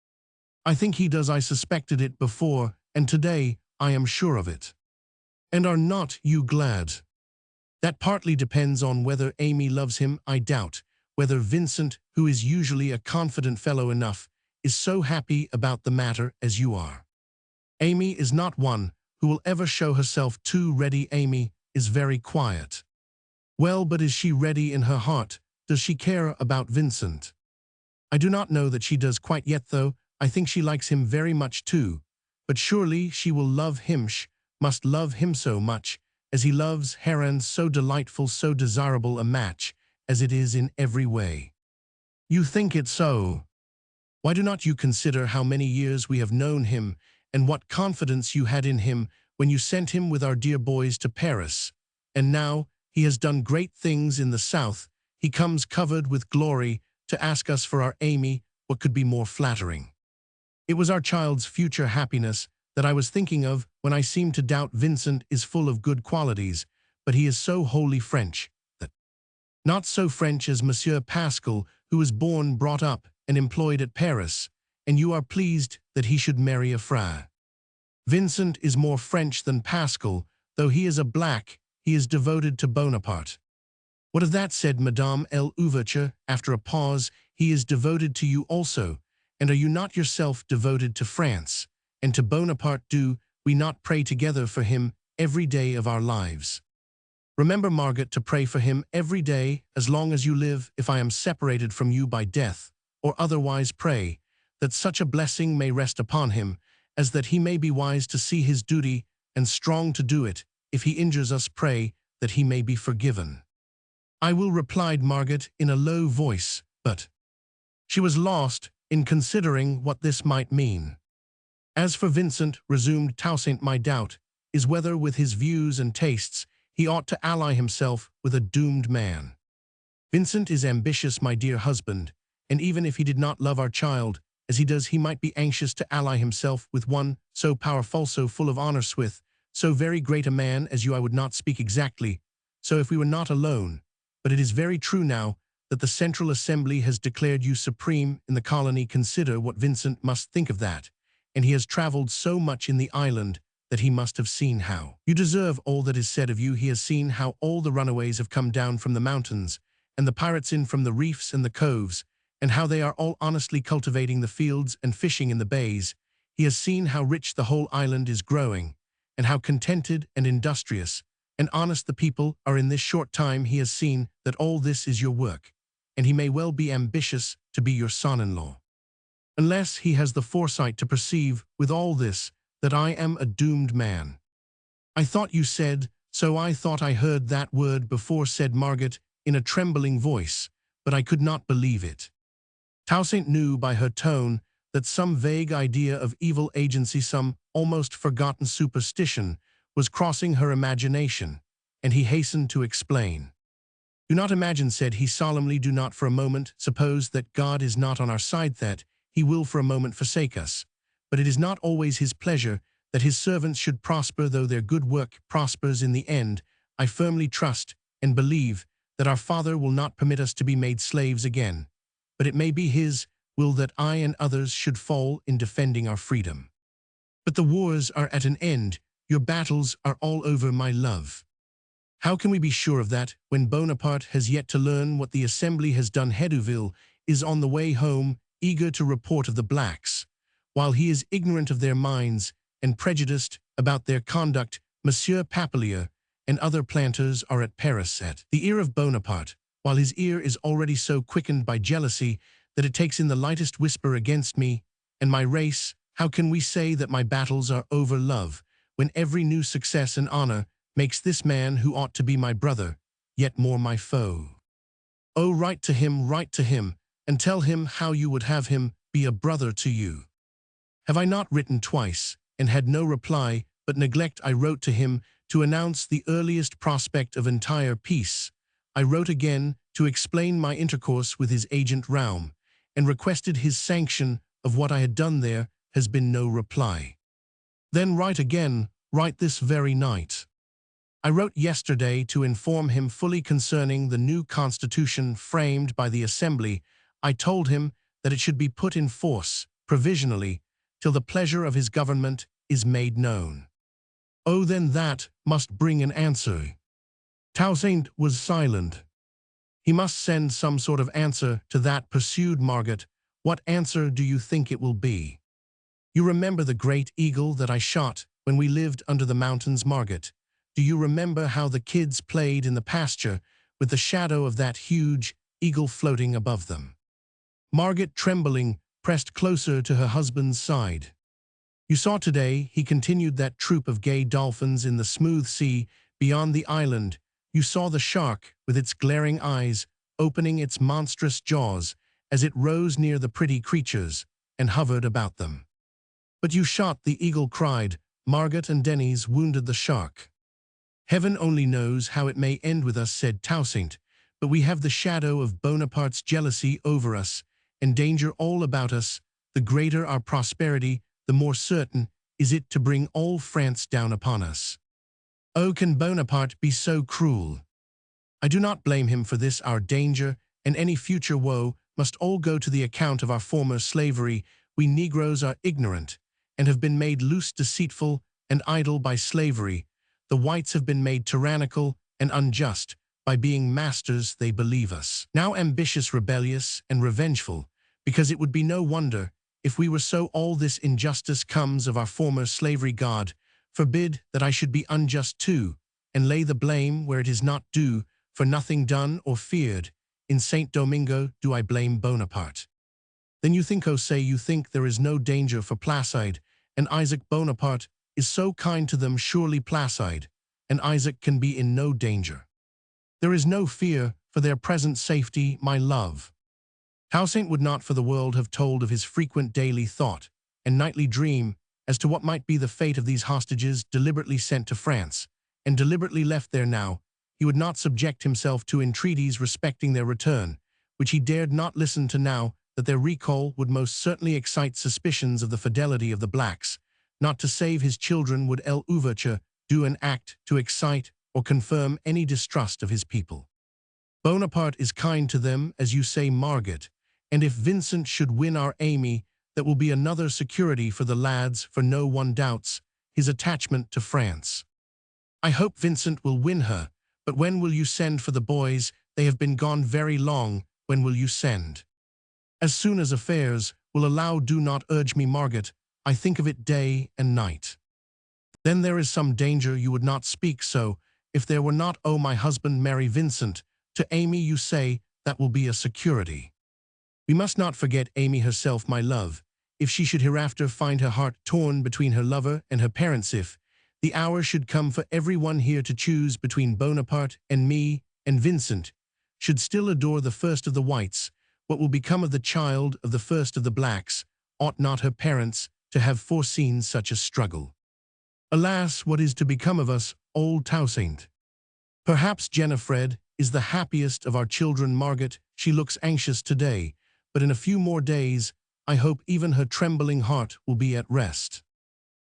"I think he does. I suspected it before, and today I am sure of it." "And are not you glad?" "That partly depends on whether Amy loves him. I doubt whether Vincent, who is usually a confident fellow enough, is so happy about the matter as you are. Amy is not one who will ever show herself too ready. Amy is very quiet. Well, but is she ready in her heart? Does she care about Vincent? I do not know that she does quite yet, though. I think she likes him very much too. But surely she will love him, must love him so much, as he loves Harriet, so delightful, so desirable a match, as it is in every way. You think it so? Why do not you consider how many years we have known him, and what confidence you had in him when you sent him with our dear boys to Paris? And now he has done great things in the South. He comes covered with glory to ask us for our Amy. What could be more flattering? It was our child's future happiness that I was thinking of when I seemed to doubt. Vincent is full of good qualities, but he is so wholly French that not so French as Monsieur Pascal, who was born, brought up, and employed at Paris, and you are pleased that he should marry a Frere. Vincent is more French than Pascal, though he is a black. He is devoted to Bonaparte. What of that, said Madame L'Ouverture, after a pause. He is devoted to you also, and are you not yourself devoted to France, and to Bonaparte? Do we not pray together for him every day of our lives? Remember, Margaret, to pray for him every day as long as you live. If I am separated from you by death, or otherwise, pray that such a blessing may rest upon him, as that he may be wise to see his duty, and strong to do it. If he injures us, pray that he may be forgiven. I will, replied Margaret in a low voice, but she was lost in considering what this might mean. As for Vincent, resumed Toussaint, my doubt is whether, with his views and tastes, he ought to ally himself with a doomed man. Vincent is ambitious, my dear husband, and even if he did not love our child as he does, he might be anxious to ally himself with one so powerful, so full of honor, with so very great a man as you. I would not speak exactly so if we were not alone, but it is very true now that the Central Assembly has declared you supreme in the colony. Consider what Vincent must think of that, and he has traveled so much in the island that he must have seen how you deserve all that is said of you. He has seen how all the runaways have come down from the mountains, and the pirates in from the reefs and the coves, and how they are all honestly cultivating the fields and fishing in the bays. He has seen how rich the whole island is growing, and how contented and industrious and honest the people are in this short time. He has seen that all this is your work, and he may well be ambitious to be your son-in-law, unless he has the foresight to perceive with all this that I am a doomed man. I thought you said so. I thought I heard that word before, said Margaret in a trembling voice, but I could not believe it. Toussaint knew by her tone that some vague idea of evil agency, some almost forgotten superstition, was crossing her imagination, and he hastened to explain. Do not imagine, said he solemnly, do not for a moment suppose that God is not on our side, that he will for a moment forsake us. But it is not always his pleasure that his servants should prosper, though their good work prospers in the end. I firmly trust and believe that our Father will not permit us to be made slaves again, but it may be his will that I and others should fall in defending our freedom. But the wars are at an end. Your battles are all over, my love. How can we be sure of that when Bonaparte has yet to learn what the Assembly has done? Hedouville is on the way home, eager to report of the blacks, while he is ignorant of their minds and prejudiced about their conduct. Monsieur Papelier and other planters are at Paris at the ear of Bonaparte, while his ear is already so quickened by jealousy that it takes in the lightest whisper against me and my race. How can we say that my battles are over, love, when every new success and honor makes this man, who ought to be my brother, yet more my foe? Oh, write to him, and tell him how you would have him be a brother to you. Have I not written twice, and had no reply but neglect? I wrote to him to announce the earliest prospect of entire peace. I wrote again to explain my intercourse with his agent Raum, and requested his sanction of what I had done. There has been no reply. Then write again, write this very night. I wrote yesterday to inform him fully concerning the new constitution framed by the Assembly. I told him that it should be put in force, provisionally, till the pleasure of his government is made known. Oh, then that must bring an answer. Toussaint was silent. He must send some sort of answer to that, pursued Margaret. What answer do you think it will be? You remember the great eagle that I shot when we lived under the mountains, Margaret? Do you remember how the kids played in the pasture with the shadow of that huge eagle floating above them?" Margaret, trembling, pressed closer to her husband's side. "You saw today," he continued, "that troop of gay dolphins in the smooth sea beyond the island. You saw the shark, with its glaring eyes, opening its monstrous jaws as it rose near the pretty creatures and hovered about them." "But you shot the eagle," cried Margaret, "and Denny's wounded the shark." "Heaven only knows how it may end with us," said Toussaint, "but we have the shadow of Bonaparte's jealousy over us, and danger all about us. The greater our prosperity, the more certain is it to bring all France down upon us. Oh, can Bonaparte be so cruel? I do not blame him for this. Our danger and any future woe must all go to the account of our former slavery. We Negroes are ignorant, and have been made loose, deceitful, and idle by slavery. The whites have been made tyrannical and unjust. By being masters, they believe us now ambitious, rebellious, and revengeful, because it would be no wonder if we were so. All this injustice comes of our former slavery. God forbid that I should be unjust too, and lay the blame where it is not due, for nothing done or feared in Saint Domingo do I blame Bonaparte. Then you think, oh say you think there is no danger for Placide and Isaac. Bonaparte is so kind to them. Surely Placide and Isaac can be in no danger. There is no fear for their present safety, my love." Toussaint would not for the world have told of his frequent daily thought and nightly dream as to what might be the fate of these hostages deliberately sent to France and deliberately left there. Now he would not subject himself to entreaties respecting their return, which he dared not listen to. Now that their recall would most certainly excite suspicions of the fidelity of the blacks. Not to save his children would l'Ouverture do an act to excite or confirm any distrust of his people. Bonaparte is kind to them, as you say, Margaret, and if Vincent should win our Amy, that will be another security for the lads, for no one doubts his attachment to France. I hope Vincent will win her, but when will you send for the boys? They have been gone very long. When will you send? As soon as affairs will allow. Do not urge me, Margaret. I think of it day and night. Then there is some danger. You would not speak so if there were not. Oh, my husband, marry Vincent to Amy, you say, that will be a security. We must not forget Amy herself, my love, if she should hereafter find her heart torn between her lover and her parents. If the hour should come for everyone here to choose between Bonaparte and me, and Vincent should still adore the first of the whites, what will become of the child of the first of the blacks? Ought not her parents to have foreseen such a struggle? Alas, what is to become of us, old Toussaint? Perhaps Jennifer is the happiest of our children, Margaret. She looks anxious today, but in a few more days, I hope even her trembling heart will be at rest.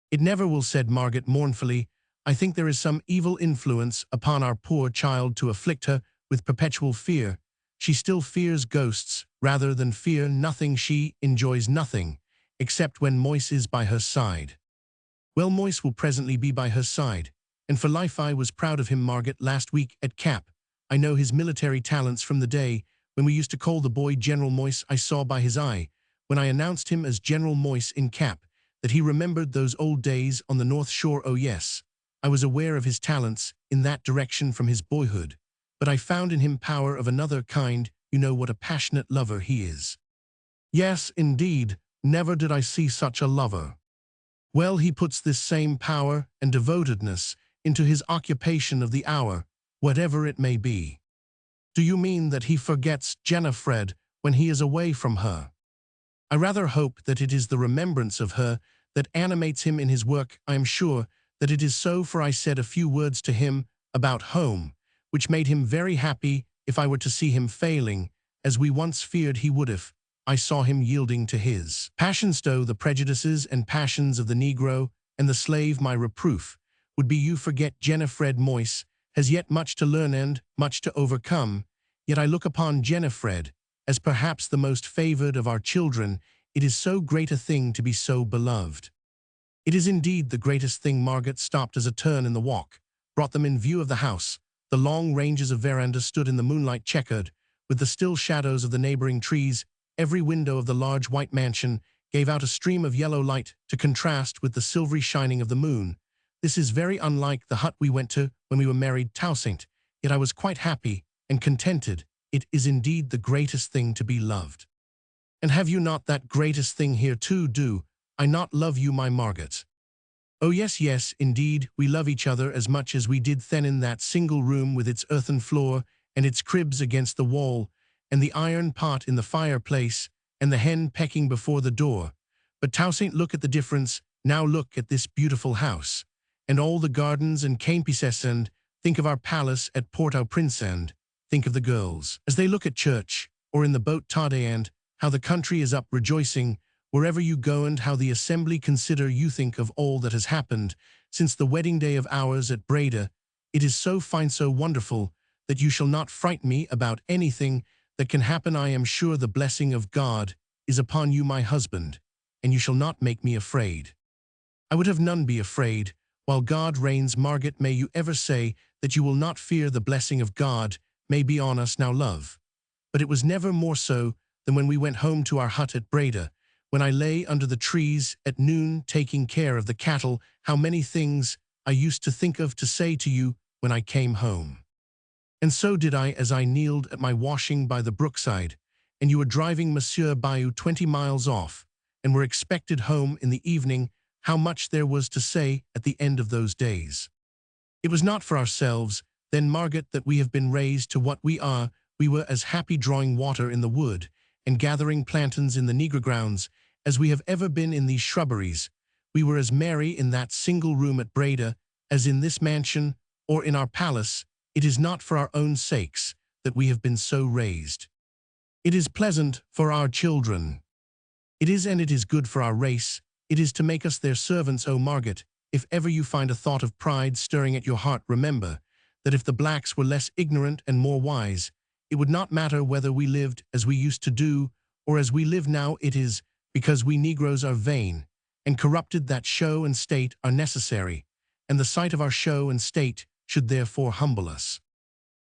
It never will, said Margaret mournfully. I think there is some evil influence upon our poor child to afflict her with perpetual fear. She still fears ghosts rather than fear nothing. She enjoys nothing, except when Moise is by her side. Well, Moise will presently be by her side, and for life. I was proud of him, Margaret, last week at Cap. I know his military talents from the day when we used to call the boy General Moise. I saw by his eye, when I announced him as General Moise in Cap, that he remembered those old days on the North Shore. Oh yes, I was aware of his talents in that direction from his boyhood, but I found in him power of another kind. You know what a passionate lover he is. Yes, indeed, never did I see such a lover. Well, he puts this same power and devotedness into his occupation of the hour, whatever it may be. Do you mean that he forgets Jennifer when he is away from her? I rather hope that it is the remembrance of her that animates him in his work. I am sure that it is so, for I said a few words to him about home, which made him very happy. If I were to see him failing, as we once feared he would if I saw him yielding to his passions, though the prejudices and passions of the Negro and the slave, my reproof would be you forget Jennifer Moise has yet much to learn and much to overcome. Yet I look upon Jennifer as perhaps the most favored of our children. It is so great a thing to be so beloved. It is indeed the greatest thing. Margaret stopped as a turn in the walk brought them in view of the house. The long ranges of veranda stood in the moonlight, checkered with the still shadows of the neighboring trees. Every window of the large white mansion gave out a stream of yellow light to contrast with the silvery shining of the moon. This is very unlike the hut we went to when we were married, Toussaint, yet I was quite happy and contented. It is indeed the greatest thing to be loved. And have you not that greatest thing here too? Do I not love you, my Margaret? Oh yes, yes, indeed, we love each other as much as we did then in that single room with its earthen floor and its cribs against the wall, and the iron pot in the fireplace, and the hen pecking before the door. But Toussaint, look at the difference. Now look at this beautiful house, and all the gardens and campuses, and think of our palace at Port-au-Prince, and think of the girls as they look at church, or in the boat Tade, and how the country is up rejoicing wherever you go, and how the assembly consider you. Think of all that has happened since the wedding day of ours at Breda. It is so fine, so wonderful, that you shall not frighten me about anything that can happen. I am sure the blessing of God is upon you, my husband, and you shall not make me afraid. I would have none be afraid, while God reigns. Margaret, may you ever say that you will not fear. The blessing of God may be on us now, love. But it was never more so than when we went home to our hut at Breda, when I lay under the trees at noon taking care of the cattle. How many things I used to think of to say to you when I came home. And so did I as I kneeled at my washing by the brookside, and you were driving Monsieur Bayou 20 miles off, and were expected home in the evening. How much there was to say at the end of those days. It was not for ourselves, then, Margaret, that we have been raised to what we are. We were as happy drawing water in the wood, and gathering plantains in the negro grounds, as we have ever been in these shrubberies. We were as merry in that single room at Breda, as in this mansion, or in our palace. It is not for our own sakes that we have been so raised. It is pleasant for our children. It is, and it is good for our race. It is to make us their servants. O Margaret, if ever you find a thought of pride stirring at your heart, remember that if the blacks were less ignorant and more wise, it would not matter whether we lived as we used to do or as we live now. It is because we Negroes are vain and corrupted that show and state are necessary, and the sight of our show and state should therefore humble us.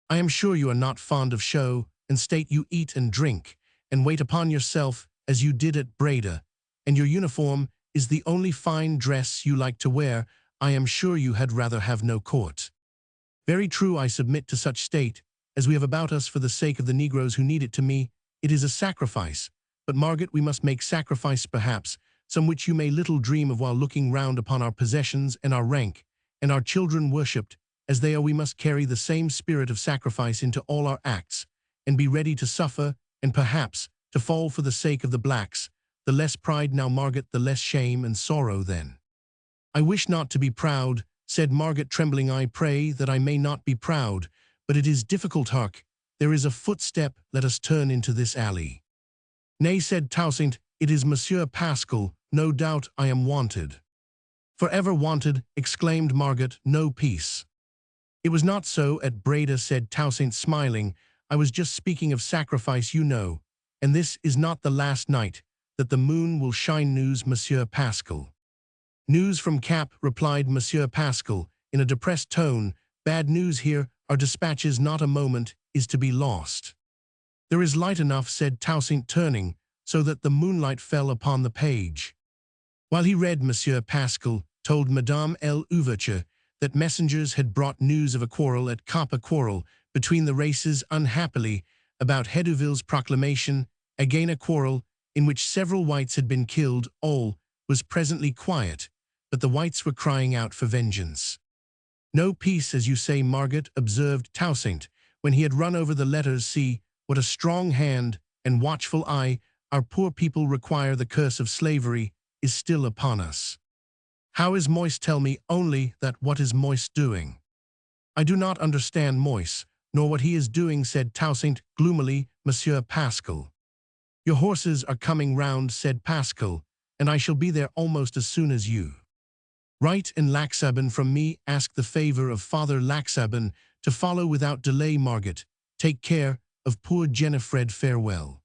I am sure you are not fond of show and state. You eat and drink and wait upon yourself as you did at Breda, and your uniform is the only fine dress you like to wear. I am sure you had rather have no court. Very true, I submit to such state as we have about us for the sake of the Negroes who need it. To me, it is a sacrifice. But Margaret, we must make sacrifice, perhaps, some which you may little dream of, while looking round upon our possessions and our rank, and our children worshipped as they are. We must carry the same spirit of sacrifice into all our acts, and be ready to suffer, and perhaps to fall for the sake of the blacks. The less pride now, Margaret, the less shame and sorrow then. I wish not to be proud, said Margaret, trembling. I pray that I may not be proud, but it is difficult. Hark, there is a footstep. Let us turn into this alley. Nay, said Toussaint, it is Monsieur Pascal. No doubt I am wanted. Forever wanted, exclaimed Margaret. No peace. It was not so at Breda, said Toussaint, smiling. I was just speaking of sacrifice, you know, and this is not the last night that the moon will shine. News, Monsieur Pascal. News from Cap, replied Monsieur Pascal, in a depressed tone. Bad news here. Our dispatches, not a moment is to be lost. There is light enough, said Toussaint, turning, so that the moonlight fell upon the page. While he read, Monsieur Pascal told Madame L'Ouverture that messengers had brought news of a quarrel at Cap, a quarrel between the races, unhappily, about Hedouville's proclamation. Again a quarrel, in which several whites had been killed. All was presently quiet, but the whites were crying out for vengeance. No peace, as you say, Margaret, observed Toussaint, when he had run over the letters. See what a strong hand and watchful eye our poor people require. The curse of slavery is still upon us. How is Moise? Tell me only that. What is Moise doing? I do not understand Moise, nor what he is doing, said Toussaint gloomily. Monsieur Pascal. Your horses are coming round, said Pascal, and I shall be there almost as soon as you. Write in Laxabin from me, ask the favor of Father Laxabin to follow without delay. Margaret, take care of poor Jenifred. Farewell.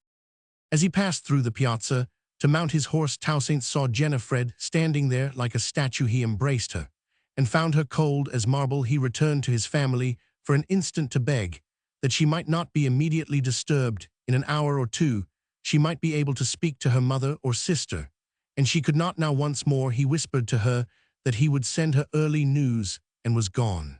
As he passed through the piazza to mount his horse, Toussaint saw Jenifred standing there like a statue. He embraced her, and found her cold as marble. He returned to his family for an instant to beg that she might not be immediately disturbed. In an hour or two, she might be able to speak to her mother or sister, and she could not now. Once more he whispered to her that he would send her early news, and was gone.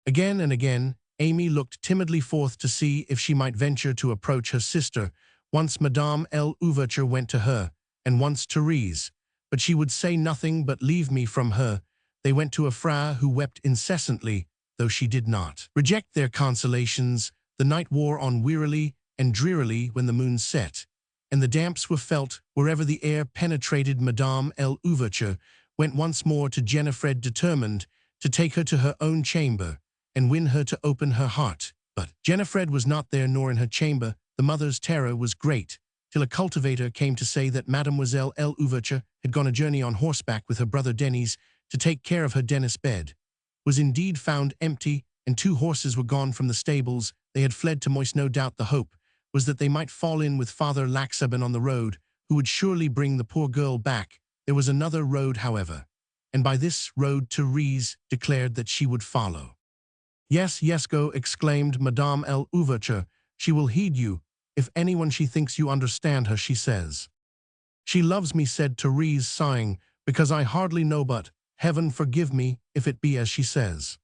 Again and again, Amy looked timidly forth to see if she might venture to approach her sister. Once Madame L'Ouverture went to her, and once Therese, but she would say nothing but leave me from her. They went to a Fra who wept incessantly, though she did not reject their consolations. The night wore on wearily and drearily when the moon set, and the damps were felt wherever the air penetrated. Madame L'Ouverture went once more to Jennifer, determined to take her to her own chamber and win her to open her heart. But Jennifer was not there nor in her chamber. The mother's terror was great, till a cultivator came to say that Mademoiselle L'Ouverture had gone a journey on horseback with her brother Denis to take care of her Denis bed, was indeed found empty, and 2 horses were gone from the stables. They had fled to Moist. No doubt the hope was that they might fall in with Father Laxaben on the road, who would surely bring the poor girl back. There was another road, however, and by this road Therese declared that she would follow. Yes, yes, go, exclaimed Madame L'Ouverture. She will heed you. If anyone she thinks you understand her, she says. She loves me, said Therese, sighing, because I hardly know, but heaven forgive me if it be as she says.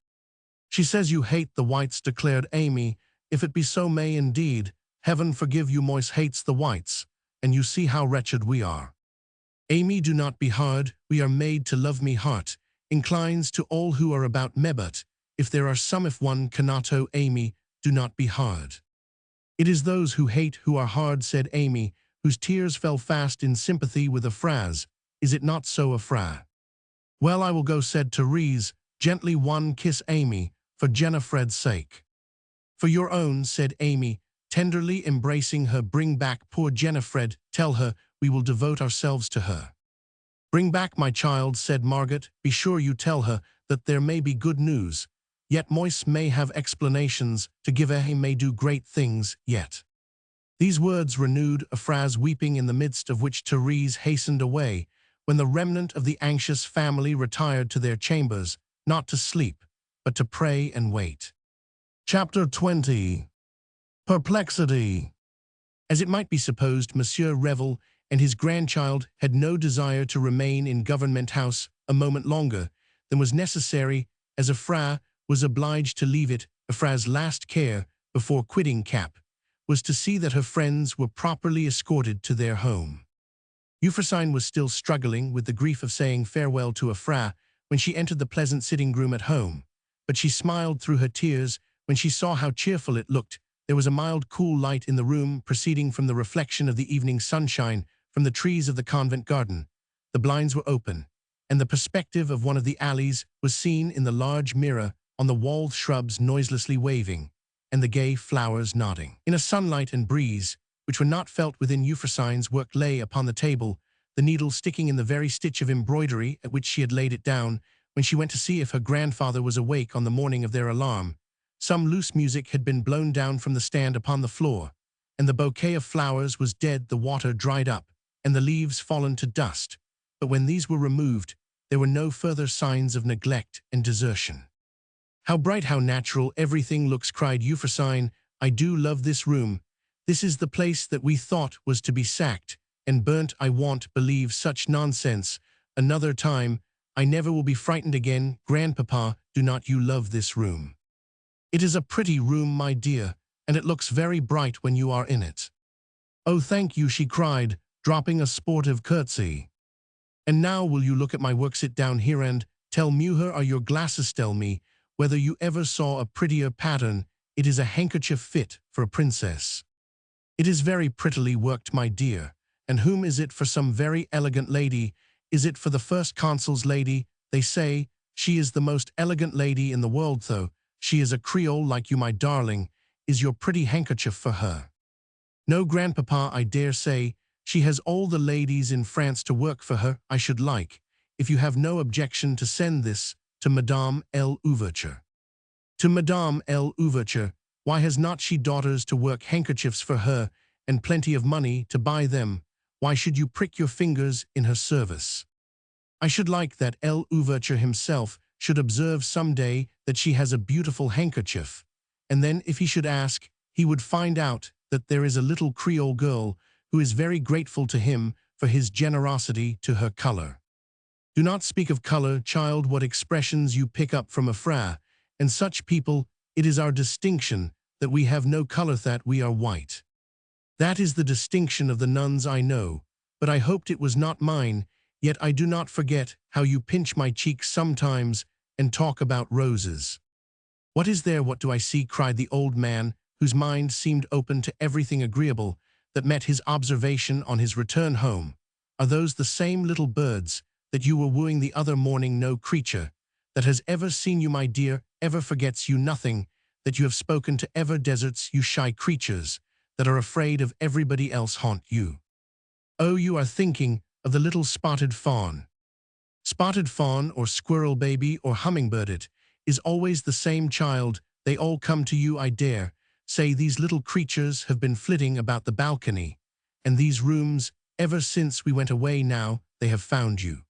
She says you hate the whites, declared Amy. If it be so, may indeed. Heaven forgive you, Moise hates the whites, and you see how wretched we are. Amy, do not be hard, we are made to love. Me heart inclines to all who are about me, but if there are some, if one cannot, oh Amy, do not be hard. It is those who hate who are hard, said Amy, whose tears fell fast in sympathy with a phrase. Is it not so, a fra? Well, I will go, said Therese, gently. One kiss, Amy, for Jennifer's sake. For your own, said Amy, tenderly embracing her. Bring back poor Jennifer, tell her we will devote ourselves to her. Bring back my child, said Margaret. Be sure you tell her that there may be good news, yet Moise may have explanations to give. He may do great things yet. These words renewed a phrase, weeping, in the midst of which Therese hastened away, when the remnant of the anxious family retired to their chambers, not to sleep, but to pray and wait. Chapter 20. Perplexity. As it might be supposed, Monsieur Revel and his grandchild had no desire to remain in Government House a moment longer than was necessary, as a Fra was obliged to leave it. A Fra's last care, before quitting Cap, was to see that her friends were properly escorted to their home. Euphrosyne was still struggling with the grief of saying farewell to a Fra when she entered the pleasant sitting-room at home, but she smiled through her tears when she saw how cheerful it looked. There was a mild, cool light in the room, proceeding from the reflection of the evening sunshine from the trees of the convent garden. The blinds were open, and the perspective of one of the alleys was seen in the large mirror on the wall, shrubs noiselessly waving, and the gay flowers nodding. In a sunlight and breeze, which were not felt within, Euphrosyne's work lay upon the table, the needle sticking in the very stitch of embroidery at which she had laid it down when she went to see if her grandfather was awake on the morning of their alarm. Some loose music had been blown down from the stand upon the floor, and the bouquet of flowers was dead, the water dried up, and the leaves fallen to dust. But when these were removed, there were no further signs of neglect and desertion. How bright, how natural everything looks, cried Euphrosyne. I do love this room. This is the place that we thought was to be sacked and burnt. I won't believe such nonsense another time. I never will be frightened again. Grandpapa, do not you love this room? It is a pretty room, my dear, and it looks very bright when you are in it. Oh, thank you, she cried, dropping a sportive curtsy. And now will you look at my work? Sit down here and tell me, where are your glasses? Tell me whether you ever saw a prettier pattern. It is a handkerchief fit for a princess. It is very prettily worked, my dear. And whom is it for? Some very elegant lady. Is it for the first consul's lady? They say she is the most elegant lady in the world, though she is a Creole like you, my darling. Is your pretty handkerchief for her? No, grandpapa, I dare say she has all the ladies in France to work for her. I should like, if you have no objection, to send this to Madame L'Ouverture. To Madame L'Ouverture? Why has not she daughters to work handkerchiefs for her, and plenty of money to buy them? Why should you prick your fingers in her service? I should like that L'Ouverture himself should observe some day that she has a beautiful handkerchief, and then if he should ask, he would find out that there is a little Creole girl who is very grateful to him for his generosity to her color. Do not speak of color, child, what expressions you pick up from afar, and such people, it is our distinction, that we have no color, that we are white. That is the distinction of the nuns I know, but I hoped it was not mine, yet I do not forget how you pinch my cheeks sometimes and talk about roses. What is there, what do I see? Cried the old man, whose mind seemed open to everything agreeable that met his observation on his return home. Are those the same little birds that you were wooing the other morning? No creature that has ever seen you, my dear, ever forgets you. Nothing that you have spoken to ever deserts you. Shy creatures that are afraid of everybody else haunt you. Oh, you are thinking of the little spotted fawn. Spotted fawn or squirrel baby or hummingbird, it is always the same, child. They all come to you, I dare say. These little creatures have been flitting about the balcony and these rooms ever since we went away. Now they have found you.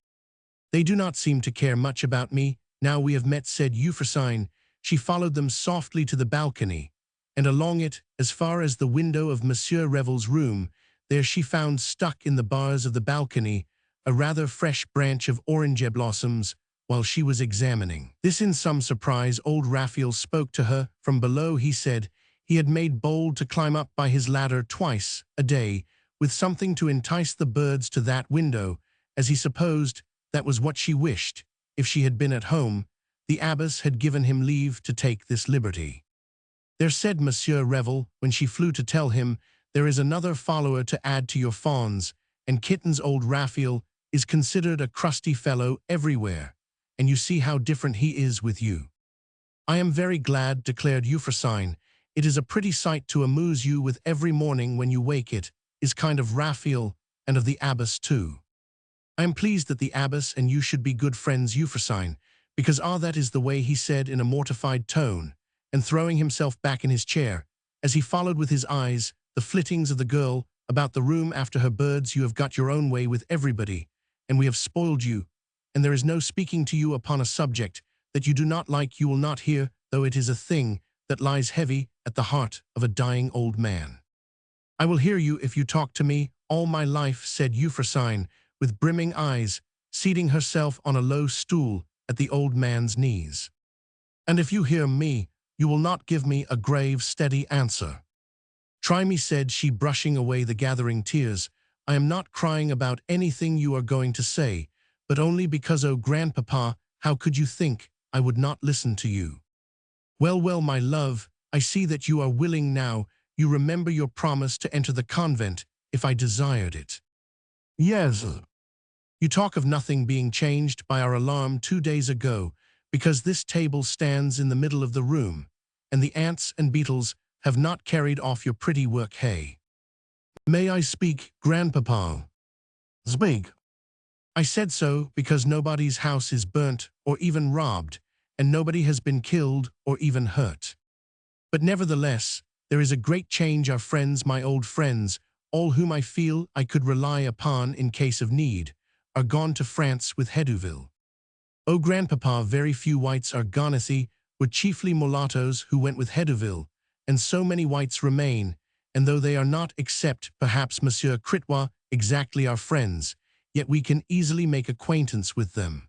They do not seem to care much about me, now we have met, said Euphrosyne. She followed them softly to the balcony, and along it as far as the window of Monsieur Revel's room. There she found, stuck in the bars of the balcony, a rather fresh branch of orange blossoms. While she was examining this in some surprise, old Raphael spoke to her from below. He said he had made bold to climb up by his ladder twice a day, with something to entice the birds to that window, as he supposed that was what she wished. If she had been at home, the abbess had given him leave to take this liberty. There, said Monsieur Revel, when she flew to tell him, there is another follower to add to your fawns and kittens. Old Raphael is considered a crusty fellow everywhere, and you see how different he is with you. I am very glad, declared Euphrosyne. It is a pretty sight to amuse you with every morning when you wake. It is kind of Raphael, and of the abbess too. I am pleased that the abbess and you should be good friends, Euphrosyne, because that is the way, he said in a mortified tone, and throwing himself back in his chair, as he followed with his eyes the flittings of the girl about the room after her birds. You have got your own way with everybody, and we have spoiled you, and there is no speaking to you upon a subject that you do not like. You will not hear, though it is a thing that lies heavy at the heart of a dying old man. I will hear you if you talk to me all my life, said Euphrosyne, with brimming eyes, seating herself on a low stool at the old man's knees. And if you hear me, you will not give me a grave, steady answer. Try me, said she, brushing away the gathering tears. I am not crying about anything you are going to say, but only because, oh, grandpapa, how could you think I would not listen to you? Well, well, my love, I see that you are willing now. You remember your promise to enter the convent if I desired it. Yes. You talk of nothing being changed by our alarm 2 days ago, because this table stands in the middle of the room, and the ants and beetles have not carried off your pretty work. Hey. May I speak, grandpapa? Speak. I said so because nobody's house is burnt or even robbed, and nobody has been killed or even hurt. But nevertheless, there is a great change. Our friends, my old friends, all whom I feel I could rely upon in case of need, are gone to France with Hedouville. Oh, grandpapa, very few whites are gone. Were chiefly mulattoes who went with Hedouville, and so many whites remain, and though they are not, except perhaps Monsieur Critois, exactly our friends, yet we can easily make acquaintance with them.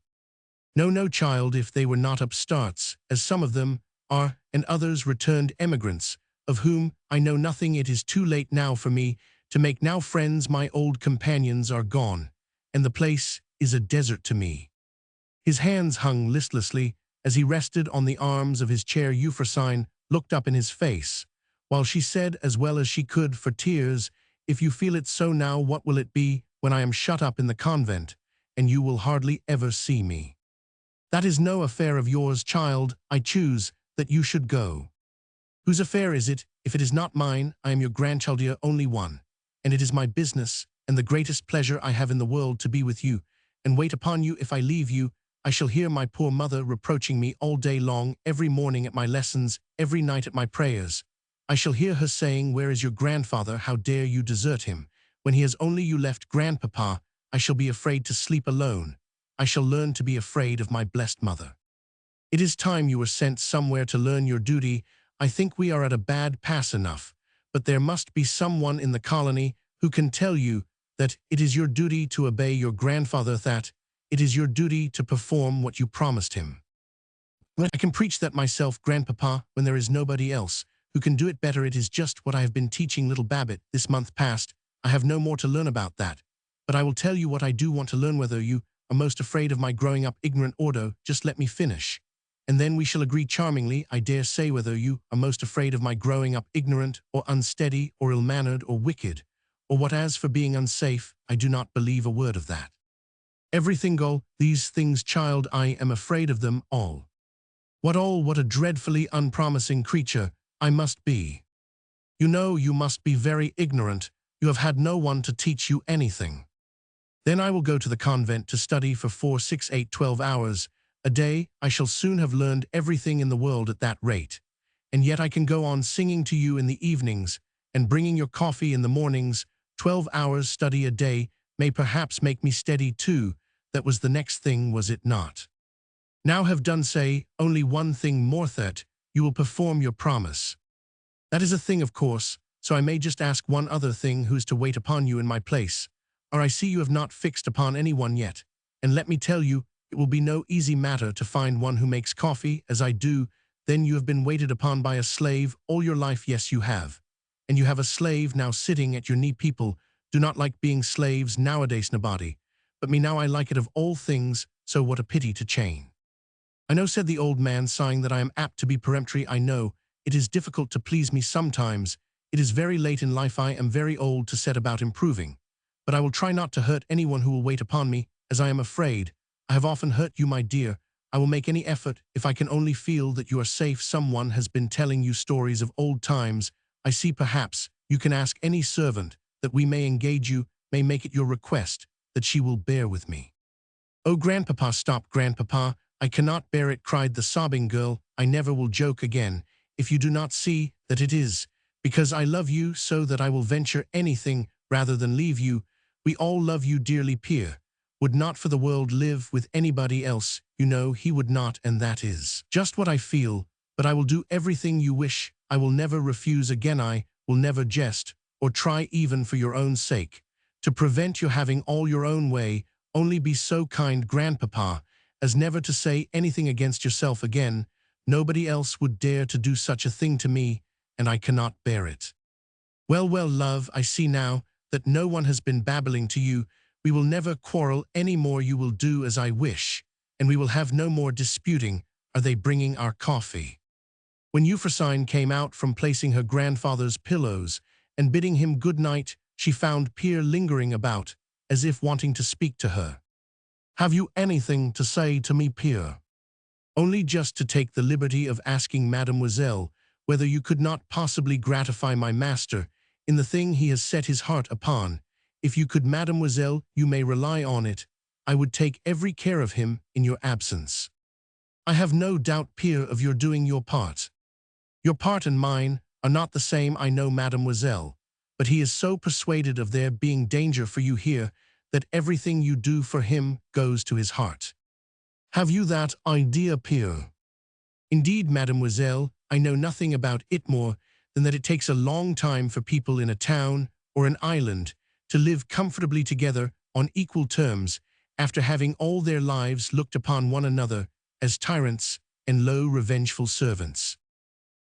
No, no, child, if they were not upstarts, as some of them are, and others returned emigrants, of whom I know nothing. It is too late now for me to make now friends. My old companions are gone, and the place is a desert to me. His hands hung listlessly as he rested on the arms of his chair. Euphrosyne looked up in his face, while she said as well as she could for tears, if you feel it so now, what will it be when I am shut up in the convent, and you will hardly ever see me? That is no affair of yours, child. I choose that you should go. Whose affair is it, if it is not mine? I am your grandchild, dear, only one, and it is my business and the greatest pleasure I have in the world to be with you and wait upon you. If I leave you, I shall hear my poor mother reproaching me all day long, every morning at my lessons, every night at my prayers. I shall hear her saying, where is your grandfather? How dare you desert him, when he has only you left? Grandpapa, I shall be afraid to sleep alone. I shall learn to be afraid of my blessed mother. It is time you were sent somewhere to learn your duty. I think we are at a bad pass enough, but there must be someone in the colony who can tell you that it is your duty to obey your grandfather, that it is your duty to perform what you promised him. I can preach that myself, grandpapa, when there is nobody else who can do it better. It is just what I have been teaching little Babbitt this month past. I have no more to learn about that. But I will tell you what I do want to learn. Whether you are most afraid of my growing up ignorant ordo, just let me finish. And then we shall agree charmingly, I dare say, whether you are most afraid of my growing up ignorant or unsteady or ill-mannered or wicked, or what. As for being unsafe, I do not believe a word of that. Everything all these things, child, I am afraid of them all. What a dreadfully unpromising creature I must be. You know you must be very ignorant. You have had no one to teach you anything. Then I will go to the convent to study for 4, 6, 8, 12 hours a day. I shall soon have learned everything in the world at that rate. And yet I can go on singing to you in the evenings and bringing your coffee in the mornings. 12 hours study a day may perhaps make me steady too. That was the next thing, was it not? Now have done. Say only one thing more, that you will perform your promise. That is a thing, of course, so I may just ask one other thing. Who's to wait upon you in my place? Or I see you have not fixed upon anyone yet, and let me tell you, it will be no easy matter to find one who makes coffee as I do. Then you have been waited upon by a slave all your life. Yes, you have. And you have a slave now sitting at your knee. People do not like being slaves nowadays, nobody. But me now, I like it of all things, so what a pity to chain. I know, said the old man, sighing, that I am apt to be peremptory. I know. It is difficult to please me sometimes. It is very late in life. I am very old to set about improving. But I will try not to hurt anyone who will wait upon me, as I am afraid I have often hurt you, my dear. I will make any effort if I can only feel that you are safe. Someone has been telling you stories of old times. I see. Perhaps you can ask any servant that we may engage you, may make it your request that she will bear with me. Oh, grandpapa, stop, grandpapa. I cannot bear it, cried the sobbing girl. I never will joke again, if you do not see that it is because I love you so that I will venture anything rather than leave you. We all love you dearly. Pierre would not for the world live with anybody else. You know he would not, and that is just what I feel. But I will do everything you wish. I will never refuse again. I will never jest or try, even for your own sake, to prevent your having all your own way. Only be so kind, grandpapa, as never to say anything against yourself again. Nobody else would dare to do such a thing to me, and I cannot bear it. Well, well, love, I see now that no one has been babbling to you. We will never quarrel any more. You will do as I wish, and we will have no more disputing. Are they bringing our coffee? When Euphrosyne came out from placing her grandfather's pillows and bidding him good night, she found Pierre lingering about, as if wanting to speak to her. Have you anything to say to me, Pierre? Only just to take the liberty of asking mademoiselle whether you could not possibly gratify my master in the thing he has set his heart upon. If you could, mademoiselle, you may rely on it, I would take every care of him in your absence. I have no doubt, Pierre, of your doing your part. Your part and mine are not the same, I know, mademoiselle, but he is so persuaded of there being danger for you here that everything you do for him goes to his heart. Have you that idea, Pierre? Indeed, mademoiselle, I know nothing about it more than that it takes a long time for people in a town or an island to live comfortably together on equal terms after having all their lives looked upon one another as tyrants and low, revengeful servants.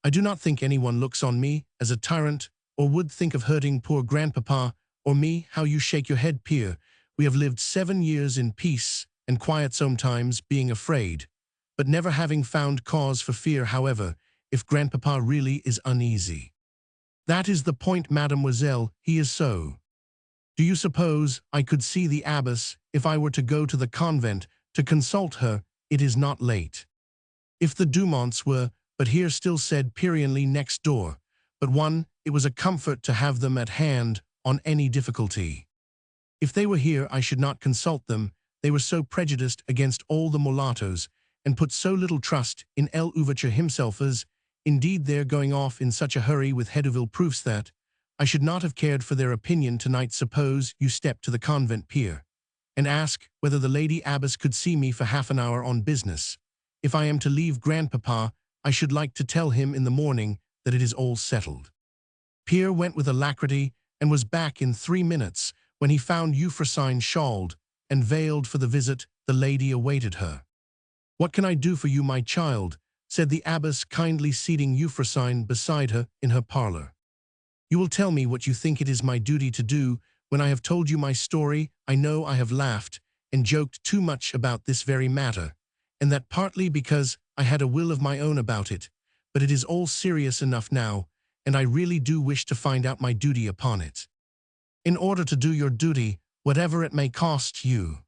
I do not think anyone looks on me as a tyrant or would think of hurting poor grandpapa or me. How you shake your head, Pierre. We have lived 7 years in peace and quiet, sometimes being afraid, but never having found cause for fear. However, if grandpapa really is uneasy, that is the point, mademoiselle, he is so. Do you suppose I could see the abbess if I were to go to the convent to consult her? It is not late. If the Dumonts were but here still, said Pierre next door, but one, it was a comfort to have them at hand on any difficulty. If they were here, I should not consult them. They were so prejudiced against all the mulattoes, and put so little trust in L'Ouverture himself as, indeed, they're going off in such a hurry with Hedouville proofs that I should not have cared for their opinion tonight. Suppose you step to the convent, Pierre, and ask whether the lady abbess could see me for half an hour on business. If I am to leave grandpapa, I should like to tell him in the morning that it is all settled. Pierre went with alacrity and was back in 3 minutes when he found Euphrosyne shawled and veiled for the visit the lady awaited her. "What can I do for you, my child?" said the abbess, kindly seating Euphrosyne beside her in her parlor. "You will tell me what you think it is my duty to do. When I have told you my story, I know I have laughed and joked too much about this very matter, and that partly because I had a will of my own about it, but it is all serious enough now, and I really do wish to find out my duty upon it. In order to do your duty, whatever it may cost you."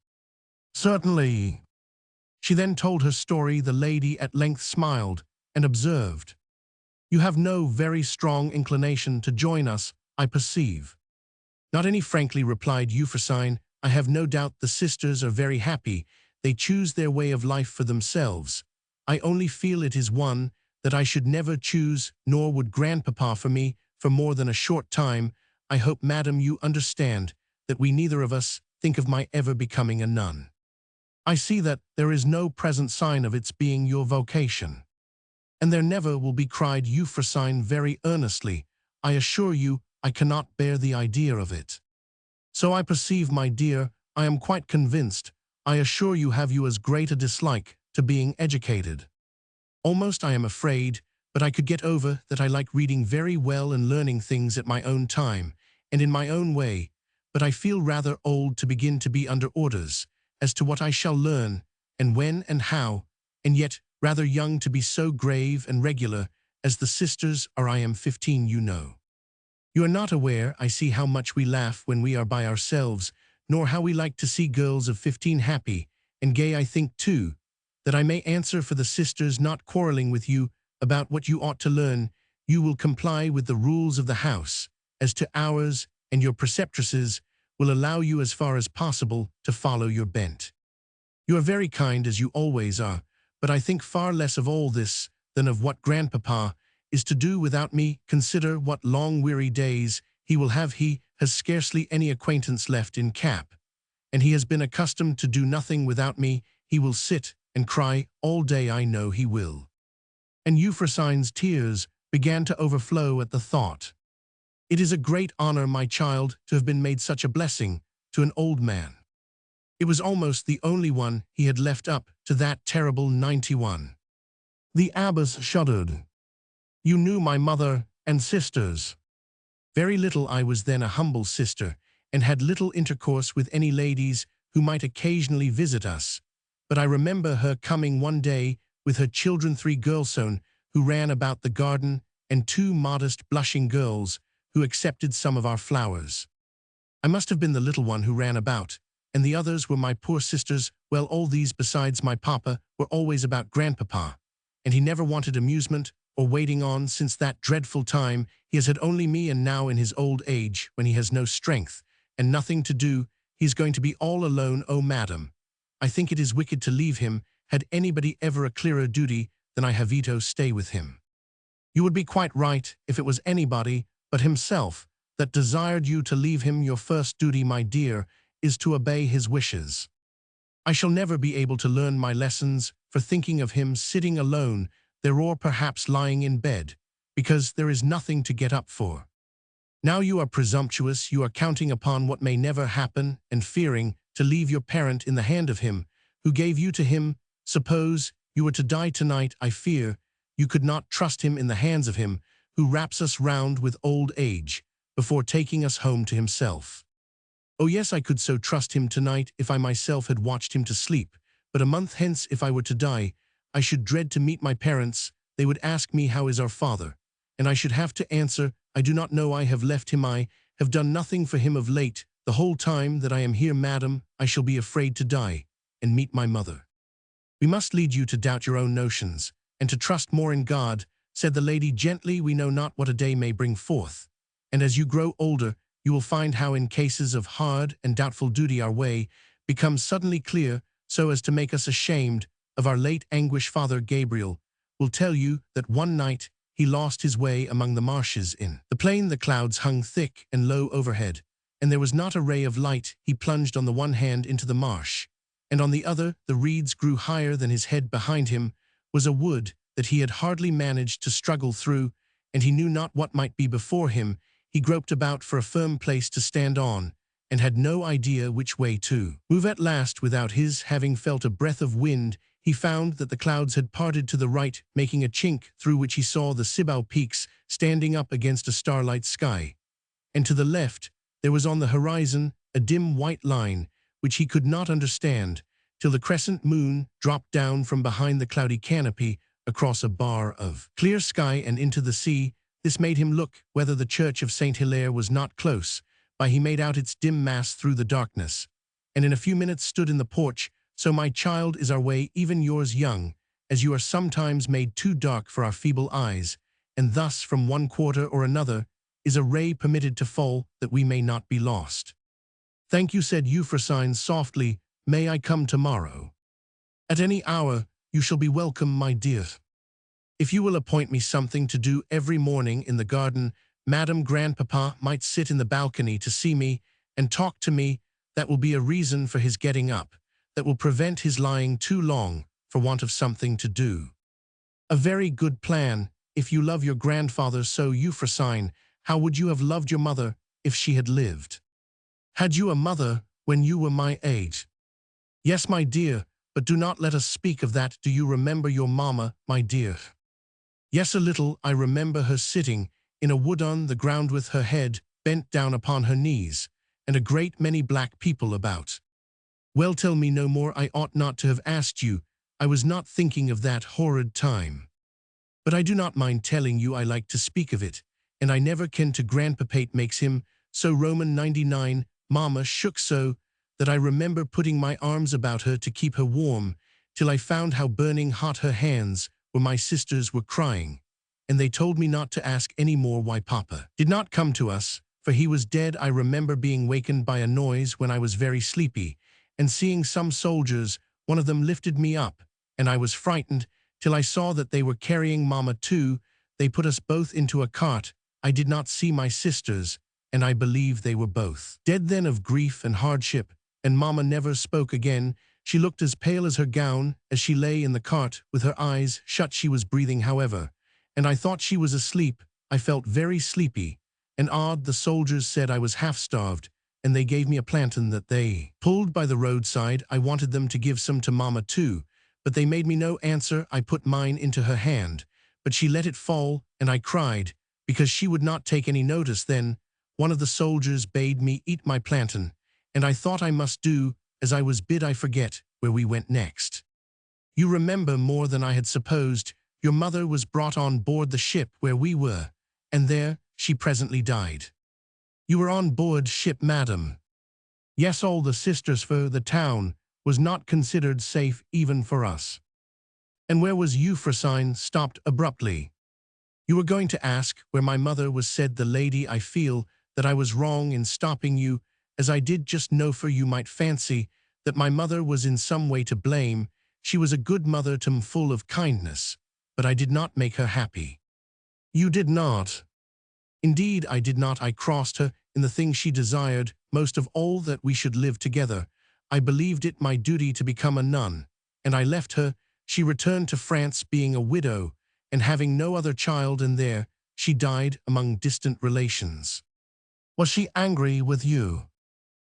"Certainly." She then told her story. The lady at length smiled and observed, "You have no very strong inclination to join us, I perceive." "Not any," frankly replied Euphrosyne. "I have no doubt the sisters are very happy. They choose their way of life for themselves. I only feel it is one that I should never choose, nor would grandpapa for me, for more than a short time. I hope, madam, you understand that we neither of us think of my ever becoming a nun. I see that there is no present sign of its being your vocation." "And there never will be," cried Euphrosyne very earnestly. "I assure you I cannot bear the idea of it." "So I perceive, my dear. I am quite convinced. I assure you have you as great a dislike to being educated." "Almost, I am afraid, but I could get over that. I like reading very well and learning things at my own time and in my own way, but I feel rather old to begin to be under orders as to what I shall learn, and when and how, and yet rather young to be so grave and regular as the sisters are. I am 15, you know. You are not aware, I see, how much we laugh when we are by ourselves, nor how we like to see girls of 15 happy and gay. I think, too, that I may answer for the sisters not quarreling with you about what you ought to learn. You will comply with the rules of the house as to hours, and your preceptresses will allow you as far as possible to follow your bent. You are very kind, as you always are, but I think far less of all this than of what grandpapa is to do without me. Consider what long weary days he will have. He has scarcely any acquaintance left in Cap, and he has been accustomed to do nothing without me. He will sit and cry all day, I know he will." And Euphrosyne's tears began to overflow at the thought. "It is a great honor, my child, to have been made such a blessing to an old man." It was almost the only one he had left up to that terrible 91. The abbess shuddered. "You knew my mother and sisters?" "Very little. I was then a humble sister, and had little intercourse with any ladies who might occasionally visit us. But I remember her coming one day with her children, 3 girlsown, who ran about the garden, and 2 modest, blushing girls, who accepted some of our flowers. I must have been the little one who ran about, and the others were my poor sisters. Well, all these, besides my papa, were always about grandpapa, and he never wanted amusement or waiting on. Since that dreadful time he has had only me, and now in his old age, when he has no strength and nothing to do, he is going to be all alone. Oh, madam, I think it is wicked to leave him. Had anybody ever a clearer duty than I have to stay with him? You would be quite right if it was anybody but himself that desired you to leave him. Your first duty, my dear, is to obey his wishes. I shall never be able to learn my lessons for thinking of him sitting alone there, or perhaps lying in bed, because there is nothing to get up for. Now you are presumptuous. You are counting upon what may never happen, and fearing to leave your parent in the hand of him who gave you to him. Suppose you were to die tonight, I fear you could not trust him in the hands of him who wraps us round with old age before taking us home to himself. Oh yes, I could so trust him tonight if I myself had watched him to sleep, but a month hence, if I were to die, I should dread to meet my parents. They would ask me, how is our father? And I should have to answer, I do not know. I have left him. I have done nothing for him of late. The whole time that I am here, madam, I shall be afraid to die and meet my mother. We must lead you to doubt your own notions, and to trust more in God, said the lady gently. We know not what a day may bring forth, and as you grow older, you will find how in cases of hard and doubtful duty our way becomes suddenly clear, so as to make us ashamed of our late anguish. Father Gabriel will tell you that one night he lost his way among the marshes in the plain. The clouds hung thick and low overhead, and there was not a ray of light. He plunged on the one hand into the marsh, and on the other the reeds grew higher than his head. Behind him was a wood that he had hardly managed to struggle through, and he knew not what might be before him. He groped about for a firm place to stand on, and had no idea which way to move. At last, without his having felt a breath of wind, he found that the clouds had parted to the right, making a chink through which he saw the Cibao peaks standing up against a starlight sky. And to the left, there was on the horizon a dim white line, which he could not understand, till the crescent moon dropped down from behind the cloudy canopy across a bar of clear sky and into the sea. This made him look whether the church of Saint Hilaire was not close by. He made out its dim mass through the darkness, and in a few minutes stood in the porch. So, my child, is our way, even yours young, as you are sometimes made too dark for our feeble eyes, and thus from one quarter or another is a ray permitted to fall, that we may not be lost. Thank you, said Euphrosyne softly. May I come tomorrow? At any hour you shall be welcome, my dear. If you will appoint me something to do every morning in the garden, Madame Grandpapa might sit in the balcony to see me and talk to me. That will be a reason for his getting up, that will prevent his lying too long for want of something to do. A very good plan, if you love your grandfather so, Euphrosyne. How would you have loved your mother if she had lived? Had you a mother when you were my age? Yes, my dear, but do not let us speak of that. Do you remember your mamma, my dear? Yes, a little. I remember her sitting in a wood on the ground with her head bent down upon her knees, and a great many black people about. Well, tell me no more. I ought not to have asked you. I was not thinking of that horrid time. But I do not mind telling you. I like to speak of it, and I never can. To grandpapa makes him so Roman 99. Mamma shook so that I remember putting my arms about her to keep her warm, till I found how burning hot her hands were. My sisters were crying, and they told me not to ask any more why Papa did not come to us, for he was dead. I remember being wakened by a noise when I was very sleepy, and seeing some soldiers. One of them lifted me up, and I was frightened, till I saw that they were carrying Mamma too. They put us both into a cart. I did not see my sisters, and I believe they were both dead then of grief and hardship, and Mamma never spoke again. She looked as pale as her gown as she lay in the cart with her eyes shut. She was breathing, however, and I thought she was asleep. I felt very sleepy and odd. The soldiers said I was half-starved, and they gave me a plantain that they pulled by the roadside. I wanted them to give some to Mamma too, but they made me no answer. I put mine into her hand, but she let it fall, and I cried, because she would not take any notice. Then one of the soldiers bade me eat my plantain, and I thought I must do as I was bid. I forget where we went next. You remember more than I had supposed. Your mother was brought on board the ship where we were, and there she presently died. You were on board ship, madam? Yes, all the sisters, for the town was not considered safe even for us. And where was Euphrosyne stopped abruptly. You were going to ask where my mother was, said the lady. I feel that I was wrong in stopping you, as I did just know, for you might fancy that my mother was in some way to blame. She was a good mother to me, full of kindness, but I did not make her happy. You did not? Indeed, I did not. I crossed her in the thing she desired most of all, that we should live together. I believed it my duty to become a nun, and I left her. She returned to France, being a widow, and having no other child, and there she died among distant relations. Was she angry with you?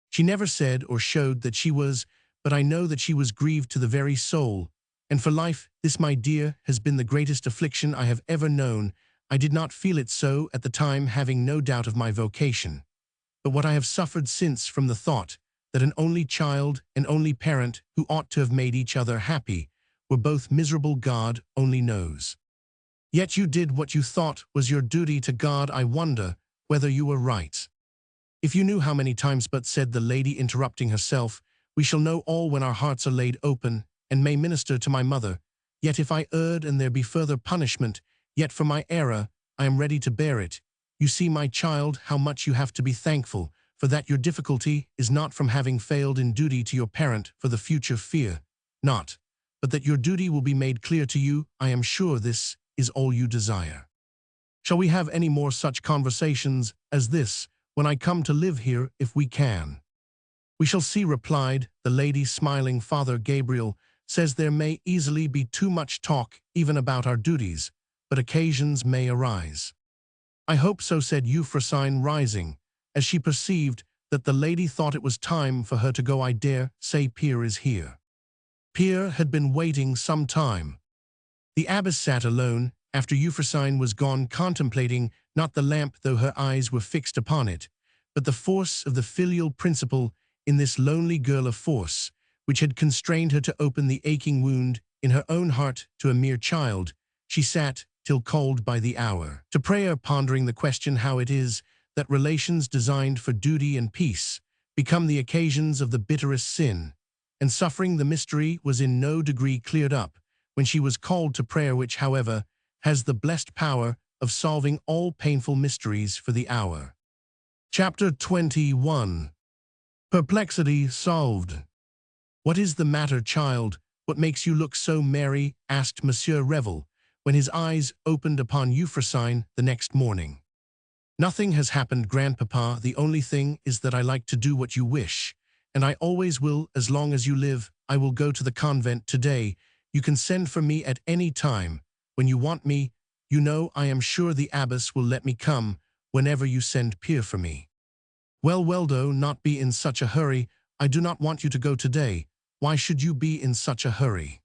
She never said or showed that she was, but I know that she was grieved to the very soul. And for life, this, my dear, has been the greatest affliction I have ever known. I did not feel it so at the time, having no doubt of my vocation. But what I have suffered since from the thought that an only child, an only parent, who ought to have made each other happy, were both miserable, God only knows. Yet you did what you thought was your duty to God. I wonder whether you were right. If you knew how many times, but said the lady, interrupting herself, we shall know all when our hearts are laid open, and may minister to my mother. Yet if I erred and there be further punishment, yet for my error I am ready to bear it. You see, my child, how much you have to be thankful, for that your difficulty is not from having failed in duty to your parent for the future. Fear not, but that your duty will be made clear to you. I am sure this is all you desire. Shall we have any more such conversations as this when I come to live here, if we can? We shall see, replied the lady, smiling. Father Gabriel says there may easily be too much talk even about our duties, but occasions may arise. I hope so, said Euphrosyne, rising, as she perceived that the lady thought it was time for her to go. I dare say Pierre is here. Pierre had been waiting some time. The abbess sat alone, after Euphrosyne was gone, contemplating not the lamp, though her eyes were fixed upon it, but the force of the filial principle in this lonely girl, a force which had constrained her to open the aching wound in her own heart to a mere child. She sat till called by the hour to prayer, pondering the question how it is that relations designed for duty and peace become the occasions of the bitterest sin, and suffering. The mystery was in no degree cleared up when she was called to prayer, which, however, has the blessed power of solving all painful mysteries for the hour. Chapter 21. Perplexity solved. "What is the matter, child? What makes you look so merry?" asked Monsieur Revel, when his eyes opened upon Euphrosyne the next morning. "Nothing has happened, grandpapa. The only thing is that I like to do what you wish, and I always will as long as you live. I will go to the convent today. You can send for me at any time, when you want me. You know, I am sure the abbess will let me come, whenever you send Pierre for me." Well, do not be in such a hurry. I do not want you to go today. Why should you be in such a hurry?"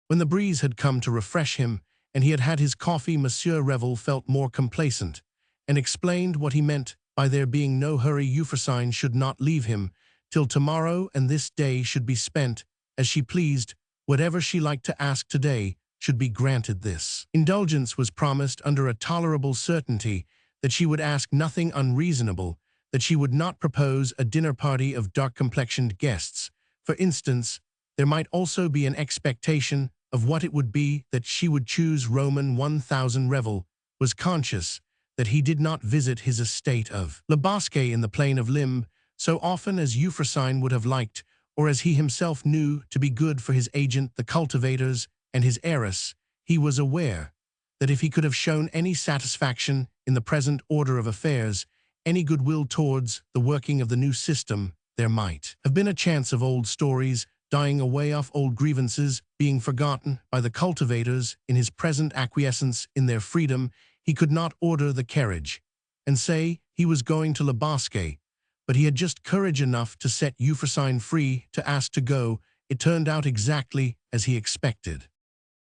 When the breeze had come to refresh him, and he had had his coffee, Monsieur Revel felt more complacent, and explained what he meant by there being no hurry. Euphrosyne should not leave him till tomorrow, and this day should be spent as she pleased. Whatever she liked to ask today should be granted. This indulgence was promised under a tolerable certainty that she would ask nothing unreasonable, that she would not propose a dinner party of dark-complexioned guests. For instance, there might also be an expectation of what it would be that she would choose Roman 1000. Revel was conscious that he did not visit his estate of Le Bosquet in the plain of Limbe so often as Euphrosyne would have liked, or as he himself knew to be good for his agent, the cultivators, and his heiress. He was aware that if he could have shown any satisfaction in the present order of affairs, any goodwill towards the working of the new system, there might have been a chance of old stories dying away, of old grievances being forgotten by the cultivators in his present acquiescence in their freedom. He could not order the carriage and say he was going to Le Bosquet, but he had just courage enough to set Euphrosyne free to ask to go. It turned out exactly as he expected.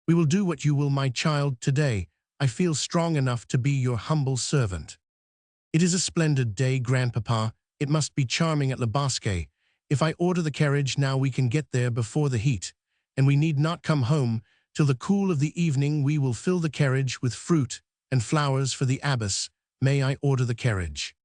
"We will do what you will, my child, today. I feel strong enough to be your humble servant." "It is a splendid day, grandpapa. It must be charming at Le Bosquet. If I order the carriage now, we can get there before the heat, and we need not come home till the cool of the evening. We will fill the carriage with fruit and flowers for the abbess. May I order the carriage?"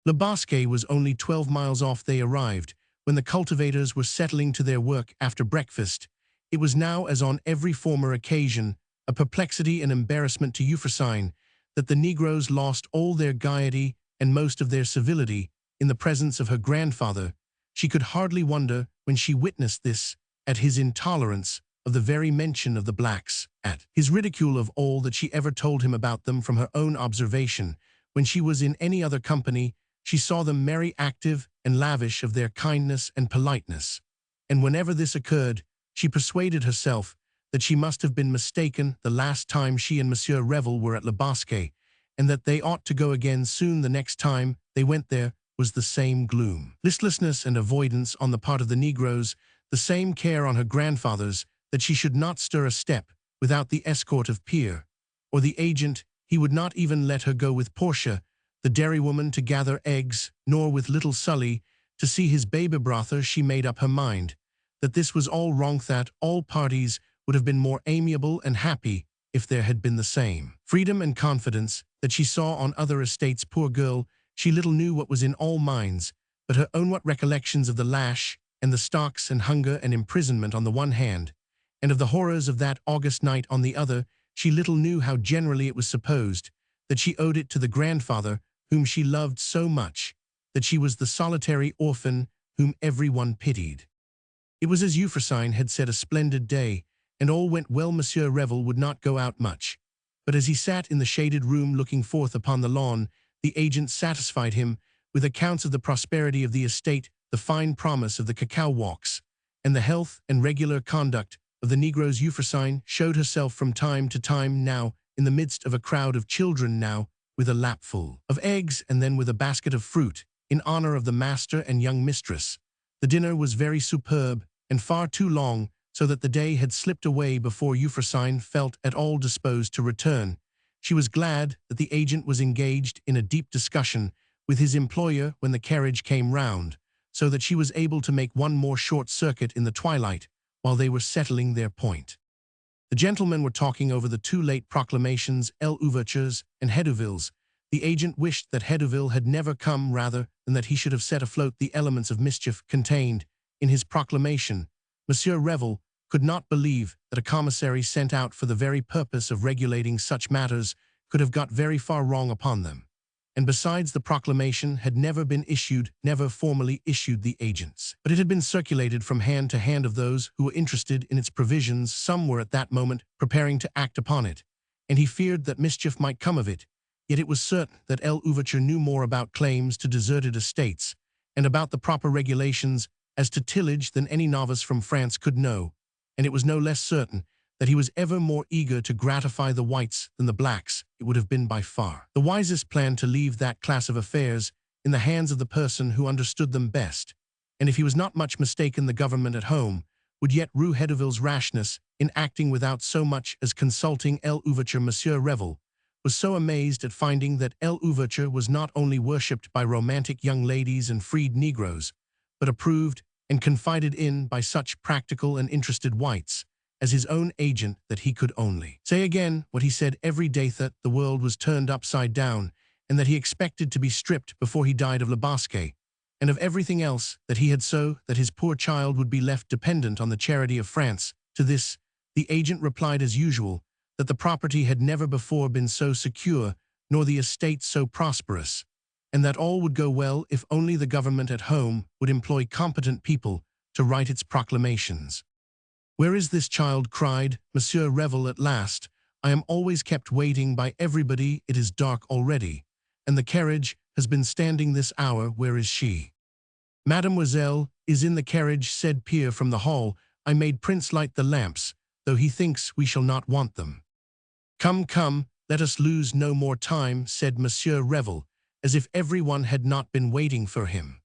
Le Bosquet was only 12 miles off. They arrived when the cultivators were settling to their work after breakfast. It was now, as on every former occasion, a perplexity and embarrassment to Euphrosyne that the Negroes lost all their gaiety and most of their civility in the presence of her grandfather. She could hardly wonder, when she witnessed this, at his intolerance of the very mention of the blacks, at his ridicule of all that she ever told him about them from her own observation. When she was in any other company, she saw them merry, active, and lavish of their kindness and politeness, and whenever this occurred, she persuaded herself that she must have been mistaken the last time she and Monsieur Revel were at Le Bosquet, and that they ought to go again soon. The next time they went there was the same gloom, listlessness, and avoidance on the part of the Negroes, the same care on her grandfather's that she should not stir a step without the escort of Pierre, or the agent. He would not even let her go with Portia, the dairywoman, to gather eggs, nor with little Sully to see his baby brother. She made up her mind that this was all wrong, that all parties would have been more amiable and happy if there had been the same freedom and confidence that she saw on other estates. Poor girl, she little knew what was in all minds but her own. What recollections of the lash and the stocks and hunger and imprisonment on the one hand, and of the horrors of that August night on the other. She little knew how generally it was supposed that she owed it to the grandfather whom she loved so much, that she was the solitary orphan whom every one pitied. It was as Euphrosyne had said, a splendid day, and all went well. Monsieur Revel would not go out much, but as he sat in the shaded room looking forth upon the lawn, the agent satisfied him with accounts of the prosperity of the estate, the fine promise of the cacao walks, and the health and regular conduct of the Negroes. Euphrosyne showed herself from time to time, now in the midst of a crowd of children, now with a lapful of eggs, and then with a basket of fruit in honor of the master and young mistress. The dinner was very superb and far too long, so that the day had slipped away before Euphrosyne felt at all disposed to return. She was glad that the agent was engaged in a deep discussion with his employer when the carriage came round, so that she was able to make one more short circuit in the twilight while they were settling their point. The gentlemen were talking over the two late proclamations, L'Ouvertures and Hédouville's. The agent wished that Hédouville had never come rather than that he should have set afloat the elements of mischief contained in his proclamation. Monsieur Revel could not believe that a commissary sent out for the very purpose of regulating such matters could have got very far wrong upon them. And besides, the proclamation had never been issued, never formally issued the agents. But it had been circulated from hand to hand of those who were interested in its provisions. Some were at that moment preparing to act upon it, and he feared that mischief might come of it. Yet it was certain that L'Ouverture knew more about claims to deserted estates and about the proper regulations as to tillage than any novice from France could know, and it was no less certain that he was ever more eager to gratify the whites than the blacks. It would have been by far the wisest plan to leave that class of affairs in the hands of the person who understood them best, and if he was not much mistaken, the government at home would yet rue Hédouville's rashness in acting without so much as consulting L'Ouverture. Monsieur Revel was so amazed at finding that L'Ouverture was not only worshipped by romantic young ladies and freed Negroes, but approved and confided in by such practical and interested whites as his own agent, that he could only say again what he said every day, that the world was turned upside down, and that he expected to be stripped before he died of Le Bosquet, and of everything else that he had, so that his poor child would be left dependent on the charity of France. To this, the agent replied as usual, that the property had never before been so secure, nor the estate so prosperous, and that all would go well if only the government at home would employ competent people to write its proclamations. "Where is this child?" cried Monsieur Revel at last. "I am always kept waiting by everybody. It is dark already, and the carriage has been standing this hour. Where is she?" "Mademoiselle is in the carriage," said Pierre from the hall. "I made Prince light the lamps, though he thinks we shall not want them." "Come, come, let us lose no more time," said Monsieur Revel, as if everyone had not been waiting for him.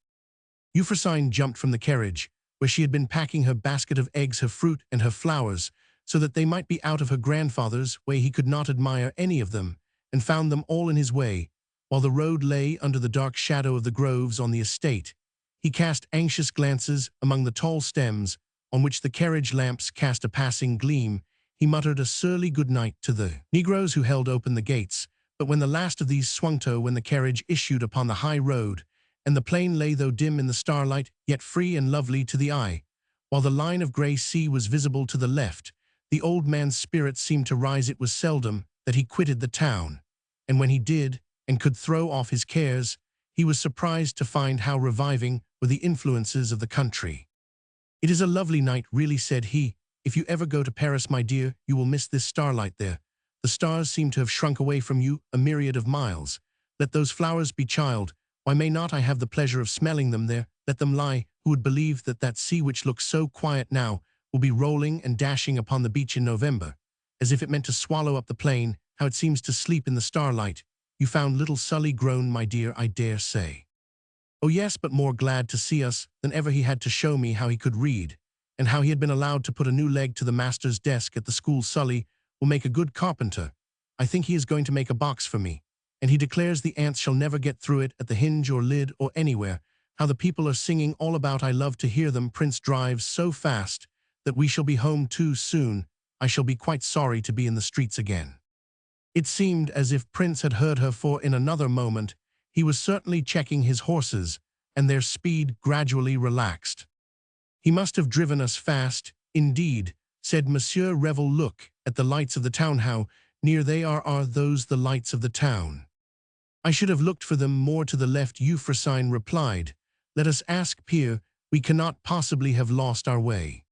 Euphrosyne jumped from the carriage, where she had been packing her basket of eggs, her fruit, and her flowers, so that they might be out of her grandfather's way. He could not admire any of them, and found them all in his way, while the road lay under the dark shadow of the groves on the estate. He cast anxious glances among the tall stems, on which the carriage lamps cast a passing gleam. He muttered a surly good night to the Negroes who held open the gates, but when the last of these swung to, when the carriage issued upon the high road, and the plain lay, though dim in the starlight, yet free and lovely to the eye, while the line of grey sea was visible to the left, the old man's spirit seemed to rise. It was seldom that he quitted the town, and when he did, and could throw off his cares, he was surprised to find how reviving were the influences of the country. "It is a lovely night, really," said he. "If you ever go to Paris, my dear, you will miss this starlight there. The stars seem to have shrunk away from you a myriad of miles. Let those flowers be, child. Why may not I have the pleasure of smelling them there? Let them lie. Who would believe that that sea which looks so quiet now will be rolling and dashing upon the beach in November, as if it meant to swallow up the plain? How it seems to sleep in the starlight. You found little Sully grown, my dear, I dare say." "Oh yes, but more glad to see us than ever. He had to show me how he could read, and how he had been allowed to put a new leg to the master's desk at the school. Sully will make a good carpenter. I think he is going to make a box for me, and he declares the ants shall never get through it at the hinge or lid or anywhere. How the people are singing all about. I love to hear them. Prince drives so fast that we shall be home too soon. I shall be quite sorry to be in the streets again." It seemed as if Prince had heard her, for in another moment he was certainly checking his horses, and their speed gradually relaxed. "He must have driven us fast, indeed," said Monsieur Revel. "Look at the lights of the town. How near they are those the lights of the town?" "I should have looked for them more to the left," Euphrosyne replied. "Let us ask Pierre. We cannot possibly have lost our way."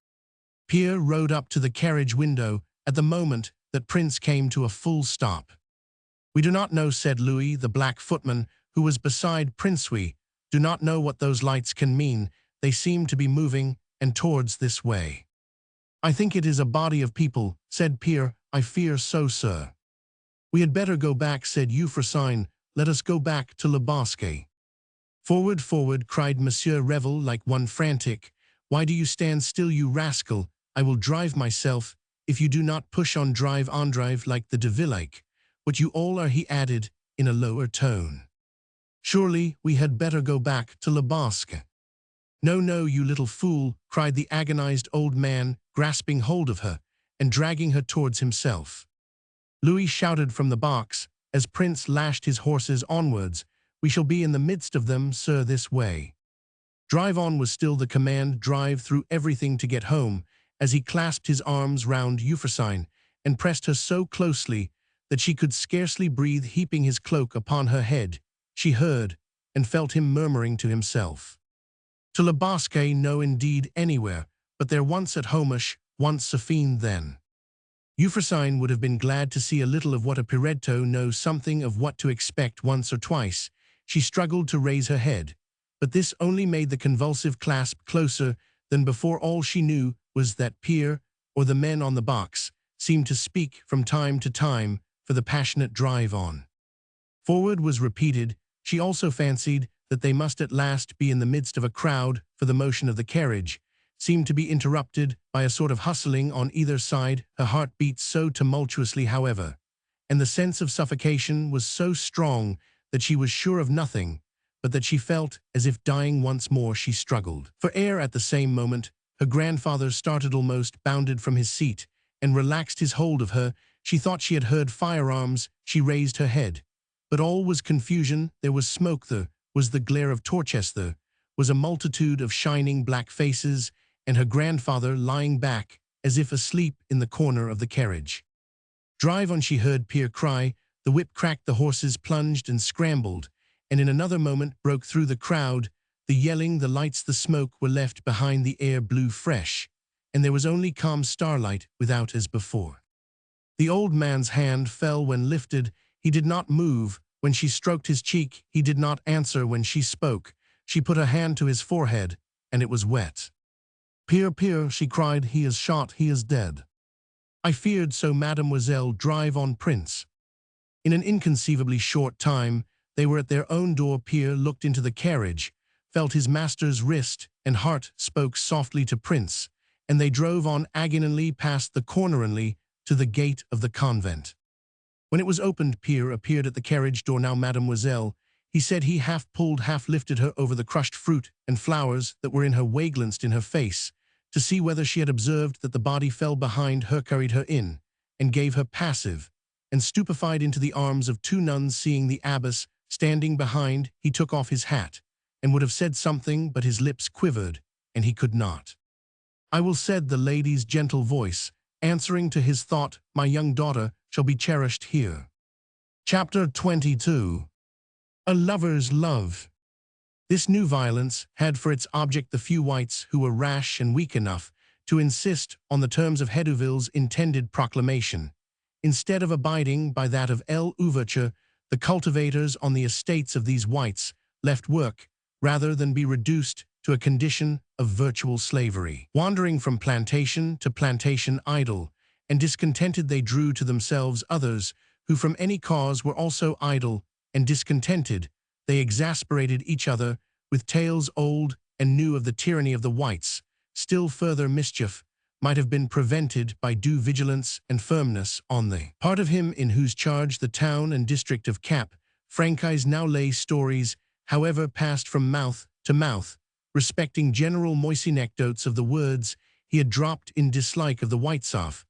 Pierre rode up to the carriage window at the moment that Prince came to a full stop. "We do not know," said Louis, the black footman, who was beside Prince. "We do not know what those lights can mean. They seem to be moving, and towards this way." "I think it is a body of people," said Pierre. "I fear so, sir." "We had better go back," said Euphrosyne. "Let us go back to Le Bosquet." "Forward, forward," cried Monsieur Revel like one frantic. "Why do you stand still, you rascal? I will drive myself, if you do not push on drive like the de Villeke. What you all are," he added, in a lower tone. "Surely we had better go back to Le Bosque." "No, no, you little fool," cried the agonized old man, grasping hold of her and dragging her towards himself. Louis shouted from the box, as Prince lashed his horses onwards, "We shall be in the midst of them, sir, this way." "Drive on" was still the command, drive through everything to get home, as he clasped his arms round Euphrosyne and pressed her so closely that she could scarcely breathe. Heaping his cloak upon her head, she heard and felt him murmuring to himself, "To Le Bosque, no indeed, anywhere, but there, once at Homish, once a fiend then." Euphrosyne would have been glad to see a little of what a Piretto knows, something of what to expect. Once or twice she struggled to raise her head, but this only made the convulsive clasp closer than before. All she knew was that Pierre, or the men on the box, seemed to speak from time to time for the passionate drive on. "Forward" was repeated. She also fancied that they must at last be in the midst of a crowd, for the motion of the carriage seemed to be interrupted by a sort of hustling on either side. Her heart beat so tumultuously, however, and the sense of suffocation was so strong that she was sure of nothing, but that she felt as if dying. Once more she struggled for air. At the same moment, her grandfather started, almost bounded from his seat, and relaxed his hold of her. She thought she had heard firearms. She raised her head, but all was confusion. There was smoke, there was the glare of torches, there was a multitude of shining black faces, and her grandfather lying back as if asleep in the corner of the carriage. "Drive on," she heard Pierre cry. The whip cracked, the horses plunged and scrambled, and in another moment broke through the crowd. The yelling, the lights, the smoke were left behind. The air blew fresh, and there was only calm starlight without as before. The old man's hand fell when lifted. He did not move. When she stroked his cheek, he did not answer. When she spoke, she put her hand to his forehead, and it was wet. "Pierre, Pierre," she cried, "he is shot, he is dead." "I feared so, mademoiselle." "Drive on, Prince." In an inconceivably short time, they were at their own door. Pierre looked into the carriage, felt his master's wrist, and heart spoke softly to Prince, and they drove on agonizingly past the corneringly to the gate of the convent. When it was opened, Pierre appeared at the carriage door. "Now, mademoiselle," he said. He half pulled, half lifted her over the crushed fruit and flowers that were in her way, glanced in her face to see whether she had observed that the body fell behind her, carried her in, and gave her passive and stupefied into the arms of two nuns. Seeing the abbess standing behind, he took off his hat and would have said something, but his lips quivered, and he could not. "I will," said the lady's gentle voice, answering to his thought. "My young daughter shall be cherished here." Chapter 22. A lover's love. This new violence had for its object the few whites who were rash and weak enough to insist on the terms of Hedouville's intended proclamation. Instead of abiding by that of l'Ouverture, the cultivators on the estates of these whites left work rather than be reduced to a condition of virtual slavery. Wandering from plantation to plantation, idle and discontented, they drew to themselves others who from any cause were also idle and discontented. They exasperated each other with tales old and new of the tyranny of the whites. Still further mischief might have been prevented by due vigilance and firmness on the part of him in whose charge the town and district of Cap Franchise now lay. Stories, however, passed from mouth to mouth respecting General Moisy, anecdotes of the words he had dropped in dislike of the whites, off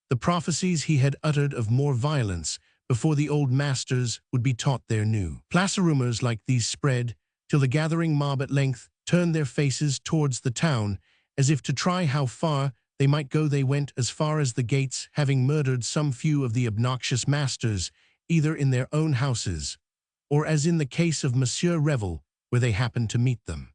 the prophecies he had uttered of more violence before the old masters would be taught their new place. Rumors like these spread till the gathering mob at length turned their faces towards the town, as if to try how far they might go. They went as far as the gates, having murdered some few of the obnoxious masters, either in their own houses, or as in the case of Monsieur Revel, where they happened to meet them.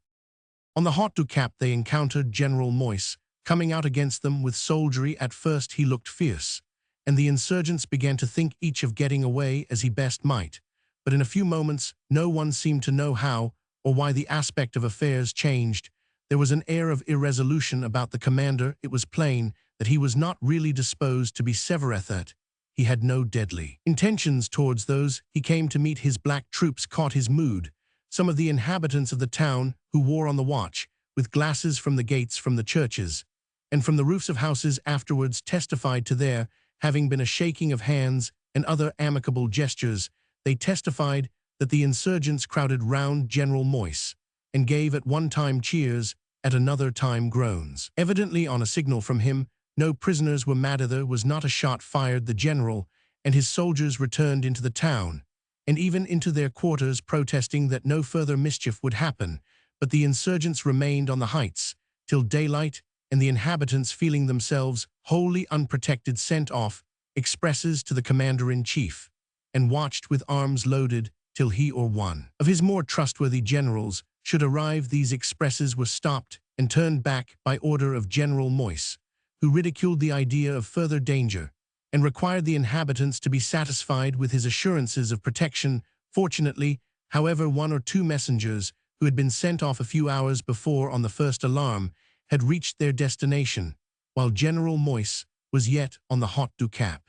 On the Haut du Cap they encountered General Moise, coming out against them with soldiery. At first he looked fierce, and the insurgents began to think each of getting away as he best might. But in a few moments no one seemed to know how or why the aspect of affairs changed. There was an air of irresolution about the commander. It was plain that he was not really disposed to be severe, that he had no deadly intentions towards those he came to meet. His black troops caught his mood. some of the inhabitants of the town who wore on the watch, with glasses from the gates from the churches, and from the roofs of houses afterwards testified to there having been a shaking of hands and other amicable gestures. They testified that the insurgents crowded round General Moyse, and gave at one time cheers, at another time groans. Evidently on a signal from him, no prisoners were mad. There was not a shot fired. The general and his soldiers returned into the town, and even into their quarters, protesting that no further mischief would happen, but the insurgents remained on the heights till daylight, and the inhabitants, feeling themselves wholly unprotected, sent off expresses to the commander-in-chief, and watched with arms loaded till he or one of his more trustworthy generals should arrive. These expresses were stopped and turned back by order of General Moyse, who ridiculed the idea of further danger, and required the inhabitants to be satisfied with his assurances of protection. Fortunately, however, one or two messengers, who had been sent off a few hours before on the first alarm, had reached their destination, while General Moyse was yet on the Haut du Cap.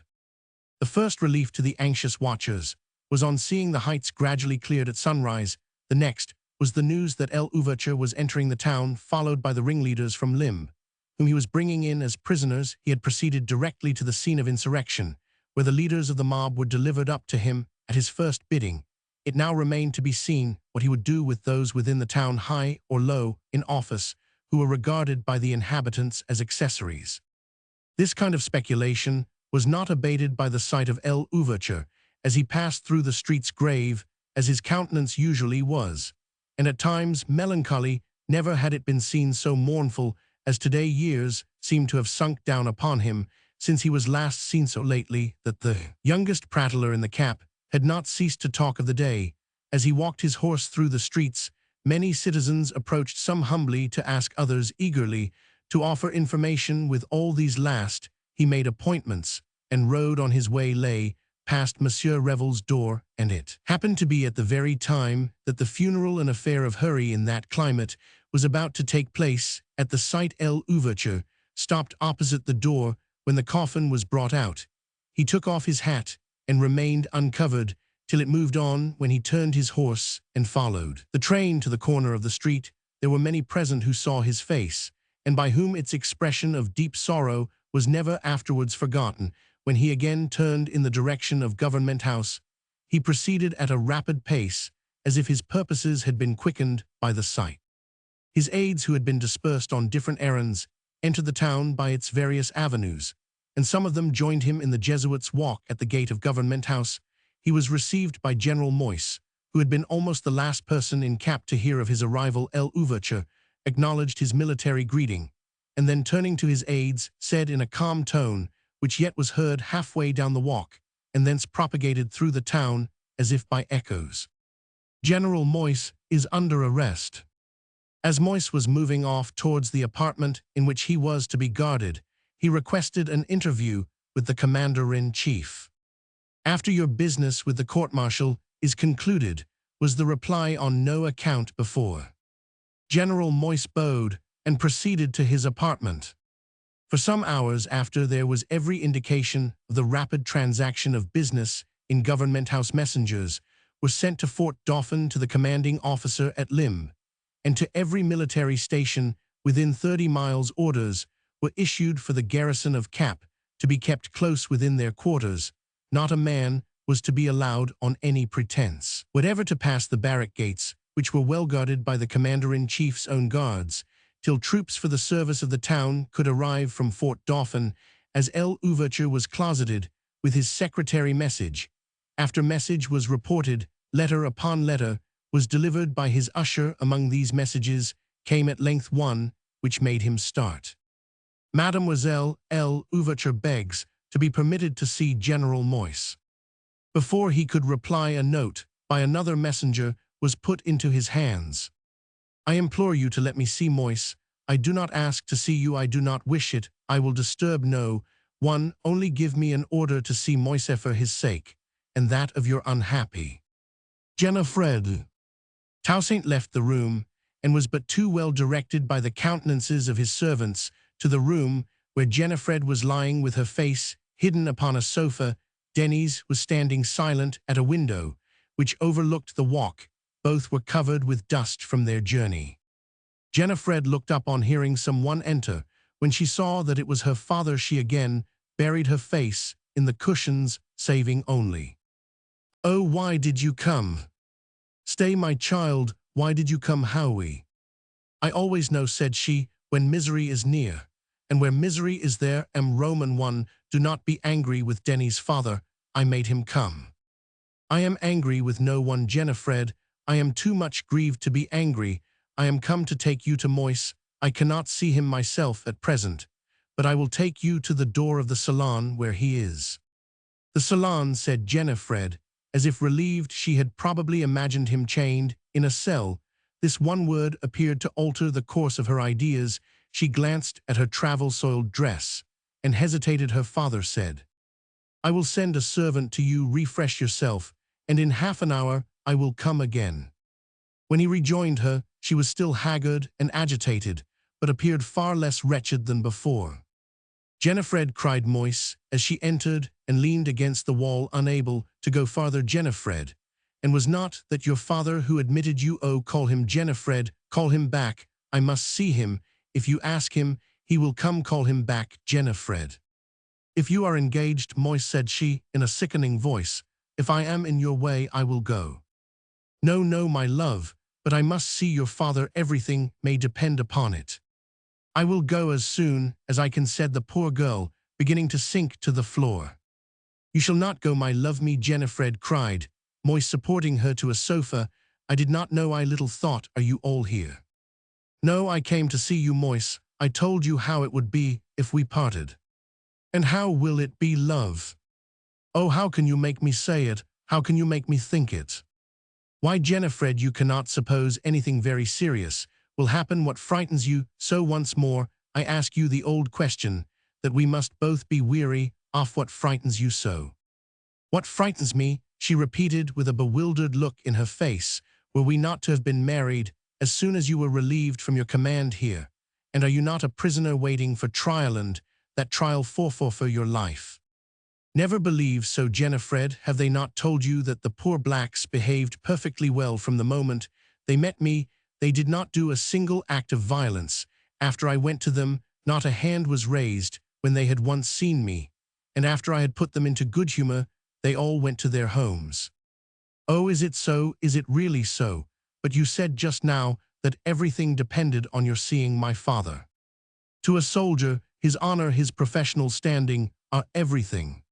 The first relief to the anxious watchers was on seeing the heights gradually cleared at sunrise. The next was the news that L'Ouverture was entering the town, followed by the ringleaders from Limbe, whom he was bringing in as prisoners. He had proceeded directly to the scene of insurrection, where the leaders of the mob were delivered up to him at his first bidding. It now remained to be seen what he would do with those within the town, high or low in office, who were regarded by the inhabitants as accessories. This kind of speculation was not abated by the sight of L'Ouverture as he passed through the streets, grave as his countenance usually was, and at times melancholy. Never had it been seen so mournful as today. Years seemed to have sunk down upon him since he was last seen, so lately that the youngest prattler in the cap had not ceased to talk of the day. As he walked his horse through the streets, many citizens approached, some humbly to ask, others eagerly to offer information. With all these last he made appointments, and rode on his way, lay past Monsieur Revel's door, and it happened to be at the very time that the funeral, an affair of hurry in that climate, was about to take place. At the sight, L'Ouverture stopped opposite the door. When the coffin was brought out, he took off his hat and remained uncovered till it moved on, when he turned his horse and followed the train to the corner of the street. There were many present who saw his face, and by whom its expression of deep sorrow was never afterwards forgotten. When he again turned in the direction of Government House, he proceeded at a rapid pace, as if his purposes had been quickened by the sight. His aides, who had been dispersed on different errands, entered the town by its various avenues, and some of them joined him in the Jesuits' walk at the gate of Government House. He was received by General Moyse, who had been almost the last person in cap to hear of his arrival. L'Ouverture acknowledged his military greeting, and then turning to his aides, said in a calm tone, which yet was heard halfway down the walk, and thence propagated through the town as if by echoes, "General Moyse is under arrest." As Moyse was moving off towards the apartment in which he was to be guarded, he requested an interview with the commander-in-chief. "After your business with the court-martial is concluded," was the reply. "On no account before." General Moyse bowed and proceeded to his apartment. For some hours after, there was every indication of the rapid transaction of business in Government House. Messengers were sent to Fort Dauphin, to the commanding officer at Limbe, and to every military station within 30 miles. Orders were issued for the garrison of Cap to be kept close within their quarters. Not a man was to be allowed on any pretense whatever to pass the barrack gates, which were well guarded by the commander-in-chief's own guards, till troops for the service of the town could arrive from Fort Dauphin. As L'Ouverture was closeted with his secretary, message after message was reported, letter upon letter was delivered by his usher. Among these messages came at length one which made him start. "Mademoiselle L'Ouverture begs to be permitted to see General Moyse." Before he could reply, a note by another messenger was put into his hands. "I implore you to let me see Moyse. I do not ask to see you. I do not wish it. I will disturb no one. Only give me an order to see Moyse for his sake, and that of your unhappy Jennifer." Toussaint left the room, and was but too well directed by the countenances of his servants to the room where Jennifer was lying with her face hidden upon a sofa. Denys was standing silent at a window which overlooked the walk, both were covered with dust from their journey. Jennifer looked up on hearing someone enter. When she saw that it was her father, she again buried her face in the cushions, saving only. "Oh, why did you come? Stay, my child, why did you come, Howie?" "I always know," said she, "when misery is near. And where misery is there am Roman 1, do not be angry with Denny's father, I made him come." "I am angry with no one, Jennifer. I am too much grieved to be angry. I am come to take you to Moise. I cannot see him myself at present, but I will take you to the door of the salon where he is." "The salon," said Jennifer, as if relieved. She had probably imagined him chained in a cell. This one word appeared to alter the course of her ideas. She glanced at her travel-soiled dress and hesitated. Her father said, "I will send a servant to you, refresh yourself, and in half an hour I will come again." When he rejoined her, she was still haggard and agitated, but appeared far less wretched than before. "Jennifer," cried Moise, as she entered and leaned against the wall, unable to go farther. "Jennifer, and was not that your father who admitted you? Oh, call him, Jennifer, call him back. I must see him. If you ask him, he will come. Call him back, Jennifer." "If you are engaged," Moise said she, in a sickening voice, "if I am in your way, I will go." "No, no, my love, but I must see your father. Everything may depend upon it." "I will go as soon as I can," said the poor girl, beginning to sink to the floor. "You shall not go, my love," me Jennifer cried, Moise supporting her to a sofa. "I did not know, I little thought. Are you all here?" "No, I came to see you, Moise. I told you how it would be if we parted." "And how will it be, love? Oh, how can you make me say it? How can you make me think it?" "Why, Jennifer, you cannot suppose anything very serious will happen. What frightens you so? Once more, I ask you the old question, that we must both be weary of. What frightens you so?" "What frightens me?" she repeated with a bewildered look in her face. "Were we not to have been married as soon as you were relieved from your command here? And are you not a prisoner waiting for trial, and that trial for your life?" "Never believe so, Jennifer. Have they not told you that the poor blacks behaved perfectly well from the moment they met me? They did not do a single act of violence. After I went to them, not a hand was raised when they had once seen me. And after I had put them into good humor, they all went to their homes." "Oh, is it so? Is it really so? But you said just now that everything depended on your seeing my father." "To a soldier, his honor, his professional standing are everything."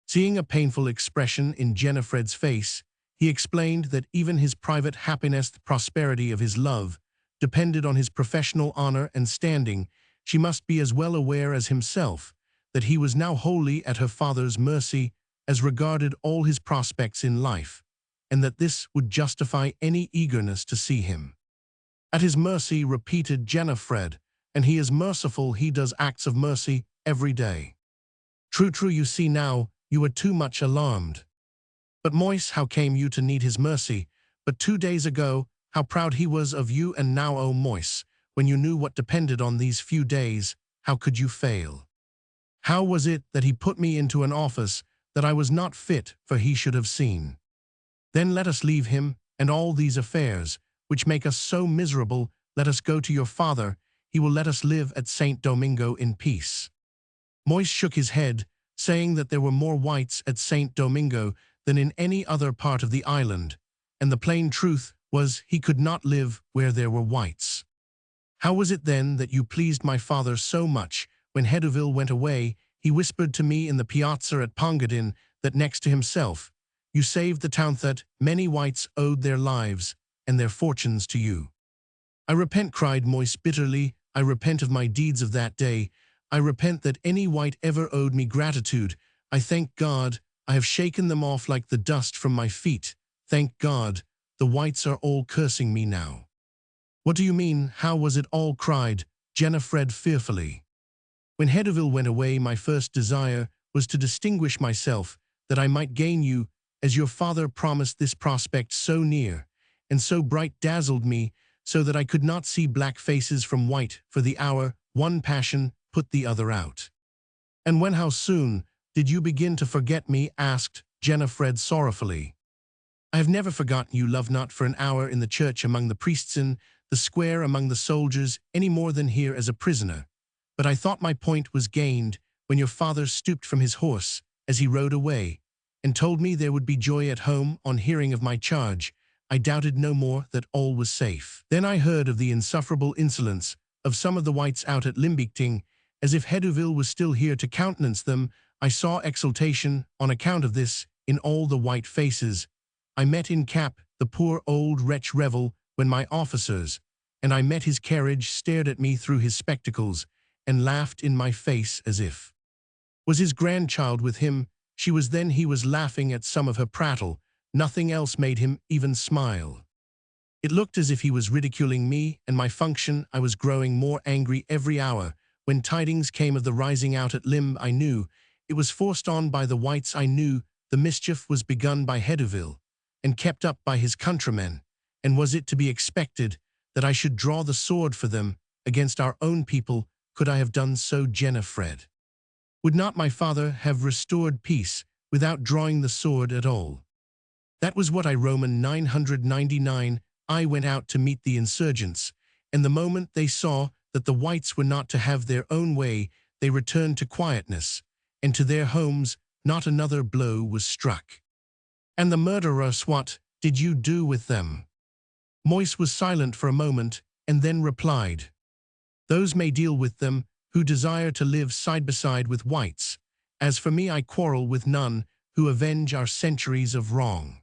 Seeing a painful expression in Jennifer's face, he explained that even his private happiness, the prosperity of his love, depended on his professional honor and standing. She must be as well aware as himself that he was now wholly at her father's mercy as regarded all his prospects in life, and that this would justify any eagerness to see him. "At his mercy," repeated Jennifer, "and he is merciful. He does acts of mercy every day." "True, true, you see now, you are too much alarmed." "But Moise, how came you to need his mercy? But 2 days ago, how proud he was of you, and now, oh Moise, when you knew what depended on these few days, how could you fail? How was it that he put me into an office that I was not fit for he should have seen? Then let us leave him and all these affairs, which make us so miserable. Let us go to your father. He will let us live at St. Domingo in peace." Moise shook his head, saying that there were more whites at St. Domingo than in any other part of the island, and the plain truth was he could not live where there were whites. "How was it then that you pleased my father so much? When Heduville went away, he whispered to me in the piazza at Pongadin that next to himself, you saved the town, that many whites owed their lives and their fortunes to you." "I repent," cried Moise bitterly. "I repent of my deeds of that day. I repent that any white ever owed me gratitude. I thank God I have shaken them off like the dust from my feet. Thank God, the whites are all cursing me now." "What do you mean? How was it all?" cried Jennifer fearfully. "When Heduville went away, my first desire was to distinguish myself, that I might gain you, as your father promised. This prospect so near and so bright dazzled me, so that I could not see black faces from white for the hour. One passion put the other out." "And when, how soon, did you begin to forget me?" asked Jennifer sorrowfully. I have never forgotten you, love, not for an hour in the church among the priests, in the square among the soldiers, any more than here as a prisoner. But I thought my point was gained when your father stooped from his horse as he rode away, and told me there would be joy at home on hearing of my charge. I doubted no more that all was safe. Then I heard of the insufferable insolence of some of the whites out at Limbichting, as if Hedouville was still here to countenance them. I saw exultation on account of this in all the white faces. I met in Cap the poor old wretch Revel when my officers, and I met his carriage, stared at me through his spectacles, and laughed in my face as if was his grandchild with him. She was then he was laughing at some of her prattle. Nothing else made him even smile. It looked as if he was ridiculing me and my function. I was growing more angry every hour. When tidings came of the rising out at Limb, I knew it was forced on by the whites. I knew the mischief was begun by Hedouville and kept up by his countrymen. And was it to be expected that I should draw the sword for them against our own people? Could I have done so, Jennifer? Would not my father have restored peace without drawing the sword at all? That was what I Roman 999. I went out to meet the insurgents, and the moment they saw that the whites were not to have their own way, they returned to quietness, and to their homes. Not another blow was struck. And the murderers, what did you do with them? Moyse was silent for a moment, and then replied, those may deal with them who desire to live side by side with whites. As for me, I quarrel with none who avenge our centuries of wrong.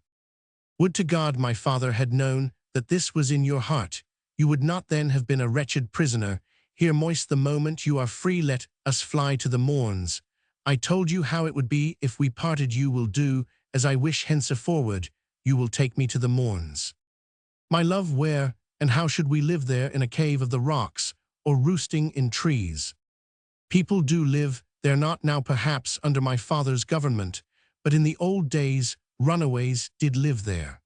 Would to God my father had known that this was in your heart. You would not then have been a wretched prisoner. Here, Moyse, the moment you are free, let us fly to the morns. I told you how it would be if we parted. You will do as I wish henceforward. You will take me to the morns. My love, where and how should we live there, in a cave of the rocks, or roosting in trees? People do live there, not now perhaps under my father's government, but in the old days runaways did live there.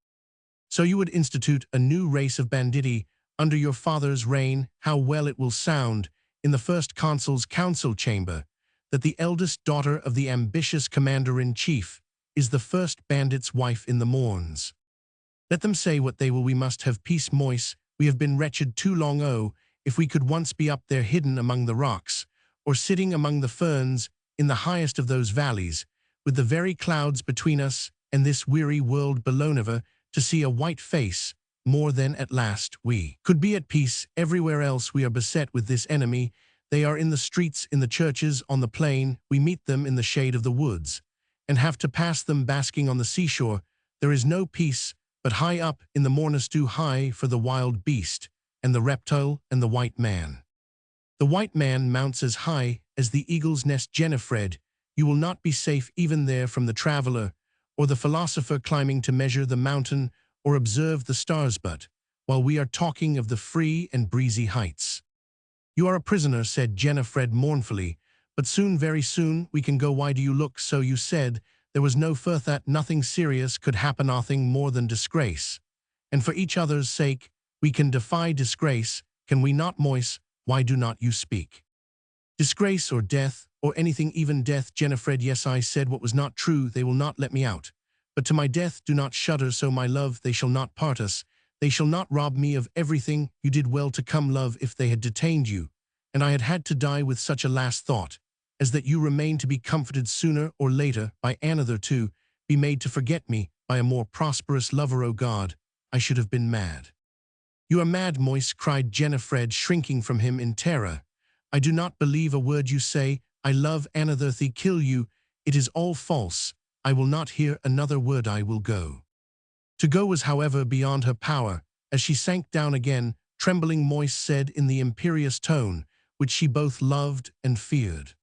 So you would institute a new race of banditti under your father's reign. How well it will sound in the first consul's council chamber that the eldest daughter of the ambitious commander-in-chief is the first bandit's wife in the morns. Let them say what they will, we must have peace, Moyse. We have been wretched too long. Oh, if we could once be up there hidden among the rocks, or sitting among the ferns in the highest of those valleys, with the very clouds between us and this weary world below, never to see a white face more than at last we could be at peace. Everywhere else we are beset with this enemy. They are in the streets, in the churches, on the plain. We meet them in the shade of the woods, and have to pass them basking on the seashore. There is no peace but high up in the morners, too high for the wild beast and the reptile and the white man. The white man mounts as high as the eagle's nest, Jennifer. You will not be safe even there from the traveler or the philosopher climbing to measure the mountain or observe the stars. But while we are talking of the free and breezy heights, you are a prisoner, said Jennifer mournfully, but soon, very soon, we can go. Why do you look so? You said there was no further, that nothing serious could happen, nothing more than disgrace. And for each other's sake, we can defy disgrace, can we not, Moyse? Why do not you speak? Disgrace or death, or anything, even death, Jennifer. Yes, I said what was not true. They will not let me out. But to my death do not shudder so, my love. They shall not part us. They shall not rob me of everything. You did well to come, love. If they had detained you, and I had had to die with such a last thought, as that you remain to be comforted sooner or later by another, to be made to forget me by a more prosperous lover, O God, I should have been mad. You are mad, Moyse, cried Jennifer, shrinking from him in terror. I do not believe a word you say. I love another, they kill you. It is all false. I will not hear another word. I will go. To go was, however, beyond her power. As she sank down again, trembling, Moyse said in the imperious tone which she both loved and feared,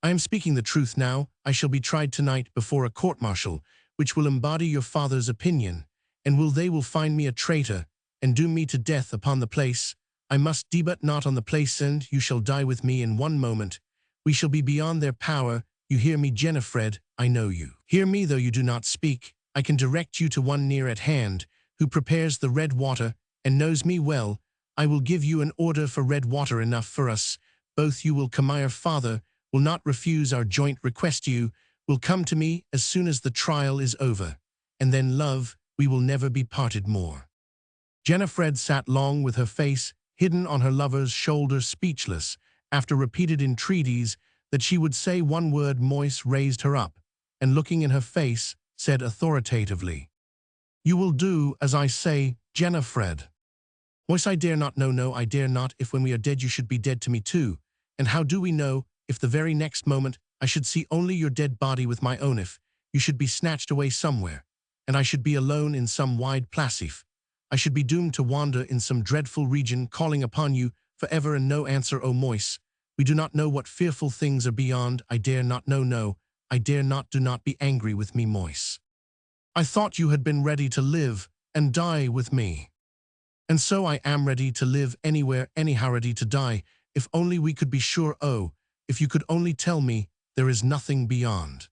I am speaking the truth now. I shall be tried tonight before a court-martial, which will embody your father's opinion, and they will find me a traitor, and doom me to death upon the place. I must debut not on the place, and you shall die with me in one moment. We shall be beyond their power. You hear me, Jennifer? I know you hear me, though you do not speak. I can direct you to one near at hand, who prepares the red water, and knows me well. I will give you an order for red water enough for us both. You will come. Our father will not refuse our joint request. You will come to me as soon as the trial is over. And then, love, we will never be parted more." Jennifer sat long with her face hidden on her lover's shoulder, speechless. After repeated entreaties that she would say one word, Moise raised her up, and looking in her face, said authoritatively, "You will do as I say, Jennifer." "Moise, I dare not, no, I dare not. If when we are dead you should be dead to me too. And how do we know if the very next moment I should see only your dead body with my own, if you should be snatched away somewhere, and I should be alone in some wide placif. I should be doomed to wander in some dreadful region, calling upon you forever and no answer, O Moise. We do not know what fearful things are beyond. I dare not, no, I dare not. Do not be angry with me, Moise. I thought you had been ready to live and die with me. And so I am ready to live anywhere, anyhow, ready to die, if only we could be sure, oh, if you could only tell me there is nothing beyond."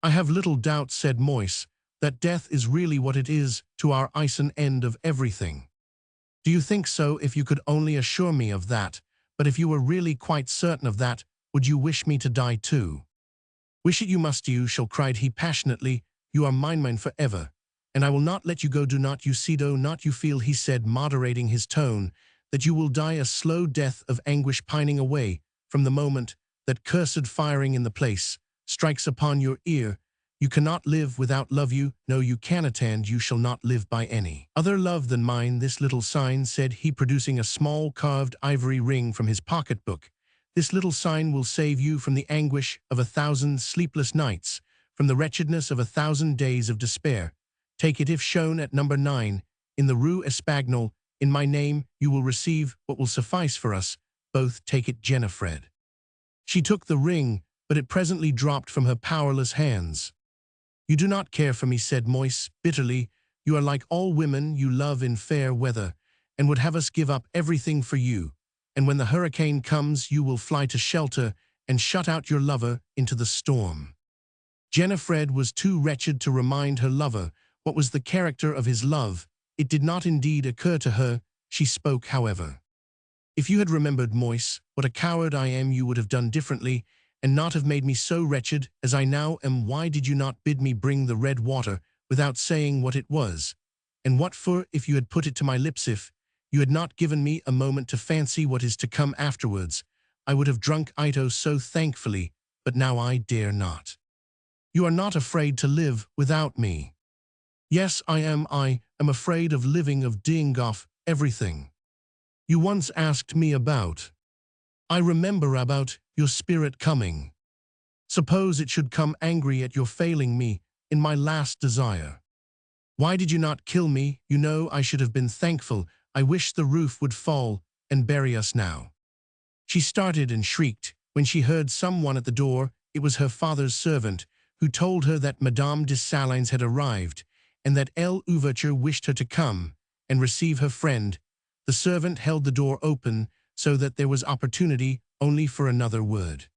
"I have little doubt," said Moise, "that death is really what it is to our eyes, an end of everything." "Do you think so? If you could only assure me of that. But if you were really quite certain of that, would you wish me to die too?" "Wish it you must, you shall," cried he passionately. "You are mine forever, and I will not let you go. Do not you see, do not you feel," he said, moderating his tone, "that you will die a slow death of anguish, pining away from the moment that cursed firing in the place strikes upon your ear? You cannot live without love. You know you cannot, and you shall not live by any other love than mine. This little sign," said he, producing a small carved ivory ring from his pocketbook, "this little sign will save you from the anguish of 1,000 sleepless nights, from the wretchedness of 1,000 days of despair. Take it. If shown at number 9 in the Rue Espagnole, in my name, you will receive what will suffice for us both. Take it, Jennifer." She took the ring, but it presently dropped from her powerless hands. "You do not care for me," said Moise bitterly. "You are like all women you love in fair weather, and would have us give up everything for you. And when the hurricane comes, you will fly to shelter and shut out your lover into the storm." Jennifer was too wretched to remind her lover what was the character of his love. It did not indeed occur to her. She spoke, however. "If you had remembered, Moise, what a coward I am, you would have done differently, and not have made me so wretched as I now am. Why did you not bid me bring the red water without saying what it was? And what for, if you had put it to my lips, if you had not given me a moment to fancy what is to come afterwards? I would have drunk it so thankfully, but now I dare not." "You are not afraid to live without me?" "Yes, I am. I am afraid of living, of doing off everything you once asked me about. I remember about your spirit coming. Suppose it should come angry at your failing me in my last desire. Why did you not kill me? You know I should have been thankful. I wish the roof would fall and bury us now." She started and shrieked when she heard someone at the door. It was her father's servant, who told her that Madame Dessalines had arrived, and that L'Ouverture wished her to come and receive her friend. The servant held the door open so that there was opportunity only for another word.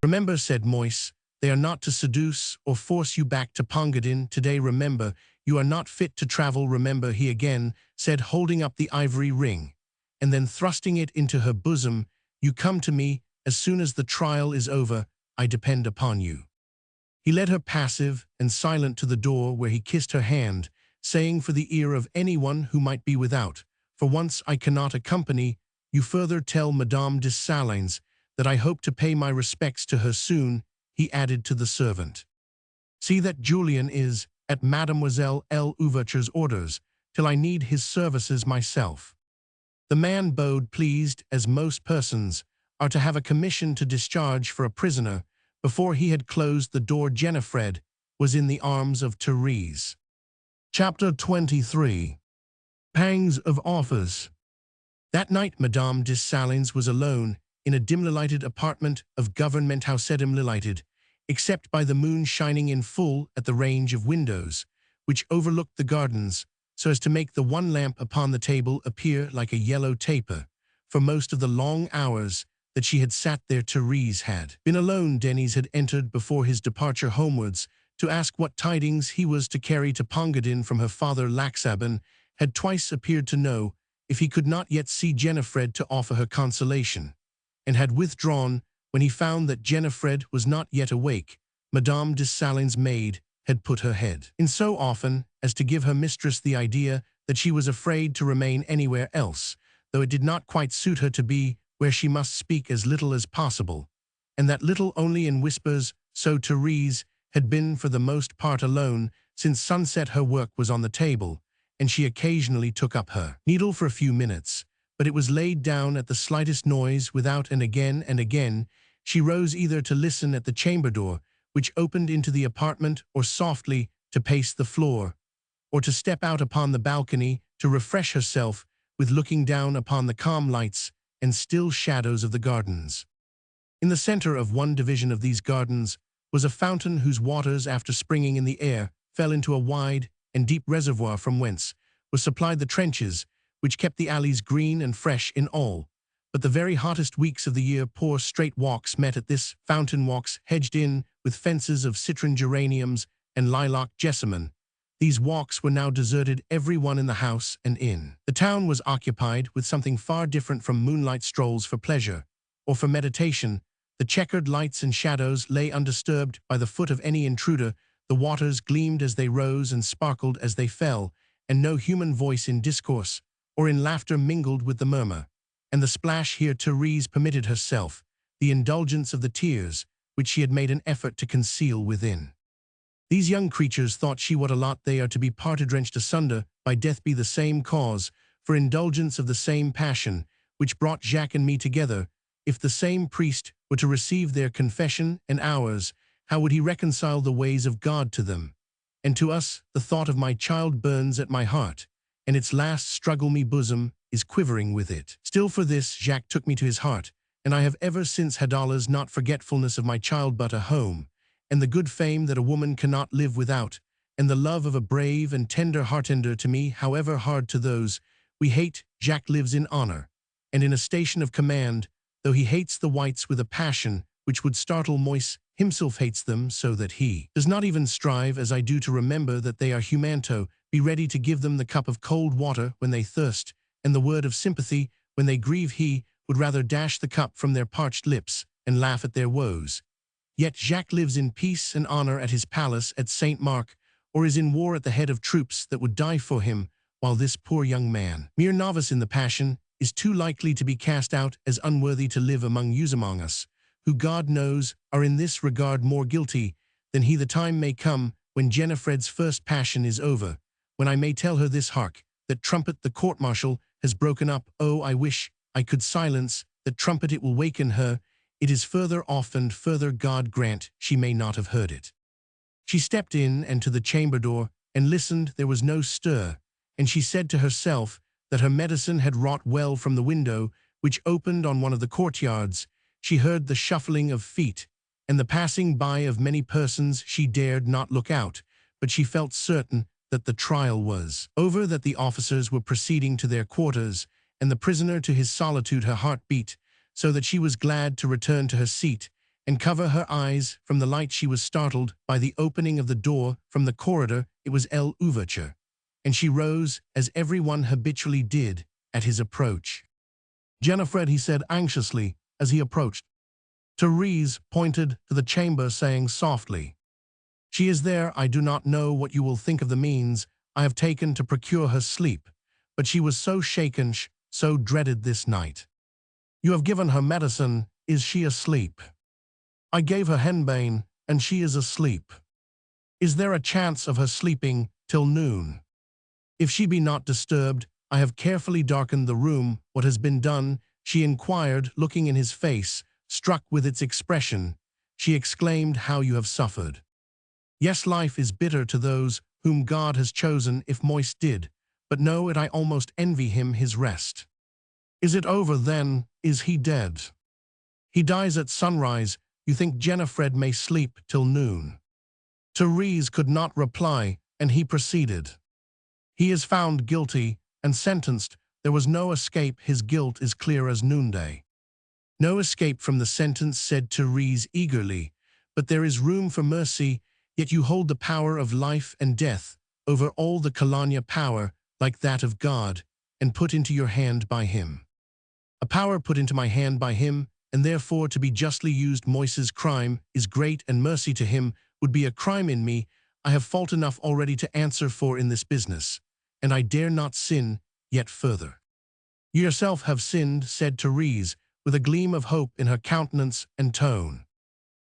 "Remember," said Moise, "they are not to seduce or force you back to Pongadin today. Remember, you are not fit to travel. Remember," he again said, holding up the ivory ring, and then thrusting it into her bosom, "you come to me as soon as the trial is over. I depend upon you." He led her passive and silent to the door, where he kissed her hand, saying for the ear of anyone who might be without, "For once I cannot accompany you further. Tell Madame Dessalines that I hope to pay my respects to her soon," he added to the servant. "See that Julien is at Mademoiselle L'Ouverture's orders, till I need his services myself." The man bowed, pleased, as most persons are to have a commission to discharge for a prisoner. Before he had closed the door, Jennifer was in the arms of Therese. Chapter 23. Pangs of Office. That night Madame Dessalines was alone in a dimly lighted apartment of Government House, dimly lighted, except by the moon shining in full at the range of windows, which overlooked the gardens, so as to make the one lamp upon the table appear like a yellow taper. For most of the long hours that she had sat there, Therese had been alone. Denis had entered before his departure homewards to ask what tidings he was to carry to Pongadin from her father. Laxabin had twice appeared to know if he could not yet see Jennifer to offer her consolation, and had withdrawn when he found that Jennifer was not yet awake. Madame Dessalines' maid had put her head in so often as to give her mistress the idea that she was afraid to remain anywhere else, though it did not quite suit her to be where she must speak as little as possible, and that little only in whispers, so Therese had been for the most part alone. Since sunset her work was on the table, and she occasionally took up her needle for a few minutes, but it was laid down at the slightest noise without, and again she rose either to listen at the chamber door, which opened into the apartment, or softly to pace the floor, or to step out upon the balcony to refresh herself with looking down upon the calm lights and still shadows of the gardens. In the center of one division of these gardens was a fountain whose waters, after springing in the air, fell into a wide and deep reservoir from whence was supplied the trenches which kept the alleys green and fresh in all. But the very hottest weeks of the year poor straight walks met at this fountain, walks hedged in with fences of citron geraniums and lilac jessamine. These walks were now deserted, every one in the house and inn. The town was occupied with something far different from moonlight strolls for pleasure or for meditation. The checkered lights and shadows lay undisturbed by the foot of any intruder. The waters gleamed as they rose and sparkled as they fell, and no human voice in discourse or in laughter mingled with the murmur. And the splash here Therese permitted herself, the indulgence of the tears which she had made an effort to conceal within. These young creatures thought she what a lot they are to be parted, wrenched asunder by death, be the same cause for indulgence of the same passion which brought Jacques and me together. If the same priest were to receive their confession and ours, how would he reconcile the ways of God to them? And to us the thought of my child burns at my heart, and its last struggle me bosom is quivering with it. Still for this Jacques took me to his heart, and I have ever since had Allah's not forgetfulness of my child, but a home, and the good fame that a woman cannot live without, and the love of a brave and tender heartender to me, however hard to those we hate. Jacques lives in honor, and in a station of command, though he hates the whites with a passion which would startle Moise, himself hates them so that he does not even strive as I do to remember that they are humanto, be ready to give them the cup of cold water when they thirst, and the word of sympathy when they grieve. He would rather dash the cup from their parched lips and laugh at their woes. Yet Jacques lives in peace and honor at his palace at St. Mark, or is in war at the head of troops that would die for him, while this poor young man, mere novice in the passion, is too likely to be cast out as unworthy to live among us, who God knows are in this regard more guilty than he. The time may come when Jennifer's first passion is over, when I may tell her this, hark, that trumpet the court-martial has broken up. Oh, I wish I could silence that trumpet, it will waken her. It is further off and further, God grant she may not have heard it. She stepped in and to the chamber door and listened. There was no stir, and she said to herself that her medicine had wrought well. From the window, which opened on one of the courtyards, she heard the shuffling of feet and the passing by of many persons. She dared not look out, but she felt certain that the trial was over, that the officers were proceeding to their quarters, and the prisoner to his solitude. Her heart beat so that she was glad to return to her seat and cover her eyes from the light. She was startled by the opening of the door from the corridor. It was l'ouverture, and she rose, as everyone habitually did at his approach. Jennifer, he said anxiously as he approached. Therese pointed to the chamber, saying softly, "She is there. I do not know what you will think of the means I have taken to procure her sleep, but she was so shaken, so dreaded this night. You have given her medicine. Is she asleep? I gave her henbane, and she is asleep. Is there a chance of her sleeping till noon? If she be not disturbed, I have carefully darkened the room. What has been done?" she inquired, looking in his face, struck with its expression. She exclaimed, "How you have suffered! Yes, life is bitter to those whom God has chosen. If Moise did but know it, I almost envy him his rest. Is it over then? Is he dead? He dies at sunrise. You think Jennifer may sleep till noon?" Therese could not reply, and he proceeded. "He is found guilty and sentenced. There was no escape. His guilt is clear as noonday." "No escape from the sentence," said Therese eagerly, "but there is room for mercy. Yet you hold the power of life and death over all, the Kalanya power, like that of God, and put into your hand by him. A power put into my hand by him, and therefore to be justly used. Moise's crime is great, and mercy to him would be a crime in me. I have fault enough already to answer for in this business, and I dare not sin yet further. You yourself have sinned, said Therese, with a gleam of hope in her countenance and tone.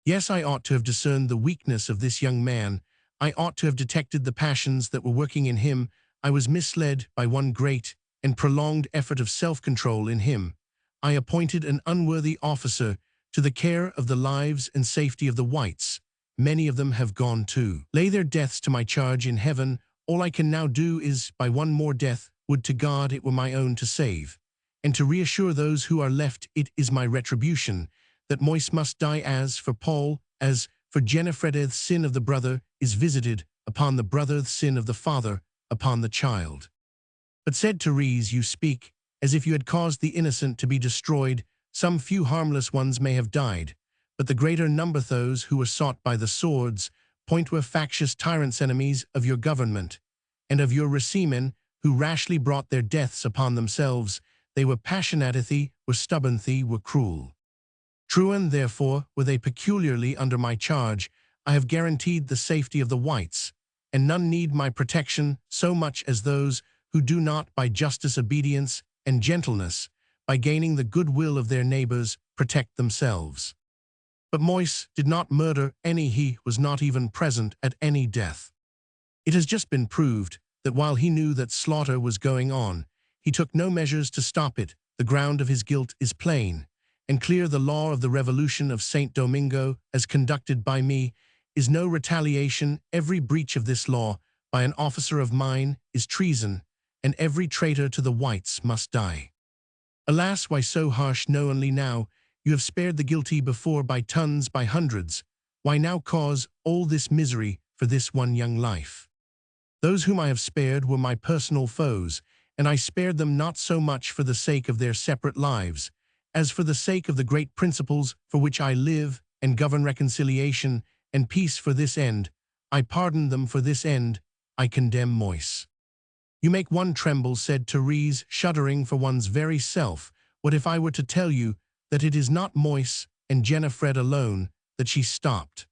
Yes, I ought to have discerned the weakness of this young man. I ought to have detected the passions that were working in him. I was misled by one great and prolonged effort of self-control in him. I appointed an unworthy officer to the care of the lives and safety of the whites. Many of them have gone to lay their deaths to my charge in heaven. All I can now do is, by one more death, would to God it were my own to save, and to reassure those who are left. It is my retribution that Moise must die, as for Paul, as for Jennifer, sin of the brother is visited upon the brother, sin of the father upon the child. But, said Therese, you speak as if you had caused the innocent to be destroyed. Some few harmless ones may have died, but the greater number, those who were sought by the swords, point were factious tyrants, enemies of your government, and of your regimen, who rashly brought their deaths upon themselves. They were passionately, were stubbornly, were cruel. True, and therefore were they peculiarly under my charge. I have guaranteed the safety of the whites, and none need my protection so much as those who do not, by justice, obedience, and gentleness, by gaining the goodwill of their neighbors, protect themselves. But Moise did not murder any. He was not even present at any death. It has just been proved that while he knew that slaughter was going on, he took no measures to stop it. The ground of his guilt is plain and clear. The law of the Revolution of St. Domingo, as conducted by me, is no retaliation. Every breach of this law by an officer of mine is treason, and every traitor to the whites must die. Alas, why so harsh? No, only now you have spared the guilty before by tons, by hundreds. Why now cause all this misery for this one young life? Those whom I have spared were my personal foes, and I spared them not so much for the sake of their separate lives, as for the sake of the great principles for which I live and govern, reconciliation and peace. For this end, I pardon them. For this end, I condemn Moise. You make one tremble, said Therese, shuddering for one's very self. What if I were to tell you that it is not Moise and Jennifer alone that she stopped?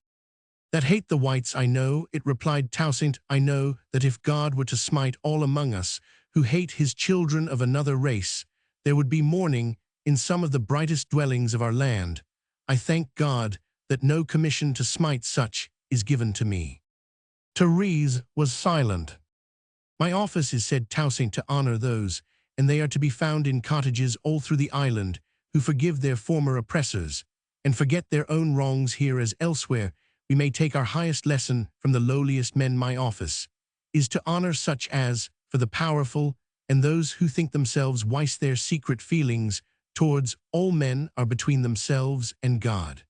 That hate the whites, I know it, replied Toussaint. I know that if God were to smite all among us who hate his children of another race, there would be mourning in some of the brightest dwellings of our land. I thank God that no commission to smite such is given to me. Therese was silent. My office is, said Toussaint, to honor those, and they are to be found in cottages all through the island, who forgive their former oppressors, and forget their own wrongs. Here as elsewhere, we may take our highest lesson from the lowliest men. My office is to honor such as, for the powerful, and those who think themselves wise, their secret feelings towards all men are between themselves and God.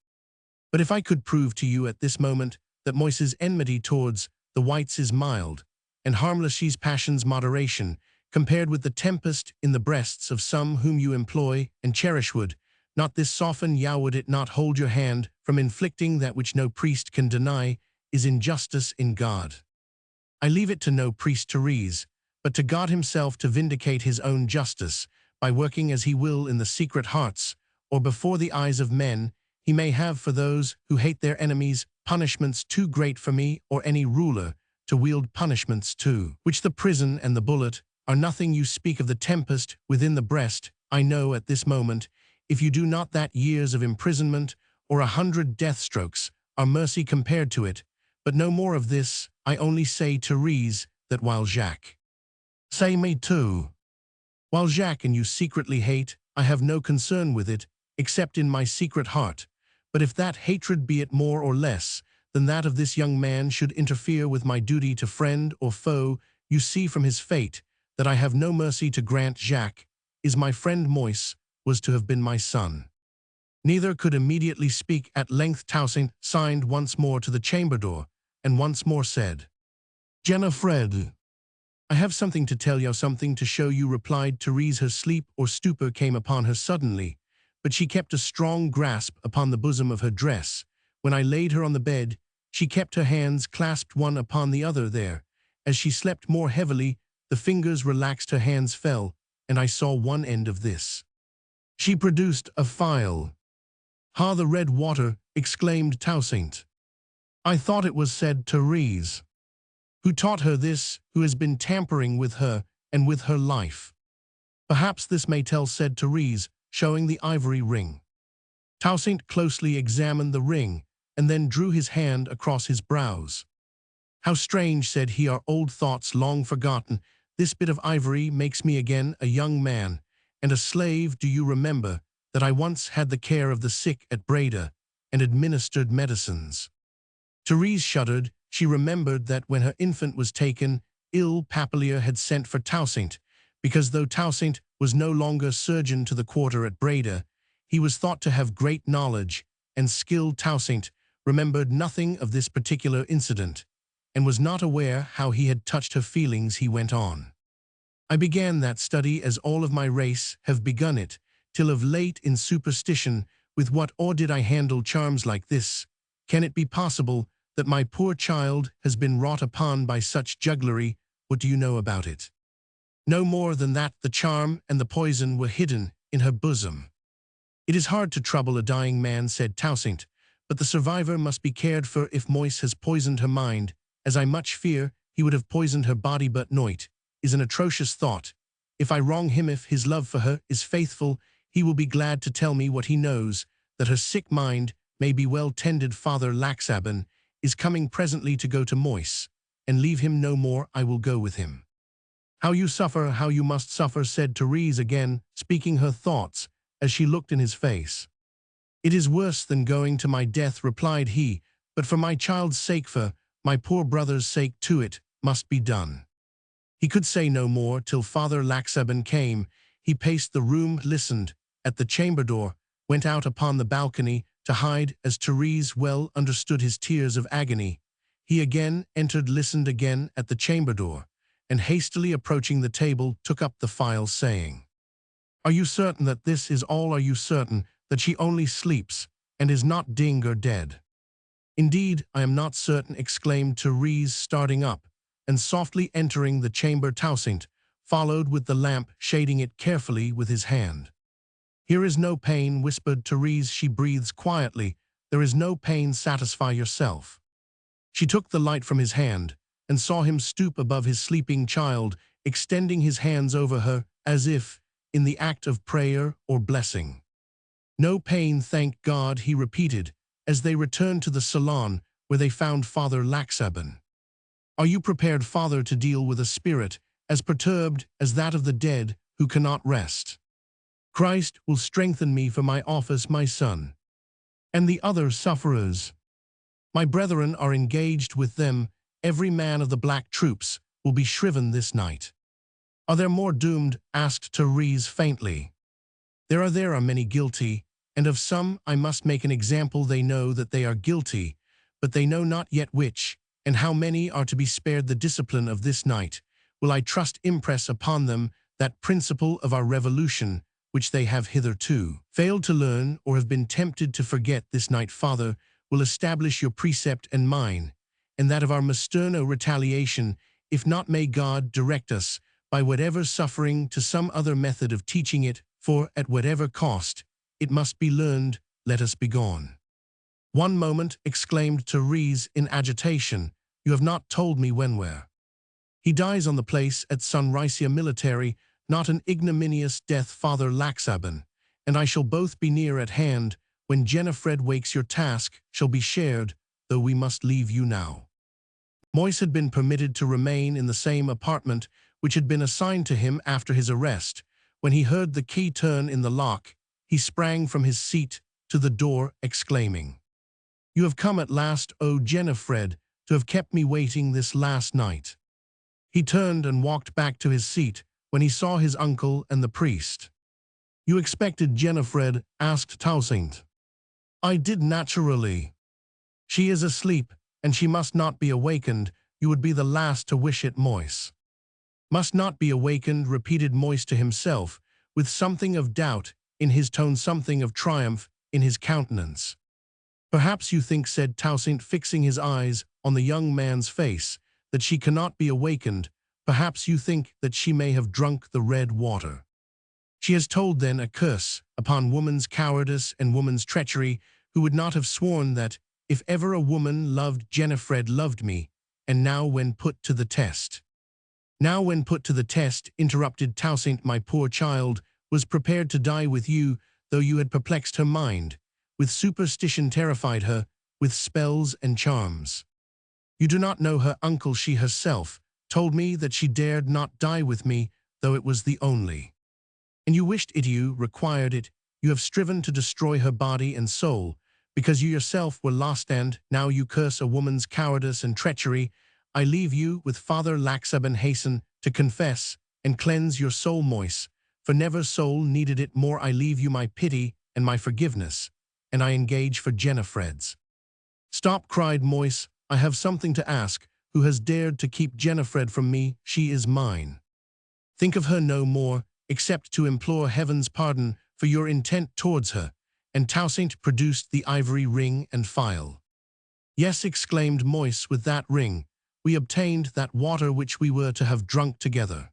But if I could prove to you at this moment that Moise's enmity towards the whites is mild and harmless, she's passion's moderation, compared with the tempest in the breasts of some whom you employ and cherish, would not this soften you? Would it not hold your hand from inflicting that which no priest can deny is injustice in God? I leave it to no priest, Therese, but to God himself to vindicate his own justice, by working as he will in the secret hearts, or before the eyes of men. He may have for those who hate their enemies punishments too great for me or any ruler to wield punishments to which the prison and the bullet are nothing. You speak of the tempest within the breast. I know at this moment, if you do not, that years of imprisonment or 100 death strokes are mercy compared to it. But no more of this. I only say, Therese, that while Jacques, say me too, while Jacques and you secretly hate, I have no concern with it, except in my secret heart. But if that hatred, be it more or less than that of this young man, should interfere with my duty to friend or foe, you see from his fate that I have no mercy to grant. Jacques is my friend. Moise was to have been my son. Neither could immediately speak. At length Toussaint signed once more to the chamber door, and once more said, Jennifer, I have something to tell you, something to show you, replied Therese. Her sleep or stupor came upon her suddenly, but she kept a strong grasp upon the bosom of her dress. When I laid her on the bed, she kept her hands clasped one upon the other there. As she slept more heavily, the fingers relaxed, her hands fell, and I saw one end of this. She produced a phial. Ha, the red water, exclaimed Toussaint. I thought it was, said Therese. Who taught her this, who has been tampering with her and with her life? Perhaps this may tell, said Therese, showing the ivory ring. Toussaint closely examined the ring and then drew his hand across his brows. How strange, said he, are old thoughts long forgotten. This bit of ivory makes me again a young man and a slave. Do you remember that I once had the care of the sick at Breda and administered medicines? Therese shuddered. She remembered that when her infant was taken ill, Papillier had sent for Toussaint, because though Toussaint was no longer surgeon to the quarter at Breda, he was thought to have great knowledge and skill. Toussaint remembered nothing of this particular incident, and was not aware how he had touched her feelings. He went on. I began that study, as all of my race have begun it, till of late in superstition. With what awe did I handle charms like this? Can it be possible that my poor child has been wrought upon by such jugglery? What do you know about it? No more than that the charm and the poison were hidden in her bosom. It is hard to trouble a dying man, said Toussaint, but the survivor must be cared for. If Moise has poisoned her mind, as I much fear he would have poisoned her body, but Noit is an atrocious thought. If I wrong him, if his love for her is faithful, he will be glad to tell me what he knows, that her sick mind may be well tended. Father Laxabin is coming presently to go to Moise, and leave him no more. I will go with him. How you suffer, how you must suffer, said Therese, again speaking her thoughts as she looked in his face. It is worse than going to my death, replied he, but for my child's sake, for my poor brother's sake too, it must be done. He could say no more till Father Laxabin came. He paced the room, listened at the chamber door, went out upon the balcony to hide, as Therese well understood his tears of agony. He again entered, listened again at the chamber door, and hastily approaching the table took up the file, saying, Are you certain that this is all? Are you certain that she only sleeps and is not ding or dead? Indeed, I am not certain, exclaimed Therese, starting up and softly entering the chamber. Toussaint followed with the lamp, shading it carefully with his hand. Here is no pain, whispered Therese. She breathes quietly. There is no pain. Satisfy yourself. She took the light from his hand and saw him stoop above his sleeping child, extending his hands over her as if in the act of prayer or blessing. No pain, thank God, he repeated, as they returned to the salon where they found Father Laxabin. Are you prepared, Father, to deal with a spirit as perturbed as that of the dead who cannot rest? Christ will strengthen me for my office, my son. And the other sufferers? My brethren are engaged with them. Every man of the black troops will be shriven this night. Are there more doomed? Asked Therese faintly. There are many guilty, and of some I must make an example. They know that they are guilty, but they know not yet which, and how many are to be spared. The discipline of this night will, I trust, impress upon them that principle of our revolution which they have hitherto failed to learn or have been tempted to forget. This night, Father, will establish your precept and mine, and that of our Martineau retaliation. If not, may God direct us by whatever suffering to some other method of teaching it, for at whatever cost it must be learned. Let us be gone. One moment, exclaimed Therese in agitation. You have not told me when. Where? He dies on the place at Sunricia Military, not an ignominious death, Father Laxabin, and I shall both be near at hand when Jennifer wakes. Your task shall be shared, though we must leave you now. Moise had been permitted to remain in the same apartment which had been assigned to him after his arrest. When he heard the key turn in the lock, he sprang from his seat to the door, exclaiming, You have come at last, O Jennifer, to have kept me waiting this last night. He turned and walked back to his seat when he saw his uncle and the priest. You expected Jennifer? Asked Toussaint. I did, naturally. She is asleep, and she must not be awakened. You would be the last to wish it, Moise. Must not be awakened, repeated Moise to himself, with something of doubt in his tone, something of triumph in his countenance. Perhaps you think, said Toussaint, fixing his eyes on the young man's face, that she cannot be awakened. Perhaps you think that she may have drunk the red water. She has told then a curse upon woman's cowardice and woman's treachery, who would not have sworn that, if ever a woman loved Jennifer, loved me, and now when put to the test. Now when put to the test, interrupted Toussaint, my poor child, was prepared to die with you, though you had perplexed her mind, with superstition terrified her, with spells and charms. You do not know her uncle, she herself told me that she dared not die with me, though it was the only. And you wished it, you required it, you have striven to destroy her body and soul, because you yourself were lost, and now you curse a woman's cowardice and treachery. I leave you with Father Laxaban, hasten to confess and cleanse your soul, Moise, for never soul needed it more. I leave you my pity and my forgiveness, and I engage for Jennifer's. Stop, cried Moise, I have something to ask. Who has dared to keep Jennifer from me? She is mine. Think of her no more, except to implore heaven's pardon for your intent towards her. And Toussaint produced the ivory ring and phial. Yes, exclaimed Moise, with that ring we obtained that water which we were to have drunk together.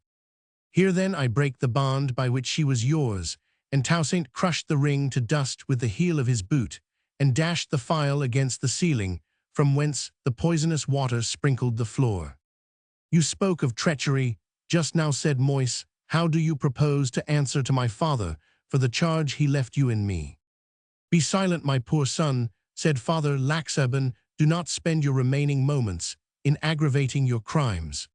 Here then I break the bond by which she was yours. And Toussaint crushed the ring to dust with the heel of his boot, and dashed the phial against the ceiling, from whence the poisonous water sprinkled the floor. You spoke of treachery just now, said Moise. How do you propose to answer to my father for the charge he left you in me? Be silent, my poor son, said Father Laxaban. Do not spend your remaining moments in aggravating your crimes.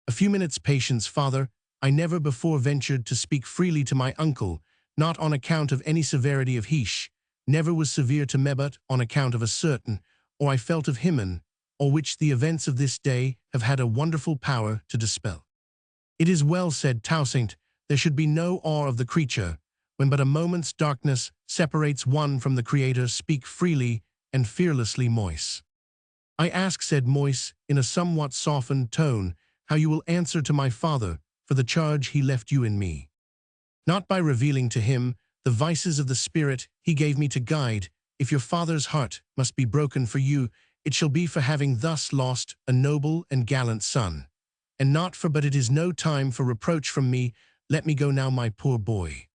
A few minutes' patience, Father. I never before ventured to speak freely to my uncle, not on account of any severity of Heesh, never was severe to me but on account of a certain, or I felt of Hymen, or which the events of this day have had a wonderful power to dispel. It is well said, Toussaint, there should be no awe of the creature, when but a moment's darkness separates one from the Creator. Speak freely and fearlessly, Moise. I ask, said Moise, in a somewhat softened tone, how you will answer to my father for the charge he left you in me. Not by revealing to him the vices of the spirit he gave me to guide. If your father's heart must be broken for you, it shall be for having thus lost a noble and gallant son, and not for, but it is no time for reproach from me. Let me go now, my poor boy.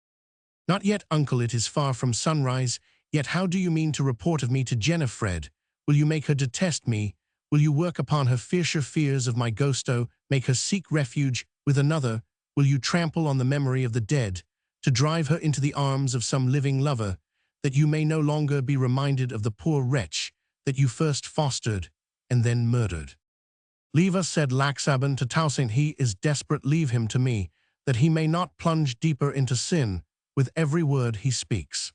Not yet, uncle, it is far from sunrise. Yet how do you mean to report of me to Jennifer? Will you make her detest me? Will you work upon her fiercer fears of my ghosto, make her seek refuge with another? Will you trample on the memory of the dead, to drive her into the arms of some living lover, that you may no longer be reminded of the poor wretch that you first fostered and then murdered? Leave us, said Laxaban to Toussaint, he is desperate, leave him to me, that he may not plunge deeper into sin with every word he speaks.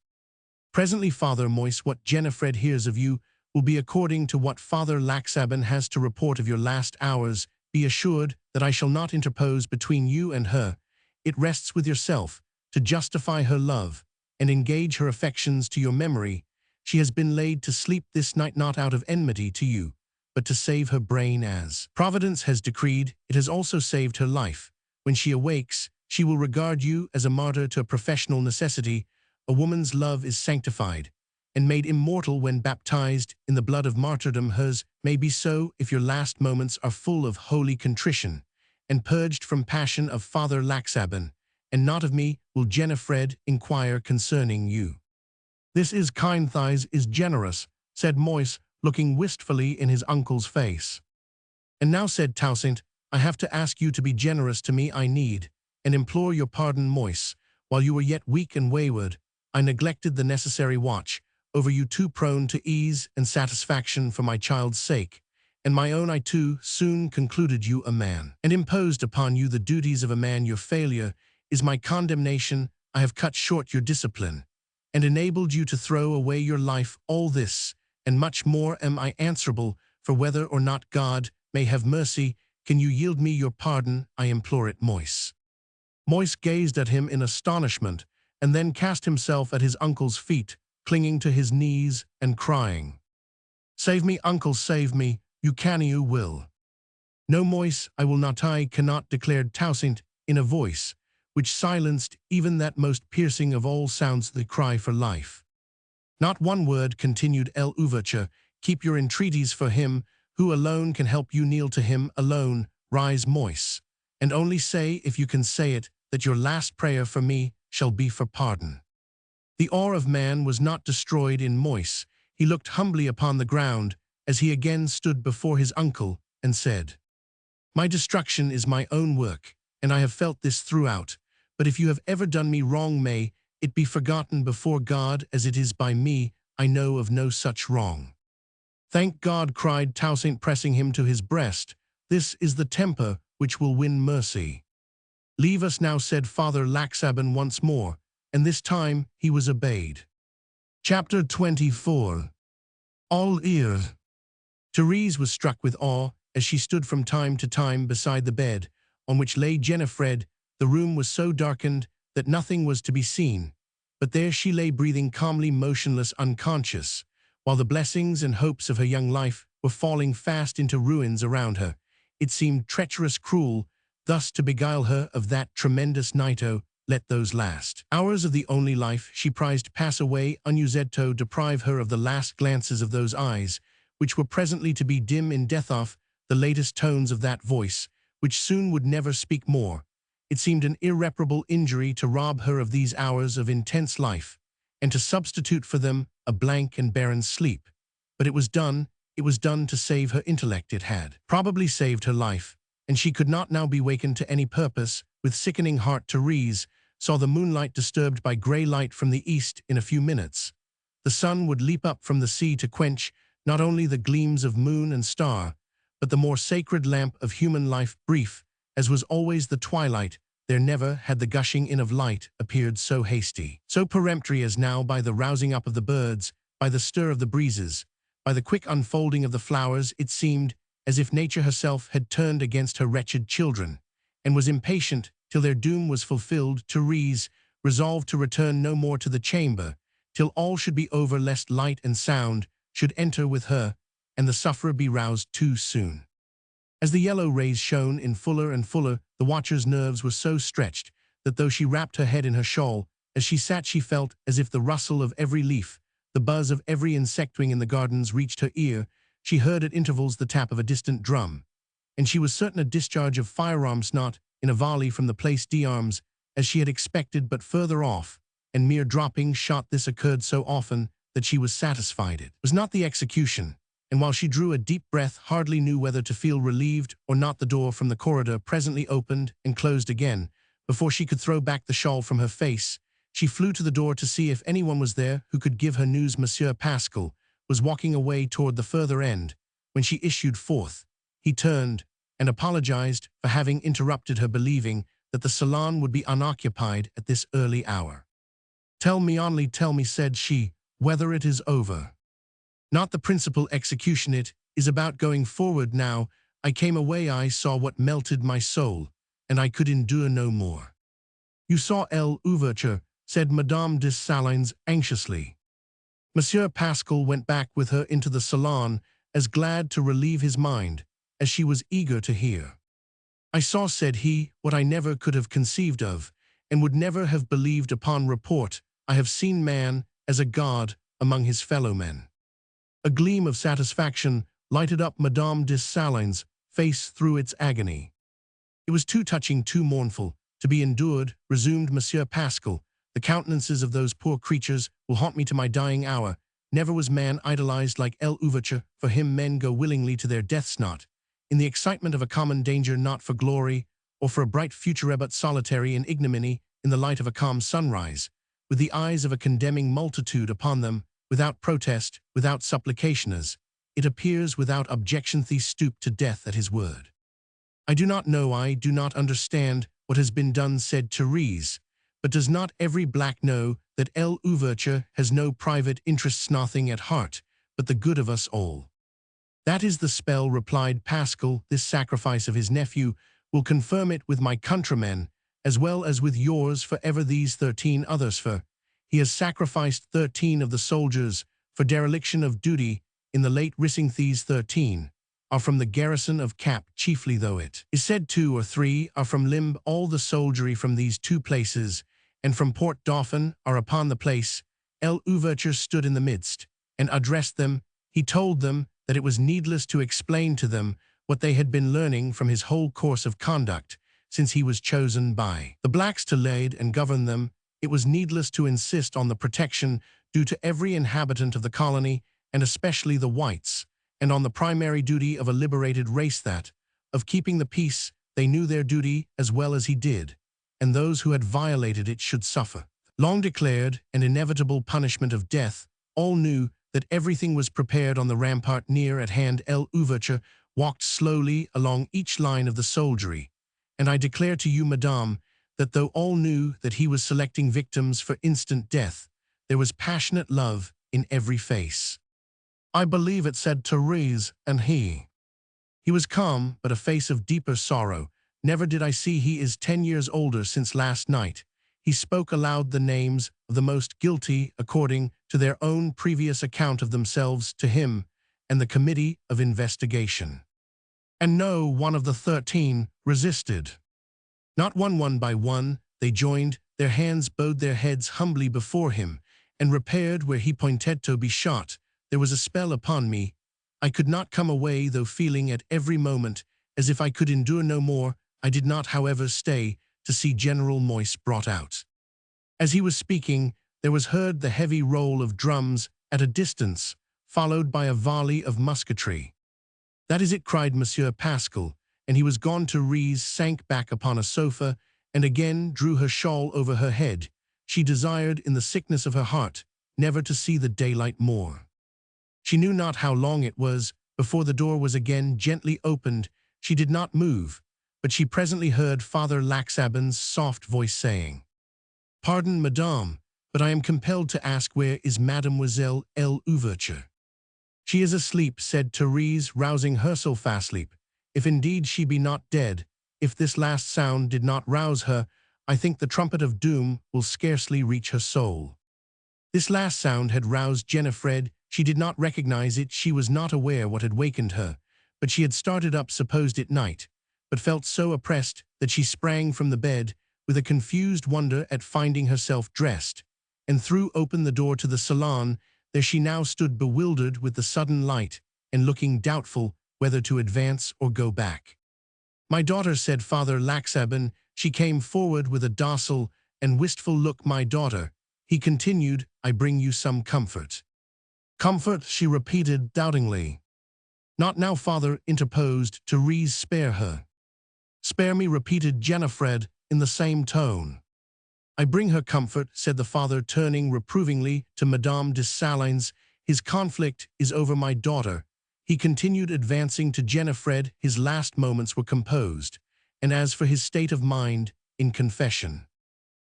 Presently, Father Moise, what Jennifer hears of you will be according to what Father Laxaban has to report of your last hours. Be assured that I shall not interpose between you and her. It rests with yourself to justify her love and engage her affections to your memory. She has been laid to sleep this night, not out of enmity to you, but to save her brain as Providence has decreed. It has also saved her life. When she awakes, she will regard you as a martyr to a professional necessity. A woman's love is sanctified and made immortal when baptized in the blood of martyrdom. Hers may be so if your last moments are full of holy contrition and purged from passion of Father Laxaban, and not of me, will Jennifer inquire concerning you. This is kind, thighs is generous, said Moise, looking wistfully in his uncle's face. And now, said Toussaint, I have to ask you to be generous to me. I need and implore your pardon, Moise. While you were yet weak and wayward, I neglected the necessary watch over you, too prone to ease and satisfaction for my child's sake, and my own. I too soon concluded you a man, and imposed upon you the duties of a man. Your failure is my condemnation. I have cut short your discipline, and enabled you to throw away your life. All this, and much more, am I answerable for, whether or not God may have mercy. Can you yield me your pardon? I implore it, Moise. Moise gazed at him in astonishment, and then cast himself at his uncle's feet, clinging to his knees and crying, Save me, uncle, save me, you can, you will. No, Moise, I will not, I cannot, declared Toussaint in a voice which silenced even that most piercing of all sounds, the cry for life. Not one word, continued L'Ouverture, keep your entreaties for him who alone can help you. Kneel to him alone, rise, Moise, and only say, if you can say it, that your last prayer for me shall be for pardon. The awe of man was not destroyed in Moise. He looked humbly upon the ground as he again stood before his uncle, and said, "My destruction is my own work, and I have felt this throughout. But if you have ever done me wrong, may it be forgotten before God as it is by me. I know of no such wrong." "Thank God," cried Toussaint, pressing him to his breast. "This is the temper which will win mercy." "Leave us now," said Father Laxaban once more, and this time he was obeyed. Chapter 24. All ears. Therese was struck with awe as she stood from time to time beside the bed on which lay Jennifer. The room was so darkened that nothing was to be seen, but there she lay, breathing calmly, motionless, unconscious, while the blessings and hopes of her young life were falling fast into ruins around her. It seemed treacherous, cruel, thus to beguile her of that tremendous night. Oh, let those last hours of the only life she prized pass away unused to deprive her of the last glances of those eyes, which were presently to be dim in death, of the latest tones of that voice, which soon would never speak more. It seemed an irreparable injury to rob her of these hours of intense life, and to substitute for them a blank and barren sleep. But it was done to save her intellect. It had probably saved her life, and she could not now be wakened to any purpose. With sickening heart, Therese saw the moonlight disturbed by grey light from the east. In a few minutes the sun would leap up from the sea to quench not only the gleams of moon and star, but the more sacred lamp of human life. Brief as was always the twilight, there never had the gushing in of light appeared so hasty, so peremptory as now, by the rousing up of the birds, by the stir of the breezes, by the quick unfolding of the flowers. It seemed as if nature herself had turned against her wretched children, and was impatient till their doom was fulfilled. Therese resolved to return no more to the chamber till all should be over, lest light and sound should enter with her, and the sufferer be roused too soon. As the yellow rays shone in fuller and fuller, the watcher's nerves were so stretched that though she wrapped her head in her shawl, as she sat she felt as if the rustle of every leaf, the buzz of every insect wing in the gardens reached her ear. She heard at intervals the tap of a distant drum, and she was certain a discharge of firearms, not in a volley from the Place d'Armes, as she had expected, but further off, and mere dropping shot. This occurred so often that she was satisfied it was not the execution, and while she drew a deep breath, hardly knew whether to feel relieved or not, the door from the corridor presently opened and closed again. Before she could throw back the shawl from her face, she flew to the door to see if anyone was there who could give her news. Monsieur Pascal was walking away toward the further end when she issued forth. He turned and apologized for having interrupted her, believing that the salon would be unoccupied at this early hour. "Tell me, only tell me," said she, "whether it is over." "Not the principal execution. It is about going forward now. I came away, I saw what melted my soul, and I could endure no more." "You saw l'ouverture," said Madame de Salins anxiously. Monsieur Pascal went back with her into the salon, as glad to relieve his mind as she was eager to hear. "I saw," said he, "what I never could have conceived of, and would never have believed upon report. I have seen man as a god among his fellow men." A gleam of satisfaction lighted up Madame de Salins' face through its agony. "It was too touching, too mournful, to be endured," resumed Monsieur Pascal. "The countenances of those poor creatures will haunt me to my dying hour. Never was man idolized like l'ouverture. For him men go willingly to their deaths, not in the excitement of a common danger, not for glory or for a bright future, but solitary in ignominy, in the light of a calm sunrise, with the eyes of a condemning multitude upon them, without protest, without supplication, as it appears, without objection. They stoop to death at his word." "I do not know, I do not understand what has been done," said Therese. "But does not every black know that l'ouverture has no private interests, nothing at heart but the good of us all?" "That is the spell," replied Pascal. "This sacrifice of his nephew will confirm it with my countrymen, as well as with yours forever. These 13 others, for he has sacrificed 13 of the soldiers for dereliction of duty in the late rising. These 13 are from the garrison of Cap chiefly, though it is said 2 or 3 are from Limbe. All the soldiery from these 2 places and from Port Dauphin are upon the place." L'ouverture stood in the midst and addressed them. He told them that it was needless to explain to them what they had been learning from his whole course of conduct since he was chosen by the blacks to lead and govern them. It was needless to insist on the protection due to every inhabitant of the colony, and especially the whites, and on the primary duty of a liberated race that, of keeping the peace, they knew their duty as well as he did, and those who had violated it should suffer. Long declared and inevitable punishment of death, all knew that everything was prepared on the rampart near at hand. L'Ouverture walked slowly along each line of the soldiery, and I declare to you, madame, that though all knew that he was selecting victims for instant death, there was passionate love in every face. "I believe it," said Therese, and he was calm, but a face of deeper sorrow. "Never did I see he is 10 years older since last night." He spoke aloud the names of the most guilty according to their own previous account of themselves to him and the committee of investigation. And no one of the 13 resisted. Not one by one, they joined, their hands bowed their heads humbly before him, and repaired where he pointed to be shot. There was a spell upon me. I could not come away, though feeling at every moment as if I could endure no more. I did not, however, stay to see General Moyse brought out. As he was speaking, there was heard the heavy roll of drums at a distance, followed by a volley of musketry. "That is it," cried Monsieur Pascal, and he was gone. Therese sank back upon a sofa and again drew her shawl over her head. She desired, in the sickness of her heart, never to see the daylight more. She knew not how long it was before the door was again gently opened. She did not move, but she presently heard Father Laxabin's soft voice saying, "Pardon, madame, but I am compelled to ask, where is Mademoiselle L'Ouverture?" "She is asleep," said Therese, rousing herself asleep. "If indeed she be not dead, if this last sound did not rouse her, I think the trumpet of doom will scarcely reach her soul." This last sound had roused Jennifer. She did not recognize it. She was not aware what had wakened her, but she had started up, supposed it night, but felt so oppressed that she sprang from the bed with a confused wonder at finding herself dressed, and threw open the door to the salon. There she now stood, bewildered with the sudden light, and looking doubtful whether to advance or go back. "My daughter," said Father Laxabin. She came forward with a docile and wistful look. "My daughter," he continued, "I bring you some comfort." "Comfort," she repeated doubtingly. "Not now, Father," interposed Therese. "Spare her." "Spare me," repeated Jennifer in the same tone. "I bring her comfort," said the father, turning reprovingly to Madame de Salins. "His conflict is over, my daughter," he continued, advancing to Jennifer. His last moments were composed, and as for his state of mind, in confession.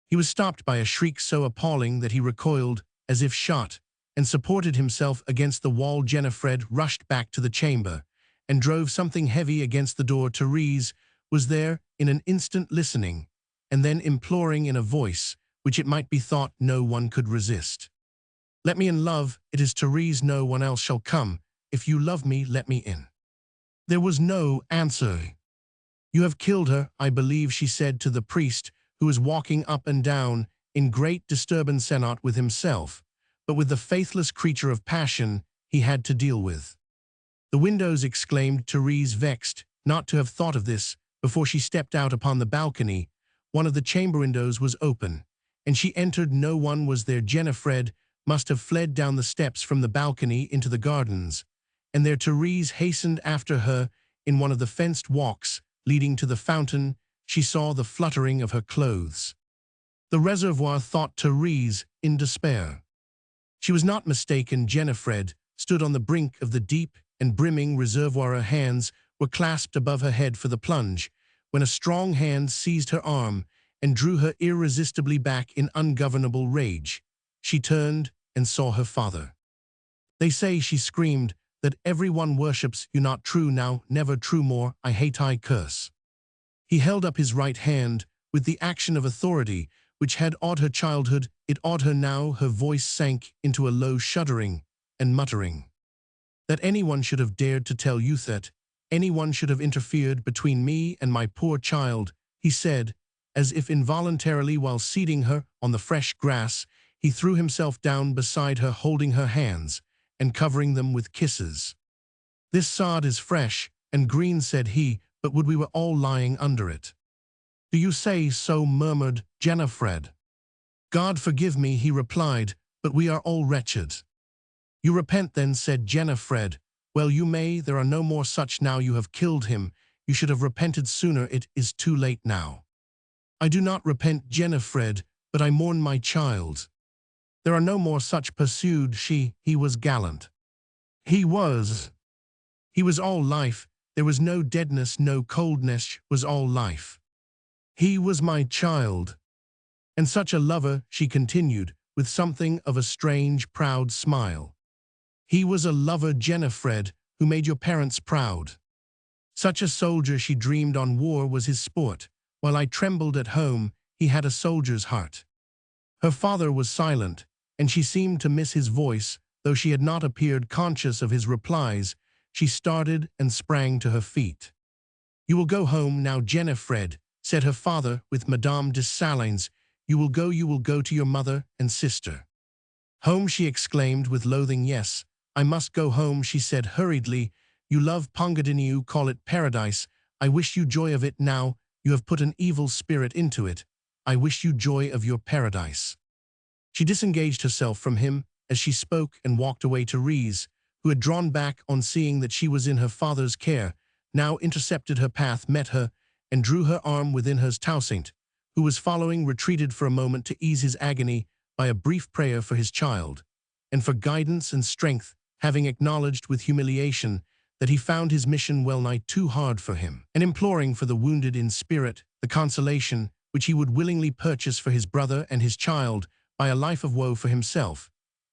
He was stopped by a shriek so appalling that he recoiled as if shot, and supported himself against the wall. Jennifer rushed back to the chamber, and drove something heavy against the door. Therese was there in an instant, listening, and then imploring in a voice which it might be thought no one could resist. "Let me in, love, it is Therese, no one else shall come. If you love me, let me in." There was no answer. "You have killed her, I believe," she said to the priest, who was walking up and down in great disturbance, not with himself, but with the faithless creature of passion he had to deal with. "The windows," exclaimed Therese, vexed not to have thought of this before she stepped out upon the balcony. One of the chamber windows was open, and she entered. No one was there. Jennifer must have fled down the steps from the balcony into the gardens, and there Therese hastened after her. In one of the fenced walks leading to the fountain, she saw the fluttering of her clothes. The reservoir, thought Therese in despair. She was not mistaken. Jennifer stood on the brink of the deep and brimming reservoir. Her hands were clasped above her head for the plunge, when a strong hand seized her arm and drew her irresistibly back in ungovernable rage. She turned and saw her father. "They say," she screamed, "that everyone worships you. Not true now, never true more. I hate, I curse." He held up his right hand with the action of authority which had awed her childhood. It awed her now. Her voice sank into a low shuddering and muttering. "That anyone should have dared to tell you that, anyone should have interfered between me and my poor child," he said, as if involuntarily. While seating her on the fresh grass, he threw himself down beside her, holding her hands and covering them with kisses. "This sod is fresh and green," said he, "but would we were all lying under it." "Do you say so?" murmured Jennifer. "God forgive me," he replied, "but we are all wretched." "You repent then," said Jennifer, Well, you may, there are no more such now. You have killed him. You should have repented sooner. It is too late now. I do not repent, Jennifer, but I mourn my child. There are no more such, pursued she. He was gallant. He was all life. There was no deadness, no coldness, was all life. He was my child. And such a lover, she continued, with something of a strange, proud smile. He was a lover, Jennifer, who made your parents proud. Such a soldier, she dreamed on war was his sport. While I trembled at home, he had a soldier's heart. Her father was silent, and she seemed to miss his voice, though she had not appeared conscious of his replies. She started and sprang to her feet. You will go home now, Jennifer, said her father with Madame de Salins. You will go to your mother and sister. Home, she exclaimed with loathing. Yes, I must go home, she said hurriedly. You love Pongadini, you call it paradise. I wish you joy of it now. You have put an evil spirit into it. I wish you joy of your paradise. She disengaged herself from him as she spoke and walked away. Therese, who had drawn back on seeing that she was in her father's care, now intercepted her path, met her, and drew her arm within hers. Toussaint, who was following, retreated for a moment to ease his agony by a brief prayer for his child, and for guidance and strength, having acknowledged with humiliation that he found his mission well nigh too hard for him, and imploring for the wounded in spirit the consolation which he would willingly purchase for his brother and his child by a life of woe for himself,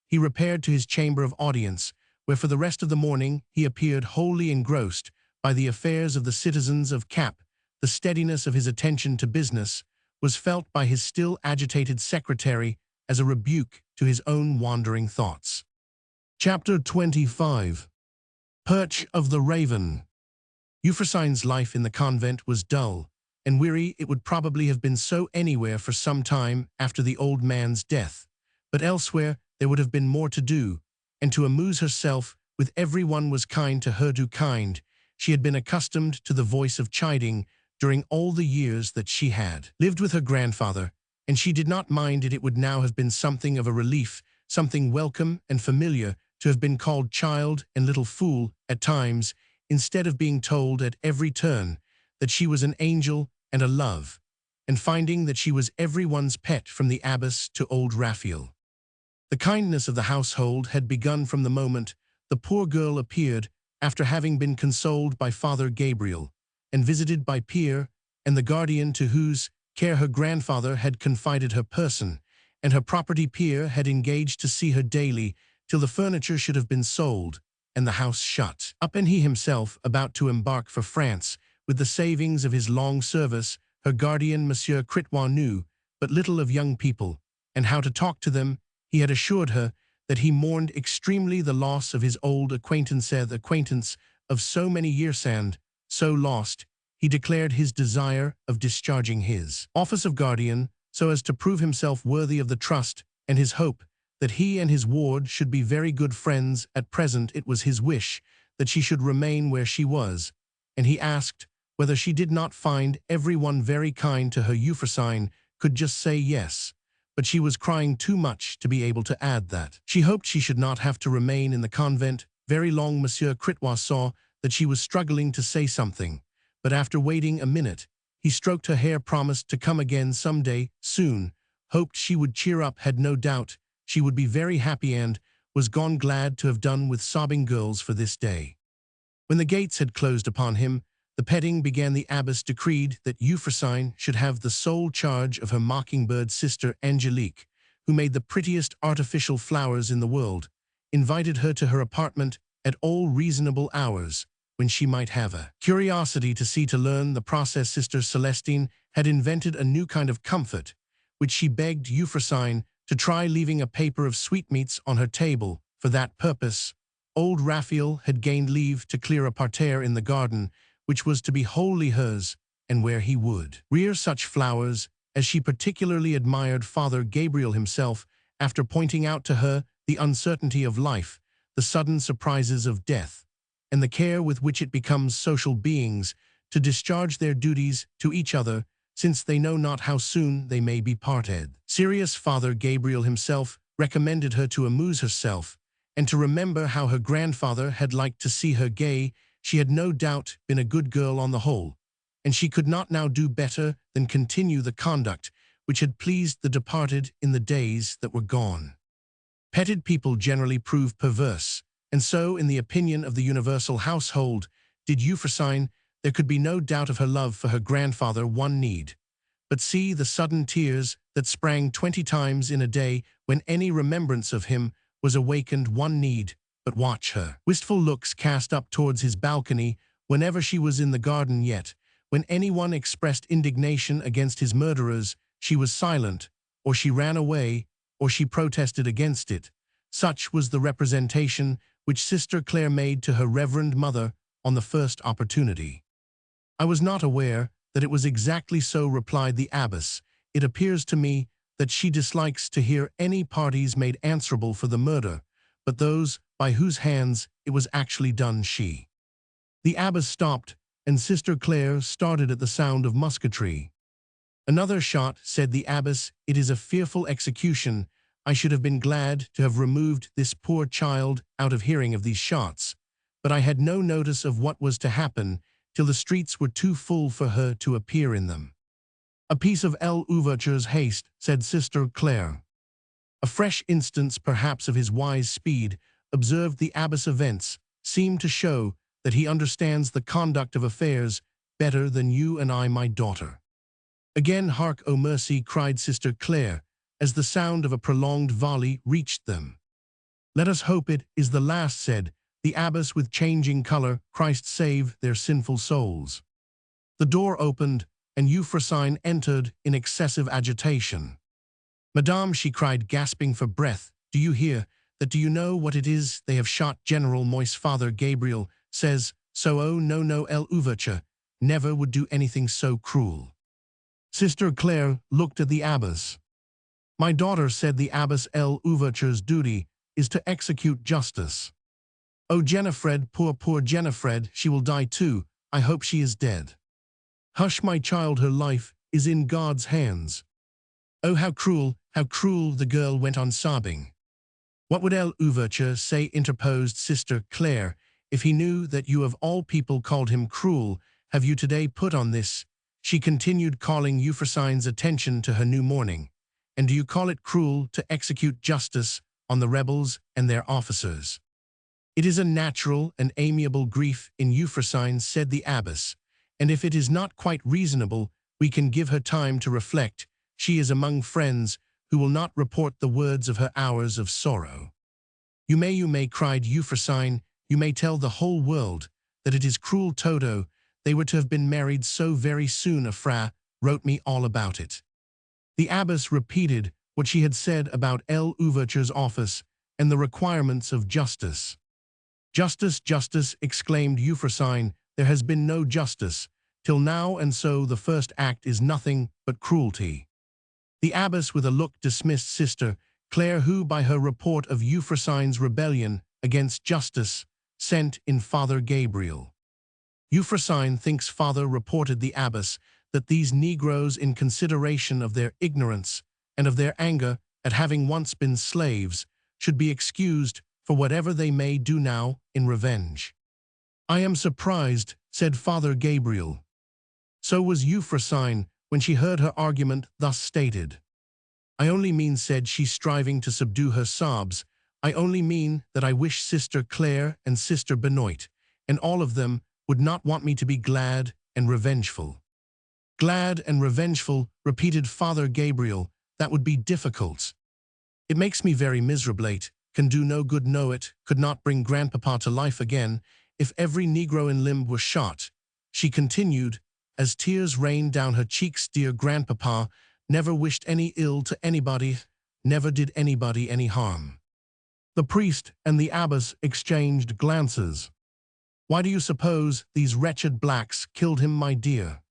he repaired to his chamber of audience, where for the rest of the morning he appeared wholly engrossed by the affairs of the citizens of Cap. The steadiness of his attention to business was felt by his still agitated secretary as a rebuke to his own wandering thoughts. Chapter 25. Perch of the Raven. Euphrosyne's life in the convent was dull and weary. It would probably have been so anywhere for some time after the old man's death, but elsewhere there would have been more to do, and to amuse herself with every one was kind to her. Too kind. She had been accustomed to the voice of chiding during all the years that she had lived with her grandfather, and she did not mind it. It would now have been something of a relief, something welcome and familiar, to have been called child and little fool at times, instead of being told at every turn that she was an angel and a love, and finding that she was everyone's pet from the abbess to old Raphael. The kindness of the household had begun from the moment the poor girl appeared, after having been consoled by Father Gabriel, and visited by Pierre and the guardian to whose care her grandfather had confided her person, and her property. Pierre had engaged to see her daily till the furniture should have been sold and the house shut up, and he himself about to embark for France with the savings of his long service. Her guardian, Monsieur Critois, knew but little of young people and how to talk to them. He had assured her that he mourned extremely the loss of his old acquaintance, the acquaintance of so many years, and, so lost, he declared his desire of discharging his office of guardian so as to prove himself worthy of the trust, and his hope that he and his ward should be very good friends. At present it was his wish that she should remain where she was, and he asked whether she did not find everyone very kind to her. Euphrosyne could just say yes, but she was crying too much to be able to add that she hoped she should not have to remain in the convent very long. Monsieur Critois saw that she was struggling to say something, but after waiting a minute, he stroked her hair, promised to come again some day soon, hoped she would cheer up, had no doubt she would be very happy, and was gone, glad to have done with sobbing girls for this day. When the gates had closed upon him, the petting began. The abbess decreed that Euphrosyne should have the sole charge of her mockingbird sister Angelique, who made the prettiest artificial flowers in the world, invited her to her apartment at all reasonable hours, when she might have a curiosity to learn the process. Sister Celestine had invented a new kind of comfort, which she begged Euphrosyne to try, leaving a paper of sweetmeats on her table for that purpose. Old Raphael had gained leave to clear a parterre in the garden, which was to be wholly hers, and where he would rear such flowers as she particularly admired. Father Gabriel himself, after pointing out to her the uncertainty of life, the sudden surprises of death, and the care with which it becomes social beings to discharge their duties to each other, since they know not how soon they may be parted. Serious Father Gabriel himself recommended her to amuse herself, and to remember how her grandfather had liked to see her gay. She had no doubt been a good girl on the whole, and she could not now do better than continue the conduct which had pleased the departed in the days that were gone. Petted people generally prove perverse, and so, in the opinion of the universal household, did Euphrosyne. There could be no doubt of her love for her grandfather. One need but see the sudden tears that sprang 20 times in a day when any remembrance of him was awakened. One need but watch her wistful looks cast up towards his balcony whenever she was in the garden. Yet, when anyone expressed indignation against his murderers, she was silent, or she ran away, or she protested against it. Such was the representation which Sister Claire made to her reverend mother on the first opportunity. "I was not aware that it was exactly so," replied the abbess. "It appears to me that she dislikes to hear any parties made answerable for the murder, but those by whose hands it was actually done." The abbess stopped, and Sister Claire started at the sound of musketry. "Another shot," said the abbess. "It is a fearful execution. I should have been glad to have removed this poor child out of hearing of these shots, but I had no notice of what was to happen till the streets were too full for her to appear in them." "A piece of L'Ouverture's haste," said Sister Claire. "A fresh instance, perhaps, of his wise speed," observed the abbess. "Events seem to show that he understands the conduct of affairs better than you and I, my daughter." "Again, hark, O mercy!" cried Sister Claire, as the sound of a prolonged volley reached them. "Let us hope it is the last," said the abbess with changing color. "Christ save their sinful souls." The door opened, and Euphrosyne entered in excessive agitation. "Madame," she cried, gasping for breath, "do you hear that? Do you know what it is? They have shot General Moy's father. Gabriel says so." "Oh, no, no, L'Ouverture never would do anything so cruel." Sister Claire looked at the abbess. "My daughter," said the abbess, "L'Ouverture's duty is to execute justice." "Oh, Jennifer, poor Jennifer, she will die too. I hope she is dead." "Hush, my child, her life is in God's hands." "Oh, how cruel, the girl went on sobbing. "What would L'Ouverture say," interposed Sister Claire, "if he knew that you of all people called him cruel? Have you today put on this?" she continued, calling Euphrosyne's attention to her new mourning. "And do you call it cruel to execute justice on the rebels and their officers?" "It is a natural and amiable grief in Euphrosyne," said the abbess, "and if it is not quite reasonable, we can give her time to reflect. She is among friends who will not report the words of her hours of sorrow." You may," cried Euphrosyne. "You may tell the whole world that it is cruel. Toto, they were to have been married so very soon. A fra wrote me all about it." The abbess repeated what she had said about L'Ouverture's office and the requirements of justice. "Justice, justice," exclaimed Euphrosyne. "There has been no justice till now, and so the first act is nothing but cruelty." The abbess with a look dismissed Sister Claire, who, by her report of Euphrosyne's rebellion against justice, sent in Father Gabriel. "Euphrosyne thinks, father," reported the abbess, "that these Negroes, in consideration of their ignorance and of their anger at having once been slaves, should be excused for whatever they may do now in revenge." "I am surprised," said Father Gabriel. So was Euphrosyne when she heard her argument thus stated. "I only mean," said she, striving to subdue her sobs, "I only mean that I wish Sister Claire and Sister Benoit, and all of them, would not want me to be glad and revengeful." "Glad and revengeful," repeated Father Gabriel. "That would be difficult. It makes me very miserable. Can do no good, know it. Could not bring grandpapa to life again if every Negro in limb were shot," she continued, as tears rained down her cheeks. "Dear grandpapa never wished any ill to anybody, never did anybody any harm." The priest and the abbess exchanged glances. "Why do you suppose these wretched blacks killed him, my dear?"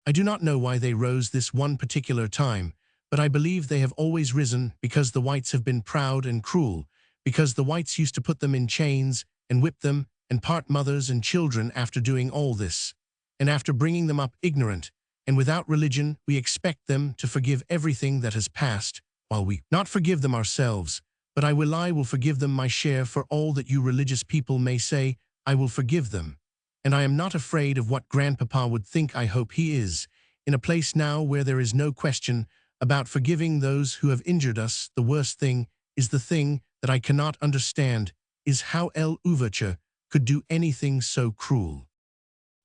"I do not know why they rose this one particular time, but I believe they have always risen because the whites have been proud and cruel, because the whites used to put them in chains and whip them and part mothers and children. After doing all this, and after bringing them up ignorant and without religion, we expect them to forgive everything that has passed, while we not forgive them ourselves. but I will forgive them my share for all that you religious people may say. I will forgive them. And I am not afraid of what grandpapa would think. I hope he is, in a place now where there is no question about forgiving those who have injured us. The worst thing is the thing that I cannot understand is how L'Ouverture could do anything so cruel.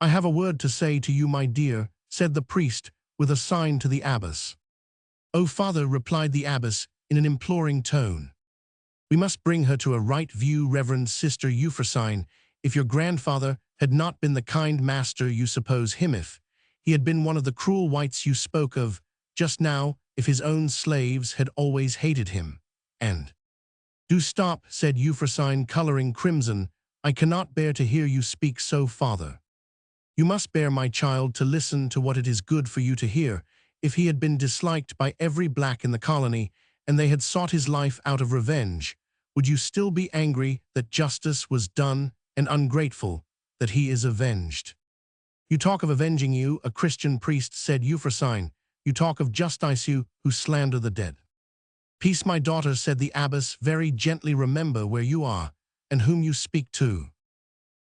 I have a word to say to you, my dear, said the priest, with a sign to the abbess. Oh, father, replied the abbess in an imploring tone. We must bring her to a right view, Reverend Sister Euphrosyne. If your grandfather had not been the kind master you suppose him, if he had been one of the cruel whites you spoke of just now, if his own slaves had always hated him, and— Do stop, said Euphrosyne, coloring crimson. I cannot bear to hear you speak so, father. You must bear, my child, to listen to what it is good for you to hear. If he had been disliked by every black in the colony, and they had sought his life out of revenge, would you still be angry that justice was done and ungrateful that he is avenged? You talk of avenging you, a Christian priest, said Euphrosyne. You talk of justice, you who slander the dead. Peace, my daughter, said the abbess very gently. Remember where you are and whom you speak to.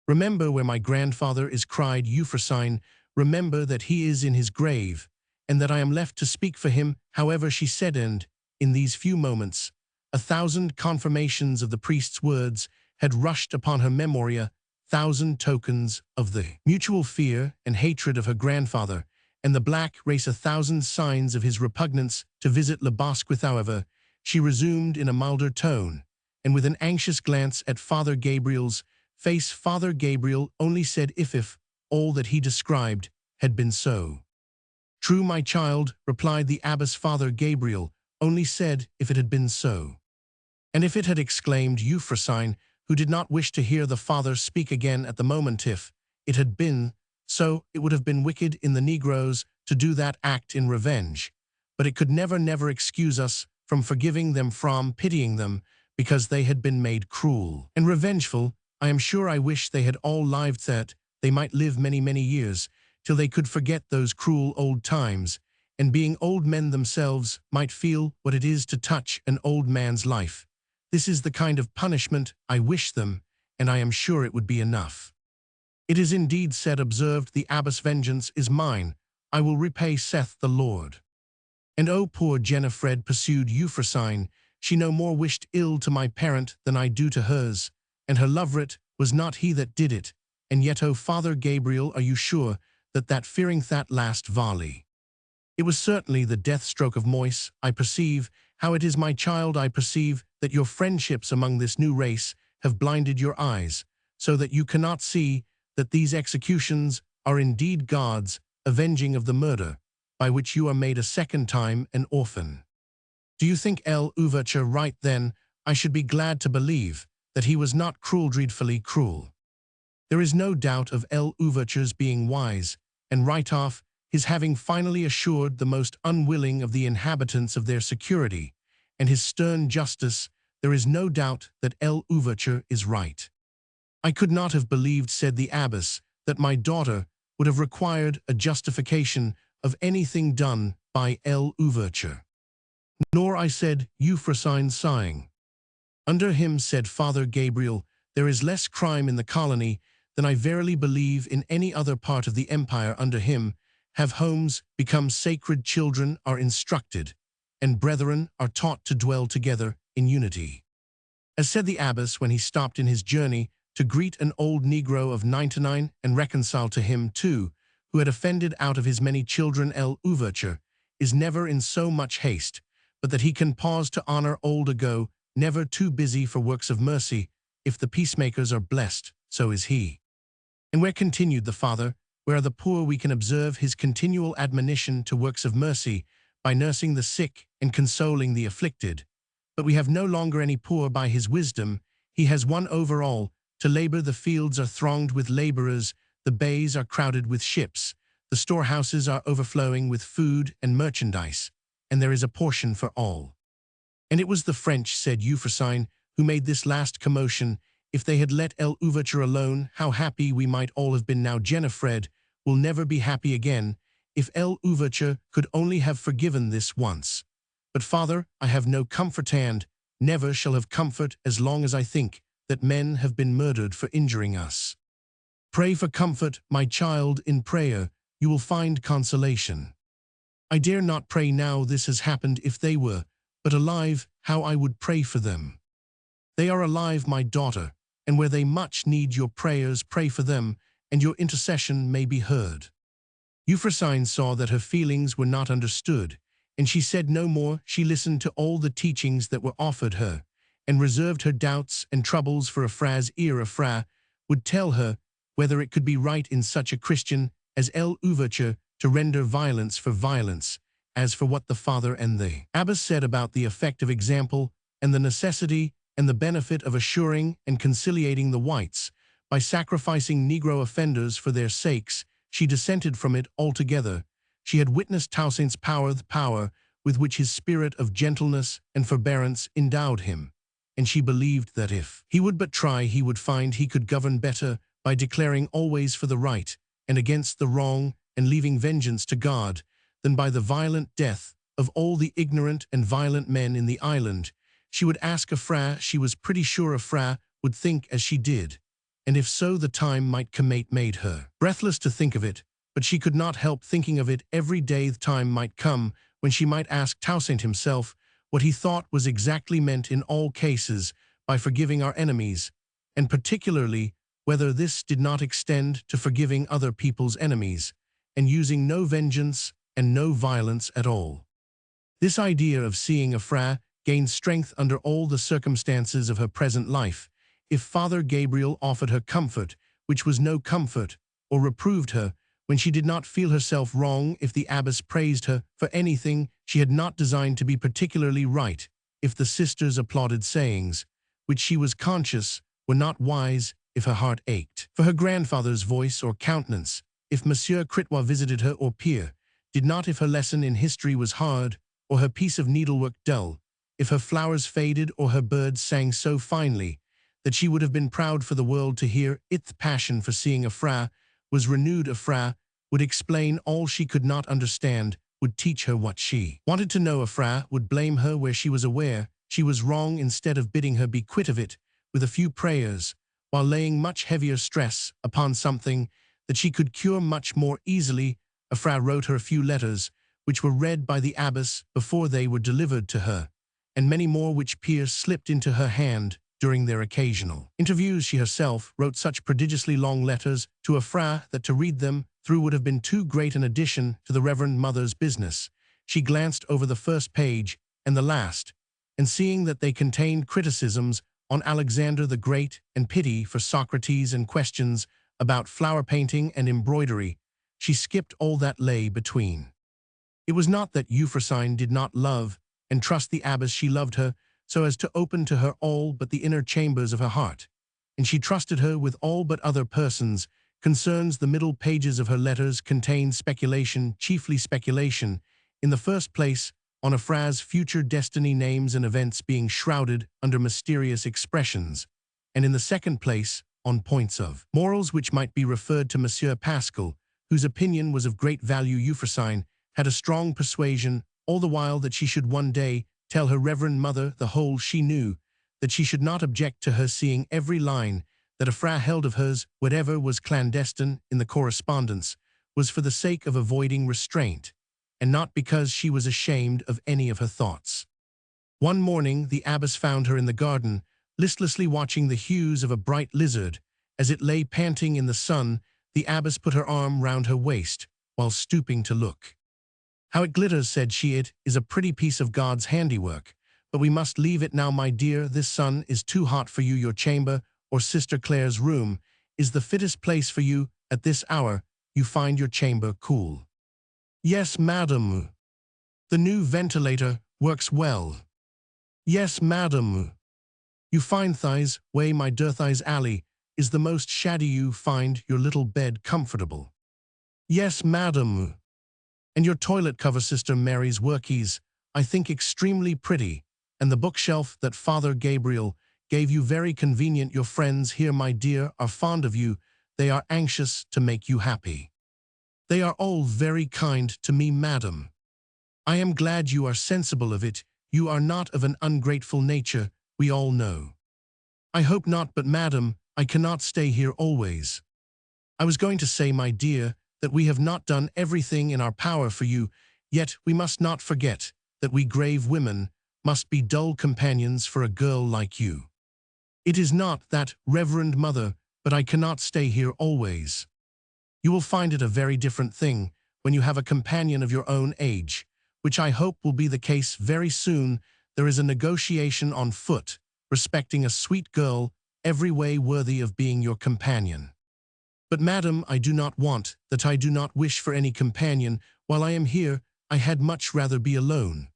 Remember where my grandfather is, cried Euphrosyne. Remember that he is in his grave, and that I am left to speak for him. However, she said, and in these few moments 1,000 confirmations of the priest's words had rushed upon her memory, 1,000 tokens of the mutual fear and hatred of her grandfather and the black race, 1,000 signs of his repugnance to visit Le Bosque. However, she resumed in a milder tone, and with an anxious glance at Father Gabriel's face. Father Gabriel only said if all that he described had been so. True, my child, replied the abbess. Father Gabriel only said if it had been so. And if it had, exclaimed Euphrosyne, who did not wish to hear the father speak again at the moment. If it had been so, it would have been wicked in the Negroes to do that act in revenge, but it could never excuse us from forgiving them, from pitying them, because they had been made cruel and revengeful. I am sure I wish they had all lived, that they might live many years, till they could forget those cruel old times, and being old men themselves might feel what it is to touch an old man's life. This is the kind of punishment I wish them, and I am sure it would be enough. It is indeed said, observed the abbess. Vengeance is mine, I will repay, saith the Lord. And oh, poor Jennifer, pursued Euphrosyne, she no more wished ill to my parent than I do to hers, and her loveret was not he that did it. And yet, oh, Father Gabriel, are you sure that fearing that last volley, it was certainly the death stroke of Moise? I perceive how it is, my child. I perceive that your friendships among this new race have blinded your eyes, so that you cannot see that these executions are indeed God's avenging of the murder, by which you are made a second time an orphan. Do you think L'Ouverture right? Then I should be glad to believe that he was not cruel, dreadfully cruel. There is no doubt of L'Ouverture's being wise and right off, his having finally assured the most unwilling of the inhabitants of their security, and his stern justice. There is no doubt that L'Ouverture is right. I could not have believed, said the abbess, that my daughter would have required a justification of anything done by L'Ouverture. Nor I, said Euphrosyne, sighing. Under him, said Father Gabriel, there is less crime in the colony than I verily believe in any other part of the empire. Under him have homes become sacred, children are instructed, and brethren are taught to dwell together in unity. As said the abbess when he stopped in his journey to greet an old Negro of 99 and reconcile to him too, who had offended out of his many children. L'Ouverture is never in so much haste, but that he can pause to honor old ago, never too busy for works of mercy. If the peacemakers are blessed, so is he. And where, continued the father, where are the poor? We can observe his continual admonition to works of mercy by nursing the sick and consoling the afflicted. But we have no longer any poor. By his wisdom he has won over all to labor. The fields are thronged with laborers, the bays are crowded with ships, the storehouses are overflowing with food and merchandise, and there is a portion for all. And it was the French, said Euphrosyne, who made this last commotion. If they had let L'Ouverture alone, how happy we might all have been now. Jennifer will never be happy again. If L'Ouverture could only have forgiven this once. But, father, I have no comfort, and never shall have comfort as long as I think that men have been murdered for injuring us. Pray for comfort, my child, in prayer you will find consolation. I dare not pray now this has happened if they were but alive, how I would pray for them. They are alive, my daughter, and where they much need your prayers, pray for them, and your intercession may be heard. Euphrosyne saw that her feelings were not understood, and she said no more. She listened to all the teachings that were offered her, and reserved her doubts and troubles for Euphra's ear. Euphra would tell her whether it could be right in such a Christian as l'ouverture to render violence for violence, as for what the father and the abbess said about the effect of example, and the necessity and the benefit of assuring and conciliating the whites, by sacrificing Negro offenders for their sakes. She dissented from it altogether. She had witnessed Toussaint's power, the power with which his spirit of gentleness and forbearance endowed him, and she believed that if he would but try, he would find he could govern better by declaring always for the right and against the wrong, and leaving vengeance to God, than by the violent death of all the ignorant and violent men in the island. She would ask Euphra. She was pretty sure Euphra would think as she did, and if so the time might come. Made her breathless to think of it, but she could not help thinking of it every day. The time might come when she might ask Toussaint himself what he thought was exactly meant in all cases by forgiving our enemies, and particularly whether this did not extend to forgiving other people's enemies, and using no vengeance and no violence at all. This idea of seeing Euphra gained strength under all the circumstances of her present life. If Father Gabriel offered her comfort, which was no comfort, or reproved her when she did not feel herself wrong, if the abbess praised her for anything she had not designed to be particularly right, if the sisters applauded sayings, which she was conscious were not wise, if her heart ached for her grandfather's voice or countenance, if Monsieur Critois visited her or Pierre did not, if her lesson in history was hard, or her piece of needlework dull, if her flowers faded or her birds sang so finely that she would have been proud for the world to hear it. The passion for seeing Euphra was renewed. Euphra would explain all she could not understand, would teach her what she wanted to know. Euphra would blame her where she was aware she was wrong, instead of bidding her be quit of it with a few prayers, while laying much heavier stress upon something that she could cure much more easily. Euphra wrote her a few letters, which were read by the abbess before they were delivered to her, and many more which Pierre slipped into her hand during their occasional interviews. She herself wrote such prodigiously long letters to Euphra that to read them through would have been too great an addition to the Reverend Mother's business. She glanced over the first page and the last, and seeing that they contained criticisms on Alexander the Great and pity for Socrates and questions about flower painting and embroidery, she skipped all that lay between. It was not that Euphrosyne did not love and trust the abbess. She loved her so as to open to her all but the inner chambers of her heart, and she trusted her with all but other persons' concerns. The middle pages of her letters contained speculation, chiefly speculation, in the first place, on Euphra's future destiny, names and events being shrouded under mysterious expressions, and in the second place, on points of morals which might be referred to Monsieur Pascal, whose opinion was of great value. Euphrosyne had a strong persuasion all the while that she should one day tell her Reverend Mother the whole she knew, that she should not object to her seeing every line that Euphra held of hers. Whatever was clandestine in the correspondence was for the sake of avoiding restraint, and not because she was ashamed of any of her thoughts. One morning the abbess found her in the garden, listlessly watching the hues of a bright lizard. As it lay panting in the sun, the abbess put her arm round her waist, while stooping to look. "How it glitters," said she. "It is a pretty piece of God's handiwork, but we must leave it now, my dear. This sun is too hot for you. Your chamber, or Sister Claire's room, is the fittest place for you at this hour. You find your chamber cool." "Yes, madam." "The new ventilator works well." "Yes, madam." "You find thighs way, my dear. Thighs alley is the most shady. You find your little bed comfortable." "Yes, madam." "And your toilet cover, Sister Mary's workies, I think extremely pretty, and the bookshelf that Father Gabriel gave you very convenient. Your friends here, my dear, are fond of you. They are anxious to make you happy." "They are all very kind to me, madam." "I am glad you are sensible of it. you are not of an ungrateful nature, we all know. I hope not, but madam, I cannot stay here always. I was going to say, my dear, that we have not done everything in our power for you, yet we must not forget that we grave women must be dull companions for a girl like you. It is not that, Reverend Mother, but I cannot stay here always. You will find it a very different thing when you have a companion of your own age, which I hope will be the case very soon. There is a negotiation on foot respecting a sweet girl every way worthy of being your companion. But madam, I do not want, that I do not wish for any companion. While I am here, I had much rather be alone.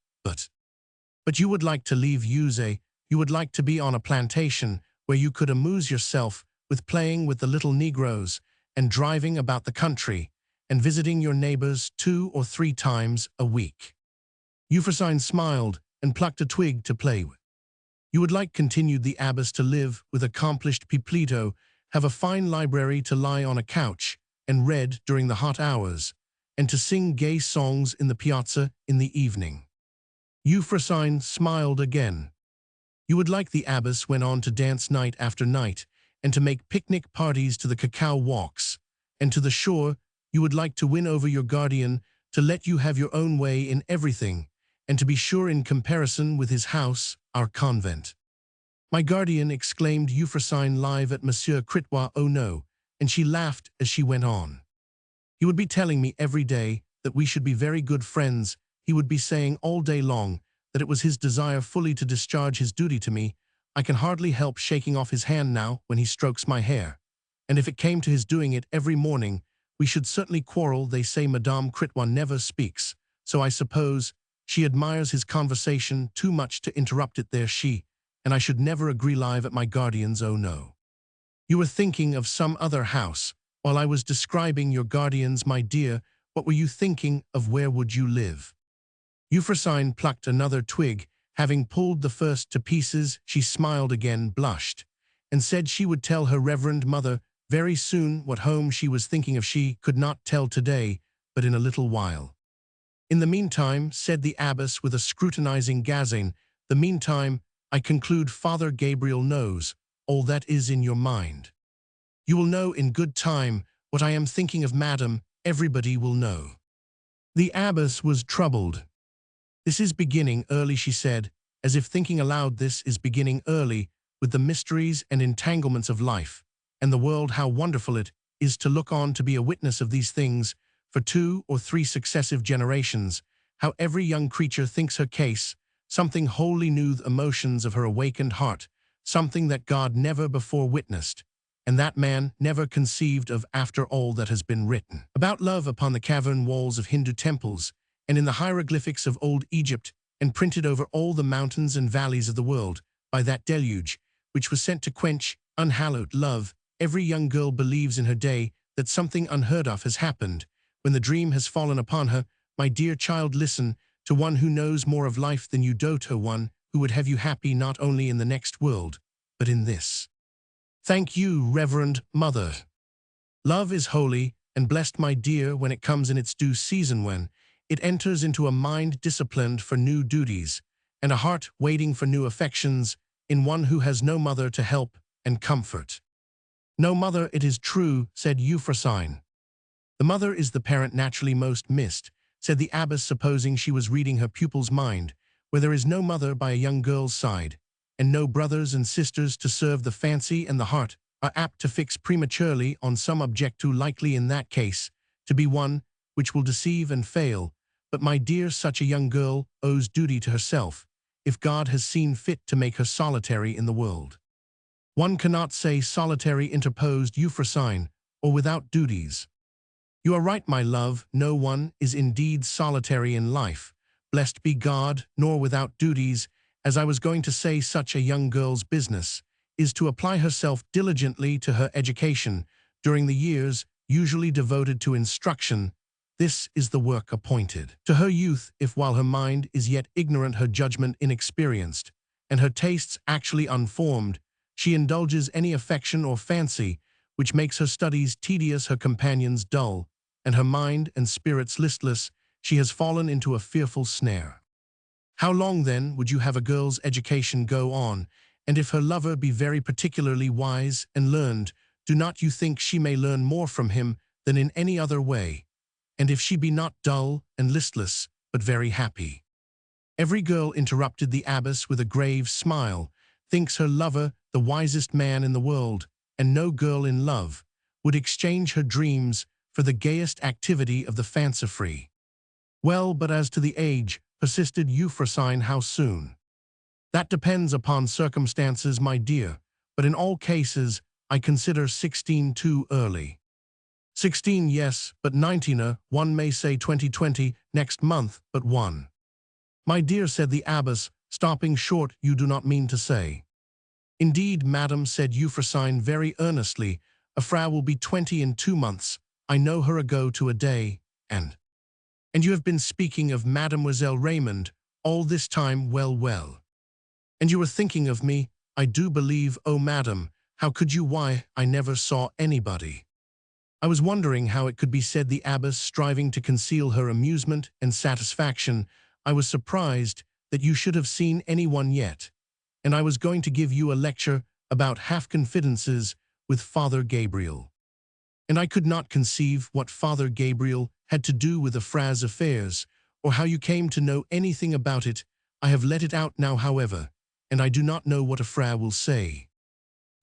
But you would like to leave Use, you would like to be on a plantation where you could amuse yourself with playing with the little Negroes and driving about the country and visiting your neighbors 2 or 3 times a week. Euphrosyne smiled and plucked a twig to play with. You would like, continued the abbess, to live with accomplished Pipleto, have a fine library to lie on a couch and read during the hot hours, and to sing gay songs in the piazza in the evening. Euphrosyne smiled again. You would like, the abbess went on, to dance night after night, and to make picnic parties to the cacao walks, and to the shore. You would like to win over your guardian to let you have your own way in everything, and to be sure in comparison with his house, our convent. My guardian, exclaimed Euphrosyne, live at Monsieur Critois, oh no, and she laughed as she went on. He would be telling me every day that we should be very good friends. He would be saying all day long that it was his desire fully to discharge his duty to me. I can hardly help shaking off his hand now when he strokes my hair. And if it came to his doing it every morning, we should certainly quarrel. They say Madame Critois never speaks, so I suppose she admires his conversation too much to interrupt it there, and I should never agree live at my guardian's, oh no. You were thinking of some other house. While I was describing your guardian's, my dear, what were you thinking of? Where would you live? Euphrosyne plucked another twig. Having pulled the first to pieces, she smiled again, blushed, and said she would tell her reverend mother very soon what home she was thinking of. She could not tell today, but in a little while. In the meantime, said the abbess with a scrutinizing gazing, the meantime, I conclude Father Gabriel knows all that is in your mind. You will know in good time what I am thinking of, madam. Everybody will know. The abbess was troubled. This is beginning early, she said, as if thinking aloud. This is beginning early, with the mysteries and entanglements of life, and the world. How wonderful it is to look on, to be a witness of these things for 2 or 3 successive generations. How every young creature thinks her case, something wholly new, the emotions of her awakened heart, something that God never before witnessed, and that man never conceived of after all that has been written about love upon the cavern walls of Hindu temples, and in the hieroglyphics of old Egypt, and printed over all the mountains and valleys of the world, by that deluge, which was sent to quench unhallowed love. Every young girl believes in her day that something unheard of has happened, when the dream has fallen upon her. My dear child, listen to one who knows more of life than you do, to one who would have you happy not only in the next world, but in this. Thank you, Reverend Mother. Love is holy and blessed, my dear, when it comes in its due season, when it enters into a mind disciplined for new duties, and a heart waiting for new affections, in one who has no mother to help and comfort. No mother, it is true, said Euphrosyne. The mother is the parent naturally most missed, said the abbess, supposing she was reading her pupil's mind. Where there is no mother by a young girl's side, and no brothers and sisters to serve, the fancy and the heart are apt to fix prematurely on some object, too likely in that case to be one which will deceive and fail. But my dear, such a young girl owes duty to herself, if God has seen fit to make her solitary in the world. One cannot say solitary, interposed Euphrosyne, or without duties. You are right, my love, no one is indeed solitary in life, blessed be God, nor without duties. As I was going to say, such a young girl's business is to apply herself diligently to her education during the years usually devoted to instruction. This is the work appointed to her youth, if while her mind is yet ignorant, her judgment inexperienced, and her tastes actually unformed, she indulges any affection or fancy which makes her studies tedious, her companions dull, and her mind and spirits listless, she has fallen into a fearful snare. How long, then, would you have a girl's education go on, and if her lover be very particularly wise and learned, do not you think she may learn more from him than in any other way? And if she be not dull and listless, but very happy? Every girl, interrupted the abbess with a grave smile, thinks her lover the wisest man in the world, and no girl in love would exchange her dreams for the gayest activity of the fancy-free. Well, but as to the age, persisted Euphrosyne, how soon? That depends upon circumstances, my dear, but in all cases I consider 16 too early. 16, yes, but 19, one may say 2020, next month, but one. My dear, said the abbess, stopping short, you do not mean to say. Indeed, madam, said Euphrosyne very earnestly, a Frau will be 20 in 2 months. I know her ago to a day, and you have been speaking of Mademoiselle Raymond all this time, well. And you were thinking of me, I do believe, oh madam, how could you? Why, I never saw anybody. I was wondering how it could be, said the abbess, striving to conceal her amusement and satisfaction. I was surprised that you should have seen anyone yet, and I was going to give you a lecture about half-confidences with Father Gabriel. And I could not conceive what Father Gabriel had to do with the Frau's affairs, or how you came to know anything about it. I have let it out now, however, and I do not know what a Frau will say.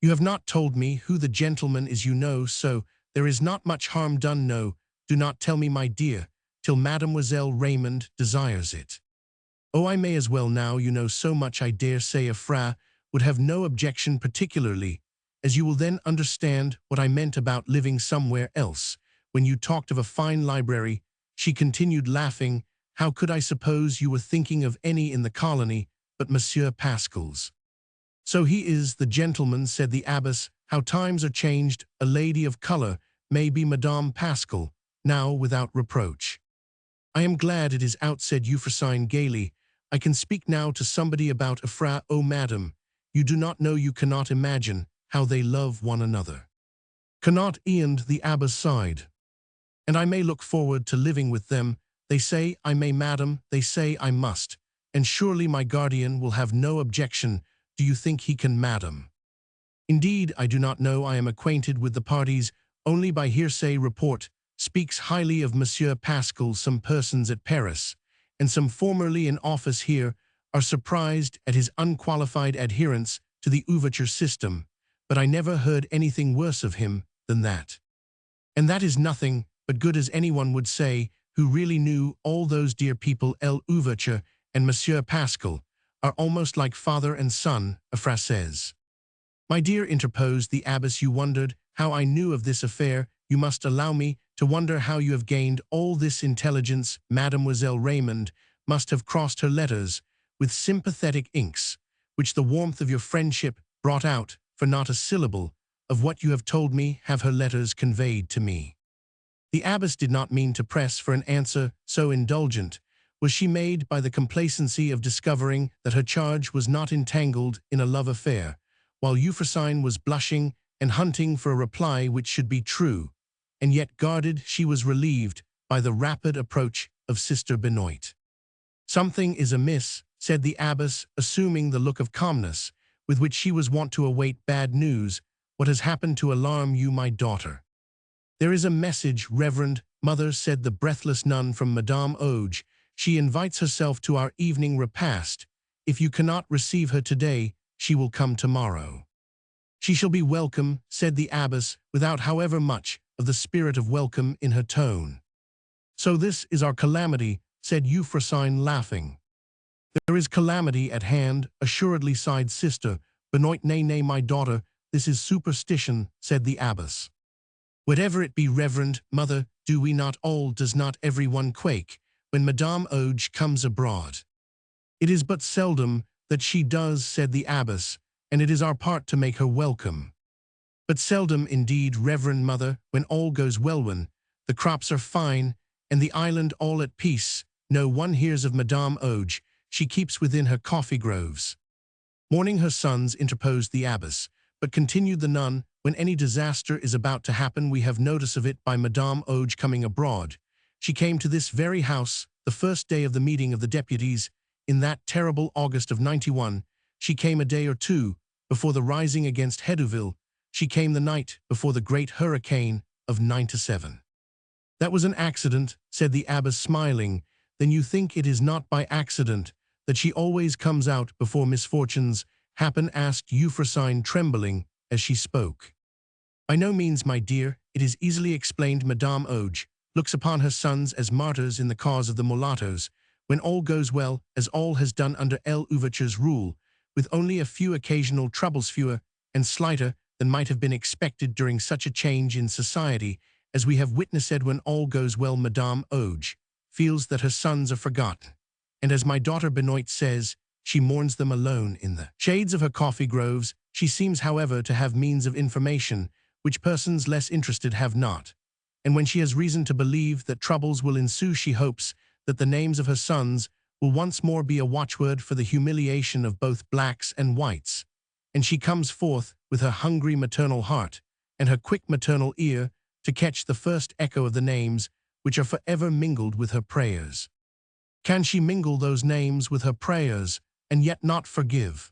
You have not told me who the gentleman is, you know, so there is not much harm done. No, do not tell me, my dear, till Mademoiselle Raymond desires it. Oh, I may as well now, you know so much. I dare say a Frau would have no objection, particularly as you will then understand what I meant about living somewhere else. When you talked of a fine library, she continued, laughing, how could I suppose you were thinking of any in the colony but Monsieur Pascal's? So he is the gentleman, said the abbess. How times are changed. A lady of color may be Madame Pascal, now, without reproach. I am glad it is out, said Euphrosyne gaily. I can speak now to somebody about a Frau. Oh, madam, you do not know, you cannot imagine how they love one another. Cannot, and the abbess sighed. And I may look forward to living with them. They say I may, madam, they say I must, and surely my guardian will have no objection. Do you think he can, madam? Indeed, I do not know. I am acquainted with the parties only by hearsay report. Speaks highly of Monsieur Pascal. Some persons at Paris, and some formerly in office here, are surprised at his unqualified adherence to the ouverture system, but I never heard anything worse of him than that. And that is nothing but good, as anyone would say who really knew all those dear people. L'ouverture and Monsieur Pascal are almost like father and son, a Frau says. My dear, interposed the abbess, you wondered how I knew of this affair. You must allow me to wonder how you have gained all this intelligence. Mademoiselle Raymond must have crossed her letters with sympathetic inks, which the warmth of your friendship brought out, for not a syllable of what you have told me have her letters conveyed to me. The abbess did not mean to press for an answer so indulgent was she made by the complacency of discovering that her charge was not entangled in a love affair, while Euphrosyne was blushing and hunting for a reply which should be true, and yet guarded. She was relieved by the rapid approach of Sister Benoit. Something is amiss, said the abbess, assuming the look of calmness with which she was wont to await bad news. What has happened to alarm you, my daughter? There is a message, Reverend Mother, said the breathless nun, from Madame Auge. She invites herself to our evening repast. If you cannot receive her today, she will come tomorrow. She shall be welcome, said the abbess, without however much of the spirit of welcome in her tone. So this is our calamity, said Euphrosyne, laughing. There is calamity at hand, assuredly, sighed Sister Benoit. Nay, my daughter, this is superstition, said the abbess. Whatever it be, Reverend Mother, do we not all, does not everyone quake when Madame Auge comes abroad? It is but seldom that she does, said the abbess, and it is our part to make her welcome. But seldom indeed, Reverend Mother, when all goes well, when the crops are fine and the island all at peace. No one hears of Madame Auge. She keeps within her coffee groves. Mourning her sons, interposed the abbess, but continued the nun, when any disaster is about to happen, we have notice of it by Madame Auge coming abroad. She came to this very house the first day of the meeting of the deputies in that terrible August of '91, she came a day or two before the rising against Heduville. She came the night before the great hurricane of '97. That was an accident, said the abbess smiling. Then you think it is not by accident that she always comes out before misfortunes happen, asked Euphrosyne, trembling as she spoke. By no means, my dear, it is easily explained. Madame Auge looks upon her sons as martyrs in the cause of the mulattoes, when all goes well, as all has done under L'Ouverture's rule, with only a few occasional troubles, fewer and slighter than might have been expected during such a change in society as we have witnessed. When all goes well, Madame Auge feels that her sons are forgotten, and as my daughter Benoit says, she mourns them alone in the shades of her coffee groves. She seems, however, to have means of information which persons less interested have not, and when she has reason to believe that troubles will ensue, she hopes that the names of her sons will once more be a watchword for the humiliation of both blacks and whites, and she comes forth with her hungry maternal heart and her quick maternal ear to catch the first echo of the names which are forever mingled with her prayers. Can she mingle those names with her prayers and yet not forgive?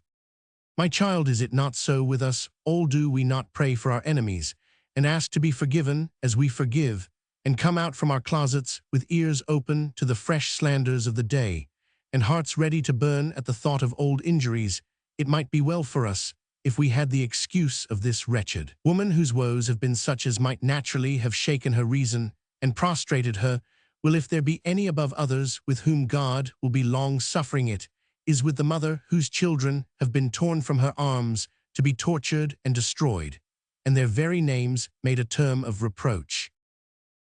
My child, is it not so with us all? Do we not pray for our enemies and ask to be forgiven as we forgive, and come out from our closets with ears open to the fresh slanders of the day, and hearts ready to burn at the thought of old injuries? It might be well for us if we had the excuse of this wretched woman, whose woes have been such as might naturally have shaken her reason and prostrated her, will, if there be any above others with whom God will be long suffering, it is with the mother whose children have been torn from her arms to be tortured and destroyed, and their very names made a term of reproach.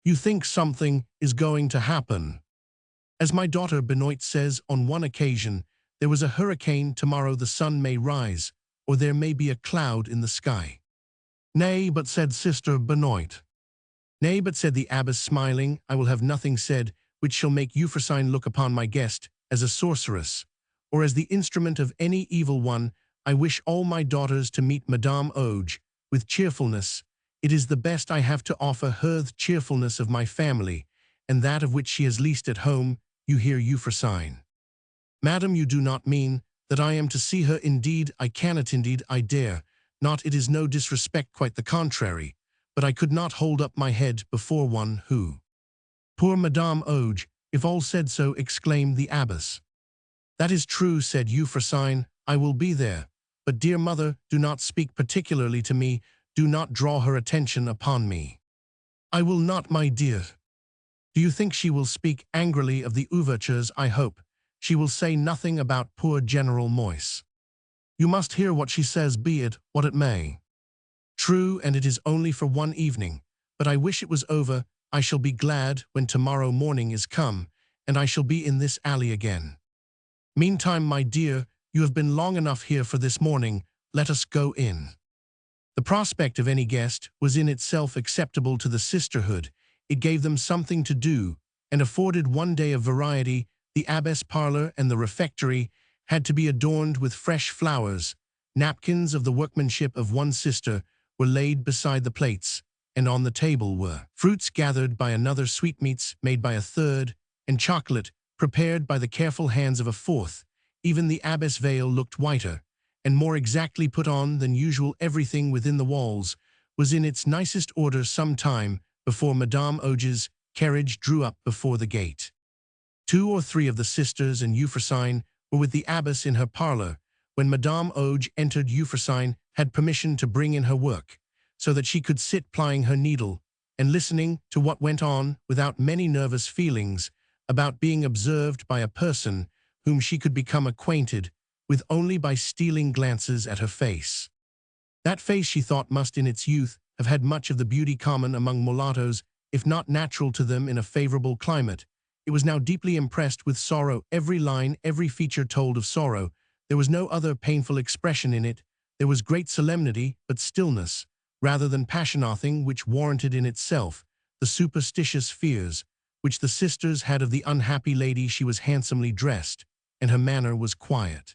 You think something is going to happen. As my daughter Benoit says, on one occasion, there was a hurricane. Tomorrow the sun may rise, or there may be a cloud in the sky. Nay, but, said Sister Benoit. Nay, but, said the abbess, smiling, I will have nothing said which shall make Euphrosyne look upon my guest as a sorceress, or as the instrument of any evil one. I wish all my daughters to meet Madame Auge with cheerfulness. It is the best I have to offer her, the cheerfulness of my family, and that of which she is least at home. You hear, Euphrosyne? Madam, you do not mean that I am to see her? Indeed, I cannot. Indeed, I dare not. It is no disrespect, quite the contrary, but I could not hold up my head before one who— Poor Madame Auge, if all said so, exclaimed the abbess. That is true, said Euphrosyne. I will be there. But, dear mother, do not speak particularly to me. Do not draw her attention upon me. I will not, my dear. Do you think she will speak angrily of the ouvertures? I hope she will say nothing about poor General Moyse. You must hear what she says, be it what it may. True, and it is only for one evening, but I wish it was over. I shall be glad when tomorrow morning is come, and I shall be in this alley again. Meantime, my dear, you have been long enough here for this morning. Let us go in. The prospect of any guest was in itself acceptable to the sisterhood. It gave them something to do, and afforded one day of variety. The abbess' parlor and the refectory had to be adorned with fresh flowers. Napkins of the workmanship of one sister were laid beside the plates, and on the table were fruits gathered by another, sweetmeats made by a third, and chocolate prepared by the careful hands of a fourth. Even the abbess' veil looked whiter and more exactly put on than usual. Everything within the walls was in its nicest order. Some time before Madame Auge's carriage drew up before the gate. 2 or 3 of the sisters and Euphrosyne were with the abbess in her parlor. When Madame Auge entered, Euphrosyne had permission to bring in her work, so that she could sit plying her needle and listening to what went on without many nervous feelings about being observed by a person whom she could become acquainted with only by stealing glances at her face. That face, she thought, must in its youth have had much of the beauty common among mulattoes, if not natural to them in a favorable climate. It was now deeply impressed with sorrow. Every line, every feature told of sorrow. There was no other painful expression in it. There was great solemnity, but stillness, rather than passion, nothing which warranted in itself the superstitious fears which the sisters had of the unhappy lady. She was handsomely dressed, and her manner was quiet.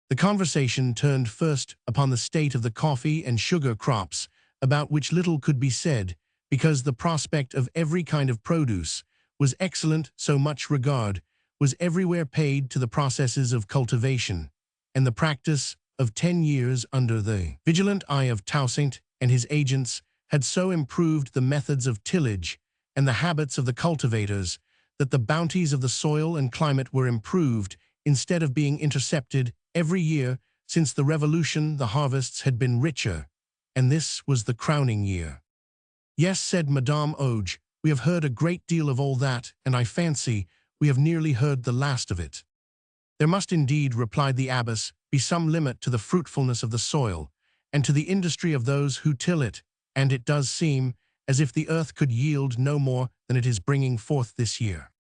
The conversation turned first upon the state of the coffee and sugar crops, about which little could be said, because the prospect of every kind of produce was excellent. So much regard was everywhere paid to the processes of cultivation, and the practice of 10 years under the vigilant eye of Toussaint and his agents had so improved the methods of tillage and the habits of the cultivators that the bounties of the soil and climate were improved instead of being intercepted every year since the Revolution. The harvests had been richer, and this was the crowning year. "Yes," said Madame Auge, "we have heard a great deal of all that, and I fancy we have nearly heard the last of it." "There must indeed," replied the abbess, "be some limit to the fruitfulness of the soil, and to the industry of those who till it, and it does seem as if the earth could yield no more than it is bringing forth this year."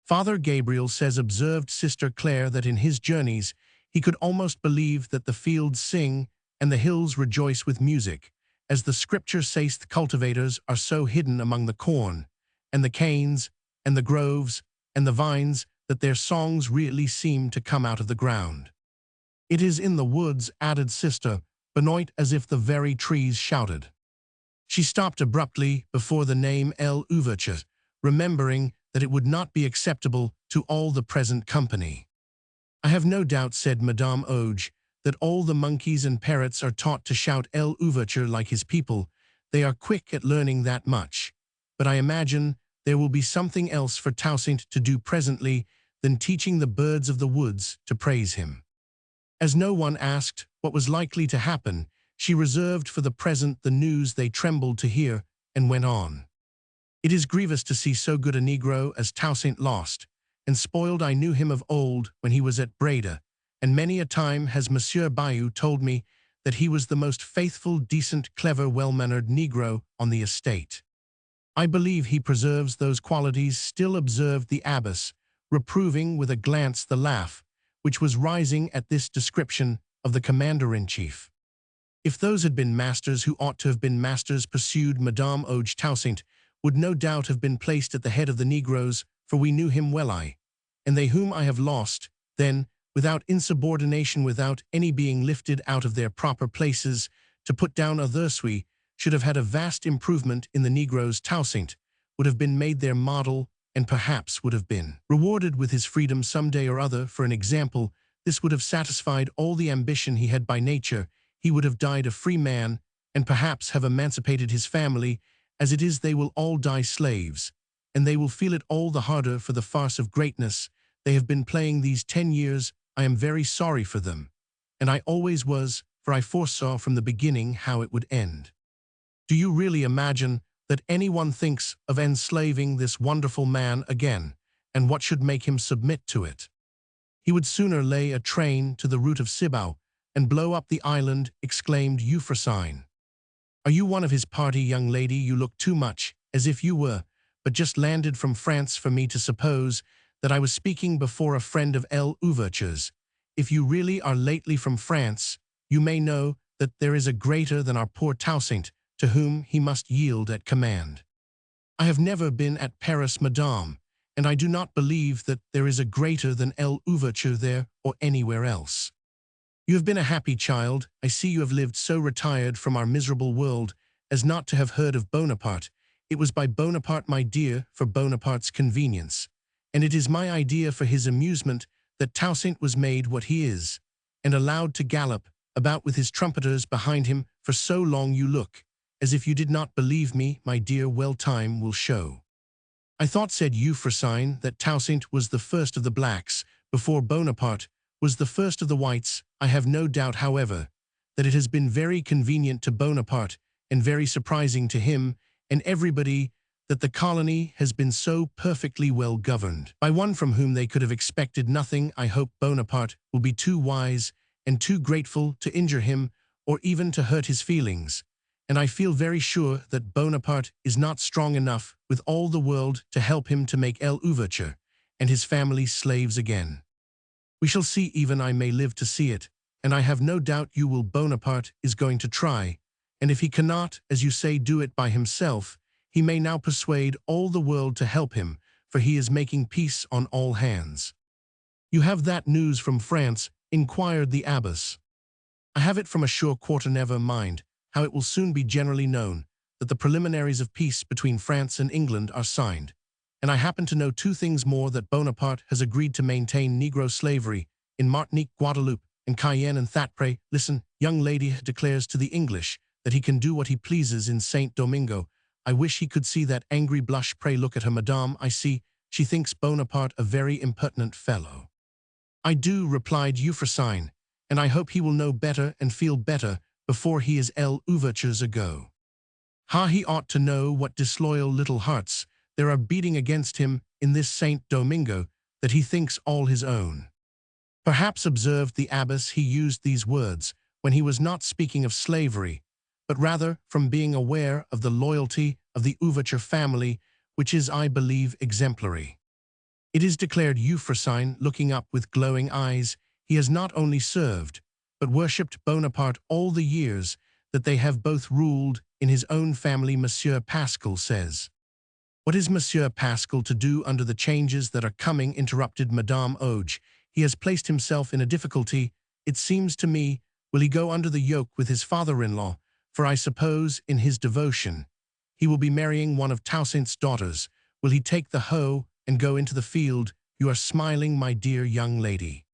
"Father Gabriel says," observed Sister Claire, "that in his journeys he could almost believe that the fields sing and the hills rejoice with music, as the Scripture says the cultivators are so hidden among the corn, and the canes, and the groves, and the vines, that their songs really seem to come out of the ground." "It is in the woods," added Sister Benoit, as if the very trees shouted. She stopped abruptly before the name l'ouverture, remembering that it would not be acceptable to all the present company. "I have no doubt," said Madame Auge, "that all the monkeys and parrots are taught to shout l'ouverture like his people. They are quick at learning that much. But I imagine there will be something else for Toussaint to do presently than teaching the birds of the woods to praise him." As no one asked what was likely to happen, she reserved for the present the news they trembled to hear, and went on. "It is grievous to see so good a Negro as Toussaint lost and spoiled. I knew him of old when he was at Breda, and many a time has Monsieur Bayou told me that he was the most faithful, decent, clever, well-mannered Negro on the estate. I believe he preserves those qualities still," observed the abbess, reproving with a glance the laugh which was rising at this description of the commander-in-chief. "If those had been masters who ought to have been masters," pursued Madame Auge, "Toussaint would no doubt have been placed at the head of the Negroes, for we knew him well, and they whom I have lost, then, without insubordination, without any being lifted out of their proper places to put down others, we should have had a vast improvement in the Negroes. Toussaint would have been made their model, and perhaps would have been rewarded with his freedom some day or other. For an example, this would have satisfied all the ambition he had by nature. He would have died a free man, and perhaps have emancipated his family. As it is, they will all die slaves, and they will feel it all the harder for the farce of greatness they have been playing these 10 years. I am very sorry for them, and I always was, for I foresaw from the beginning how it would end." "Do you really imagine that anyone thinks of enslaving this wonderful man again, and what should make him submit to it? He would sooner lay a train to the route of Cibao and blow up the island," exclaimed Euphrosyne. "Are you one of his party, young lady? You look too much as if you were but just landed from France for me to suppose that I was speaking before a friend of l'ouverture's. If you really are lately from France, you may know that there is a greater than our poor Toussaint, to whom he must yield at command." "I have never been at Paris, madame, and I do not believe that there is a greater than l'ouverture there or anywhere else." "You have been a happy child. I see you have lived so retired from our miserable world as not to have heard of Bonaparte. It was by Bonaparte, my dear, for Bonaparte's convenience, and it is my idea for his amusement, that Toussaint was made what he is, and allowed to gallop about with his trumpeters behind him for so long. You look as if you did not believe me, my dear. Well, time will show." "I thought," said Euphrosyne, "that Toussaint was the first of the blacks, before Bonaparte was the first of the whites. I have no doubt, however, that it has been very convenient to Bonaparte, and very surprising to him and everybody, that the colony has been so perfectly well governed by one from whom they could have expected nothing. I hope Bonaparte will be too wise and too grateful to injure him, or even to hurt his feelings, and I feel very sure that Bonaparte is not strong enough with all the world to help him to make l'ouverture and his family slaves again. We shall see. Even I may live to see it, and I have no doubt you will. Bonaparte is going to try, and if he cannot, as you say, do it by himself, he may now persuade all the world to help him, for he is making peace on all hands." "You have that news from France?" inquired the abbess. "I have it from a sure quarter. Never mind how it will soon be generally known that the preliminaries of peace between France and England are signed, and I happen to know two things more: that Bonaparte has agreed to maintain Negro slavery in Martinique, Guadeloupe, and Cayenne and Thatpray. Listen, young lady declares to the English that he can do what he pleases in Saint Domingo. I wish he could see that angry blush. Pray look at her, madame. I see, she thinks Bonaparte a very impertinent fellow. I do, replied Euphrosyne, and I hope he will know better and feel better before he is overtures ago. Ha, he ought to know what disloyal little hearts there are beating against him in this Saint Domingo, that he thinks all his own. Perhaps, observed the abbess, he used these words when he was not speaking of slavery, but rather from being aware of the loyalty of the Ouverture family, which is, I believe, exemplary. It is, declared Euphrosyne, looking up with glowing eyes, he has not only served, but worshipped Bonaparte all the years that they have both ruled in his own family. Monsieur Pascal says. What is Monsieur Pascal to do under the changes that are coming? Interrupted Madame Auge. He has placed himself in a difficulty, it seems to me. Will he go under the yoke with his father-in-law? For I suppose, in his devotion, he will be marrying one of Toussaint's daughters. Will he take the hoe and go into the field? You are smiling, my dear young lady.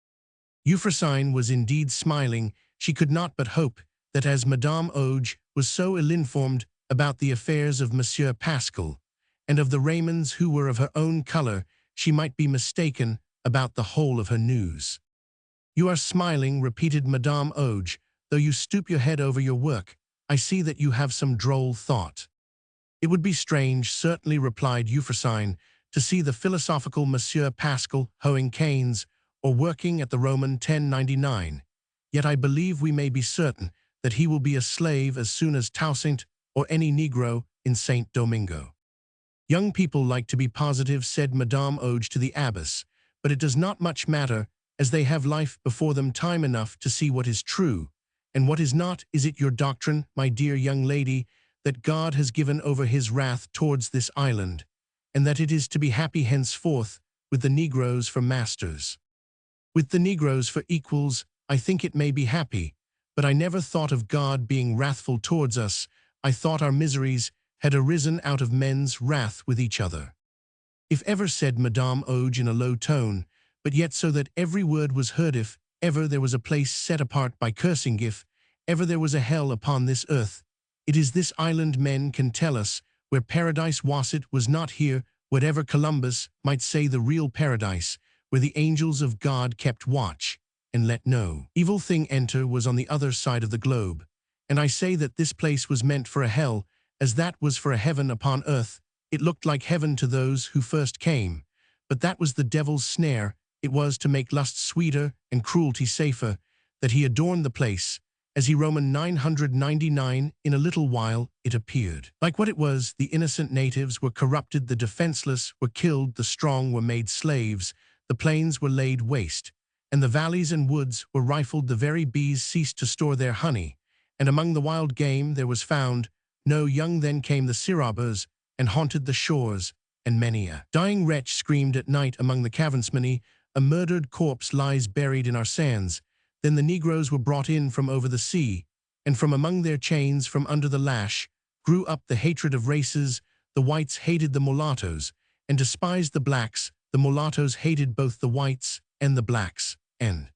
Euphrosyne was indeed smiling. She could not but hope that as Madame Auge was so ill-informed about the affairs of Monsieur Pascal, and of the Raymonds who were of her own color, she might be mistaken about the whole of her news. You are smiling, repeated Madame Auge, though you stoop your head over your work. I see that you have some droll thought. It would be strange, certainly, replied Euphrosyne, to see the philosophical Monsieur Pascal hoeing canes or working at the Roman 1099. Yet I believe we may be certain that he will be a slave as soon as Toussaint or any Negro in Saint Domingo. Young people like to be positive, said Madame Auge to the abbess, but it does not much matter, as they have life before them, time enough to see what is true and what is not. Is it your doctrine, my dear young lady, that God has given over his wrath towards this island, and that it is to be happy henceforth with the Negroes for masters? With the Negroes for equals, I think it may be happy, but I never thought of God being wrathful towards us. I thought our miseries had arisen out of men's wrath with each other. If ever, said Madame Auge in a low tone, but yet so that every word was heard, if ever there was a place set apart by cursing, if ever there was a hell upon this earth, it is this island. Men can tell us where paradise was. It was not here, whatever Columbus might say, the real paradise, where the angels of God kept watch and let no evil thing enter, was on the other side of the globe. And I say that this place was meant for a hell, as that was for a heaven upon earth. It looked like heaven to those who first came, but that was the devil's snare. It was to make lust sweeter and cruelty safer that he adorned the place. As he Roman 999, in a little while it appeared like what it was. The innocent natives were corrupted, the defenseless were killed, the strong were made slaves, the plains were laid waste, and the valleys and woods were rifled. The very bees ceased to store their honey, and among the wild game there was found no young. Then came the sirabers and haunted the shores, and many a dying wretch screamed at night among the caverns. Many a murdered corpse lies buried in our sands. Then the Negroes were brought in from over the sea, and from among their chains, from under the lash, grew up the hatred of races. The whites hated the mulattoes and despised the blacks. The mulattoes hated both the whites and the blacks, and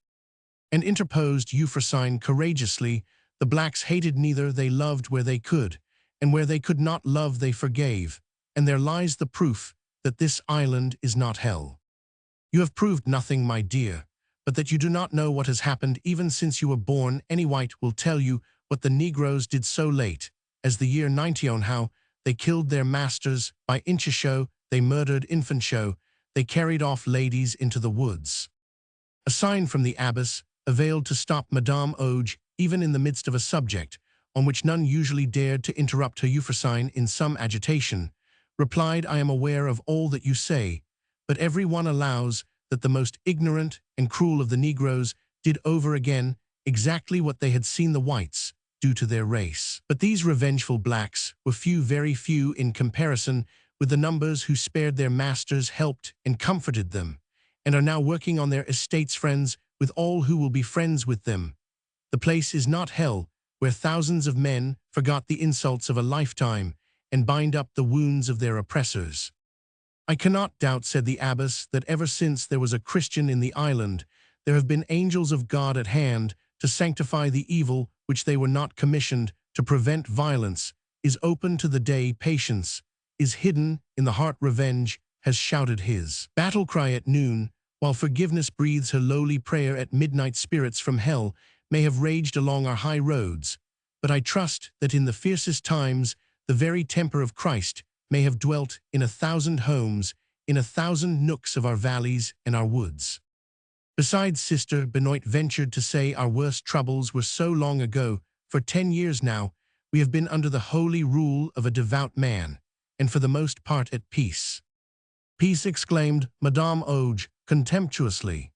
interposed Euphrosyne courageously, the blacks hated neither. They loved where they could, and where they could not love they forgave, and there lies the proof that this island is not hell. You have proved nothing, my dear, but that you do not know what has happened even since you were born. Any white will tell you what the Negroes did so late as the year 91, how they killed their masters by incheshow, they murdered infanteshow, they carried off ladies into the woods. A sign from the abbess availed to stop Madame Auge, even in the midst of a subject on which none usually dared to interrupt her. Euphrosyne, in some agitation, replied, I am aware of all that you say, but every one allows that the most ignorant and cruel of the Negroes did over again exactly what they had seen the whites do to their race. But these revengeful blacks were few, very few, in comparison with the numbers who spared their masters, helped and comforted them, and are now working on their estates, friends with all who will be friends with them. The place is not hell, where thousands of men forgot the insults of a lifetime and bind up the wounds of their oppressors. I cannot doubt, said the abbess, that ever since there was a Christian in the island, there have been angels of God at hand to sanctify the evil which they were not commissioned to prevent. Violence is open to the day, patience is hidden in the heart, revenge has shouted his battle cry at noon, while forgiveness breathes her lowly prayer at midnight. Spirits from hell may have raged along our high roads, but I trust that in the fiercest times the very temper of Christ may have dwelt in 1,000 homes, in 1,000 nooks of our valleys and our woods. Besides, Sister Benoit ventured to say, our worst troubles were so long ago. For 10 years now, we have been under the holy rule of a devout man, and for the most part at peace. Peace, exclaimed Madame Auge contemptuously.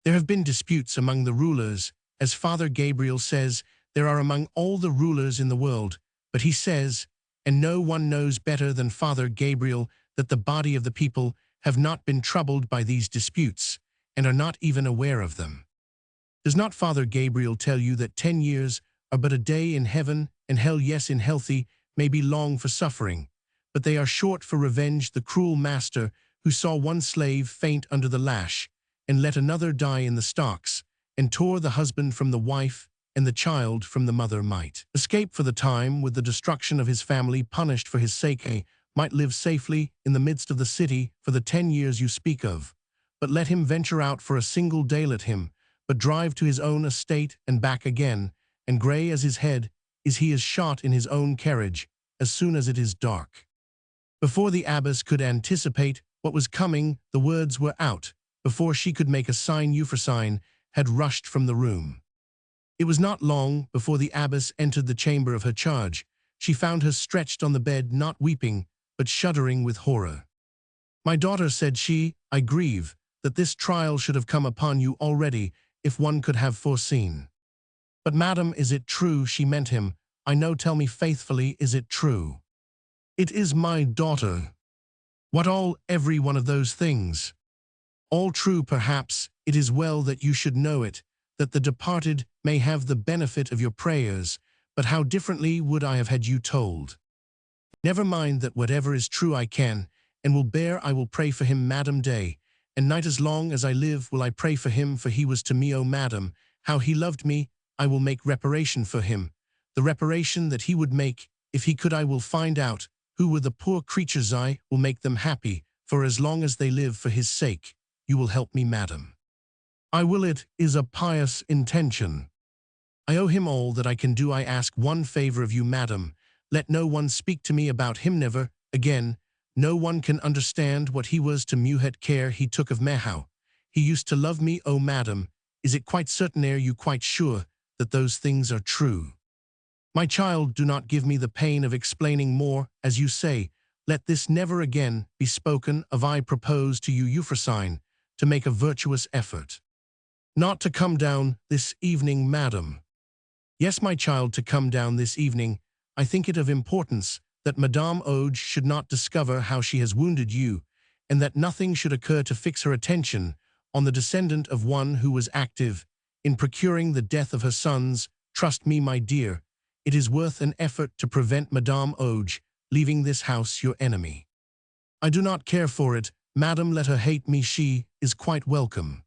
There have been disputes among the rulers, as Father Gabriel says there are among all the rulers in the world, but he says, and no one knows better than Father Gabriel, that the body of the people have not been troubled by these disputes, and are not even aware of them. Does not Father Gabriel tell you that 10 years are but a day in heaven, and hell, yes, in healthy, may be long for suffering, but they are short for revenge? The cruel master who saw one slave faint under the lash, and let another die in the stocks, and tore the husband from the wife, and the child from the mother, might escape for the time with the destruction of his family, punished for his sake, might live safely in the midst of the city for the 10 years you speak of. But let him venture out for a single day, let him but drive to his own estate and back again, and grey as his head he is shot in his own carriage as soon as it is dark. Before the abbess could anticipate what was coming, the words were out. Before she could make a sign, Euphrosyne had rushed from the room. It was not long before the abbess entered the chamber of her charge. She found her stretched on the bed, not weeping, but shuddering with horror. My daughter, said she, I grieve that this trial should have come upon you already, if one could have foreseen. But madam, is it true? She meant him. I know, tell me faithfully, is it true? It is, my daughter. What, all, every one of those things? All true, perhaps. It is well that you should know it, that the departed may have the benefit of your prayers, but how differently would I have had you told. Never mind that, whatever is true I can, and will bear. I will pray for him, madam, day and night, as long as I live will I pray for him, for he was to me, oh madam, how he loved me. I will make reparation for him, the reparation that he would make if he could. I will find out who were the poor creatures. I will make them happy, for as long as they live, for his sake, you will help me, madam. I will. It is a pious intention. I owe him all that I can do. I ask one favor of you, madam. Let no one speak to me about him, never again. No one can understand what he was to me, what care he took of me, how he used to love me. Oh, madam, is it quite certain? Are you quite sure that those things are true? My child, do not give me the pain of explaining more, as you say. Let this never again be spoken of. I propose to you, Euphrosyne, to make a virtuous effort. Not to come down this evening, madam. Yes, my child, to come down this evening. I think it of importance that Madame Auge should not discover how she has wounded you, and that nothing should occur to fix her attention on the descendant of one who was active in procuring the death of her sons. Trust me, my dear, it is worth an effort to prevent Madame Auge leaving this house, your enemy. I do not care for it, madam, let her hate me, she is quite welcome.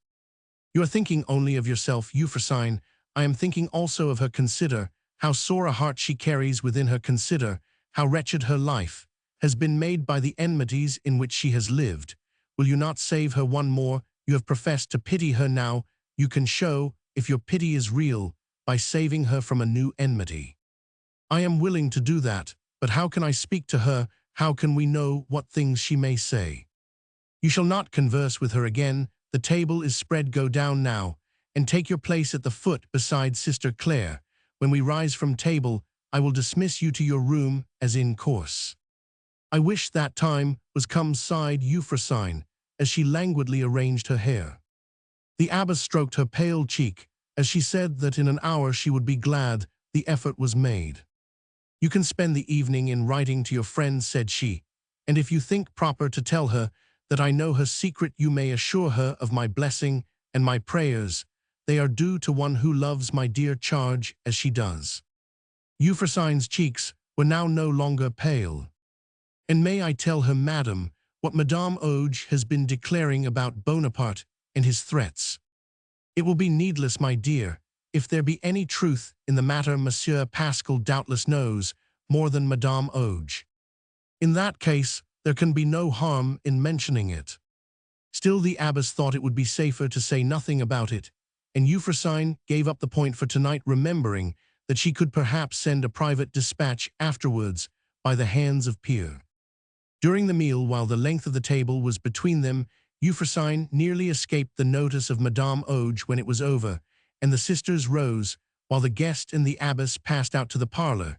You are thinking only of yourself, Euphrosyne. I am thinking also of her. Consider how sore a heart she carries within her. Consider how wretched her life has been made by the enmities in which she has lived. Will you not save her one more? You have professed to pity her. Now you can show if your pity is real by saving her from a new enmity. I am willing to do that, but how can I speak to her? How can we know what things she may say? You shall not converse with her again. The table is spread. Go down now, and take your place at the foot beside Sister Claire. When we rise from table, I will dismiss you to your room as in course. I wish that time was come, sighed Euphrosyne, as she languidly arranged her hair. The abbess stroked her pale cheek, as she said that in an hour she would be glad the effort was made. You can spend the evening in writing to your friend, said she, and if you think proper to tell her that I know her secret, you may assure her of my blessing and my prayers. They are due to one who loves my dear charge as she does. Euphrosyne's cheeks were now no longer pale. And may I tell her, madam, what Madame Auge has been declaring about Bonaparte and his threats. It will be needless, my dear, if there be any truth in the matter. Monsieur Pascal doubtless knows more than Madame Auge. In that case, there can be no harm in mentioning it. Still, the abbess thought it would be safer to say nothing about it, and Euphrosyne gave up the point for tonight, remembering that she could perhaps send a private dispatch afterwards by the hands of Pierre. During the meal, while the length of the table was between them, Euphrosyne nearly escaped the notice of Madame Auge when it was over, and the sisters rose, while the guest and the abbess passed out to the parlor.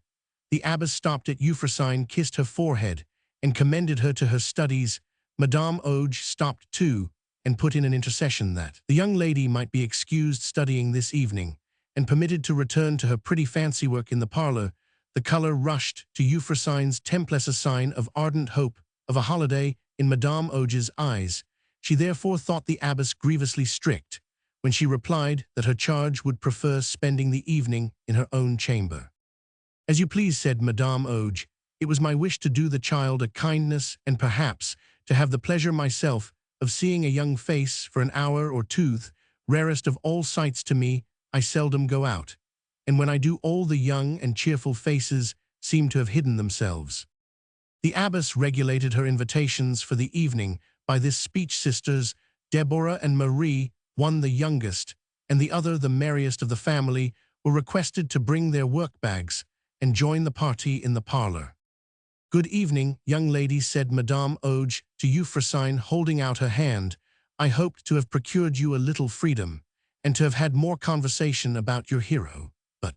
The abbess stopped at Euphrosyne, kissed her forehead, and commended her to her studies. Madame Auge stopped too, and put in an intercession that the young lady might be excused studying this evening, and permitted to return to her pretty fancy work in the parlor. The color rushed to Euphrosyne's temples, a sign of ardent hope of a holiday in Madame Auge's eyes. She therefore thought the abbess grievously strict when she replied that her charge would prefer spending the evening in her own chamber. "As you please," said Madame Auge. "It was my wish to do the child a kindness, and perhaps to have the pleasure myself of seeing a young face for an hour or two. Rarest of all sights to me. I seldom go out, and when I do, all the young and cheerful faces seem to have hidden themselves." The abbess regulated her invitations for the evening by this speech. Sisters Deborah and Marie, one the youngest, and the other the merriest of the family, were requested to bring their work-bags and join the party in the parlor. "Good evening, young ladies," said Madame Auge to Euphrosyne, holding out her hand. "I hoped to have procured you a little freedom, and to have had more conversation about your hero. But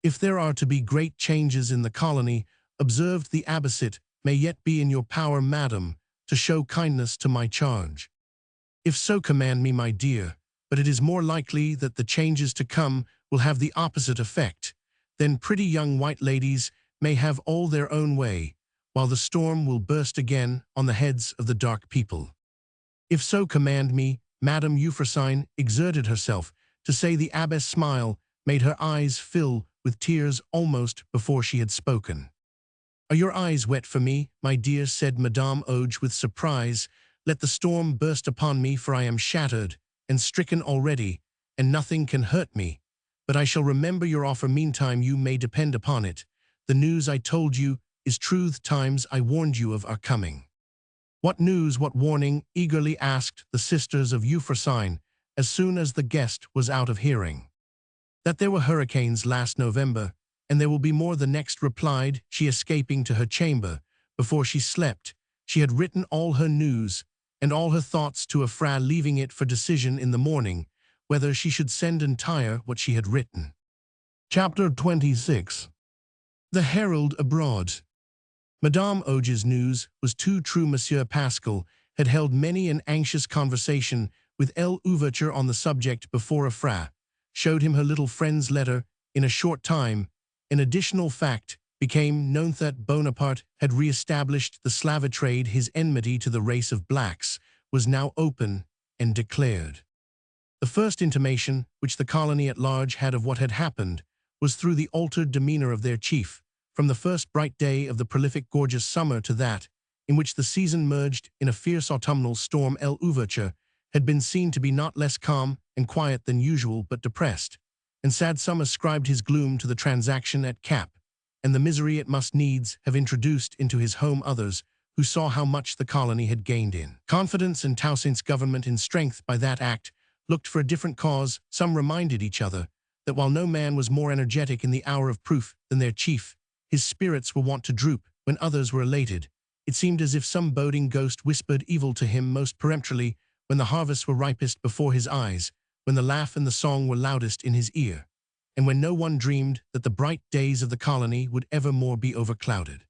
if there are to be great changes in the colony," observed the abbess, "it may yet be in your power, madam, to show kindness to my charge. If so, command me, my dear, but it is more likely that the changes to come will have the opposite effect. Then pretty young white ladies may have all their own way, while the storm will burst again on the heads of the dark people. If so, command me, Madame." Euphrosyne exerted herself to say. The abbess' smile made her eyes fill with tears almost before she had spoken. "Are your eyes wet for me, my dear?" said Madame Auge with surprise. "Let the storm burst upon me, for I am shattered and stricken already, and nothing can hurt me. But I shall remember your offer. Meantime, you may depend upon it. The news I told you is true. The times I warned you of are coming." "What news, what warning?" eagerly asked the sisters of Euphrosyne, as soon as the guest was out of hearing. "That there were hurricanes last November, and there will be more the next," replied she, escaping to her chamber. Before she slept, she had written all her news and all her thoughts to a fra, leaving it for decision in the morning whether she should send entire what she had written. Chapter 26. The Herald Abroad. Madame Auge's news was too true. Monsieur Pascal had held many an anxious conversation with L'Ouverture on the subject before a fra showed him her little friend's letter. In a short time, an additional fact became known that Bonaparte had re-established the slave trade. His enmity to the race of blacks was now open and declared. The first intimation which the colony at large had of what had happened was through the altered demeanor of their chief. From the first bright day of the prolific gorgeous summer to that in which the season merged in a fierce autumnal storm, L'Ouverture had been seen to be not less calm and quiet than usual, but depressed and sad. Some ascribed his gloom to the transaction at Cap, and the misery it must needs have introduced into his home. Others, who saw how much the colony had gained in confidence and Toussaint's government in strength by that act, looked for a different cause. Some reminded each other that while no man was more energetic in the hour of proof than their chief, his spirits were wont to droop when others were elated. It seemed as if some boding ghost whispered evil to him most peremptorily when the harvests were ripest before his eyes, when the laugh and the song were loudest in his ear, and when no one dreamed that the bright days of the colony would ever more be overclouded.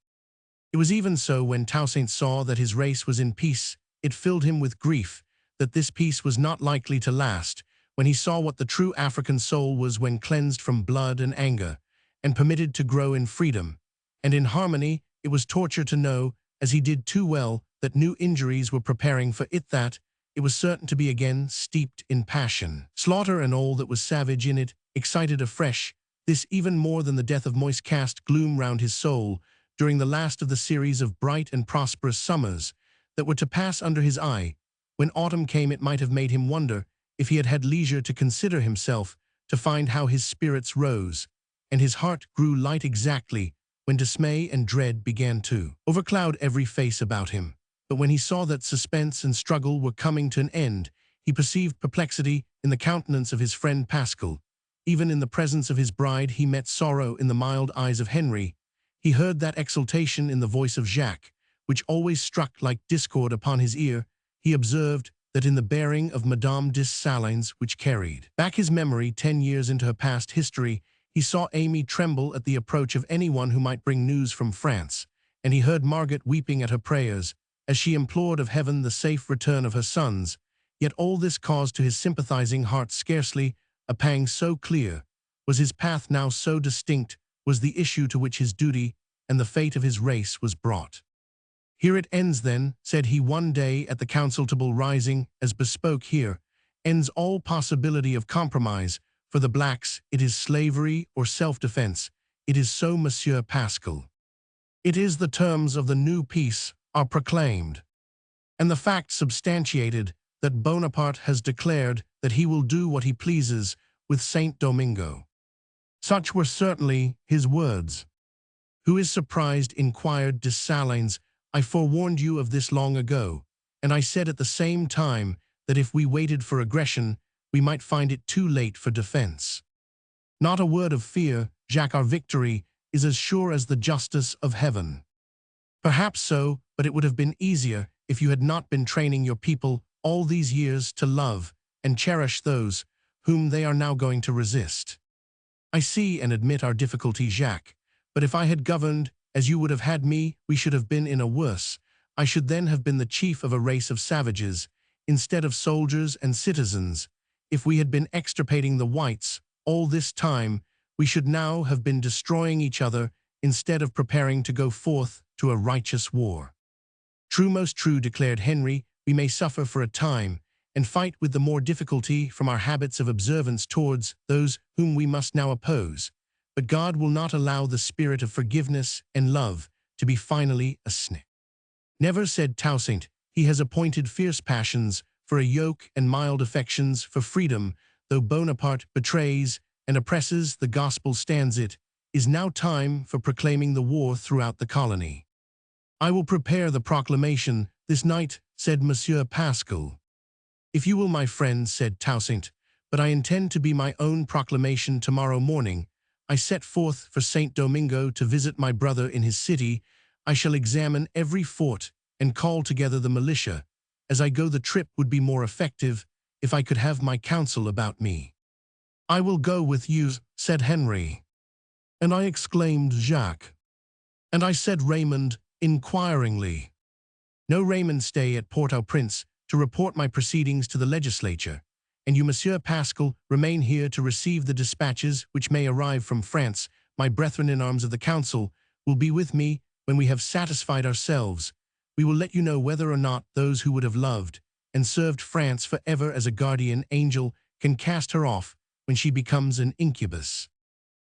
It was even so when Toussaint saw that his race was in peace. It filled him with grief that this peace was not likely to last, when he saw what the true African soul was when cleansed from blood and anger, and permitted to grow in freedom and in harmony. It was torture to know, as he did too well, that new injuries were preparing for it, that it was certain to be again steeped in passion. Slaughter and all that was savage in it excited afresh. This even more than the death of Moise cast gloom round his soul. During the last of the series of bright and prosperous summers, that were to pass under his eye. When autumn came, it might have made him wonder, if he had had leisure to consider himself, to find how his spirits rose, and his heart grew light exactly when dismay and dread began to overcloud every face about him. But when he saw that suspense and struggle were coming to an end, he perceived perplexity in the countenance of his friend Pascal. Even in the presence of his bride he met sorrow in the mild eyes of Henry. He heard that exultation in the voice of Jacques, which always struck like discord upon his ear. He observed that in the bearing of Madame de Salins, which carried back his memory 10 years into her past history, he saw Amy tremble at the approach of anyone who might bring news from France, and he heard Margaret weeping at her prayers, as she implored of heaven the safe return of her sons. Yet all this caused to his sympathizing heart scarcely a pang so clear. Was his path now so distinct, was the issue to which his duty and the fate of his race was brought. "Here it ends then," said he one day at the council table, rising, as bespoke here, "ends all possibility of compromise. For the blacks, it is slavery or self-defense. It is so, Monsieur Pascal. It is the terms of the new peace are proclaimed, and the fact substantiated that Bonaparte has declared that he will do what he pleases with Saint Domingo." Such were certainly his words. "Who is surprised?" inquired Dessalines. "I forewarned you of this long ago, and I said at the same time that if we waited for aggression, we might find it too late for defense. Not a word of fear, Jacques, our victory is as sure as the justice of heaven." "Perhaps so, but it would have been easier if you had not been training your people all these years to love and cherish those whom they are now going to resist. I see and admit our difficulty, Jacques, but if I had governed as you would have had me, we should have been in a worse. I should then have been the chief of a race of savages, instead of soldiers and citizens. If we had been extirpating the whites all this time, we should now have been destroying each other instead of preparing to go forth to a righteous war." "True, most true," declared Henry. "We may suffer for a time, and fight with the more difficulty from our habits of observance towards those whom we must now oppose. But God will not allow the spirit of forgiveness and love to be finally a snare." "Never," said Toussaint. "He has appointed fierce passions for a yoke and mild affections for freedom. Though Bonaparte betrays and oppresses, the gospel stands. It is now time for proclaiming the war throughout the colony." "I will prepare the proclamation this night," said Monsieur Pascal. "If you will, my friend," said Toussaint, "but I intend to be my own proclamation tomorrow morning. I set forth for Saint Domingo to visit my brother in his city. I shall examine every fort and call together the militia. As I go, the trip would be more effective if I could have my council about me." "I will go with you," said Henry. "And I," exclaimed Jacques. "And I," said Raymond, inquiringly. "No, Raymond, stay at Port-au-Prince to report my proceedings to the legislature, and you, Monsieur Pascal, remain here to receive the dispatches which may arrive from France. My brethren in arms of the council will be with me when we have satisfied ourselves. We will let you know whether or not those who would have loved and served France forever as a guardian angel can cast her off when she becomes an incubus."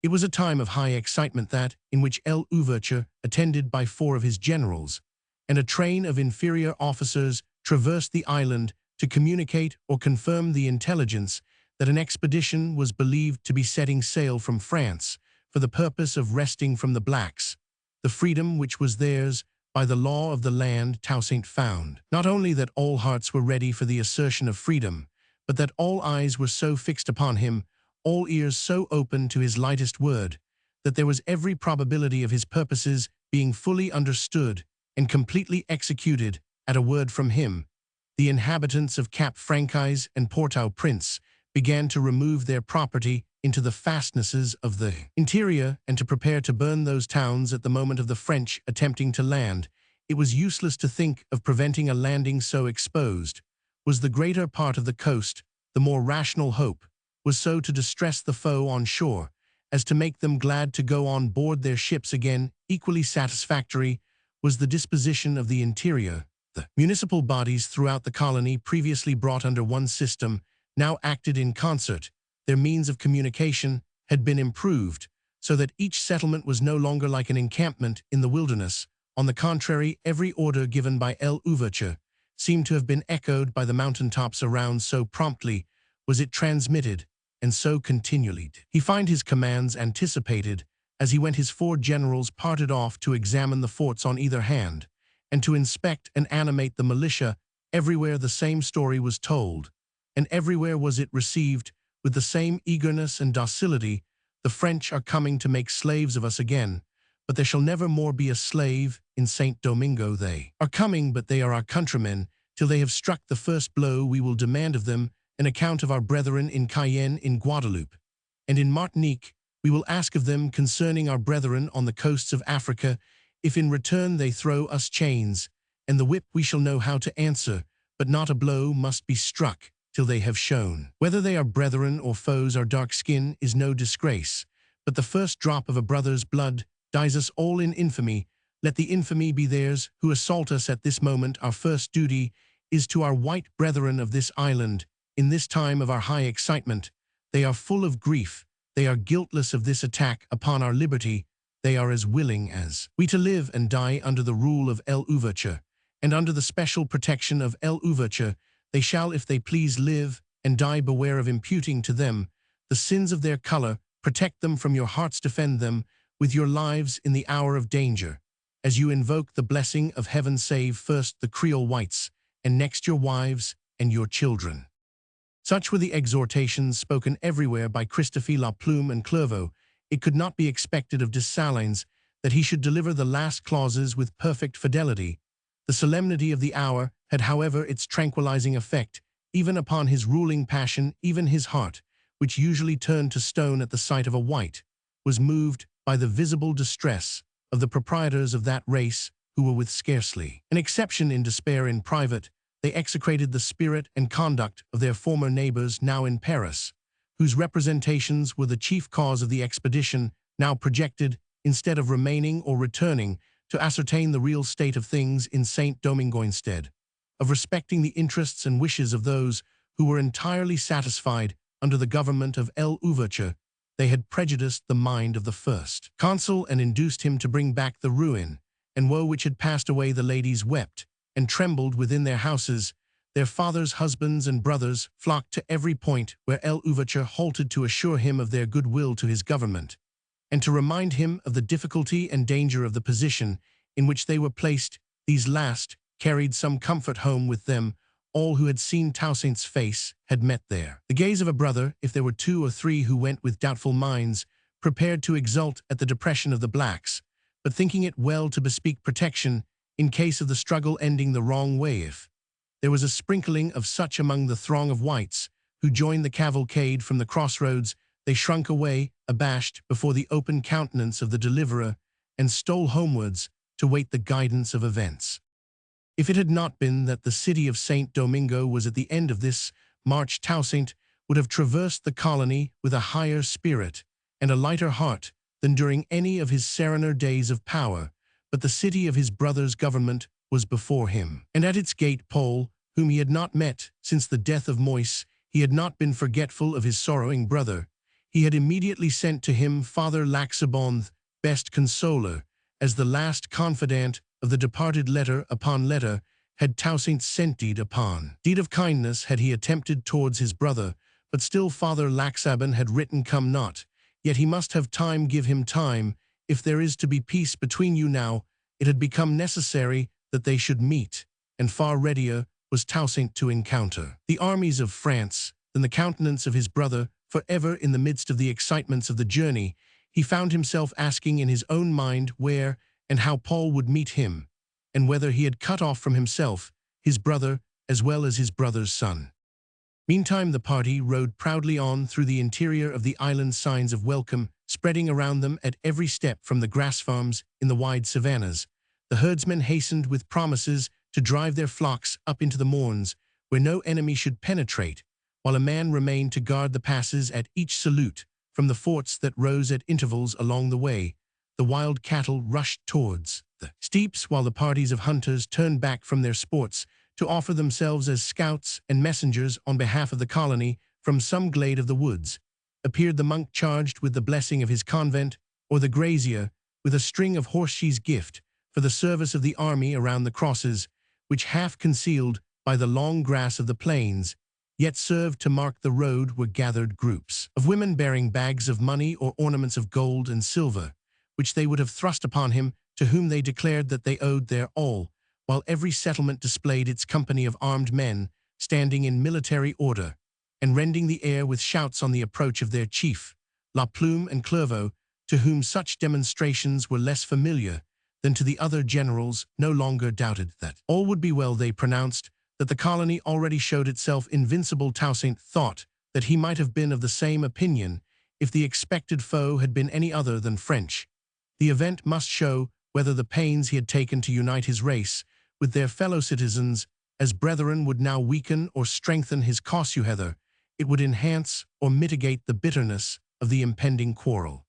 It was a time of high excitement that, in which L'Ouverture, attended by 4 of his generals, and a train of inferior officers traversed the island to communicate or confirm the intelligence that an expedition was believed to be setting sail from France for the purpose of wresting from the blacks the freedom which was theirs by the law of the land. Toussaint found not only that all hearts were ready for the assertion of freedom, but that all eyes were so fixed upon him, all ears so open to his lightest word, that there was every probability of his purposes being fully understood and completely executed at a word from him. The inhabitants of Cap Francaise and Port-au-Prince began to remove their property into the fastnesses of the interior and to prepare to burn those towns at the moment of the French attempting to land. It was useless to think of preventing a landing so exposed. Was the greater part of the coast, the more rational hope was so to distress the foe on shore as to make them glad to go on board their ships again. Equally satisfactory was the disposition of the interior. The municipal bodies throughout the colony, previously brought under one system, now acted in concert. Their means of communication had been improved, so that each settlement was no longer like an encampment in the wilderness, On the contrary, every order given by l'ouverture seemed to have been echoed by the mountaintops around, so promptly was it transmitted, and so continually. He find his commands anticipated. As he went, his 4 generals parted off to examine the forts on either hand, and to inspect and animate the militia. Everywhere the same story was told, and everywhere was it received with the same eagerness and docility. The French are coming to make slaves of us again, but there shall never more be a slave in Saint Domingo. They are coming, but they are our countrymen. Till they have struck the first blow, we will demand of them an account of our brethren in Cayenne, in Guadeloupe, and in Martinique. We will ask of them concerning our brethren on the coasts of Africa. If in return they throw us chains and the whip, we shall know how to answer, but not a blow must be struck till they have shown. Whether they are brethren or foes, our dark skin is no disgrace, but the first drop of a brother's blood dyes us all in infamy. Let the infamy be theirs who assault us at this moment. Our first duty is to our white brethren of this island. In this time of our high excitement, they are full of grief. They are guiltless of this attack upon our liberty. They are as willing as we to live and die under the rule of l'ouverture, and under the special protection of l'ouverture. They shall, if they please, live and die. Beware of imputing to them the sins of their color. Protect them from your hearts. Defend them with your lives in the hour of danger. As you invoke the blessing of heaven, save first the Creole whites, and next your wives and your children. Such were the exhortations spoken everywhere by Christophe La Plume and Clairvaux. It could not be expected of Dessalines that he should deliver the last clauses with perfect fidelity. The solemnity of the hour had, however, its tranquilizing effect, even upon his ruling passion. Even his heart, which usually turned to stone at the sight of a white, was moved by the visible distress of the proprietors of that race, who were with scarcely an exception in despair. In private, they execrated the spirit and conduct of their former neighbors now in Paris, whose representations were the chief cause of the expedition now projected, instead of remaining or returning to ascertain the real state of things in Saint Domingo. Instead of respecting the interests and wishes of those who were entirely satisfied under the government of l'ouverture, they had prejudiced the mind of the first consul and induced him to bring back the ruin and woe which had passed away. The ladies wept and trembled within their houses. Their fathers, husbands, and brothers flocked to every point where l'ouverture halted to assure him of their goodwill to his government, and to remind him of the difficulty and danger of the position in which they were placed. These last carried some comfort home with them. All who had seen Toussaint's face had met there the gaze of a brother. If there were 2 or 3 who went with doubtful minds, prepared to exult at the depression of the blacks, but thinking it well to bespeak protection in case of the struggle ending the wrong way. If there was a sprinkling of such among the throng of whites who joined the cavalcade from the crossroads, they shrunk away, abashed, before the open countenance of the deliverer, and stole homewards to wait the guidance of events. If it had not been that the city of Saint Domingo was at the end of this march, Toussaint would have traversed the colony with a higher spirit and a lighter heart than during any of his serener days of power. But the city of his brother's government was before him, and at its gate Paul, whom he had not met since the death of Moise, he had not been forgetful of his sorrowing brother. He had immediately sent to him Father Laxabonth, best consoler, as the last confidant of the departed. Letter upon letter had Toussaint sent, deed upon deed of kindness had he attempted towards his brother, but still Father Laxabon had written, "Come not, yet he must have time. Give him time. If there is to be peace between you now." It had become necessary that they should meet, and far readier was Toussaint to encounter the armies of France than the countenance of his brother. Forever in the midst of the excitements of the journey, he found himself asking in his own mind where and how Paul would meet him, and whether he had cut off from himself his brother as well as his brother's son. Meantime the party rode proudly on through the interior of the island, signs of welcome spreading around them at every step. From the grass farms in the wide savannas, the herdsmen hastened with promises to drive their flocks up into the morns, where no enemy should penetrate, while a man remained to guard the passes at each salute. From the forts that rose at intervals along the way, the wild cattle rushed towards the steeps, while the parties of hunters turned back from their sports to offer themselves as scouts and messengers on behalf of the colony. From some glade of the woods appeared the monk charged with the blessing of his convent, or the grazier with a string of horseshoes gift for the service of the army around the crosses, which, half concealed by the long grass of the plains, yet served to mark the road, were gathered groups of women bearing bags of money or ornaments of gold and silver, which they would have thrust upon him, to whom they declared that they owed their all, while every settlement displayed its company of armed men, standing in military order, and rending the air with shouts on the approach of their chief, La Plume and Clervaux, to whom such demonstrations were less familiar than to the other generals, no longer doubted that all would be well. They pronounced that the colony already showed itself invincible. Toussaint thought that he might have been of the same opinion if the expected foe had been any other than French. The event must show whether the pains he had taken to unite his race with their fellow citizens as brethren would now weaken or strengthen his cause, whether it would enhance or mitigate the bitterness of the impending quarrel.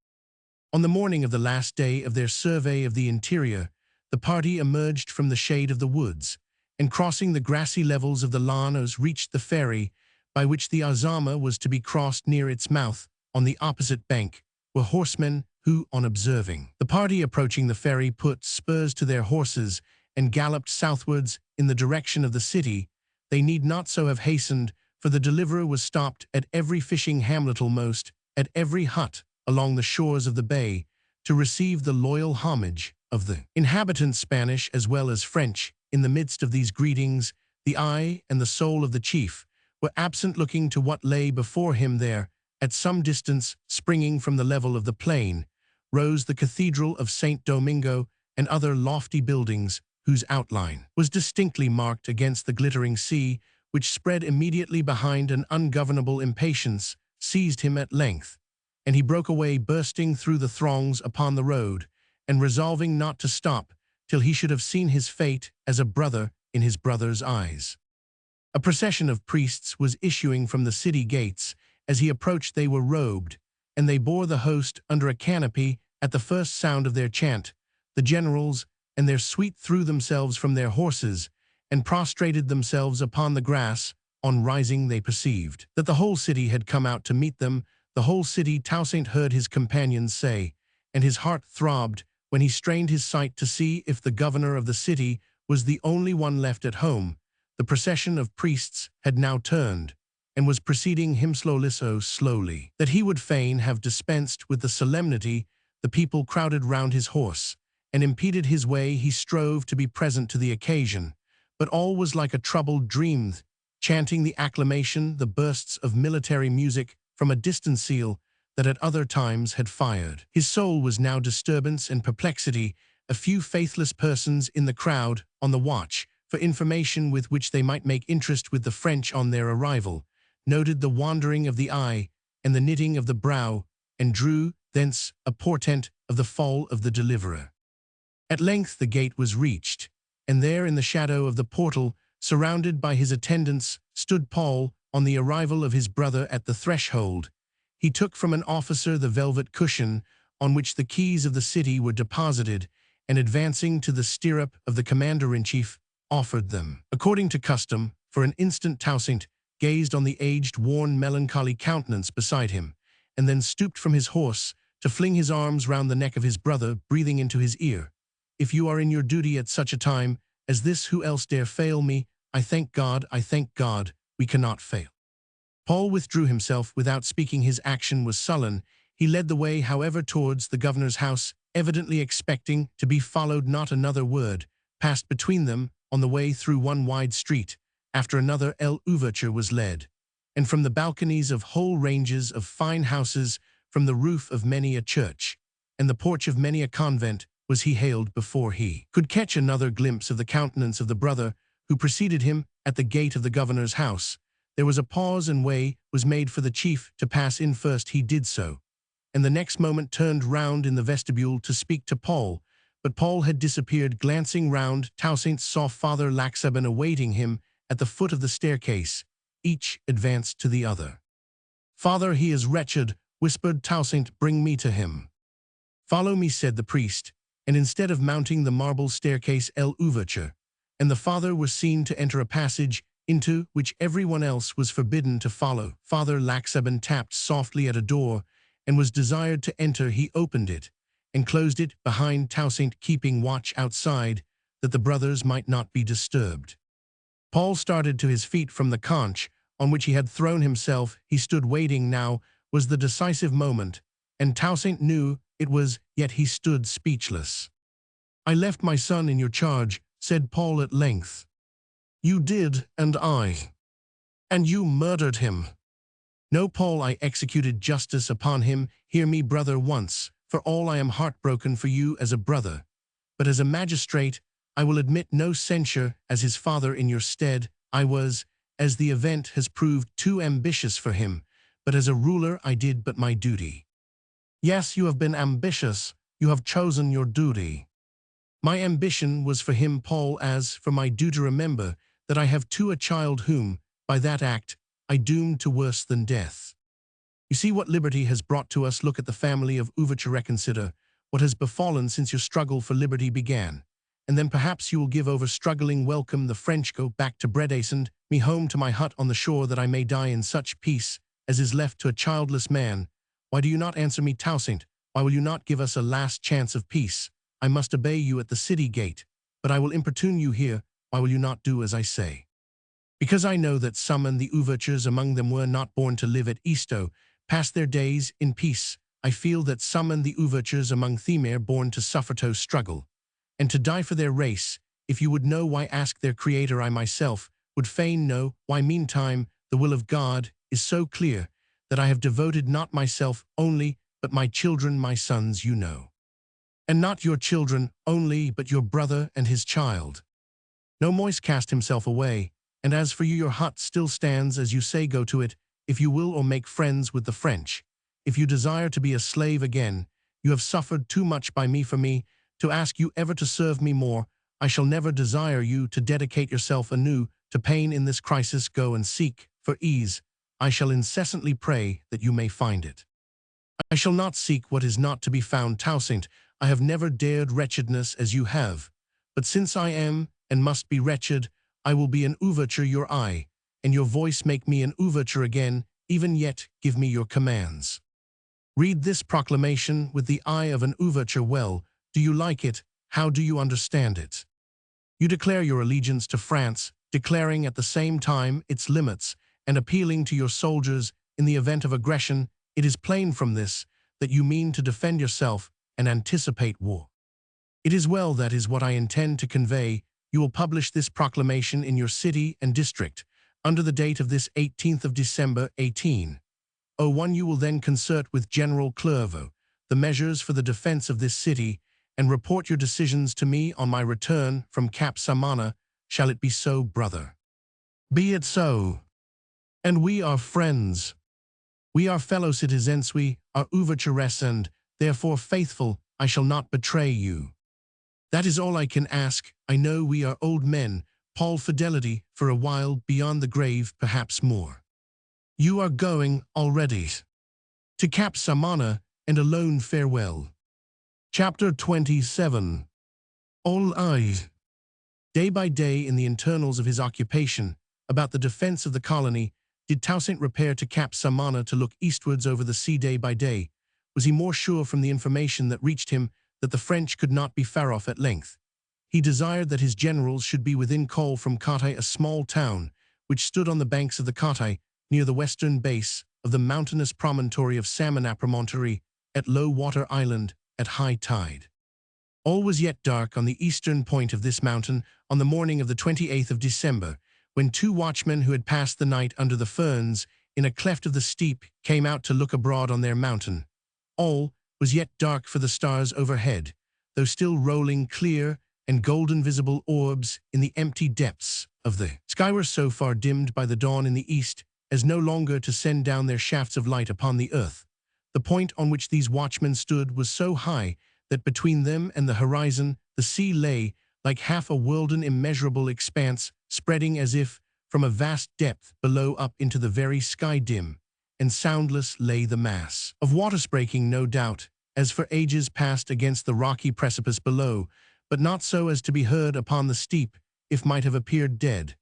On the morning of the last day of their survey of the interior, the party emerged from the shade of the woods, and crossing the grassy levels of the Llanos reached the ferry by which the Azama was to be crossed. Near its mouth, on the opposite bank, were horsemen who, on observing the party approaching the ferry, put spurs to their horses and galloped southwards in the direction of the city. They need not so have hastened, for the deliverer was stopped at every fishing hamlet, almost at every hut along the shores of the bay, to receive the loyal homage of the inhabitants, Spanish as well as French. In the midst of these greetings, the eye and the soul of the chief were absent, looking to what lay before him. There, at some distance, springing from the level of the plain, rose the Cathedral of St. Domingo and other lofty buildings, whose outline was distinctly marked against the glittering sea, which spread immediately behind. An ungovernable impatience seized him at length, and he broke away, bursting through the throngs upon the road, and resolving not to stop till he should have seen his fate as a brother in his brother's eyes. A procession of priests was issuing from the city gates. As he approached, they were robed, and they bore the host under a canopy. At the first sound of their chant, the generals and their suite threw themselves from their horses and prostrated themselves upon the grass. On rising, they perceived that the whole city had come out to meet them. The whole city, Toussaint heard his companions say, and his heart throbbed when he strained his sight to see if the governor of the city was the only one left at home. The procession of priests had now turned, and was preceding him so slowly that he would fain have dispensed with the solemnity. The people crowded round his horse and impeded his way. He strove to be present to the occasion, but all was like a troubled dream, chanting the acclamation, the bursts of military music from a distant seal that at other times had fired. His soul was now disturbance and perplexity. A few faithless persons in the crowd, on the watch for information with which they might make interest with the French on their arrival, noted the wandering of the eye and the knitting of the brow, and drew thence a portent of the fall of the deliverer. At length the gate was reached, and there in the shadow of the portal, surrounded by his attendants, stood Paul. On the arrival of his brother at the threshold, he took from an officer the velvet cushion on which the keys of the city were deposited, and advancing to the stirrup of the commander-in-chief, offered them. According to custom, for an instant Toussaint gazed on the aged, worn, melancholy countenance beside him, and then stooped from his horse to fling his arms round the neck of his brother, breathing into his ear, "If you are in your duty at such a time as this, who else dare fail me? I thank God, we cannot fail." Paul withdrew himself without speaking. His action was sullen. He led the way, however, towards the governor's house, evidently expecting to be followed. Not another word passed between them on the way through one wide street. After another, l'ouverture was led, and from the balconies of whole ranges of fine houses, from the roof of many a church, and the porch of many a convent, was he hailed before he could catch another glimpse of the countenance of the brother who preceded him. At the gate of the governor's house, there was a pause, and way was made for the chief to pass in first. He did so, and the next moment turned round in the vestibule to speak to Paul, but Paul had disappeared. Glancing round, Toussaint saw Father Laxaben awaiting him at the foot of the staircase. Each advanced to the other. "Father, he is wretched," whispered Toussaint. "Bring me to him." "Follow me," said the priest, and instead of mounting the marble staircase l'ouverture, and the father was seen to enter a passage into which everyone else was forbidden to follow. Father Laxaben tapped softly at a door and was desired to enter. He opened it, and closed it behind Toussaint, keeping watch outside, that the brothers might not be disturbed. Paul started to his feet from the conch on which he had thrown himself. He stood waiting. Now was the decisive moment, and Toussaint knew it was, yet he stood speechless. "I left my son in your charge," said Paul at length. "You did, and I. And you murdered him." "No, Paul, I executed justice upon him. Hear me, brother, once for all. I am heartbroken for you as a brother, but as a magistrate I will admit no censure. As his father in your stead, I was, as the event has proved, too ambitious for him, but as a ruler I did but my duty." "Yes, you have been ambitious. You have chosen your duty." "My ambition was for him, Paul, as for my duty. Remember that I have too a child whom, by that act, I doomed to worse than death. You see what liberty has brought to us. Look at the family of Ouverture. Reconsider what has befallen since your struggle for liberty began. And then perhaps you will give over struggling. Welcome the French. Go back to bread. Send me home to my hut on the shore, that I may die in such peace as is left to a childless man. Why do you not answer me, Toussaint? Why will you not give us a last chance of peace? I must obey you at the city gate, but I will importune you here. Why will you not do as I say?" "Because I know that some in the Ouvertures among them were not born to live at Easto, pass their days in peace. I feel that some in the Ouvertures among them are born to suffer, to struggle, and to die for their race. If you would know why, ask their creator. I myself would fain know why. Meantime, the will of God is so clear that I have devoted not myself only, but my children, my sons, you know. And not your children only, but your brother and his child. No, Moise cast himself away, and as for you, your hut still stands as you say. Go to it, if you will, or make friends with the French. If you desire to be a slave again, you have suffered too much by me for me to ask you ever to serve me more. I shall never desire you to dedicate yourself anew to pain in this crisis. Go and seek for ease. I shall incessantly pray that you may find it. I shall not seek what is not to be found, Toussaint. I have never dared wretchedness as you have, but since I am and must be wretched, I will be an Ouverture. Your eye and your voice make me an Ouverture again. Even yet, give me your commands. Read this proclamation with the eye of an Ouverture. Well, do you like it? How do you understand it? You declare your allegiance to France, declaring at the same time its limits, and appealing to your soldiers in the event of aggression. It is plain from this that you mean to defend yourself and anticipate war. It is well. That is what I intend to convey. You will publish this proclamation in your city and district, under the date of this 18th of December, 1801. You will then concert with General Clervaux the measures for the defense of this city, and report your decisions to me on my return from Cap Samana. Shall it be so, brother?" "Be it so. And we are friends. We are fellow citizens. We are Ouvertures, and therefore faithful. I shall not betray you. That is all I can ask. I know we are old men, Paul. Fidelity for a while, beyond the grave, perhaps more. You are going already to Cap Samana, and alone farewell." Chapter 27. All eyes. Day by day, in the internals of his occupation about the defense of the colony, did Toussaint repair to Cap Samana to look eastwards over the sea. Day by day was he more sure from the information that reached him that the French could not be far off. At length he desired that his generals should be within call from Kottai, a small town which stood on the banks of the Kottai, near the western base of the mountainous promontory of Samana Promontory, at low water island, at high tide. All was yet dark on the eastern point of this mountain on the morning of the 28th of December, when two watchmen who had passed the night under the ferns in a cleft of the steep came out to look abroad on their mountain. All was yet dark, for the stars overhead, though still rolling clear and golden visible orbs in the empty depths of the sky, were so far dimmed by the dawn in the east as no longer to send down their shafts of light upon the earth. The point on which these watchmen stood was so high that between them and the horizon the sea lay like half a world, an immeasurable expanse, spreading as if from a vast depth below up into the very sky. Dim and soundless lay the mass of waters, breaking, no doubt, as for ages past, against the rocky precipice below, but not so as to be heard upon the steep, if might have appeared dead,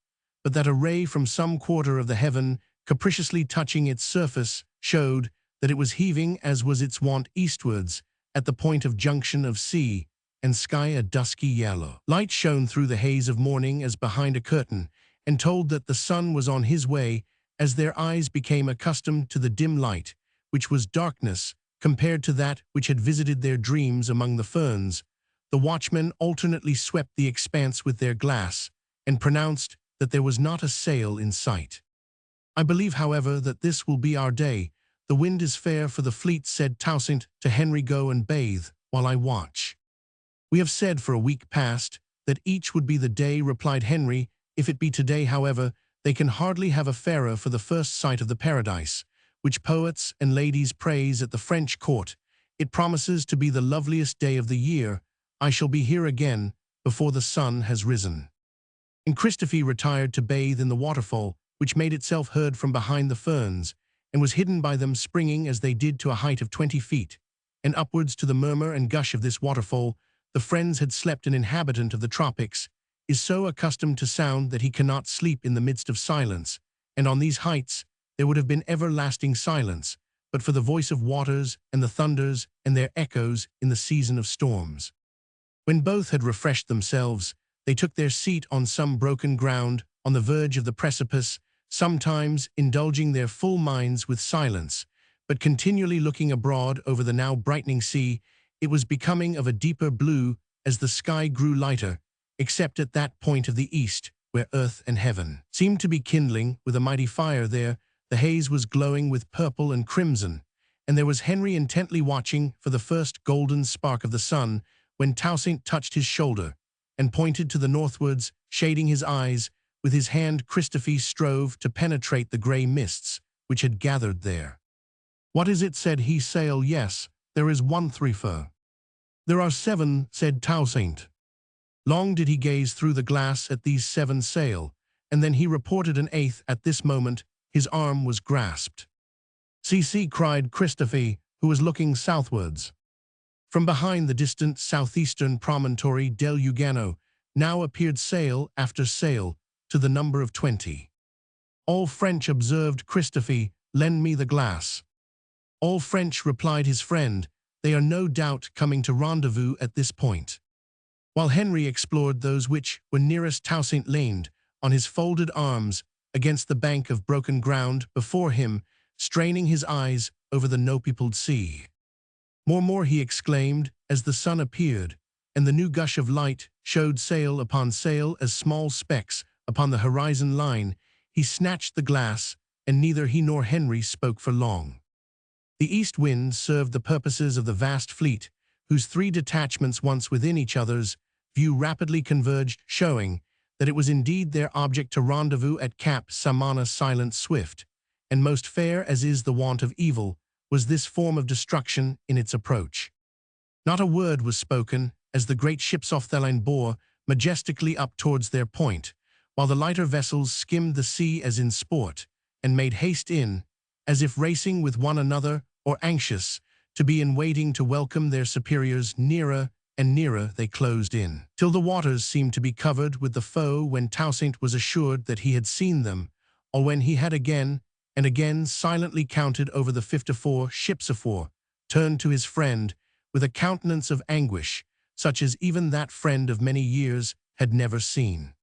but that a ray from some quarter of the heaven, capriciously touching its surface, showed that it was heaving, as was its wont, eastwards, at the point of junction of sea and sky a dusky yellow. Light shone through the haze of morning as behind a curtain, and told that the sun was on his way as their eyes became accustomed to the dim light, which was darkness compared to that which had visited their dreams among the ferns. The watchmen alternately swept the expanse with their glass and pronounced that there was not a sail in sight. "I believe, however, that this will be our day. The wind is fair for the fleet," said Toussaint to Henry. "Go and bathe while I watch." "We have said for a week past that each would be the day," replied Henry. "If it be today, however, they can hardly have a fairer for the first sight of the paradise, which poets and ladies praise at the French court. It promises to be the loveliest day of the year. I shall be here again before the sun has risen." And Christophe retired to bathe in the waterfall, which made itself heard from behind the ferns, and was hidden by them, springing as they did to a height of 20 feet, and upwards to the murmur and gush of this waterfall. The friends had slept. An inhabitant of the tropics is so accustomed to sound that he cannot sleep in the midst of silence, and on these heights there would have been everlasting silence, but for the voice of waters and the thunders and their echoes in the season of storms. When both had refreshed themselves, they took their seat on some broken ground on the verge of the precipice, sometimes indulging their full minds with silence, but continually looking abroad over the now brightening sea. It was becoming of a deeper blue as the sky grew lighter, except at that point of the east where earth and heaven seemed to be kindling with a mighty fire. There the haze was glowing with purple and crimson, and there was Henry intently watching for the first golden spark of the sun, when Toussaint touched his shoulder and pointed to the northwards, shading his eyes with his hand. Christophe strove to penetrate the grey mists which had gathered there. "What is it?" said he. "Sail, yes, there is one threefer." "There are 7, said Toussaint. Long did he gaze through the glass at these 7 sail, and then he reported an 8th. At this moment his arm was grasped. "See," cried Christophe, who was looking southwards. From behind the distant southeastern promontory del Ugano now appeared sail after sail, to the number of 20. "All French," observed Christophe. "Lend me the glass." "All French," replied his friend. "They are no doubt coming to rendezvous at this point." While Henry explored those which were nearest, Toussaint leaned on his folded arms against the bank of broken ground before him, straining his eyes over the no-peopled sea. "More," he exclaimed, as the sun appeared, and the new gush of light showed sail upon sail as small specks upon the horizon line. He snatched the glass, and neither he nor Henry spoke for long. The east wind served the purposes of the vast fleet, whose 3 detachments, once within each other's view, rapidly converged, showing that it was indeed their object to rendezvous at Cap Samana. Silent, swift, and most fair as is the wont of evil, was this form of destruction in its approach. Not a word was spoken as the great ships off the line bore majestically up towards their point, while the lighter vessels skimmed the sea as in sport, and made haste in, as if racing with one another or anxious to be in waiting to welcome their superiors. Nearer and nearer they closed in, till the waters seemed to be covered with the foe. When Toussaint was assured that he had seen them, or when he had again and again silently counted over the 54 ships of war, turned to his friend with a countenance of anguish, such as even that friend of many years had never seen.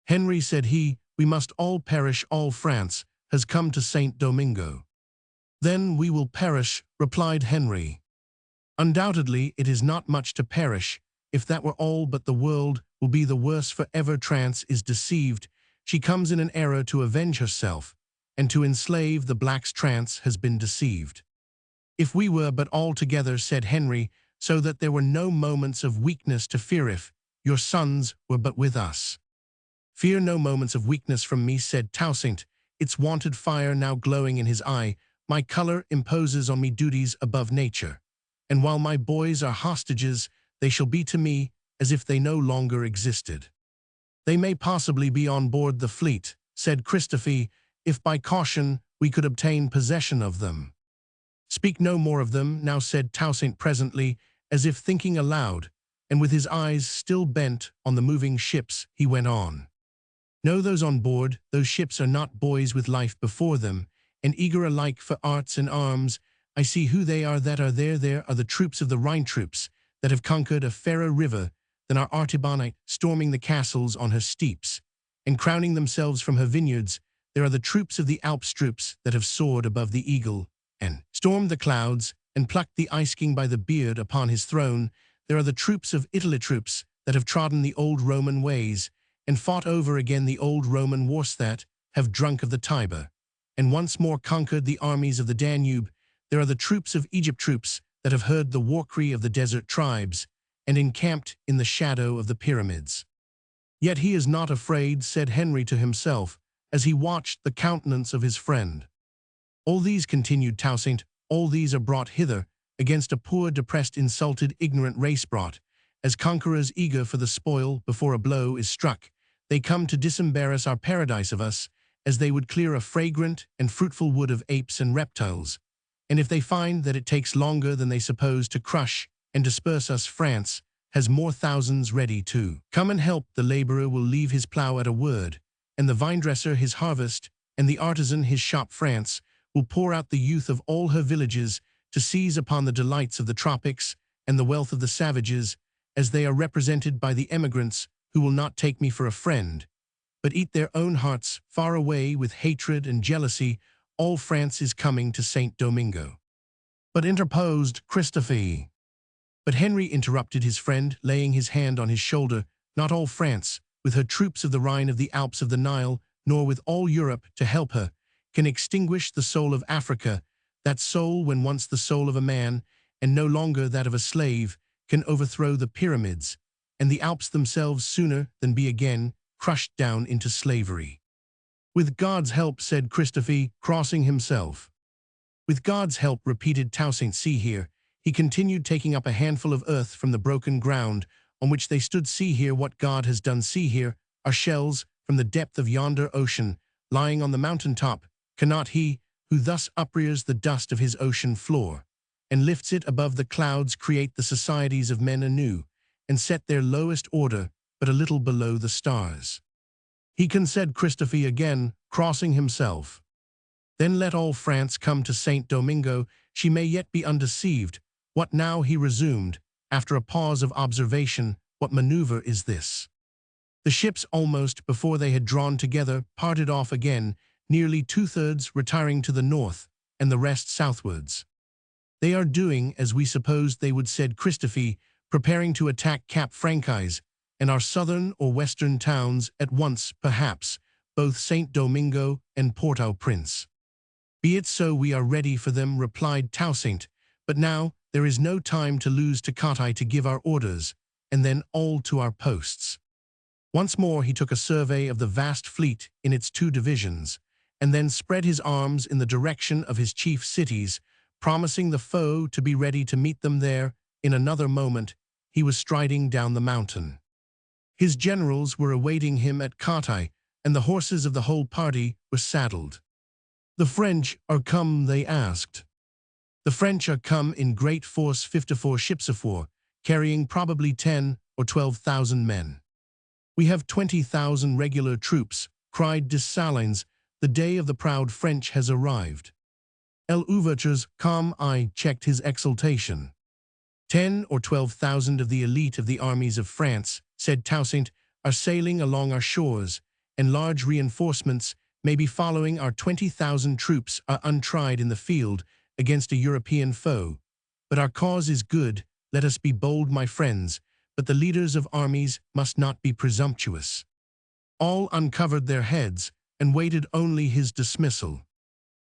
"Henry," said he, "we must all perish. All France has come to St. Domingo." "Then we will perish," replied Henry. "Undoubtedly it is not much to perish. If that were all, but the world will be the worse for ever. France is deceived. She comes in an error to avenge herself, and to enslave the blacks. France has been deceived." "If we were but all together," said Henry, "so that there were no moments of weakness to fear. If your sons were but with us." "Fear no moments of weakness from me," said Toussaint, its wonted fire now glowing in his eye. "My color imposes on me duties above nature, and while my boys are hostages, they shall be to me as if they no longer existed." "They may possibly be on board the fleet," said Christophe, "if by caution we could obtain possession of them." "Speak no more of them now," said Toussaint presently, as if thinking aloud, and with his eyes still bent on the moving ships, he went on. "Know those on board those ships are not boys with life before them, and eager alike for arts and arms. I see who they are that are there. There are the troops of the Rhine troops that have conquered a fairer river than our Artibonite, storming the castles on her steeps, and crowning themselves from her vineyards. There are the troops of the Alps troops that have soared above the eagle, and stormed the clouds, and plucked the ice king by the beard upon his throne. There are the troops of Italy troops that have trodden the old Roman ways, and fought over again the old Roman wars, that have drunk of the Tiber, and once more conquered the armies of the Danube. There are the troops of Egypt troops that have heard the war cry of the desert tribes, and encamped in the shadow of the pyramids. Yet he is not afraid, said Henry to himself, as he watched the countenance of his friend. All these, continued Toussaint, all these are brought hither against a poor, depressed, insulted, ignorant race, brought as conquerors eager for the spoil before a blow is struck. They come to disembarrass our paradise of us, as they would clear a fragrant and fruitful wood of apes and reptiles. And if they find that it takes longer than they suppose to crush and disperse us, France has more thousands ready to come and help. The laborer will leave his plough at a word, and the vinedresser his harvest, and the artisan his shop. France will pour out the youth of all her villages to seize upon the delights of the tropics and the wealth of the savages, as they are represented by the emigrants, who will not take me for a friend, but eat their own hearts far away with hatred and jealousy. All France is coming to St. Domingo. But interposed Christophe. But Henry interrupted his friend, laying his hand on his shoulder. Not all France, with her troops of the Rhine, of the Alps, of the Nile, nor with all Europe to help her, can extinguish the soul of Africa. That soul, when once the soul of a man, and no longer that of a slave, can overthrow the pyramids, and the Alps themselves, sooner than be again crushed down into slavery. With God's help, said Christophe, crossing himself. With God's help, repeated Toussaint. See here, he continued, taking up a handful of earth from the broken ground on which they stood. See here what God has done. See here are shells from the depth of yonder ocean, lying on the mountain top. Cannot he, who thus uprears the dust of his ocean floor, and lifts it above the clouds, create the societies of men anew, and set their lowest order but a little below the stars? He can, said Christophe, again crossing himself. Then let all France come to St. Domingo. She may yet be undeceived. What now, he resumed, after a pause of observation, what maneuver is this? The ships, almost before they had drawn together, parted off again, nearly two-thirds retiring to the north, and the rest southwards. They are doing as we supposed they would, said Christophe, preparing to attack Cap Francaise, and our southern or western towns at once, perhaps, both St. Domingo and Port-au-Prince. Be it so, we are ready for them, replied Toussaint, but now there is no time to lose. To Cartai to give our orders, and then all to our posts. Once more he took a survey of the vast fleet in its two divisions, and then spread his arms in the direction of his chief cities, promising the foe to be ready to meet them there. In another moment he was striding down the mountain. His generals were awaiting him at Cartai, and the horses of the whole party were saddled. The French are come, they asked. The French are come in great force, 54 ships of war, carrying probably 10 or 12,000 men. We have 20,000 regular troops, cried Dessalines. The day of the proud French has arrived. L'ouvertures, calm eye checked his exultation. 10 or 12,000 of the elite of the armies of France, said Toussaint, are sailing along our shores, and large reinforcements may be following. Our 20,000 troops are untried in the field against a European foe. But our cause is good. Let us be bold, my friends, but the leaders of armies must not be presumptuous. All uncovered their heads and waited only his dismissal.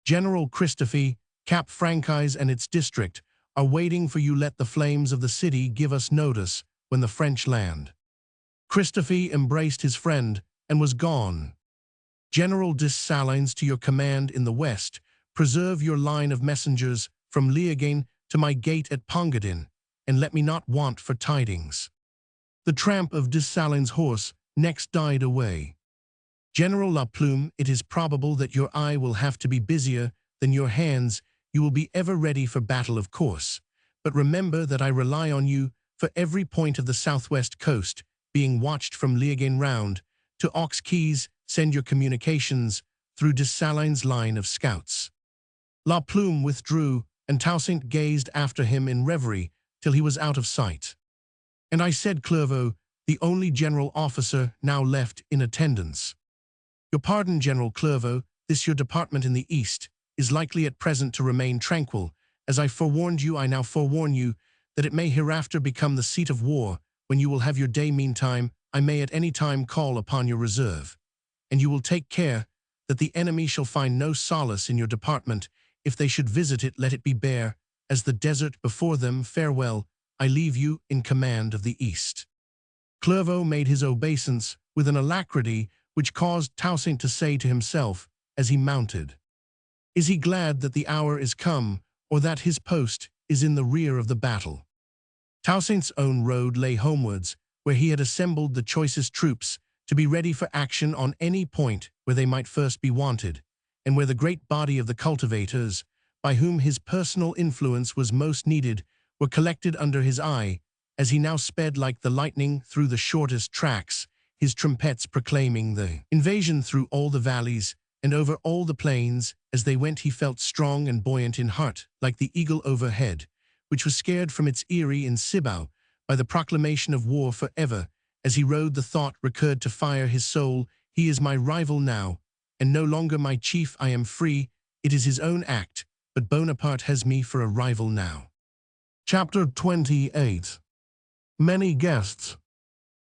General Christophe, Cap Francaise and its district are waiting for you. Let the flames of the city give us notice when the French land. Christophe embraced his friend and was gone. General Dessalines, to your command in the west, preserve your line of messengers from Liégain to my gate at Pongadin, and let me not want for tidings. The tramp of Dessalines' horse next died away. General La Plume, it is probable that your eye will have to be busier than your hands. You will be ever ready for battle, of course, but remember that I rely on you for every point of the southwest coast being watched from Liégain round to Aux Quays. Send your communications through Dessalines' line of scouts. La Plume withdrew, and Toussaint gazed after him in reverie till he was out of sight. And I said, Clervaux, the only general officer now left in attendance. Your pardon, General Clervaux, this your department in the East is likely at present to remain tranquil. As I forewarned you, I now forewarn you that it may hereafter become the seat of war, when you will have your day. Meantime, I may at any time call upon your reserve. And you will take care that the enemy shall find no solace in your department. If they should visit it, let it be bare as the desert before them. Farewell, I leave you in command of the East. Clervaux made his obeisance with an alacrity which caused Toussaint to say to himself as he mounted, "Is he glad that the hour is come, or that his post is in the rear of the battle?" Toussaint's own road lay homewards, where he had assembled the choicest troops to be ready for action on any point where they might first be wanted, and where the great body of the cultivators, by whom his personal influence was most needed, were collected under his eye, as he now sped like the lightning through the shortest tracks, his trumpets proclaiming the invasion through all the valleys and over all the plains. As they went, he felt strong and buoyant in heart, like the eagle overhead, which was scared from its eyrie in Cibao by the proclamation of war forever. As he rode, the thought recurred to fire his soul, "He is my rival now, and no longer my chief. I am free. It is his own act, but Bonaparte has me for a rival now." Chapter 28. Many guests.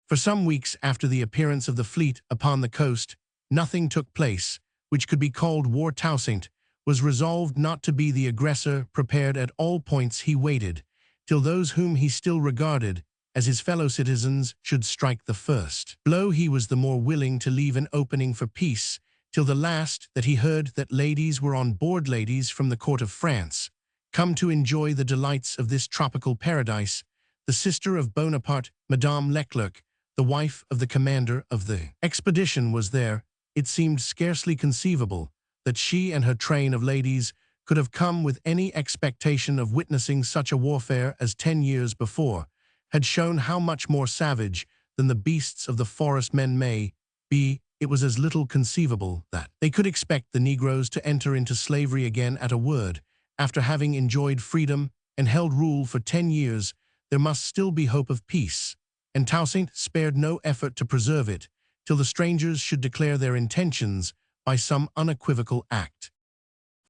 For some weeks after the appearance of the fleet upon the coast, nothing took place which could be called war. Toussaint was resolved not to be the aggressor. Prepared at all points, he waited till those whom he still regarded as his fellow citizens should strike the first blow. He was the more willing to leave an opening for peace till the last that he heard that ladies were on board, ladies from the court of France, come to enjoy the delights of this tropical paradise. The sister of Bonaparte, Madame Leclerc, the wife of the commander of the expedition, was there. It seemed scarcely conceivable that she and her train of ladies could have come with any expectation of witnessing such a warfare as 10 years before had shown how much more savage than the beasts of the forest men may be. It was as little conceivable that they could expect the Negroes to enter into slavery again at a word. After having enjoyed freedom and held rule for 10 years, there must still be hope of peace, and Toussaint spared no effort to preserve it till the strangers should declare their intentions by some unequivocal act.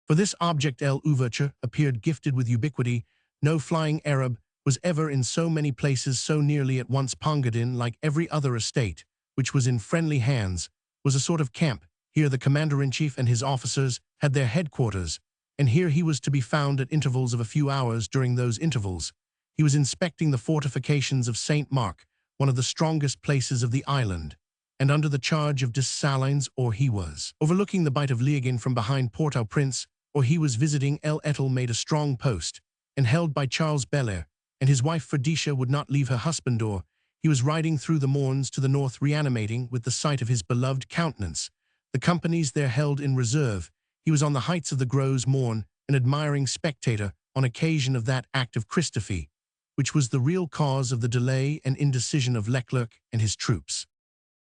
For this object L'Ouverture appeared gifted with ubiquity. No flying Arab was ever in so many places so nearly at once. Pongadin, like every other estate which was in friendly hands, was a sort of camp. Here the commander-in-chief and his officers had their headquarters, and here he was to be found at intervals of a few hours. During those intervals, he was inspecting the fortifications of St. Mark, one of the strongest places of the island, and under the charge of Dessalines, or he was overlooking the Bight of Liéguin from behind Port-au-Prince, or he was visiting El Etel, made a strong post, and held by Charles Belair, and his wife Ferdicia would not leave her husband. Or he was riding through the Mornes to the north, reanimating with the sight of his beloved countenance the companies there held in reserve. He was on the heights of the Gros Morne, an admiring spectator on occasion of that act of Christophe, which was the real cause of the delay and indecision of Leclerc and his troops.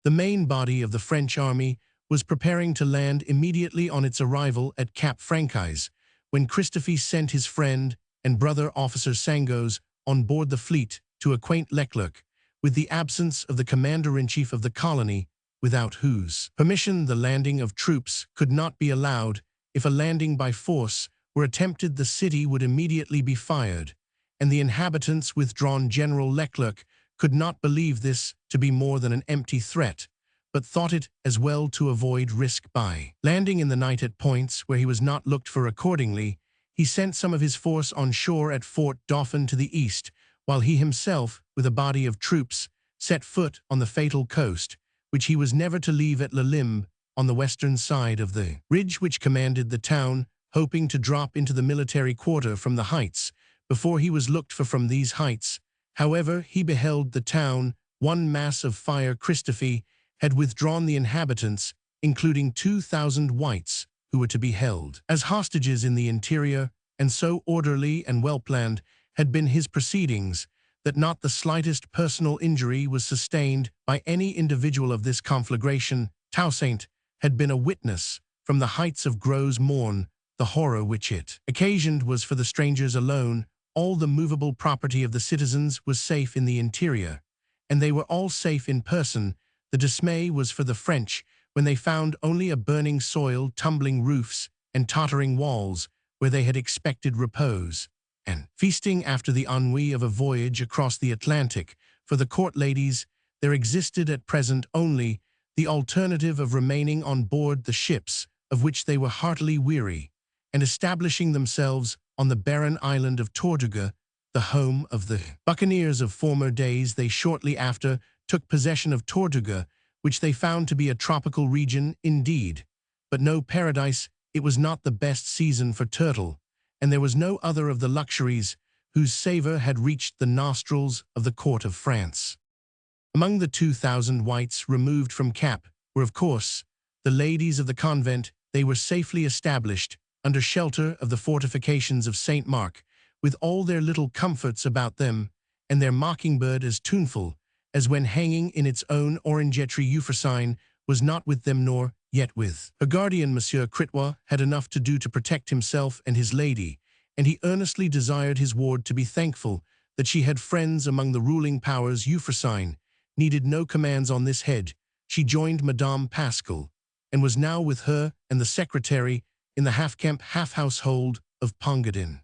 The main body of the French army was preparing to land immediately on its arrival at Cap Francaise, when Christophe sent his friend and brother officer Sangos on board the fleet to acquaint Leclerc with the absence of the commander-in-chief of the colony, without whose permission the landing of troops could not be allowed. If a landing by force were attempted, the city would immediately be fired, and the inhabitants withdrawn. General Leclerc could not believe this to be more than an empty threat, but thought it as well to avoid risk by landing in the night at points where he was not looked for. Accordingly, he sent some of his force on shore at Fort Dauphin to the east, while he himself, with a body of troops, set foot on the fatal coast, which he was never to leave at Le Limbe, on the western side of the ridge which commanded the town, hoping to drop into the military quarter from the heights before he was looked for from these heights. However, he beheld the town one mass of fire. Christophe had withdrawn the inhabitants, including 2,000 whites, who were to be held as hostages in the interior, and so orderly and well-planned had been his proceedings that not the slightest personal injury was sustained by any individual of this conflagration. Toussaint had been a witness from the heights of Gros Morne the horror which it occasioned was for the strangers alone. All the movable property of the citizens was safe in the interior, and they were all safe in person. The dismay was for the French when they found only a burning soil, tumbling roofs, and tottering walls where they had expected repose, and feasting after the ennui of a voyage across the Atlantic. For the court ladies, there existed at present only the alternative of remaining on board the ships, of which they were heartily weary, and establishing themselves on the barren island of Tortuga, the home of the buccaneers of former days. They shortly after took possession of Tortuga, which they found to be a tropical region indeed, but no paradise. It was not the best season for turtle, and there was no other of the luxuries whose savor had reached the nostrils of the court of France. Among the 2,000 whites removed from Cap were, of course, the ladies of the convent. They were safely established under shelter of the fortifications of St. Mark, with all their little comforts about them, and their mockingbird as tuneful as when hanging in its own orangery. Euphrosyne was not with them, nor yet with her guardian. Monsieur Critwa had enough to do to protect himself and his lady, and he earnestly desired his ward to be thankful that she had friends among the ruling powers. Euphrosyne needed no commands on this head. She joined Madame Pascal, and was now with her and the secretary in the half-camp, half-household of Pongadin.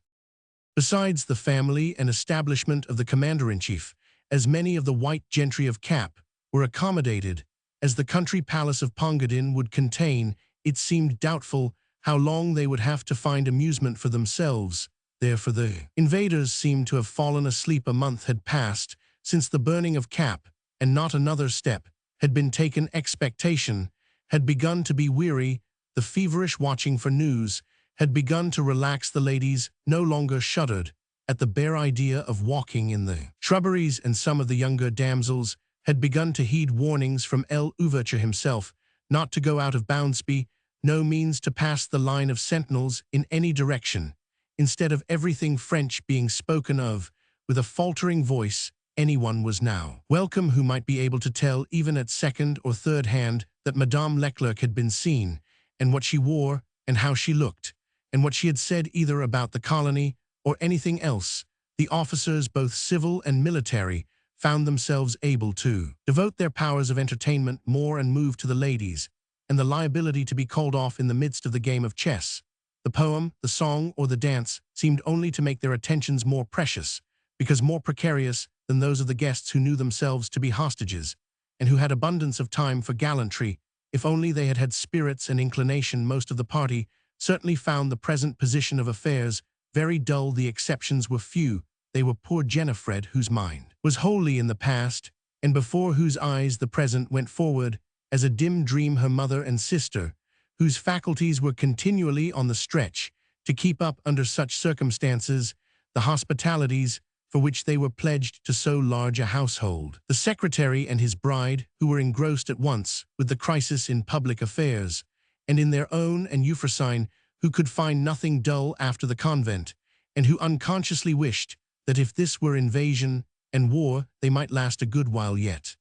Besides the family and establishment of the commander-in-chief, as many of the white gentry of Cap were accommodated as the country palace of Pongadin would contain. It seemed doubtful how long they would have to find amusement for themselves there, for the invaders seemed to have fallen asleep. A month had passed since the burning of Cap, and not another step had been taken. Expectation had begun to be weary. The feverish watching for news had begun to relax. The ladies no longer shuddered at the bare idea of walking in the shrubberies, and some of the younger damsels had begun to heed warnings from L'Ouverture himself not to go out of bounds, by no means to pass the line of sentinels in any direction. Instead of everything French being spoken of with a faltering voice, anyone was now welcome who might be able to tell, even at second or third hand, that Madame Leclerc had been seen, and what she wore, and how she looked, and what she had said either about the colony or anything else. The officers, both civil and military, found themselves able to devote their powers of entertainment more and move to the ladies, and the liability to be called off in the midst of the game of chess, the poem, the song, or the dance seemed only to make their attentions more precious, because more precarious than those of the guests who knew themselves to be hostages, and who had abundance of time for gallantry. If only they had had spirits and inclination. Most of the party certainly found the present position of affairs very dull. The exceptions were few. They were poor Jennifer, whose mind was wholly in the past, and before whose eyes the present went forward as a dim dream. Her mother and sister, whose faculties were continually on the stretch to keep up under such circumstances the hospitalities for which they were pledged to so large a household. The secretary and his bride, who were engrossed at once with the crisis in public affairs, and in their own, and Euphrosyne, who could find nothing dull after the convent, and who unconsciously wished that if this were invasion and war, they might last a good while yet.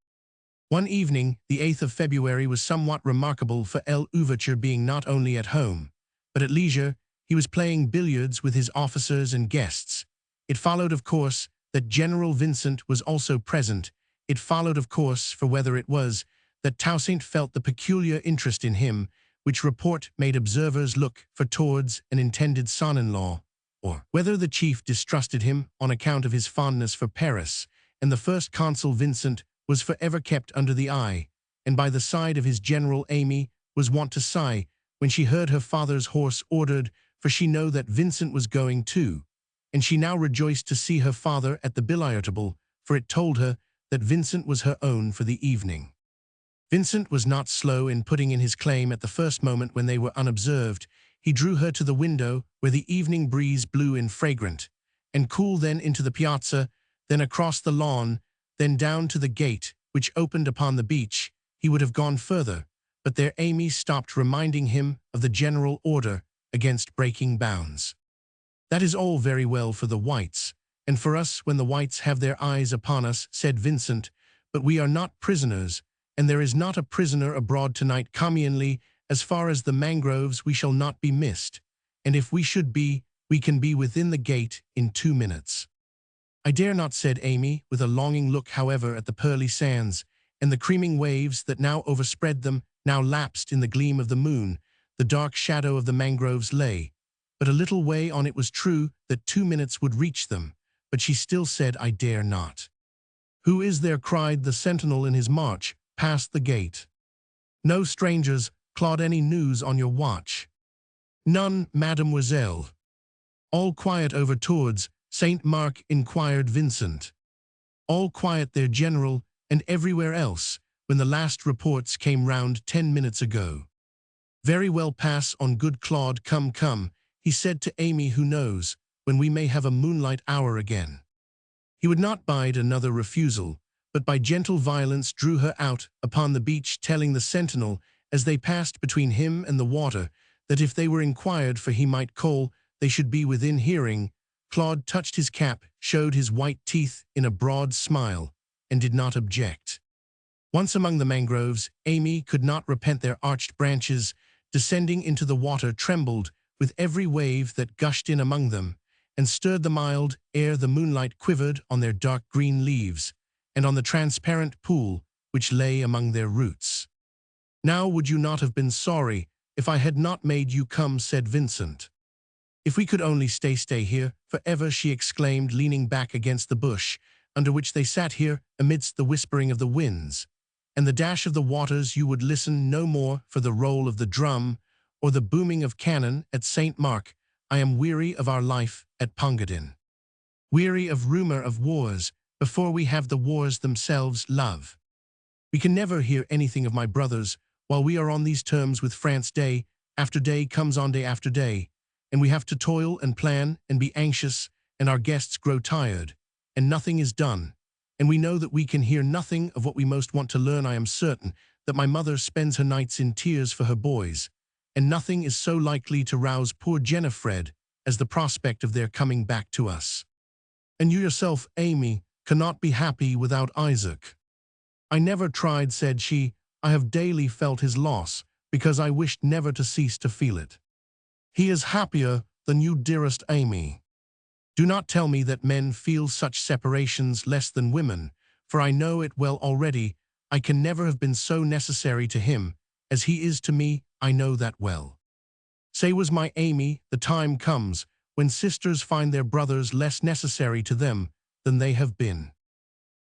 One evening, the 8th of February, was somewhat remarkable for L'Ouverture, being not only at home, but at leisure. He was playing billiards with his officers and guests. It followed, of course, that General Vincent was also present. It followed, of course, for whether it was that Toussaint felt the peculiar interest in him, which report made observers look for towards an intended son-in-law, or whether the chief distrusted him on account of his fondness for Paris, and the first consul Vincent was forever kept under the eye, and by the side of his general. Amy was wont to sigh when she heard her father's horse ordered, for she knew that Vincent was going too, and she now rejoiced to see her father at the billiard table, for it told her that Vincent was her own for the evening. Vincent was not slow in putting in his claim. At the first moment when they were unobserved, he drew her to the window where the evening breeze blew in fragrant and cool, then into the piazza, then across the lawn, then down to the gate, which opened upon the beach. He would have gone further, but there Amy stopped, reminding him of the general order against breaking bounds. "That is all very well for the whites, and for us when the whites have their eyes upon us," said Vincent, "but we are not prisoners, and there is not a prisoner abroad tonight. Communly, as far as the mangroves, we shall not be missed, and if we should be, we can be within the gate in 2 minutes." "I dare not," said Amy, with a longing look however at the pearly sands, and the creaming waves that now overspread them, now lapsed in the gleam of the moon. The dark shadow of the mangroves lay. But a little way on it was true that 2 minutes would reach them, but she still said, "I dare not." "Who is there?" cried the sentinel in his march past the gate. "No strangers. Claude, any news on your watch?" "None, mademoiselle." "All quiet over towards Saint Mark?" inquired Vincent. "All quiet there, General, and everywhere else, when the last reports came round 10 minutes ago." "Very well, pass on, good Claude. Come, come," he said to Amy, "who knows when we may have a moonlight hour again." He would not bide another refusal, but by gentle violence drew her out upon the beach, telling the sentinel, as they passed between him and the water, that if they were inquired for he might call, they should be within hearing. Claude touched his cap, showed his white teeth in a broad smile, and did not object. Once among the mangroves, Amy could not repent their arched branches, descending into the water, trembled with every wave that gushed in among them, and stirred the mild air. The moonlight quivered on their dark green leaves, and on the transparent pool which lay among their roots. "Now would you not have been sorry if I had not made you come?" said Vincent. "If we could only stay here forever," she exclaimed, leaning back against the bush, under which they sat here, amidst the whispering of the winds and the dash of the waters, you would listen no more for the roll of the drum or the booming of cannon at St. Mark. I am weary of our life at Pongadin. Weary of rumor of wars before we have the wars themselves, love. We can never hear anything of my brothers while we are on these terms with France. Day after day comes on, day after day, and we have to toil and plan and be anxious, and our guests grow tired, and nothing is done, and we know that we can hear nothing of what we most want to learn. I am certain that my mother spends her nights in tears for her boys, and nothing is so likely to rouse poor Jennifer as the prospect of their coming back to us. And you yourself, Amy, cannot be happy without Isaac." "I never tried," said she. "I have daily felt his loss, because I wished never to cease to feel it." "He is happier than you, dearest Amy. Do not tell me that men feel such separations less than women, for I know it well already. I can never have been so necessary to him as he is to me. I know that well. Say, was my Amy, the time comes when sisters find their brothers less necessary to them than they have been.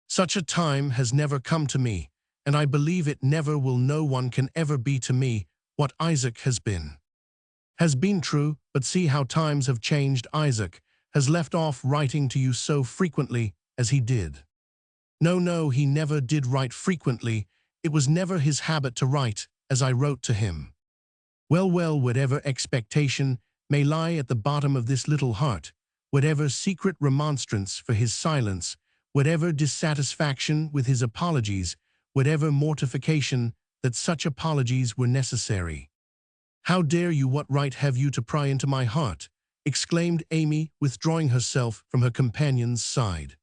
Such a time has never come to me, and I believe it never will. No one can ever be to me what Isaac has been. Has been true, but see how times have changed. Isaac has left off writing to you so frequently as he did." No, he never did write frequently. It was never his habit to write as I wrote to him. Well, whatever expectation may lie at the bottom of this little heart, whatever secret remonstrance for his silence, whatever dissatisfaction with his apologies, whatever mortification that such apologies were necessary. "How dare you? What right have you to pry into my heart?" exclaimed Amy, withdrawing herself from her companion's side.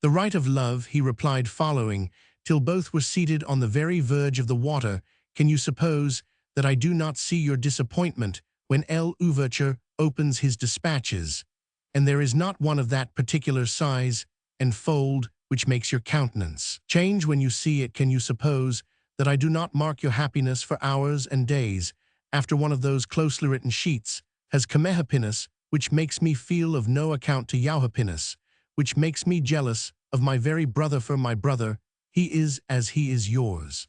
"The right of love," he replied, following, till both were seated on the very verge of the water. "Can you suppose that I do not see your disappointment when L'Ouverture opens his dispatches, and there is not one of that particular size and fold which makes your countenance change when you see it? Can you suppose that I do not mark your happiness for hours and days after one of those closely written sheets has come happiness, which makes me feel of no account to your happiness, which makes me jealous of my very brother for my brother, he is as he is yours."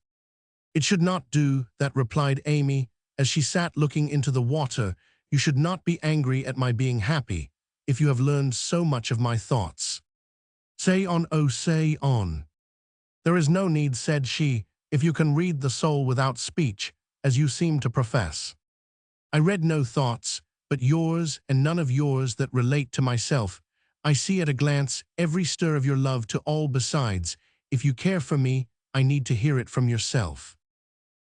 "It should not do that," replied Amy, as she sat looking into the water. "You should not be angry at my being happy, if you have learned so much of my thoughts." "Say on, oh, say on." "There is no need," said she, "if you can read the soul without speech, as you seem to profess. I read no thoughts but yours, and none of yours that relate to myself. I see at a glance every stir of your love to all besides. If you care for me, I need to hear it from yourself.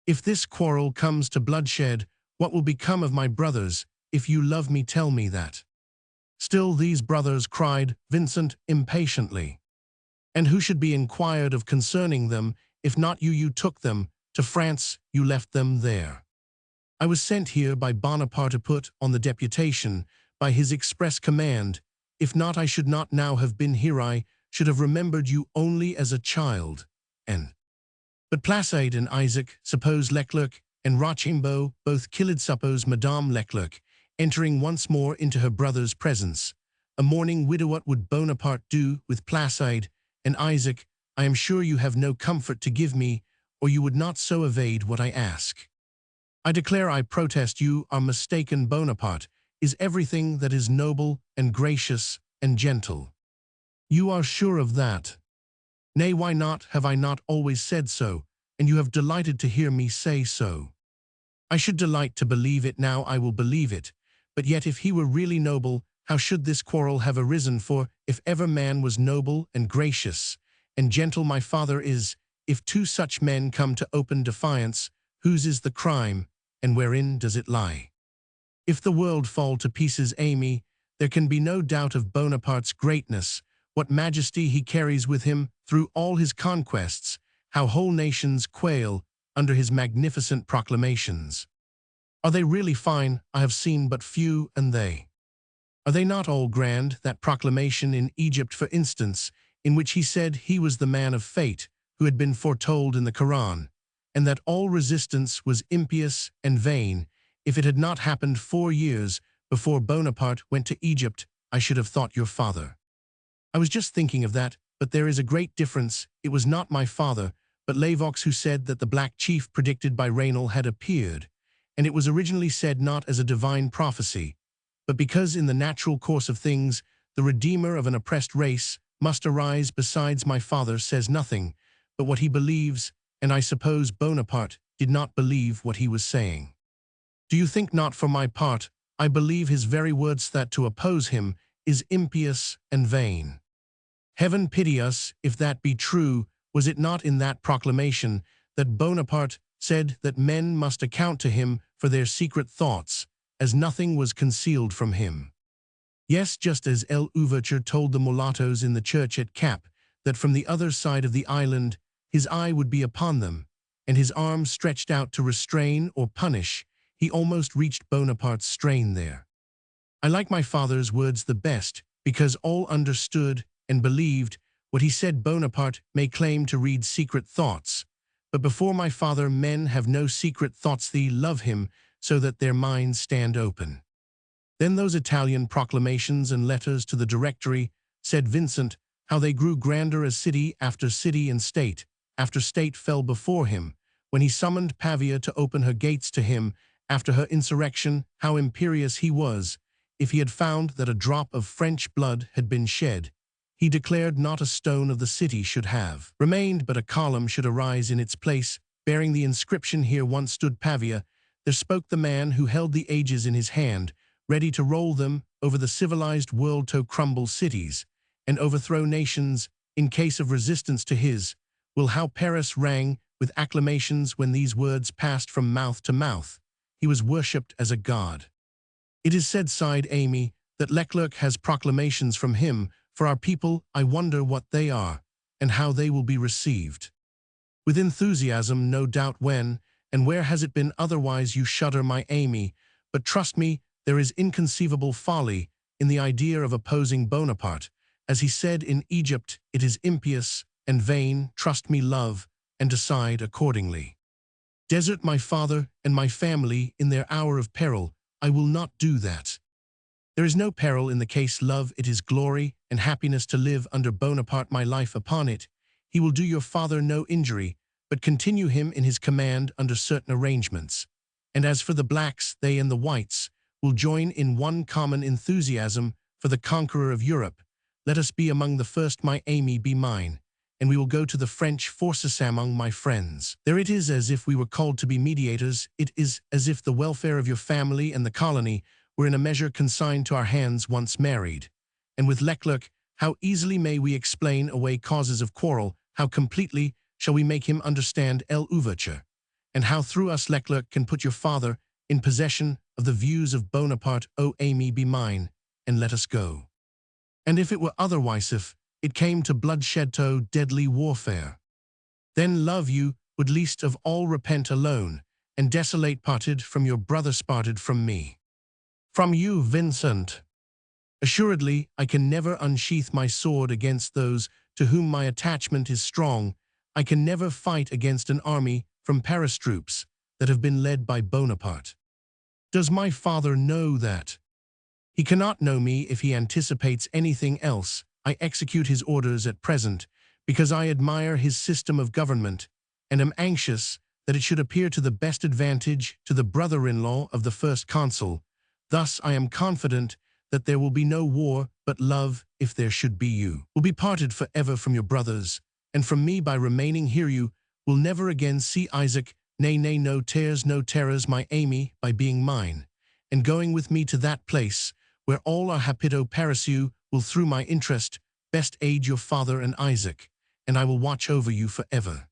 If this quarrel comes to bloodshed, what will become of my brothers? If you love me, tell me that." "Still these brothers," cried Vincent impatiently. "And who should be inquired of concerning them, if not you? You took them to France, you left them there." I was sent here by Bonaparte to put on the deputation, by his express command. If not, I should not now have been here. I should have remembered you only as a child. But Placide and Isaac, suppose Leclerc and Rochambeau, both killed suppose Madame Leclerc, entering once more into her brother's presence. A mourning widow, what would Bonaparte do with Placide and Isaac? I am sure you have no comfort to give me, or you would not so evade what I ask. I declare, I protest, you are mistaken. Bonaparte is everything that is noble and gracious and gentle. You are sure of that? Nay, why not? Have I not always said so, and you have delighted to hear me say so? I should delight to believe it. Now I will believe it. But yet if he were really noble, how should this quarrel have arisen? For if ever man was noble and gracious and gentle, my father is. If two such men come to open defiance, whose is the crime, and wherein does it lie? If the world fall to pieces, Amy, there can be no doubt of Bonaparte's greatness, what majesty he carries with him through all his conquests, how whole nations quail under his magnificent proclamations. Are they really fine? I have seen but few, and they. Are they not all grand? That proclamation in Egypt, for instance, in which he said he was the man of fate, who had been foretold in the Koran, and that all resistance was impious and vain. If it had not happened 4 years before Bonaparte went to Egypt, I should have thought your father. I was just thinking of that, but there is a great difference. It was not my father, but Lavox who said that the Black Chief predicted by Raynal had appeared, and it was originally said not as a divine prophecy, but because in the natural course of things the Redeemer of an oppressed race must arise. Besides, my father says nothing but what he believes, and I suppose Bonaparte did not believe what he was saying. Do you think not? For my part, I believe his very words, that to oppose him is impious and vain. Heaven pity us if that be true. Was it not in that proclamation that Bonaparte said that men must account to him for their secret thoughts, as nothing was concealed from him? Yes, just as L'Ouverture told the mulattoes in the church at Cap that from the other side of the island his eye would be upon them, and his arm stretched out to restrain or punish. He almost reached Bonaparte's strain there. I like my father's words the best, because all understood and believed what he said. Bonaparte may claim to read secret thoughts, but before my father men have no secret thoughts. They love him so that their minds stand open. Then those Italian proclamations and letters to the Directory, said Vincent, how they grew grander as city after city and state after state fell before him, when he summoned Pavia to open her gates to him after her insurrection. How imperious he was! If he had found that a drop of French blood had been shed, he declared not a stone of the city should have remained, but a column should arise in its place, bearing the inscription, Here once stood Pavia. There spoke the man who held the ages in his hand, ready to roll them over the civilized world, to crumble cities and overthrow nations in case of resistance to his will. How Paris rang with acclamations when these words passed from mouth to mouth. He was worshipped as a god. It is said, sighed Amy, that Leclerc has proclamations from him for our people. I wonder what they are, and how they will be received. With enthusiasm, no doubt. When and where has it been otherwise? You shudder, my Amy, but trust me, there is inconceivable folly in the idea of opposing Bonaparte. As he said in Egypt, it is impious and vain. Trust me, love, and decide accordingly. Desert my father and my family in their hour of peril. I will not do that. There is no peril in the case, love. It is glory and happiness to live under Bonaparte. My life upon it. He will do your father no injury, but continue him in his command under certain arrangements. And as for the blacks, they and the whites will join in one common enthusiasm for the conqueror of Europe. Let us be among the first, my Amy, be mine, and we will go to the French forces among my friends. There it is as if we were called to be mediators. It is as if the welfare of your family and the colony were in a measure consigned to our hands once married. And with Leclerc, how easily may we explain away causes of quarrel, how completely shall we make him understand L'Ouverture, and how through us Leclerc can put your father in possession of the views of Bonaparte. O Amy, be mine, and let us go. And if it were otherwise, if it came to bloodshed, to deadly warfare, then love, you would least of all repent alone, and desolate parted from your brother parted from me. From you, Vincent. Assuredly, I can never unsheath my sword against those to whom my attachment is strong. I can never fight against an army from Paris troops that have been led by Bonaparte. Does my father know that? He cannot know me if he anticipates anything else. I execute his orders at present because I admire his system of government and am anxious that it should appear to the best advantage to the brother-in-law of the first consul. Thus I am confident that there will be no war, but love, if there should be. You will be parted forever from your brothers, and from me by remaining here. You will never again see Isaac. Nay, nay, no tears, no terrors, my Amy, by being mine, and going with me to that place where all are happito Paris. You will, through my interest, best aid your father and Isaac, and I will watch over you forever.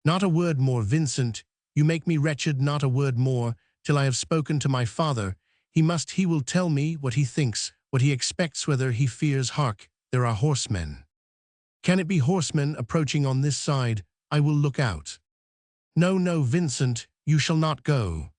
Not a word more, Vincent. You make me wretched. Not a word more, till I have spoken to my father. He will tell me what he thinks, what he expects, whether he fears. Hark, there are horsemen. Can it be horsemen approaching on this side? I will look out. No, no, Vincent, you shall not go.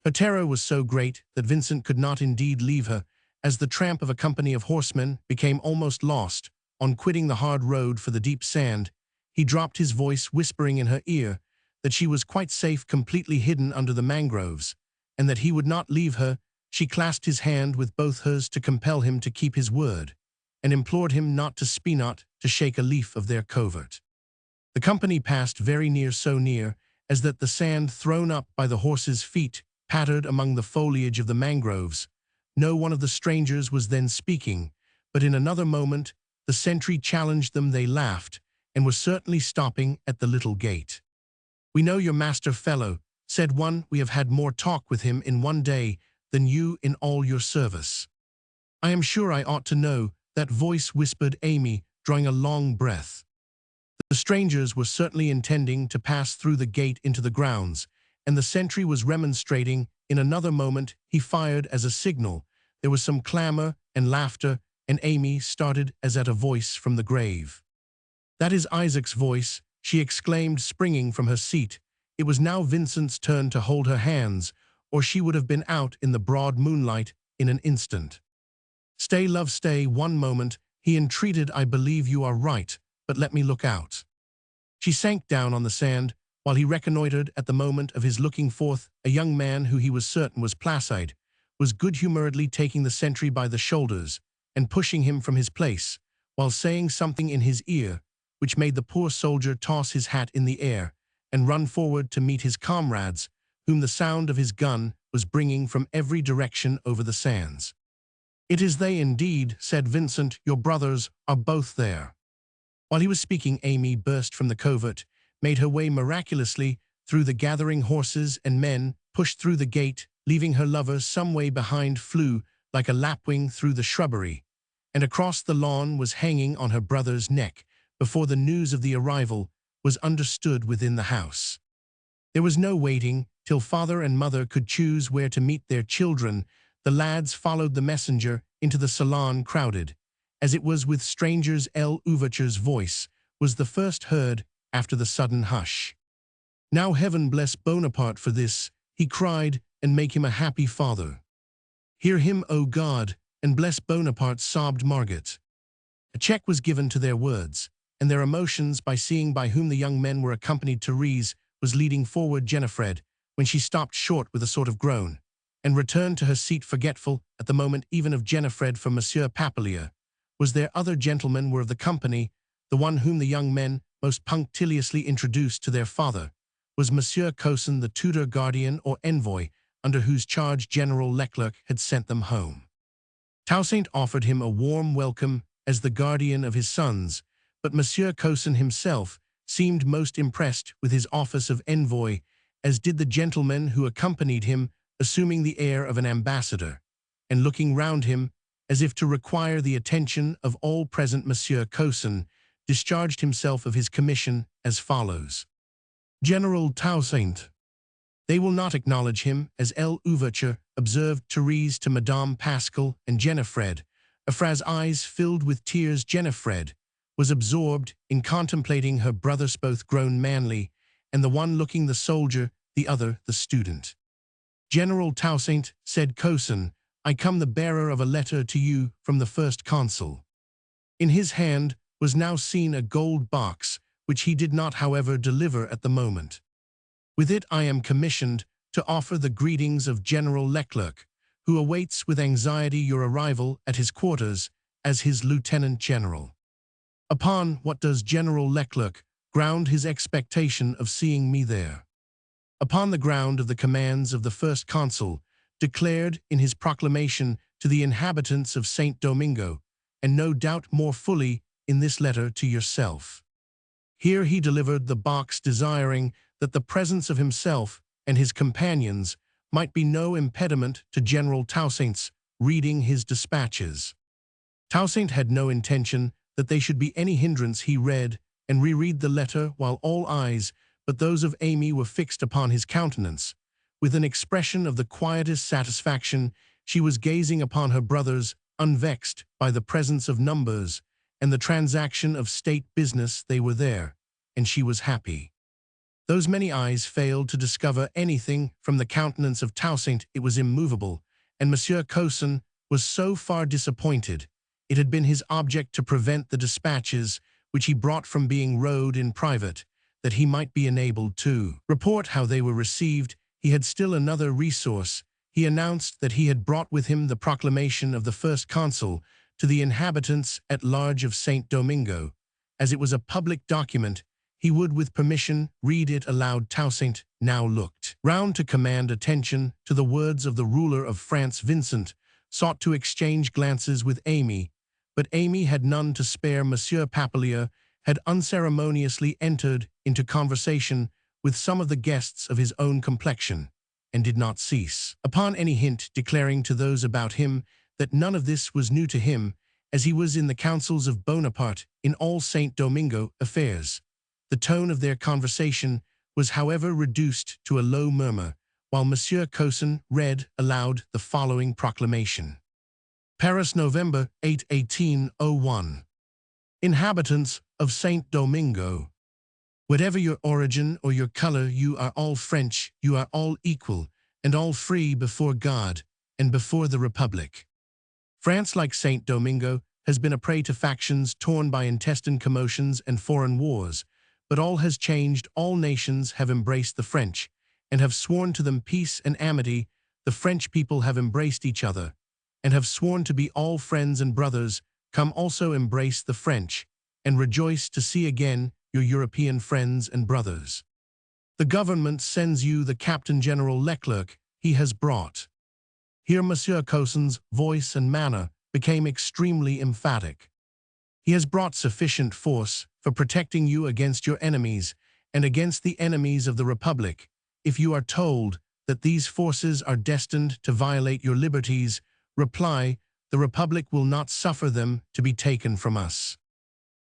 Her terror was so great that Vincent could not indeed leave her, as the tramp of a company of horsemen became almost lost. On quitting the hard road for the deep sand, he dropped his voice, whispering in her ear that she was quite safe, completely hidden under the mangroves, and that he would not leave her. She clasped his hand with both hers to compel him to keep his word, and implored him not to shake a leaf of their covert. The company passed very near, so near as that the sand thrown up by the horses' feet pattered among the foliage of the mangroves. No one of the strangers was then speaking, but in another moment the sentry challenged them. They laughed, and were certainly stopping at the little gate. "We know your master fellow," said one. "We have had more talk with him in one day than you in all your service." "I am sure I ought to know that voice," whispered Amy, drawing a long breath. The strangers were certainly intending to pass through the gate into the grounds, and the sentry was remonstrating. In another moment he fired as a signal. There was some clamor and laughter, and Amy started as at a voice from the grave. "That is Isaac's voice," she exclaimed, springing from her seat. It was now Vincent's turn to hold her hands, or she would have been out in the broad moonlight in an instant. "Stay, love, stay one moment," he entreated. "I believe you are right, but let me look out." She sank down on the sand, while he reconnoitered. At the moment of his looking forth, a young man who he was certain was Placide, was good-humoredly taking the sentry by the shoulders and pushing him from his place, while saying something in his ear, which made the poor soldier toss his hat in the air and run forward to meet his comrades, whom the sound of his gun was bringing from every direction over the sands. "It is they indeed," said Vincent. "Your brothers are both there." While he was speaking, Amy burst from the covert, made her way miraculously through the gathering horses and men, pushed through the gate, leaving her lover some way behind, flew like a lapwing through the shrubbery, and across the lawn was hanging on her brother's neck before the news of the arrival was understood within the house. There was no waiting till father and mother could choose where to meet their children. The lads followed the messenger into the salon, crowded, as it was with strangers. L'Ouverture's voice was the first heard after the sudden hush. "Now heaven bless Bonaparte for this," he cried, "and make him a happy father." "Hear him, O God, and bless Bonaparte," sobbed Margaret. A check was given to their words and their emotions by seeing by whom the young men were accompanied. Therese was leading forward Jennifer, when she stopped short with a sort of groan, and returned to her seat, forgetful at the moment even of Jennifer. For Monsieur Papelier was there. Other gentlemen were of the company. The one whom the young men most punctiliously introduced to their father was Monsieur Cosin, the tutor, guardian, or envoy, under whose charge General Leclerc had sent them home. Toussaint offered him a warm welcome as the guardian of his sons, but Monsieur Cosin himself seemed most impressed with his office of envoy, as did the gentlemen who accompanied him, assuming the air of an ambassador, and looking round him as if to require the attention of all present. Monsieur Cosin discharged himself of his commission as follows: "General Toussaint." "They will not acknowledge him as L'Ouverture," observed Therese to Madame Pascal and Jennifer. Euphra's eyes filled with tears. Jennifer was absorbed in contemplating her brothers, both grown manly, and the one looking the soldier, the other the student. "General Toussaint," said Cosin, "I come the bearer of a letter to you from the first consul." In his hand was now seen a gold box, which he did not, however, deliver at the moment. "With it I am commissioned to offer the greetings of General Leclerc, who awaits with anxiety your arrival at his quarters as his lieutenant general." Upon what does General Leclerc ground his expectation of seeing me there? Upon the ground of the commands of the first consul, declared in his proclamation to the inhabitants of St. Domingo, and no doubt more fully in this letter to yourself. Here he delivered the box, desiring that the presence of himself and his companions might be no impediment to General Toussaint's reading his dispatches. Toussaint had no intention that they should be any hindrance. He read and reread the letter while all eyes but those of Amy were fixed upon his countenance. With an expression of the quietest satisfaction, she was gazing upon her brothers, unvexed by the presence of numbers and the transaction of state business. They were there, and she was happy. Those many eyes failed to discover anything from the countenance of Toussaint. It was immovable, and Monsieur Cosin was so far disappointed. It had been his object to prevent the dispatches which he brought from being rowed in private, that he might be enabled to report how they were received. He had still another resource. He announced that he had brought with him the proclamation of the first consul to the inhabitants at large of St. Domingo. As it was a public document, he would, with permission, read it aloud. Toussaint now looked round to command attention to the words of the ruler of France. Vincent sought to exchange glances with Amy, but Amy had none to spare. Monsieur Papillier had unceremoniously entered into conversation with some of the guests of his own complexion, and did not cease, upon any hint, declaring to those about him that none of this was new to him, as he was in the councils of Bonaparte in all St. Domingo affairs. The tone of their conversation was, however, reduced to a low murmur, while Monsieur Cosin read aloud the following proclamation. Paris, November 8, 1801. Inhabitants of St. Domingo, whatever your origin or your color, you are all French, you are all equal, and all free before God and before the Republic. France, like St. Domingo, has been a prey to factions torn by intestine commotions and foreign wars, but all has changed. All nations have embraced the French, and have sworn to them peace and amity. The French people have embraced each other, and have sworn to be all friends and brothers. Come also embrace the French, and rejoice to see again your European friends and brothers. The government sends you the Captain General Leclerc he has brought. Here Monsieur Cosin's voice and manner became extremely emphatic. He has brought sufficient force for protecting you against your enemies and against the enemies of the Republic. If you are told that these forces are destined to violate your liberties, reply, the Republic will not suffer them to be taken from us.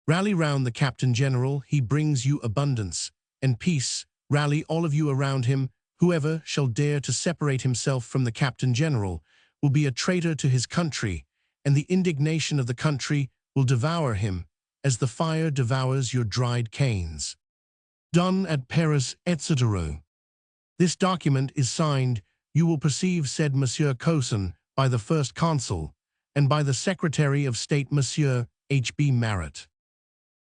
Rally round the Captain General, he brings you abundance and peace. Rally all of you around him. Whoever shall dare to separate himself from the Captain General will be a traitor to his country, and the indignation of the country will devour him, as the fire devours your dried canes. Done at Paris, etc. This document is signed, you will perceive, said Monsieur Cosin, by the first consul, and by the Secretary of State, Monsieur H.B. Marot.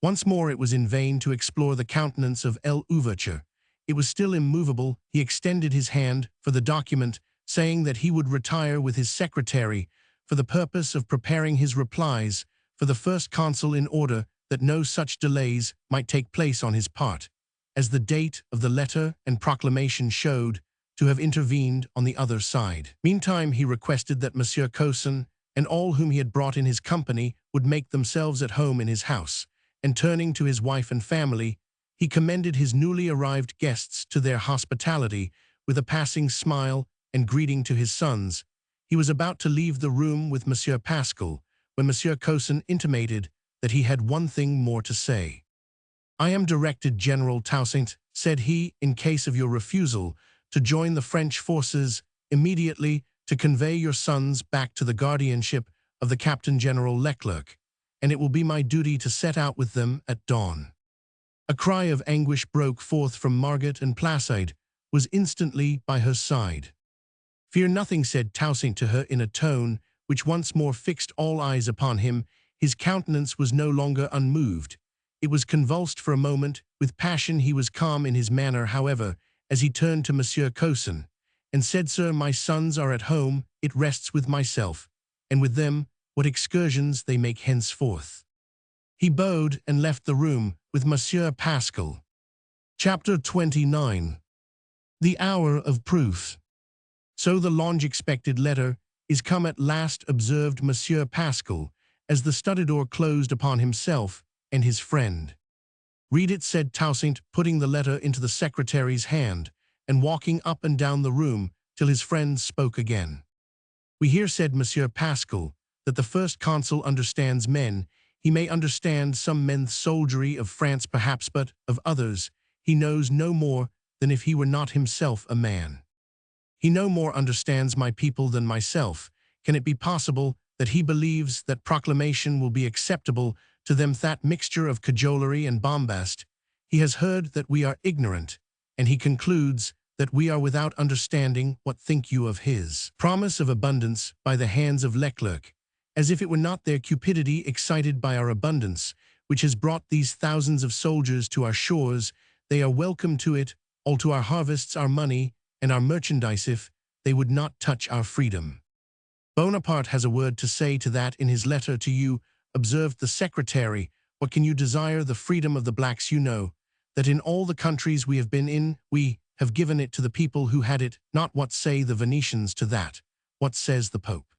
Once more it was in vain to explore the countenance of L'Ouverture. It was still immovable. He extended his hand for the document, saying that he would retire with his secretary for the purpose of preparing his replies for the first consul, in order that no such delays might take place on his part, as the date of the letter and proclamation showed to have intervened on the other side. Meantime he requested that Monsieur Cosin and all whom he had brought in his company would make themselves at home in his house, and turning to his wife and family, he commended his newly arrived guests to their hospitality with a passing smile and greeting to his sons. He was about to leave the room with Monsieur Pascal, when Monsieur Cosin intimated that he had one thing more to say. I am directed, General Toussaint, said he, in case of your refusal to join the French forces, immediately to convey your sons back to the guardianship of the Captain General Leclerc, and it will be my duty to set out with them at dawn. A cry of anguish broke forth from Margot and Placide, was instantly by her side. "Fear nothing," said Toussaint to her in a tone which once more fixed all eyes upon him. His countenance was no longer unmoved. It was convulsed for a moment with passion. He was calm in his manner, however, as he turned to Monsieur Causon, and said, "Sir, my sons are at home. It rests with myself, and with them, what excursions they make henceforth." He bowed and left the room with Monsieur Pascal. Chapter 29. The Hour of Proof. "So the long-expected letter is come at last," observed Monsieur Pascal, as the study door closed upon himself and his friend. "Read it," said Toussaint, putting the letter into the secretary's hand, and walking up and down the room till his friend spoke again. "We hear," said Monsieur Pascal, "that the first consul understands men. He may understand some men's soldiery of France perhaps, but of others he knows no more than if he were not himself a man. He no more understands my people than myself. Can it be possible that he believes that proclamation will be acceptable to them, that mixture of cajolery and bombast? He has heard that we are ignorant, and he concludes that we are without understanding. What think you of his promise of abundance by the hands of Leclerc, as if it were not their cupidity excited by our abundance which has brought these thousands of soldiers to our shores? They are welcome to it, all to our harvests, our money, and our merchandise, if they would not touch our freedom." "Bonaparte has a word to say to that in his letter to you," observed the secretary. "What can you desire? The freedom of the blacks. You know that in all the countries we have been in, we have given it to the people who had it not. What say the Venetians to that? What says the Pope?"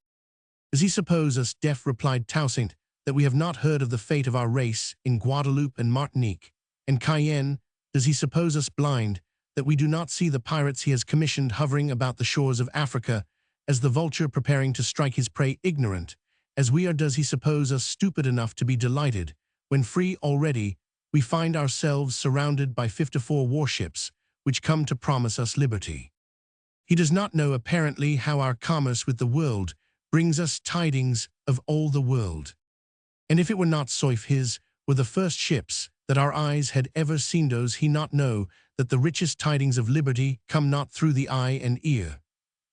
"Does he suppose us deaf?" replied Toussaint, "that we have not heard of the fate of our race in Guadeloupe and Martinique and Cayenne? Does he suppose us blind, that we do not see the pirates he has commissioned hovering about the shores of Africa, as the vulture preparing to strike his prey? Ignorant as we are, does he suppose us stupid enough to be delighted, when free already, we find ourselves surrounded by 54 warships, which come to promise us liberty? He does not know, apparently, how our commerce with the world brings us tidings of all the world. And if it were not so, if his were the first ships that our eyes had ever seen, does he not know that the richest tidings of liberty come not through the eye and ear,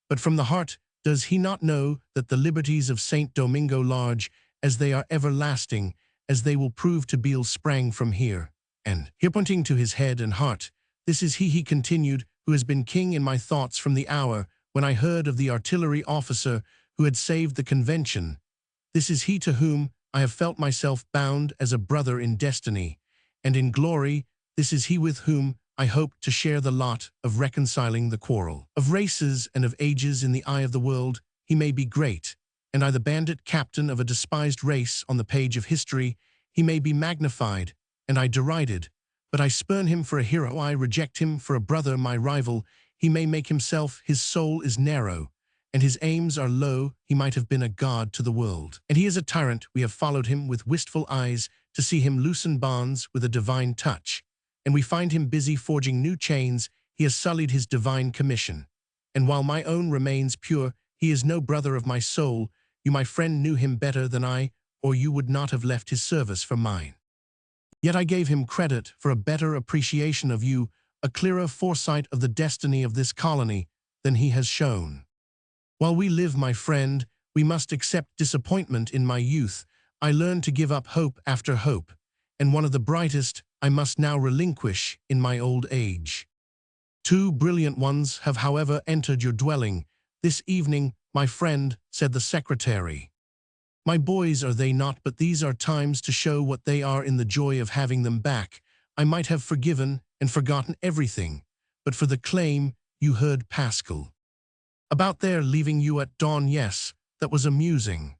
but from the heart? Does he not know that the liberties of St. Domingo, large as they are, everlasting as they will prove to be, sprang from here, and here, pointing to his head and heart? This is he," continued, "who has been king in my thoughts from the hour when I heard of the artillery officer who had saved the Convention. This is he to whom I have felt myself bound as a brother in destiny and in glory. This is he with whom I hope to share the lot of reconciling the quarrel of races and of ages. In the eye of the world he may be great, and I the bandit captain of a despised race. On the page of history he may be magnified, and I derided, but I spurn him for a hero. I reject him for a brother. My rival he may make himself. His soul is narrow, and his aims are low. He might have been a god to the world, and he is a tyrant. We have followed him with wistful eyes to see him loosen bonds with a divine touch, and we find him busy forging new chains. He has sullied his divine commission, and while my own remains pure, he is no brother of my soul. You, my friend, knew him better than I, or you would not have left his service for mine. Yet I gave him credit for a better appreciation of you, a clearer foresight of the destiny of this colony than he has shown. While we live, my friend, we must accept disappointment. In my youth I learned to give up hope after hope, and one of the brightest I must now relinquish in my old age. 2 brilliant ones have, however, entered your dwelling this evening, my friend," said the secretary. "My boys are they not? But these are times to show what they are. In the joy of having them back, I might have forgiven and forgotten everything, but for the claim you heard, Pascal, about their leaving you at dawn. Yes, that was amusing.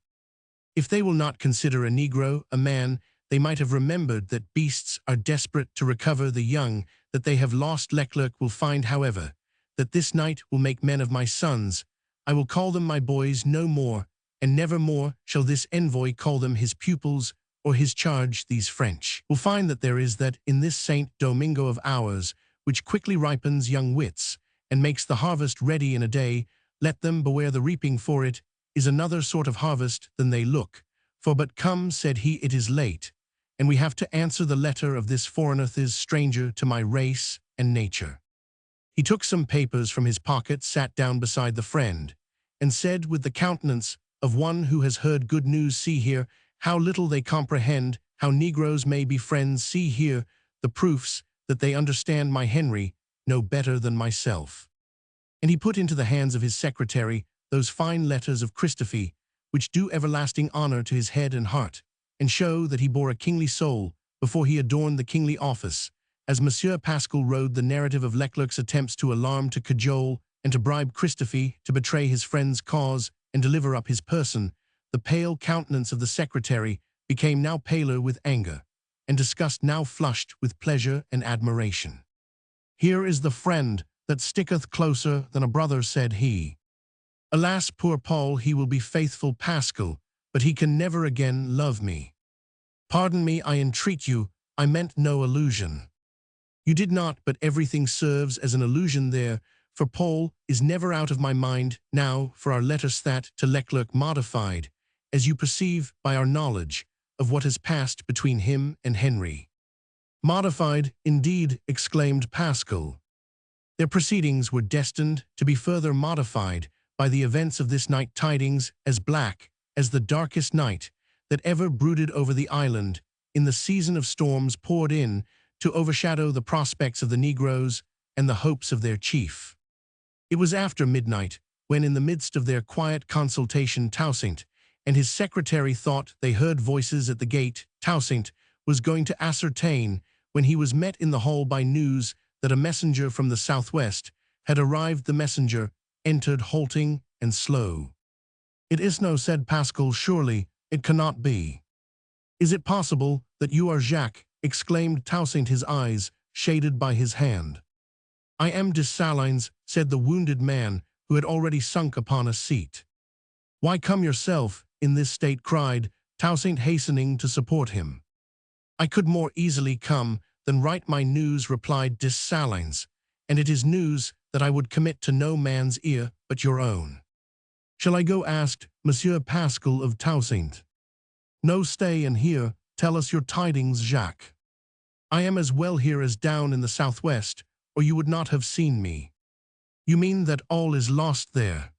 If they will not consider a Negro a man, they might have remembered that beasts are desperate to recover the young that they have lost. Leclerc will find, however, that this night will make men of my sons. I will call them my boys no more, and never more shall this envoy call them his pupils or his charge. These French will find that there is that in this St. Domingo of ours which quickly ripens young wits and makes the harvest ready in a day. Let them beware, the reaping for it is another sort of harvest than they look for. But come," said he, "it is late, and we have to answer the letter of this foreigner, this stranger to my race and nature." He took some papers from his pocket, sat down beside the friend, and said with the countenance of one who has heard good news, "See here, how little they comprehend, how Negroes may be friends. See here, the proofs that they understand my Henry no better than myself." And he put into the hands of his secretary those fine letters of Christophe, which do everlasting honor to his head and heart, and show that he bore a kingly soul before he adorned the kingly office. As Monsieur Pascal wrote the narrative of Leclerc's attempts to alarm, to cajole, and to bribe Christophe to betray his friend's cause and deliver up his person, the pale countenance of the secretary became now paler with anger, and disgust now flushed with pleasure and admiration. "Here is the friend that sticketh closer than a brother," said he. "Alas, poor Paul, he will be faithful, Pascal, but he can never again love me. Pardon me, I entreat you, I meant no allusion." "You did not, but everything serves as an allusion there, for Paul is never out of my mind. Now for our letters that to Leclerc modified, as you perceive by our knowledge of what has passed between him and Henry." "Modified, indeed," exclaimed Pascal. "Their proceedings were destined to be further modified by the events of this night. Tidings as black as the darkest night that ever brooded over the island in the season of storms poured in to overshadow the prospects of the Negroes and the hopes of their chief. It was after midnight when, in the midst of their quiet consultation, Toussaint and his secretary thought they heard voices at the gate. Toussaint was going to ascertain when he was met in the hall by news that a messenger from the southwest had arrived. The messenger entered halting and slow. "It is no," said Pascal. "Surely it cannot be." "Is it possible that you are Jacques?" exclaimed Toussaint, his eyes shaded by his hand. "I am Dessalines," said the wounded man, who had already sunk upon a seat. "Why, come yourself in this state?" cried Toussaint, hastening to support him. "I could more easily come than write my news," replied Dessalines, "and it is news that I would commit to no man's ear but your own." "Shall I go?" asked Monsieur Pascal of Toussaint. "No, stay and hear. Tell us your tidings, Jacques." "I am as well here as down in the southwest, or you would not have seen me." "You mean that all is lost there?"